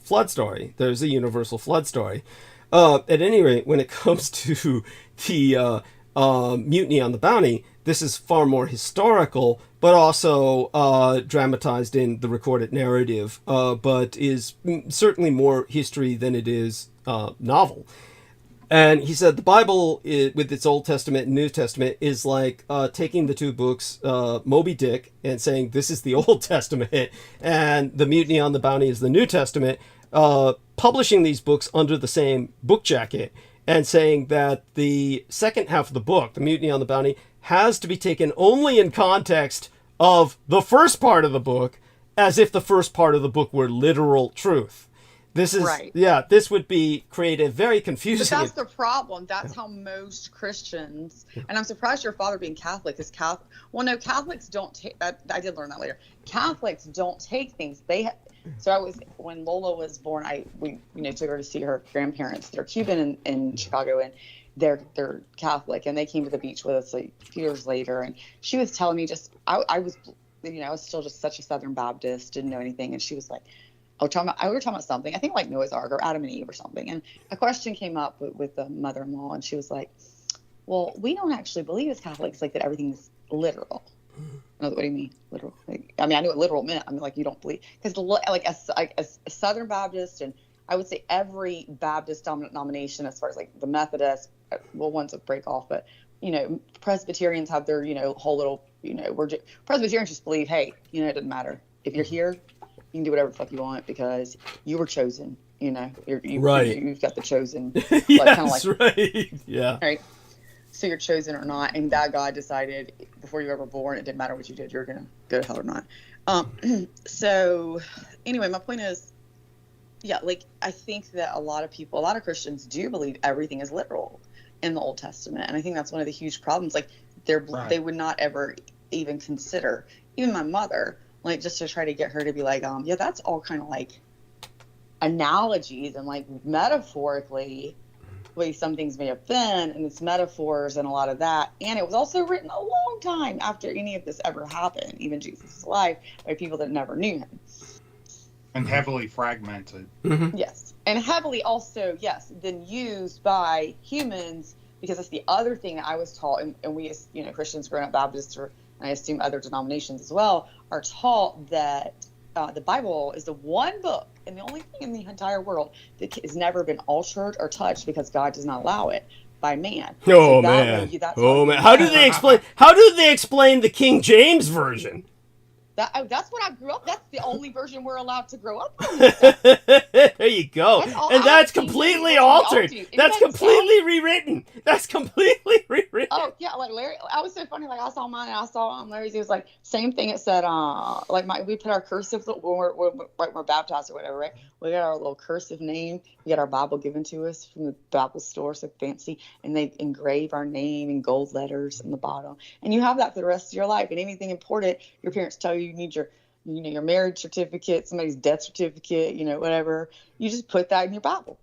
flood story. There's a universal flood story. At any rate, when it comes to the Mutiny on the Bounty, this is far more historical, but also dramatized in the recorded narrative, but is certainly more history than it is novel. And he said the Bible, with its Old Testament and New Testament, is like taking the two books, Moby Dick, and saying this is the Old Testament, and the Mutiny on the Bounty is the New Testament, publishing these books under the same book jacket, and saying that the second half of the book, the Mutiny on the Bounty, has to be taken only in context of the first part of the book, as if the first part of the book were literal truth. This is right. Yeah. This would create a very confusing. But that's the problem. That's how most Christians, and I'm surprised your father being Catholic is Catholic. Well, no, Catholics don't take that. I did learn that later. Catholics don't take things. So when Lola was born, we took her to see her grandparents. They're Cuban in Chicago, and they're Catholic, and they came to the beach with us a few years later. And she was telling me I was still just such a Southern Baptist, didn't know anything, and she was like. We were talking about something, I think like Noah's Ark or Adam and Eve or something. And a question came up with the mother-in-law, and she was like, well, we don't actually believe as Catholics like that everything's literal. I was, what do you mean literal? I knew what literal meant. You don't believe, because like a Southern Baptist, and I would say every Baptist denomination, as far as like the Methodists, one's a break off, but Presbyterians have their whole little Presbyterians just believe, hey, it doesn't matter if you're here. You can do whatever the fuck you want because you were chosen. Right. You've got the chosen. Yes, right. Yeah. Right. So you're chosen or not, and that God decided before you were ever born, it didn't matter what you did, you're gonna go to hell or not. So anyway, my point is, I think that a lot of Christians do believe everything is literal in the Old Testament, and I think that's one of the huge problems. Like they would not ever even consider, even my mother. Like, just to try to get her to be like, that's all kind of like analogies and like metaphorically the way some things may have been, and it's metaphors and a lot of that. And it was also written a long time after any of this ever happened, even Jesus' life, by people that never knew him. And heavily fragmented. Mm-hmm. Yes. And heavily also, then used by humans, because that's the other thing that I was taught, and we, as Christians growing up Baptists, or I assume other denominations as well, are taught that the Bible is the one book and the only thing in the entire world that has never been altered or touched because God does not allow it by man. Oh, man. How do they explain the King James version? That's what I grew up. That's the only version we're allowed to grow up on. There you go. That's completely altered. That's completely rewritten. That's completely rewritten. Oh yeah, like Larry. I was so funny. Like I saw mine and I saw Larry's. It was like same thing. It said we put our cursive when we're baptized or whatever, right? We got our little cursive name. We got our Bible given to us from the Bible store, so fancy, and they engrave our name in gold letters in the bottom. And you have that for the rest of your life. And anything important, your parents tell you need your marriage certificate, somebody's death certificate, whatever. You just put that in your Bible.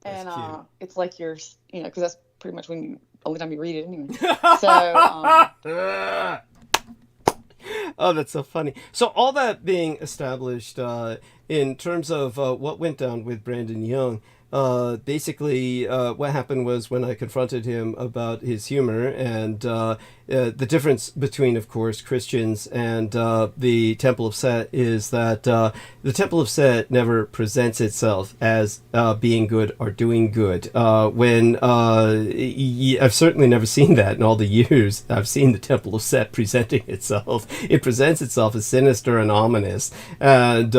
That's and it's like you're, because that's pretty much only time you read it anyway. So. Oh, that's so funny. So all that being established, in terms of what went down with Brandon Young, basically what happened was when I confronted him about his humor, and the difference between, of course, Christians and the Temple of Set is that the Temple of Set never presents itself as being good or doing good. I've certainly never seen that in all the years I've seen the Temple of Set presenting itself. It presents itself as sinister and ominous. And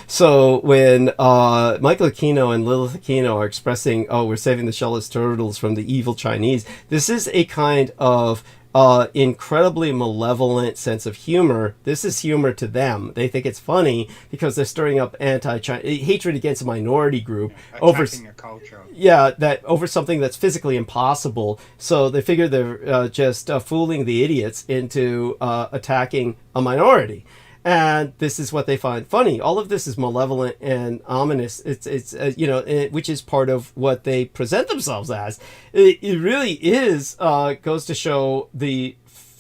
so when Michael Aquino and Lilith Aquino are expressing, oh, we're saving the shellless turtles from the evil Chinese, this is a kind of incredibly malevolent sense of humor. This is humor to them. They think it's funny because they're stirring up hatred against a minority group over Attacking a culture. Yeah, that over something that's physically impossible. So they figure they're just fooling the idiots into attacking a minority. And this is what they find funny. All of this is malevolent and ominous. It's which is part of what they present themselves as. It really is goes to show the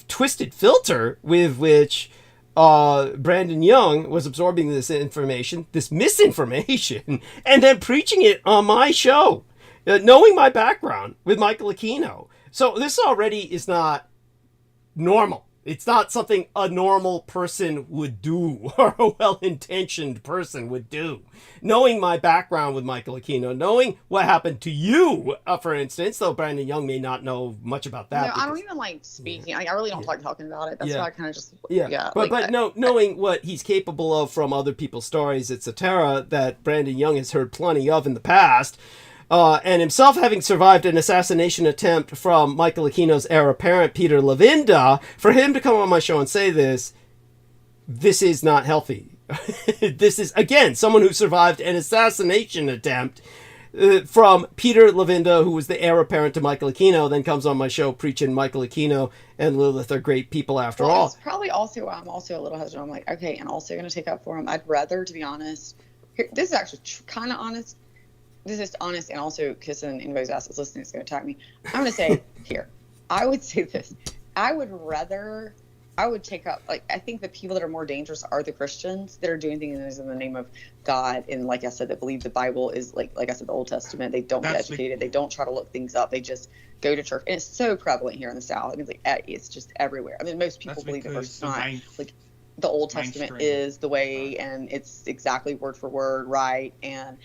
twisted filter with which Brandon Young was absorbing this information, this misinformation, and then preaching it on my show, knowing my background with Michael Aquino. So this already is not normal. It's not something a normal person would do or a well-intentioned person would do. Knowing my background with Michael Aquino, knowing what happened to you, for instance, though Brandon Young may not know much about that. No, I don't even like speaking. I really don't like talking about it. That's why I kind of just knowing what he's capable of from other people's stories, etc., that Brandon Young has heard plenty of in the past. And himself having survived an assassination attempt from Michael Aquino's heir apparent, Peter Lavinda, for him to come on my show and say this is not healthy. This is, again, someone who survived an assassination attempt from Peter Lavinda, who was the heir apparent to Michael Aquino, then comes on my show preaching Michael Aquino and Lilith are great people after all. It's probably also why I'm also a little hesitant. I'm like, okay, and also going to take up for him. I'd rather, to be honest, this is actually kind of honest. This is honest, and also kissing anybody's ass that's listening is going to attack me. I'm going to say here, I would say this. I would take up, I think the people that are more dangerous are the Christians that are doing things in the name of God. And like I said, that believe the Bible is like I said, the Old Testament. They don't get educated. They don't try to look things up. They just go to church. And it's so prevalent here in the South. I mean, it's just everywhere. I mean, most people believe the first time. The Old Testament is the way, and it's exactly word for word, right? And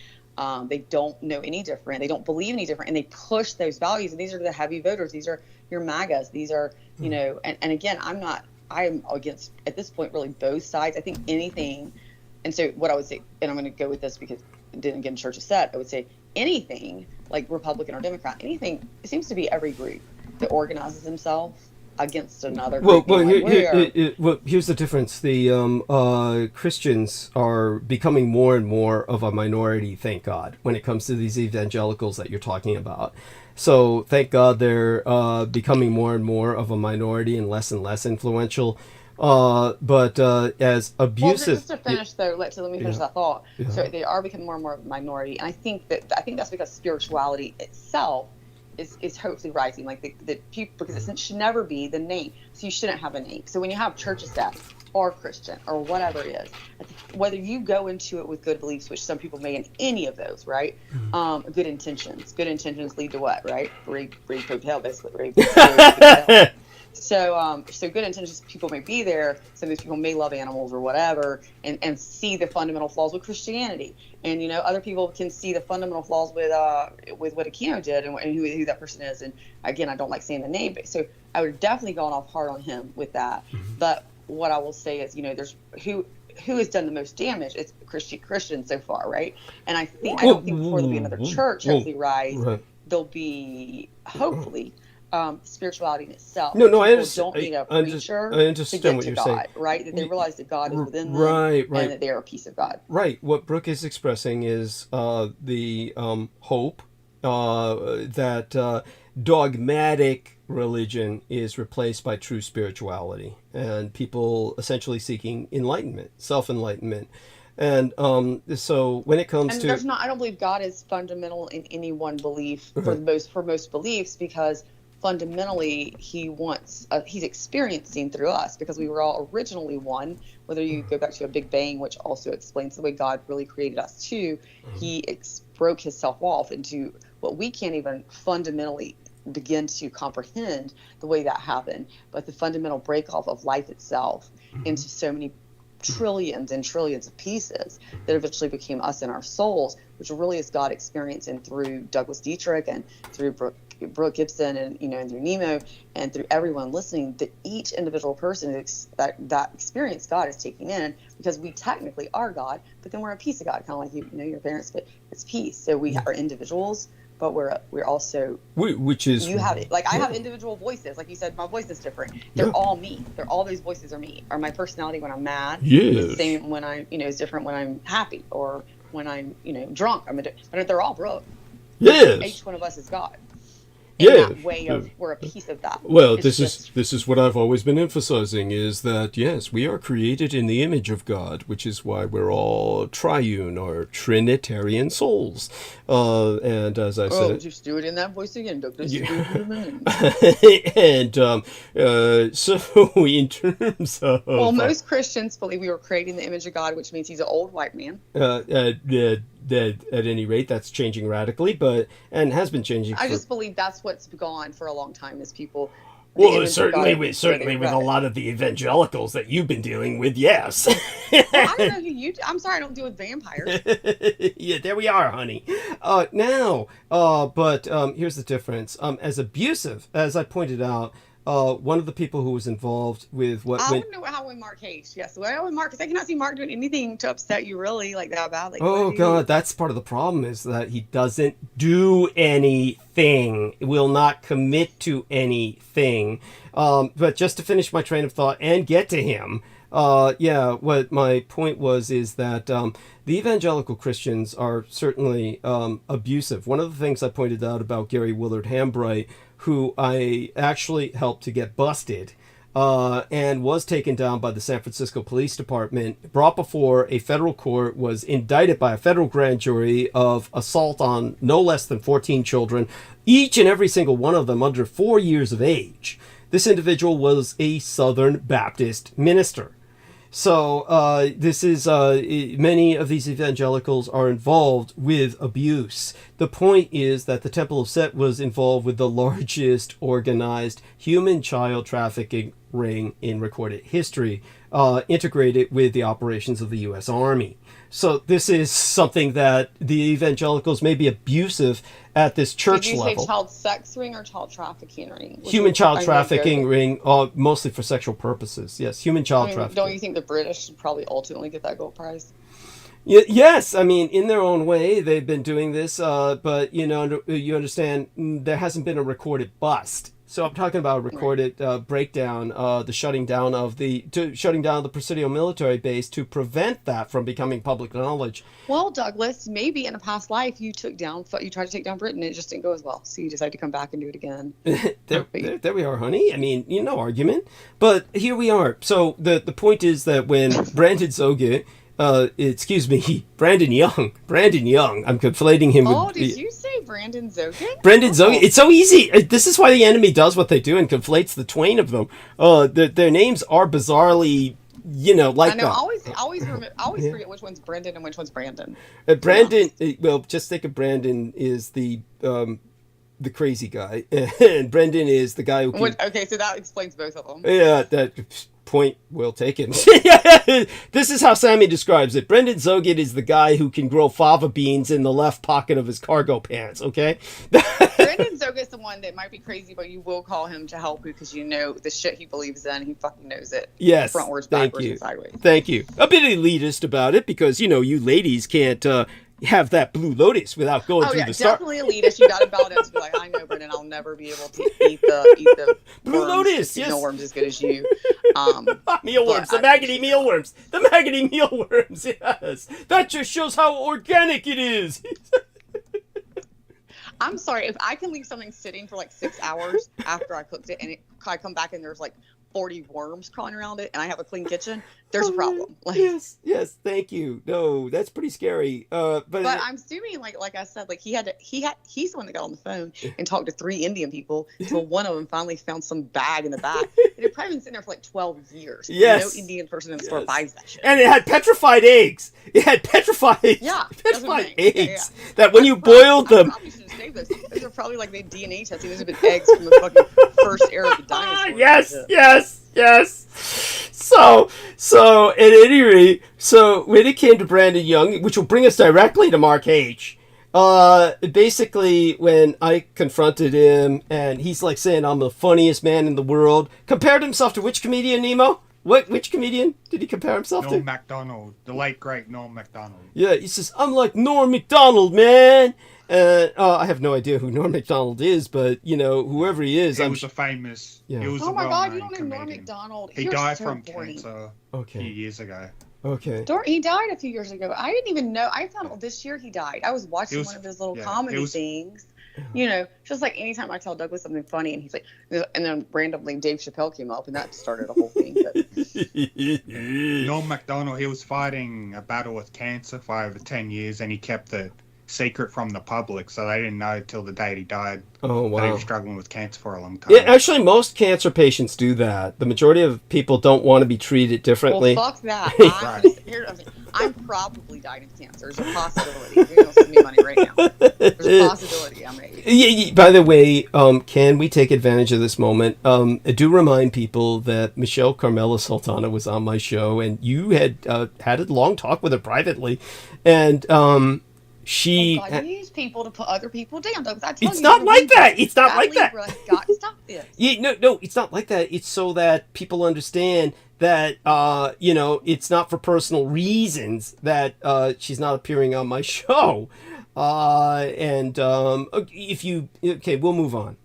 they don't know any different. They don't believe any different, and they push those values. And these are the heavy voters. These are your MAGAs. These are, and again, I'm against, at this point, really both sides. I think anything, and so what I would say, and I'm going to go with this because it didn't get in Church of Set, I would say anything, like Republican or Democrat, anything, it seems to be every group that organizes themselves against another group. Here's the difference. The Christians are becoming more and more of a minority, thank God, when it comes to these evangelicals that you're talking about. So thank God they're becoming more and more of a minority and less influential. But as abusive. Well, just to finish though, let me finish that thought. Yeah. So they are becoming more and more of a minority, and I think that's because spirituality itself is hopefully rising, like the people, because it should never be the name. So you shouldn't have a name. So when you have church of staff or Christian or whatever it is, whether you go into it with good beliefs, which some people may in any of those, right? Good intentions lead to what, right? Read Pope Hell, basically. So good intentions, people may be there. Some of these people may love animals or whatever, and see the fundamental flaws with Christianity. And other people can see the fundamental flaws with what Aquino did and who that person is. And again, I don't like saying the name, but so I would definitely gone off hard on him with that. But what I will say is, there's who has done the most damage. It's Christians so far, right? And I don't think before there'll be another church hopefully rise, there'll be hopefully. Spirituality in itself. No, I understand. Don't need a preacher I understand to get what to you're God, saying. Right? That they realize that God is within them, right, and that they are a piece of God. Right. What Brooke is expressing is the hope that dogmatic religion is replaced by true spirituality, and people essentially seeking enlightenment, self-enlightenment. And so when it comes to, I don't believe God is fundamental in any one belief for most beliefs, because fundamentally he's experiencing through us, because we were all originally one. Whether you go back to a Big Bang, which also explains the way God really created us too, he broke himself off into what we can't even fundamentally begin to comprehend the way that happened, but the fundamental break off of life itself into so many trillions and trillions of pieces that eventually became us and our souls, which really is God experiencing through Douglas Dietrich and through Brooke Gibson and and through Nemo and through everyone listening, that each individual person that experience God is taking in, because we technically are God, but then we're a piece of God, kind of like your parents, but it's peace. So we are individuals, but we're also which is you have it. Like I have individual voices, like you said, my voice is different. They're all me. All those voices are me. Or my personality when I'm mad. Yes. The same when I is different when I'm happy or when I'm drunk. But they're all Brooke. Yes. Each one of us is God. Yeah, that way of we're a piece of that. Well, this is what I've always been emphasizing, is that yes, we are created in the image of God, which is why we're all triune or trinitarian souls. And as I said, just do it in that voice again, Douglas. And so in terms of most Christians believe we were created in the image of God, which means he's an old white man. At any rate, that's changing radically, and has been changing. I just believe that's what's gone for a long time, is people. Well, certainly with a lot of the evangelicals that you've been dealing with, yes. Well, I don't know who you. I'm sorry, I don't deal with vampires. Yeah, there we are, honey. But here's the difference. As abusive as I pointed out. One of the people who was involved with what I want to know how we Mark hates. Yes, well, Mark, because I cannot see Mark doing anything to upset you really like that bad. Like, oh God, that's part of the problem, is that he doesn't do anything. Will not commit to anything. But just to finish my train of thought and get to him. What my point was is that the evangelical Christians are certainly abusive. One of the things I pointed out about Gary Willard Hambright, who I actually helped to get busted and was taken down by the San Francisco Police Department, brought before a federal court, was indicted by a federal grand jury of assault on no less than 14 children, each and every single one of them under 4 years of age. This individual was a Southern Baptist minister. So this is many of these evangelicals are involved with abuse. The point is that the Temple of Set was involved with the largest organized human child trafficking ring in recorded history, integrated with the operations of the U.S. Army. So this is something that the evangelicals may be abusive at this church level. Did you say child sex ring or child trafficking ring? Human child trafficking ring, mostly for sexual purposes. Yes, human child trafficking. Don't you think the British should probably ultimately get that gold prize? Yes, I mean, in their own way, they've been doing this, but you understand, there hasn't been a recorded bust. So I'm talking about a recorded breakdown, the shutting down of the Presidio military base to prevent that from becoming public knowledge. Well, Douglas, maybe in a past life you tried to take down Britain and it just didn't go as well, so you decided to come back and do it again. there we are, honey. I mean, no argument. But here we are. So the point is that when Brandon Zoget, Brandon Young. I'm conflating him with... Oh, did you say Brandon Zoget? Brandon Zoget. It's so easy. This is why the enemy does what they do and conflates the twain of them. Their names are bizarrely, like I know. that. I always forget which one's Brendan and which one's Brandon. Brandon, just think of Brandon is the crazy guy, and Brendan is the guy who can... Okay, so that explains both of them. Yeah, that... Point well taken. This is how Sammy describes it. Brendan Zoget is the guy who can grow fava beans in the left pocket of his cargo pants, okay? Brendan Zoget's the one that might be crazy, but you will call him to help you because you know the shit he believes in. He fucking knows it. Yes. Frontwards, Thank backwards, you. and sideways. Thank you. A bit elitist about it because, you ladies can't have that Blue Lotus without going through the start. Definitely elitist. You got to bow down to be like, I know, Brendan, I'll never be able to eat the Blue Lotus, yes. Mealworms as good as you. Mealworms, the maggoty mealworms. The maggoty mealworms, yes. That just shows how organic it is. I'm sorry, if I can leave something sitting for like 6 hours after I cooked it and I come back and there's like 40 worms crawling around it and I have a clean kitchen, there's a problem. Yes, thank you. No, that's pretty scary. But I'm assuming, like I said, like he's the one that got on the phone and talked to 3 Indian people until one of them finally found some bag in the back. It had probably been sitting there for like 12 years. Yes. No Indian person in the store buys that shit. And it had petrified eggs. It had petrified eggs Yeah, that when you boiled them, those? Those are probably like the DNA testing. Those have been eggs from the fucking first era of the dinosaurs. Yes. So at any rate, so when it came to Brandon Young, which will bring us directly to Mark H. Basically, when I confronted him, and he's like saying I'm the funniest man in the world, compared himself to which comedian, Nemo? Which comedian did he compare himself to? Norm Macdonald, the late great Norm Macdonald. Yeah, he says I'm like Norm Macdonald, man. I have no idea who Norm Macdonald is, but whoever he is, He was a famous. Yeah. He was Oh a my God, you well-known don't know Norm comedian. Macdonald. He You're died so from boring. cancer Okay. a few years ago. Okay. He died a few years ago. I didn't even know. I found out this year he died. I was watching one of his little comedy things. Just like anytime I tell Douglas something funny, and he's like, and then randomly Dave Chappelle came up, and that started a whole thing. Norm Macdonald, he was fighting a battle with cancer for over 10 years, and he kept the secret from the public, so they didn't know till the day he died. Oh, wow. That he was struggling with cancer for a long time. Yeah, actually, most cancer patients do that. The majority of people don't want to be treated differently. Well, fuck that. I'm probably dying of cancer. There's a possibility. You're going to send me money right now. There's a possibility. I'm ready. Yeah, by the way, can we take advantage of this moment? I do remind people that Michelle Carmela Sultana was on my show, and you had had a long talk with her privately, and she. Oh God, you use people to put other people down. It's not like that. It's not like that. God, stop this. Yeah, no, it's not like that. It's so that people understand that it's not for personal reasons that she's not appearing on my show. If you we'll move on.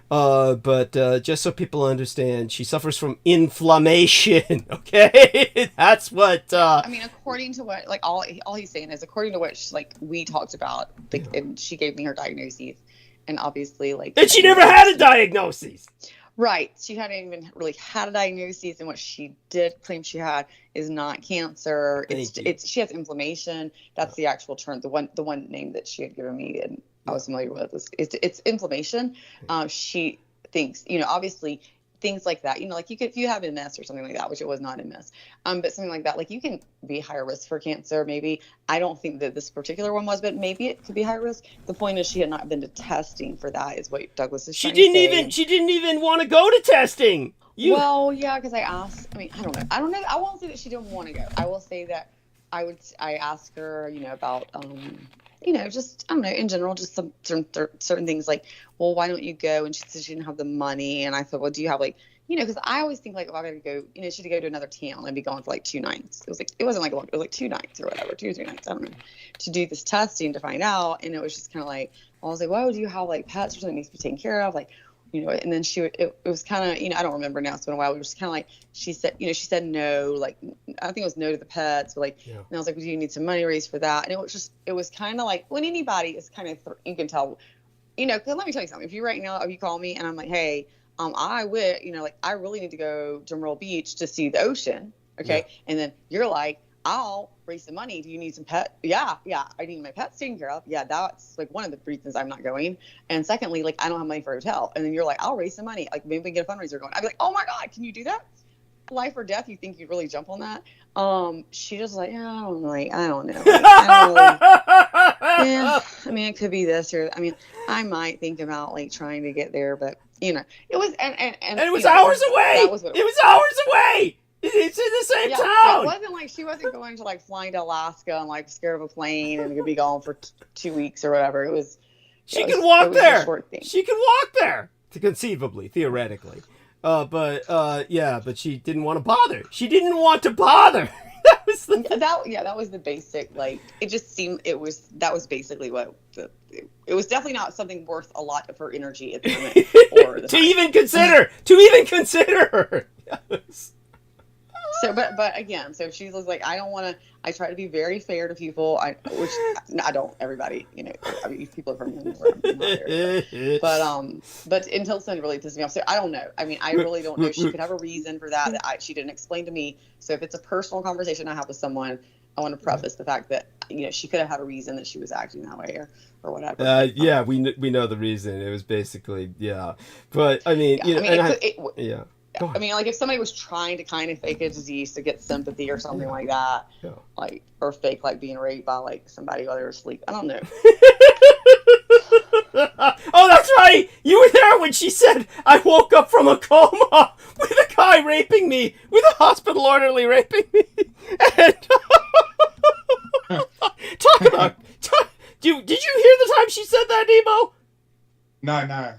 But just so people understand, she suffers from inflammation. Okay, that's what. I mean, according to what, like, all he's saying is, according to what we talked about, like, and she gave me her diagnoses, and obviously, like, and she never had a diagnosis. Right, she hadn't even really had a diagnosis, and what she did claim she had is not cancer. It's she has inflammation. That's the actual term. The one name that she had given me and I was familiar with was it's inflammation. She thinks, obviously things like that, like if you have MS or something like that, which it was not MS, but something like that, like you can be higher risk for cancer. Maybe, I don't think that this particular one was, but maybe it could be high risk. The point is she had not been to testing for that, is what Douglas is trying to say. She didn't even want to go to testing. Well, yeah, because I asked. I mean, I don't know. I won't say that she didn't want to go. I will say that I asked her, about just, I don't know, in general, just some certain things like, well, why don't you go? And she said she didn't have the money. And I said, well, do you have because I always think like, if I gotta go, she had to go to another town and be gone for like 2 nights. It wasn't like long, it was like 2 nights or whatever, 2 or 3 nights, I don't know, to do this testing to find out. And it was just kind of like, I was like, well, do you have like pets or something that needs to be taken care of? Like, and then it was kind of, I don't remember now, it's been a while. It was kind of like, she said no, like, I think it was no to the pets, but like, and I was like, well, do you need some money raised for that? And it was kind of like, when anybody is kind of, you can tell, because let me tell you something. If you call me and I'm like, hey, I would, like, I really need to go to Myrtle Beach to see the ocean. Okay. Yeah. And then you're like, I'll raise some money. Do you need some pet? Yeah. I need my pets taken care of. Yeah, that's like one of the reasons I'm not going. And secondly, like, I don't have money for a hotel. And then you're like, I'll raise some money. Like, maybe we can get a fundraiser going. I'd be like, oh my God, can you do that? Life or death? You think you'd really jump on that? She just like, yeah, I don't know. Like, I don't really, yeah, I mean, it could be this, or I mean, I might think about like trying to get there, but it was and it was hours away. That was what it was hours away. It's in the same town. It wasn't like she wasn't going to like flying to Alaska and like scared of a plane and could be gone for 2 weeks or whatever. It was. She could walk there. She could walk there, conceivably, theoretically. But she didn't want to bother. She didn't want to bother. That was that was the basic, like, it just seemed that was basically what it was definitely not something worth a lot of her energy at the moment or the to even consider her. Yes. So, but again, so she was like, I don't want to. I try to be very fair to people. Which I don't. Everybody, I mean, people have heard me. I'm not there, but until something really pisses me off. So I don't know. I mean, I really don't know. She could have a reason for that she didn't explain to me. So if it's a personal conversation I have with someone, I want to preface the fact that she could have had a reason that she was acting that way or whatever. Yeah, we know the reason. It was basically But I mean, I mean, like if somebody was trying to kind of fake a disease to get sympathy or something like that, like, or fake like being raped by like somebody while they were asleep. I don't know. Oh, that's right! You were there when she said, I woke up from a coma with a guy raping me, with a hospital orderly raping me. And did you hear the time she said that, Nemo? No. Yeah,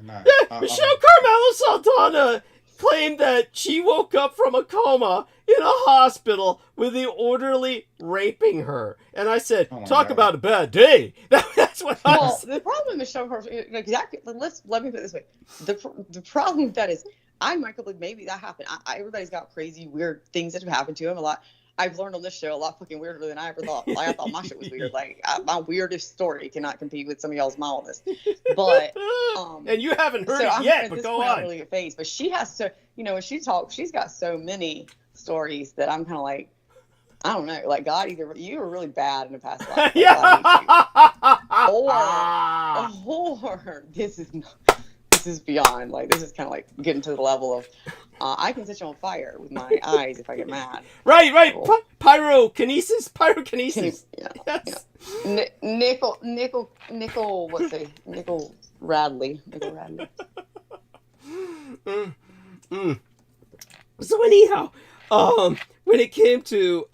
Michelle Carmelo Saldana claimed that she woke up from a coma in a hospital with the orderly raping her. And I said, talk about a bad day. That's what I said. The problem with Michelle Carmelo, exactly. Let me put it this way. The problem with that is, I might believe maybe that happened. Everybody's got crazy, weird things that have happened to him. A lot. I've learned on this show a lot fucking weirder than I ever thought. Like, I thought my shit was weird. Like, my weirdest story cannot compete with some of y'all's mildest. But and you haven't heard so it yet, but go on. Really face, but she has so, when she talks, she's got so many stories that I'm kind of like, I don't know. Like, God, either you were really bad in the past life, like, or this is beyond. Like, this is kind of like getting to the level of I can set you on fire with my eyes if I get mad. Right. Pyrokinesis. Yes. Yeah. Nickel. What's it? Nickel Radley. So anyhow, when it came to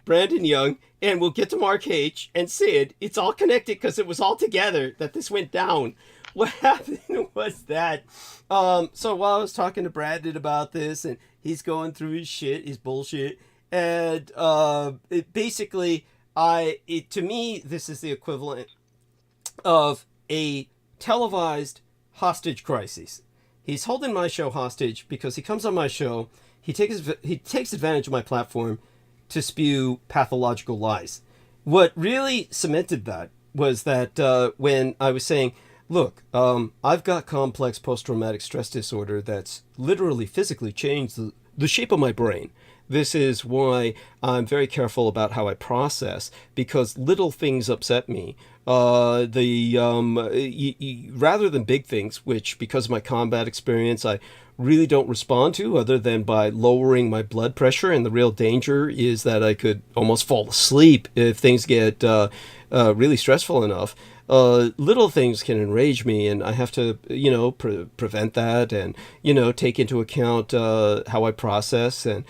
Brandon Young, and we'll get to Mark H. and Sid, it's all connected because it was all together that this went down. What happened was that, so while I was talking to Brandon about this, and he's going through his bullshit, and to me, this is the equivalent of a televised hostage crisis. He's holding my show hostage because he comes on my show, he takes advantage of my platform to spew pathological lies. What really cemented that was that when I was saying, look, I've got complex post-traumatic stress disorder that's literally physically changed the shape of my brain. This is why I'm very careful about how I process, because little things upset me. Rather than big things, which because of my combat experience, I really don't respond to other than by lowering my blood pressure. And the real danger is that I could almost fall asleep if things get really stressful enough. Little things can enrage me, and I have to, prevent that, and, take into account how I process. And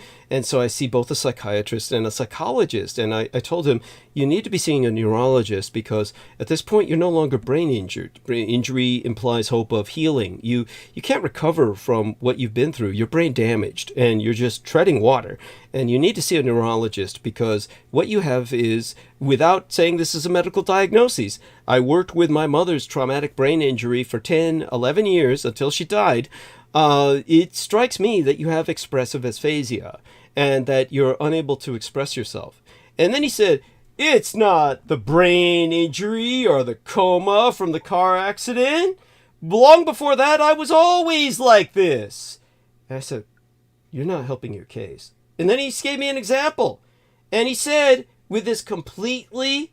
so I see both a psychiatrist and a psychologist. And I told him, you need to be seeing a neurologist, because at this point, you're no longer brain injured. Brain injury implies hope of healing. You can't recover from what you've been through. You're brain damaged, and you're just treading water. And you need to see a neurologist, because what you have is, without saying this is a medical diagnosis, I worked with my mother's traumatic brain injury for 10, 11 years until she died. It strikes me that you have expressive aphasia and that you're unable to express yourself. And then he said, it's not the brain injury or the coma from the car accident. Long before that, I was always like this. And I said, you're not helping your case. And then he gave me an example. And he said, with this completely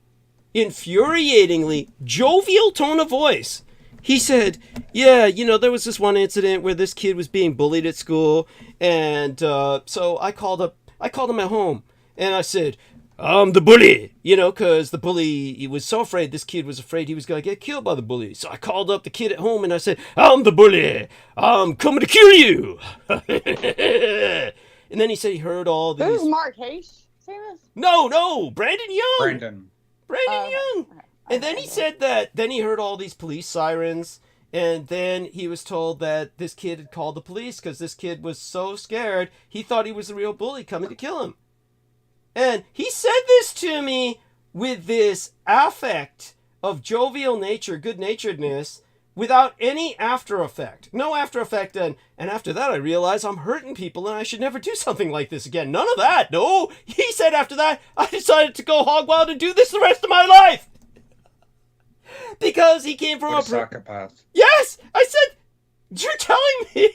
infuriatingly jovial tone of voice, he said, yeah, there was this one incident where this kid was being bullied at school. And so I called him at home. And I said, I'm the bully, because the bully, he was so afraid, this kid was afraid he was going to get killed by the bully. So I called up the kid at home and I said, I'm the bully. I'm coming to kill you. And then he said he heard all these. Who's Mark H. saying this? No, Brandon Young. Brandon Young. And then he said that, then he heard all these police sirens. And then he was told that this kid had called the police because this kid was so scared, he thought he was the real bully coming to kill him. And he said this to me with this affect of jovial nature, good-naturedness, without any after effect. No after effect. And after that, I realized I'm hurting people and I should never do something like this again. None of that. No. He said after that, I decided to go hog wild and do this the rest of my life. Because he came from a psychopath. Yes! I said, you're telling me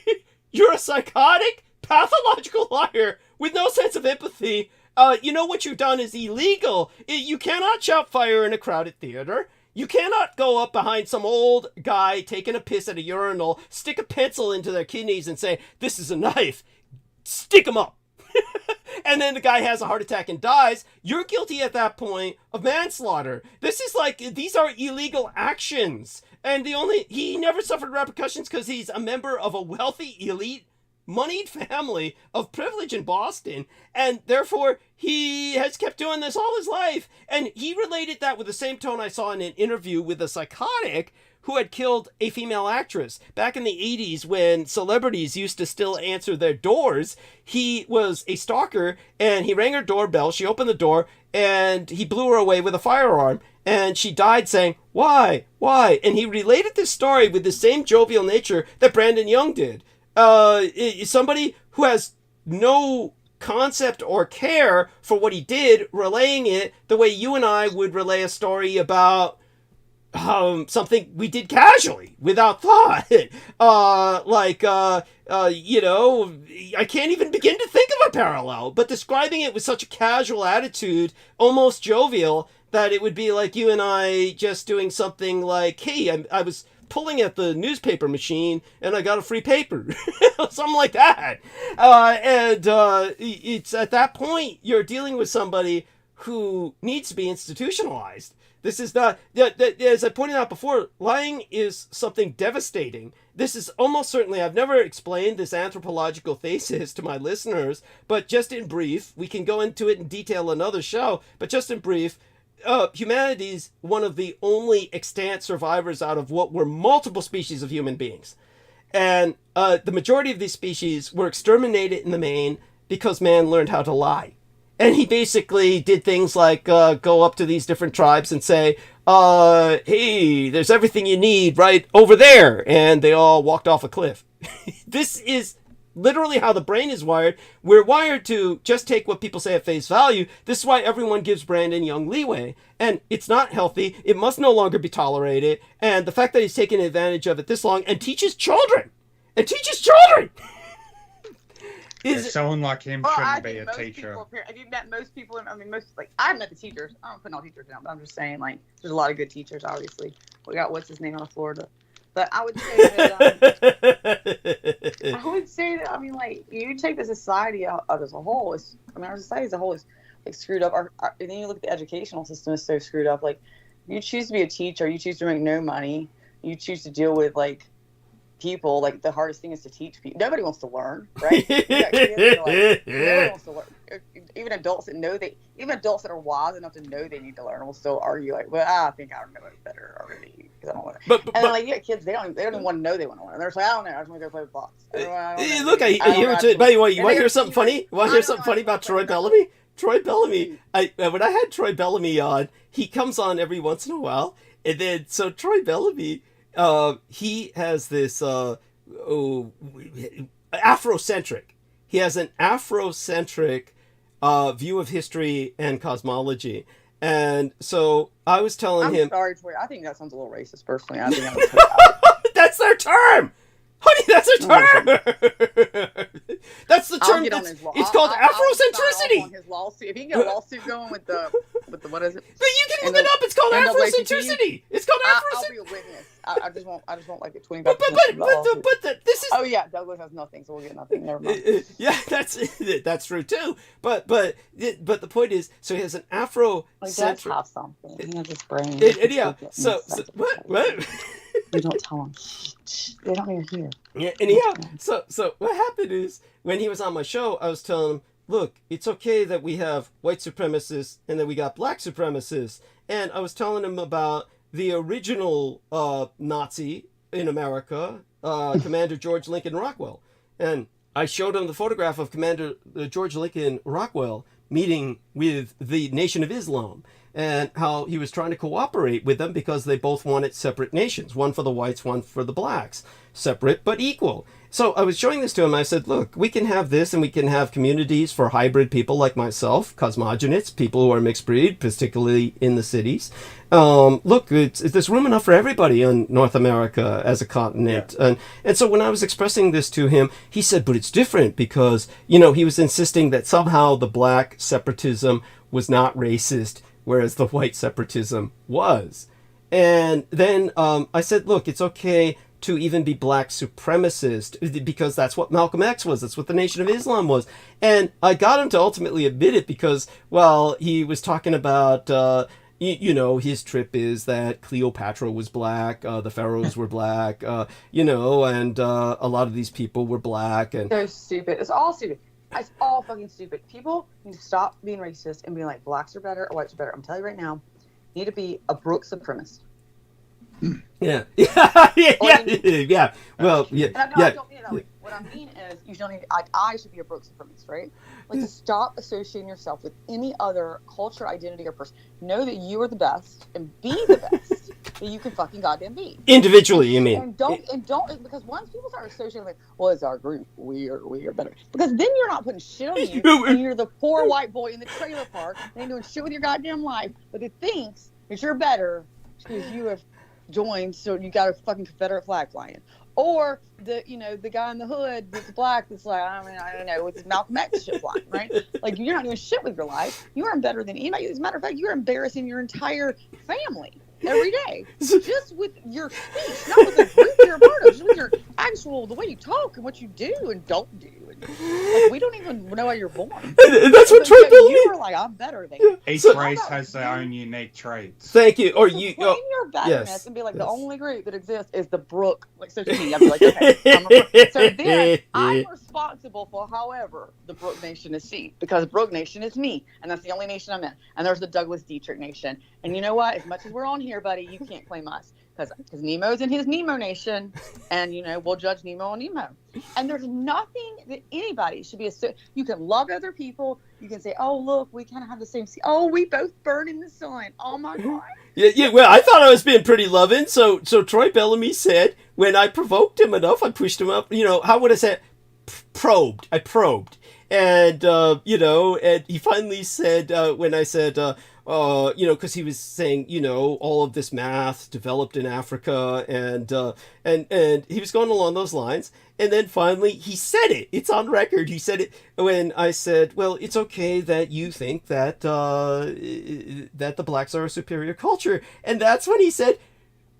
you're a psychotic, pathological liar with no sense of empathy. What you've done is illegal. You cannot shout fire in a crowded theater. You cannot go up behind some old guy taking a piss at a urinal, stick a pencil into their kidneys and say, this is a knife. Stick them up. and then the guy has a heart attack and dies, you're guilty at that point of manslaughter. This is like, these are illegal actions. And he never suffered repercussions because he's a member of a wealthy, elite, moneyed family of privilege in Boston, and therefore he has kept doing this all his life. And he related that with the same tone I saw in an interview with a psychotic who had killed a female actress. Back in the 80s, when celebrities used to still answer their doors, he was a stalker, and he rang her doorbell, she opened the door, and he blew her away with a firearm. And she died saying, why? And he related this story with the same jovial nature that Brandon Young did. Somebody who has no concept or care for what he did, relaying it the way you and I would relay a story about something we did casually, without thought. I can't even begin to think of a parallel, but describing it with such a casual attitude, almost jovial, that it would be like you and I just doing something like, hey, I was pulling at the newspaper machine and I got a free paper. Something like that. It's at that point you're dealing with somebody who needs to be institutionalized. This is not, as I pointed out before, lying is something devastating. This is almost certainly, I've never explained this anthropological thesis to my listeners, but just in brief, we can go into it in detail another show, but just in brief, humanity's one of the only extant survivors out of what were multiple species of human beings. And the majority of these species were exterminated in the main because man learned how to lie. And he basically did things like go up to these different tribes and say, hey, there's everything you need right over there. And they all walked off a cliff. This is literally how the brain is wired. We're wired to just take what people say at face value. This is why everyone gives Brandon Young leeway. And it's not healthy. It must no longer be tolerated. And the fact that he's taken advantage of it this long and teaches children. Someone like him shouldn't be a teacher. Have you met most people? I mean, I've met the teachers. I don't put all teachers down, but I'm just saying, like, there's a lot of good teachers, obviously. We got, what's his name out of Florida? But I would say that, I mean, like, you take the society out as a whole. Our society as a whole is, like, screwed up. And then you look at the educational system is so screwed up. Like, you choose to be a teacher, you choose to make no money, you choose to deal with, like, people. Like, the hardest thing is to teach people. Nobody wants to learn, right? You got kids that are like, nobody wants to learn. Even adults that are wise enough to know they need to learn will still argue, like, well, I think I know it better already because I don't want to. And like, you got kids, they don't even want to know they want to learn. They're just like, I don't know, I just want to go play with blocks. By the way, you want to hear something funny? You want to hear something funny about Troy Bellamy? Troy Bellamy, when I had Troy Bellamy on, he comes on every once in a while, and then, so Troy Bellamy, he has this Afrocentric. He has an Afrocentric view of history and cosmology. And so I was telling him... I'm sorry, Troy. I think that sounds a little racist, personally. I think I would That's their term! Honey, that's their term! That's the term. It's called Afrocentricity. On his lawsuit. If he can get a lawsuit going with the what is it? But you can look it up. It's called Afrocentricity. It's called Afrocentricity. I'll be a witness. I just want like a 25%. But this is. Oh yeah, Douglas has nothing, so we'll get nothing. Never mind. Yeah, that's true too. But the point is, so he has an Afrocentric. He does have something. He has his brain. Yeah. So what? We don't tell them. They don't even hear. Yeah, anyhow, so what happened is, when he was on my show, I was telling him, look, it's okay that we have white supremacists and that we got black supremacists. And I was telling him about the original Nazi in America, Commander George Lincoln Rockwell. And I showed him the photograph of Commander George Lincoln Rockwell meeting with the Nation of Islam, and how he was trying to cooperate with them because they both wanted separate nations, one for the whites, one for the blacks, separate but equal. So I was showing this to him. I said, look, we can have this, and we can have communities for hybrid people like myself, cosmogenites, people who are mixed breed, particularly in the cities. Look, there's room enough for everybody in North America as a continent. Yeah. And so when I was expressing this to him, he said, but it's different because, he was insisting that somehow the black separatism was not racist, whereas the white separatism was. And then I said, look, it's okay to even be black supremacist, because that's what Malcolm X was. That's what the Nation of Islam was. And I got him to ultimately admit it because, well, he was talking about, you know, his trip is that Cleopatra was black, the pharaohs were black, you know, and a lot of these people were black. And so stupid. It's all stupid. It's all fucking stupid. People need to stop being racist and being like, blacks are better or whites are better. I'm telling you right now, you need to be a Brooks supremacist. Yeah. Yeah. Well, yeah. And I don't mean it that way. What I mean is, you don't need. I should be a Brooks supremacist, right? Like, to stop associating yourself with any other culture, identity, or person. Know that you are the best and be the best that you can fucking goddamn be. Individually, you mean? And don't because once people start associating like, well, it's our group, we are better. Because then you're not putting shit on you, and you're the poor white boy in the trailer park, and ain't doing shit with your goddamn life, but it thinks that you're better because you have joined, so you got a fucking Confederate flag flying. Or the guy in the hood that's black that's like, I don't know, with Malcolm X shit flying, right? Like, you're not doing shit with your life. You aren't better than anybody. As a matter of fact, you're embarrassing your entire family every day. Just with your speech, not with the group you're a part of, just with your the way you talk and what you do and don't do. And, like, we don't even know how you're born. And that's what Troy Bellamy. You were like, I'm better than you. Each race has their own unique traits. Thank you. Or So you. claim your betterness yes, and be like, yes. the only group that exists is the Brook. Like, so to me, I'd be like, okay. So then I'm responsible for however the Brook Nation is seen, because Brook Nation is me, and that's the only nation I'm in. And there's the Douglas Dietrich Nation. And you know what? As much as we're on here, buddy, you can't claim us. Because Nemo's in his Nemo Nation, and, we'll judge Nemo on Nemo. And there's nothing that anybody should be you can love other people. You can say, oh, look, we kind of have the same we both burn in the sun. Oh, my God. Yeah, well, I thought I was being pretty loving. So Troy Bellamy said, when I provoked him enough, I pushed him up, how would I say it? Probed. I probed. And, and he finally said, when I said, because he was saying, all of this math developed in Africa, and he was going along those lines. And then finally he said it. It's on record. He said it when I said, well, it's okay that you think that that the blacks are a superior culture. And that's when he said,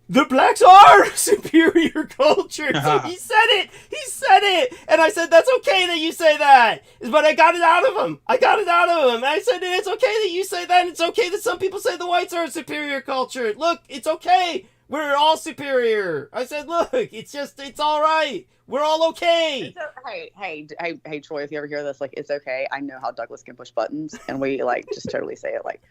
the blacks are a superior culture. So he said it. And I said, that's okay that you say that. But I got it out of him. And I said, it's okay that you say that. And it's okay that some people say the whites are a superior culture. Look, it's okay. We're all superior. I said, look, it's all right. We're all okay. Hey, Troy, if you ever hear this, like, it's okay. I know how Douglas can push buttons. And we, just totally say it, like,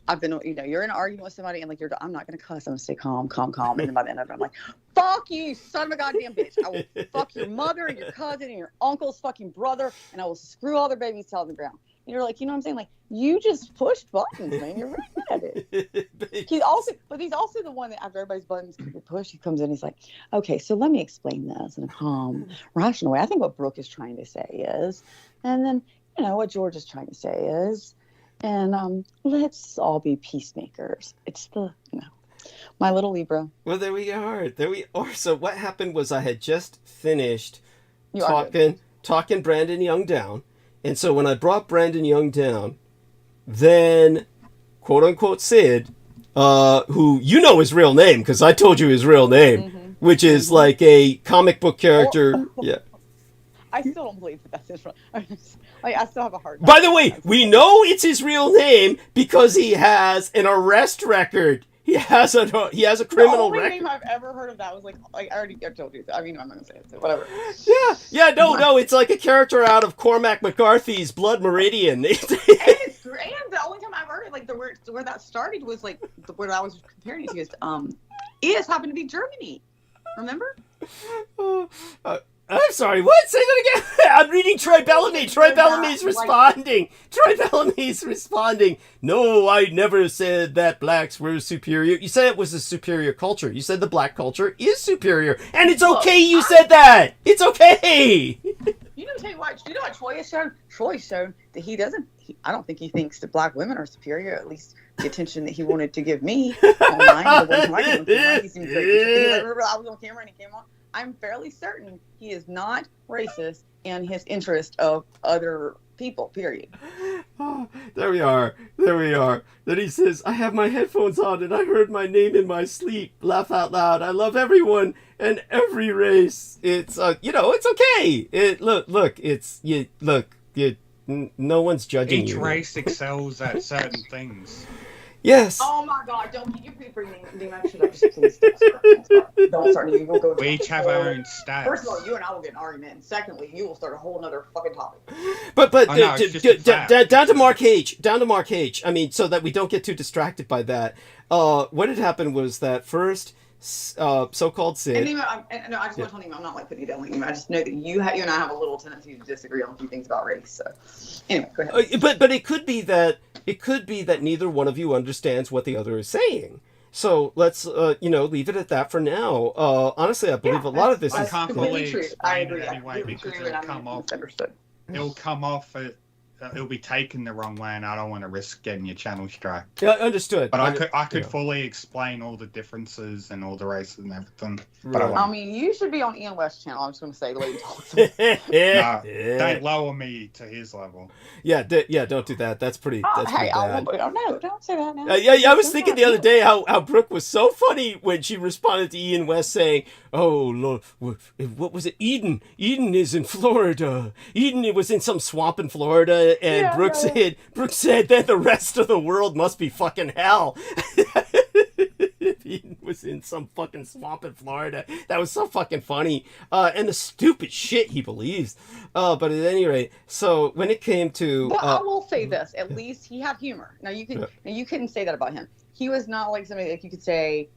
I've been, you're in an argument with somebody and like, I'm not going to cuss. I'm going to stay calm. And then by the end of it, I'm like, fuck you, son of a goddamn bitch. I will fuck your mother and your cousin and your uncle's fucking brother, and I will screw all their babies to the ground. And you're like, you know what I'm saying? Like, you just pushed buttons, man. You're really good at it. He's also the one that after everybody's buttons get pushed, he comes in, he's like, okay, so let me explain this in a calm, rational way. I think what Brooke is trying to say is, and then, what George is trying to say is, and let's all be peacemakers. It's my little Libra. Well, there we are. So what happened was I had just finished talking Brandon Young down. And so when I brought Brandon Young down, then quote unquote Sid, who his real name, because I told you his real name, which is like a comic book character. Yeah. I still don't believe that's his real name. I still have a hard time. By the way, we know it's his real name because he has an arrest record. He has a criminal record. The only name I've ever heard of that was like I already told you. I mean, I'm not gonna say it. So whatever. Yeah. No. It's like a character out of Cormac McCarthy's Blood Meridian. And the only time I've heard it, like where that started was like where I was comparing it to is happened to be Germany. Remember? I'm sorry, what? Say that again. I'm reading Troy Bellamy. Troy Bellamy's responding. No, I never said that blacks were superior. You said it was a superior culture. You said the black culture is superior. And it's okay you said that. It's okay. Tell you what Troy has shown? Troy's shown that he doesn't. I don't think he thinks that black women are superior. At least the attention that he wanted to give me online. He seemed great. Remember, I was on camera and he came on. I'm fairly certain he is not racist in his interest of other people, period. Oh, there we are. There we are. Then he says, I have my headphones on and I heard my name in my sleep. Laugh out loud. I love everyone and every race. It's, it's okay. No one's judging Each you. race excels at certain things. Yes. Oh my God! Don't get your people demotion up. Just please don't start. You will go. We each have our own stats. First of all, you and I will get an argument, and secondly, you will start a whole nother fucking topic. But Oh, no, it's just a fact. down to Mark H. Down to Mark H. I mean, so that we don't get too distracted by that. What had happened was that first so-called Sid. And Nemo, no, I just want to tell Nemo, I'm not like putting you down, Nemo. I just know that you and I have a little tendency to disagree on a few things about race. So anyway, go ahead. But it could be that neither one of you understands what the other is saying. So let's leave it at that for now. Honestly, I believe a lot of this I is can't fully explain it anyway agree, because and it'll I'm come off. misunderstood. It'll come off. It'll be taken the wrong way, and I don't want to risk getting your channel striked. Yeah, understood. But I could fully explain all the differences and all the races and everything. But Right. I I mean, you should be on Ian West's channel. I'm just going to say the way you talk. won't. Don't lower me to his level. Yeah, don't do that. That's pretty. That's pretty bad. No, don't say that now. I was thinking the other day how Brooke was so funny when she responded to Ian West saying, "Oh Lord, what was it? Eden is in Florida. Eden was in some swamp in Florida." And Brooke said that the rest of the world must be fucking hell. Eden was in some fucking swamp in Florida. That was so fucking funny. And the stupid shit he believes. But at any rate, so when it came to... But I will say this, at least he had humor. Now you couldn't say that about him. He was not like somebody like you could say,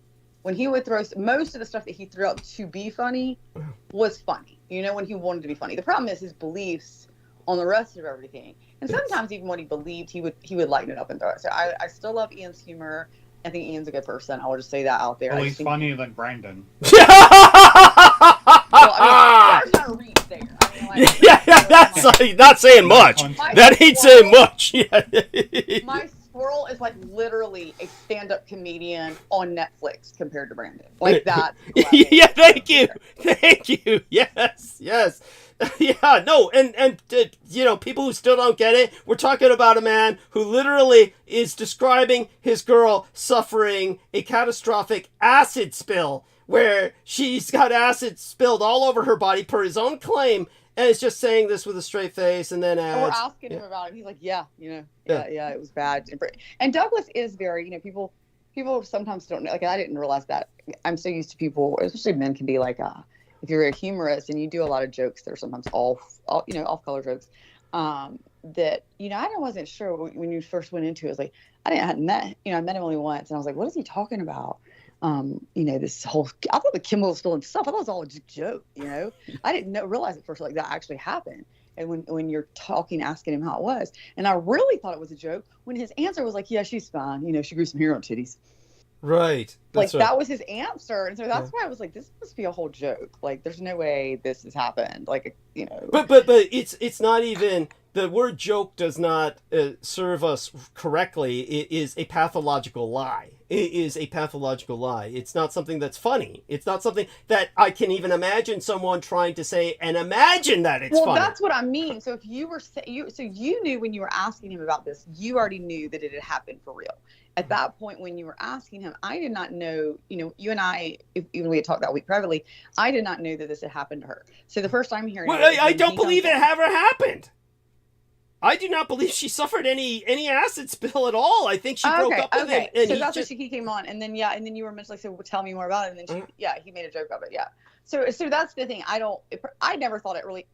when he would throw, most of the stuff that he threw out to be funny was funny. When he wanted to be funny. The problem is his beliefs on the rest of everything. And sometimes even what he believed, he would lighten it up and throw it. So I still love Ian's humor. I think Ian's a good person. I will just say that out there. Well, he's funnier than Brandon. Well, I mean, there's no reach there. I mean, that's not saying much. That ain't saying much. My squirrel is like literally a stand-up comedian on Netflix compared to Brandon. Like that. Yeah, thank you. Yes. Yeah, no, and people who still don't get it, we're talking about a man who literally is describing his girl suffering a catastrophic acid spill where she's got acid spilled all over her body per his own claim, and is just saying this with a straight face, and then adds... And we're asking him about it. He's like, yeah, it was bad. And Douglas is very, people sometimes don't know. Like, I didn't realize that. I'm so used to people, especially men, can be like, if you're a humorist and you do a lot of jokes that are sometimes off-color jokes, that, I wasn't sure when you first went into it. I was like, I met him only once, and I was like, what is he talking about? This whole, I thought the Kimball was spilling stuff. I thought it was all a joke, I didn't realize at first like that actually happened. And when you're asking him how it was, and I really thought it was a joke when his answer was like, yeah, she's fine. She grew some hair on titties. Right. That was his answer. And so that's why I was like, this must be a whole joke. Like, there's no way this has happened. Like, But it's not even, the word joke does not serve us correctly. It is a pathological lie. It is a pathological lie. It's not something that's funny. It's not something that I can even imagine someone trying to say and imagine that it's funny. Well, that's what I mean. So if you were, you knew when you were asking him about this, you already knew that it had happened for real. At that point, when you were asking him, I did not know, you and I, even we had talked that week privately, I did not know that this had happened to her. So the first time hearing it, I don't believe it ever happened. I do not believe she suffered any acid spill at all. I think she broke up with him. And so that's when he came on, and then you were mentioning, like, so tell me more about it. And then he made a joke of it. Yeah. So that's the thing. I never thought it really.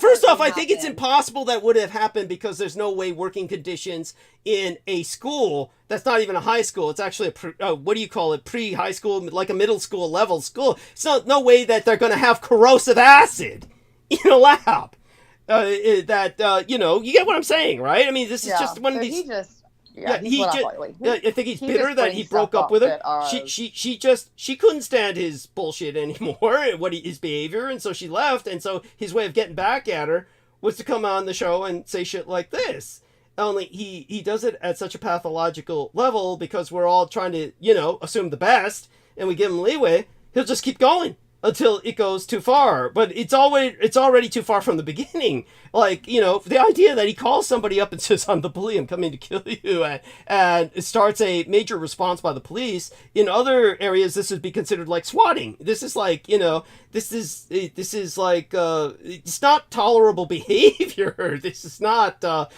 First off, I think it's impossible that would have happened because there's no way working conditions in a school that's not even a high school. It's actually what do you call it? Pre-high school, like a middle school level school. So no way that they're going to have corrosive acid in a lab. You get what I'm saying, right? I mean, this is just one of these. I think he's bitter that he broke up with her. She couldn't stand his bullshit anymore, his behavior, and so she left. And so his way of getting back at her was to come on the show and say shit like this. Only he does it at such a pathological level because we're all trying to assume the best, and we give him leeway. He'll just keep going. until it goes too far. But it's already too far from the beginning. Like, you know, the idea that he calls somebody up and says, I'm the bully, I'm coming to kill you, and it starts a major response by the police. In other areas, this would be considered like swatting. This is like, you know, this is like, it's not tolerable behavior. This is not a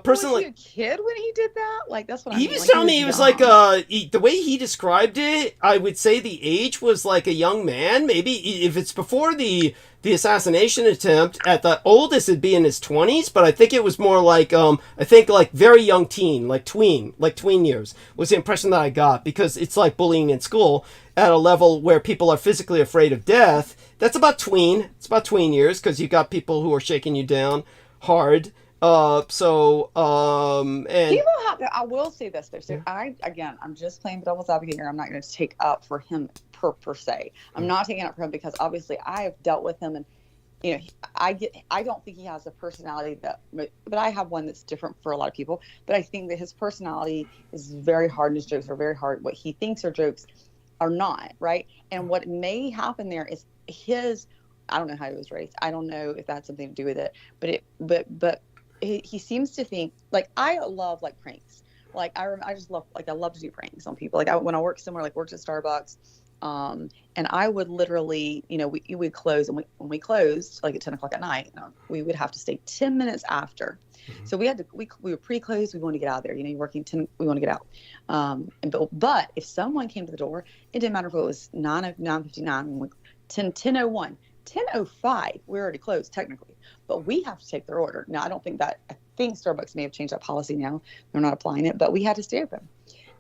person was like... he a kid when he did that? Like, that's what I mean. He was Like, telling me, he was like, the way he described it, I would say the age was like a young man. Maybe if it's before the assassination attempt, at the oldest it'd be in his 20s, but I think it was more like, I think like very young teen, like tween years was the impression that I got, because it's like bullying in school at a level where people are physically afraid of death. That's about tween. It's about tween years, because you got people who are shaking you down hard. And people have to, I will say this though. So I'm just playing devil's advocate here. I'm not going to take up for him per se. I'm not taking up for him because obviously I have dealt with him, and you know, I don't think he has a personality but I have one that's different for a lot of people. But I think that his personality is very hard, and his jokes are very hard. What he thinks are jokes are not, right? And what may happen there is I don't know how he was raised. I don't know if that's something to do with it, but he seems to think, like, I love like pranks. Like I just love, like, I love to do pranks on people. Like when I worked somewhere, like worked at Starbucks, and I would literally, you know, we would close, and when we closed like at 10 o'clock at night, we would have to stay 10 minutes after. So we were pre-closed. We wanted to get out of there. You know, you're working 10, we want to get out. But if someone came to the door, it didn't matter if it was 9:59, 10:01, 10:05, we're already closed technically, but we have to take their order. Now, I think Starbucks may have changed that policy now. They're not applying it, but we had to stay open.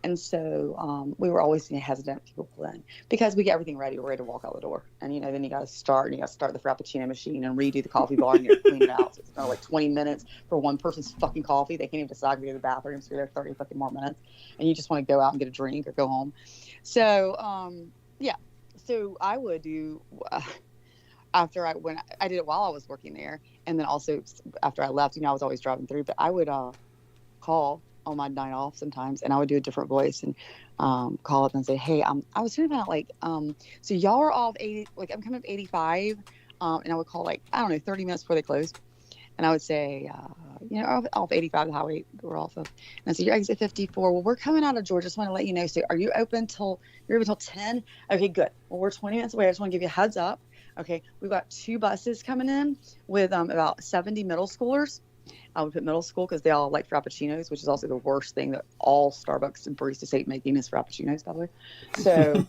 And so we were always hesitant people pull in because we get everything ready. We're ready to walk out the door. And, you know, then you got to start the Frappuccino machine and redo the coffee bar and you got to clean it out. So it's like 20 minutes for one person's fucking coffee. They can't even decide to go to the bathroom. So you're there 30 fucking more minutes. And you just want to go out and get a drink or go home. So, yeah. So I would do... after I did it while I was working there, and then also after I left, you know, I was always driving through, but I would call on my night off sometimes, and I would do a different voice and call up and say, hey, I was thinking about like, so y'all are off 80, like I'm coming up 85, and I would call like, I don't know, 30 minutes before they closed, and I would say, you know, off 85, the highway we're off of, and I said, you're exit 54. Well, we're coming out of Georgia. Just want to let you know. So are you open till 10? Okay, good. Well, we're 20 minutes away. I just want to give you a heads up. Okay, we've got 2 buses coming in with about 70 middle schoolers. I would put middle school because they all like Frappuccinos, which is also the worst thing that all Starbucks and baristas hate making is Frappuccinos, by the way. So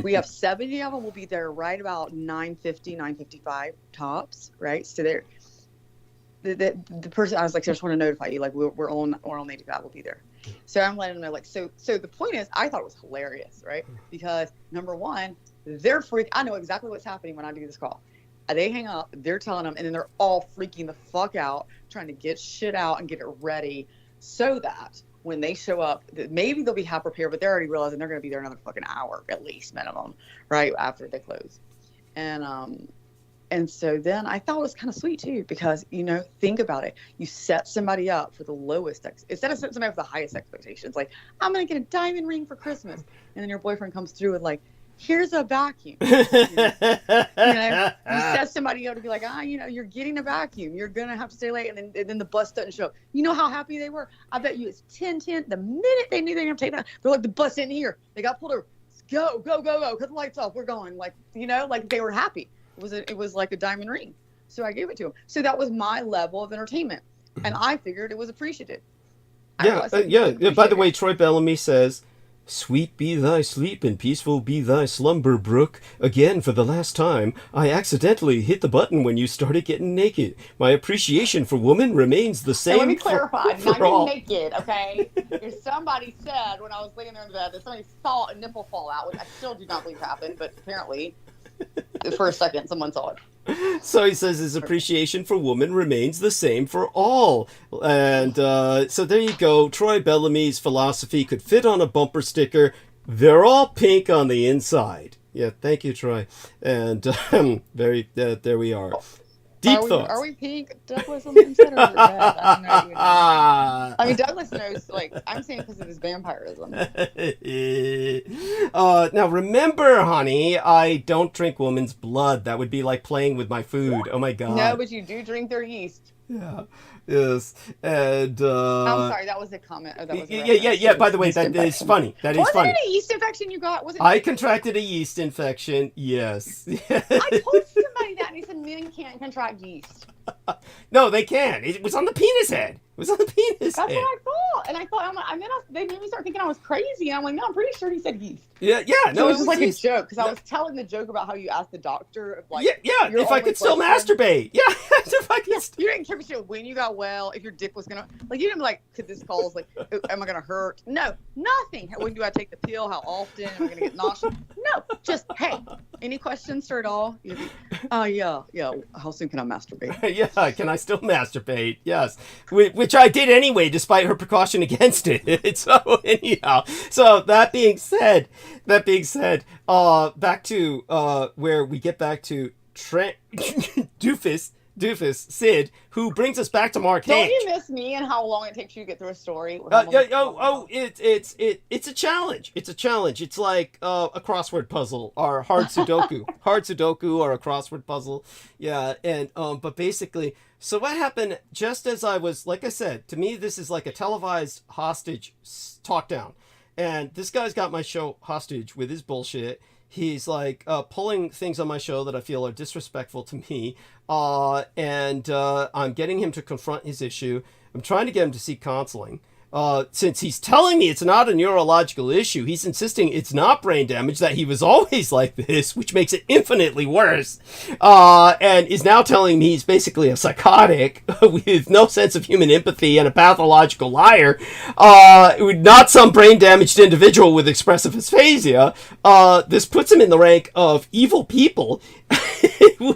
we have 70 of them. We'll be there right about 9:50, 9:55 tops, right? So they're the person, I was like, I just want to notify you, like we're on 85, we'll be there. So I'm letting them know, like, so the point is, I thought it was hilarious, right? Because number one, they're I know exactly what's happening when I do this call. They hang up, they're telling them, and then they're all freaking the fuck out, trying to get shit out and get it ready so that when they show up, maybe they'll be half prepared, but they're already realizing they're going to be there another fucking hour at least minimum, right? After they close. And so then I thought it was kind of sweet too, because, you know, think about it. You set somebody up for the lowest, instead of setting somebody up for the highest expectations, like, I'm going to get a diamond ring for Christmas. And then your boyfriend comes through with like, here's a vacuum. You set somebody up to be like, you know, you're getting a vacuum. You're going to have to stay late. And then the bus doesn't show up. You know how happy they were? I bet you it's 10:10. The minute they knew they were going to take that, they're like, the bus isn't here. They got pulled over. Go. Cut the lights off. We're going. Like, you know, like they were happy. It was like a diamond ring. So I gave it to them. So that was my level of entertainment. And I figured it was appreciated. Yeah. By the way, Troy Bellamy says, sweet be thy sleep and peaceful be thy slumber, Brooke. Again, for the last time, I accidentally hit the button when you started getting naked. My appreciation for woman remains the same. So let me clarify. Not all. getting naked, okay? If somebody said when I was laying there in bed that somebody saw a nipple fall out, which I still do not believe happened, but apparently for a second someone saw it. So he says his appreciation for woman remains the same for all. And so there you go. Troy Bellamy's philosophy could fit on a bumper sticker. They're all pink on the inside. Yeah, thank you, Troy. And there we are. Deep thoughts. Are we pink, Douglas, on the inside or red? I don't know. I mean, Douglas knows, like, I'm saying because of his vampirism. Now, remember, honey, I don't drink woman's blood. That would be like playing with my food. Oh, my God. No, but you do drink their yeast. Yeah. Yes. And, I'm sorry, that was a comment. Oh, that was yeah. By the way, that is funny. That is funny. Wasn't it a yeast infection you got? I contracted a yeast infection. Yes. I told somebody that, and he said men can't contract yeast. No, they can. It was on the penis head. It was on the penis That's head. what I thought. And I thought, they made me start thinking I was crazy. And I'm like, no, I'm pretty sure he said yeast. Yeah. So No, it was just like yeast. a joke because I was telling the joke about how you asked the doctor, like, yeah. If I could still masturbate. Yeah. If I could. You didn't give a shit when you got well, if your dick was gonna, like, you didn't be like, could this cause, like, am I gonna hurt? No, nothing. When do I take the pill? How often? Am I gonna get nauseous? No, just, hey, any questions, sir, at all? Yeah. How soon can I masturbate? Yeah, can I still masturbate? Yes. Which I did anyway, despite her precaution against it. So anyhow, that being said, back to where we get back to Doofus Sid, who brings us back to Mark H. Don't you miss me and how long it takes you to get through a story? It's a challenge. It's a challenge. It's like a crossword puzzle or hard Sudoku. Hard Sudoku or a crossword puzzle. Yeah, and but basically, so what happened just as I was, like I said, to me this is like a televised hostage talk down. And this guy's got my show hostage with his bullshit. He's like pulling things on my show that I feel are disrespectful to me. And I'm getting him to confront his issue. I'm trying to get him to seek counseling. Since he's telling me it's not a neurological issue, he's insisting it's not brain damage, that he was always like this, which makes it infinitely worse. And is now telling me he's basically a psychotic with no sense of human empathy and a pathological liar. Not some brain damaged individual with expressive aphasia. This puts him in the rank of evil people,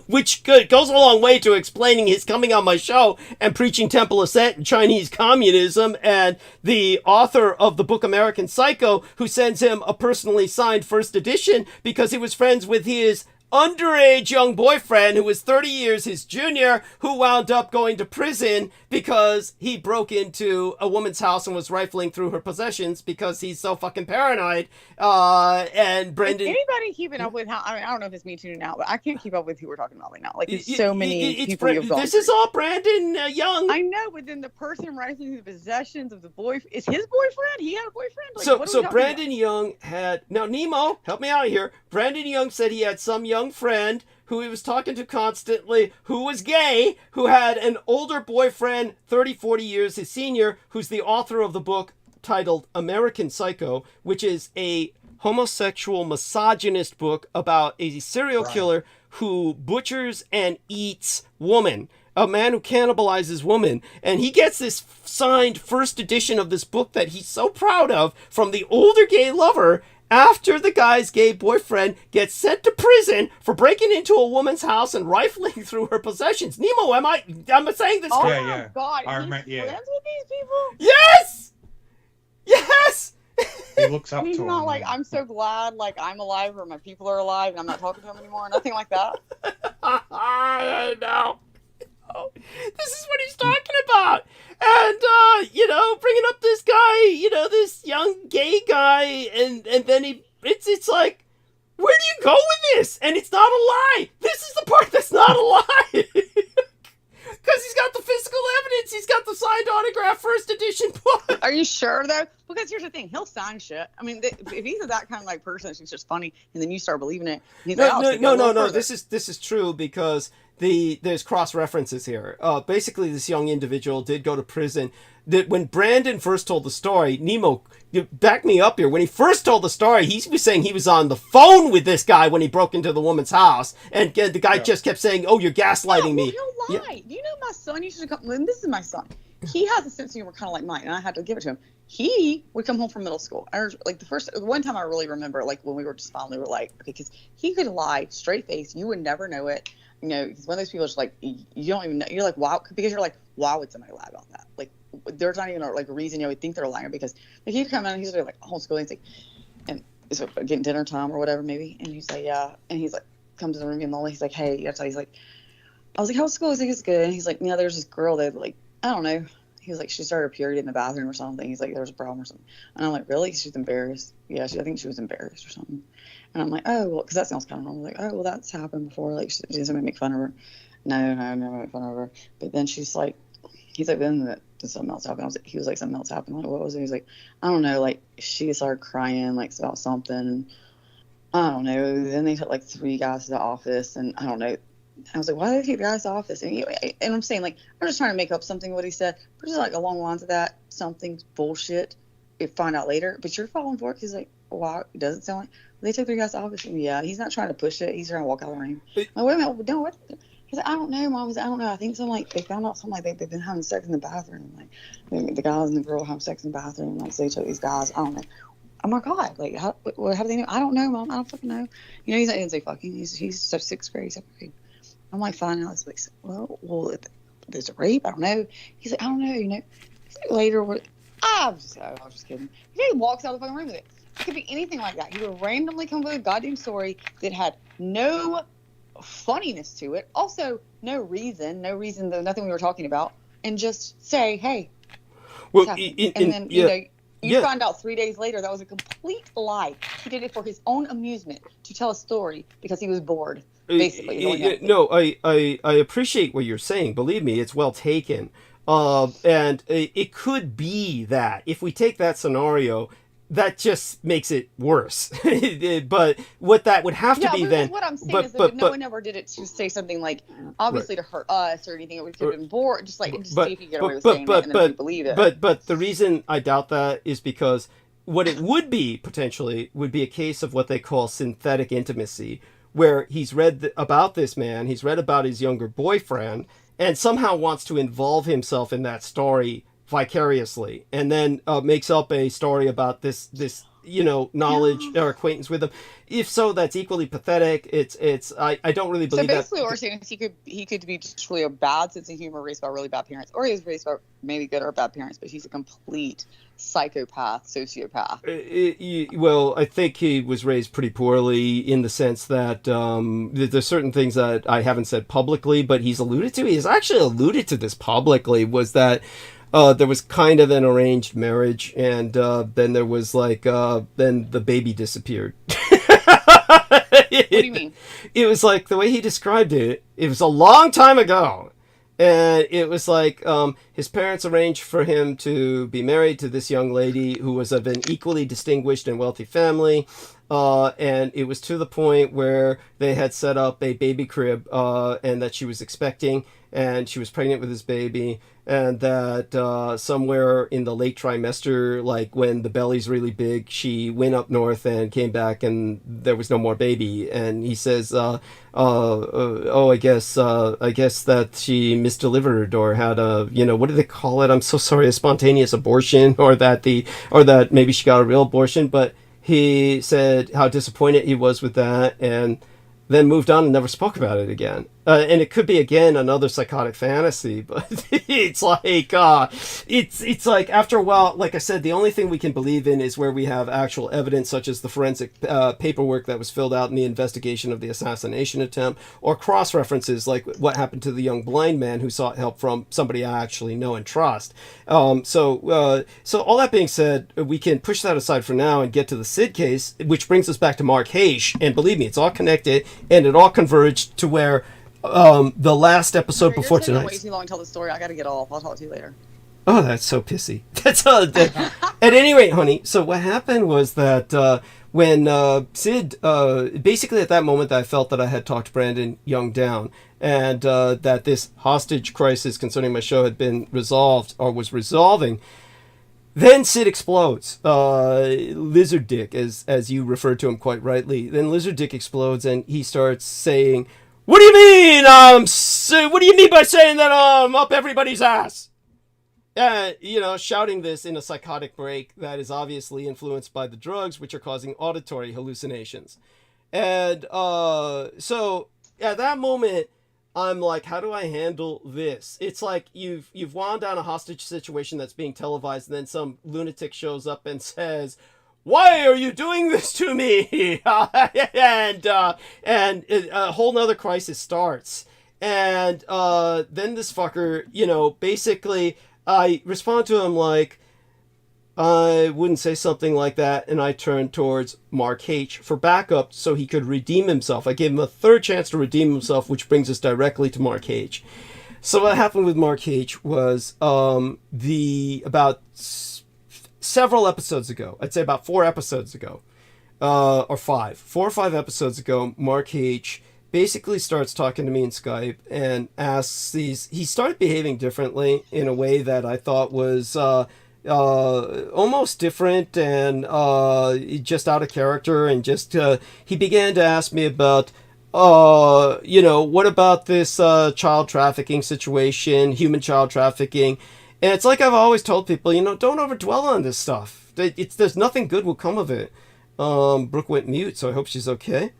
which goes a long way to explaining his coming on my show and preaching Temple Ascent and Chinese communism, and the author of the book American Psycho, who sends him a personally signed first edition because he was friends with his underage young boyfriend who was 30 years his junior, who wound up going to prison because he broke into a woman's house and was rifling through her possessions because he's so fucking paranoid. And Brendan... Is anybody keeping up with how... I mean, I don't know if it's me too now, but I can't keep up with who we're talking about right now. Like, there's so many people you've gone This is all Brandon Young. I know, but then the person rifling through the possessions of the boyfriend... Is his boyfriend? He had a boyfriend? Like, so Brandon Young had... Now, Nemo, help me out here. Brandon Young said he had some young friend who he was talking to constantly, who was gay, who had an older boyfriend, 30, 40 years his senior, who's the author of the book titled American Psycho, which is a homosexual misogynist book about a serial killer who butchers and eats women. A man who cannibalizes women. And he gets this signed first edition of this book that he's so proud of from the older gay lover, after the guy's gay boyfriend gets sent to prison for breaking into a woman's house and rifling through her possessions. Nemo, I'm saying this? Oh my God, I he's remember, friends with these people? Yes! Yes! He looks up He's to not him. like, I'm so glad, like, I'm alive or my people are alive and I'm not talking to him anymore. Nothing like that. I know. This is what he's talking about. And, bringing up this guy, this young gay guy, and then it's like, where do you go with this? And it's not a lie. This is the part that's not a lie. Because he's got the physical evidence. He's got the signed autograph first edition book. Are you sure, though? Because here's the thing. He'll sign shit. I mean, if he's that kind of like person, it's just funny, and then you start believing it. He's No. This is true because there's cross references here. Basically, this young individual did go to prison. When Brandon first told the story, Nemo, you back me up here. When he first told the story, he was saying he was on the phone with this guy when he broke into the woman's house, and the guy just kept saying, "Oh, you're gaslighting me." He'll lie. Yeah. You know, my son used to come. And this is my son. He has a sense of humor, kind of like mine, and I had to give it to him. He would come home from middle school. Like one time I really remember, like when we were just finally were like, okay, because he could lie straight face. You would never know it. You know, he's one of those people that's like, you don't even know. You're like, wow, because you're like, why would somebody lie about that? Like, there's not even like a reason you would think they're lying, because like he'd come in and he's like homeschooling, he's like, and it's getting dinner time or whatever maybe, and he's like, yeah, and he's like, comes in the room and he's like, hey, that's how he's like, I was like, how's school? He's like, it's good. And he's like, yeah, there's this girl that like, I don't know. He was like, she started a period in the bathroom or something. He's like, there's a problem or something. And I'm like, really? She's embarrassed. Yeah, I think she was embarrassed or something. And I'm like, oh, well, because that sounds kind of normal. Like, oh, well, that's happened before. Like, she doesn't make fun of her. No, never make fun of her. But then she's like, he's like, then something else happened. He was like, something else happened. Like, what was it? He's like, I don't know. Like, she started crying, like, about something. And I don't know. Then they took like 3 guys to the office, and I don't know. I was like, why did they take the guys to the office? And I'm saying, like, I'm just trying to make up something what he said, but just like along the lines of that, something's bullshit. You find out later, but you're falling for it. He's like, wow, it doesn't sound like they took 3 guys to the office. And yeah, he's not trying to push it. He's trying to walk out of the room. Like, wait a minute, no, what? He's like, I don't know, Mom. I don't know. I think something like they found out something like they've been having sex in the bathroom. Like the guys and the girl have sex in the bathroom. Like, so they took these guys. I don't know. Oh my God! Like, how do they know? I don't know, Mom. I don't fucking know. You know, he didn't say fucking. He's such 6th grade, 7th grade. I'm like, finding out. It's like, well, there's a rape. I don't know. He's like, I don't know. You know. Later, I was just kidding. He walks out of the fucking room with it. It could be anything like that. He would randomly come up with a goddamn story that had no funniness to it. Also, no reason, though nothing we were talking about, and just say, hey. Well, and then you know. You find out 3 days later that was a complete lie. He did it for his own amusement to tell a story because he was bored. Basically, no, I appreciate what you're saying. Believe me, it's well taken. And it could be that if we take that scenario, that just makes it worse. But what that would have to be then. What I'm saying is that no one ever did it to say something like, obviously to hurt us or anything. It would have been bored, just like just see if you get away with saying it and then we believe it. But the reason I doubt that is because what it would be potentially would be a case of what they call synthetic intimacy, where he's read about this man, he's read about his younger boyfriend, and somehow wants to involve himself in that story vicariously, and then makes up a story about this knowledge or acquaintance with him. If so, that's equally pathetic. I don't really believe that. So basically what we're saying is he could be truly a bad sense of humor raised by really bad parents, or he was raised by maybe good or bad parents, but he's a complete psychopath, sociopath. Well, I think he was raised pretty poorly in the sense that there's certain things that I haven't said publicly, but he's actually alluded to this publicly, was that there was kind of an arranged marriage, and then there was then the baby disappeared. What do you mean? It was like, the way he described it, it was a long time ago. And it was like his parents arranged for him to be married to this young lady who was of an equally distinguished and wealthy family. And it was to the point where they had set up a baby crib and that she was expecting, and she was pregnant with his baby, and that somewhere in the late trimester, like when the belly's really big, she went up north and came back and there was no more baby. And he says, I guess that she misdelivered or had a, what do they call it? I'm so sorry, a spontaneous abortion, or that maybe she got a real abortion. But he said how disappointed he was with that, and then moved on and never spoke about it again. And it could be, again, another psychotic fantasy, but it's like after a while, like I said, the only thing we can believe in is where we have actual evidence, such as the forensic paperwork that was filled out in the investigation of the assassination attempt, or cross-references like what happened to the young blind man who sought help from somebody I actually know and trust. So all that being said, we can push that aside for now and get to the Sid case, which brings us back to Mark Haish. And believe me, it's all connected, and it all converged to where the last episode before tonight. Way too long to tell the story. I gotta get off. I'll talk to you later. Oh, that's so pissy. That's at any rate, honey. So what happened was that when Sid, basically at that moment, I felt that I had talked Brandon Young down, and that this hostage crisis concerning my show had been resolved, or was resolving. Then Sid explodes. Lizard Dick, as you referred to him quite rightly. Then Lizard Dick explodes, and he starts saying, "What do you mean? What do you mean by saying that I'm up everybody's ass?" Shouting this in a psychotic break that is obviously influenced by the drugs, which are causing auditory hallucinations. And so at that moment, I'm like, how do I handle this? It's like you've wound down a hostage situation that's being televised, and then some lunatic shows up and says, "Why are you doing this to me?" and a whole nother crisis starts. And then this fucker, basically, I respond to him like, I wouldn't say something like that, and I turned towards Mark H. for backup so he could redeem himself. I gave him a third chance to redeem himself, which brings us directly to Mark H. So what happened with Mark H. was several episodes ago, I'd say about 4 episodes ago, or 5, 4 or 5 episodes ago, Mark H. basically starts talking to me in Skype and asks he started behaving differently in a way that I thought was almost different and just out of character, and just he began to ask me about what about this child trafficking situation, human child trafficking. And it's like I've always told people, don't overdwell on this stuff. There's nothing good will come of it. Brooke went mute, so I hope she's okay.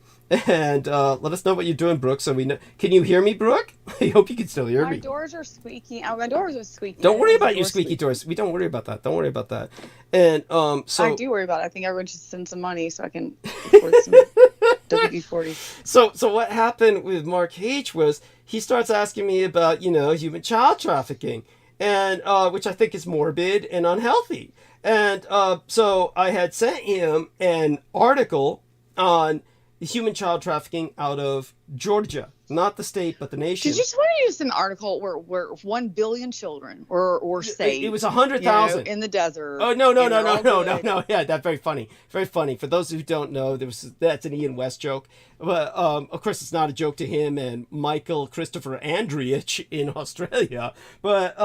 And let us know what you're doing, Brooke, so we know. Can you hear me, Brooke? I hope you can still hear me. My doors are squeaky. My doors are squeaky. Don't worry about your squeaky doors. We don't worry about that. Don't worry about that. And so I do worry about it. I think everyone should send some money so I can afford some WD-40. So what happened with Mark H. was he starts asking me about, human child trafficking, and which I think is morbid and unhealthy. And so I had sent him an article on human child trafficking out of Georgia, not the state, but the nation. Did you just want to use an article where 1 billion children were saved? It was 100,000 in the desert. Oh no! Yeah, that's very funny. Very funny. For those who don't know, that's an Ian West joke. But of course, it's not a joke to him and Michael Christopher Andriich in Australia. But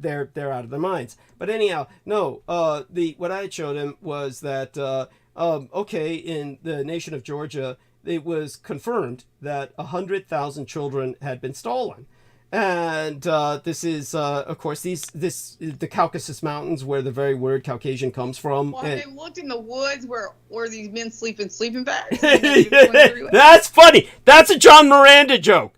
they're out of their minds. But anyhow, no. What I had showed him was that. In the nation of Georgia, it was confirmed that 100,000 children had been stolen. And this is, of course, the Caucasus Mountains, where the very word Caucasian comes from. Well, they looked in the woods where these men sleep in sleeping bags. That's funny. That's a John Miranda joke.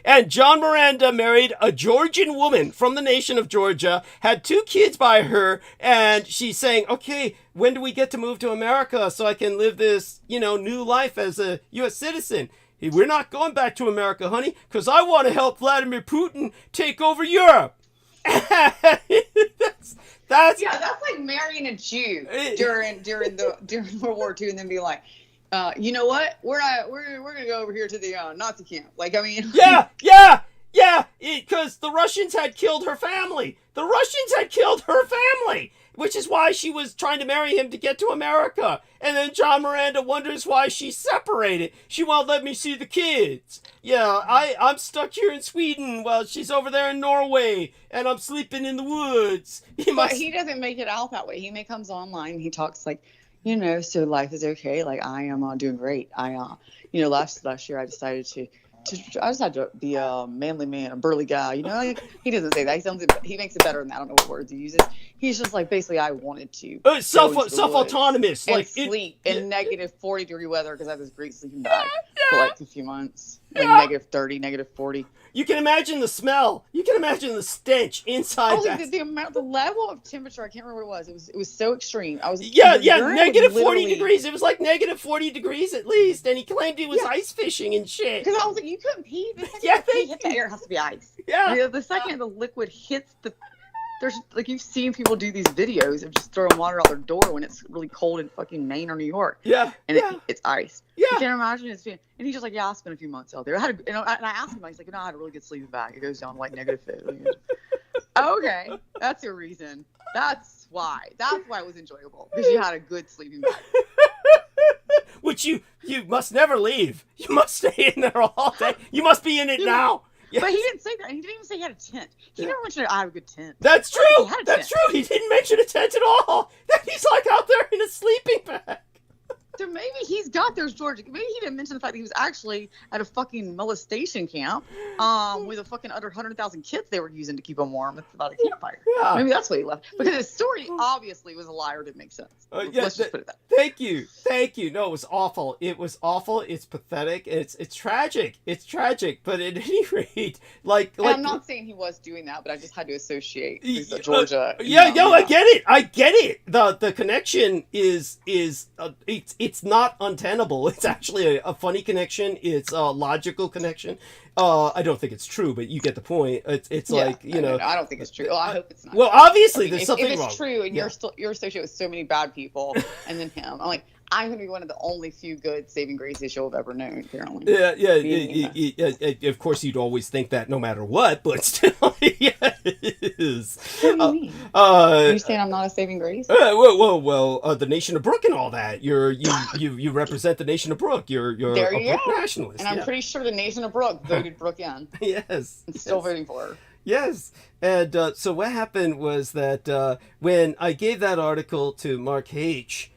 And John Miranda married a Georgian woman from the nation of Georgia, had 2 kids by her, and she's saying, okay, when do we get to move to America so I can live this, new life as a U.S. citizen? We're not going back to America, honey, because I want to help Vladimir Putin take over Europe. that's like marrying a Jew during World War II and then being like, you know what? We're gonna go over here to the Nazi camp. Like, I mean, yeah, because the Russians had killed her family. Which is why she was trying to marry him to get to America. And then John Miranda wonders why she's separated. She won't let me see the kids. Yeah, I'm stuck here in Sweden while she's over there in Norway, and I'm sleeping in the woods. But he doesn't make it out that way. He comes online, he talks like, so life is okay. Like, I am doing great. Last year I decided to be a manly man, a burly guy. Like, he doesn't say that. He makes it better than that. I don't know what words he uses. He's just like, basically, I wanted to self-autonomous, like sleep in negative 40-degree weather because I have this great sleeping bag for like a few months, like negative 30, negative 40. You can imagine the smell. You can imagine the stench inside. The level of temperature, I can't remember what it was. It was so extreme. Negative 40 degrees. It was like negative 40 degrees at least, and he claimed he was ice fishing and shit. Because I was like, you couldn't pee. The second hit the air, it has to be ice. Yeah. The second the liquid hits the. There's like, you've seen people do these videos of just throwing water out their door when it's really cold in fucking Maine or New York. Yeah. And it's ice. Yeah. You can't imagine it's being. And he's just like, I spent a few months out there. And I asked him, he's like, I had a really good sleeping bag. It goes down like negative 50. Okay, that's your reason. That's why it was enjoyable, because you had a good sleeping bag. Which you must never leave. You must stay in there all day. You must be in it now. Yes. But he didn't say that. He didn't even say he had a tent. He never mentioned I have a good tent. That's true. That's true. He didn't mention a tent at all. He's like out there in a sleeping bag. So maybe he's got those Georgia. Maybe he didn't mention the fact that he was actually at a fucking molestation camp with a fucking under 100,000 kids they were using to keep them warm. It's about a campfire. Yeah. Maybe that's what he left. Because his story obviously was a lie or didn't make sense. Let's just put it that way. Thank you. No, it was awful. It's pathetic. It's tragic. But at any rate, like I'm not saying he was doing that, but I just had to associate Georgia. I get it. The connection is it's not untenable. tenable. It's actually a funny connection. It's a logical connection. I don't think it's true, but you get the point. It's like, you know. No, I don't think it's true. Well, I hope it's not. Well, obviously, I mean, there's if something it's wrong. true, and you're associated with so many bad people, and then him, I'm like, I'm gonna be one of the only few good saving graces you'll have ever known. Apparently. Yeah. Of course, you'd always think that no matter what, but still, yes. What do you mean? Are you saying I'm not a saving grace? Well, the nation of Brooke and all that. You represent the nation of Brooke. You're there a you Brooke go. nationalist. And I'm pretty sure the nation of Brooke voted Brooke in. Yes. And still voting for her. Yes. And so what happened was that when I gave that article to Mark H.,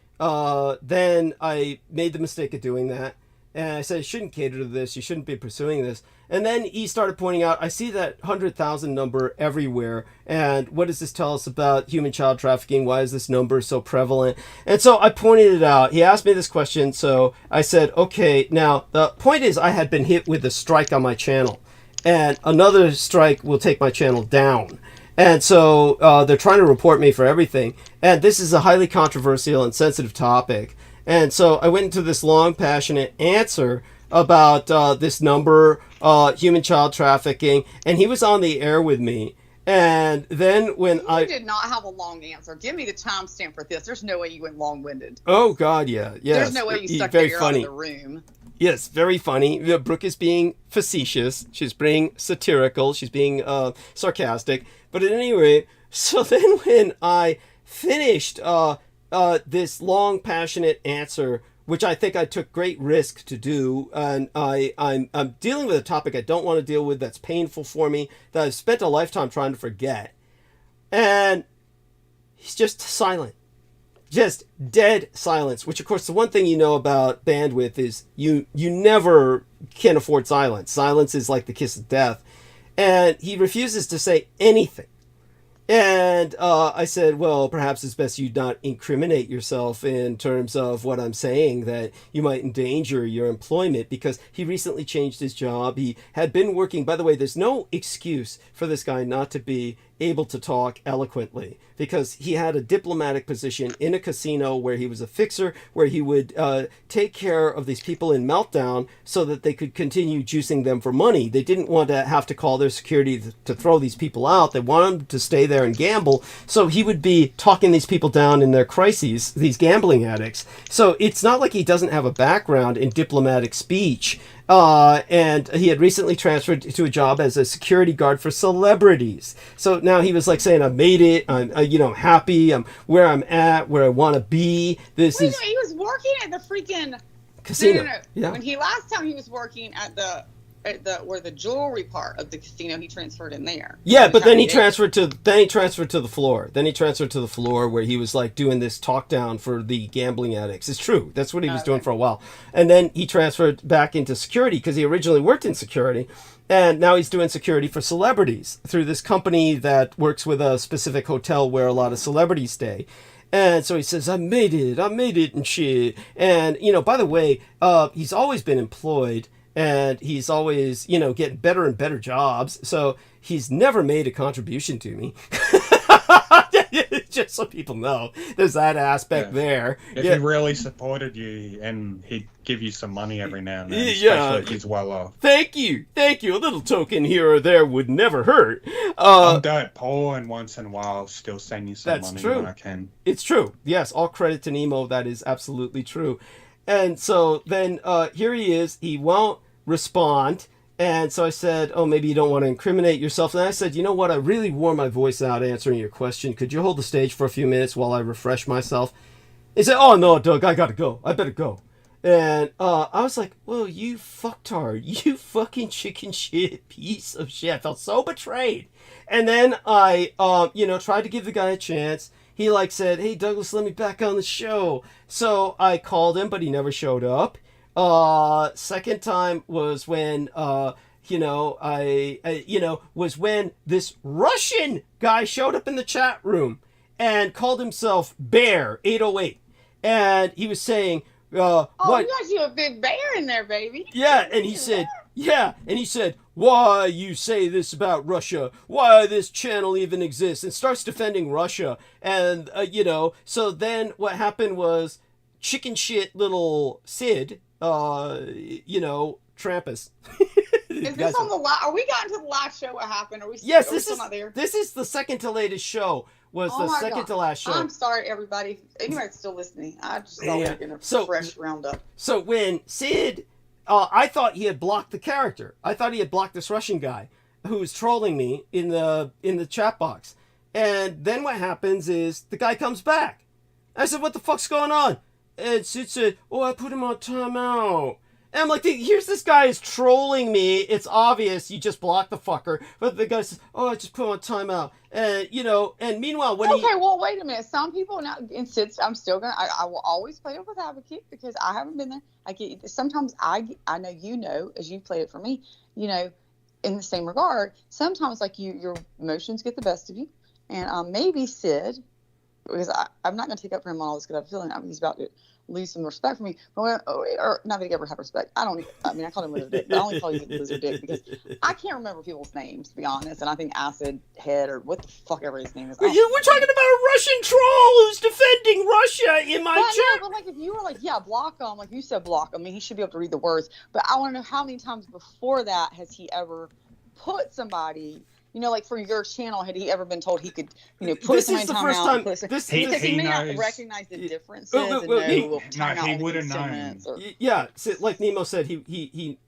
then I made the mistake of doing that. And I said, I shouldn't cater to this. You shouldn't be pursuing this. And then he started pointing out, I see that 100,000 number everywhere. And what does this tell us about human child trafficking? Why is this number so prevalent? And so I pointed it out. He asked me this question. So I said, okay, now the point is I had been hit with a strike on my channel. And another strike will take my channel down. And so they're trying to report me for everything. And this is a highly controversial and sensitive topic. And so I went into this long, passionate answer about this number, human child trafficking. And he was on the air with me. And then when You did not have a long answer. Give me the timestamp for this. There's no way you went long-winded. Oh, God, yeah. Yes. There's no way you stuck very your ear funny. out of the room. Yes, very funny. Brooke is being facetious. She's being satirical. She's being sarcastic. But at any rate, so then when I finished this long, passionate answer, which I think I took great risk to do, and I'm dealing with a topic I don't want to deal with, that's painful for me, that I've spent a lifetime trying to forget, and he's just silent. Just dead silence, which of course the one thing you know about bandwidth is you never can afford silence. Silence is like the kiss of death. And he refuses to say anything. And I said, well, perhaps it's best you not incriminate yourself in terms of what I'm saying, that you might endanger your employment, because he recently changed his job. He had been working, by the way, there's no excuse for this guy not to be able to talk eloquently, because he had a diplomatic position in a casino where he was a fixer, where he would take care of these people in meltdown so that they could continue juicing them for money. They didn't want to have to call their security to throw these people out. They wanted them to stay there and gamble. So he would be talking these people down in their crises, these gambling addicts. So it's not like he doesn't have a background in diplomatic speech. And he had recently transferred to a job as a security guard for celebrities. So now he was like saying, I made it. I'm happy. I'm where I'm at, where I want to be. Wait, he was working at the freaking casino. No. Yeah. When last time he was working at the where the jewelry part of the casino, he transferred in there. Yeah, but then he transferred to the floor. Then he transferred to the floor where he was like doing this talk down for the gambling addicts. It's true. That's what he was doing for a while. And then he transferred back into security because he originally worked in security. And now he's doing security for celebrities through this company that works with a specific hotel where a lot of celebrities stay. And so he says, I made it and shit. And, by the way, he's always been employed. And he's always, getting better and better jobs. So he's never made a contribution to me. Just so people know, there's that aspect there. If he really supported you, and he'd give you some money every now and then, especially if he's well off. Thank you. A little token here or there would never hurt. I'm dirt poor, and once in a while I'll still send you some money when I can. It's true. Yes, all credit to Nemo. That is absolutely true. And so then here he is. He won't respond. And so I said, oh, maybe you don't want to incriminate yourself. And I said, you know what? I really wore my voice out answering your question. Could you hold the stage for a few minutes while I refresh myself? He said, oh, no, Doug, I got to go. I better go. And I was like, well, you fucktard. You fucking chicken shit piece of shit. I felt so betrayed. And then I, tried to give the guy a chance. He said, hey, Douglas, let me back on the show. So I called him, but he never showed up. Second time was when, was when this Russian guy showed up in the chat room and called himself Bear 808. And he was saying, what? You got you a big bear in there, baby. Yeah. And he said, why you say this about Russia? Why this channel even exists? And starts defending Russia. And, so then what happened was, chicken shit little Sid, Trampus. Is this on the last? Are we gotten to the last show? What happened? Are we? Yes, are we still not there? This is the second to latest show. Was Oh the my second God. to last show. I'm sorry, everybody. Anybody's still listening. I just thought we were getting a fresh roundup. So when Sid, I thought he had blocked the character. I thought he had blocked this Russian guy who was trolling me in the chat box. And then what happens is the guy comes back. I said, "What the fuck's going on?" And Sid said, "Oh, I put him on timeout." And I'm like, here's this guy is trolling me. It's obvious you just blocked the fucker. But the guy says, "Oh, I just put him on timeout." And, and meanwhile, when Okay, well, wait a minute. Some people now, and Sid, I'm still going to, I will always play devil's advocate because I haven't been there. Sometimes I know, as you played it for me, in the same regard, sometimes like your emotions get the best of you. And maybe Sid, because I'm not going to take up for him on all this good feeling. He's about to lose some respect for me, or not that he ever had respect. I called him Lizard Dick, but I only call you Lizard Dick because I can't remember people's names, to be honest. And I think Acid Head or what the fuck ever his name is. We're talking about a Russian troll who's defending Russia in my chat. But like if you were like, yeah, block him, like you said, block him. I mean, he should be able to read the words. But I want to know how many times before that has he ever put somebody. Like for your channel, had he ever been told he could, put somebody in timeout? Because he may not recognize the differences he would have known. Yeah, so like Nemo said, he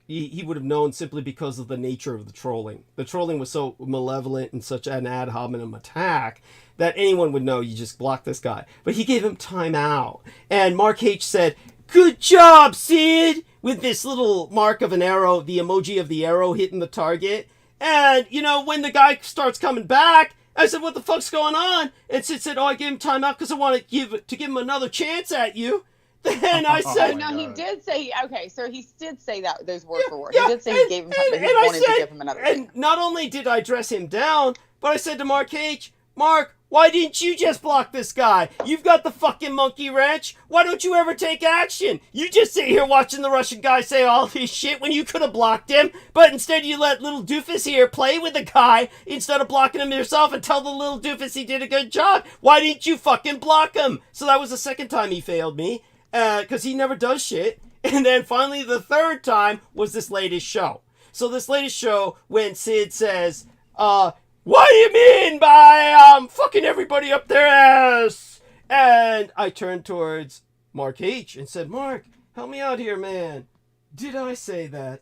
would have known simply because of the nature of the trolling. The trolling was so malevolent and such an ad hominem attack that anyone would know you just block this guy. But he gave him time out. And Mark H said, "Good job, Sid!" with this little mark of an arrow, the emoji of the arrow hitting the target. And, when the guy starts coming back, I said, "What the fuck's going on?" And Sid said, "Oh, I gave him time out because I want to give him another chance at you." Then I said... No, he did say... Okay, so he did say that, those word for word. He did say he gave him time, but he wanted to give him another chance. And not only did I dress him down, but I said to Mark H., "Mark, why didn't you just block this guy? You've got the fucking monkey wrench. Why don't you ever take action? You just sit here watching the Russian guy say all this shit when you could have blocked him, but instead you let little doofus here play with the guy instead of blocking him yourself and tell the little doofus he did a good job. Why didn't you fucking block him?" So that was the second time he failed me, because he never does shit. And then finally the third time was this latest show. So this latest show when Sid says, "What do you mean by fucking everybody up their ass?" And I turned towards Mark H. and said, "Mark, help me out here, man. Did I say that?"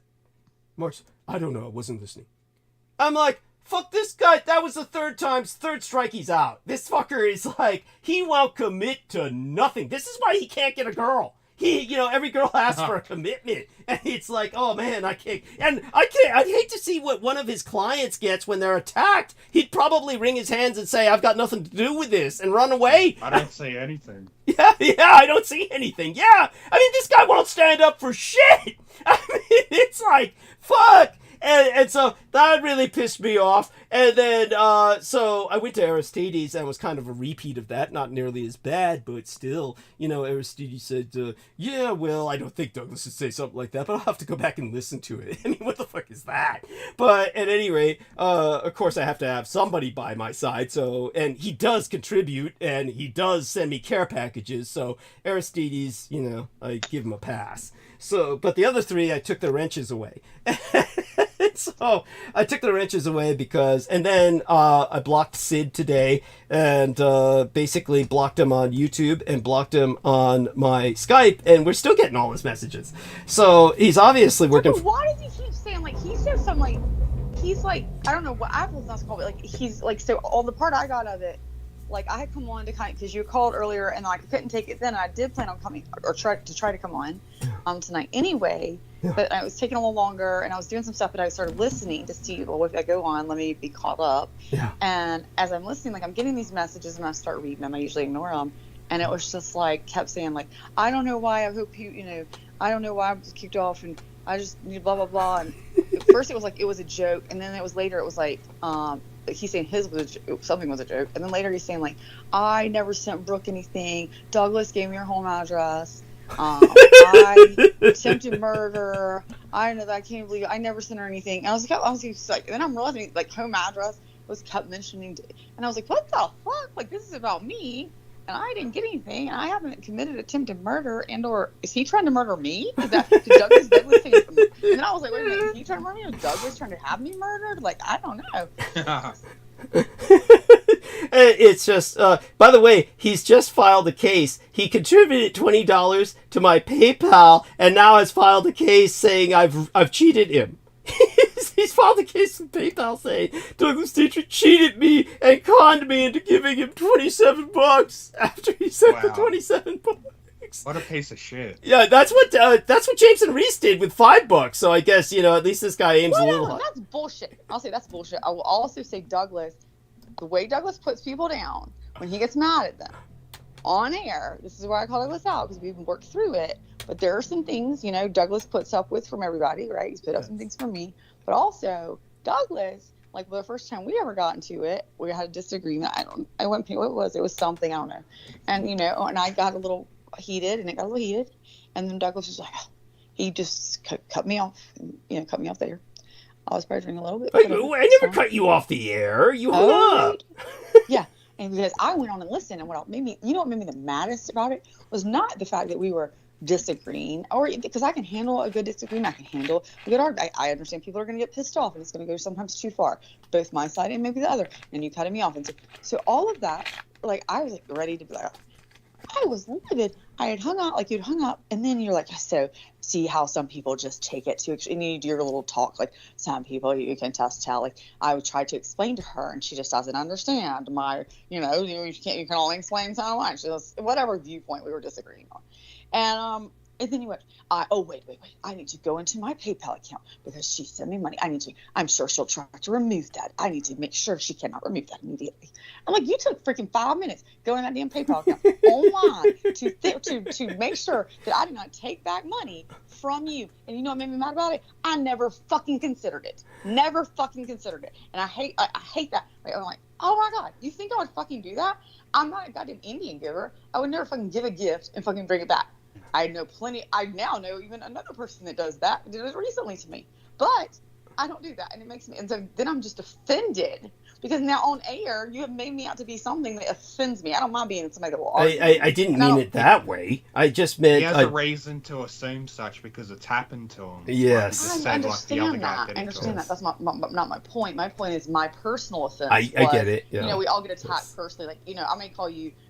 Mark's, "I don't know. I wasn't listening." I'm like, fuck this guy. That was the third strike he's out. This fucker is like, he won't commit to nothing. This is why he can't get a girl. Every girl asks for a commitment. And it's like, oh man, I can't. I'd hate to see what one of his clients gets when they're attacked. He'd probably wring his hands and say, "I've got nothing to do with this," and run away. I don't see anything. Yeah, I don't see anything. Yeah. I mean, this guy won't stand up for shit. I mean, it's like, fuck. And so that really pissed me off. And then, so I went to Aristides and was kind of a repeat of that. Not nearly as bad, but still, Aristides said, "Yeah, well, I don't think Douglas would say something like that, but I'll have to go back and listen to it." I mean, what the fuck is that? But at any rate, of course I have to have somebody by my side. So, and he does contribute and he does send me care packages. So Aristides, I give him a pass. So, but the other three, I took the wrenches away. So I took the wrenches away because, and then I blocked Sid today and basically blocked him on YouTube and blocked him on my Skype, and we're still getting all his messages. So he's obviously working. Why does he keep saying he says something he's like, I don't know what Apple's not called, but he's like, so all the part I got of it, I had come on to because you called earlier and I couldn't take it then. I did plan on coming or try to come on tonight anyway. Yeah. But it was taking a little longer, and I was doing some stuff, but I started listening to see, well, if I go on, let me be caught up. Yeah. And as I'm listening, I'm getting these messages, and I start reading them. I usually ignore them. And it was just kept saying, I don't know why, I hope you, I don't know why I'm just kicked off, and I just need blah, blah, blah. And at first it was it was a joke, and then it was later, it was he's saying something was a joke. And then later he's saying, I never sent Brooke anything. Douglas gave me your home address. I attempted murder. I know that I can't believe I never sent her anything. And I was like, then I'm realizing home address was kept mentioning, and I was like, what the fuck? This is about me. and I didn't get anything, and I haven't committed attempted murder, and or is he trying to murder me? Is that did Douglas take it from me? And then I was like, wait a minute, is he trying to murder me, or Douglas trying to have me murdered? Like, I don't know. It's just, by the way, he's just filed a case. He contributed $20 to my PayPal and now has filed a case saying I've cheated him. He's filed a case with PayPal saying Douglas Dietrich cheated me and conned me into giving him $27 after he sent the $27. What a piece of shit. Yeah, that's what Jameson Reese did with $5. So I guess, at least this guy aims a little high. That's bullshit. I'll say that's bullshit. I will also say Douglas, the way Douglas puts people down when he gets mad at them on air, this is why I call Douglas out, because we've worked through it. But there are some things, Douglas puts up with from everybody, right? He's put up some things from me. But also, Douglas, like the first time we ever got into it, we had a disagreement. I went, what it was something, I don't know. And, and I got a little heated, and it got a little heated. And then Douglas was like, he just cut me off, cut me off there. I was pressuring a little bit. I never cut you off the air. You hung up. Yeah. And because I went on and listened, and what made me the maddest about it was not the fact that we were disagreeing, or because I can handle a good disagreement, I can handle a good argument. I understand people are going to get pissed off, and it's going to go sometimes too far, both my side and maybe the other, and you cutting me off, and so all of that, like I was like ready to be like, I was livid. I had hung up, like you'd hung up, and then you're like, so see how some people just take it to, and you do your little talk, like some people you can just tell, like I would try to explain to her, and she just doesn't understand my, you can only explain so much. Just whatever viewpoint we were disagreeing on, and then he went, wait, I need to go into my PayPal account because she sent me money. I'm sure she'll try to remove that. I need to make sure she cannot remove that immediately. I'm like, you took freaking 5 minutes going in that damn PayPal account online to make sure that I did not take back money from you. And you know what made me mad about it? I never fucking considered it. Never fucking considered it. And I hate that. Like, I'm like, oh my God, you think I would fucking do that? I'm not a goddamn Indian giver. I would never fucking give a gift and fucking bring it back. I now know even another person that does that, did it recently to me. But I don't do that, and it makes me, and so then I'm just offended because now on air you have made me out to be something that offends me. I don't mind being somebody that will argue. I didn't mean it that way. I just meant he has a reason to assume such because it's happened to him. Yes, I understand that. That's not my point. My point is my personal offense. I get it. Yeah. We all get attacked personally. Like, I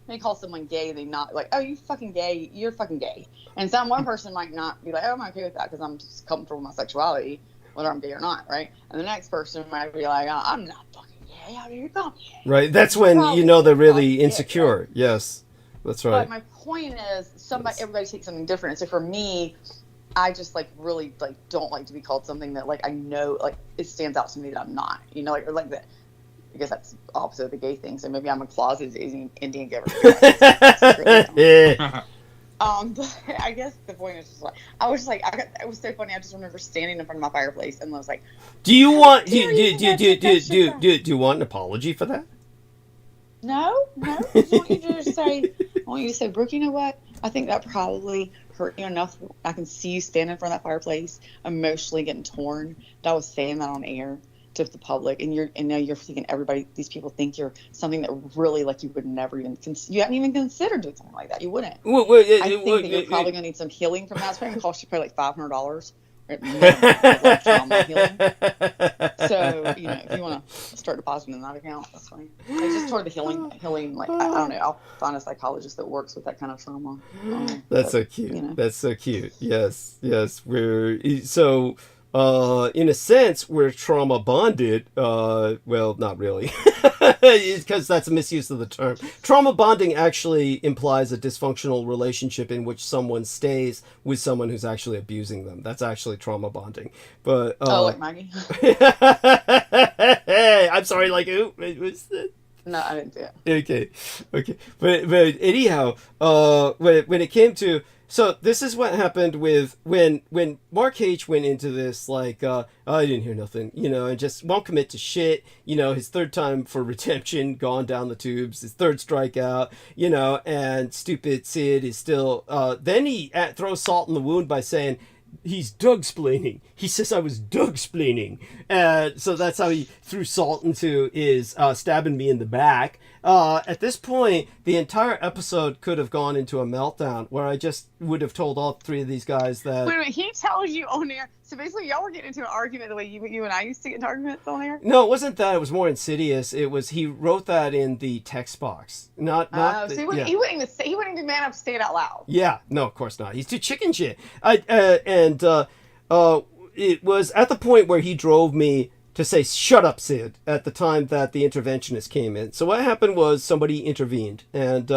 may call someone gay. They not like, oh, you fucking gay. You're fucking gay. And one person might not be like, oh, I'm okay with that because I'm just comfortable with my sexuality, whether I'm gay or not, right? And the next person might be like, oh, I'm not fucking gay. How do you call me gay? Right. That's when they're really insecure. Right? Yes, that's right. But my point is, everybody takes something different. So for me, I just really don't like to be called something that I know it stands out to me that I'm not. Or that. I guess that's opposite of the gay thing. So maybe I'm a closeted Indian giver. But I guess the point is just it was so funny. I just remember standing in front of my fireplace and I was like, "Do you want do you want an apology for that?" No. I want you to say, Brooke, you know what? I think that probably hurt you enough. I can see you standing in front of that fireplace, emotionally getting torn. That I was saying that on air to the public, and now you're thinking these people think you're something that really you would never even you hadn't even considered doing something like that. You wouldn't. I think that you're probably gonna need some healing from that. It's probably gonna cost you probably $500 trauma healing. So if you want to start depositing in that account, that's fine. Just toward the healing. I don't know. I'll find a psychologist that works with that kind of trauma. So cute. That's so cute. Yes. We're so. In a sense, we're trauma bonded. Well, not really, because that's a misuse of the term. Trauma bonding actually implies a dysfunctional relationship in which someone stays with someone who's actually abusing them. That's actually trauma bonding. But like Maggie. I'm sorry. Like who? Was that? No, I didn't do it. Okay. But anyhow, when it came to. So this is what happened with when Mark H went into this I didn't hear nothing, and just won't commit to shit, his third time for redemption gone down the tubes, his third strikeout, and stupid Sid is still, then he throws salt in the wound by saying, he's Doug-splaining. He says I was Doug-splaining. So that's how he threw salt into his stabbing me in the back. At this point, the entire episode could have gone into a meltdown where I just would have told all three of these guys that... Wait a minute, he tells you on air. So basically, y'all were getting into an argument the way you and I used to get into arguments on air? No, it wasn't that. It was more insidious. It was, he wrote that in the text box. Not So he wouldn't even be man enough to say it out loud. Yeah, no, of course not. He's too chicken shit. It was at the point where he drove me to say, shut up, Sid, at the time that the interventionist came in. So what happened was somebody intervened. And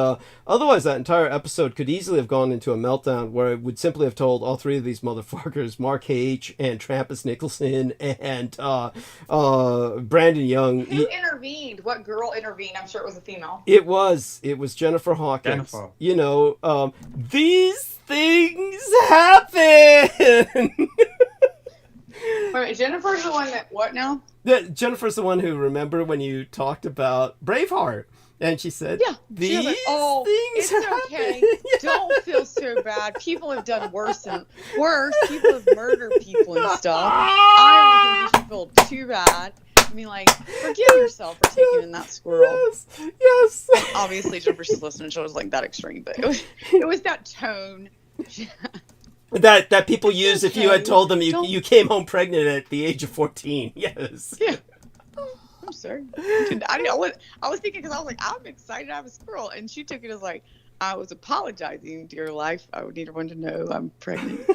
otherwise, that entire episode could easily have gone into a meltdown where I would simply have told all three of these motherfuckers, Mark H. and Trampus Nicholson and Brandon Young. Who intervened? What girl intervened? I'm sure it was a female. It was Jennifer Hawkins. Jennifer. You know, these things happen. Wait, Jennifer's the one that, what now? Jennifer's the one who, remember when you talked about Braveheart? And she said, yeah, these like, oh, things it's happen. Okay. Yeah. Don't feel so bad. People have done worse. People have murdered people and stuff. I don't think you should feel too bad. I mean, like, forgive yourself for taking in that squirrel. Yes. And obviously, Jennifer's just listening, so it was like that extreme, but it was that tone. That people use if you had told them you came home pregnant at the age of 14. Yes. Yeah. I'm sorry. I was thinking, because I was like, I'm excited to have a squirrel, and she took it as like, I was apologizing to your life. I would need everyone to know I'm pregnant.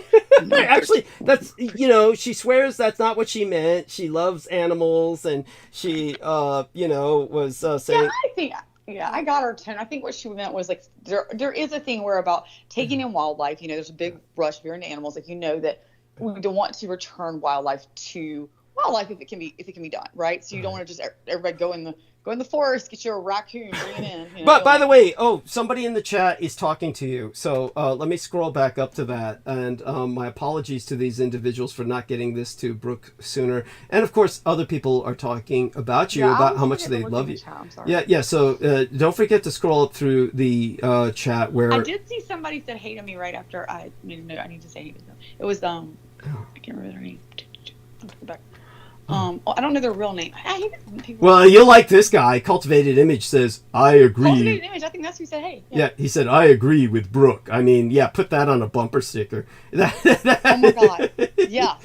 Actually, that's, you know, she swears that's not what she meant. She loves animals, and she, you know, was saying... Yeah, I got her 10. I think what she meant was like there is a thing where about taking in wildlife, you know, there's a big rush if you're into animals, like, you know, that we don't want to return wildlife to wildlife if it can be done, right? So you don't want to just everybody go in the forest, get you a raccoon, bring it in. You know, but by the way, somebody in the chat is talking to you. So let me scroll back up to that. And my apologies to these individuals for not getting this to Brooke sooner. And of course, other people are talking about you, about how much they love you. Yeah. So don't forget to scroll up through the chat where... I did see somebody said hate on me right after I need to say hate to them. It was, I can't remember their name. Back. I don't know their real name. Well, you'll like this guy. Cultivated Image says, I agree. Cultivated Image, I think that's who said, hey. Yeah, he said, I agree with Brooke. I mean, yeah, put that on a bumper sticker. Oh my God. Yeah.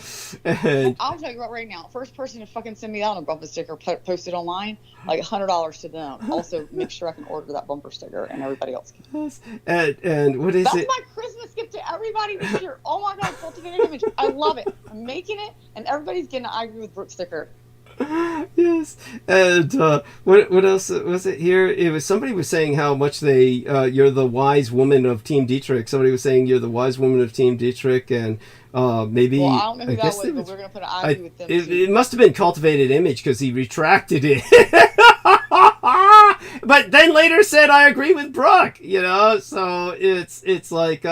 And I'll tell you what right now. First person to fucking send me out a bumper sticker, post it online, like $100 to them. Also, make sure I can order that bumper sticker and everybody else can. And what is That's it? my Christmas gift to everybody this year. Oh my God, Cultivated Image. I love it. I'm making it, and everybody's getting an I agree with Brooke sticker. Yes. And what else was it here? It was somebody was saying how much you're the wise woman of Team Dietrich. Somebody was saying you're the wise woman of Team Dietrich, and maybe... Well, I don't know who that was, but we're going to put an I agree with them. It must have been Cultivated Image because he retracted it. But then later said, I agree with Brooke, you know? So it's like... he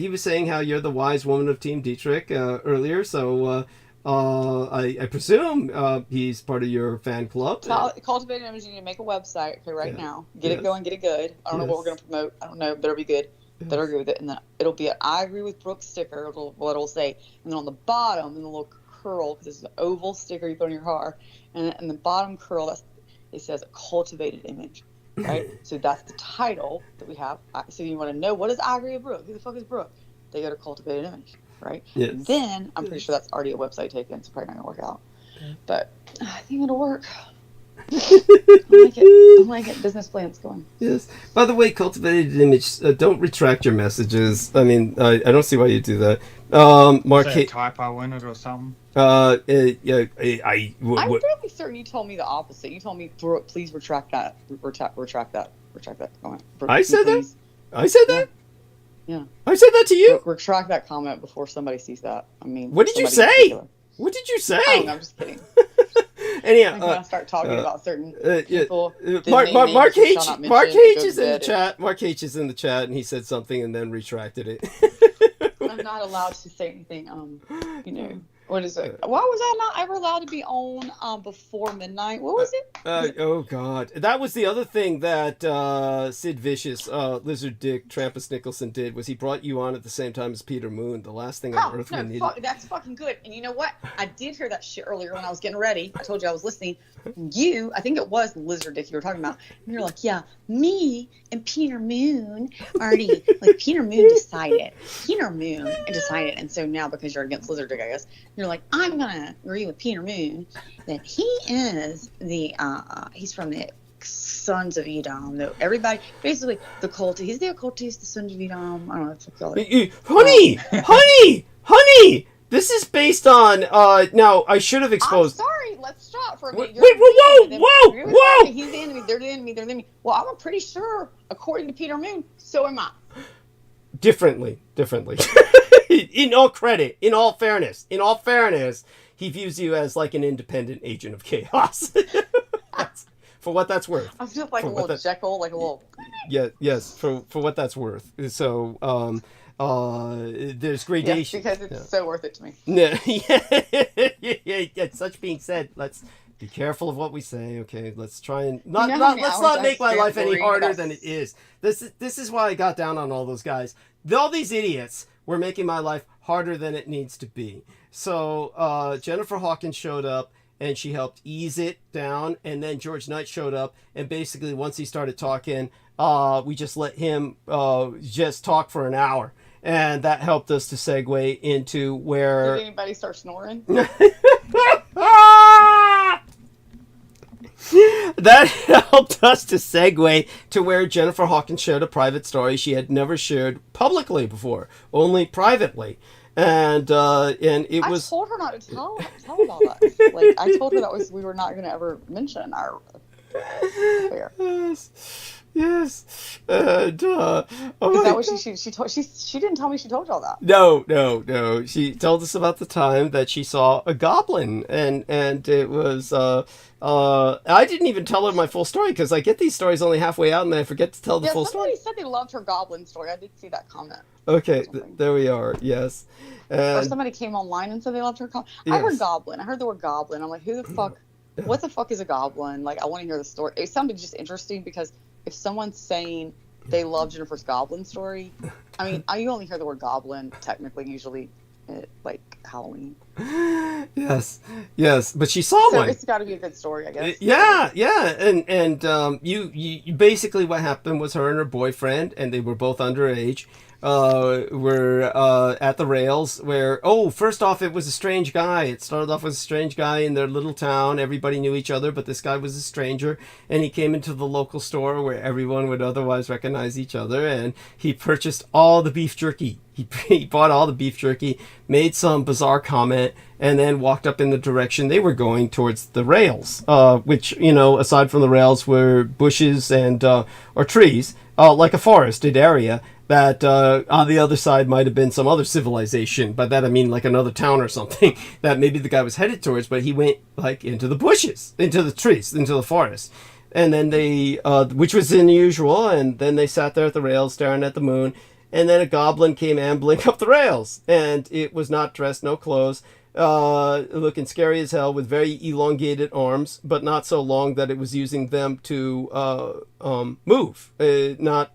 was saying how you're the wise woman of Team Dietrich earlier, so I presume he's part of your fan club. Cultivated Image, you need to make a website now. Get it going, get it good. I don't know what we're going to promote. I don't know, better be good. Better agree with it. And then it'll be an I agree with Brooke sticker, it'll say. And then on the bottom, in the little curl, because it's an oval sticker you put on your car, and in the bottom curl, it says a Cultivated Image. Right, so that's the title that we have. So you want to know, what is I agree with Brooke? Who the fuck is Brooke? They go to Cultivated Image, right? Yes. Then I'm pretty sure that's already a website taken, so probably not gonna work out. But I think it'll work. I like it. Business plan's going. Yes. By the way, Cultivated Image, don't retract your messages. I mean, I don't see why you do that. Mark, is there a typo in it or something? I'm fairly certain you told me the opposite. You told me, Brooke, please retract that. Retract that comment. Brooke, I said please. that? I said that? Yeah. I said that to you? Brooke, retract that comment before somebody sees that. I mean, what did you say? What did you say? Oh, no, I'm just kidding. Anyhow, I'm gonna start talking about certain people. Mark H is in the chat. Mark H is in the chat, and he said something and then retracted it. I'm not allowed to say anything, What is it? Why was I not ever allowed to be on before midnight? What was it? Oh God, that was the other thing that Sid Vicious, Lizard Dick, Trampus Nicholson did, was he brought you on at the same time as Peter Moon. The last thing on earth we needed. That's fucking good. And you know what? I did hear that shit earlier when I was getting ready. I told you I was listening. You, I think it was Lizard Dick you were talking about. And you're like, yeah, me and Peter Moon already, like Peter Moon decided. And so now because you're against Lizard Dick, I guess, you're like, I'm gonna agree with Peter Moon that he is he's from the Sons of Edom. Though everybody, basically the cultist, he's the occultist, the Sons of Edom. I don't know what to call it. Honey, this is based on. Now I should have exposed. I'm sorry. Let's stop for a minute. Wait, whoa! He's the enemy. They're the enemy. Well, I'm pretty sure, according to Peter Moon, so am I. Differently. In all credit, in all fairness, he views you as like an independent agent of chaos. For what that's worth. I'm just like a little Jekyll, like a little. Yes. For what that's worth. So, there's gradation. Yes, because it's so worth it to me. Yeah. Such being said, let's be careful of what we say. Okay, let's try and let's not make my life any harder than it is. This is why I got down on all those guys. All these idiots were making my life harder than it needs to be. So Jennifer Hawkins showed up and she helped ease it down, and then George Knight showed up, and basically once he started talking, we just let him just talk for an hour. And that helped us to segue into where... Did anybody start snoring? That helped us to segue to where Jennifer Hawkins shared a private story she had never shared publicly before, only privately. And it was... I told her not to tell about us. Like, I told her that we were not going to ever mention our affair. Yes. And, is that what she told? She didn't tell me she told y'all that. No. She told us about the time that she saw a goblin, and it was I didn't even tell her my full story because I get these stories only halfway out and then I forget to tell the full story. Somebody said they loved her goblin story. I did see that comment. Okay, there we are. Yes. Or somebody came online and said they loved her goblin. Yes. I heard goblin. I heard the word goblin. I'm like, who the fuck? What the fuck is a goblin? Like, I want to hear the story. It sounded just interesting because if someone's saying they love Jennifer's goblin story, I mean, you only hear the word goblin technically usually at like Halloween. Yes, but she saw one. So it's got to be a good story, I guess. Yeah, and you basically what happened was her and her boyfriend, and they were both underage. Were at the rails where, first off, it was a strange guy. It started off with a strange guy in their little town. Everybody knew each other, but this guy was a stranger, and he came into the local store where everyone would otherwise recognize each other, and he purchased all the beef jerky. He bought all the beef jerky, made some bizarre comment, and then walked up in the direction they were going towards the rails, which, aside from the rails were bushes and or trees, like a forested area. That on the other side might have been some other civilization. By that I mean like another town or something that maybe the guy was headed towards, but he went like into the bushes, into the trees, into the forest. And then they, which was unusual, and then they sat there at the rails staring at the moon, and then a goblin came ambling up the rails, and it was not dressed, no clothes, looking scary as hell with very elongated arms, but not so long that it was using them to move, not...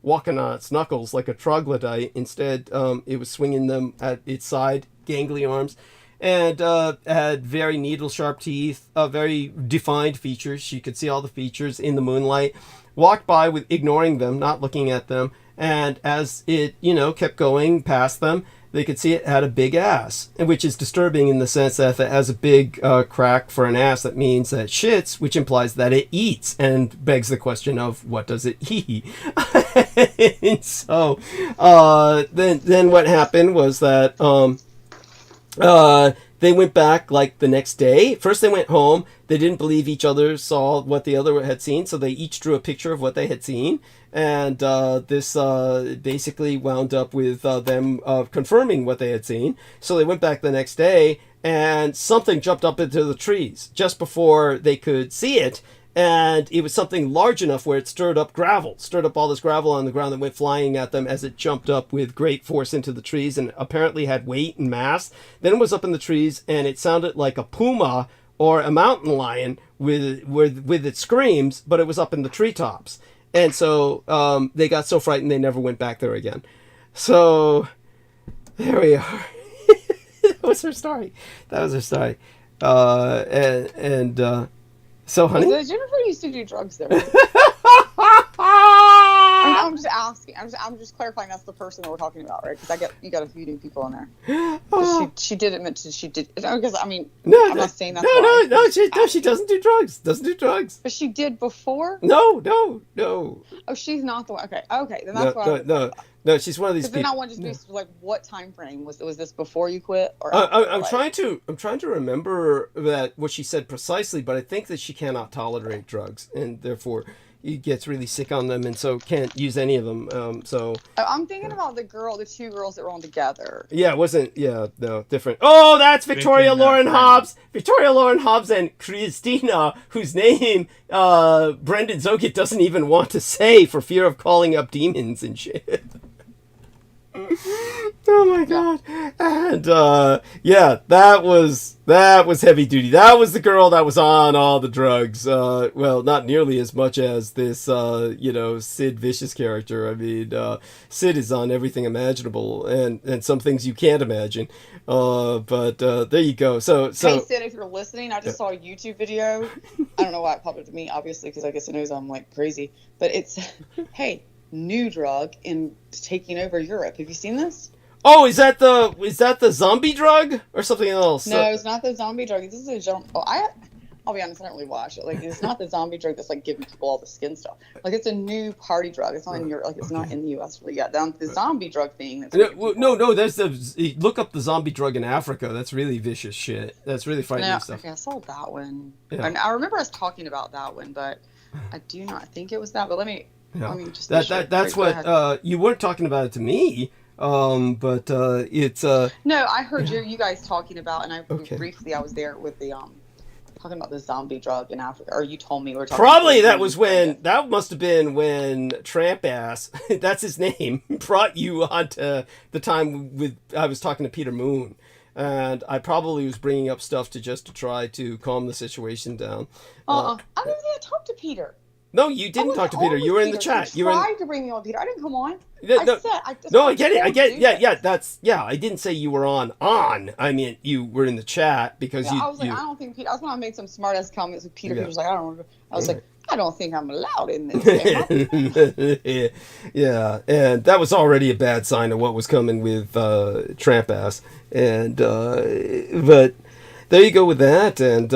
walking on its knuckles like a troglodyte. Instead, it was swinging them at its side, gangly arms, and had very needle-sharp teeth, very defined features. She could see all the features in the moonlight. Walked by with ignoring them, not looking at them, and as it, kept going past them, they could see it had a big ass, which is disturbing in the sense that if it has a big crack for an ass, that means that it shits, which implies that it eats, and begs the question of what does it eat? And so then what happened was that they went back like the next day. First they went home. They didn't believe each other saw what the other had seen, so they each drew a picture of what they had seen. And this basically wound up with them confirming what they had seen. So they went back the next day, and something jumped up into the trees just before they could see it. and it was something large enough where it stirred up all this gravel on the ground that went flying at them as it jumped up with great force into the trees, and apparently had weight and mass. Then it was up in the trees, and it sounded like a puma or a mountain lion with its screams, but it was up in the treetops. And so they got so frightened they never went back there again. So there we are. That was her story. So, honey, Jennifer used to do drugs there. I'm just asking. I'm just clarifying. That's the person that we're talking about, right? Because you got a few new people in there. She did admit to she did. Because I mean, I'm not saying that's no. She doesn't do drugs. But she did before. No. Oh, she's not the one. Okay. Then that's No, she's one of these people. Then I want to just be like, what time frame was this before you quit? Or I'm trying to remember what she said precisely, but I think that she cannot tolerate drugs, and therefore he gets really sick on them, and so can't use any of them. I'm thinking about the two girls that were on together. Yeah, it wasn't. Yeah, no, different. Oh, that's Victoria Lauren Hobbs. Victoria Lauren Hobbs and Christina, whose name Brendan Zogit doesn't even want to say for fear of calling up demons and shit. Oh my god. And that was heavy duty. That was the girl that was on all the drugs. Well, not nearly as much as this Sid Vicious character. I mean, Sid is on everything imaginable and some things you can't imagine. But there you go. So hey Sid, if you're listening, I just saw a YouTube video. I don't know why it popped up to me, obviously, because I guess it knows I'm like crazy. But it's hey, new drug in taking over Europe. Have you seen this? Oh, is that the zombie drug or something else? No, it's not the zombie drug. This is a jump. I'll be honest, I don't really watch it. Like, it's not the zombie drug that's like giving people all the skin stuff. Like, it's a new party drug. It's not in Europe. Like, it's not in the U.S. really yet. The zombie drug thing. That's no. There's look up the zombie drug in Africa. That's really vicious shit. That's really frightening stuff. Okay, I saw that one. Yeah. And I remember us talking about that one, but I do not think it was that. But let me. Yeah. I mean, just that's what you weren't talking about it to me, but it's No, I heard you guys talking about, and briefly I was there with the talking about the zombie drug in Africa, or you told me we were talking. Probably that must have been when Tramp Ass, that's his name, brought you onto the time I was talking to Peter Moon. And I probably was bringing up stuff to try to calm the situation down. I don't think I talked to Peter. No, you didn't talk to Peter. You were in the chat. You tried to bring me on, Peter. I didn't come on. I get it. Yeah. I didn't say you were on. I mean, you were in the chat because I was like, I don't think Peter. I was when I made some smart ass comments with Peter. He was like, I don't know. I was like, I don't think I'm allowed in this. Yeah, and that was already a bad sign of what was coming with Tramp Ass, and but. There you go with that, and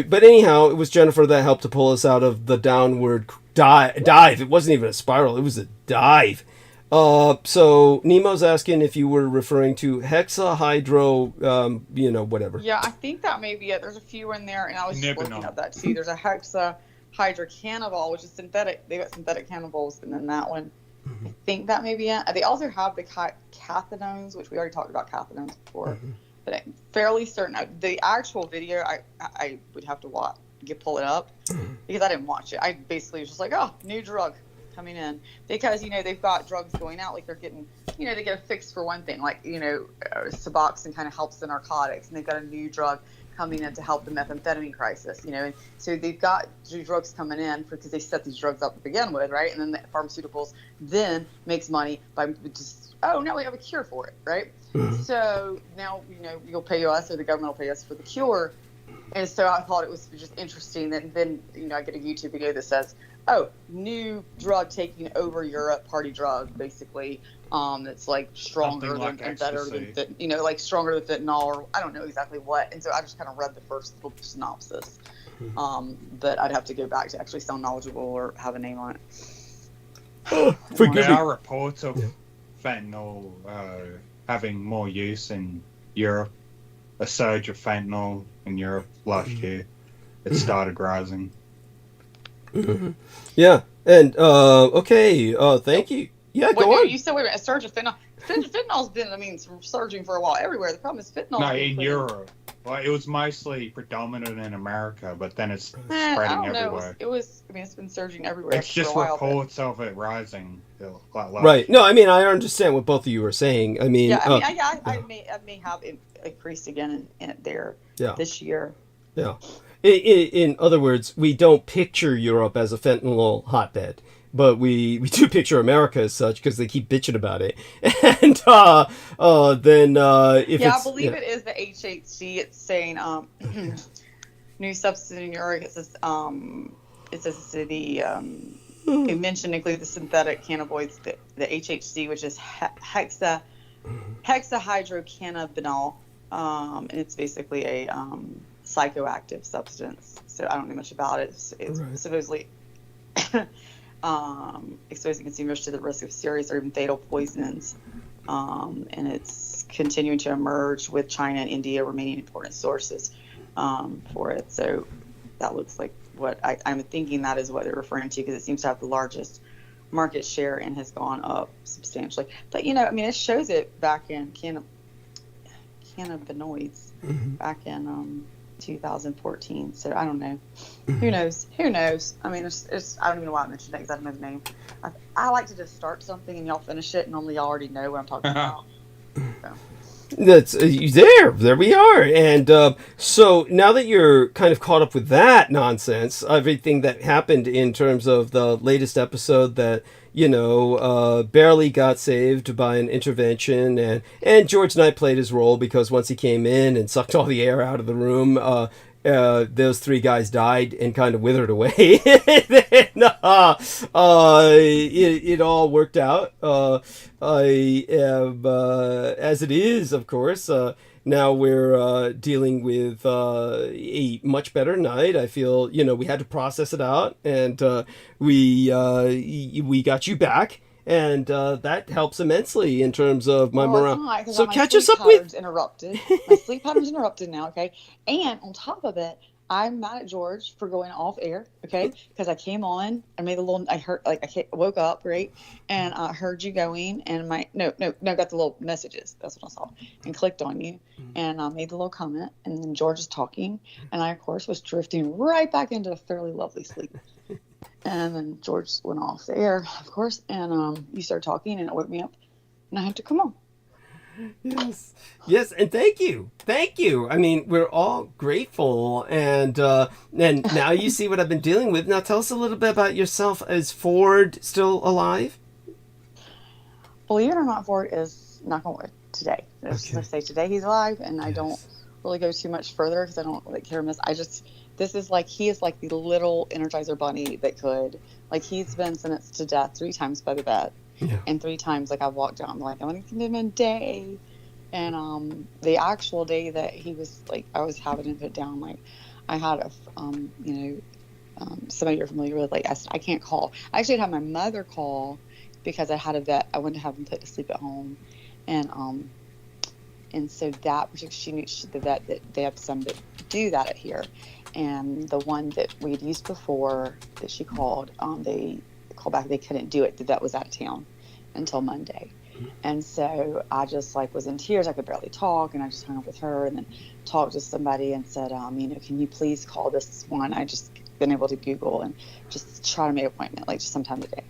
but anyhow, it was Jennifer that helped to pull us out of the downward dive. It wasn't even a spiral; it was a dive. So Nemo's asking if you were referring to hexahydro, whatever. Yeah, I think that may be it. There's a few in there, and I was just looking at that too. There's a hexahydrocannabinol, which is synthetic. They got synthetic cannabinols, and then that one. I think that may be it. They also have the cathinones, which we already talked about cathinones before. Mm-hmm. But I'm fairly certain the actual video I would have to pull it up because I didn't watch it. I basically was just like, oh, new drug coming in because they've got drugs going out, like they're getting they get a fix for one thing, like Suboxone kind of helps the narcotics, and they've got a new drug coming in to help the methamphetamine crisis, and so they've got drugs coming in because they set these drugs up to begin with, right? And then the pharmaceuticals then makes money by just now we have a cure for it, right? Mm-hmm. So now you'll pay us, or the government will pay us for the cure. And so I thought it was just interesting that then I get a YouTube video that says, oh, new drug taking over Europe, party drug basically, that's like stronger and better than like stronger than fentanyl, or I don't know exactly what. And so I just kind of read the first little synopsis, but I'd have to go back to actually sound knowledgeable or have a name on it. There are reports of fentanyl having more use in Europe. A surge of fentanyl in Europe last year. It started rising. Mm-hmm. Yeah, and okay. Thank you. Yeah, go on. You said wait a minute, a surge of fentanyl. Fentanyl's been surging for a while everywhere. The problem is fentanyl. No, in Europe. Well, it was mostly predominant in America, but then it's I spreading don't know. everywhere. I mean, it's been surging everywhere It's for a just while. But reports of it rising quite low. Right. No, I mean, I understand what both of you are saying. I mean, yeah, I mean, I may have increased again in there Yeah. this year. Yeah. In other words, we don't picture Europe as a fentanyl hotbed, but we do picture America as such because they keep bitching about it. And then if Yeah, it's I believe it is the HHC. It's saying new substance in New York. It says it mentioned include the synthetic cannabinoids, the HHC, which is hexahydrocannabinol, and it's basically a psychoactive substance. So I don't know much about it. It's Right. supposedly exposing consumers to the risk of serious or even fatal poisons, and it's continuing to emerge with China and India remaining important sources for it. So that looks like what I'm thinking that is what they're referring to, because it seems to have the largest market share and has gone up substantially. But I mean, it shows it back in cannabinoids back in 2014. So I don't know. Who knows? Who knows? I mean, it's I don't even know why I mentioned it, because I don't know the name. I like to just start something and y'all finish it, and normally y'all already know what I'm talking about. So. That's there we are. And so now that you're kind of caught up with that nonsense, everything that happened in terms of the latest episode that barely got saved by an intervention, and George Knight played his role because once he came in and sucked all the air out of the room, those three guys died and kind of withered away. Then, it all worked out. I am, as it is, of course. Now we're dealing with a much better night. I feel we had to process it out, and we got you back. And that helps immensely in terms of my morale. So catch us up with. My sleep pattern's interrupted now, okay? And on top of it, I'm mad at George for going off air, okay? Because I came on, I woke up, right? And I heard you going, and got the little messages. That's what I saw. And clicked on you, and I made the little comment, and then George is talking, and I, of course, was drifting right back into a fairly lovely sleep. And then George went off the air, of course, and you started talking, and it woke me up, and I had to come on. Yes, and thank you. I mean, we're all grateful, and now you see what I've been dealing with. Now, tell us a little bit about yourself. Is Ford still alive? Believe it or not, Ford is, knock on wood, today. Let's say today he's alive, and I don't really go too much further because I don't really care miss. He is like the little Energizer bunny that could, he's been sentenced to death 3 times by the vet. Yeah. And 3 times, I've walked down, I'm going to give him a day. And the actual day that he was, I was having him put down, I had somebody you're familiar with, I said, I can't call. I actually had my mother call because I had a vet. I wanted to have him put to sleep at home. And so that, she knew the vet that they have some that do that here. And the one that we had used before that she called, they called back, they couldn't do it. The vet was out of town until Monday. And so I just was in tears. I could barely talk, and I just hung up with her and then talked to somebody and said, can you please call this one? I just been able to Google and just try to make an appointment, just sometime today.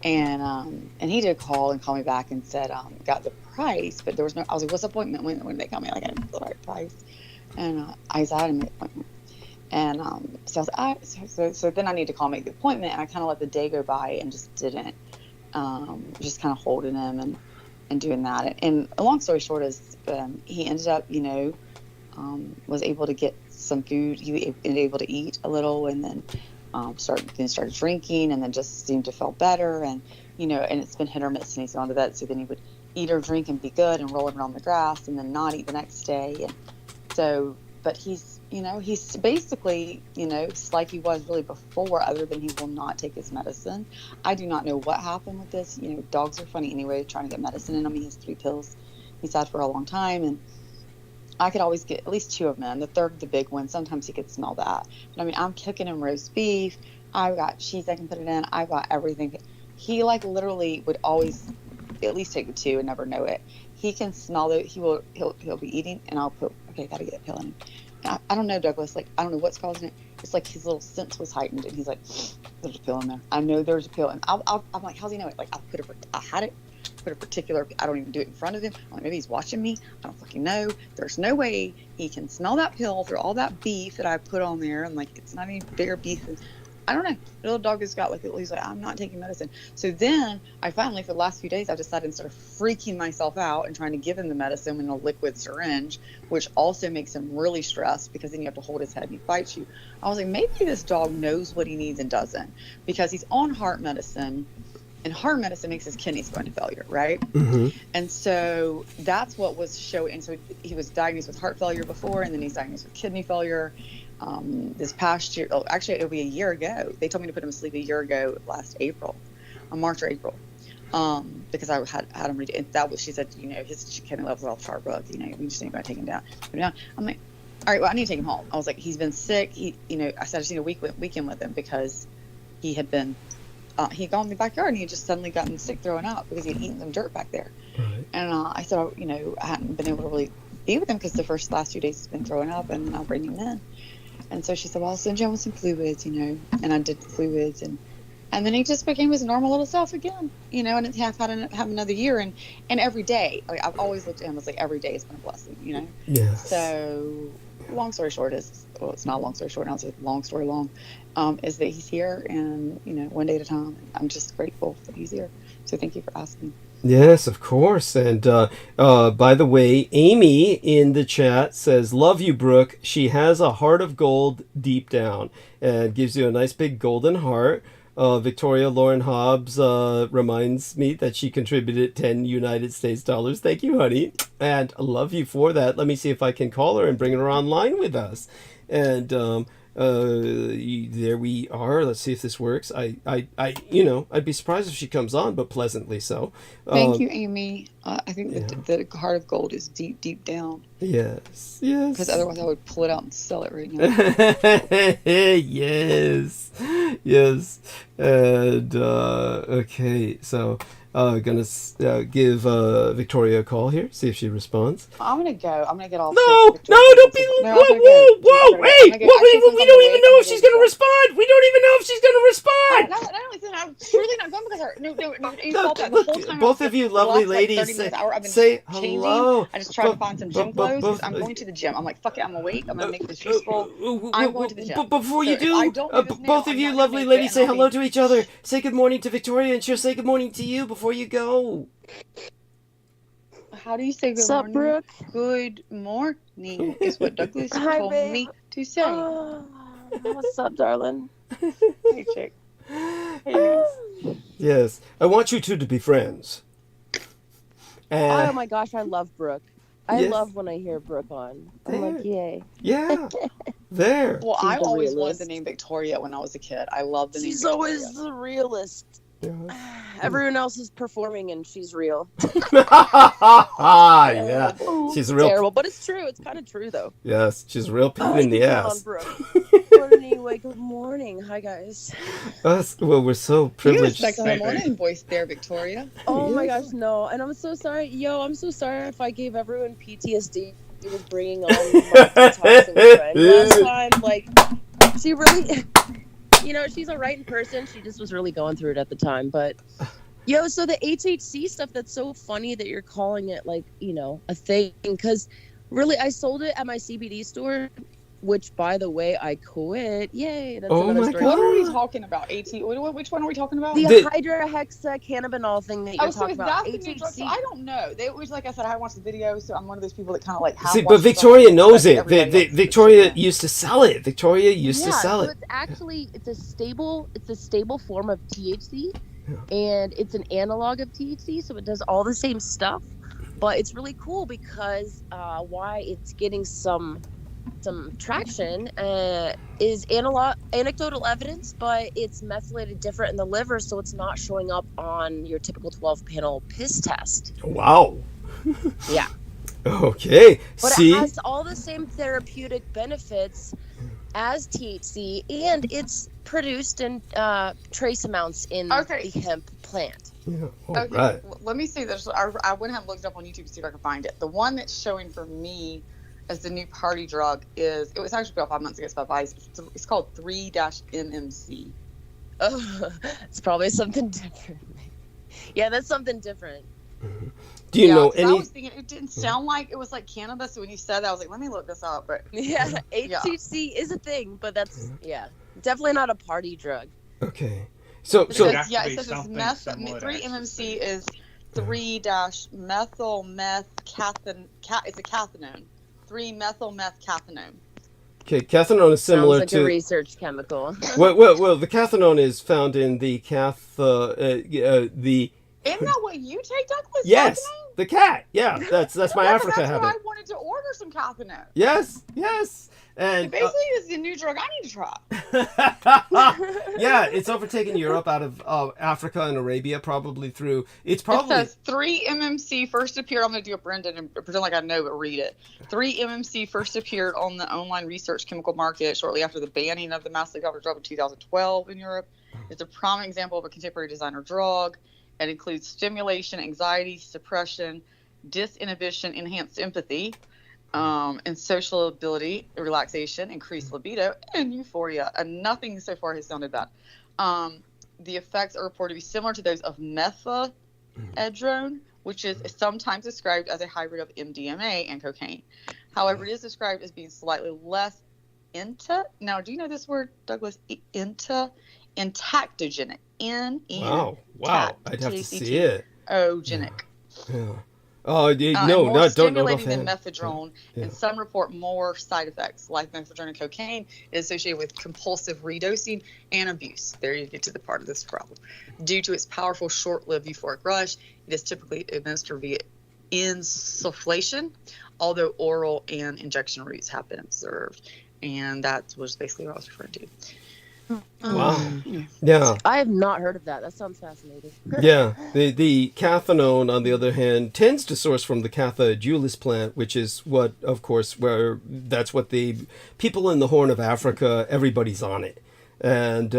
And he did call and call me back and said, got the price, but there was no, I was like, what's the appointment? When they call me, I didn't get the right price. And I said, I had to make an appointment. And so I was so then I need to call, make the appointment, and I kind of let the day go by and just didn't, just kind of holding him and doing that. And a long story short is he ended up, was able to get some food. He was able to eat a little, and then started drinking, and then just seemed to feel better. And and it's been hit or miss, and he's gone to the vet. So then he would eat or drink and be good and roll around the grass, and then not eat the next day. And so, but he's basically, like he was really before, other than he will not take his medicine. I do not know what happened with this. Dogs are funny anyway, trying to get medicine in him. He has 3 pills he's had for a long time, and I could always get at least 2 of them. The third, the big one, sometimes he could smell that. But I mean, I'm cooking him roast beef. I've got cheese I can put it in. I've got everything. He literally would always at least take 2 and never know it. He can smell it. He'll be eating, and I'll put, okay, gotta get a pill in him. And I don't know, Douglas. Like, I don't know what's causing it. It's like his little sense was heightened, and he's like, "There's a pill in there. I know there's a pill." And I'm like, "How's he know it?" Like, I had it. Put a particular. I don't even do it in front of him. I'm like, maybe he's watching me. I don't fucking know. There's no way he can smell that pill through all that beef that I put on there. I'm like, it's not any bigger beef. I don't know. The little dog has got like, he's like, I'm not taking medicine. So then I finally, for the last few days, I decided instead of freaking myself out and trying to give him the medicine in a liquid syringe, which also makes him really stressed because then you have to hold his head and he fights you. I was like, maybe this dog knows what he needs and doesn't, because he's on heart medicine, and heart medicine makes his kidneys go into failure, right? Mm-hmm. And so that's what was showing. And so he was diagnosed with heart failure before, and then he's diagnosed with kidney failure. This past year, actually it'll be a year ago. They told me to put him to sleep a year ago, last April, March or April, because I had him read it. And that was, she said, his kidney levels are all chart broke. We just need to take him down. I'm like, all right, well, I need to take him home. I was like, he's been sick. I said I just need a weekend with him, because he had been, he'd gone in the backyard and he had just suddenly gotten sick throwing up because he'd eaten some dirt back there. Right. And I said, I hadn't been able to really be with him because the last 2 days he's been throwing up, and I'll bring him in. And so she said, well, I'll send you on with some fluids, and I did the fluids, and then he just became his normal little self again, and I've had another year, and every day, I've always looked at him as like every day has been a blessing, Yes. So long story short is, well, it's not a long story short, now it's a long story long, is that he's here, and, one day at a time. I'm just grateful that he's here. So thank you for asking. Yes, of course. And by the way, Amy in the chat says, love you, Brooke. She has a heart of gold deep down, and gives you a nice big golden heart. Victoria Lauren Hobbs reminds me that she contributed 10 United States dollars. Thank you, honey. And I love you for that. Let me see if I can call her and bring her online with us. And there we are. Let's see if this works. I'd be surprised if she comes on, but pleasantly so. Thank you, Amy. I think the heart of gold is deep, deep down. Yes. Because otherwise I would pull it out and sell it right now. Yes. And okay, so gonna give Victoria a call here, see if she responds. I'm gonna go. I'm gonna get off. No, don't be. Whoa, wait. We don't even know if she's gonna respond. We don't even know if she's gonna respond. I'm truly not going because her. Both of you lovely ladies say hello. I just tried to find some gym clothes because I'm going to the gym. I'm like, fuck it, I'm awake. I'm gonna make this useful. I'm going to the gym. But before you do, both of you lovely ladies say hello to each other. Say good morning to Victoria, and she'll say good morning to you before you go. How do you say good morning? Brooke? Good morning is what Douglas told me to say. What's up, darling? Hey, chick. Hey, yes, I want you two to be friends. Oh my gosh, I love Brooke. I love when I hear Brooke on. I'm like, yay. Yeah. There. Well, I always wanted the name Victoria when I was a kid. I love the name She's Victoria. always the realist. Everyone else is performing and she's real. Yeah. She's real. Terrible, but it's true. It's kind of true, though. Yes, she's a real pain in the ass. But anyway, good morning. Hi, guys. Well, we're so privileged. You respect the morning voice there, Victoria. Oh my gosh, no. And I'm so sorry. I'm so sorry if I gave everyone PTSD with bringing on my toxic friend last time. Like, she really... she's a right person. She just was really going through it at the time. But, so the HHC stuff, that's so funny that you're calling it, like, a thing. Because, really, I sold it at my CBD store, which, by the way, I quit. Yay. That's another story. What are we talking about? Which one are we talking about? The hydrohexacannabinol thing that you're talking about. That's the new drug. So I don't know. It was, like I said, I watched the video, so I'm one of those people that kind of like have. See, but Victoria knows it. Victoria used to sell it. Victoria used to sell it. It's actually it's a stable form of THC, and it's an analog of THC, so it does all the same stuff. But it's really cool because why it's getting some traction is anecdotal evidence, but it's methylated different in the liver, so it's not showing up on your typical 12-panel piss test. Wow. Yeah. Okay. But it has all the same therapeutic benefits as THC, and it's produced in trace amounts in the hemp plant. Yeah. All Okay, right. let me see. I went ahead and looked up on YouTube to see if I could find it. The one that's showing for me as the new party drug it was actually about 5 months ago. It's by Vice. It's called 3-MMC. Oh, it's probably something different. Yeah, that's something different. Do you know 'cause I any? was thinking it didn't sound like it was like cannabis. So when you said that, I was like, let me look this up. But Yeah, HTC is a thing, but that's definitely not a party drug. Okay. So It says it's meth. 3-MMC is 3-methyl-meth-cathinone. It's a cathinone. 3-methyl-meth-cathinone. okay, cathinone is similar Sounds like to a research chemical. well, the cathinone is found in the the. Isn't that what you take, Douglas? Yes, Cathinone? the cat. Yeah, that's my Africa That's habit. why I wanted to order some cathinone. Yes, and Basically, this is a new drug I need to try. yeah, it's overtaken Europe out of Africa and Arabia, probably through. It says 3-MMC first appeared. I'm going to do a Brendan and pretend like I know, but read it. 3-MMC first appeared on the online research chemical market shortly after the banning of the massively popular drug in 2012 in Europe. It's a prominent example of a contemporary designer drug. It includes stimulation, anxiety, suppression, disinhibition, enhanced empathy, and social ability, relaxation, increased libido, and euphoria. And nothing so far has sounded bad. The effects are reported to be similar to those of methadone, which is sometimes described as a hybrid of MDMA and cocaine. However, it is described as being slightly less now, do you know this word, Douglas? Entactogenic. Wow, I'd have to see it. Ogenic. Yeah. Oh, More don't stimulating than methadone, and some report more side effects, like methadone and cocaine is associated with compulsive redosing and abuse. There you get to the part of this problem. Due to its powerful, short-lived euphoric rush, it is typically administered via insufflation, although oral and injection routes have been observed. And that was basically what I was referring to. Wow. Yeah. I have not heard of that. That sounds fascinating. Yeah. The cathinone, on the other hand, tends to source from the Catha adulis plant, which is what, of course, that's what the people in the Horn of Africa, everybody's on it. And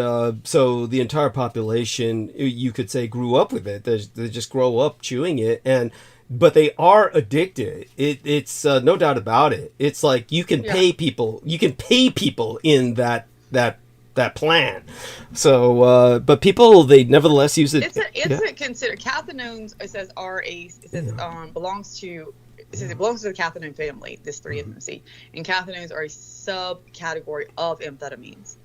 so the entire population, you could say, grew up with it. They just grow up chewing it, but they are addicted. It's no doubt about it. It's like you can pay people. You can pay people in that plan. So, but people, they nevertheless use it. It's considered cathinones. It says it belongs to the cathinone family. This 3-MMC, and cathinones are a subcategory of amphetamines.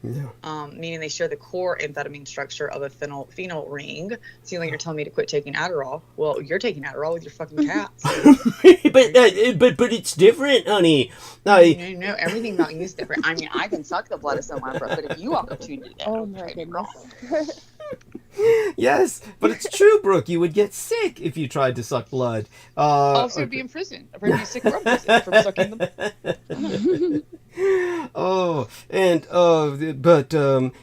Meaning they share the core amphetamine structure of a phenyl ring. So you're telling me to quit taking Adderall? Well, you're taking Adderall with your fucking cat. So. but it's different, honey. No, everything about you is different. I mean, I can suck the blood of someone, but if you walk up to me, oh my goodness. Yes, but it's true, Brooke. You would get sick if you tried to suck blood. Also, be in prison. I've heard you sick from prison from sucking them.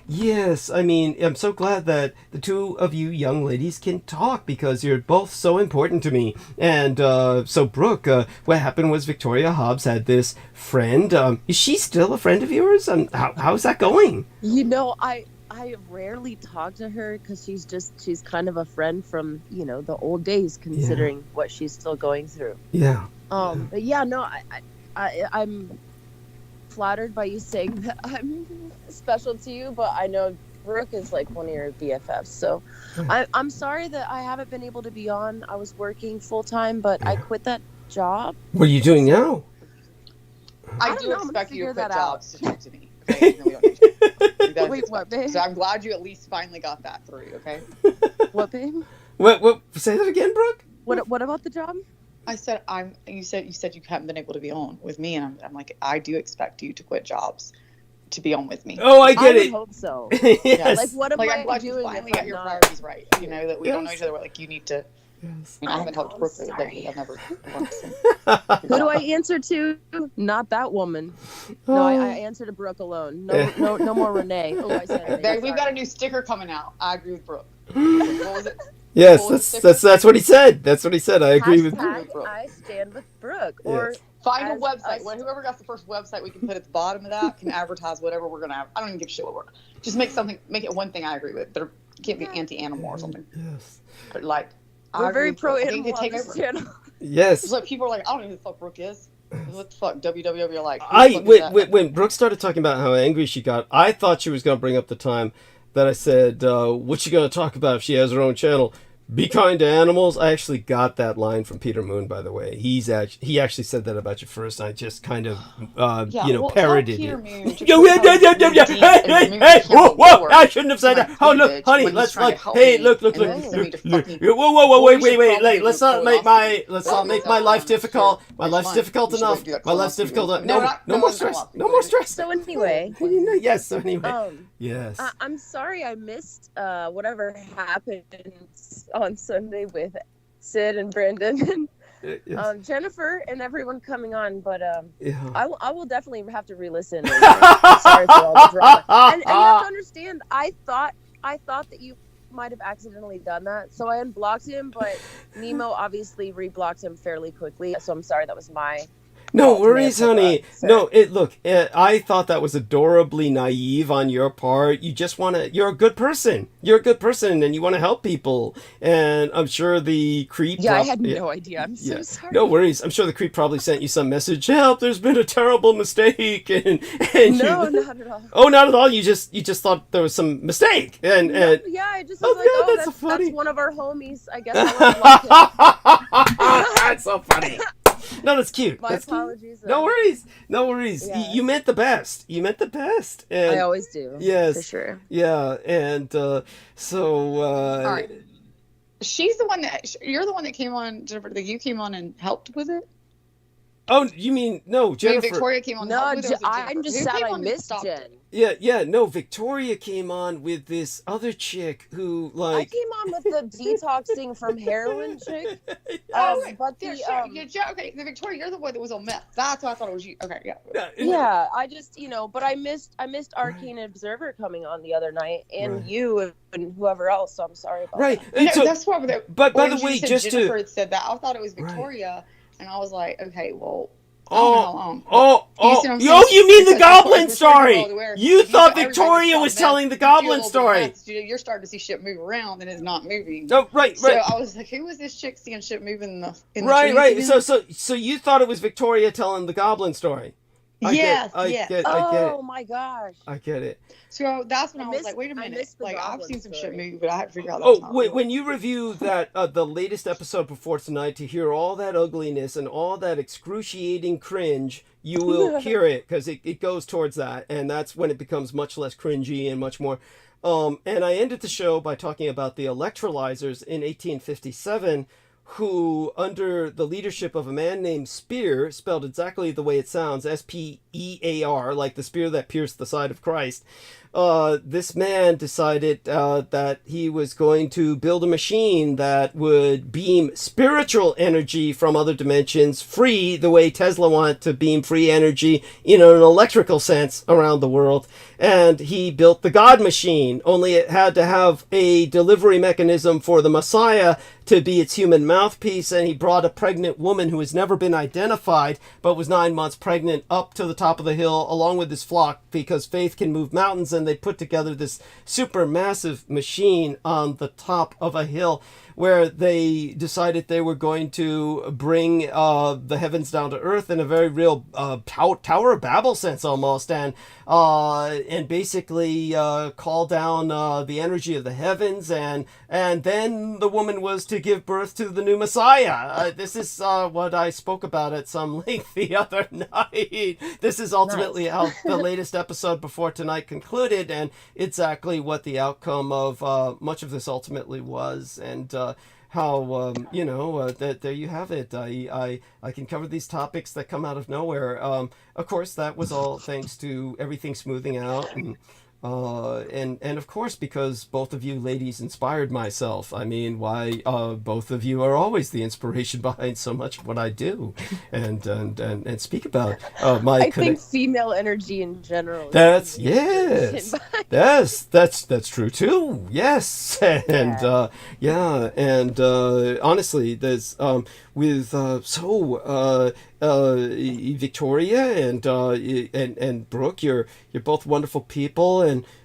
Yes, I mean, I'm so glad that the two of you young ladies can talk because you're both so important to me. And so, Brooke, what happened was Victoria Hobbs had this friend. Is she still a friend of yours? How's that going? You know, I rarely talk to her because she's kind of a friend from, the old days, considering what she's still going through. Yeah. But yeah, no, I'm flattered by you saying that I'm special to you, but I know Brooke is like one of your BFFs. So I'm sorry that I haven't been able to be on. I was working full time, but I quit that job. What are you doing now? I do expect you to quit jobs to talk to me. Wait, what, babe? So I'm glad you at least finally got that through, okay? What, babe? What? Say that again, Brooke? What about the job? I said you said you haven't been able to be on with me, and I'm like, I do expect you to quit jobs to be on with me. Oh, I get it. I hope so. Yes. Yeah, like what am I'm glad doing? you finally got your priorities right. You know that we don't know each other. We're like, you need to. Yes. I haven't helped Brooke lately. I've never. Who do I answer to? Not that woman. No, I answer to Brooke alone. No more Renee. Oh, I said Renee. We've got a new sticker coming out. I agree with Brooke. What was it? Yes, that's what he said. That's what he said. I agree with Brooke. I stand with Brooke. Or find a website. Whoever got the first website we can put at the bottom of that can advertise whatever we're gonna have. I don't even give a shit what we're. Just make it one thing I agree with. can't be anti-animal or something. Yes. But like, We're very pro I think animal they on take this over. channel. Yes. It's like people are like, I don't know who the fuck Brooke is. What the fuck, WWF? You're like, When Brooke started talking about how angry she got, I thought she was going to bring up the time that I said, what's she going to talk about if she has her own channel? Be kind to animals. I actually got that line from Peter Moon, by the way. He actually said that about you first. I just kind of, parodied it. Hey, whoa! I shouldn't have said that. Oh no, honey, let's like, hey, look. Whoa, wait. Let's not make my life difficult. My life's difficult enough. My life's difficult enough. No more stress. No more stress. So anyway. Yes. So anyway. Yes. I'm sorry I missed whatever happened on Sunday with Sid and Brandon and Jennifer and everyone coming on, but I will definitely have to re-listen. I'm sorry for all the drama. And you have to understand, I thought that you might have accidentally done that, so I unblocked him, but Nemo obviously reblocked him fairly quickly, so I'm sorry, that was my No worries, honey. No, I thought that was adorably naive on your part. You just you're a good person. You're a good person and you want to help people. And I'm sure the creep... Yeah, I had no idea. I'm so sorry. No worries. I'm sure the creep probably sent you some message. Help, there's been a terrible mistake. And no, not at all. Oh, not at all. You just thought there was some mistake. And yeah, I just was that's one of our homies. I guess I That's so funny. No, that's cute. My apologies. No worries. Yeah. You meant the best. And I always do. Yes. For sure. Yeah, and all right. She's the one you're the one that came on, Jennifer, that you came on and helped with it? Oh, you mean, no, Jennifer. Victoria came on. No, I'm just sad I missed Jen. Yeah, no, Victoria came on with this other chick who, I came on with the detoxing from heroin chick. But the Victoria, you're the one that was on meth. That's why I thought it was you. Okay, yeah. Yeah, I just, but I missed Arcane Observer coming on the other night, and you and whoever else, so I'm sorry about that. Right, so, that's why, but by the way, just Jennifer had said that, I thought it was Victoria. And I was like, okay, well, you mean the goblin story? You thought Victoria was telling the goblin story. You're starting to see shit move around and it's not moving. Oh, right. So I was like, who was this chick seeing shit move in the right. trees? So you thought it was Victoria telling the goblin story? I get it. Oh my gosh. I get it. So that's when I was like, wait a minute. Like, I've seen some shit move, but I have to figure out that's not real. When you review that, the latest episode before tonight, to hear all that ugliness and all that excruciating cringe, you will hear it, because it goes towards that. And that's when it becomes much less cringy and much more. And I ended the show by talking about the electrolyzers in 1857, who, under the leadership of a man named Spear, spelled exactly the way it sounds, S-P-E-A-R, like the spear that pierced the side of Christ, this man decided that he was going to build a machine that would beam spiritual energy from other dimensions free, the way Tesla wanted to beam free energy in an electrical sense around the world. And he built the God machine, only it had to have a delivery mechanism for the Messiah to be its human mouthpiece. And he brought a pregnant woman who has never been identified, but was 9 months pregnant, up to the top of the hill along with his flock, because faith can move mountains. And they put together this super massive machine on the top of a hill, where they decided they were going to bring the heavens down to earth in a very real Tower of Babel sense almost, and basically call down the energy of the heavens, and then the woman was to give birth to the new Messiah. This is what I spoke about at some length the other night. This is ultimately how the latest episode before tonight concluded, and exactly what the outcome of much of this ultimately was, and how that there you have it. I can cover these topics that come out of nowhere. Of course, that was all thanks to everything smoothing out, and of course, because both of you ladies inspired myself. I mean, why both of you are always the inspiration behind so much of what I do and speak about. I think female energy in general. That's that's true too. Yes, and honestly, there's with Victoria and Brooke, you're both wonderful people,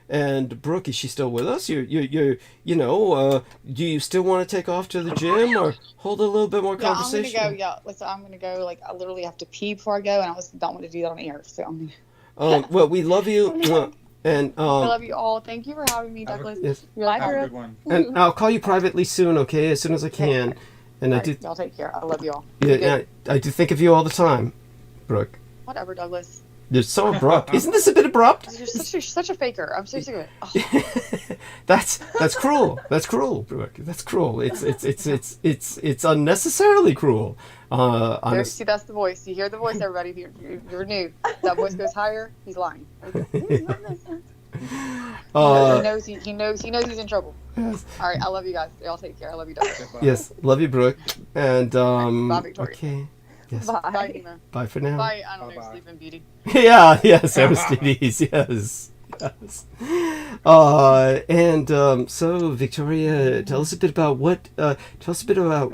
And Brooke, is she still with us? Do you still want to take off to the gym or hold a little bit more conversation? I'm gonna go. Yeah, listen, I'm gonna go. Like, I literally have to pee before I go, and I don't want to do that on air. So I'm gonna. Well, we love you, and I love you all. Thank you for having me, Douglas. Yes. Bye, Have a Brooke. good one. And I'll call you privately soon, okay? As soon as I can. And All I do. right, y'all take care. I love you all. Yeah, I do think of you all the time, Brooke. Whatever, Douglas. You're so abrupt. Isn't this a bit abrupt? You're such a faker. I'm so sick of it. Oh. That's cruel. That's cruel, Brooke. That's cruel. It's unnecessarily cruel. See, that's the voice. You hear the voice, everybody. If you're new, that voice goes higher. He's lying. He knows he's in trouble. Yes. All right, I love you guys. Y'all take care. I love you, Douglas. Yes, love you, Brooke. And Bye, Victoria. okay. Yes. Bye, Nina. Bye for now. Bye, I don't know, Sleeping Beauty. Yes, Aristides, yes. So Victoria, tell us a bit about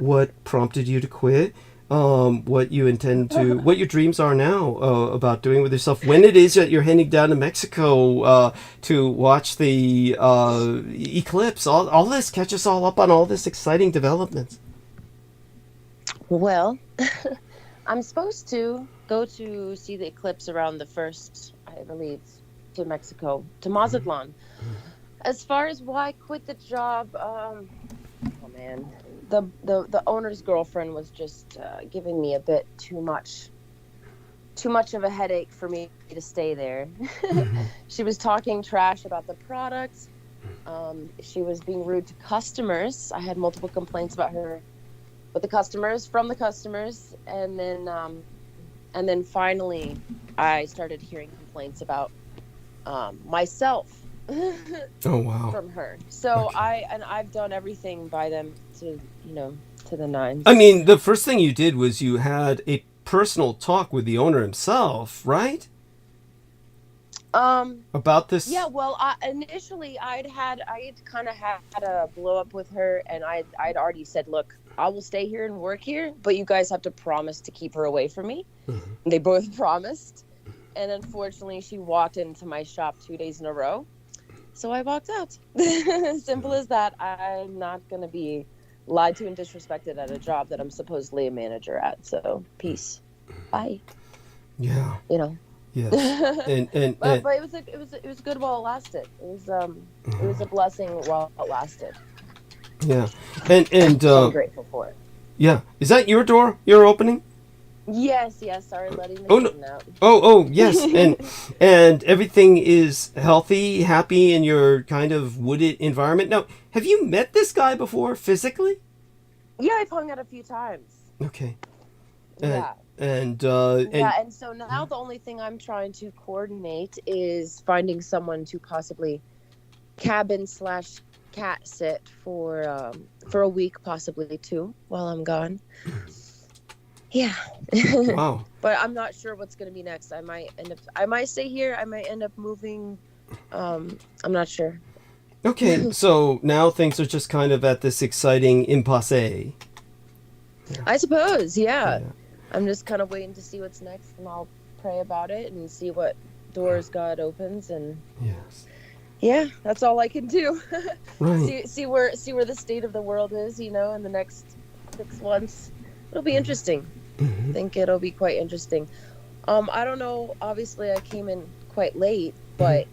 what prompted you to quit. What you intend to, what your dreams are now about doing with yourself. When it is that you're heading down to Mexico to watch the eclipse. All this, catch us all up on all this exciting developments. Well, I'm supposed to go to see the eclipse around the 1st, I believe, to Mexico, to Mazatlan. As far as why I quit the job, oh man, the owner's girlfriend was just giving me a bit too much of a headache for me to stay there. She was talking trash about the product. She was being rude to customers. I had multiple complaints about her with the customers, from the customers, and then finally I started hearing complaints about myself. Oh wow. From her. So okay. I've done everything by them to the nines. I mean, the first thing you did was you had a personal talk with the owner himself, right? About this. Yeah, well, initially I'd kind of had a blow up with her, and I'd already said, look, I will stay here and work here, but you guys have to promise to keep her away from me. Mm-hmm. They both promised, and unfortunately she walked into my shop 2 days in a row, so I walked out. Simple as that. I'm not gonna be lied to and disrespected at a job that I'm supposedly a manager at. So peace, bye. Yeah. Yes. But it was good while it lasted. It was a blessing while it lasted. Yeah, and I'm grateful for it. Yeah, is that your door you're opening? Yes. Sorry, letting the kitten out. Oh, yes, and everything is healthy, happy in your kind of wooded environment. Now, have you met this guy before physically? Yeah, I've hung out a few times. Okay. Yeah. And so now the only thing I'm trying to coordinate is finding someone to possibly cabin/cat sit for a week, possibly 2, while I'm gone. Yeah. Wow. But I'm not sure what's going to be next. I might stay here. I might end up moving. I'm not sure. Okay, so now things are just kind of at this exciting impasse. I suppose, yeah. I'm just kind of waiting to see what's next, and I'll pray about it and see what doors God opens, and yes. Yeah, that's all I can do. Right. see where the state of the world is, in the next 6 months. It'll be interesting. Mm-hmm. I think it'll be quite interesting. I don't know. Obviously, I came in quite late, but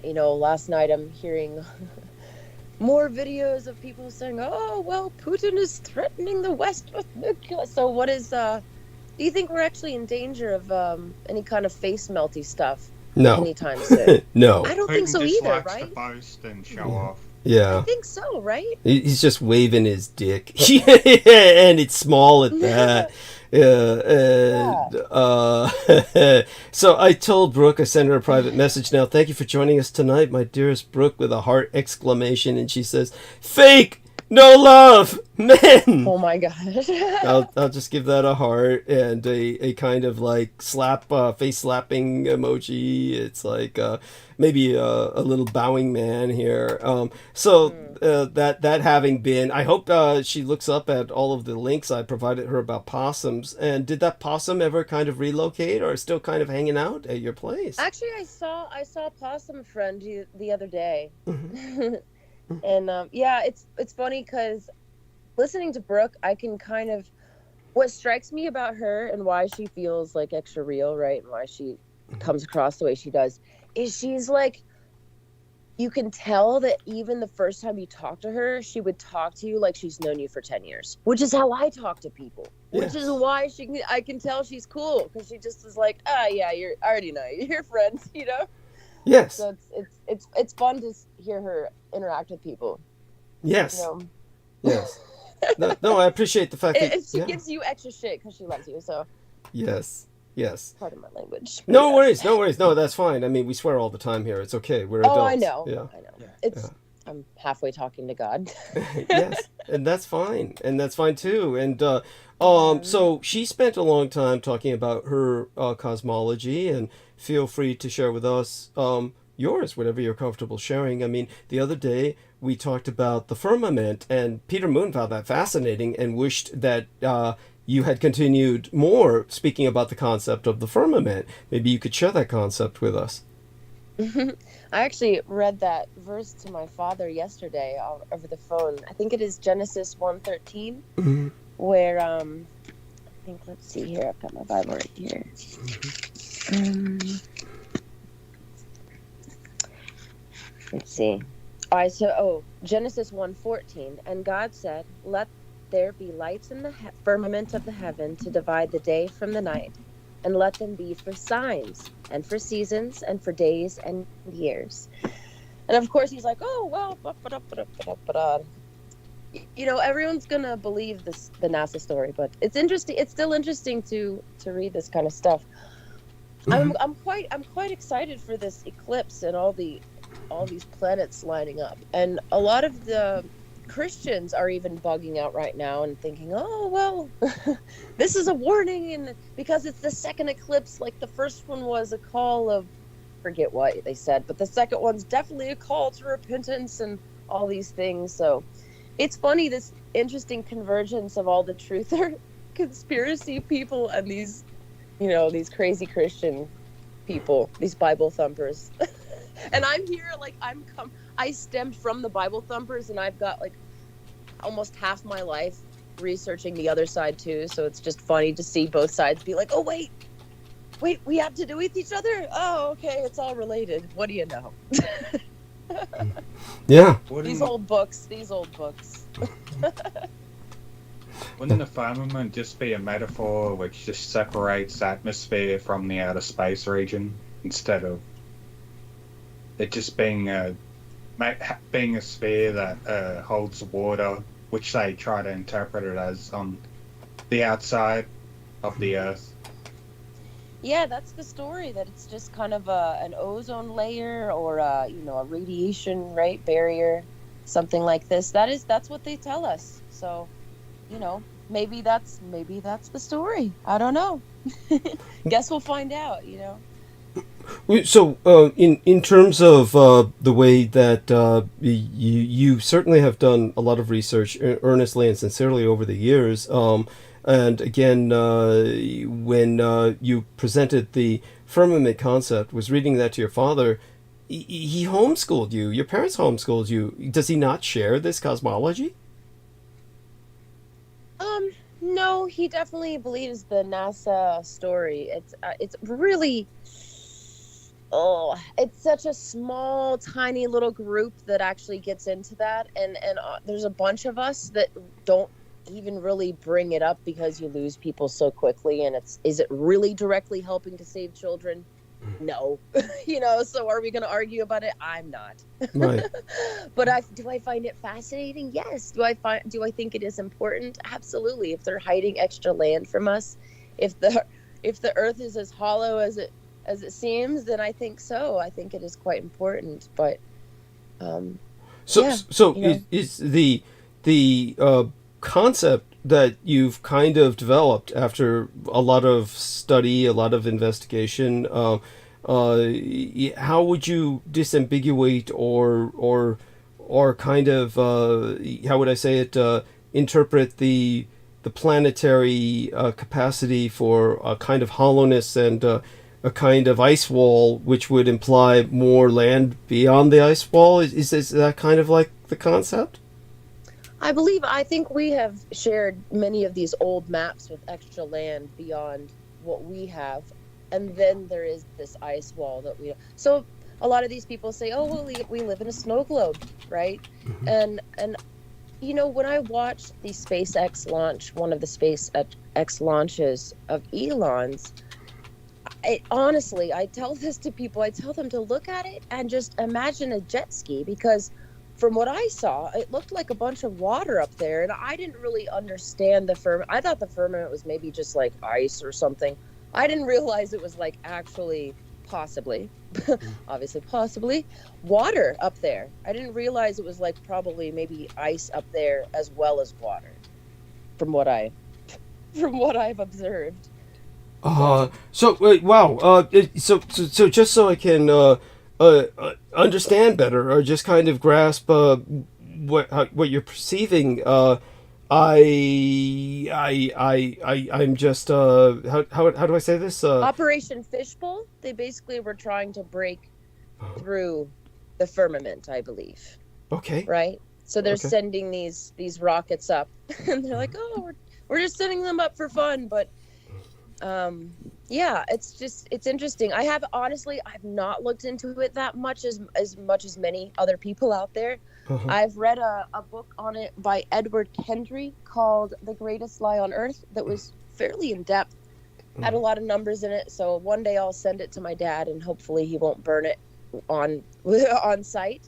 last night I'm hearing more videos of people saying, "Oh, well, Putin is threatening the West with nuclear." So, what is? Do you think we're actually in danger of any kind of face melty stuff? No. Anytime soon? No. I don't Putin think so just either. likes Right? to boast and show off. Yeah. I think so, right? He's just waving his dick. And it's small at that. So I told Brooke, I sent her a private message now. Thank you for joining us tonight, my dearest Brooke, with a heart exclamation. And she says, fake! No love, men. Oh my gosh. I'll just give that a heart and a kind of like face slapping emoji. It's like maybe a little bowing man here. That having been, I hope she looks up at all of the links I provided her about possums. And did that possum ever kind of relocate or still kind of hanging out at your place? Actually, I saw a possum friend the other day. And yeah, it's funny because listening to Brooke, I can kind of, what strikes me about her and why she feels like extra real, right, and why she comes across the way she does, is she's like, you can tell that even the first time you talk to her, she would talk to you like she's known you for 10 years, which is how I talk to people, which is why I can tell she's cool, because she just is like, yeah, I already know you're friends, you know. Yes. So it's fun to hear her interact with people. Yes. You know? Yes. No, I appreciate the fact that she gives you extra shit because she loves you. So. Yes. Yes. Pardon my language. No worries. No, that's fine. I mean, we swear all the time here. It's okay. We're adults. Oh, I know. Yeah. I know. I'm halfway talking to God. Yes, and that's fine. And that's fine too. And so she spent a long time talking about her cosmology, and feel free to share with us yours, whatever you're comfortable sharing. I mean, the other day we talked about the firmament, and Peter Moon found that fascinating and wished that you had continued more speaking about the concept of the firmament. Maybe you could share that concept with us. I actually read that verse to my father yesterday over the phone. I think it is Genesis 1:13, where I think, let's see here, I've got my Bible right here. Let's see. Genesis 1:14, and God said, "Let there be lights in the firmament of the heaven to divide the day from the night, and let them be for signs, and for seasons, and for days and years." And of course he's like, oh, well, you know, everyone's gonna believe the NASA story, but it's interesting. It's still interesting to read this kind of stuff. I'm quite excited for this eclipse and all these planets lining up, and a lot of the Christians are even bugging out right now and thinking, oh, well, this is a warning, and because it's the second eclipse, like the first one was a call of, forget what they said, but the second one's definitely a call to repentance and all these things. So it's funny, this interesting convergence of all the truther conspiracy people and these, you know, these crazy Christian people, these Bible thumpers. And I'm here, like, I stemmed from the Bible thumpers, and I've got like almost half my life researching the other side too. So it's just funny to see both sides be like, oh, wait, we have to do with each other? Oh, okay, it's all related. What do you know? Yeah. These old books. Wouldn't the firmament just be a metaphor which just separates atmosphere from the outer space region, instead of it just being a sphere that holds water, which they try to interpret it as on the outside of the Earth? Yeah, that's the story, that it's just kind of an ozone layer, or a radiation barrier, something like this. That's what they tell us. So, you know, maybe that's the story. I don't know. Guess we'll find out, you know. So, in terms of the way that you certainly have done a lot of research earnestly and sincerely over the years, and again, when you presented the firmament concept, was reading that to your father, he homeschooled you. Your parents homeschooled you. Does he not share this cosmology? No, he definitely believes the NASA story. It's really... it's such a small, tiny little group that actually gets into that, and there's a bunch of us that don't even really bring it up because you lose people so quickly, and is it really directly helping to save children? No. You know, so are we going to argue about it? I'm not. Right. But do I find it fascinating? Yes. Do I think it is important? Absolutely. If they're hiding extra land from us, if the Earth is as hollow as it seems, then I think so. I think it is quite important. But is the concept that you've kind of developed after a lot of study, a lot of investigation. How would you disambiguate or kind of how would I say it? Interpret the planetary capacity for a kind of hollowness and a kind of ice wall, which would imply more land beyond the ice wall. Is that kind of like the concept? I think we have shared many of these old maps with extra land beyond what we have. And then there is this ice wall that so a lot of these people say, oh, well, we live in a snow globe, right? And you know, when I watched the SpaceX launch, one of the SpaceX launches of Elon's, honestly, I tell this to people, I tell them to look at it and just imagine a jet ski, because from what I saw, it looked like a bunch of water up there, and I didn't really understand the firmament. I thought the firmament was maybe just like ice or something. I didn't realize it was like actually possibly water up there. I didn't realize it was like probably maybe ice up there as well as water, from what I've observed. So wow. So just so I can understand better, or just kind of grasp what you're perceiving. I'm just how do I say this? Operation Fishbowl. They basically were trying to break through the firmament, I believe. Okay. Right. So they're sending these rockets up, and they're like, oh, we're just sending them up for fun, but. Yeah, it's interesting. I've not looked into it that much as much as many other people out there. I've read a book on it by Edward Kendry called The Greatest Lie on Earth that was fairly in depth, had a lot of numbers in it. So one day I'll send it to my dad, and hopefully he won't burn it on site,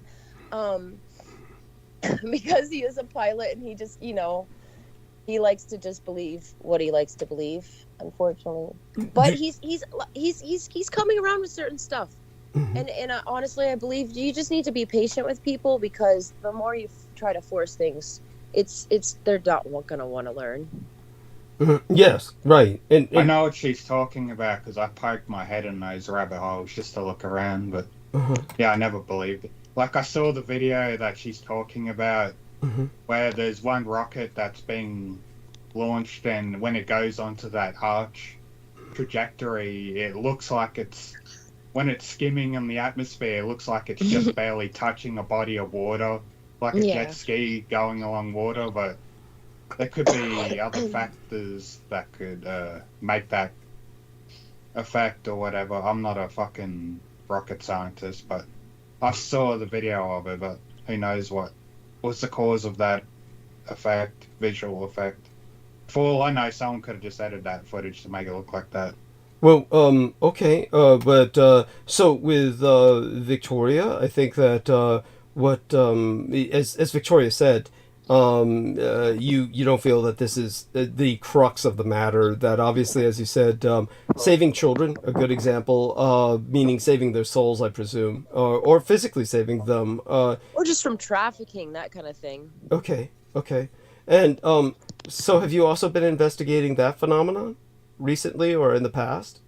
because he is a pilot, and he just, he likes to just believe what he likes to believe, unfortunately. But he's coming around with certain stuff. And honestly, I believe you just need to be patient with people, because the more you try to force things, they're not going to want to learn. Yes, right. And I know what she's talking about, because I poked my head in those rabbit holes just to look around, but yeah, I never believed it. Like, I saw the video that she's talking about, where there's one rocket that's being launched, and when it goes onto that arch trajectory, it looks like when it's skimming in the atmosphere, it looks like it's just barely touching a body of water, like a jet ski going along water. But there could be other factors that could make that effect or whatever. I'm not a fucking rocket scientist, but I saw the video of it, but who knows what was the cause of that visual effect. For all I know, someone could have just edited that footage to make it look like that. Well, okay, but so with Victoria, I think that as Victoria said, you don't feel that this is the crux of the matter. That obviously, as you said, saving children, a good example, meaning saving their souls, I presume, or physically saving them, or just from trafficking, that kind of thing. Okay, and so have you also been investigating that phenomenon recently or in the past?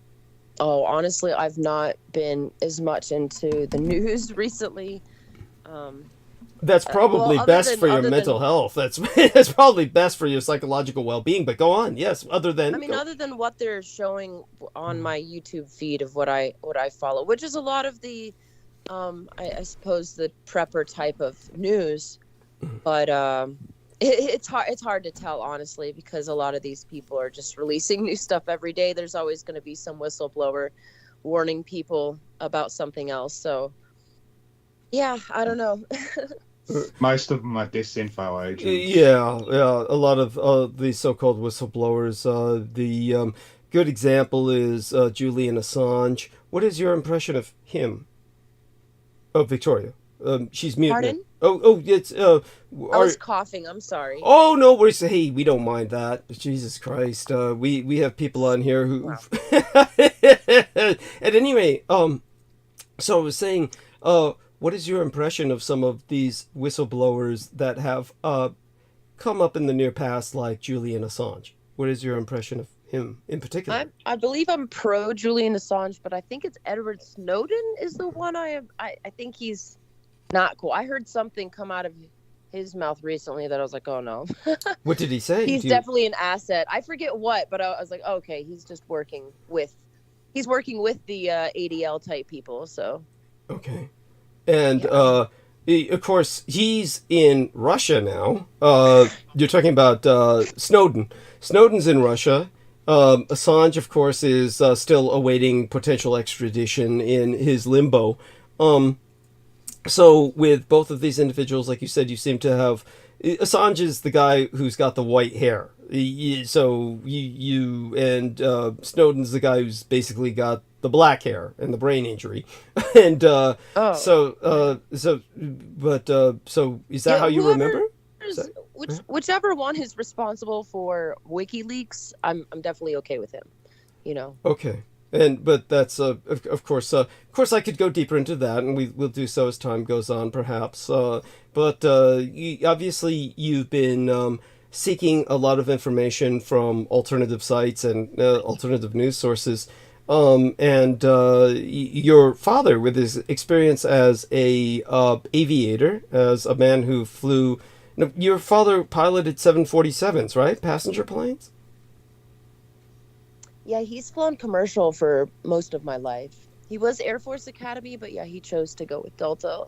Oh, honestly, I've not been as much into the news recently. That's probably best for your mental health. That's probably best for your psychological well-being. But go on, yes. Other than what they're showing on my YouTube feed of what I follow, which is a lot of the, I suppose the prepper type of news, but it's hard to tell, honestly, because a lot of these people are just releasing new stuff every day. There's always going to be some whistleblower warning people about something else. So, yeah, I don't know. Most of them are disinfo agents. Yeah. A lot of these so-called whistleblowers. The good example is Julian Assange. What is your impression of him? Oh, Victoria. She's muted. Pardon? Oh, it's. I was coughing. I'm sorry. Oh no, we don't mind that. Jesus Christ, we have people on here who. Wow. At any rate, so I was saying, what is your impression of some of these whistleblowers that have come up in the near past like Julian Assange. What is your impression of him in particular? I believe I'm pro Julian Assange, but I think it's Edward Snowden is the one I think he's not cool. I heard something come out of his mouth recently that I was like, oh no. What did he say? He's definitely an asset. I forget what, but I was like, okay, he's working with the ADL type people. So okay, and of course he's in Russia now. You're talking about Snowden. Snowden's in Russia. Assange, of course, is still awaiting potential extradition in his limbo. So with both of these individuals, like you said, you seem to have... Assange is the guy who's got the white hair. So you and Snowden's the guy who's basically got the black hair and the brain injury. And so is that how you remember? Whichever one is responsible for WikiLeaks, I'm definitely okay with him. You know. Okay. But that's of course I could go deeper into that, and we'll do so as time goes on, perhaps. But obviously you've been seeking a lot of information from alternative sites and alternative news sources, and your father, with his experience as a aviator, as a man who flew. No, your father piloted 747s, right? Passenger planes. Yeah, he's flown commercial for most of my life. He was Air Force Academy, but yeah, he chose to go with Delta.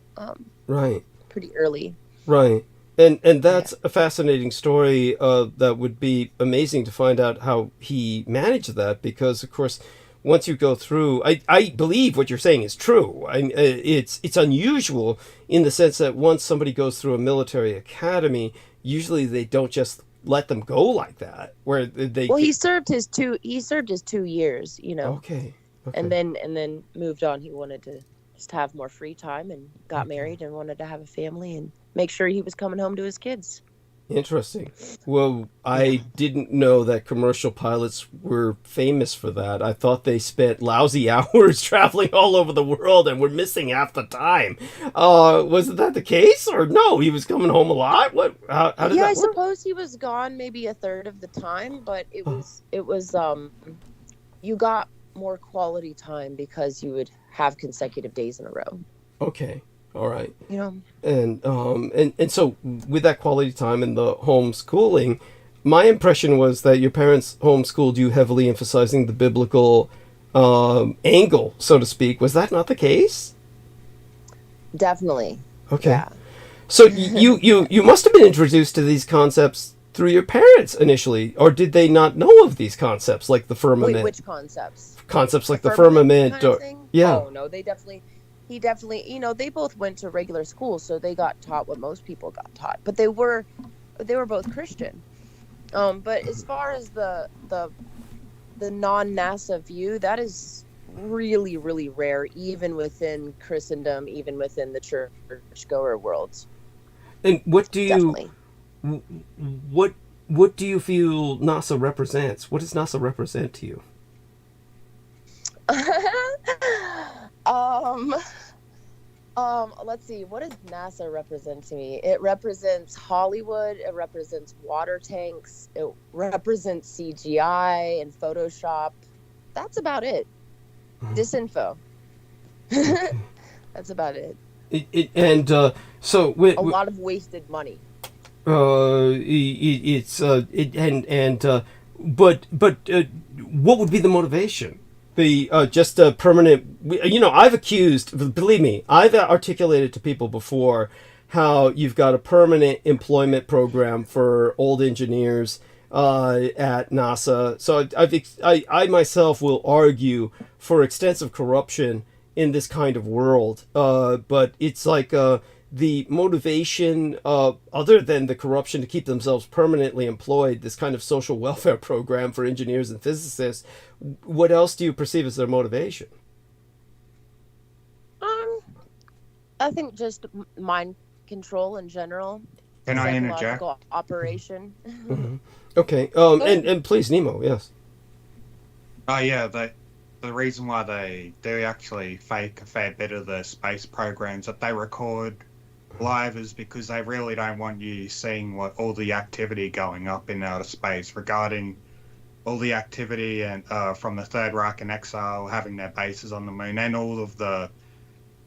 Right. Pretty early. Right. And that's a fascinating story that would be amazing to find out how he managed that, because, of course, once you go through... I believe what you're saying is true. It's unusual in the sense that once somebody goes through a military academy, usually they don't just let them go like that, where they... Well, he served his 2 years, you know. Okay. And then moved on. He wanted to just have more free time and got married and wanted to have a family and make sure he was coming home to his kids. Interesting. Well, I didn't know that commercial pilots were famous for that. I thought they spent lousy hours traveling all over the world and were missing half the time. Wasn't that the case? Or no, he was coming home a lot? What? How did that work? Yeah, I suppose he was gone maybe a third of the time, but it was you got more quality time because you would have consecutive days in a row. Okay. All right. You know. And so with that quality time and the homeschooling, my impression was that your parents homeschooled you heavily, emphasizing the biblical angle, so to speak. Was that not the case? Definitely. Okay. Yeah. So you must have been introduced to these concepts through your parents initially, or did they not know of these concepts like the firmament? Wait, which concepts? Concepts like the firmament, kind of or thing? yeah. Oh no, he definitely, you know, they both went to regular school, so they got taught what most people got taught. But they were both Christian. But as far as the non-NASA view, that is really, really rare, even within Christendom, even within the churchgoer world. And what do you Definitely. what do you feel NASA represents? What does NASA represent to you? Let's see, what does NASA represent to me? It represents Hollywood, it represents water tanks, it represents CGI and Photoshop. That's about it. Disinfo. That's about it. So a lot of wasted money. But what would be the motivation? Just a permanent, you know, believe me, I've articulated to people before how you've got a permanent employment program for old engineers at NASA. So I myself will argue for extensive corruption in this kind of world. But it's like the motivation, other than the corruption to keep themselves permanently employed, this kind of social welfare program for engineers and physicists, what else do you perceive as their motivation? I think just mind control in general. Can I interject? Psychological operation. Mm-hmm. Okay. And please, Nemo. Yes. Oh yeah, the reason why they do actually fake a fair bit of the space programs that they record live is because they really don't want you seeing what all the activity going up in outer space regarding all the activity and from the Third Reich in exile having their bases on the moon, and all of the,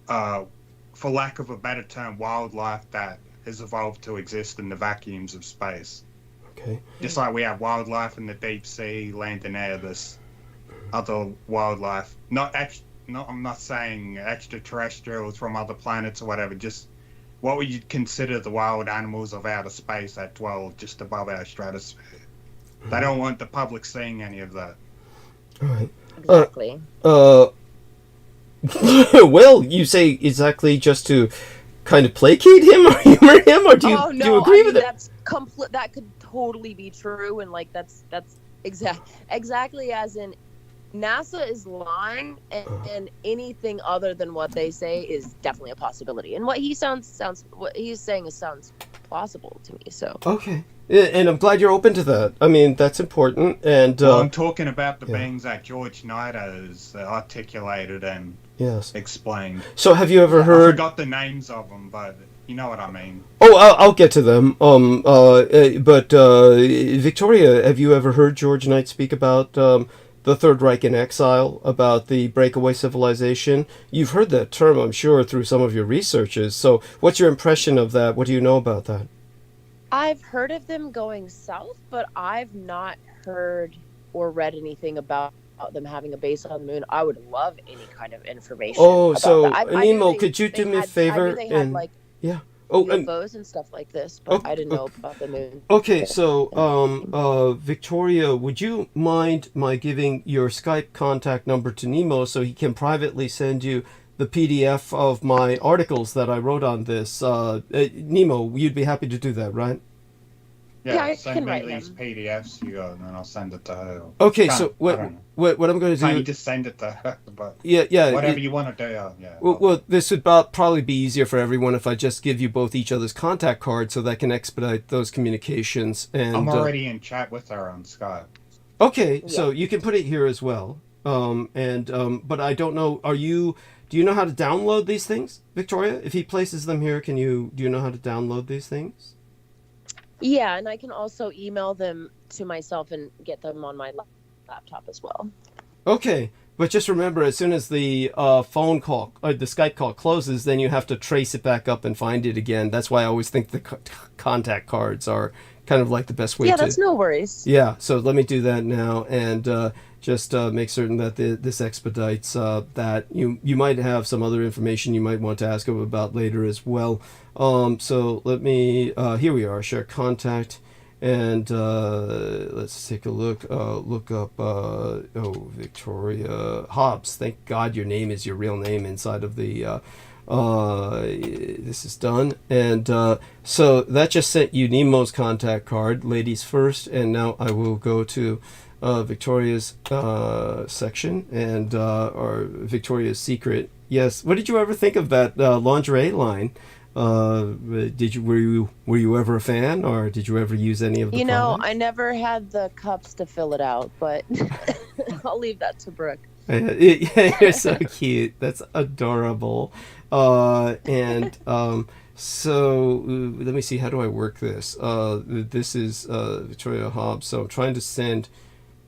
for lack of a better term, wildlife that has evolved to exist in the vacuums of space. Okay. Just like we have wildlife in the deep sea, land and air, this other wildlife. I'm not saying extraterrestrials from other planets or whatever, just what would you consider the wild animals of outer space that dwell just above our stratosphere? They don't want the public seeing any of that. All right. Exactly. Well, you say exactly just to kind of placate him or humor him, or do you, oh no, do you agree with it? That's complete. That could totally be true, and like that's exactly as in NASA is lying, and anything other than what they say is definitely a possibility. And what what he's saying sounds plausible to me. So okay, and I'm glad you're open to that. I mean, that's important. And well, I'm talking about the beings that George Knight has articulated and explained. So, have you ever heard? I forgot the names of them, but you know what I mean. Oh, I'll get to them. But Victoria, have you ever heard George Knight speak about the Third Reich in exile, about the breakaway civilization? You've heard that term, I'm sure, through some of your researches. So, what's your impression of that? What do you know about that? I've heard of them going south, but I've not heard or read anything about them having a base on the moon. I would love any kind of information. Oh, about so that. Nemo, could you do me a favor? I knew they had like UFOs and stuff like this, but I didn't know about the moon. Okay, so Victoria, would you mind my giving your Skype contact number to Nemo so he can privately send you the PDF of my articles that I wrote on this? Nemo, you'd be happy to do that, right? Yeah, I send can me write these them. PDFs you got, and then I'll send it to her. Okay, so what I'm going to Can't do? you just send it to her? But Yeah. whatever you want to do, yeah. Well, this would probably be easier for everyone if I just give you both each other's contact cards so that can expedite those communications. And I'm already in chat with her on Skype. Okay, so you can put it here as well. But I don't know. Do you know how to download these things, Victoria? If he places them here, do you know how to download these things? Yeah, and I can also email them to myself and get them on my laptop as well. Okay, but just remember, as soon as the phone call, or the Skype call closes, then you have to trace it back up and find it again. That's why I always think the contact cards are kind of like the best way to... Yeah, that's no worries. Yeah, so let me do that now, and just make certain that this expedites that. You might have some other information you might want to ask him about later as well. So let me... here we are, share contact. And let's take a look. Look up. Victoria Hobbs. Thank God your name is your real name inside of the. This is done, and so that just sent you Nemo's contact card, ladies first, and now I will go to Victoria's section and or Victoria's Secret. Yes. What did you ever think of that lingerie line? Were you ever a fan, or did you ever use any of the products? I never had the cups to fill it out, but I'll leave that to Brooke. You're so cute. That's adorable. So let me see, how do I work this? This is Victoria Hobbs, so I'm trying to send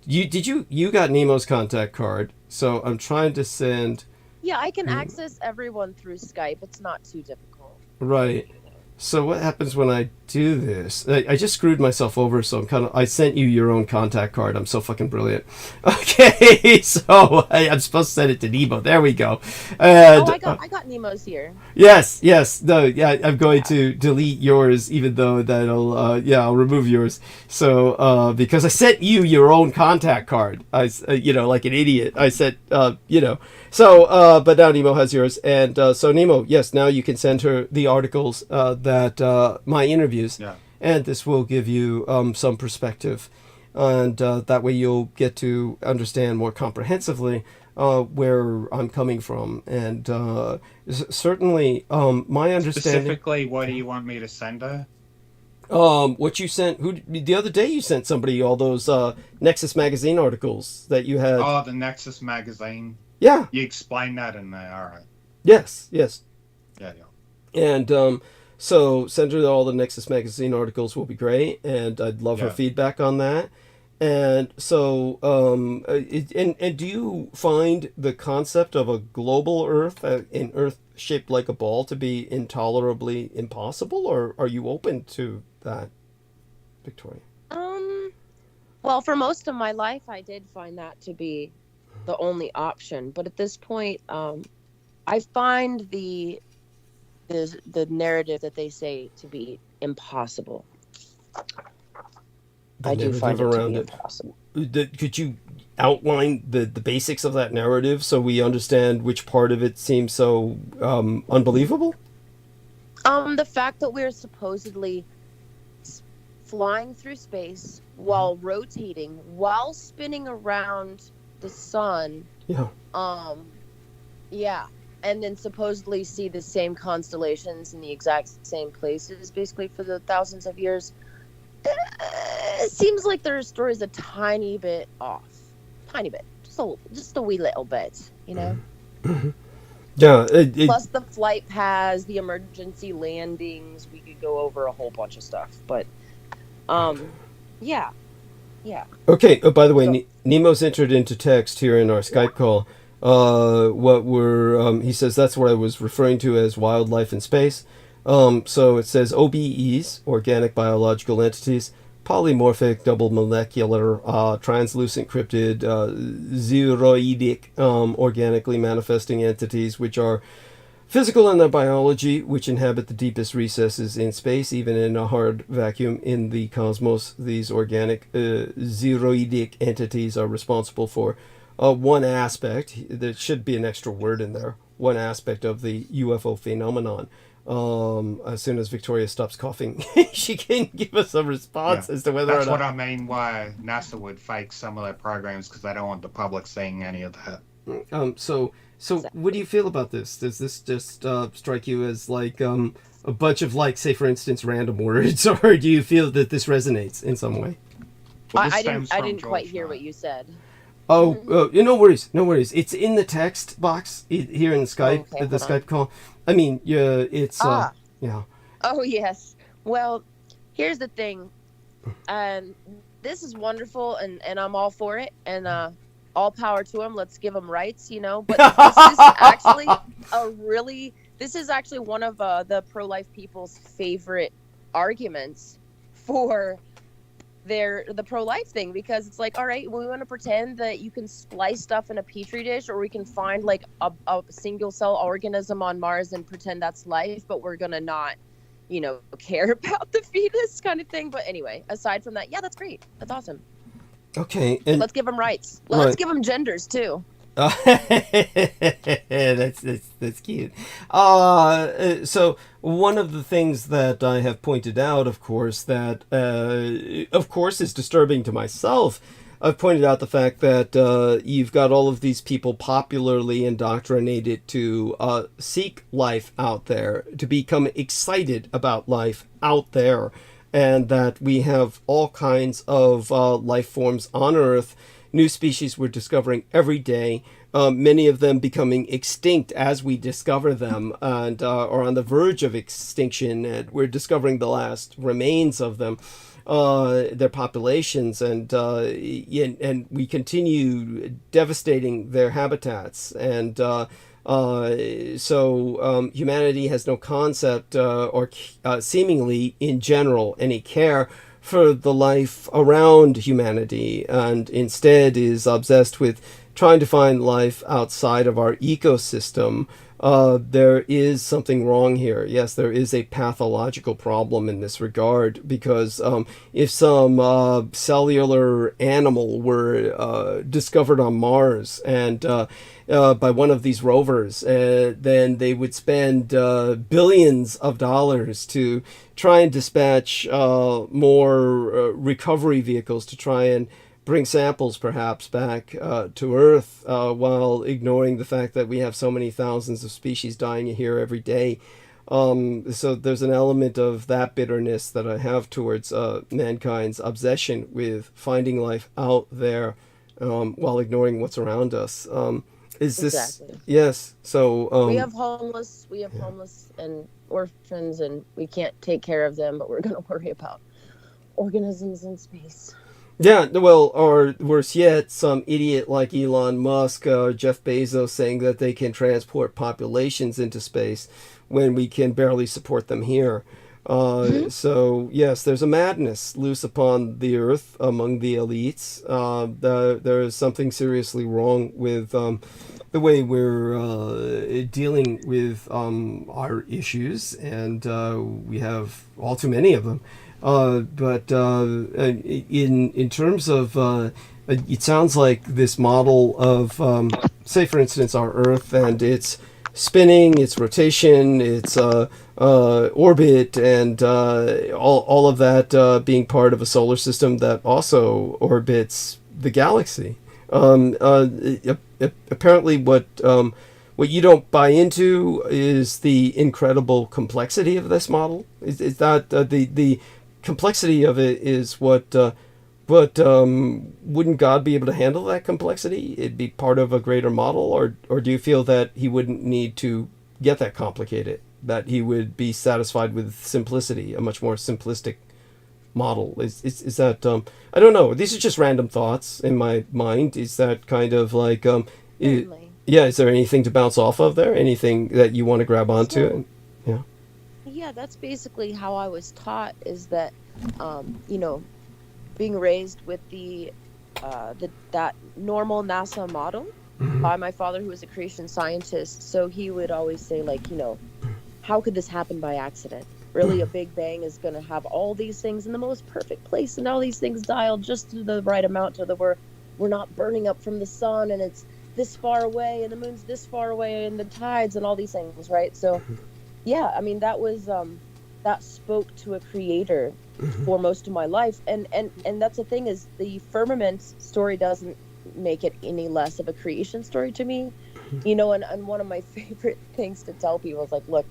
you got Nemo's contact card, so I'm trying to send. Yeah, I can access everyone through Skype. It's not too difficult. Right. So what happens when I do this? I just screwed myself over, so I sent you your own contact card. I'm so fucking brilliant. Okay, so I'm supposed to send it to Nemo. There we go. And, I got Nemo's here. Yes. No, yeah, I'm going to delete yours, even though that'll, I'll remove yours. So, because I sent you your own contact card. Like an idiot. I said, So, but now Nemo has yours. And so Nemo, yes, now you can send her the articles that my interviews, and this will give you some perspective, and that way you'll get to understand more comprehensively where I'm coming from, and certainly my understanding. Specifically, what do you want me to send her? What you sent? The other day you sent somebody all those Nexus magazine articles that you had. Oh, the Nexus magazine. Yeah. You explained that in there. All right. Yes. Yeah. And So send her all the Nexus Magazine articles will be great, and I'd love her Yeah. feedback on that. And so, and do you find the concept of a global Earth, an Earth shaped like a ball, to be intolerably impossible, or are you open to that, Victoria? Well, for most of my life, I did find that to be the only option. But at this point, I find the narrative that they say to be impossible. I do find it to be impossible. Could you outline the basics of that narrative so we understand which part of it seems so unbelievable? The fact that we're supposedly flying through space while rotating, while spinning around the sun. Yeah. Yeah. And then supposedly see the same constellations in the exact same places, basically for the thousands of years. It seems like their story is a tiny bit off. Tiny bit. Just a wee little bit, you know? Yeah. Plus the flight paths, the emergency landings, we could go over a whole bunch of stuff. But, yeah. Yeah. Okay. Oh, by the way, Nemo's entered into text here in our Skype call. He says that's what I was referring to as wildlife in space. So it says OBEs, organic biological entities, polymorphic, double molecular, translucent cryptid, xeroidic, organically manifesting entities, which are physical in their biology, which inhabit the deepest recesses in space, even in a hard vacuum in the cosmos. These organic xeroidic entities are responsible for one aspect. There should be an extra word in there. One aspect of the UFO phenomenon. As soon as Victoria stops coughing, she can give us a response as to whether That's or not. what I mean why NASA would fake some of their programs, because they don't want the public seeing any of that. So what do you feel about this? Does this just strike you as like a bunch of, like, say for instance, random words, or do you feel that this resonates in some way? Well, I didn't quite hear what you said. No worries. It's in the text box here in Skype, the Skype call. I mean, yeah, it's yeah. Oh yes. Well, here's the thing, and this is wonderful, and I'm all for it, and all power to them. Let's give them rights, you know. But this is actually one of the pro-life people's favorite arguments for the pro-life thing, because it's like, all right, we want to pretend that you can splice stuff in a petri dish, or we can find like a single cell organism on Mars and pretend that's life, but we're gonna not, you know, care about the fetus kind of thing. But anyway, aside from that, yeah, that's great. That's awesome. Okay, and let's give them rights. Let's give them genders too. That's cute. So one of the things that I have pointed out, of course, that of course is disturbing to myself. I've pointed out the fact that you've got all of these people popularly indoctrinated to seek life out there, to become excited about life out there, and that we have all kinds of life forms on Earth. New species we're discovering every day, many of them becoming extinct as we discover them, and are on the verge of extinction. And we're discovering the last remains of them, their populations, and we continue devastating their habitats. And so humanity has no concept or seemingly in general any care for the life around humanity, and instead is obsessed with trying to find life outside of our ecosystem. There is something wrong here. Yes, there is a pathological problem in this regard, because if some cellular animal were discovered on Mars and by one of these rovers, then they would spend billions of dollars to try and dispatch more recovery vehicles to try and bring samples perhaps back to Earth, while ignoring the fact that we have so many thousands of species dying here every day. So there's an element of that bitterness that I have towards mankind's obsession with finding life out there, while ignoring what's around us. Is this exactly. Yes? So we have homeless, and orphans and we can't take care of them, but we're going to worry about organisms in space. Yeah, well, or worse yet, some idiot like Elon Musk or Jeff Bezos saying that they can transport populations into space when we can barely support them here. So, yes, there's a madness loose upon the earth among the elites. There is something seriously wrong with the way we're dealing with our issues, and we have all too many of them. But in terms of, it sounds like this model of, say, for instance, our Earth and its spinning, its rotation, its orbit, and all of that being part of a solar system that also orbits the galaxy. Apparently, what you don't buy into is the incredible complexity of this model. Is that the complexity of it is what wouldn't God be able to handle that complexity? It'd be part of a greater model, or do you feel that he wouldn't need to get that complicated, that he would be satisfied with simplicity, a much more simplistic model? Is that I don't know, these are just random thoughts in my mind. Is that kind of like is there anything to bounce off of there, anything that you want to grab onto? Yeah, that's basically how I was taught, is that, being raised with that normal NASA model by my father, who was a creation scientist. So he would always say, like, how could this happen by accident? Really, a Big Bang is going to have all these things in the most perfect place, and all these things dialed just to the right amount so that we're not burning up from the sun, and it's this far away, and the moon's this far away, and the tides, and all these things, right? So yeah, I mean, that was that spoke to a creator for most of my life, and that's the thing, is the firmament story doesn't make it any less of a creation story to me, and one of my favorite things to tell people is like, look,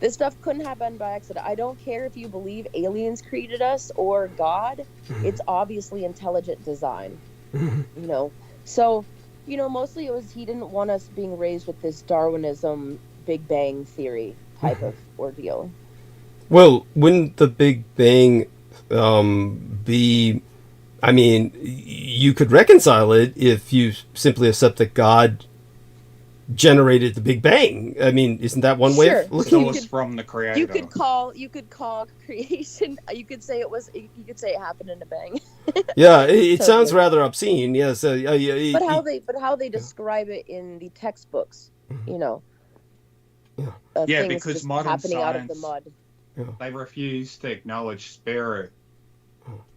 this stuff couldn't happen by accident. I don't care if you believe aliens created us or God, it's obviously intelligent design. So mostly it was, he didn't want us being raised with this Darwinism Big Bang theory type of ordeal. Well, wouldn't the Big Bang be... I mean, you could reconcile it if you simply accept that God generated the Big Bang. I mean, isn't that one way of looking at it? From the creator. You could call creation. You could say it happened in a bang. Yeah, it sounds rather obscene. Yes, but how they describe it in the textbooks, because modern happening science, out of the mud. They refuse to acknowledge spirit.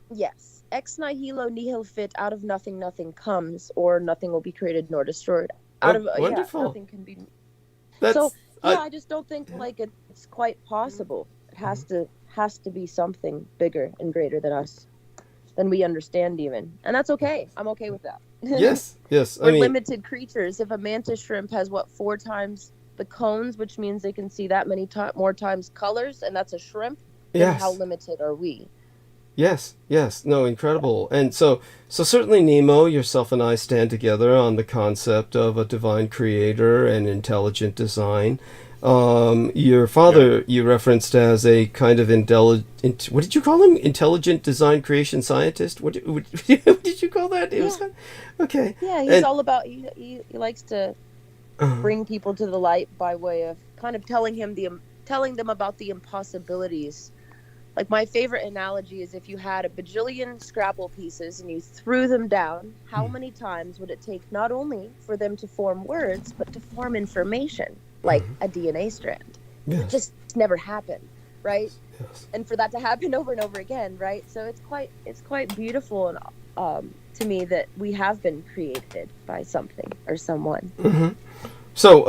Yes, ex nihilo nihil fit. Out of nothing, nothing comes, or nothing will be created nor destroyed. Wonderful. Nothing can be. I just don't think like it's quite possible. It has to be something bigger and greater than us, than we understand even, and that's okay. I'm okay with that. Yes. We're limited creatures. If a mantis shrimp has 4 times the cones, which means they can see that many more times colors, and that's a shrimp, then how limited are we? Yes, no, incredible. And so certainly, Nemo, yourself and I stand together on the concept of a divine creator and intelligent design. Your father, you referenced as a kind of what did you call him? Intelligent design creation scientist? What did you call that? Okay. Yeah, he's all about, he likes to bring people to the light by way of kind of telling them about the impossibilities. Like, my favorite analogy is, if you had a bajillion Scrabble pieces and you threw them down, how many times would it take not only for them to form words, but to form information, like a DNA strand? Yes. It just never happened, right? Yes. And for that to happen over and over again, right? So it's quite beautiful and to me that we have been created by something or someone. Mm-hmm. So,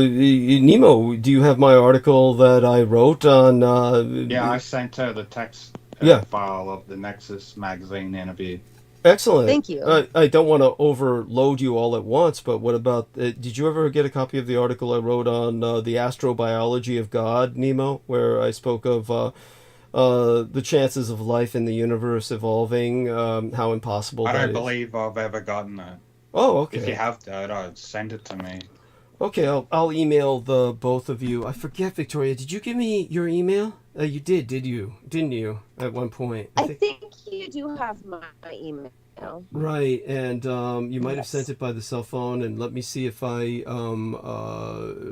Nemo, do you have my article that I wrote on... I sent her the text file of the Nexus magazine interview. Excellent. Thank you. I don't want to overload you all at once, but what about... did you ever get a copy of the article I wrote on the astrobiology of God, Nemo, where I spoke of the chances of life in the universe evolving, how impossible that is? I don't believe I've ever gotten that. Oh, okay. If you have that, send it to me. Okay, I'll email the both of you. I forget, Victoria. Did you give me your email? You did you? Didn't you? At one point. I think you do have my email. Right, and you might have sent Yes. it by the cell phone, and let me see if I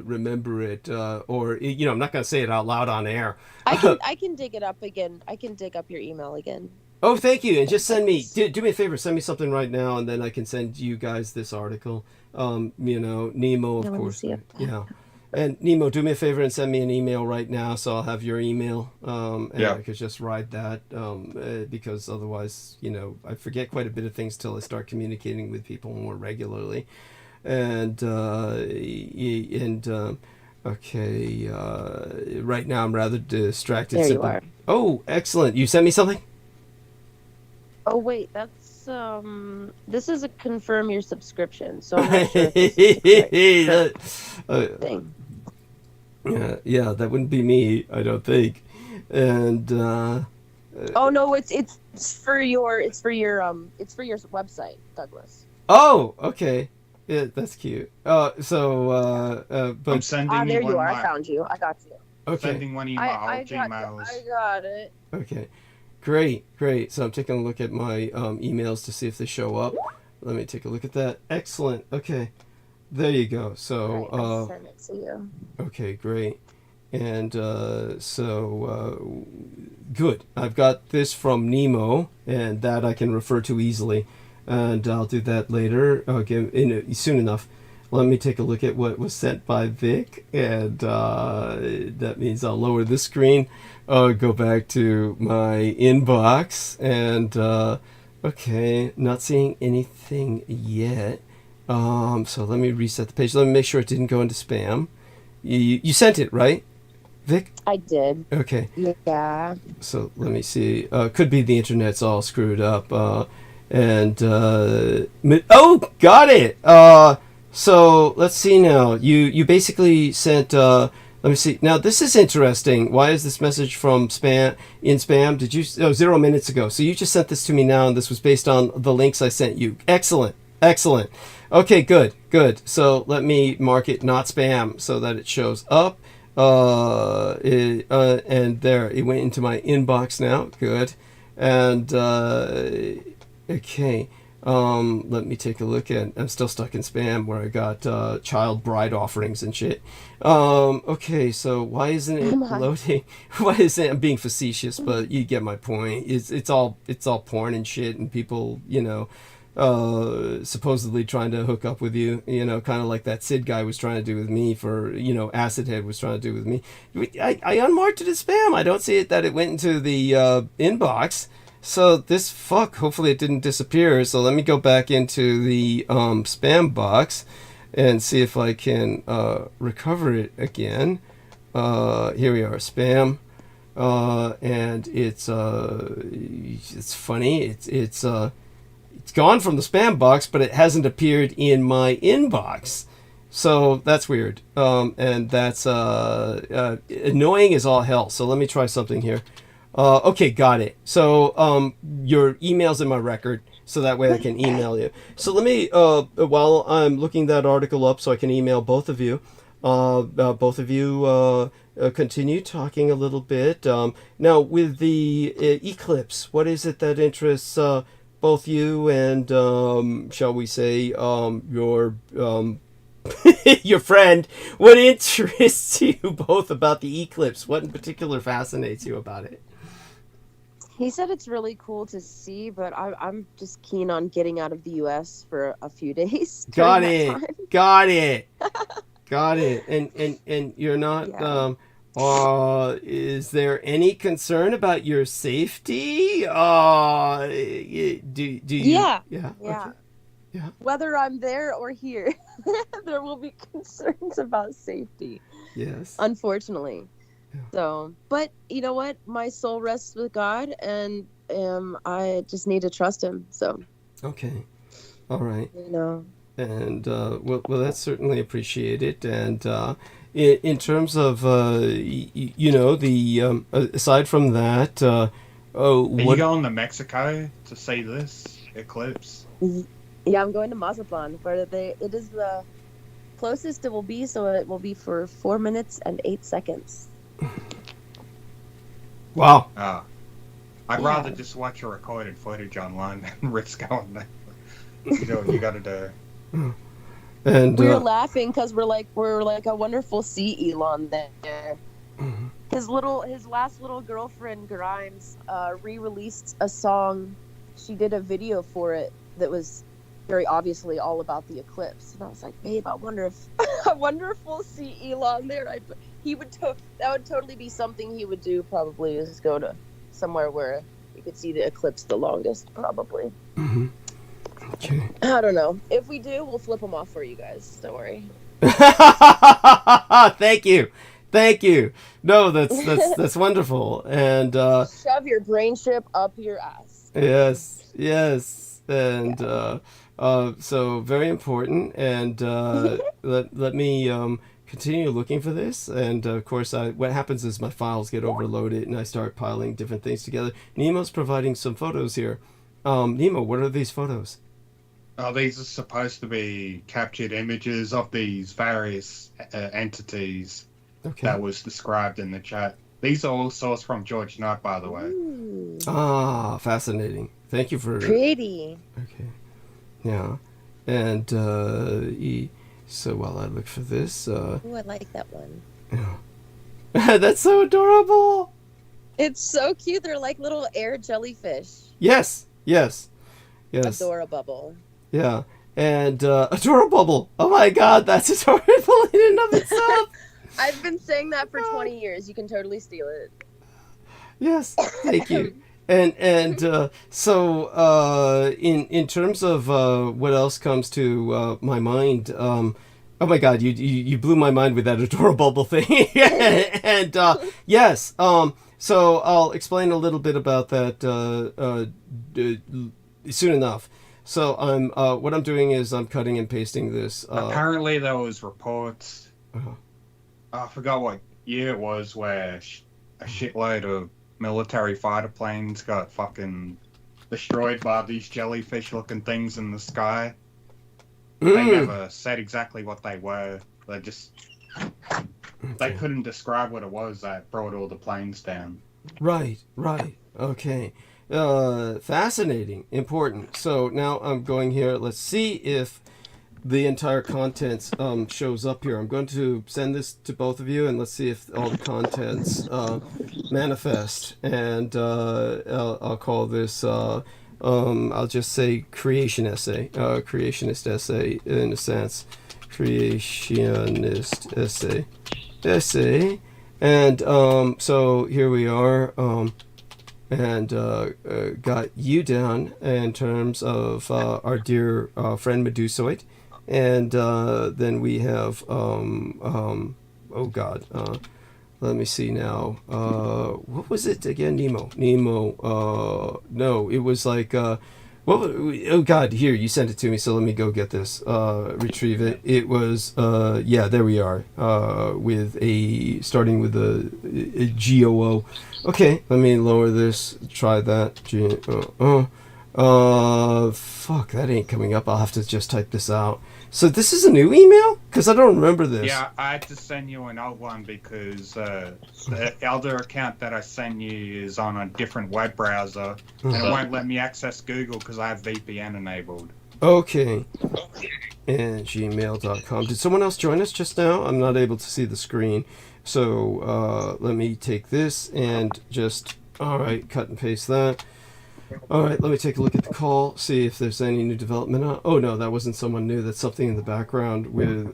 remember it. Or I'm not going to say it out loud on air. I can dig it up again. I can dig up your email again. Oh, thank you, and just send me. Do me a favor, send me something right now, and then I can send you guys this article. Nemo, of Let me course. see it. Yeah. And Nemo, do me a favor and send me an email right now, so I'll have your email, and Yeah. I could just write that, because otherwise, I forget quite a bit of things till I start communicating with people more regularly, and okay, right now I'm rather distracted. There you are. Oh, excellent! You sent me something? Oh wait, that's this is a confirm your subscription, so I'm not sure if this is the correct thing. Yeah, that wouldn't be me, I don't think. And Oh no, it's for your website, Douglas. oh, okay, yeah, that's cute. But I'm sending there you you one. are. I found you. I got you. Okay. Sending one email. I Gmails. got it. Okay, great. So I'm taking a look at my emails to see if they show up. Let me take a look at that. Excellent. Okay, there you go. So I'll send it to you. okay, great. And good. I've got this from Nemo, and that I can refer to easily, and I'll do that later. Okay, soon enough. Let me take a look at what was sent by Vic, and that means I'll lower the screen, go back to my inbox, and okay, not seeing anything yet. So let me reset the page. Let me make sure it didn't go into spam. You sent it, right, Vic? I did. Okay. Yeah. So let me see. Could be the internet's all screwed up. Oh, got it. So let's see now. You basically sent. Let me see. Now this is interesting. Why is this message from spam? Did you? 0 minutes ago. So you just sent this to me now, and this was based on the links I sent you. Excellent. Okay, good. So let me mark it not spam so that it shows up. And there, it went into my inbox now. Good. And okay. Let me take a look at. I'm still stuck in spam where I got child bride offerings and shit. Okay, so why isn't it loading? Why isn't it? I'm being facetious, but you get my point. It's all porn and shit, and people, supposedly trying to hook up with you, kind of like that Sid guy was trying to do with me for, Acid Head was trying to do with me. I unmarked it as spam. I don't see it that it went into the inbox. So this hopefully it didn't disappear. So let me go back into the spam box and see if I can recover it again. Here we are, spam. And it's funny. It's gone from the spam box, but it hasn't appeared in my inbox. So that's weird. And that's annoying as all hell. So let me try something here. Okay, got it. So your email's in my record, so that way I can email you. So let me, while I'm looking that article up so I can email both of you, continue talking a little bit. Now, with the eclipse, what is it that interests both you and, shall we say, your your friend? What interests you both about the eclipse? What in particular fascinates you about it? He said it's really cool to see, but I'm just keen on getting out of the U.S. for a few days. Got it. And you're not. Yeah. Is there any concern about your safety? Do you? Yeah. Okay. Yeah. Whether I'm there or here, there will be concerns about safety. Yes. Unfortunately. Yeah. So, but you know what? My soul rests with God, and I just need to trust Him. So. Okay. All right. And well, that's certainly appreciated. And in terms of the aside from that, Are you going to Mexico to see this eclipse? Yeah, I'm going to Mazatlan, where it is the closest it will be, so it will be for 4 minutes and 8 seconds. Wow. I'd rather just watch your recorded footage online than risk going there. You know what you gotta do. And we were laughing because we're like, I wonder if we'll see Elon there. His last little girlfriend Grimes re-released a song. She did a video for it that was very obviously all about the eclipse, and I was like, babe, I wonder if we'll see Elon there. That would totally be something he would do. Probably is go to somewhere where you could see the eclipse the longest. Probably. Okay. I don't know. If we do, we'll flip them off for you guys. Don't worry. Thank you. No, that's wonderful. And shove your brain chip up your ass. Yes. And so very important. And let me continue looking for this. And of course, what happens is my files get overloaded, and I start piling different things together. Nemo's providing some photos here. Nemo, what are these photos? These are supposed to be captured images of these various entities that was described in the chat. These are all sourced from George Knight, by the way. Ooh. Ah, fascinating. Thank you for... Pretty. Okay. Yeah. And so while I look for this... Ooh, I like that one. Yeah. That's so adorable! It's so cute. They're like little air jellyfish. Yes. Adorable. Yeah. And adorable. Oh my god, that's adorable in and of itself. I've been saying that for 20 years. You can totally steal it. Yes, thank you. And so in terms of what else comes to my mind, oh my god, you blew my mind with that adorable thing. And yes, so I'll explain a little bit about that soon enough. So what I'm doing is I'm cutting and pasting this. Apparently there was reports. I forgot what year it was where a shitload of military fighter planes got fucking destroyed by these jellyfish-looking things in the sky. They never said exactly what they were. They couldn't describe what it was that brought all the planes down. Right. Okay. Fascinating. Important. So now I'm going here. Let's see if the entire contents shows up here. I'm going to send this to both of you, and let's see if all the contents manifest. And I'll call this, I'll just say creation essay, creationist essay in a sense. Creationist essay. And so here we are. And got you down in terms of our dear friend Medusoid. And then we have, oh God, let me see now. What was it again? Nemo. No, it was like, oh God, here, you sent it to me, so let me go get this, retrieve it. It was, yeah, there we are, starting with a GOO. Okay, let me lower this, try that. Fuck, that ain't coming up. I'll have to just type this out. So this is a new email? Because I don't remember this. Yeah, I had to send you an old one because the elder account that I sent you is on a different web browser, and it won't let me access Google because I have VPN enabled. Okay. And gmail.com. Did someone else join us just now? I'm not able to see the screen. So let me take this and just, all right, cut and paste that. All right, let me take a look at the call, see if there's any new development. Oh, no, that wasn't someone new. That's something in the background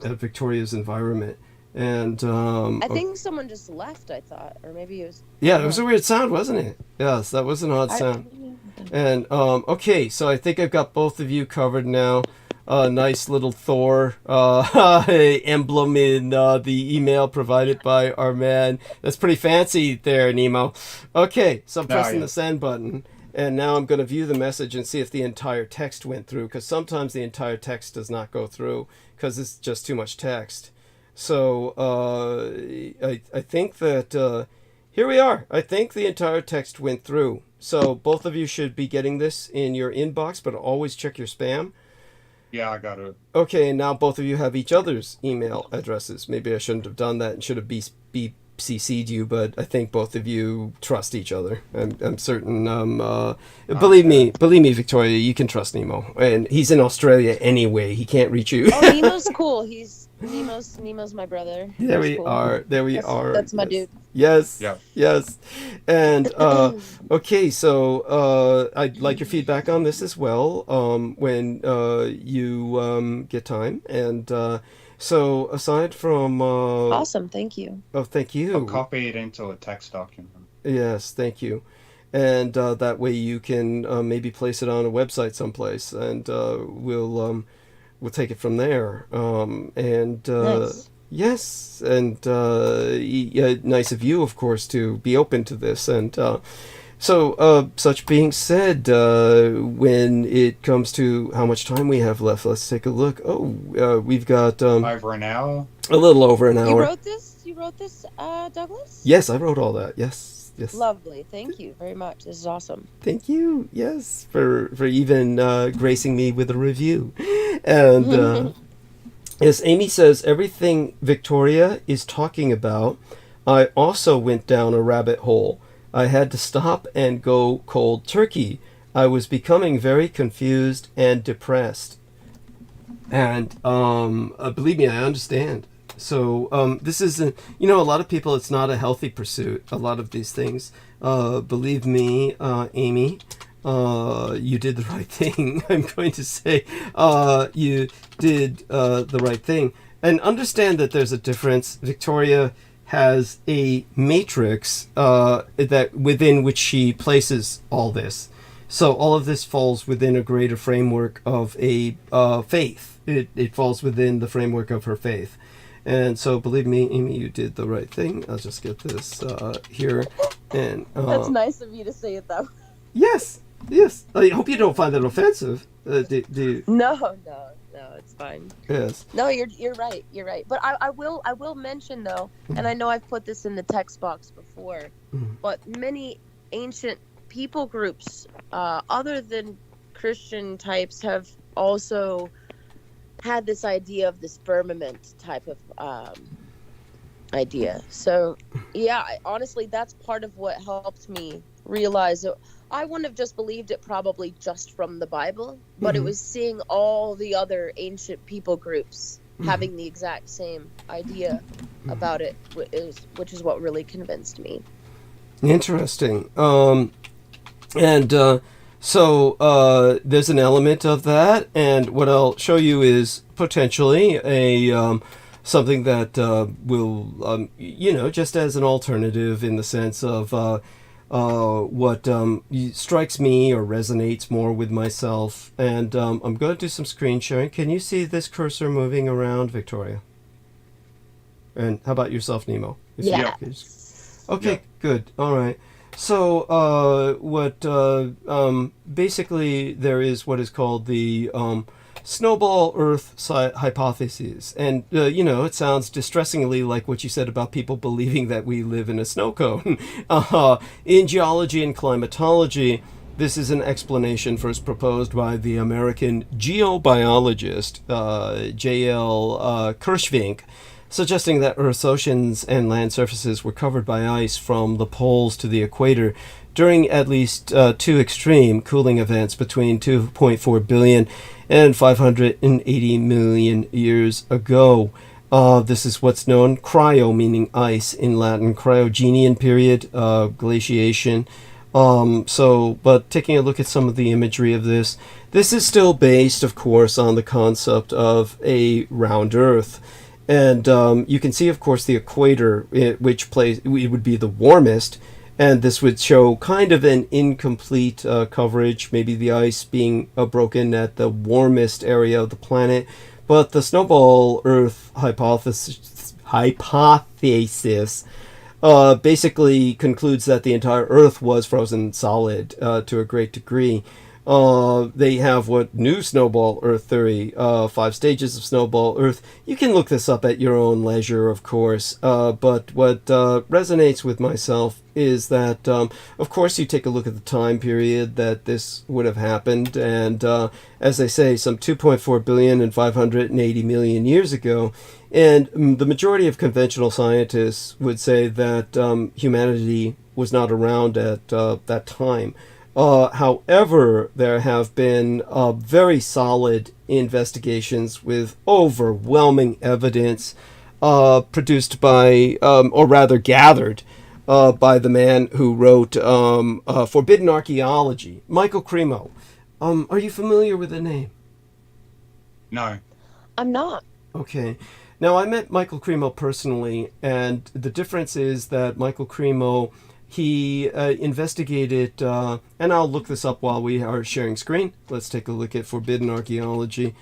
at Victoria's environment. And I think someone just left, I thought. Or maybe it was... Yeah, it was a weird sound, wasn't it? Yes, that was an odd sound. And, okay, so I think I've got both of you covered now. Nice little Thor emblem in the email provided by our man. That's pretty fancy there, Nemo. Okay, so I'm pressing the send button. And now I'm going to view the message and see if the entire text went through, because sometimes the entire text does not go through because it's just too much text. So I think that here we are. I think the entire text went through. So both of you should be getting this in your inbox, but always check your spam. Yeah, I got it. Okay, and now both of you have each other's email addresses. Maybe I shouldn't have done that and should have BCC'd you, but I think both of you trust each other. I'm certain. Believe me, Victoria, you can trust Nemo, and he's in Australia anyway. He can't reach you. Oh, Nemo's cool. Nemo's my brother. There He's we cool. are. There we are. That's my Yes. dude. Yes. Yeah. Yes. And okay, so I'd like your feedback on this as well. When you get time, and so aside from Awesome. Thank you. oh, thank you. I'll copy it into a text document. Yes, thank you. And that way you can maybe place it on a website someplace, and we'll take it from there. Nice. Yes, and nice of you, of course, to be open to this. And so, such being said, when it comes to how much time we have left, let's take a look. Oh, we've got Over an hour. a little over an hour. You wrote this, Douglas? Yes, I wrote all that. Yes, yes. Lovely. Thank you very much. This is awesome. Thank you. Yes, for even gracing me with a review. And as Amy says, everything Victoria is talking about, I also went down a rabbit hole. I had to stop and go cold turkey. I was becoming very confused and depressed. And believe me, I understand. So this is, a lot of people, it's not a healthy pursuit, a lot of these things. Believe me, Amy, you did the right thing. I'm going to say you did the right thing. And understand that there's a difference. Victoria has a matrix that within which she places all this. So all of this falls within a greater framework of a faith. It falls within the framework of her faith. And so, believe me, Amy, you did the right thing. I'll just get this here. And That's nice of you to say it that way. Yes, yes. I hope you don't find that offensive. No, it's fine. Yes. No, you're right. You're right. But I will mention though, and I know I've put this in the text box before, but many ancient people groups, other than Christian types, have also had this idea of this firmament type of idea. So yeah, honestly, that's part of what helped me realize that I wouldn't have just believed it probably just from the Bible, but it was seeing all the other ancient people groups having the exact same idea about it, which is what really convinced me. Interesting. So there's an element of that, and what I'll show you is potentially a something that will, just as an alternative in the sense of what strikes me or resonates more with myself. And I'm going to do some screen sharing. Can you see this cursor moving around, Victoria? And how about yourself, Nemo? Yeah. Okay, good. All right. So basically there is what is called the snowball Earth hypothesis. And, it sounds distressingly like what you said about people believing that we live in a snow cone. In geology and climatology, this is an explanation first proposed by the American geobiologist J.L. Kirschvink, suggesting that Earth's oceans and land surfaces were covered by ice from the poles to the equator during at least two extreme cooling events between 2.4 billion and 580 million years ago. This is what's known cryo, meaning ice in Latin, cryogenian period, glaciation. But taking a look at some of the imagery of this is still based, of course, on the concept of a round Earth. And you can see, of course, the equator, which place it would be the warmest, and this would show kind of an incomplete coverage, maybe the ice being broken at the warmest area of the planet. But the snowball Earth hypothesis basically concludes that the entire Earth was frozen solid to a great degree. They have what new snowball Earth theory, 5 stages of snowball Earth. You can look this up at your own leisure, of course. But what resonates with myself is that, of course, you take a look at the time period that this would have happened. And as they say, some 2.4 billion and 580 million years ago. And the majority of conventional scientists would say that humanity was not around at that time. However, there have been very solid investigations with overwhelming evidence produced by, or rather gathered by the man who wrote Forbidden Archaeology, Michael Cremo. Are you familiar with the name? No. I'm not. Okay. Now, I met Michael Cremo personally, and the difference is that Michael Cremo, he investigated, and I'll look this up while we are sharing screen. Let's take a look at Forbidden Archaeology.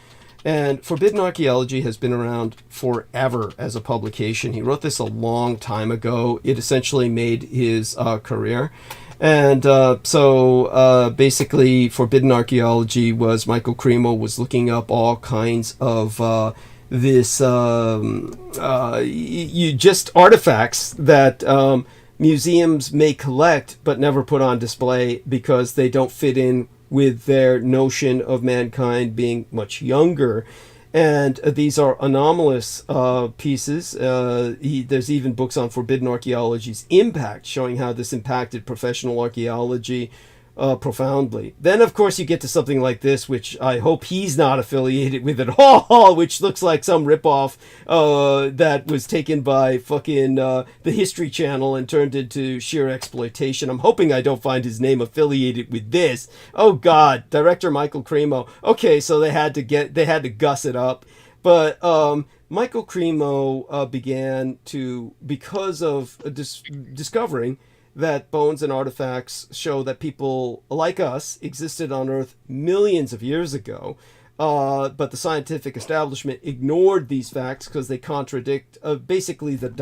And Forbidden Archaeology has been around forever as a publication. He wrote this a long time ago. It essentially made his career. And so basically, Forbidden Archaeology was Michael Cremo was looking up all kinds of this just artifacts that museums may collect but never put on display because they don't fit in with their notion of mankind being much younger. And these are anomalous pieces. There's even books on Forbidden Archaeology's impact, showing how this impacted professional archaeology profoundly. Then, of course, you get to something like this, which I hope he's not affiliated with at all, which looks like some ripoff that was taken by fucking the History Channel and turned into sheer exploitation. I'm hoping I don't find his name affiliated with this. Oh God, director Michael Cremo. Okay, so they had to guss it up, but Michael Cremo began to, because of discovering that bones and artifacts show that people like us existed on Earth millions of years ago, but the scientific establishment ignored these facts because they contradict basically the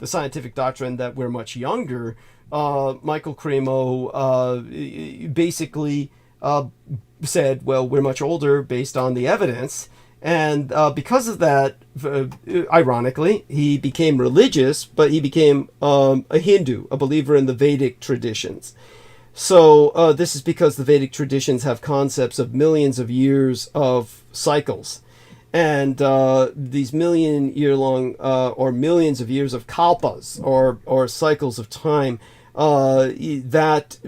scientific doctrine that we're much younger. Michael Cremo basically said, well, we're much older based on the evidence. And because of that, ironically, he became religious, but he became a Hindu, a believer in the Vedic traditions. So this is because the Vedic traditions have concepts of millions of years of cycles. And these million-year-long or millions of years of kalpas or cycles of time that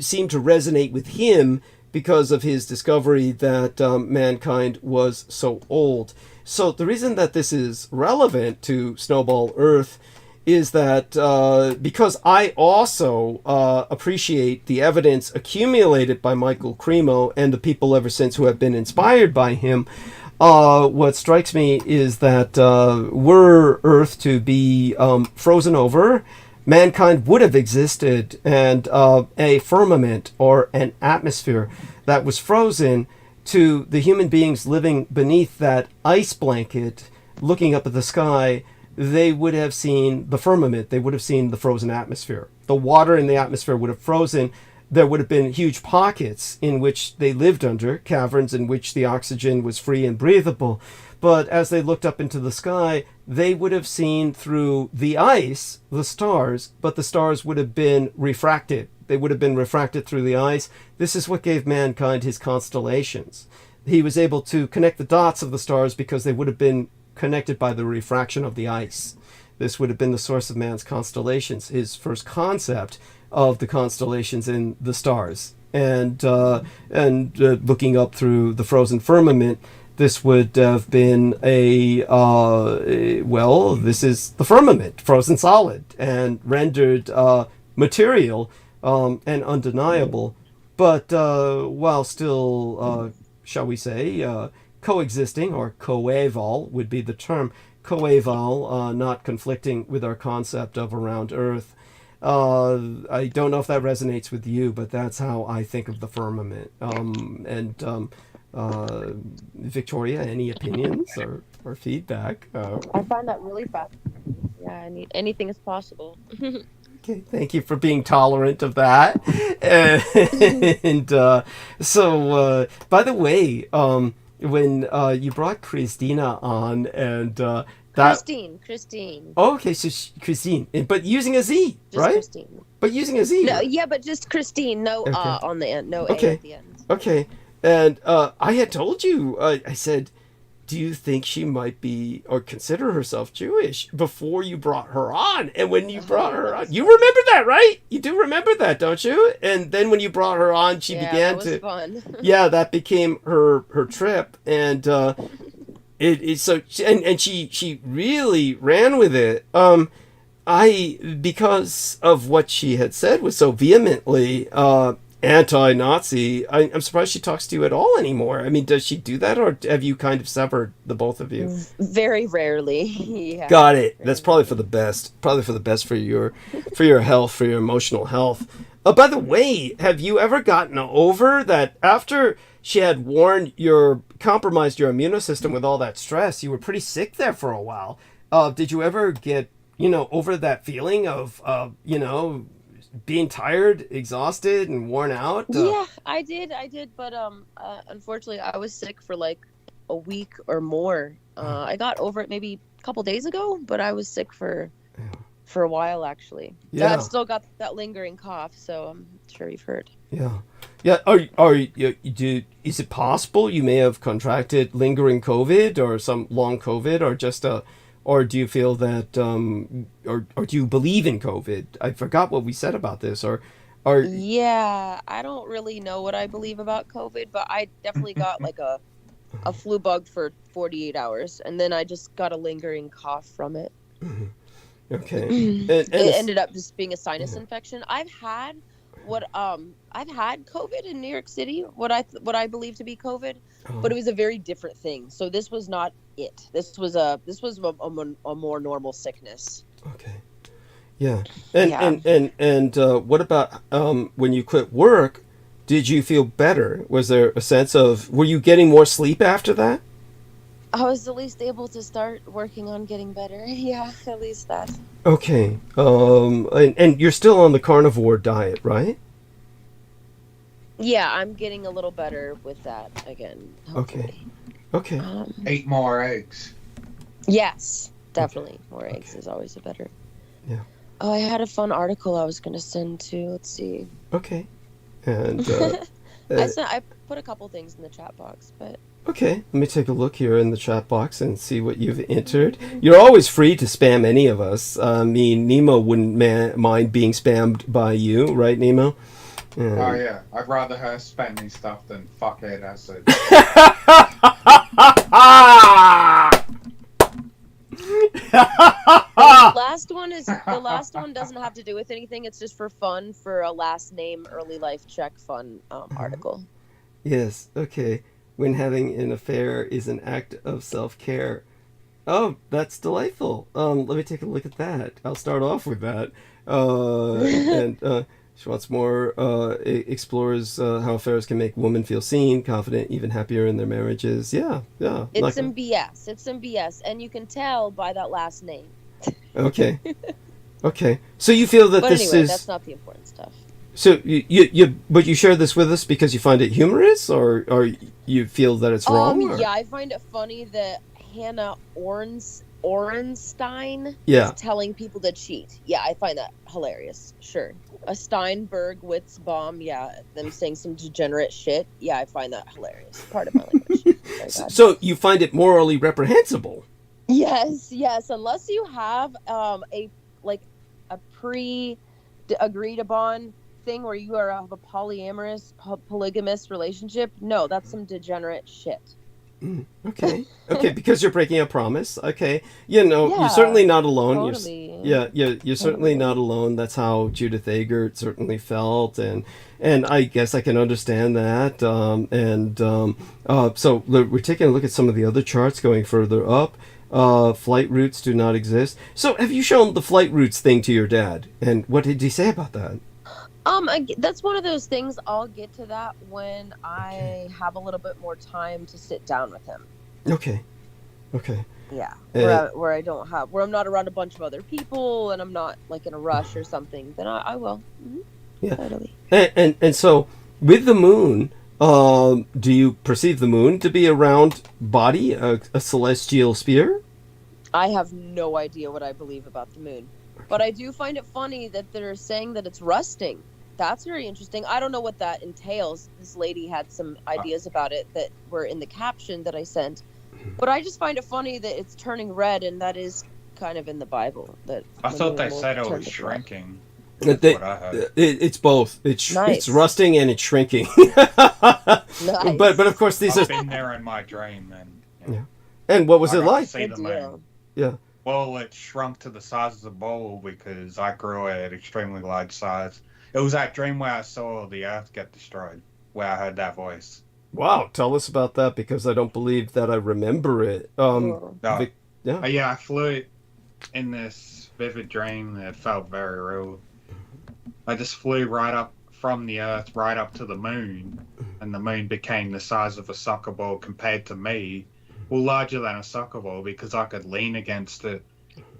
seem to resonate with him because of his discovery that mankind was so old. So the reason that this is relevant to Snowball Earth is that because I also appreciate the evidence accumulated by Michael Cremo and the people ever since who have been inspired by him, what strikes me is that were Earth to be frozen over, mankind would have existed, and a firmament or an atmosphere that was frozen, to the human beings living beneath that ice blanket, looking up at the sky, they would have seen the firmament. They would have seen the frozen atmosphere. The water in the atmosphere would have frozen. There would have been huge pockets in which they lived under, caverns in which the oxygen was free and breathable. But as they looked up into the sky, they would have seen through the ice the stars, but the stars would have been refracted. They would have been refracted through the ice. This is what gave mankind his constellations. He was able to connect the dots of the stars because they would have been connected by the refraction of the ice. This would have been the source of man's constellations, his first concept of the constellations in the stars. And looking up through the frozen firmament, this would have been this is the firmament, frozen solid, and rendered material and undeniable, but while still, shall we say, coexisting, or coeval would be the term, coeval, not conflicting with our concept of around Earth. I don't know if that resonates with you, but that's how I think of the firmament. Victoria, any opinions or feedback? I find that really fascinating. Yeah, anything is possible. Okay, thank you for being tolerant of that. And so, by the way, when you brought Christina on, and that Christine. oh, okay, so Christine, but using a Z, Just right? Christine. But using a Z. No, yeah, but just Christine. No Okay. on the end. No Okay. A at the end. Okay, and I had told you, I said, do you think she might be or consider herself Jewish before you brought her on? And when you brought her on, you remember that, right? You do remember that, don't you? And then when you brought her on, she began that was fun. yeah, that became her trip, and she really ran with it. Because of what she had said was so vehemently anti-Nazi, I'm surprised she talks to you at all anymore. I mean, does she do that, or have you kind of severed the both of you? Very rarely. Yeah. Got it. That's probably for the best. Probably for the best for your health, for your emotional health. By the way, have you ever gotten over that after she had compromised your immune system with all that stress, you were pretty sick there for a while? Did you ever get, over that feeling of, being tired, exhausted, and worn out? Yeah, I did, but unfortunately, I was sick for like a week or more. I got over it maybe a couple days ago, but I was sick for a while actually. Yeah. I've still got that lingering cough, so I'm sure you've heard. Yeah. Is it possible you may have contracted lingering COVID or some long COVID, or just or do you feel that, or do you believe in COVID? I forgot what we said about this, Yeah, I don't really know what I believe about COVID, but I definitely got like a flu bug for 48 hours, and then I just got a lingering cough from it. Okay. It ended up just being a sinus infection. I've had COVID in New York City, what I believe to be COVID, but it was a very different thing. So this was not it. This was a more normal sickness. Okay. Yeah. And what about when you quit work? Did you feel better? Was there a sense of, were you getting more sleep after that? I was at least able to start working on getting better. Yeah, at least that. Okay. And you're still on the carnivore diet, right? Yeah, I'm getting a little better with that again. Hopefully. Okay. Eat more eggs. Yes, definitely. More eggs is always a better. Yeah. Oh, I had a fun article I was going to send to. Let's see. Okay. And I put a couple things in the chat box, but. Okay, let me take a look here in the chat box and see what you've entered. You're always free to spam any of us. I mean, Nemo wouldn't mind being spammed by you, right, Nemo? Oh yeah, I'd rather her spam me stuff than fuckhead acid. The last one doesn't have to do with anything. It's just for fun, for a last name early life check fun article. Yes. Okay. When having an affair is an act of self-care. Oh, that's delightful. Let me take a look at that. I'll start off with that. And she wants more, explores how affairs can make women feel seen, confident, even happier in their marriages. Yeah. It's some BS. It's some BS. And you can tell by that last name. Okay. Okay. So you feel that this anyway, is... that's not the important stuff. So but you share this with us because you find it humorous, or you feel that it's wrong? Yeah, I find it funny that Hannah Orenstein is telling people to cheat. Yeah, I find that hilarious. Sure. A Steinberg Witzbaum, them saying some degenerate shit. Yeah, I find that hilarious. Part of my language. So you find it morally reprehensible? Yes. Unless you have a pre-agreed upon thing where you have a polyamorous, polygamous relationship. No, that's some degenerate shit. Okay, because you're breaking a promise. Okay, you're certainly not alone. Totally. You're certainly not alone. That's how Judith Agert certainly felt, and I guess I can understand that. So we're taking a look at some of the other charts going further up. Flight routes do not exist. So have you shown the flight routes thing to your dad, and what did he say about that? That's one of those things. I'll get to that when I have a little bit more time to sit down with him. Okay. Okay. Yeah, Uh, where I'm not around a bunch of other people and I'm not like in a rush or something, then I will. Mm-hmm. Yeah. Totally. And so with the moon, do you perceive the moon to be a round body, a celestial sphere? I have no idea what I believe about the moon, but I do find it funny that they're saying that it's rusting. That's very interesting. I don't know what that entails. This lady had some ideas about it that were in the caption that I sent, but I just find it funny that it's turning red, and that is kind of in the Bible. That I the thought moon they will said it turn was to blood. shrinking. That's what I heard. It's both. It's Nice. rusting and it's shrinking. Nice. But of course these I've are. been there in my dream, and Yeah. And what was I it got to like? see the moon. Yeah. Well, it shrunk to the size of the bowl because I grew at extremely large size. It was that dream where I saw the earth get destroyed, where I heard that voice. Wow, tell us about that because I don't believe that I remember it. No. Yeah. Yeah, I flew in this vivid dream that felt very real. I just flew right up from the earth, right up to the moon, and the moon became the size of a soccer ball compared to me. Well, larger than a soccer ball because I could lean against it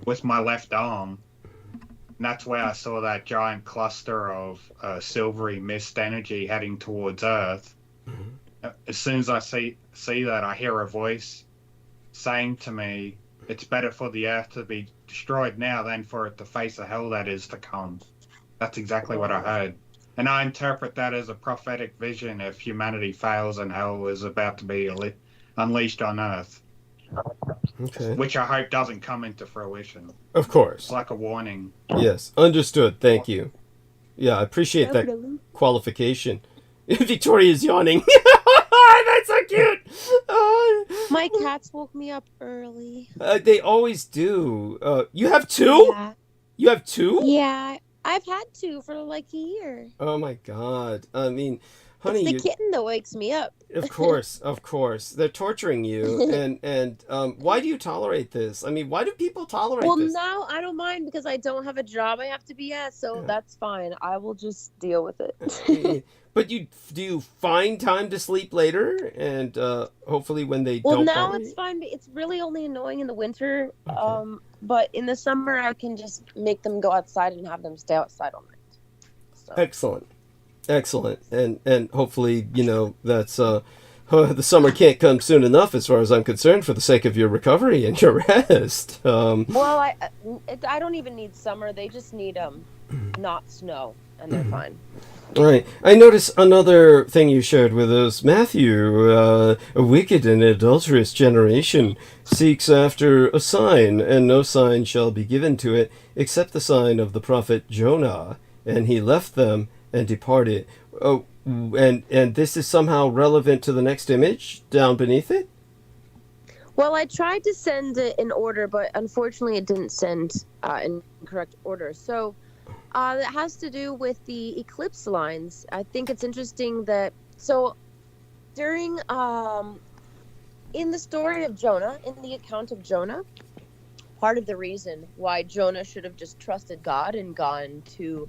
with my left arm. And that's where I saw that giant cluster of silvery mist energy heading towards Earth. As soon as I see that, I hear a voice saying to me, it's better for the Earth to be destroyed now than for it to face the hell that is to come. That's exactly what I heard. And I interpret that as a prophetic vision if humanity fails and hell is about to be unleashed on Earth. Okay. Which I hope doesn't come into fruition. Of course. It's like a warning. Yes, understood. Thank you. Yeah, I appreciate that Definitely. qualification. Victoria's yawning. That's so cute. My cats woke me up early. They always do. You have two? Yeah. You have two? Yeah, I've had two for like a year. Oh my god. I mean, honey, It's the kitten that wakes me up. Of course. They're torturing you. And why do you tolerate this? I mean, why do people tolerate Well, this? now I don't mind because I don't have a job I have to be at, so that's fine. I will just deal with it. But do you find time to sleep later? And hopefully when they Well, don't now bother it's you? fine. It's really only annoying in the winter. But in the summer, I can just make them go outside and have them stay outside all night. Excellent. And hopefully, that's the summer can't come soon enough as far as I'm concerned for the sake of your recovery and your rest. Well, I don't even need summer. They just need not snow, and they're fine. All right. I notice another thing you shared with us, Matthew. A wicked and adulterous generation seeks after a sign, and no sign shall be given to it except the sign of the prophet Jonah. And he left them and departed. Oh, and this is somehow relevant to the next image down beneath it? Well, I tried to send it in order, but unfortunately it didn't send in correct order. So it has to do with the eclipse lines. I think it's interesting that, so during, in the story of Jonah, in the account of Jonah, part of the reason why Jonah should have just trusted God and gone to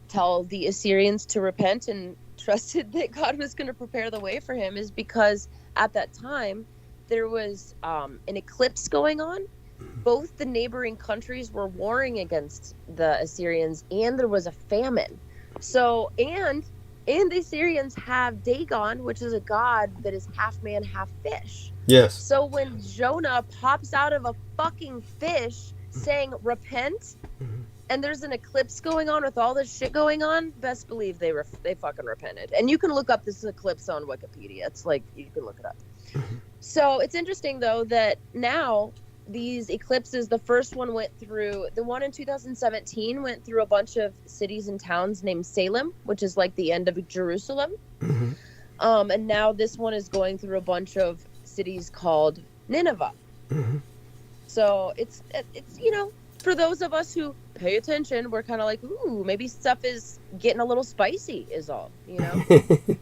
tell the Assyrians to repent and trusted that God was going to prepare the way for him is because at that time there was an eclipse going on. Both the neighboring countries were warring against the Assyrians, and there was a famine. So, and the Assyrians have Dagon, which is a god that is half man, half fish. Yes. So when Jonah pops out of a fucking fish saying repent, and there's an eclipse going on with all this shit going on, best believe they fucking repented. And you can look up this eclipse on Wikipedia. It's like, you can look it up. So it's interesting though that now these eclipses, the first one went through, the one in 2017 went through a bunch of cities and towns named Salem, which is like the end of Jerusalem. And now this one is going through a bunch of cities called Nineveh. So it's for those of us who pay attention, we're kind of like, ooh, maybe stuff is getting a little spicy is all,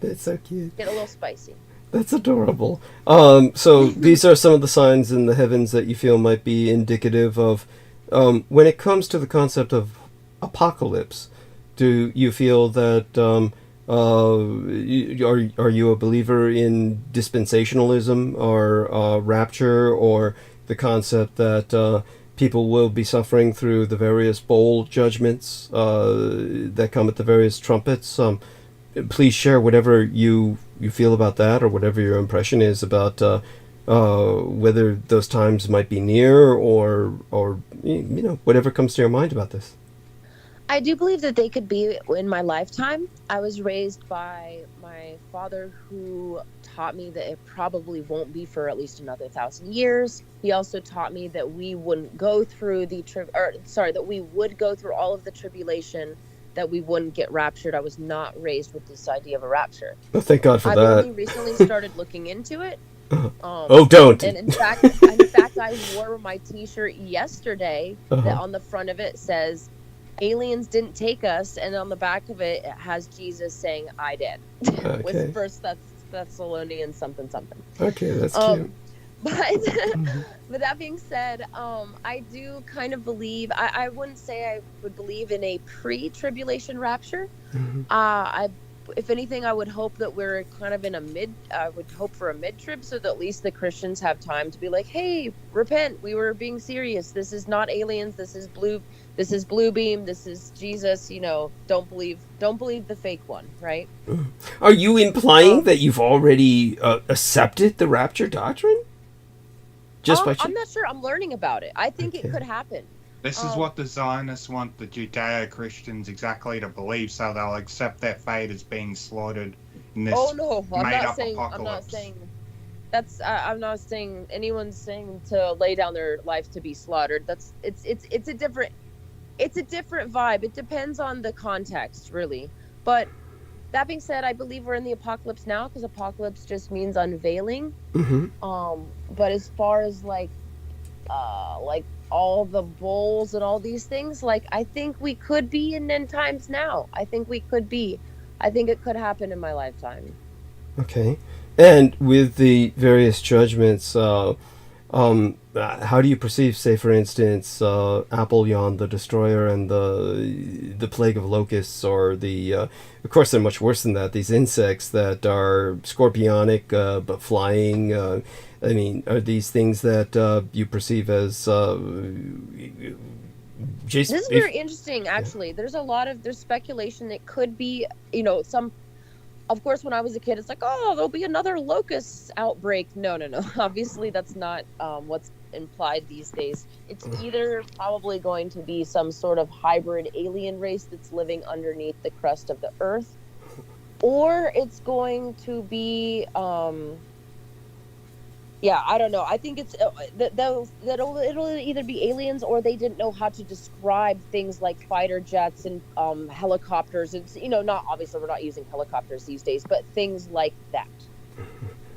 That's so cute. Get a little spicy. That's adorable. So these are some of the signs in the heavens that you feel might be indicative of, when it comes to the concept of apocalypse, do you feel that Are you a believer in dispensationalism or rapture, or the concept that people will be suffering through the various bowl judgments that come at the various trumpets? Please share whatever you feel about that, or whatever your impression is about whether those times might be near, or whatever comes to your mind about this. I do believe that they could be in my lifetime. I was raised by my father, who taught me that it probably won't be for at least another 1,000 years. He also taught me that we wouldn't go through that we would go through all of the tribulation, that we wouldn't get raptured. I was not raised with this idea of a rapture. Oh, thank God for that. I've only recently started looking into it. Don't. And in fact, I wore my T-shirt yesterday that on the front of it says, "Aliens didn't take us," and on the back of it has Jesus saying, "I did." Okay. With First Thessalonians something. Okay, that's cute. But that being said, I do kind of believe. I wouldn't say I would believe in a pre-tribulation rapture. If anything, I would hope that we're kind of in I would hope for a mid-trib, so that at least the Christians have time to be like, "Hey, repent. We were being serious. This is not aliens. This is blue beam. This is Jesus. Don't believe the fake one," right? Are you implying that you've already accepted the rapture doctrine? I'm not sure. I'm learning about it. I think it could happen. This is what the Zionists want the Judeo-Christians exactly to believe, so they'll accept their fate as being slaughtered in this made-up apocalypse. I'm not saying anyone's saying to lay down their life to be slaughtered. It's a different vibe. It depends on the context, really. But that being said, I believe we're in the apocalypse now, because apocalypse just means unveiling. But as far as like all the bowls and all these things, I think we could be in end times now. I think it could happen in my lifetime. Okay. And with the various judgments, how do you perceive, say, for instance, Apollyon the Destroyer and the plague of locusts, or of course they're much worse than that, these insects that are scorpionic but flying? Are these things that you perceive as... This is very interesting, actually. Yeah. There's speculation it could be, some... Of course, when I was a kid, it's like, oh, there'll be another locust outbreak. No. Obviously, that's not what's implied these days. It's either probably going to be some sort of hybrid alien race that's living underneath the crust of the earth, or it's going to be... I don't know. I think it's it'll either be aliens, or they didn't know how to describe things like fighter jets and helicopters. It's not, obviously we're not using helicopters these days, but things like that.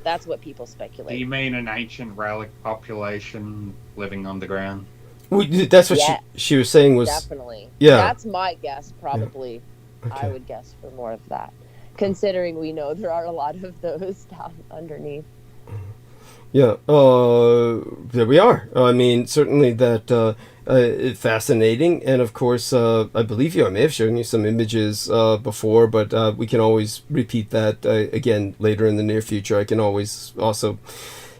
That's what people speculate. Do you mean an ancient relic population living underground? Well, that's what she was saying was... Definitely. Yeah. That's my guess, probably. Yeah. Okay. I would guess for more of that, considering we know there are a lot of those down underneath. Yeah, there we are. Certainly that fascinating, and of course, I believe I may have shown you some images before, but we can always repeat that again later in the near future. I can always also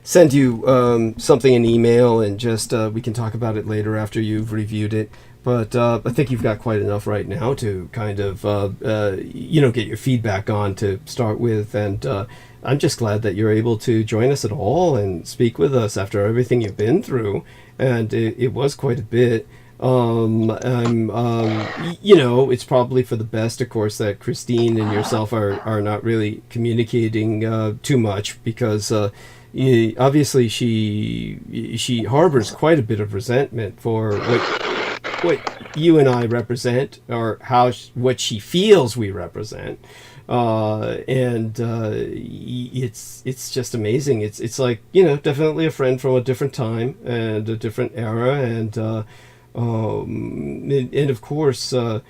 send you something in email, and just we can talk about it later after you've reviewed it. But I think you've got quite enough right now to kind of get your feedback on to start with, and I'm just glad that you're able to join us at all and speak with us after everything you've been through, and it was quite a bit. It's probably for the best, of course, that Christine and yourself are not really communicating too much, because obviously she harbors quite a bit of resentment for what you and I represent, or what she feels we represent. It's just amazing. It's like, definitely a friend from a different time and a different era, and of course that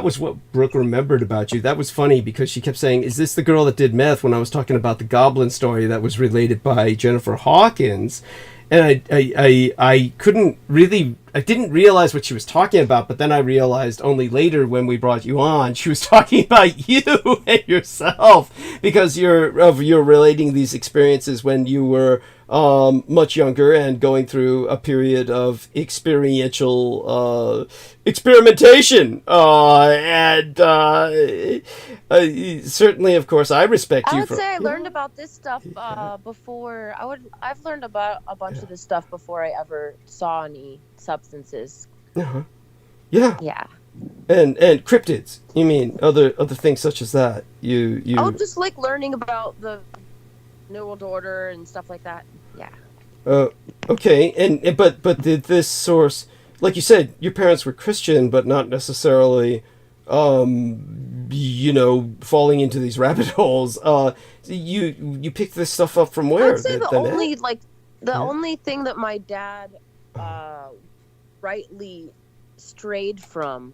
was what Brooke remembered about you. That was funny, because she kept saying, "Is this the girl that did meth?" when I was talking about the goblin story that was related by Jennifer Hawkins. And I couldn't really, I didn't realize what she was talking about, but then I realized only later when we brought you on, she was talking about you and yourself, because you're relating these experiences when you were much younger and going through a period of experiential experimentation, and certainly, of course, I respect you. I would say I learned about this stuff before. I've learned about a bunch of this stuff before I ever saw any substances. Uh-huh. Yeah. Yeah. And cryptids. You mean other things such as that? You. Oh, just like learning about the New World Order and stuff like that. Yeah. Okay. And but did this source, like you said, your parents were Christian, but not necessarily, falling into these rabbit holes. You picked this stuff up from where? I'd say the only thing that my dad rightly strayed from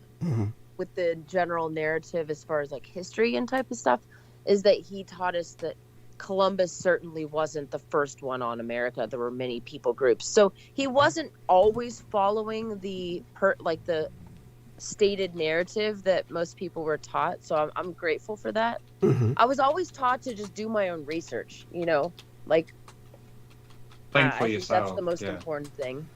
with the general narrative as far as like history and type of stuff is that he taught us that Columbus certainly wasn't the first one on America. There were many people groups. So he wasn't always following the stated narrative that most people were taught. So I'm grateful for that. I was always taught to just do my own research, like think for I think yourself. that's the most important thing,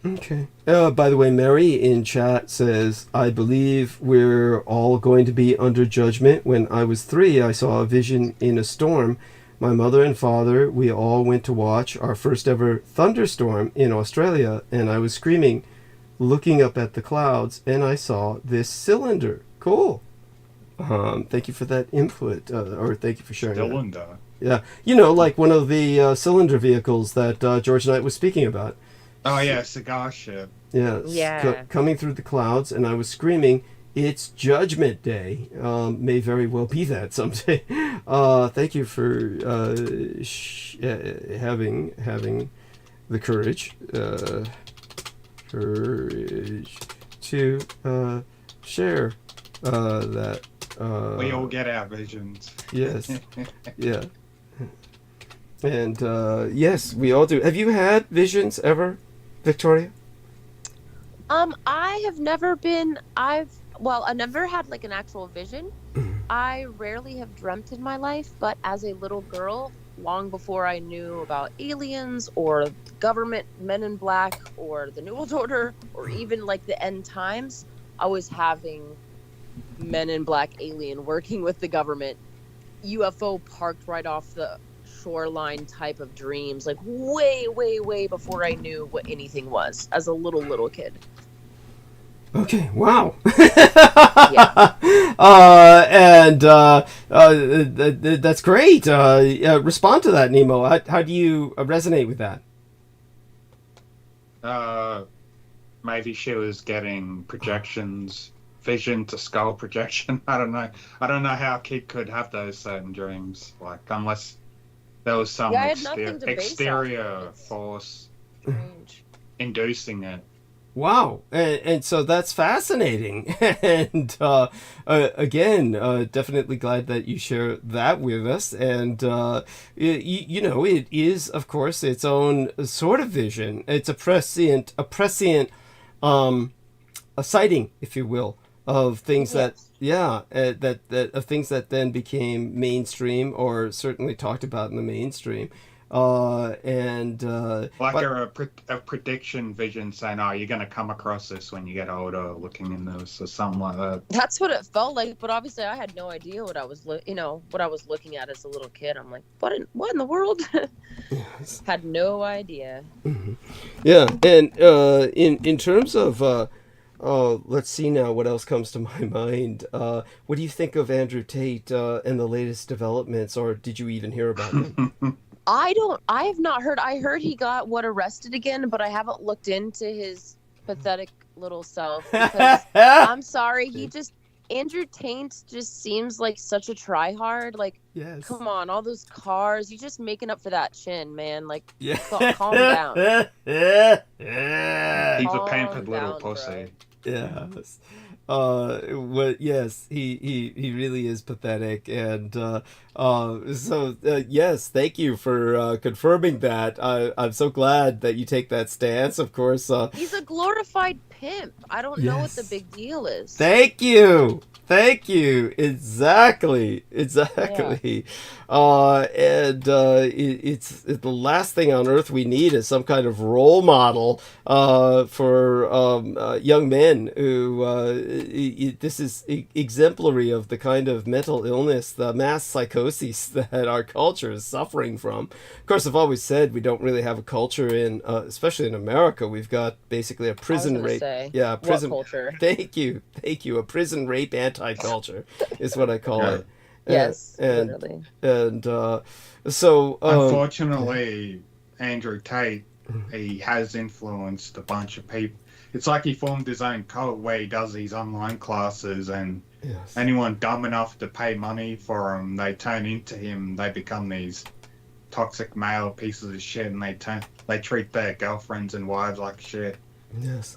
Okay. By the way, Mary in chat says, I believe we're all going to be under judgment. When I was 3, I saw a vision in a storm. My mother and father, we all went to watch our first ever thunderstorm in Australia, and I was screaming, looking up at the clouds, and I saw this cylinder. Cool. Thank you for that input, or thank you for sharing that. Cylinder. Yeah. Like one of the cylinder vehicles that George Knight was speaking about. Oh yeah, cigar ship. Yeah. Coming through the clouds, and I was screaming, "It's Judgment Day." May very well be that someday. Thank you for having the courage to share that. We all get our visions. Yes. Yeah. And yes, we all do. Have you had visions ever, Victoria? I have never been. I never had like an actual vision. I rarely have dreamt in my life, but as a little girl, long before I knew about aliens or government men in black or the New World Order or even like the end times, I was having men in black alien working with the government, UFO parked right off the shoreline type of dreams, like way before I knew what anything was as a little kid. Okay, wow. Yeah. That's great. Respond to that, Nemo. How do you resonate with that? Maybe she was getting projections, vision to skull projection. I don't know how a kid could have those certain dreams, like unless there was some exterior force inducing it. Wow, and so that's fascinating, and again, definitely glad that you share that with us. And it is, of course, its own sort of vision. It's a prescient, a sighting, if you will, of things of things that then became mainstream, or certainly talked about in the mainstream. A prediction vision saying, "Oh, you're going to come across this when you get older," looking in this or something like that. That's what it felt like, but obviously I had no idea what I was looking at as a little kid. I'm like, what in the world? Yes. Had no idea. Mm-hmm. Yeah, and in terms of let's see now what else comes to my mind. What do you think of Andrew Tate and the latest developments, or did you even hear about him? I have not heard. I heard he got arrested again, but I haven't looked into his pathetic little self because I'm sorry, Andrew Tate just seems like such a tryhard. Like, yes. Come on, all those cars, he's just making up for that chin, man. Like, calm down. He's a pampered little pussy. Yes. Yes, he really is pathetic, and yes, thank you for confirming that. I'm so glad that you take that stance. Of course, He's a glorified pimp. I don't know what the Yes. big deal is. Thank you. Thank you. Exactly. Exactly. It's the last thing on earth we need is some kind of role model for young men who this is exemplary of the kind of mental illness, the mass psychosis that our culture is suffering from. Of course, I've always said we don't really have a culture in, especially in America. We've got basically a prison gonna rape. say, Yeah, prison what culture? Thank you. A prison rape anti-culture is what I call it. Yes, and literally. and so Unfortunately, Andrew Tate, he has influenced a bunch of people. It's like he formed his own cult where he does these online classes, and anyone dumb enough to pay money for him, they turn into him. They become these toxic male pieces of shit, and they treat their girlfriends and wives like shit. Yes.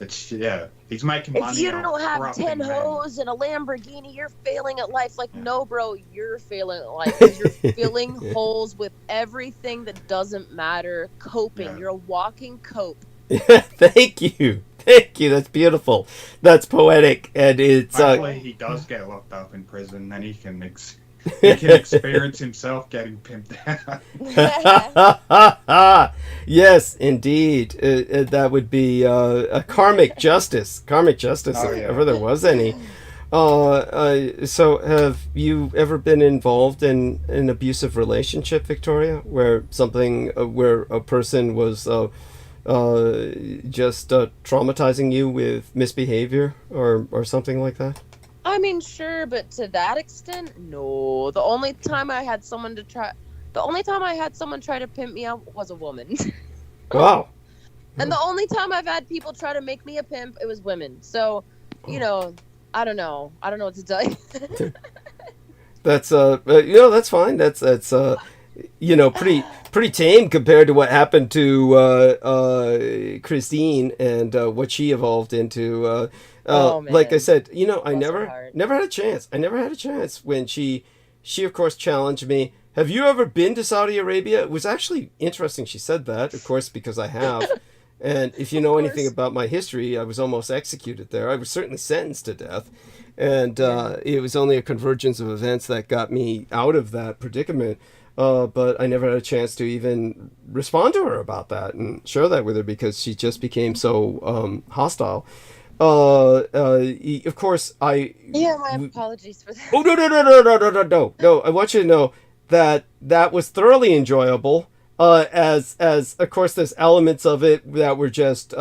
He's making money. If you don't have corrupting 10 men. hoes and a Lamborghini, you're failing at life. Like, no, bro, you're failing at life. 'Cause you're filling holes with everything that doesn't matter. Coping. You're a walking cope. Thank you. Thank you. That's beautiful. That's poetic, and it's. Hopefully, he does get locked up in prison, then he can experience himself getting pimped out. Yes, indeed. That would be a karmic justice. Karmic justice, if ever there was any. So, have you ever been involved in an abusive relationship, Victoria, where where a person was just traumatizing you with misbehavior or something like that? I mean, sure, but to that extent, no. The only time I had someone try to pimp me out was a woman. Wow. And the only time I've had people try to make me a pimp, it was women. So, I don't know. I don't know what to tell you. That's that's fine. That's pretty tame compared to what happened to Christine and what she evolved into. Like I said, I never had a chance. I never had a chance when she of course challenged me. Have you ever been to Saudi Arabia? It was actually interesting she said that, of course, because I have. And if you know anything about my history, I was almost executed there. I was certainly sentenced to death. And it was only a convergence of events that got me out of that predicament. But I never had a chance to even respond to her about that and share that with her because she just became so hostile. Of course, my apologies for that. Oh, no. I want you to know that was thoroughly enjoyable. As of course, there's elements of it that were just,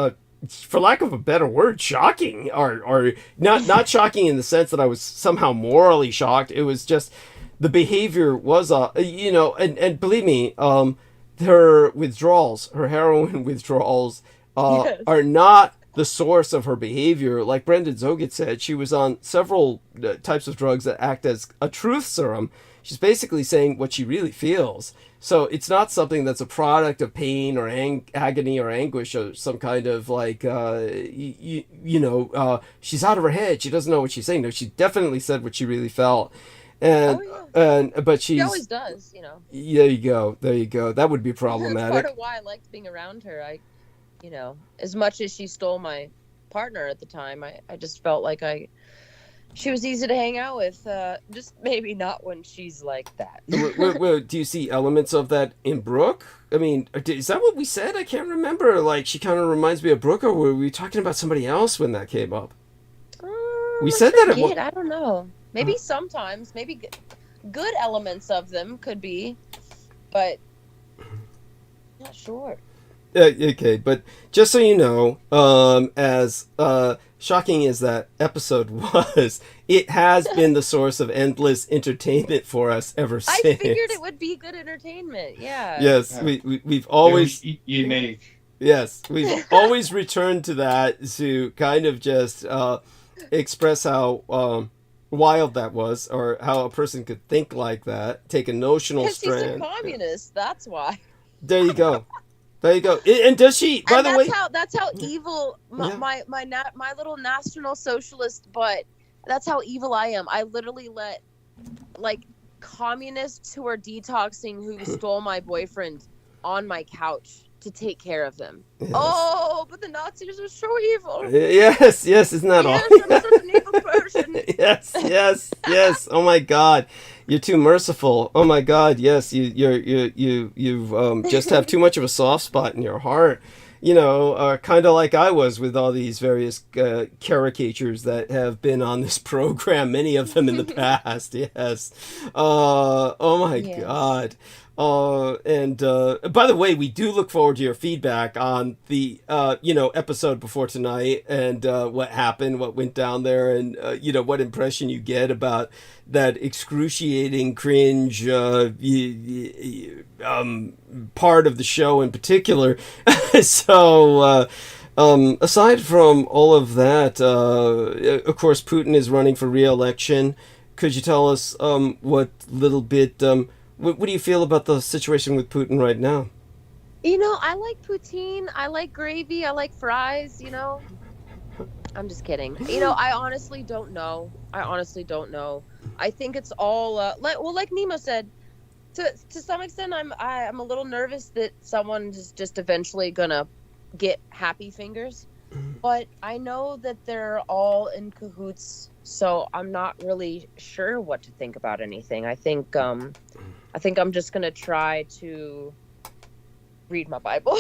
for lack of a better word, shocking, or not shocking in the sense that I was somehow morally shocked. It was just the behavior was, and believe me, her withdrawals, her heroin withdrawals, are not the source of her behavior. Like Brendan Zoget said, she was on several types of drugs that act as a truth serum. She's basically saying what she really feels. So it's not something that's a product of pain or agony or anguish or some kind of like, she's out of her head. She doesn't know what she's saying. No, she definitely said what she really felt. But she always does, There you go. That would be problematic. That's part of why I liked being around her. As much as she stole my partner at the time, I just felt like she was easy to hang out with. Just maybe not when she's like that. Do you see elements of that in Brooke? I mean, is that what we said? I can't remember. Like, she kind of reminds me of Brooke, or were we talking about somebody else when that came up? We said that. I don't know. Maybe sometimes, maybe good elements of them could be, but not sure. Okay, but just so you know, as shocking as that episode was, it has been the source of endless entertainment for us ever since. I figured it would be good entertainment. Yeah. Yes, we've always unique. Yes, we've always returned to that to kind of just express how wild that was, or how a person could think like that, take a notional strand. Because he's a communist. That's why. There you go. There you go. And does she? By the way, that's how evil my little National Socialist butt. That's how evil I am. I literally let like communists who are detoxing who stole my boyfriend on my couch to take care of them. Yes. Oh, but the Nazis are so evil. Yes, isn't that all? I'm such an evil person. Yes. Oh my God, you're too merciful. Oh my God, yes, you've just have too much of a soft spot in your heart. Kind of like I was with all these various caricatures that have been on this program, many of them in the past. Yes. Oh my God. And by the way, we do look forward to your feedback on the episode before tonight and what happened, what went down there, and what impression you get about that excruciating cringe part of the show in particular. So aside from all of that, of course, Putin is running for re-election. Could you tell us what little bit? What do you feel about the situation with Putin right now? I like poutine. I like gravy. I like fries. I'm just kidding. I honestly don't know. I think it's all like Nemo said. To some extent, I'm a little nervous that someone's just eventually gonna get happy fingers, but I know that they're all in cahoots, so I'm not really sure what to think about anything. I think I'm just gonna try to read my Bible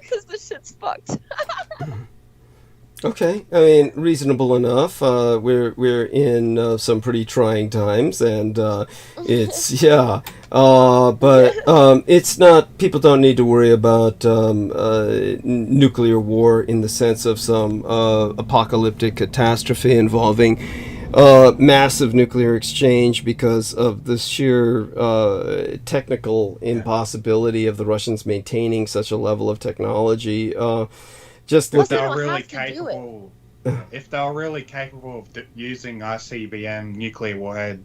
because this shit's fucked. Okay, I mean, reasonable enough. We're in some pretty trying times, and it's but it's not. People don't need to worry about nuclear war in the sense of some apocalyptic catastrophe involving massive nuclear exchange because of the sheer technical impossibility of the Russians maintaining such a level of technology. Just if they're really capable, of using ICBM nuclear warhead,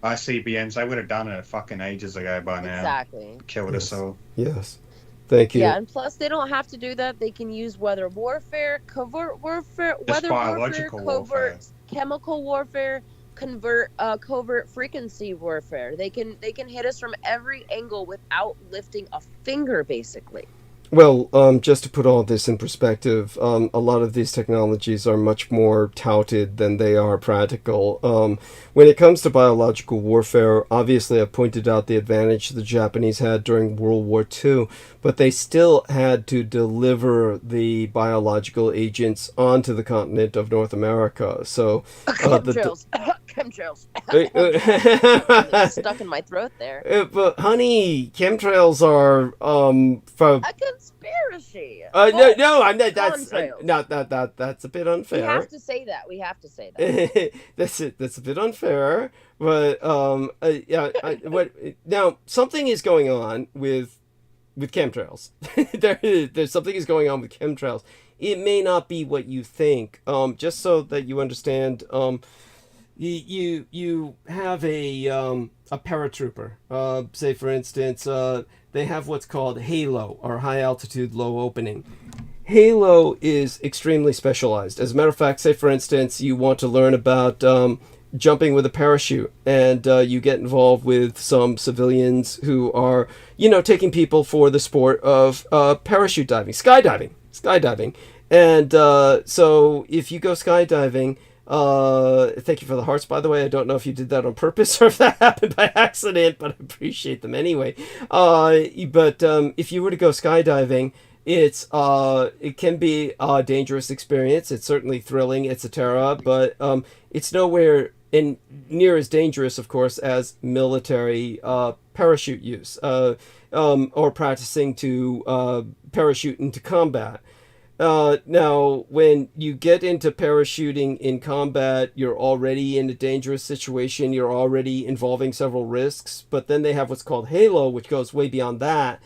ICBMs, they would have done it fucking ages ago by now. Exactly. Killed us all. Yes. Thank you. Yeah, and plus they don't have to do that. They can use weather warfare, covert warfare, covert chemical warfare, covert frequency warfare. They can hit us from every angle without lifting a finger, basically. Well, just to put all this in perspective, a lot of these technologies are much more touted than they are practical. When it comes to biological warfare, obviously I've pointed out the advantage the Japanese had during World War II, but they still had to deliver the biological agents onto the continent of North America. So chemtrails. Stuck in my throat there. But honey, chemtrails are from a conspiracy. No, I'm not. That's a bit unfair. We have to say that. That's a bit unfair. But now something is going on with chemtrails. There's something is going on with chemtrails. It may not be what you think. Just so that you understand. You have a paratrooper. Say for instance, they have what's called HALO, or high altitude low opening. HALO is extremely specialized. As a matter of fact, say for instance you want to learn about jumping with a parachute, and you get involved with some civilians who are taking people for the sport of parachute diving, skydiving, and so if you go skydiving. Thank you for the hearts, by the way. I don't know if you did that on purpose or if that happened by accident, but I appreciate them anyway. But if you were to go skydiving, it can be a dangerous experience. It's certainly thrilling, etc. But it's nowhere near as dangerous, of course, as military parachute use or practicing to parachute into combat. Now, when you get into parachuting in combat, you're already in a dangerous situation. You're already involving several risks. But then they have what's called HALO, which goes way beyond that.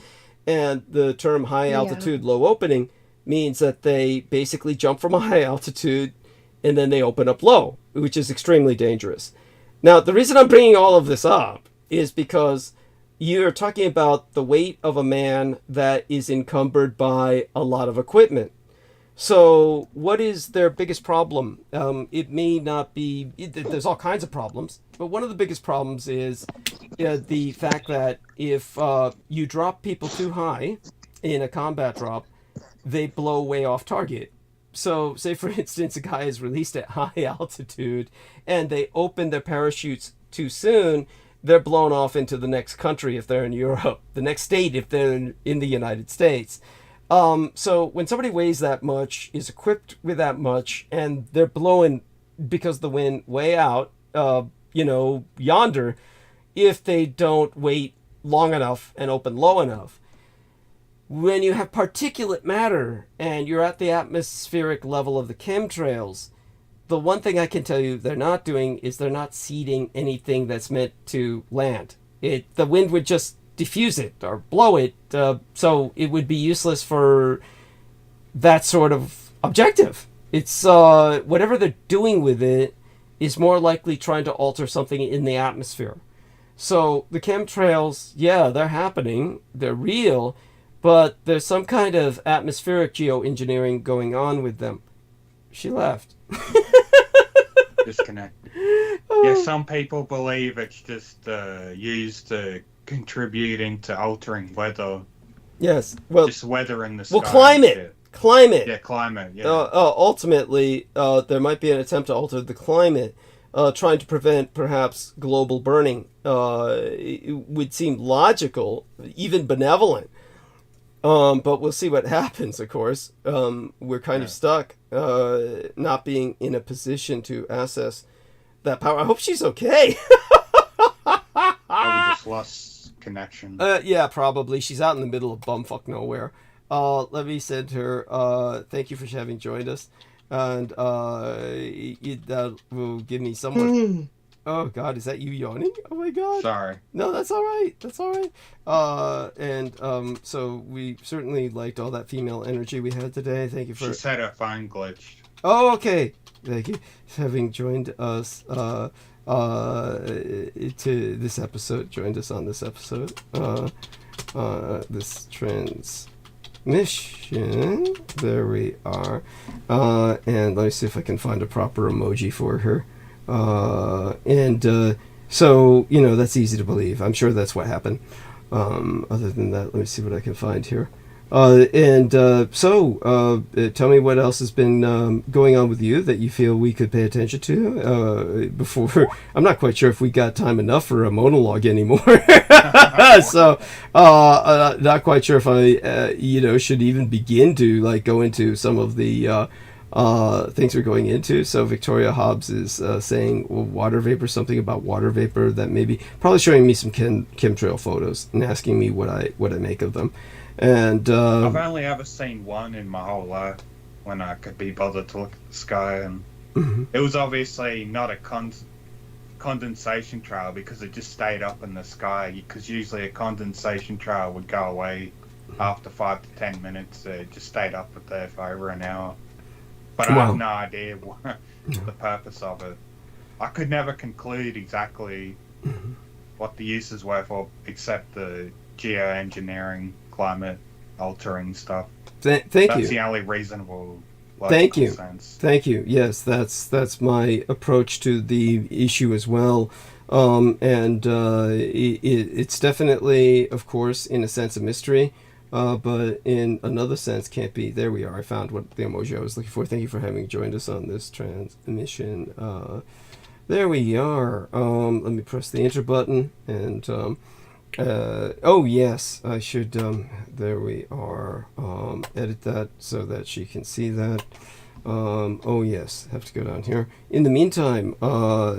And the term high altitude low opening means that they basically jump from a high altitude and then they open up low, which is extremely dangerous. Now, the reason I'm bringing all of this up is because you're talking about the weight of a man that is encumbered by a lot of equipment. So what is their biggest problem? It may not be, there's all kinds of problems, but one of the biggest problems is the fact that if you drop people too high in a combat drop, they blow way off target. So say, for instance, a guy is released at high altitude and they open their parachutes too soon, they're blown off into the next country if they're in Europe, the next state if they're in the United States. So when somebody weighs that much, is equipped with that much, and they're blowing because the wind way out, yonder, if they don't wait long enough and open low enough, when you have particulate matter and you're at the atmospheric level of the chemtrails, the one thing I can tell you they're not doing is they're not seeding anything that's meant to land. The wind would just diffuse it or blow it, so it would be useless for that sort of objective. It's whatever they're doing with it is more likely trying to alter something in the atmosphere. So the chemtrails, yeah, they're happening, they're real, but there's some kind of atmospheric geoengineering going on with them. She left. Disconnect. Yeah, some people believe it's just used to contributing to altering weather. Yes, well, just weather in the sky. Well, climate. Yeah, climate. Yeah. Ultimately, there might be an attempt to alter the climate, trying to prevent perhaps global burning. It would seem logical, even benevolent. But we'll see what happens. Of course, we're kind of stuck, not being in a position to access that power. I hope she's okay. We just lost connection. Yeah, probably. She's out in the middle of bumfuck nowhere. Let me send her. Thank you for having joined us, and that will give me somewhat. Oh God, is that you yawning? Oh my God. Sorry. No, that's all right. That's all right. So we certainly liked all that female energy we had today. Thank you for. She said her phone glitched. Oh, okay. Thank you for having joined us to this episode. Joined us on this episode. This transmission. There we are. And let me see if I can find a proper emoji for her. So, that's easy to believe. I'm sure that's what happened. Other than that, let me see what I can find here. Tell me what else has been going on with you that you feel we could pay attention to before. I'm not quite sure if we got time enough for a monologue anymore. So, not quite sure if I, should even begin to go into some of the things we're going into. So Victoria Hobbs is saying, well, water vapor, something about water vapor that maybe probably showing me some chemtrail photos and asking me what I make of them. And I've only ever seen one in my whole life when I could be bothered to look at the sky, and it was obviously not a condensation trail because it just stayed up in the sky, because usually a condensation trail would go away after 5 to 10 minutes. It just stayed up there for over an hour. But I have no idea what the purpose of it. I could never conclude exactly what the uses were for, except the geoengineering, climate altering stuff. Thank you. That's the only reasonable Thank you. sense. Thank you. Yes, that's my approach to the issue as well. It's definitely, of course, in a sense, a mystery. But in another sense, can't be. There we are. I found what the emoji I was looking for. Thank you for having joined us on this transmission. There we are. Let me press the enter button. And, oh, yes, I should, there we are. Edit that so that she can see that. Oh, yes, have to go down here. In the meantime, I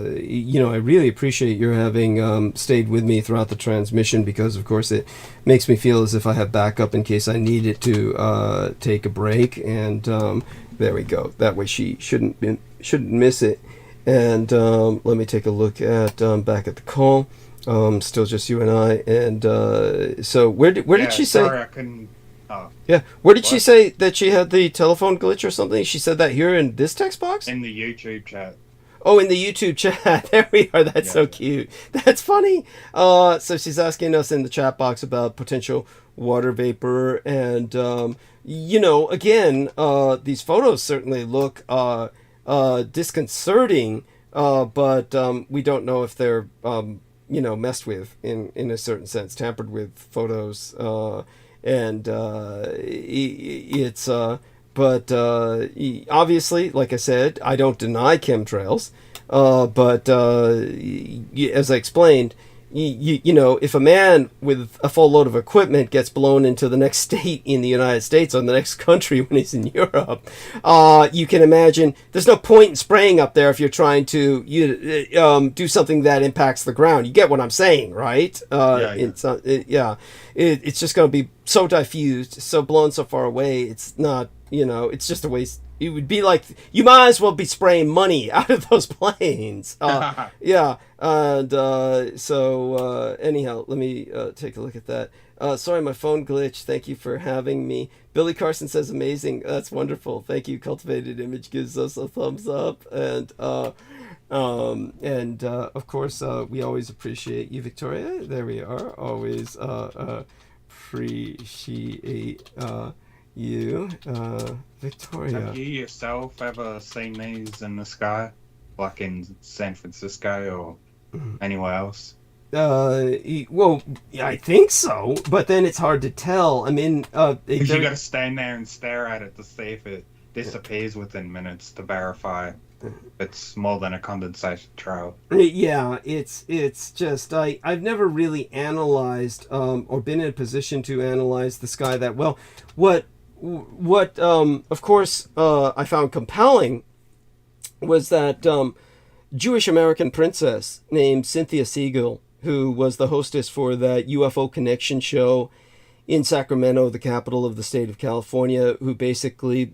really appreciate your having stayed with me throughout the transmission, because, of course, it makes me feel as if I have backup in case I need it to take a break. And there we go. That way she shouldn't miss it. And let me take a look at back at the call. Still just you and I. And so where did she say? Sorry, I couldn't. Yeah, where did she say that she had the telephone glitch or something? She said that here in this text box? In the YouTube chat. Oh, in the YouTube chat. There we are. That's so cute. That's funny. So she's asking us in the chat box about potential water vapor. And, again, these photos certainly look disconcerting, but we don't know if they're, messed with in a certain sense, tampered with photos. But obviously, like I said, I don't deny chemtrails. But as I explained, if a man with a full load of equipment gets blown into the next state in the United States or the next country when he's in Europe, you can imagine there's no point in spraying up there if you're trying to do something that impacts the ground. You get what I'm saying, right? It's just going to be so diffused, so blown so far away. It's not, it's just a waste. It would be like you might as well be spraying money out of those planes. Anyhow, let me take a look at that. Sorry, my phone glitched. Thank you for having me. Billy Carson says amazing. That's wonderful. Thank you. Cultivated Image gives us a thumbs up, and of course we always appreciate you, Victoria. There we are. Always appreciate you, Victoria. Have you yourself ever seen these in the sky, like in San Francisco or anywhere else? Well, I think so, but then it's hard to tell. I mean, because you got to stand there and stare at it to see if it disappears within minutes to verify it's more than a condensation trail. Yeah, it's just I've never really analyzed or been in a position to analyze the sky that well. What of course I found compelling was that Jewish American princess named Cynthia Siegel, who was the hostess for that UFO Connection show in Sacramento, the capital of the state of California, who basically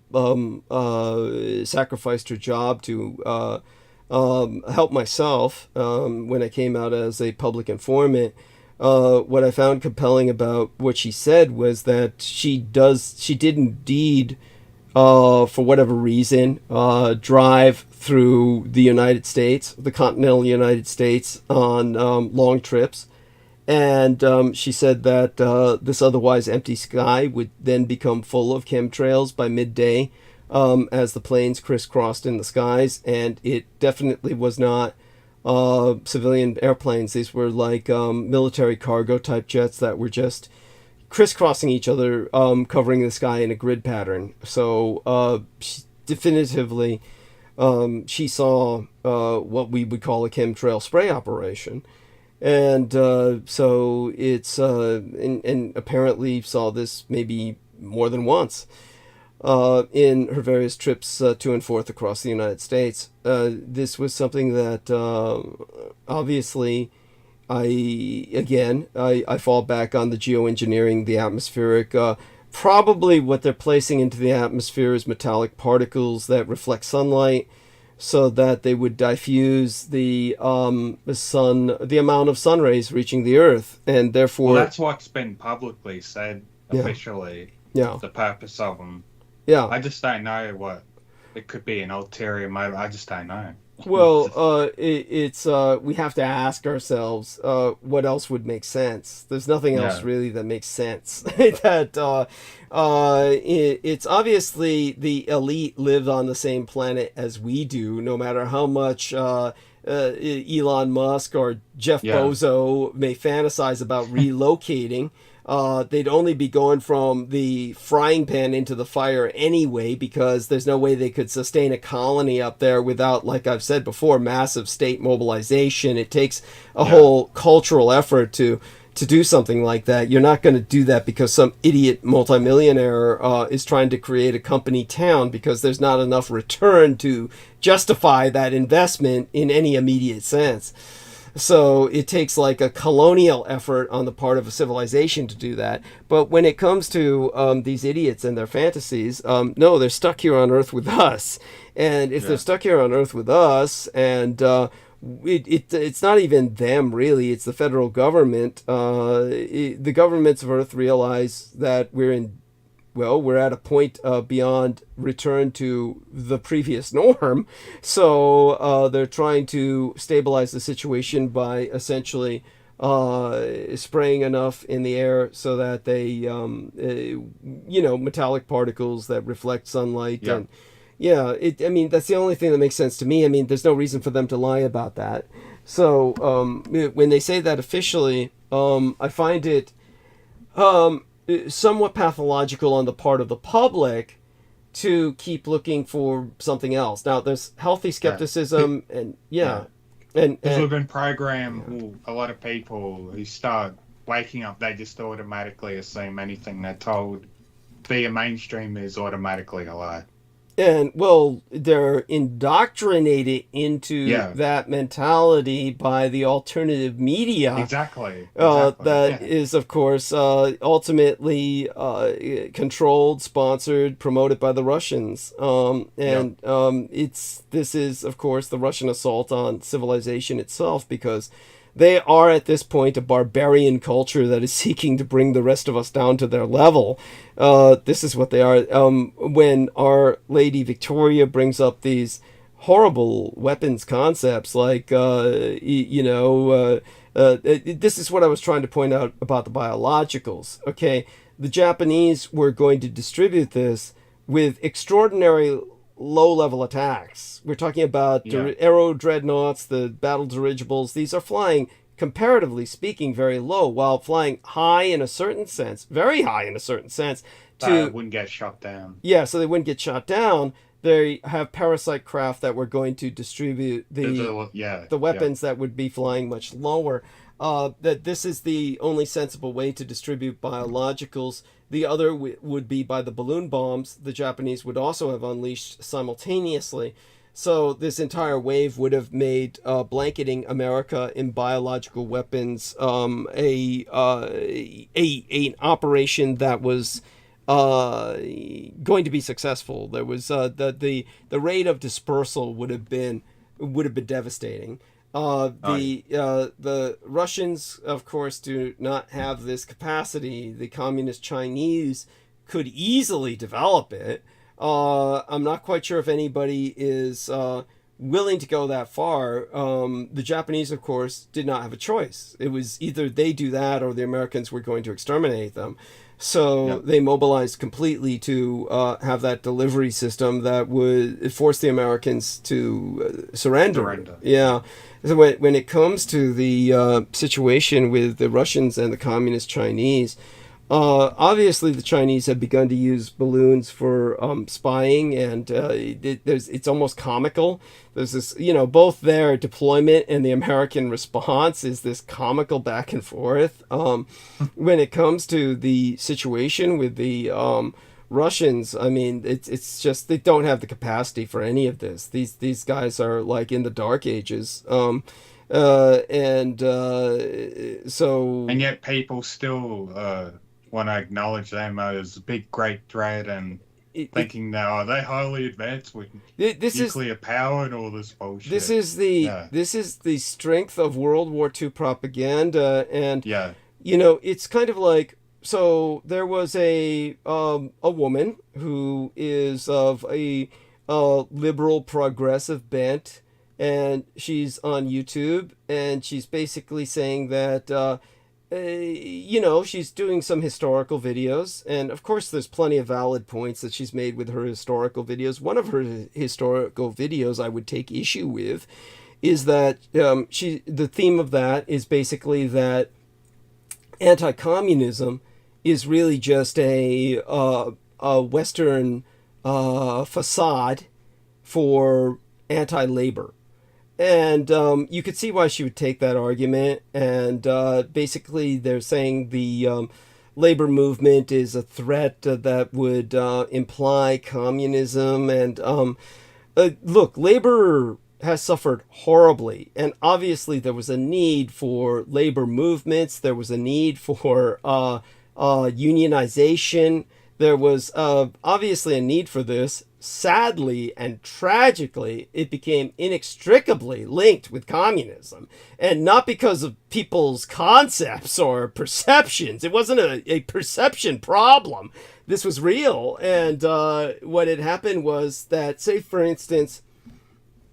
sacrificed her job to help myself when I came out as a public informant. What I found compelling about what she said was that she did indeed, for whatever reason, drive through the United States, the continental United States, on long trips. And she said that this otherwise empty sky would then become full of chemtrails by midday as the planes crisscrossed in the skies. And it definitely was not civilian airplanes. These were like military cargo type jets that were just crisscrossing each other, covering the sky in a grid pattern. So definitively, she saw what we would call a chemtrail spray operation. And so it's and apparently saw this maybe more than once in her various trips to and forth across the United States. This was something that obviously I fall back on the geoengineering, the atmospheric. Probably what they're placing into the atmosphere is metallic particles that reflect sunlight, so that they would diffuse the sun, the amount of sun rays reaching the Earth, and therefore. Well, that's what's been publicly said officially. Yeah. The purpose of them. Yeah. I just don't know what it could be, an ulterior motive. I just don't know. Well, it's we have to ask ourselves what else would make sense. There's nothing else really that makes sense. That it's obviously the elite live on the same planet as we do, no matter how much Elon Musk or Jeff Bezos may fantasize about relocating. They'd only be going from the frying pan into the fire anyway, because there's no way they could sustain a colony up there without, like I've said before, massive state mobilization. It takes a whole cultural effort to do something like that. You're not going to do that because some idiot multimillionaire is trying to create a company town, because there's not enough return to justify that investment in any immediate sense. So it takes like a colonial effort on the part of a civilization to do that. But when it comes to these idiots and their fantasies, no, they're stuck here on Earth with us. And if they're stuck here on Earth with us, and it's not even them really, it's the federal government. The governments of Earth realize that we're in well, we're at a point beyond return to the previous norm. So they're trying to stabilize the situation by essentially spraying enough in the air so that they, metallic particles that reflect sunlight. Yeah. And yeah, I mean, that's the only thing that makes sense to me. I mean, there's no reason for them to lie about that. So when they say that officially, I find it somewhat pathological on the part of the public to keep looking for something else. Now, there's healthy skepticism, and Because we've been programmed, a lot of people who start waking up, they just automatically assume anything they're told via mainstream is automatically a lie. And, well, they're indoctrinated into that mentality by the alternative media. Exactly. That is, of course, ultimately controlled, sponsored, promoted by the Russians. This is, of course, the Russian assault on civilization itself, because they are at this point a barbarian culture that is seeking to bring the rest of us down to their level. This is what they are. When Our Lady Victoria brings up these horrible weapons concepts, like, this is what I was trying to point out about the biologicals. Okay, the Japanese were going to distribute this with extraordinary low-level attacks. We're talking about aero dreadnoughts, the battle dirigibles. These are flying, comparatively speaking, very low, while flying high in a certain sense, very high in a certain sense. Wouldn't get shot down. Yeah, so they wouldn't get shot down. They have parasite craft that were going to distribute the weapons that would be flying much lower. That this is the only sensible way to distribute biologicals. The other would be by the balloon bombs the Japanese would also have unleashed simultaneously. So this entire wave would have made blanketing America in biological weapons an operation that was going to be successful. There was the rate of dispersal would have been devastating. The Russians, of course, do not have this capacity. The communist Chinese could easily develop it. I'm not quite sure if anybody is willing to go that far. The Japanese, of course, did not have a choice. It was either they do that or the Americans were going to exterminate them. So they mobilized completely to have that delivery system that would force the Americans to surrender. Yeah. So when it comes to the situation with the Russians and the communist Chinese, obviously the Chinese have begun to use balloons for spying, and it's almost comical. There's this, both their deployment and the American response is this comical back and forth. When it comes to the situation with the Russians, I mean, it's just they don't have the capacity for any of this. These guys are like in the dark ages, and yet people still want to acknowledge them as a big great threat and thinking that they highly advanced with nuclear power and all this bullshit. This is the strength of World War II propaganda, and it's kind of like. So there was a woman who is of a liberal progressive bent, and she's on YouTube, and she's basically saying that she's doing some historical videos, and of course there's plenty of valid points that she's made with her historical videos. One of her historical videos I would take issue with is that the theme of that is basically that anti-communism is really just a Western facade for anti-labor. And you could see why she would take that argument. And basically they're saying the labor movement is a threat that would imply communism. And look, labor has suffered horribly. And obviously there was a need for labor movements. There was a need for unionization. There was obviously a need for this. Sadly and tragically, it became inextricably linked with communism. And not because of people's concepts or perceptions. It wasn't a perception problem. This was real. And what had happened was that, say, for instance,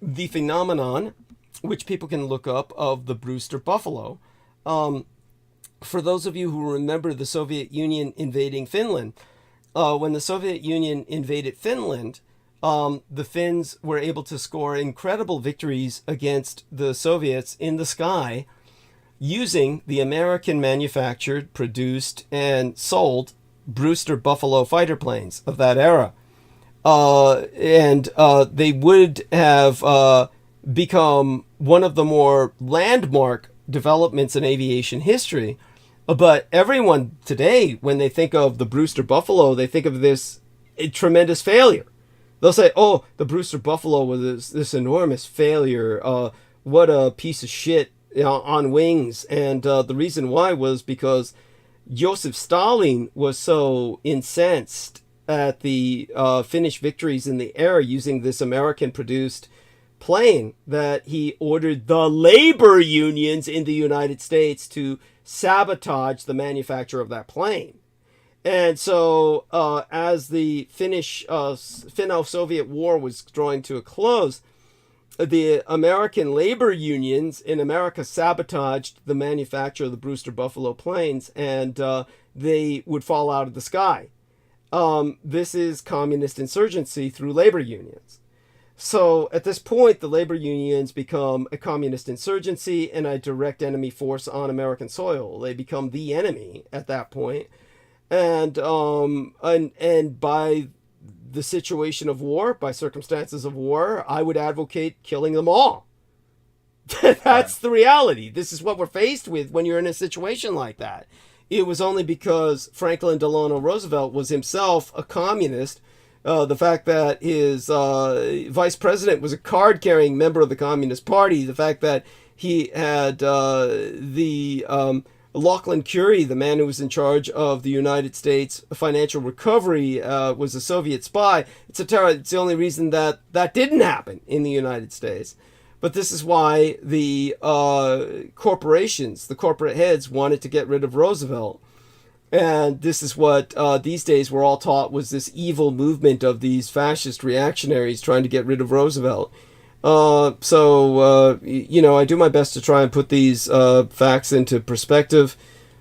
the phenomenon, which people can look up, of the Brewster Buffalo. For those of you who remember the Soviet Union invading Finland, when the Soviet Union invaded Finland, the Finns were able to score incredible victories against the Soviets in the sky using the American manufactured, produced, and sold Brewster Buffalo fighter planes of that era. And they would have become one of the more landmark developments in aviation history. But everyone today, when they think of the Brewster Buffalo, they think of this tremendous failure. They'll say, oh, the Brewster Buffalo was this enormous failure. What a piece of shit, on wings. And the reason why was because Joseph Stalin was so incensed at the Finnish victories in the air using this American-produced plane that he ordered the labor unions in the United States to sabotage the manufacture of that plane. And so as the Finno-Soviet War was drawing to a close, the American labor unions in America sabotaged the manufacture of the Brewster Buffalo planes, and they would fall out of the sky. This is communist insurgency through labor unions. So at this point, the labor unions become a communist insurgency and a direct enemy force on American soil. They become the enemy at that point. And by the situation of war, by circumstances of war, I would advocate killing them all. That's the reality. This is what we're faced with when you're in a situation like that. It was only because Franklin Delano Roosevelt was himself a communist. The fact that his vice president was a card-carrying member of the Communist Party, the fact that he had Lachlan Curie, the man who was in charge of the United States financial recovery, was a Soviet spy. It's the only reason that didn't happen in the United States. But this is why the corporations, the corporate heads, wanted to get rid of Roosevelt. And this is what these days we're all taught was this evil movement of these fascist reactionaries trying to get rid of Roosevelt. I do my best to try and put these facts into perspective.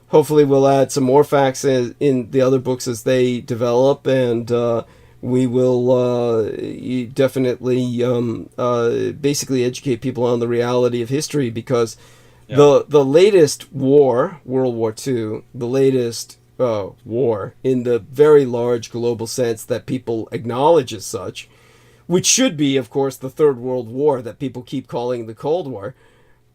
Hopefully we'll add some more facts in the other books as they develop, and we will definitely basically educate people on the reality of history, because the latest war, World War II, the latest war in the very large global sense that people acknowledge as such, which should be, of course, the Third World War that people keep calling the Cold War.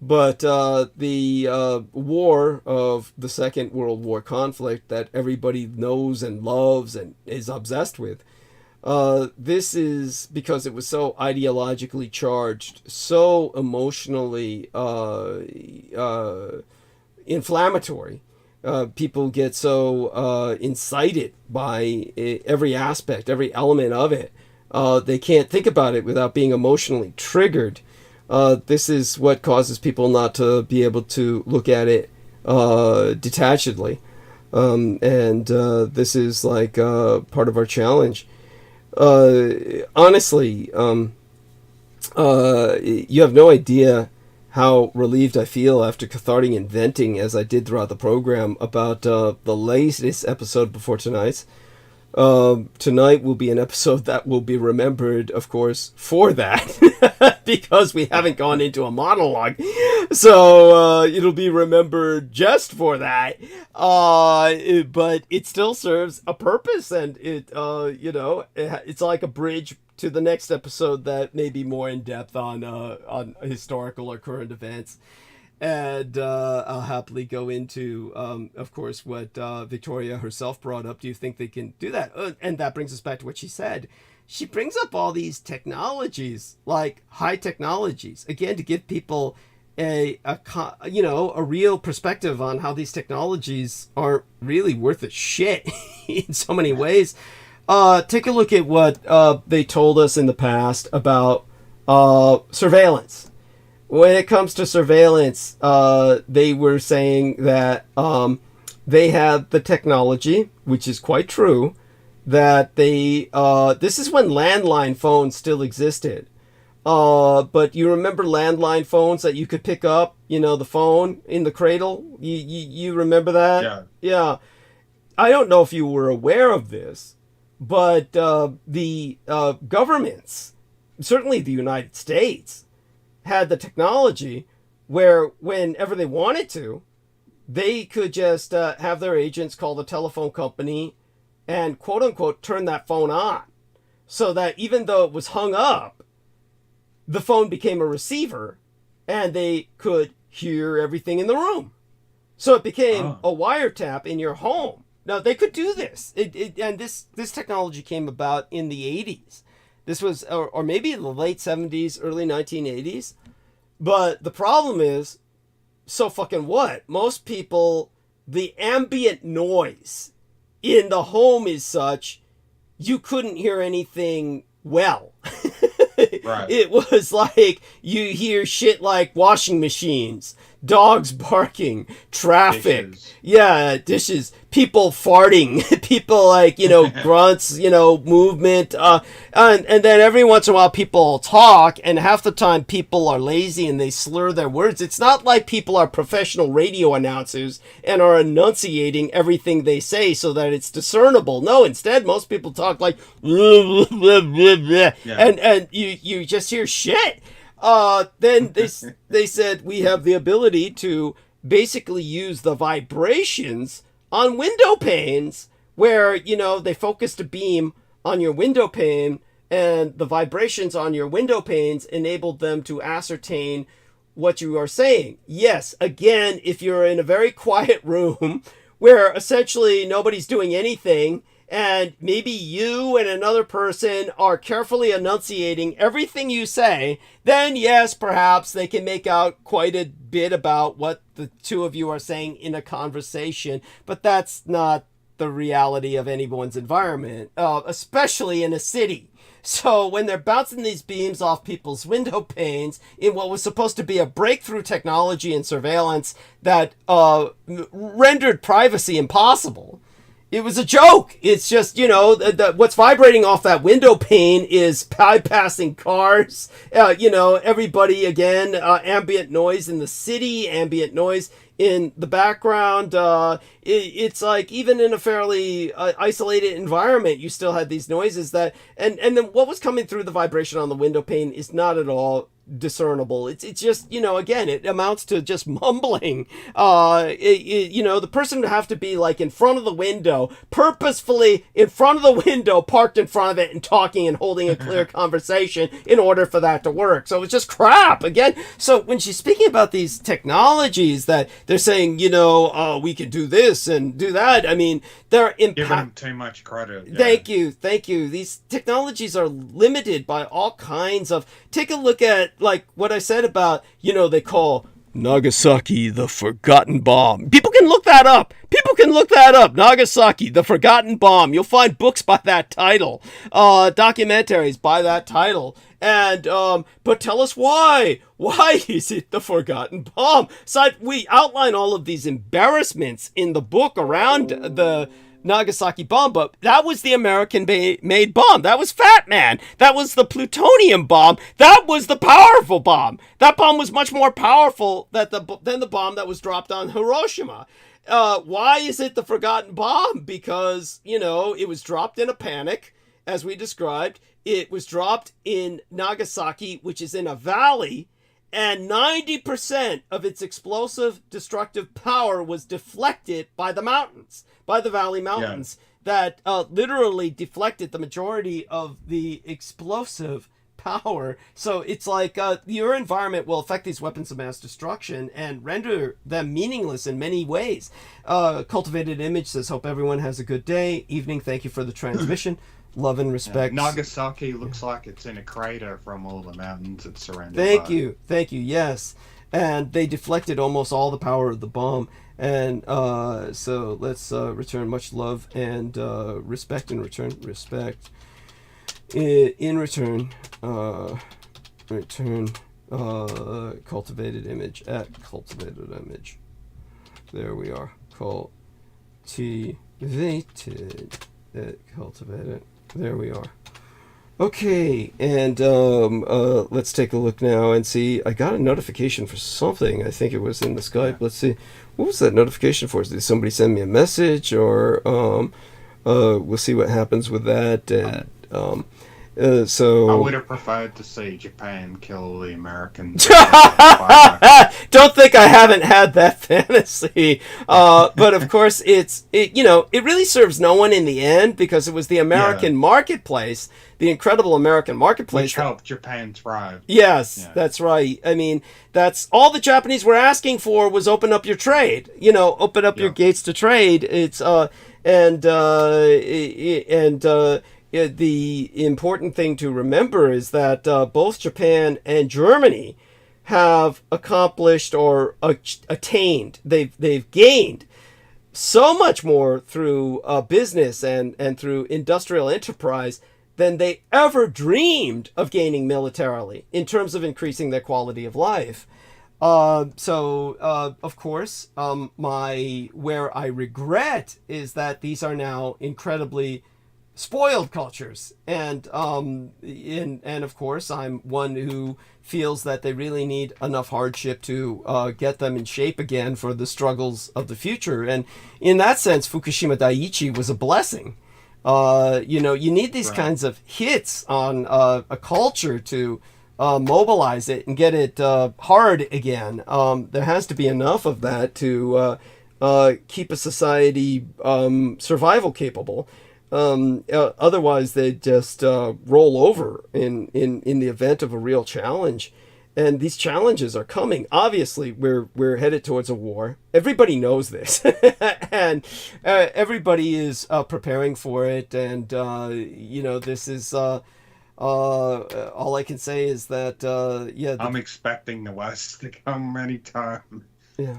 But the war of the Second World War conflict that everybody knows and loves and is obsessed with, this is because it was so ideologically charged, so emotionally inflammatory. People get so incited by every aspect, every element of it. They can't think about it without being emotionally triggered. This is what causes people not to be able to look at it detachedly. This is like part of our challenge. Honestly, you have no idea how relieved I feel after cathartic venting, as I did throughout the program, about the latest episode before tonight's. Tonight will be an episode that will be remembered, of course, for that, because we haven't gone into a monologue. So it'll be remembered just for that. But it still serves a purpose, and it's like a bridge to the next episode that may be more in depth on historical or current events. And I'll happily go into, of course, what Victoria herself brought up. Do you think they can do that? And that brings us back to what she said. She brings up all these technologies, like high technologies, again, to give people a real perspective on how these technologies aren't really worth a shit in so many ways. Take a look at what they told us in the past about surveillance. When it comes to surveillance, they were saying that they had the technology, which is quite true, that they this is when landline phones still existed. But you remember landline phones that you could pick up, the phone in the cradle? You remember that? Yeah. Yeah. I don't know if you were aware of this, but the governments, certainly the United States, had the technology where whenever they wanted to, they could just have their agents call the telephone company and quote unquote turn that phone on, so that even though it was hung up, the phone became a receiver and they could hear everything in the room. So it became a wiretap in your home. Now they could do this. And this technology came about in the 80s. This was, or maybe in the late 70s, early 1980s. But the problem is, so fucking what? Most people, the ambient noise in the home is such, you couldn't hear anything well. Right. It was like you hear shit like washing machines, dogs barking, traffic, dishes, people farting, people like, grunts, movement, and then every once in a while people talk, and half the time people are lazy and they slur their words. It's not like people are professional radio announcers and are enunciating everything they say so that it's discernible. No, instead most people talk like blah, blah, blah, blah, and you just hear shit. Then they said we have the ability to basically use the vibrations on window panes where, they focused a beam on your window pane, and the vibrations on your window panes enabled them to ascertain what you are saying. Yes, again, if you're in a very quiet room where essentially nobody's doing anything, and maybe you and another person are carefully enunciating everything you say, then yes, perhaps they can make out quite a bit about what the two of you are saying in a conversation. But that's not the reality of anyone's environment, especially in a city. So when they're bouncing these beams off people's window panes in what was supposed to be a breakthrough technology and surveillance that rendered privacy impossible, it was a joke. It's just, what's vibrating off that window pane is bypassing cars, everybody again, ambient noise in the city, ambient noise in the background. It's like even in a fairly isolated environment, you still had these noises that, and then what was coming through the vibration on the window pane is not at all discernible. It's just, again, it amounts to just mumbling. The person would have to be like in front of the window, purposefully in front of the window, parked in front of it and talking and holding a clear conversation in order for that to work. So it's just crap again. So when she's speaking about these technologies that they're saying, we can do this and do that, I mean, they're giving them too much credit. Yeah. Thank you. These technologies are limited by all kinds of, take a look at like what I said about, they call Nagasaki the forgotten bomb. People can look that up. Nagasaki, the forgotten bomb. You'll find books by that title, documentaries by that title. And, but tell us why. Why is it the forgotten bomb? So we outline all of these embarrassments in the book around the Nagasaki bomb, but that was the American-made bomb. That was Fat Man. That was the plutonium bomb. That was the powerful bomb. That bomb was much more powerful than the bomb that was dropped on Hiroshima. Why is it the forgotten bomb? Because, it was dropped in a panic, as we described. It was dropped in Nagasaki, which is in a valley, and 90% of its explosive destructive power was deflected by the mountains, by the valley mountains, that literally deflected the majority of the explosive power. So it's like your environment will affect these weapons of mass destruction and render them meaningless in many ways. Cultivated Image says, hope everyone has a good day. Evening, thank you for the transmission. Love and respect. Nagasaki looks like it's in a crater from all the mountains it's surrounded Thank by. you. Yes. and they deflected almost all the power of the bomb. And so let's return much love and respect in return. Respect in return. Return cultivated image at cultivated image. There we are. Cultivated. Cultivated. There we are. Okay, and let's take a look now and see. I got a notification for something. I think it was in the Skype. Let's see. What was that notification for? Did somebody send me a message, or we'll see what happens with that. So I would have preferred to see Japan kill the Americans. Don't think I haven't had that fantasy, but of course it really serves no one in the end, because it was the American marketplace, the incredible American marketplace, which helped Japan thrive. Yes, that's right. I mean, that's all the Japanese were asking for, was open up your trade. Open up your gates to trade. It's the important thing to remember is that both Japan and Germany have accomplished or attained. They've gained so much more through business and through industrial enterprise than they ever dreamed of gaining militarily in terms of increasing their quality of life. So of course, where I regret is that these are now incredibly spoiled cultures, and of course I'm one who feels that they really need enough hardship to get them in shape again for the struggles of the future. And in that sense, Fukushima Daiichi was a blessing. You need these kinds of hits on a culture to mobilize it and get it hard again. There has to be enough of that to keep a society survival capable. Otherwise, they just roll over in the event of a real challenge. And these challenges are coming. Obviously, we're headed towards a war. Everybody knows this, and everybody is preparing for it. And this is all I can say is that I'm expecting the West to come anytime. Yeah.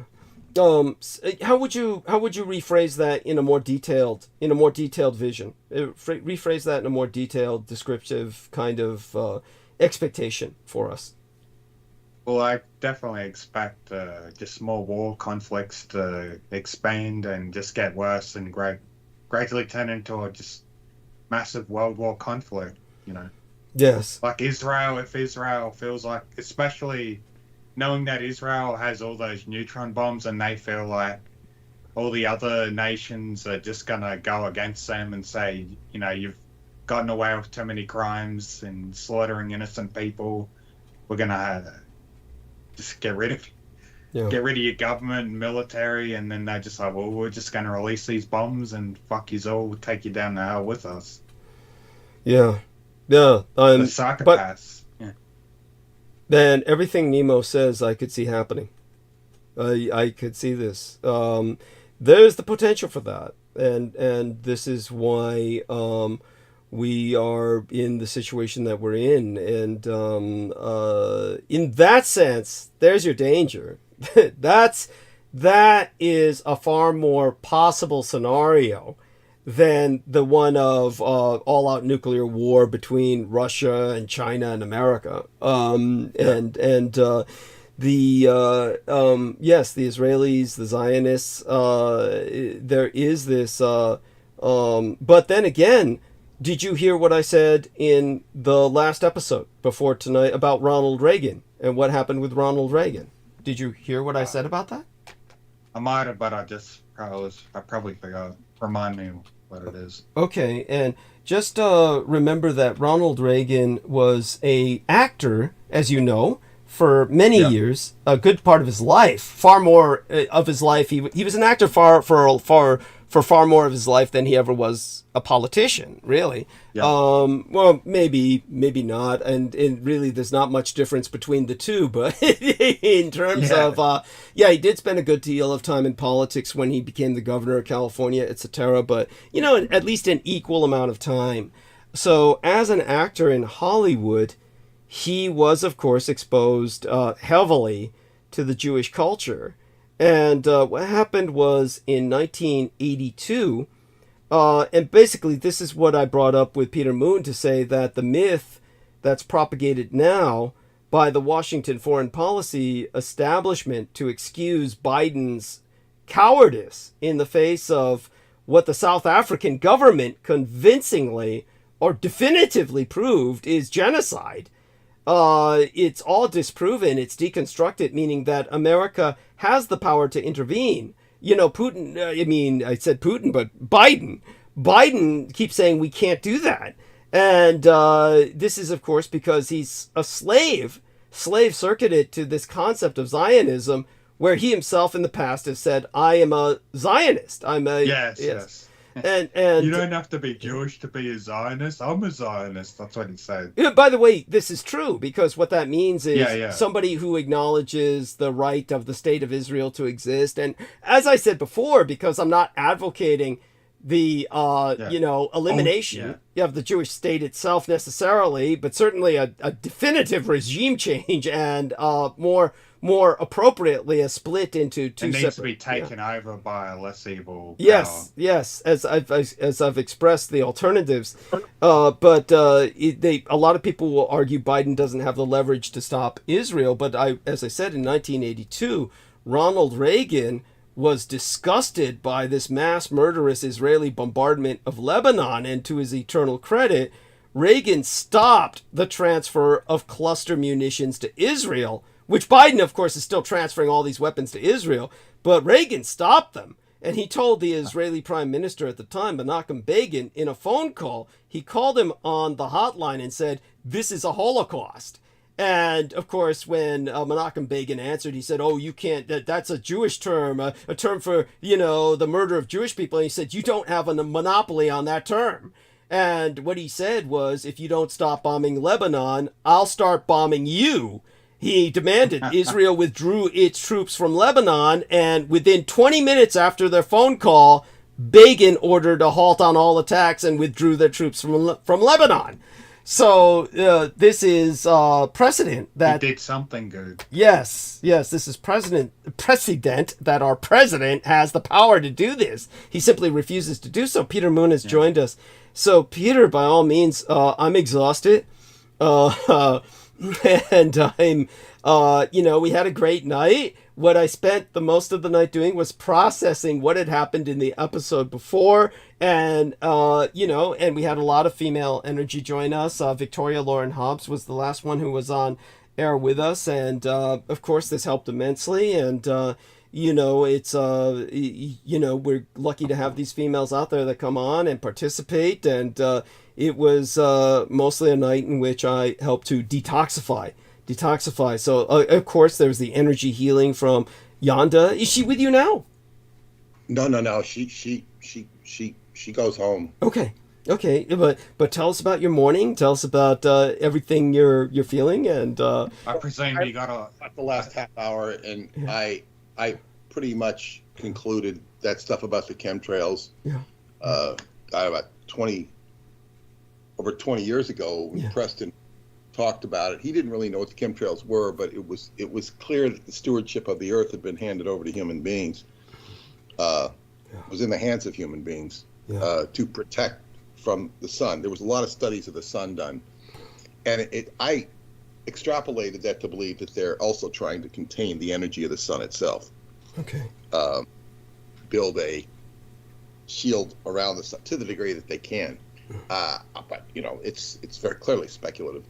How would you rephrase that in a more detailed vision? Rephrase that in a more detailed, descriptive kind of expectation for us. Well, I definitely expect just more war conflicts to expand and just get worse and gradually turn into a just massive world war conflict. Yes. Like Israel, if Israel feels like, especially knowing that Israel has all those neutron bombs and they feel like all the other nations are just going to go against them and say, you've gotten away with too many crimes and slaughtering innocent people. We're going to just get rid of your government and military. And then they're just like, well, we're just going to release these bombs and fuck yous all, we'll take you down the hell with us. Yeah. Yeah. The psychopaths. Then everything Nemo says, I could see happening. I could see this. There's the potential for that, and this is why we are in the situation that we're in. And in that sense, there's your danger. That is a far more possible scenario than the one of all-out nuclear war between Russia and China and America. The Israelis, the Zionists, there is this. But then again, did you hear what I said in the last episode before tonight about Ronald Reagan and what happened with Ronald Reagan? Did you hear what I said about that? I might have, but I probably forgot. Remind me what it is. Okay, and just remember that Ronald Reagan was an actor, as you know, for many years, a good part of his life, far more of his life. He was an actor for far more of his life than he ever was a politician, really. Yeah. Well, maybe not, and really there's not much difference between the two, but in terms of, he did spend a good deal of time in politics when he became the governor of California, etc., but, at least an equal amount of time. So as an actor in Hollywood, he was, of course, exposed heavily to the Jewish culture. And what happened was in 1982, and basically this is what I brought up with Peter Moon to say that the myth that's propagated now by the Washington foreign policy establishment to excuse Biden's cowardice in the face of what the South African government convincingly or definitively proved is genocide. It's all disproven. It's deconstructed, meaning that America has the power to intervene. You know, Putin, I said Putin, but Biden keeps saying we can't do that. And this is, of course, because he's a slave circuited to this concept of Zionism, where he himself in the past has said, I am a Zionist. Yes. And you don't have to be Jewish to be a Zionist. I'm a Zionist. That's what he said. By the way, this is true, because what that means is Yeah. somebody who acknowledges the right of the state of Israel to exist. And as I said before, because I'm not advocating the elimination of the Jewish state itself necessarily, but certainly a definitive regime change and more appropriately a split into two separate. It needs to be taken over by a less evil power. Yes. As I've expressed the alternatives, but a lot of people will argue Biden doesn't have the leverage to stop Israel. But as I said, in 1982, Ronald Reagan was disgusted by this mass murderous Israeli bombardment of Lebanon, and to his eternal credit, Reagan stopped the transfer of cluster munitions to Israel, which Biden, of course, is still transferring all these weapons to Israel, but Reagan stopped them. And he told the Israeli prime minister at the time, Menachem Begin, in a phone call, he called him on the hotline and said, this is a Holocaust. And, of course, when Menachem Begin answered, he said, oh, you can't, that's a Jewish term, a term for, the murder of Jewish people. And he said, you don't have a monopoly on that term. And what he said was, if you don't stop bombing Lebanon, I'll start bombing you. He demanded Israel withdrew its troops from Lebanon, and within 20 minutes after their phone call, Begin ordered a halt on all attacks and withdrew their troops from Lebanon. So this is precedent that he did something good. Yes, this is precedent that our president has the power to do this. He simply refuses to do so. Peter Moon has joined us. So Peter, by all means, I'm exhausted, and I'm, we had a great night. What I spent the most of the night doing was processing what had happened in the episode before. And, and we had a lot of female energy join us. Victoria Lauren Hobbs was the last one who was on air with us. And, of course, this helped immensely. And, it's, we're lucky to have these females out there that come on and participate. And it was mostly a night in which I helped to detoxify. So, of course, there's the energy healing from YONDA. Is she with you now? No. She goes home. Okay. But tell us about your morning. Tell us about everything you're feeling, and I presume you got the last half hour, and I pretty much concluded that stuff about the chemtrails. Yeah. About 20 years ago, when Preston talked about it. He didn't really know what the chemtrails were, but it was clear that the stewardship of the earth had been handed over to human beings. It was in the hands of human beings to protect from the sun. There was a lot of studies of the sun done, and I extrapolated that to believe that they're also trying to contain the energy of the sun itself. Okay. Build a shield around the sun to the degree that they can. But it's very clearly speculative.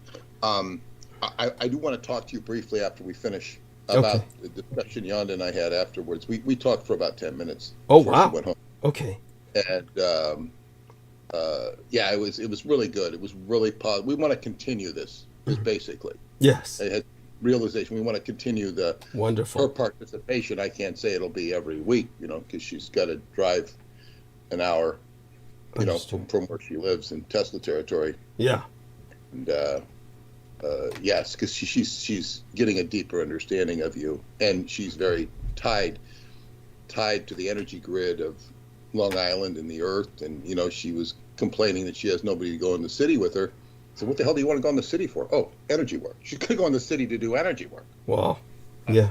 I do want to talk to you briefly after we finish about the discussion Yonda and I had afterwards. We talked for about 10 minutes. Oh, wow. Went home. Okay. And it was really good. It was really positive. We want to continue this, basically. Yes. It had realization. We want to continue her participation. I can't say it'll be every week, because she's got to drive an hour, from where she lives in Tesla territory. Yeah. And yes, because she's getting a deeper understanding of you, and she's very tied to the energy grid of Long Island and the Earth. And she was complaining that she has nobody to go in the city with her. So what the hell do you want to go in the city for? Oh, energy work. She's going to go in the city to do energy work. Wow. Yeah.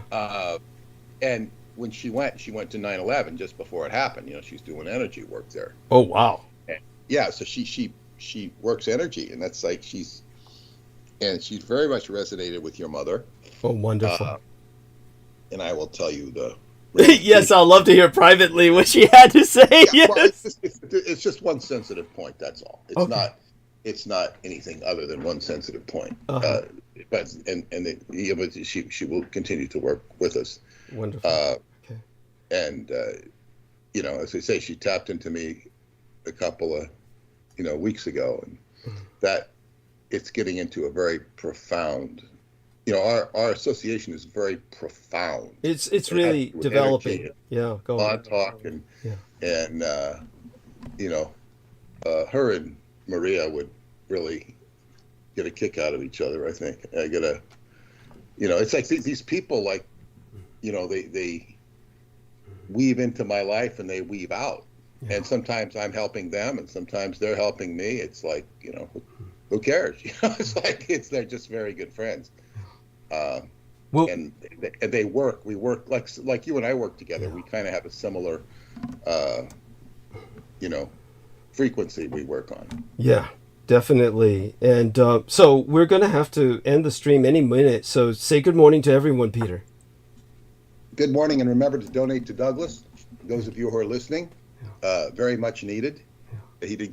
And when she went to 9/11 just before it happened. You know, she's doing energy work there. Oh wow. And yeah, so she works energy, and that's like she's very much resonated with your mother. Oh, wonderful. And I will tell you the. Yes, I'd love to hear privately what she had to say. Yeah, Yes. well, it's just one sensitive point. That's all. It's not anything other than one sensitive point. Uh-huh. But she will continue to work with us. Wonderful. Okay. And you know, as I say, she tapped into me a couple of weeks ago, and that it's getting into a very profound. You know, our association is very profound. It's really developing. Yeah, go on. Talk and her and Maria would really get a kick out of each other. I think I get a, it's like these people, like, they weave into my life and they weave out, and sometimes I'm helping them and sometimes they're helping me. It's like, who cares? It's like they're just very good friends. And we work like you and I work together. We kind of have a similar, frequency we work on. Yeah, definitely. And so we're going to have to end the stream any minute. So say good morning to everyone, Peter. Good morning, and remember to donate to Douglas. Those of you who are listening, very much needed. He did.